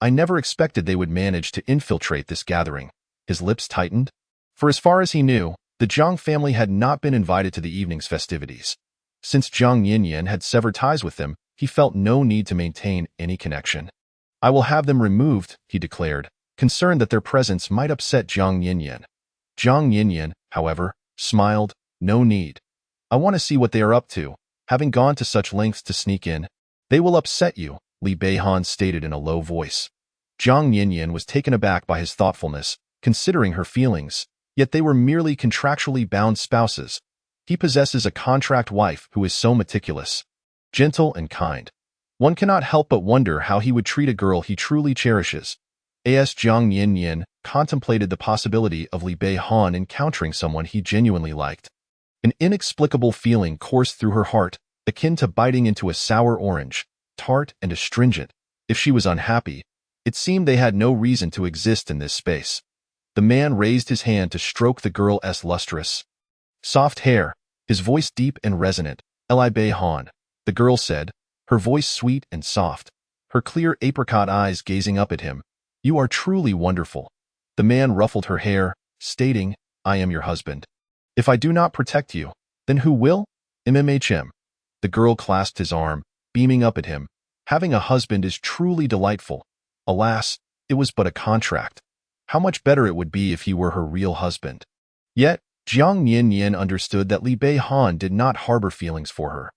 I never expected they would manage to infiltrate this gathering." His lips tightened. For as far as he knew, the Jiang family had not been invited to the evening's festivities. Since Jiang Yinyan had severed ties with them, he felt no need to maintain any connection. "I will have them removed," he declared, concerned that their presence might upset Jiang Yinyan. Jiang Yinyan, however, smiled. "No need. I want to see what they are up to, having gone to such lengths to sneak in." "They will upset you," Li Beihan stated in a low voice. Jiang Yinyan was taken aback by his thoughtfulness, considering her feelings, yet they were merely contractually bound spouses. He possesses a contract wife who is so meticulous, gentle, and kind. One cannot help but wonder how he would treat a girl he truly cherishes. As Jiang Yinyan contemplated the possibility of Li Beihan encountering someone he genuinely liked. An inexplicable feeling coursed through her heart, akin to biting into a sour orange, tart and astringent. If she was unhappy, it seemed they had no reason to exist in this space. The man raised his hand to stroke the girl's lustrous, soft hair, his voice deep and resonant. "Li Beihan," the girl said, her voice sweet and soft, her clear apricot eyes gazing up at him. "You are truly wonderful." The man ruffled her hair, stating, "I am your husband. If I do not protect you, then who will?" "MMHM." The girl clasped his arm, beaming up at him. "Having a husband is truly delightful. Alas, it was but a contract. How much better it would be if he were her real husband." Yet, Jiang Yinyan understood that Li Beihan did not harbor feelings for her.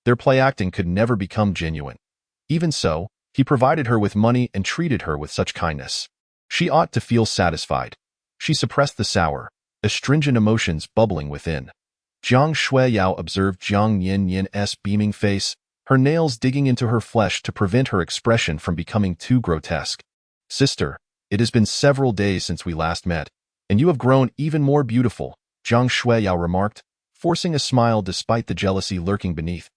Their play-acting could never become genuine. Even so, he provided her with money and treated her with such kindness. She ought to feel satisfied. She suppressed the sour, astringent emotions bubbling within. Jiang Shuiyao observed Jiang Yinyan's beaming face, her nails digging into her flesh to prevent her expression from becoming too grotesque. "Sister, it has been several days since we last met, and you have grown even more beautiful," Jiang Shuiyao remarked, forcing a smile despite the jealousy lurking beneath.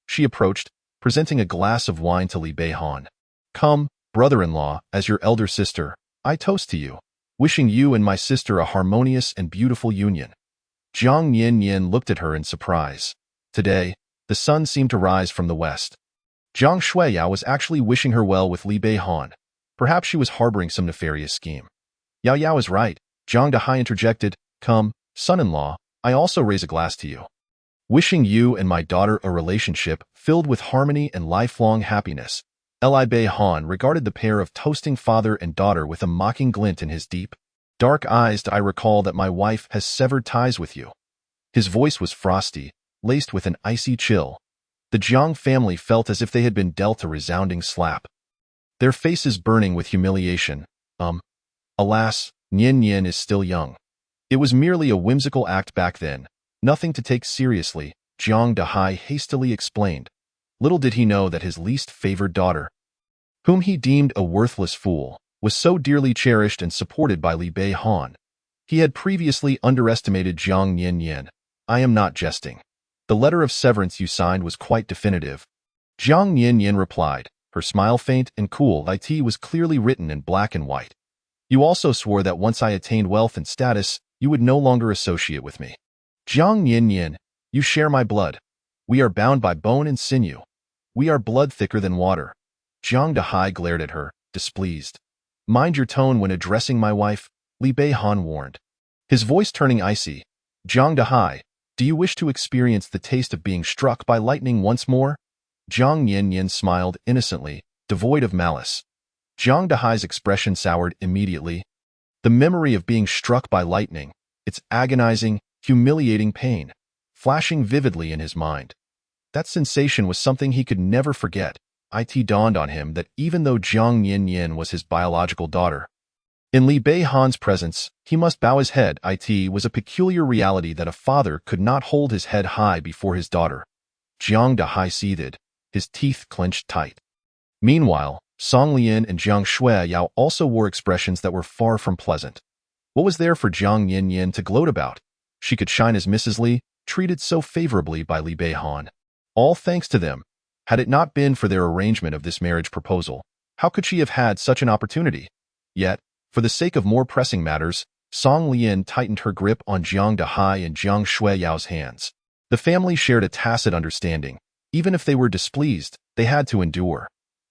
She approached, presenting a glass of wine to Li Beihan. "Come, brother-in-law, as your elder sister, I toast to you, wishing you and my sister a harmonious and beautiful union." Jiang Yinyan looked at her in surprise. Today, the sun seemed to rise from the west. Jiang Shuiyao was actually wishing her well with Li Beihan. Perhaps she was harboring some nefarious scheme. Yao Yao is right, Zhang Dehai interjected. Come, son-in-law, I also raise a glass to you. Wishing you and my daughter a relationship filled with harmony and lifelong happiness. Li Bei Han regarded the pair of toasting father and daughter with a mocking glint in his deep, dark eyes. I recall that my wife has severed ties with you. His voice was frosty, laced with an icy chill. The Jiang family felt as if they had been dealt a resounding slap. Their faces burning with humiliation. Alas, Nian Nian is still young. It was merely a whimsical act back then, nothing to take seriously, Zhang Dehai hastily explained. Little did he know that his least favored daughter, whom he deemed a worthless fool, was so dearly cherished and supported by Li Bei Han. He had previously underestimated Jiang Nian Nian. I am not jesting. The letter of severance you signed was quite definitive. Jiang Nian Nian replied, her smile faint and cool. It was clearly written in black and white. You also swore that once I attained wealth and status, you would no longer associate with me. Jiang Nian Nian, you share my blood. We are bound by bone and sinew. We are blood thicker than water. Zhang Dehai glared at her, displeased. Mind your tone when addressing my wife, Li Bei Han warned. His voice turning icy. Zhang Dehai, do you wish to experience the taste of being struck by lightning once more? Jiang Nian Nian smiled innocently, devoid of malice. Zhang Dehai's expression soured immediately. The memory of being struck by lightning, its agonizing, humiliating pain, flashing vividly in his mind. That sensation was something he could never forget. It dawned on him that even though Jiang Nian Nian was his biological daughter, in Li Bei Han's presence, he must bow his head. It was a peculiar reality that a father could not hold his head high before his daughter. Zhang Dehai seethed, his teeth clenched tight. Meanwhile, Song Lian and Jiang Shuiyao also wore expressions that were far from pleasant. What was there for Jiang Nian Nian to gloat about? She could shine as Mrs. Li, treated so favorably by Li Bei Han. All thanks to them. Had it not been for their arrangement of this marriage proposal, how could she have had such an opportunity? Yet, for the sake of more pressing matters, Song Lian tightened her grip on Jiang Dehai and Jiang Shuiyao's hands. The family shared a tacit understanding. Even if they were displeased, they had to endure.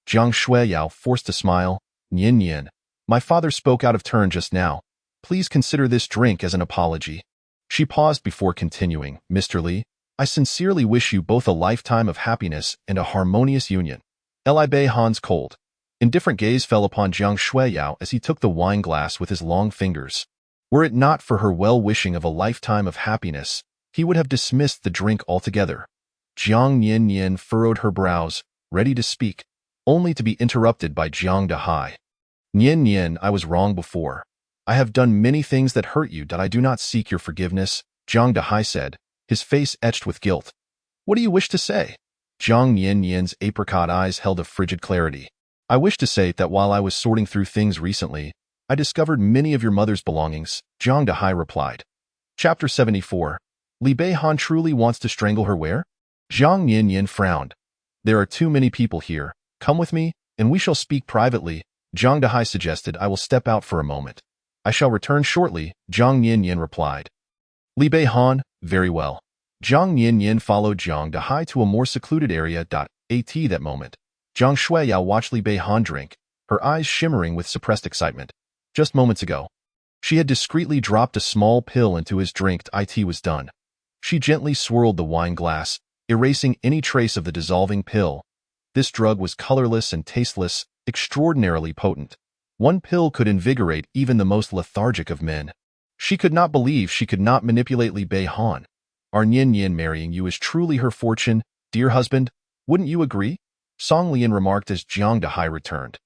Jiang Shuiyao forced a smile. Nian Nian, my father spoke out of turn just now. Please consider this drink as an apology. She paused before continuing. Mr. Li, I sincerely wish you both a lifetime of happiness and a harmonious union. Li Bei Han's cold, indifferent gaze fell upon Jiang Shuiyao as he took the wine glass with his long fingers. Were it not for her well-wishing of a lifetime of happiness, he would have dismissed the drink altogether. Jiang Nian Nian furrowed her brows, ready to speak, only to be interrupted by Zhang Dehai. Nian Nian, I was wrong before. I have done many things that hurt you. I do not seek your forgiveness, Zhang Dehai said, his face etched with guilt. What do you wish to say? Jiang Nian Nian's apricot eyes held a frigid clarity. I wish to say that while I was sorting through things recently, I discovered many of your mother's belongings, Zhang Dehai replied. Chapter 74. Li Bei Han truly wants to strangle her where? Jiang Nian Nian frowned. There are too many people here. Come with me, and we shall speak privately, Zhang Dehai suggested. I will step out for a moment. I shall return shortly, Jiang Nian Nian replied. Li Bei Han, very well. Jiang Nian Nian followed Zhang Dehai to a more secluded area. At that moment, Jiang Shuiyao watched Li Bei Han drink, her eyes shimmering with suppressed excitement. Just moments ago, she had discreetly dropped a small pill into his drink. It was done. She gently swirled the wine glass, erasing any trace of the dissolving pill. This drug was colorless and tasteless, extraordinarily potent. One pill could invigorate even the most lethargic of men. She could not believe she could not manipulate Li Bei Han. Our Nian Nian marrying you is truly her fortune, dear husband. Wouldn't you agree? Song Lian remarked as Jiang Dehai returned.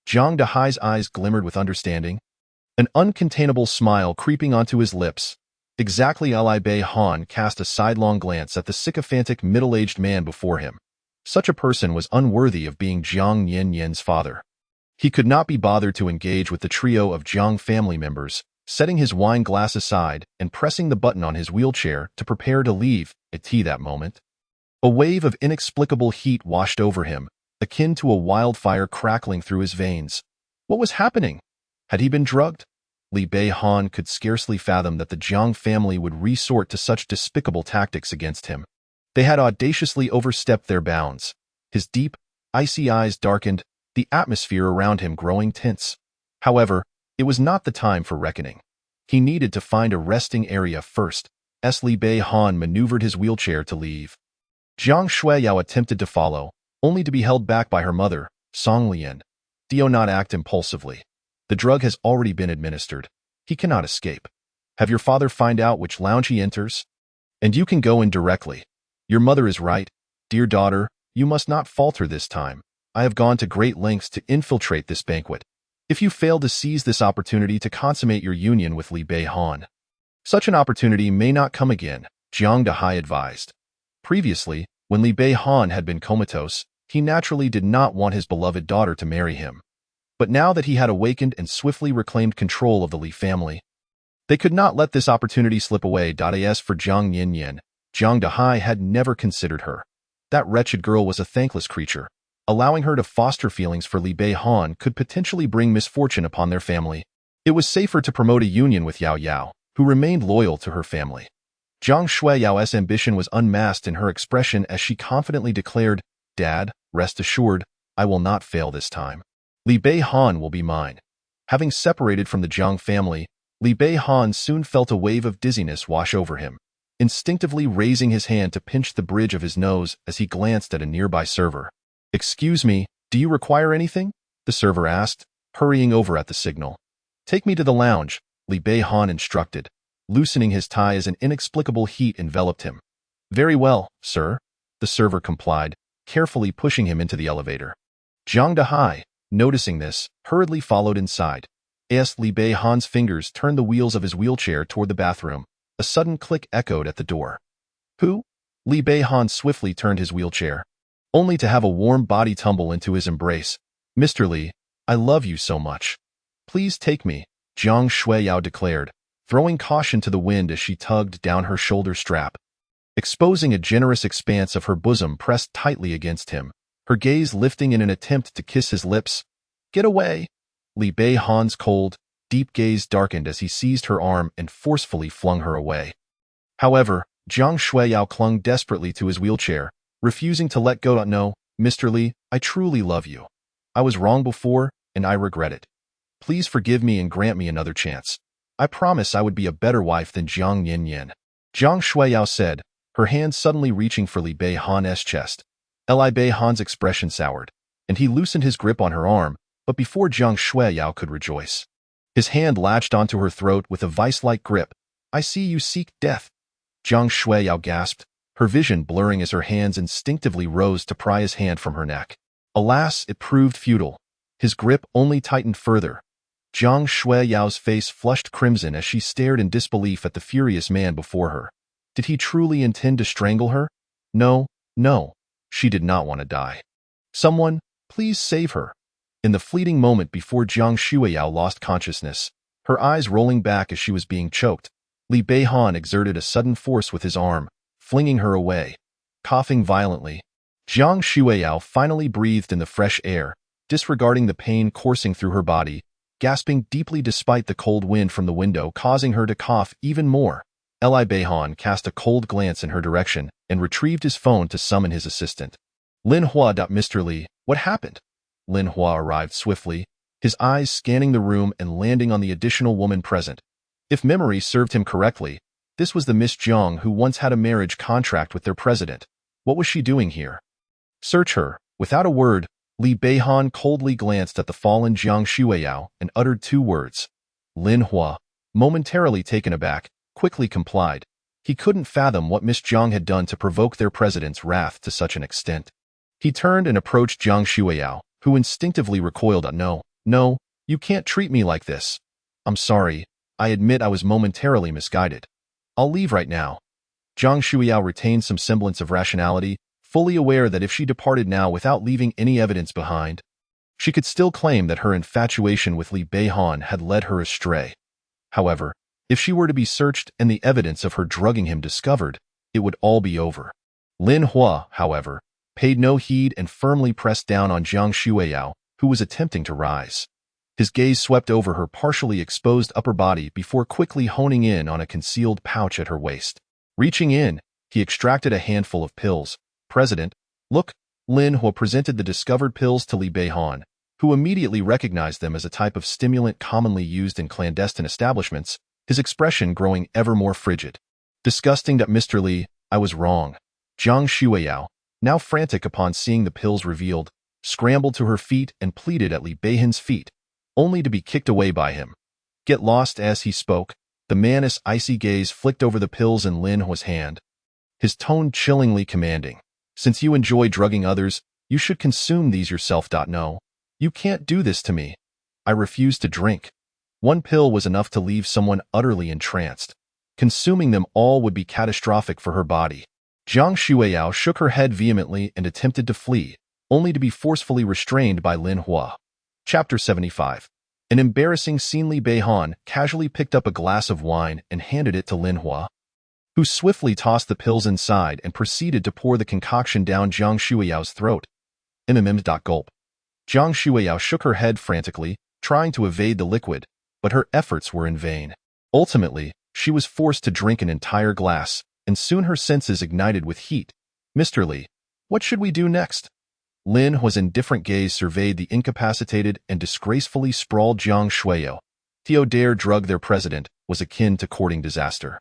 Jiang Dehai's eyes glimmered with understanding, an uncontainable smile creeping onto his lips. Exactly. Li Bei Han cast a sidelong glance at the sycophantic middle-aged man before him. Such a person was unworthy of being Jiang Nian Nian's father. He could not be bothered to engage with the trio of Jiang family members, setting his wine glass aside and pressing the button on his wheelchair to prepare to leave. At that moment, a wave of inexplicable heat washed over him, akin to a wildfire crackling through his veins. What was happening? Had he been drugged? Li Bei Han could scarcely fathom that the Jiang family would resort to such despicable tactics against him. They had audaciously overstepped their bounds. His deep, icy eyes darkened, the atmosphere around him growing tense. However, it was not the time for reckoning. He needed to find a resting area first. Li Bei-han maneuvered his wheelchair to leave. Jiang Shuiyao attempted to follow, only to be held back by her mother, Song Lian. Do not act impulsively. The drug has already been administered. He cannot escape. Have your father find out which lounge he enters, and you can go in directly. Your mother is right. Dear daughter, you must not falter this time. I have gone to great lengths to infiltrate this banquet. If you fail to seize this opportunity to consummate your union with Li Bei-han, such an opportunity may not come again, Jiang Dahai advised. Previously, when Li Bei-han had been comatose, he naturally did not want his beloved daughter to marry him. But now that he had awakened and swiftly reclaimed control of the Li family, they could not let this opportunity slip away. As for Jiang Yanyan, Jiang Dahai had never considered her. That wretched girl was a thankless creature. Allowing her to foster feelings for Li Bei-han could potentially bring misfortune upon their family. It was safer to promote a union with Yao Yao, who remained loyal to her family. Jiang Shuiyao's ambition was unmasked in her expression as she confidently declared, Dad, rest assured, I will not fail this time. Li Bei-han will be mine. Having separated from the Jiang family, Li Bei-han soon felt a wave of dizziness wash over him, instinctively raising his hand to pinch the bridge of his nose as he glanced at a nearby server. Excuse me, do you require anything? The server asked, hurrying over at the signal. Take me to the lounge, Li Bei-han instructed, loosening his tie as an inexplicable heat enveloped him. Very well, sir, the server complied, carefully pushing him into the elevator. Jiang Dahai, noticing this, hurriedly followed inside. As Li Bei-han's fingers turned the wheels of his wheelchair toward the bathroom, a sudden click echoed at the door. Who? Li Bei-han swiftly turned his wheelchair, only to have a warm body tumble into his embrace. Mr. Li, I love you so much. Please take me, Jiang Shuiyao declared, throwing caution to the wind as she tugged down her shoulder strap. Exposing a generous expanse of her bosom pressed tightly against him, her gaze lifting in an attempt to kiss his lips. Get away! Li Bei-han's cold, deep gaze darkened as he seized her arm and forcefully flung her away. However, Jiang Shuiyao clung desperately to his wheelchair, refusing to let go. No, Mr. Li, I truly love you. I was wrong before, and I regret it. Please forgive me and grant me another chance. I promise I would be a better wife than Jiang Yanyan. Jiang Shuiyao said, her hand suddenly reaching for Li Bei-han's chest. Li Bei-han's expression soured, and he loosened his grip on her arm, but before Jiang Shuiyao could rejoice, his hand latched onto her throat with a vice-like grip. I see you seek death. Jiang Shuiyao gasped, her vision blurring as her hands instinctively rose to pry his hand from her neck. Alas, it proved futile. His grip only tightened further. Jiang Shuiyao's face flushed crimson as she stared in disbelief at the furious man before her. Did he truly intend to strangle her? No, no. She did not want to die. Someone, please save her. In the fleeting moment before Jiang Shuiyao lost consciousness, her eyes rolling back as she was being choked, Li Bei-han exerted a sudden force with his arm, flinging her away. Coughing violently, Jiang Shuiyao finally breathed in the fresh air, disregarding the pain coursing through her body, gasping deeply despite the cold wind from the window causing her to cough even more. Li Bei-han cast a cold glance in her direction and retrieved his phone to summon his assistant. Lin Hua. Mr. Li, what happened? Lin Hua arrived swiftly, his eyes scanning the room and landing on the additional woman present. If memory served him correctly, this was the Miss Jiang who once had a marriage contract with their president. What was she doing here? Search her. Without a word, Li Bei-han coldly glanced at the fallen Jiang Shuiyao and uttered two words. Lin Hua, momentarily taken aback, quickly complied. He couldn't fathom what Miss Jiang had done to provoke their president's wrath to such an extent. He turned and approached Jiang Shuiyao, who instinctively recoiled. No, no, you can't treat me like this. I'm sorry. I admit I was momentarily misguided. I'll leave right now. Jiang Shuiyao retained some semblance of rationality, fully aware that if she departed now without leaving any evidence behind, she could still claim that her infatuation with Li Bei-han had led her astray. However, if she were to be searched and the evidence of her drugging him discovered, it would all be over. Lin Hua, however, paid no heed and firmly pressed down on Jiang Shuiyao, who was attempting to rise. His gaze swept over her partially exposed upper body before quickly honing in on a concealed pouch at her waist. Reaching in, he extracted a handful of pills. President, look, Lin Hua presented the discovered pills to Li Bei-han, who immediately recognized them as a type of stimulant commonly used in clandestine establishments, his expression growing ever more frigid. Disgusting that Mr. Li, I was wrong. Jiang Shuiyao, now frantic upon seeing the pills revealed, scrambled to her feet and pleaded at Li Beihan's feet, only to be kicked away by him. Get lost. As he spoke, the man's icy gaze flicked over the pills in Lin Hua's hand, his tone chillingly commanding. Since you enjoy drugging others, you should consume these yourself. No, you can't do this to me. I refuse to drink. One pill was enough to leave someone utterly entranced. Consuming them all would be catastrophic for her body. Jiang Shuiyao shook her head vehemently and attempted to flee, only to be forcefully restrained by Lin Hua. Chapter 75. An embarrassing scene. Li Beihan casually picked up a glass of wine and handed it to Lin Hua, who swiftly tossed the pills inside and proceeded to pour the concoction down Jiang Shuiyao's throat. Gulp. Jiang Shuiyao shook her head frantically, trying to evade the liquid, but her efforts were in vain. Ultimately, she was forced to drink an entire glass, and soon her senses ignited with heat. Mr. Li, what should we do next? Lin Hua's indifferent gaze surveyed the incapacitated and disgracefully sprawled Jiang Shuiyao. To dare drug their president was akin to courting disaster.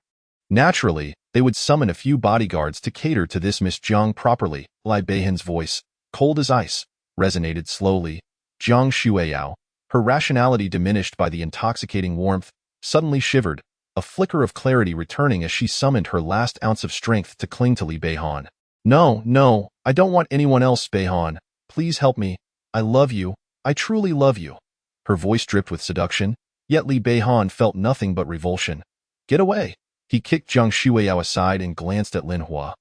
Naturally, they would summon a few bodyguards to cater to this Miss Jiang properly. Li Beihan's voice, cold as ice, resonated slowly. Jiang Shuiyao, her rationality diminished by the intoxicating warmth, suddenly shivered, a flicker of clarity returning as she summoned her last ounce of strength to cling to Li Beihan. No, I don't want anyone else. Beihan, please help me. I love you. I truly love you. Her voice dripped with seduction, yet Li Beihan felt nothing but revulsion. Get away. He kicked Jiang Shuiyao aside and glanced at Lin Hua.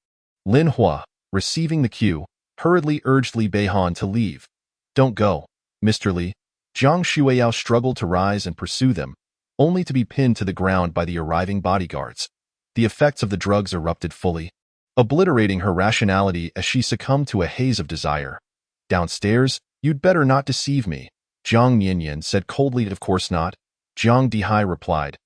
Lin Hua, receiving the cue, hurriedly urged Li Beihan to leave. Don't go, Mr. Li. Jiang Shuiyao struggled to rise and pursue them, only to be pinned to the ground by the arriving bodyguards. The effects of the drugs erupted fully, obliterating her rationality as she succumbed to a haze of desire. Downstairs, you'd better not deceive me, Jiang Nianyan said coldly. Of course not, Jiang Dihai replied.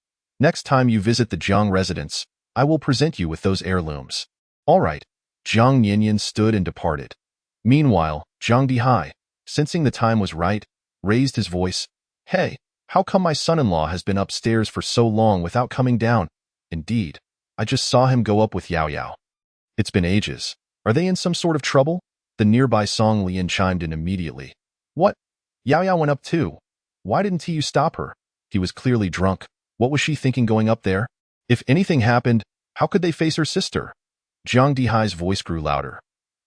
Next time you visit the Jiang residence, I will present you with those heirlooms. All right. Jiang Nianyan stood and departed. Meanwhile, Jiang Dihai, sensing the time was right, raised his voice. Hey, how come my son-in-law has been upstairs for so long without coming down? Indeed, I just saw him go up with Yao Yao. It's been ages. Are they in some sort of trouble? The nearby Song Lian chimed in immediately. What? Yao Yao went up too. Why didn't you stop her? He was clearly drunk. What was she thinking going up there? If anything happened, how could they face her sister? Jiang Dihai's voice grew louder.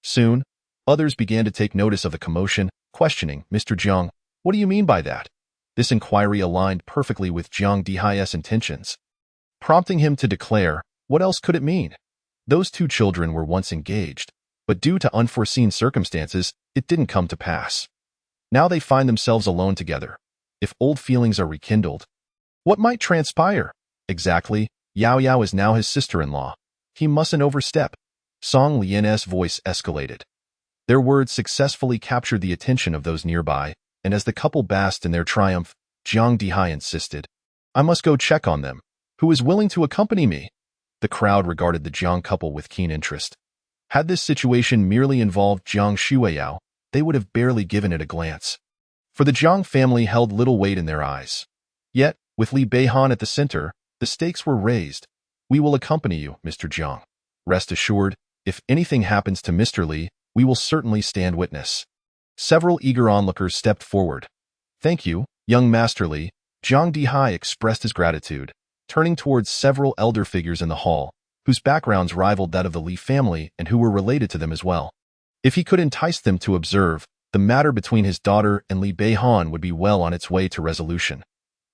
Soon, others began to take notice of the commotion, questioning, Mr. Jiang, what do you mean by that? This inquiry aligned perfectly with Jiang Dihai's intentions, prompting him to declare, what else could it mean? Those two children were once engaged, but due to unforeseen circumstances, it didn't come to pass. Now they find themselves alone together. If old feelings are rekindled, what might transpire? Exactly, Yao Yao is now his sister-in-law. He mustn't overstep. Song Lian's voice escalated. Their words successfully captured the attention of those nearby, and as the couple basked in their triumph, Jiang Dihai insisted, I must go check on them. Who is willing to accompany me? The crowd regarded the Jiang couple with keen interest. Had this situation merely involved Jiang Shuiyao, they would have barely given it a glance. For the Jiang family held little weight in their eyes. Yet, with Li Beihan at the center, the stakes were raised. We will accompany you, Mr. Jiang. Rest assured, if anything happens to Mr. Li, we will certainly stand witness. Several eager onlookers stepped forward. Thank you, young Master Li. Jiang Dihai expressed his gratitude, turning towards several elder figures in the hall, whose backgrounds rivaled that of the Li family and who were related to them as well. If he could entice them to observe, the matter between his daughter and Li Beihan would be well on its way to resolution.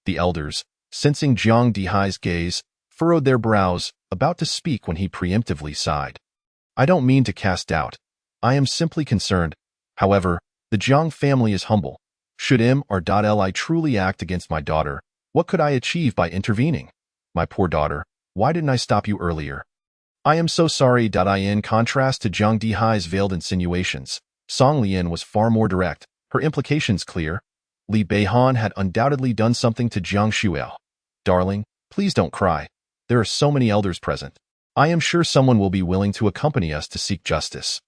The elders, sensing Jiang Dihai's gaze, furrowed their brows, about to speak when he preemptively sighed. I don't mean to cast doubt. I am simply concerned. However, the Jiang family is humble. Should Li truly act against my daughter, what could I achieve by intervening? My poor daughter, why didn't I stop you earlier? I am so sorry. In contrast to Jiang Dihai's veiled insinuations, Song Lian was far more direct, her implications clear. Li Beihan had undoubtedly done something to Jiang Shuiyao. Darling, please don't cry. There are so many elders present. I am sure someone will be willing to accompany us to seek justice.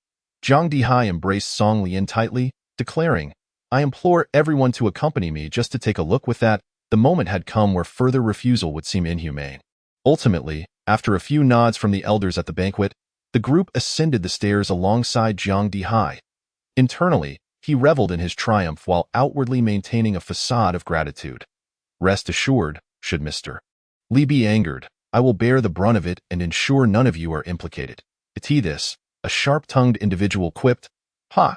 Jiang Dihai embraced Song Lian tightly, declaring, I implore everyone to accompany me just to take a look with that. The moment had come where further refusal would seem inhumane. Ultimately, after a few nods from the elders at the banquet, the group ascended the stairs alongside Jiang Dihai. Internally, he reveled in his triumph while outwardly maintaining a facade of gratitude. Rest assured, should Mr. Li be angered, I will bear the brunt of it and ensure none of you are implicated. This, a sharp-tongued individual quipped. Ha!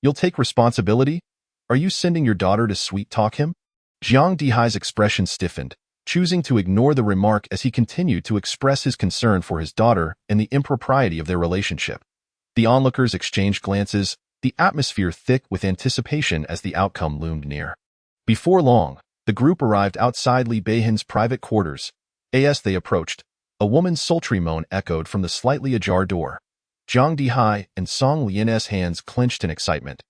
You'll take responsibility? Are you sending your daughter to sweet-talk him? Jiang Dihai's expression stiffened, choosing to ignore the remark as he continued to express his concern for his daughter and the impropriety of their relationship. The onlookers exchanged glances, the atmosphere thick with anticipation as the outcome loomed near. Before long, the group arrived outside Li Beihan's private quarters. As they approached, a woman's sultry moan echoed from the slightly ajar door. Jiang Dihai and Song Lian's hands clenched in excitement.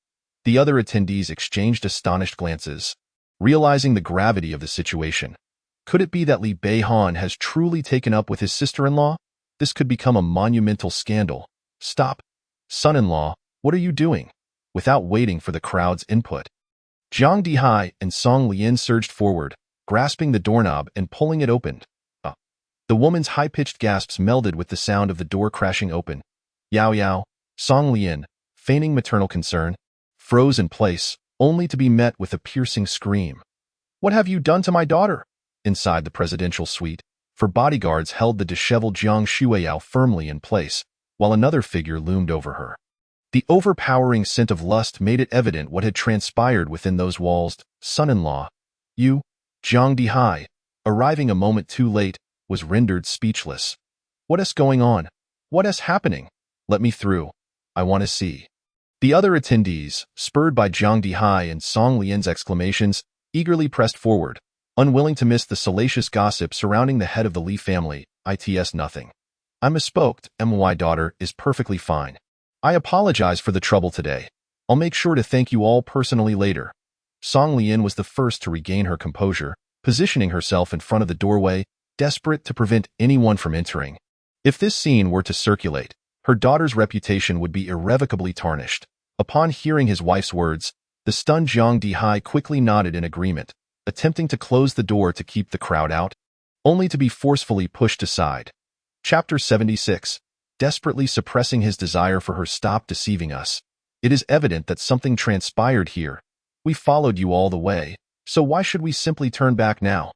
The other attendees exchanged astonished glances, realizing the gravity of the situation. Could it be that Li Beihan has truly taken up with his sister-in-law? This could become a monumental scandal. Stop. Son-in-law, what are you doing? Without waiting for the crowd's input, Jiang Dihai and Song Lian surged forward, grasping the doorknob and pulling it open. The woman's high-pitched gasps melded with the sound of the door crashing open. Yao Yao, Song Lian, feigning maternal concern, froze in place, only to be met with a piercing scream. What have you done to my daughter? Inside the presidential suite, four bodyguards held the disheveled Jiang Shuiyao firmly in place, while another figure loomed over her. The overpowering scent of lust made it evident what had transpired within those walls. Son-in-law, you, Jiang Dihai, arriving a moment too late, was rendered speechless. What is going on? What is happening? Let me through. I want to see. The other attendees, spurred by Jiang Dihai and Song Lian's exclamations, eagerly pressed forward, unwilling to miss the salacious gossip surrounding the head of the Li family. It's nothing. I misspoke. My daughter is perfectly fine. I apologize for the trouble today. I'll make sure to thank you all personally later. Song Lian was the first to regain her composure, positioning herself in front of the doorway, desperate to prevent anyone from entering. If this scene were to circulate, her daughter's reputation would be irrevocably tarnished. Upon hearing his wife's words, the stunned Jiang Dihai quickly nodded in agreement, attempting to close the door to keep the crowd out, only to be forcefully pushed aside. Chapter 76. Desperately suppressing his desire for her. Stop deceiving us. It is evident that something transpired here. We followed you all the way, so why should we simply turn back now?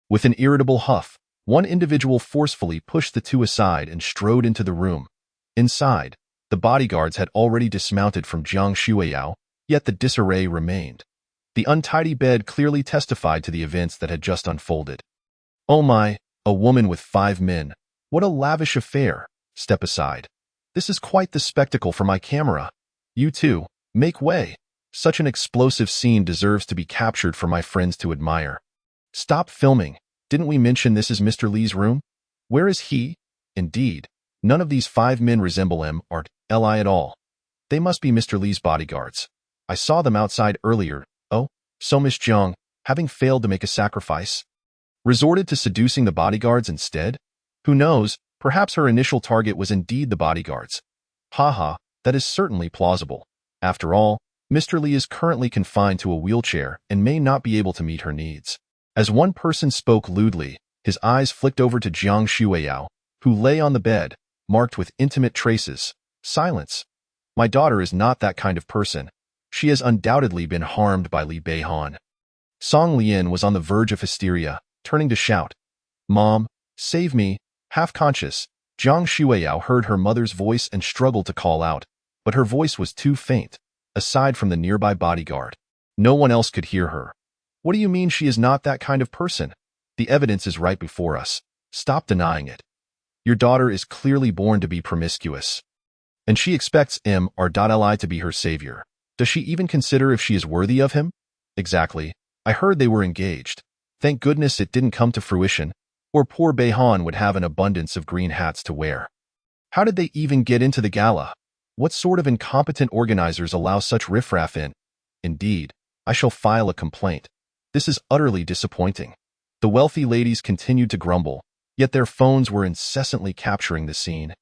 With an irritable huff, one individual forcefully pushed the two aside and strode into the room. Inside, the bodyguards had already dismounted from Jiang Shuiyao, yet the disarray remained. The untidy bed clearly testified to the events that had just unfolded. Oh my, a woman with 5 men. What a lavish affair. Step aside. This is quite the spectacle for my camera. You two, make way. Such an explosive scene deserves to be captured for my friends to admire. Stop filming. Didn't we mention this is Mr. Li's room? Where is he? Indeed, none of these 5 men resemble him or Li at all. They must be Mr. Li's bodyguards. I saw them outside earlier. Oh, so Miss Jiang, having failed to make a sacrifice, resorted to seducing the bodyguards instead? Who knows, perhaps her initial target was indeed the bodyguards. Haha, that is certainly plausible. After all, Mr. Li is currently confined to a wheelchair and may not be able to meet her needs. As one person spoke lewdly, his eyes flicked over to Jiang Shuiyao, who lay on the bed, marked with intimate traces. Silence. My daughter is not that kind of person. She has undoubtedly been harmed by Li Beihan. Song Lian was on the verge of hysteria, turning to shout. Mom, save me. Half-conscious, Jiang Shuiyao heard her mother's voice and struggled to call out, but her voice was too faint. Aside from the nearby bodyguard, no one else could hear her. What do you mean she is not that kind of person? The evidence is right before us. Stop denying it. Your daughter is clearly born to be promiscuous, and she expects Li to be her savior. Does she even consider if she is worthy of him? Exactly. I heard they were engaged. Thank goodness it didn't come to fruition, or poor Beihan would have an abundance of green hats to wear. How did they even get into the gala? What sort of incompetent organizers allow such riffraff in? Indeed, I shall file a complaint. This is utterly disappointing. The wealthy ladies continued to grumble, yet their phones were incessantly capturing the scene.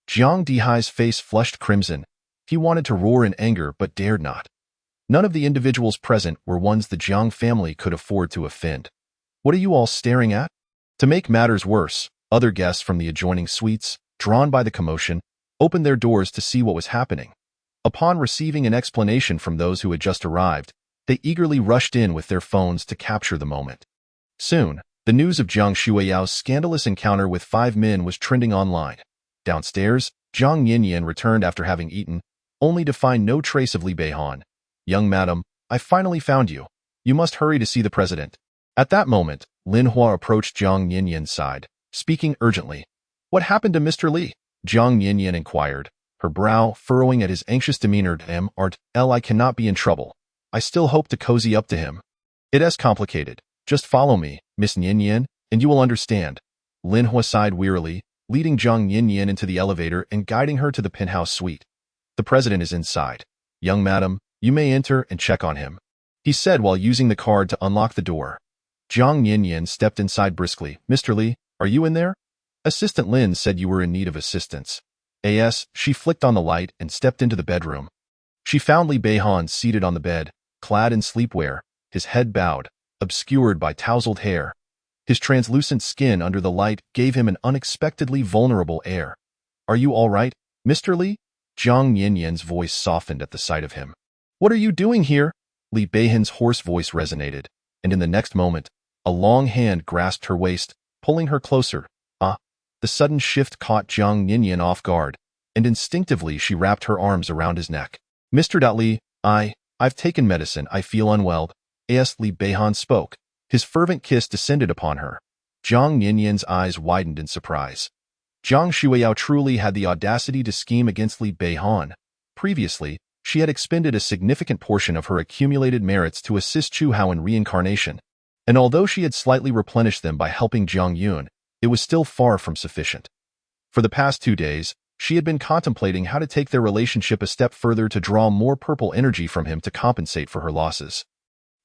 Jiang Dihai's face flushed crimson. He wanted to roar in anger but dared not. None of the individuals present were ones the Jiang family could afford to offend. What are you all staring at? To make matters worse, other guests from the adjoining suites, drawn by the commotion, opened their doors to see what was happening. Upon receiving an explanation from those who had just arrived, they eagerly rushed in with their phones to capture the moment. Soon, the news of Jiang Shuiyao's scandalous encounter with 5 men was trending online. Downstairs, Jiang Yinyan returned after having eaten, only to find no trace of Li Beihan. "Young madam, I finally found you. You must hurry to see the president." At that moment, Lin Hua approached Jiang Yinyan's side, speaking urgently. "What happened to Mr. Li?" Jiang Yinyan inquired, her brow furrowing at his anxious demeanor. I cannot be in trouble. I still hope to cozy up to him. It is complicated. Just follow me, Miss Yinyan, and you will understand." Lin Hua sighed wearily, leading Jiang Yinyan into the elevator and guiding her to the penthouse suite. "The president is inside. Young madam, you may enter and check on him," he said while using the card to unlock the door. Jiang Yinyan stepped inside briskly. "Mr. Li, are you in there?" Assistant Lin said you were in need of assistance. She flicked on the light and stepped into the bedroom. She found Li Beihan seated on the bed, clad in sleepwear, his head bowed, obscured by tousled hair. His translucent skin under the light gave him an unexpectedly vulnerable air. "Are you all right, Mr. Li?" Jiang Yinyan's voice softened at the sight of him. "What are you doing here?" Li Beihan's hoarse voice resonated, and in the next moment, a long hand grasped her waist, pulling her closer. The sudden shift caught Jiang Yinyan off guard, and instinctively she wrapped her arms around his neck. "Mr. Li, I've taken medicine. I feel unwell." Li Beihan spoke. His fervent kiss descended upon her. Jiang Yinyan's eyes widened in surprise. Jiang Shuiyao truly had the audacity to scheme against Li Beihan. Previously, she had expended a significant portion of her accumulated merits to assist Chu Hao in reincarnation, and although she had slightly replenished them by helping Jiang Yun, it was still far from sufficient. For the past 2 days, she had been contemplating how to take their relationship a step further to draw more purple energy from him to compensate for her losses.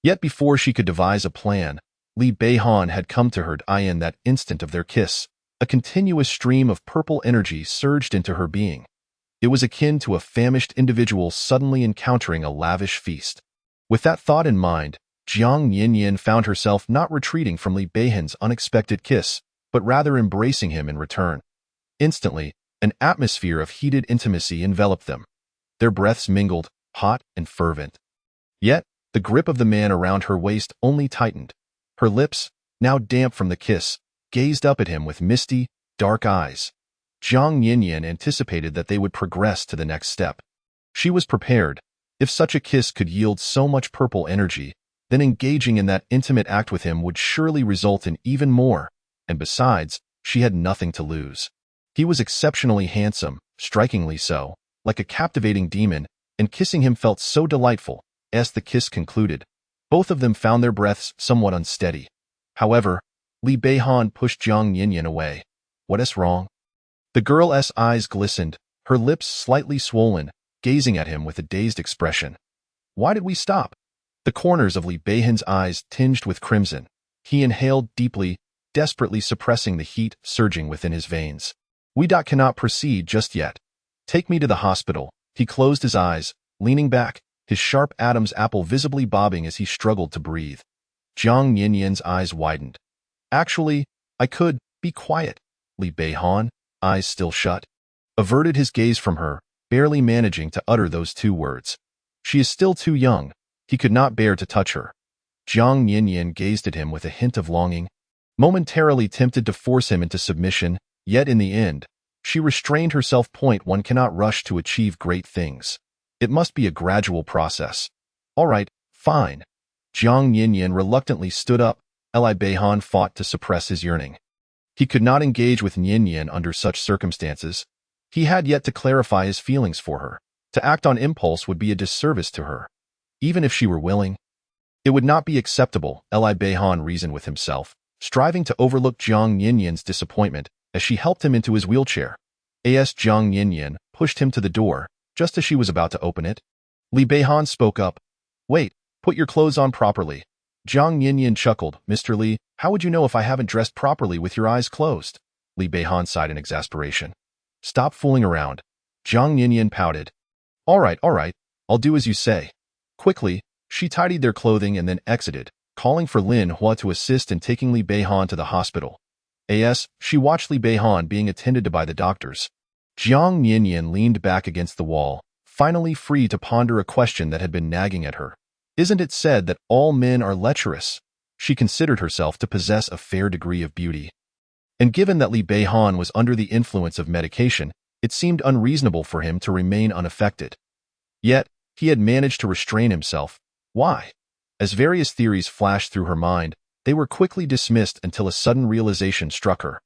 Yet before she could devise a plan, Li Beihan had come to her in that instant of their kiss. A continuous stream of purple energy surged into her being. It was akin to a famished individual suddenly encountering a lavish feast. With that thought in mind, Jiang Yinyan found herself not retreating from Li Beihan's unexpected kiss, but rather embracing him in return. Instantly, an atmosphere of heated intimacy enveloped them. Their breaths mingled, hot and fervent. Yet, the grip of the man around her waist only tightened. Her lips, now damp from the kiss, gazed up at him with misty, dark eyes. Jiang Yinyan anticipated that they would progress to the next step. She was prepared. If such a kiss could yield so much purple energy, then engaging in that intimate act with him would surely result in even more. And besides, she had nothing to lose. He was exceptionally handsome, strikingly so, like a captivating demon, and kissing him felt so delightful. As the kiss concluded, both of them found their breaths somewhat unsteady. However, Li Beihan pushed Jiang Yinyan away. "What is wrong?" The girl's eyes glistened, her lips slightly swollen, gazing at him with a dazed expression. "Why did we stop?" The corners of Li Beihan's eyes tinged with crimson. He inhaled deeply, desperately suppressing the heat surging within his veins. "We cannot proceed just yet. Take me to the hospital." He closed his eyes, leaning back, his sharp Adam's apple visibly bobbing as he struggled to breathe. Jiang Yinyan's eyes widened. "Actually, I could be quiet." Li Beihan, eyes still shut, averted his gaze from her, barely managing to utter those 2 words. She is still too young. He could not bear to touch her. Jiang Yinyan gazed at him with a hint of longing, momentarily tempted to force him into submission, yet in the end, she restrained herself. One cannot rush to achieve great things. It must be a gradual process. "All right, fine." Jiang Yinyan reluctantly stood up. Li Beihan fought to suppress his yearning. He could not engage with Yinyan under such circumstances. He had yet to clarify his feelings for her. To act on impulse would be a disservice to her. Even if she were willing, it would not be acceptable, Li Beihan reasoned with himself, striving to overlook Jiang Yinyan's disappointment as she helped him into his wheelchair. Jiang Yinyan pushed him to the door, just as she was about to open it. Li Beihan spoke up. "Wait, put your clothes on properly." Jiang Yinyan chuckled. "Mr. Li, how would you know if I haven't dressed properly with your eyes closed?" Li Beihan sighed in exasperation. "Stop fooling around." Jiang Yinyan pouted. All right, I'll do as you say." Quickly, she tidied their clothing and then exited, calling for Lin Hua to assist in taking Li Beihan to the hospital. As she watched Li Beihan being attended to by the doctors. Jiang Yanyan leaned back against the wall, finally free to ponder a question that had been nagging at her. Isn't it said that all men are lecherous? She considered herself to possess a fair degree of beauty. And given that Li Beihan was under the influence of medication, it seemed unreasonable for him to remain unaffected. Yet, he had managed to restrain himself. Why? As various theories flashed through her mind, they were quickly dismissed until a sudden realization struck her.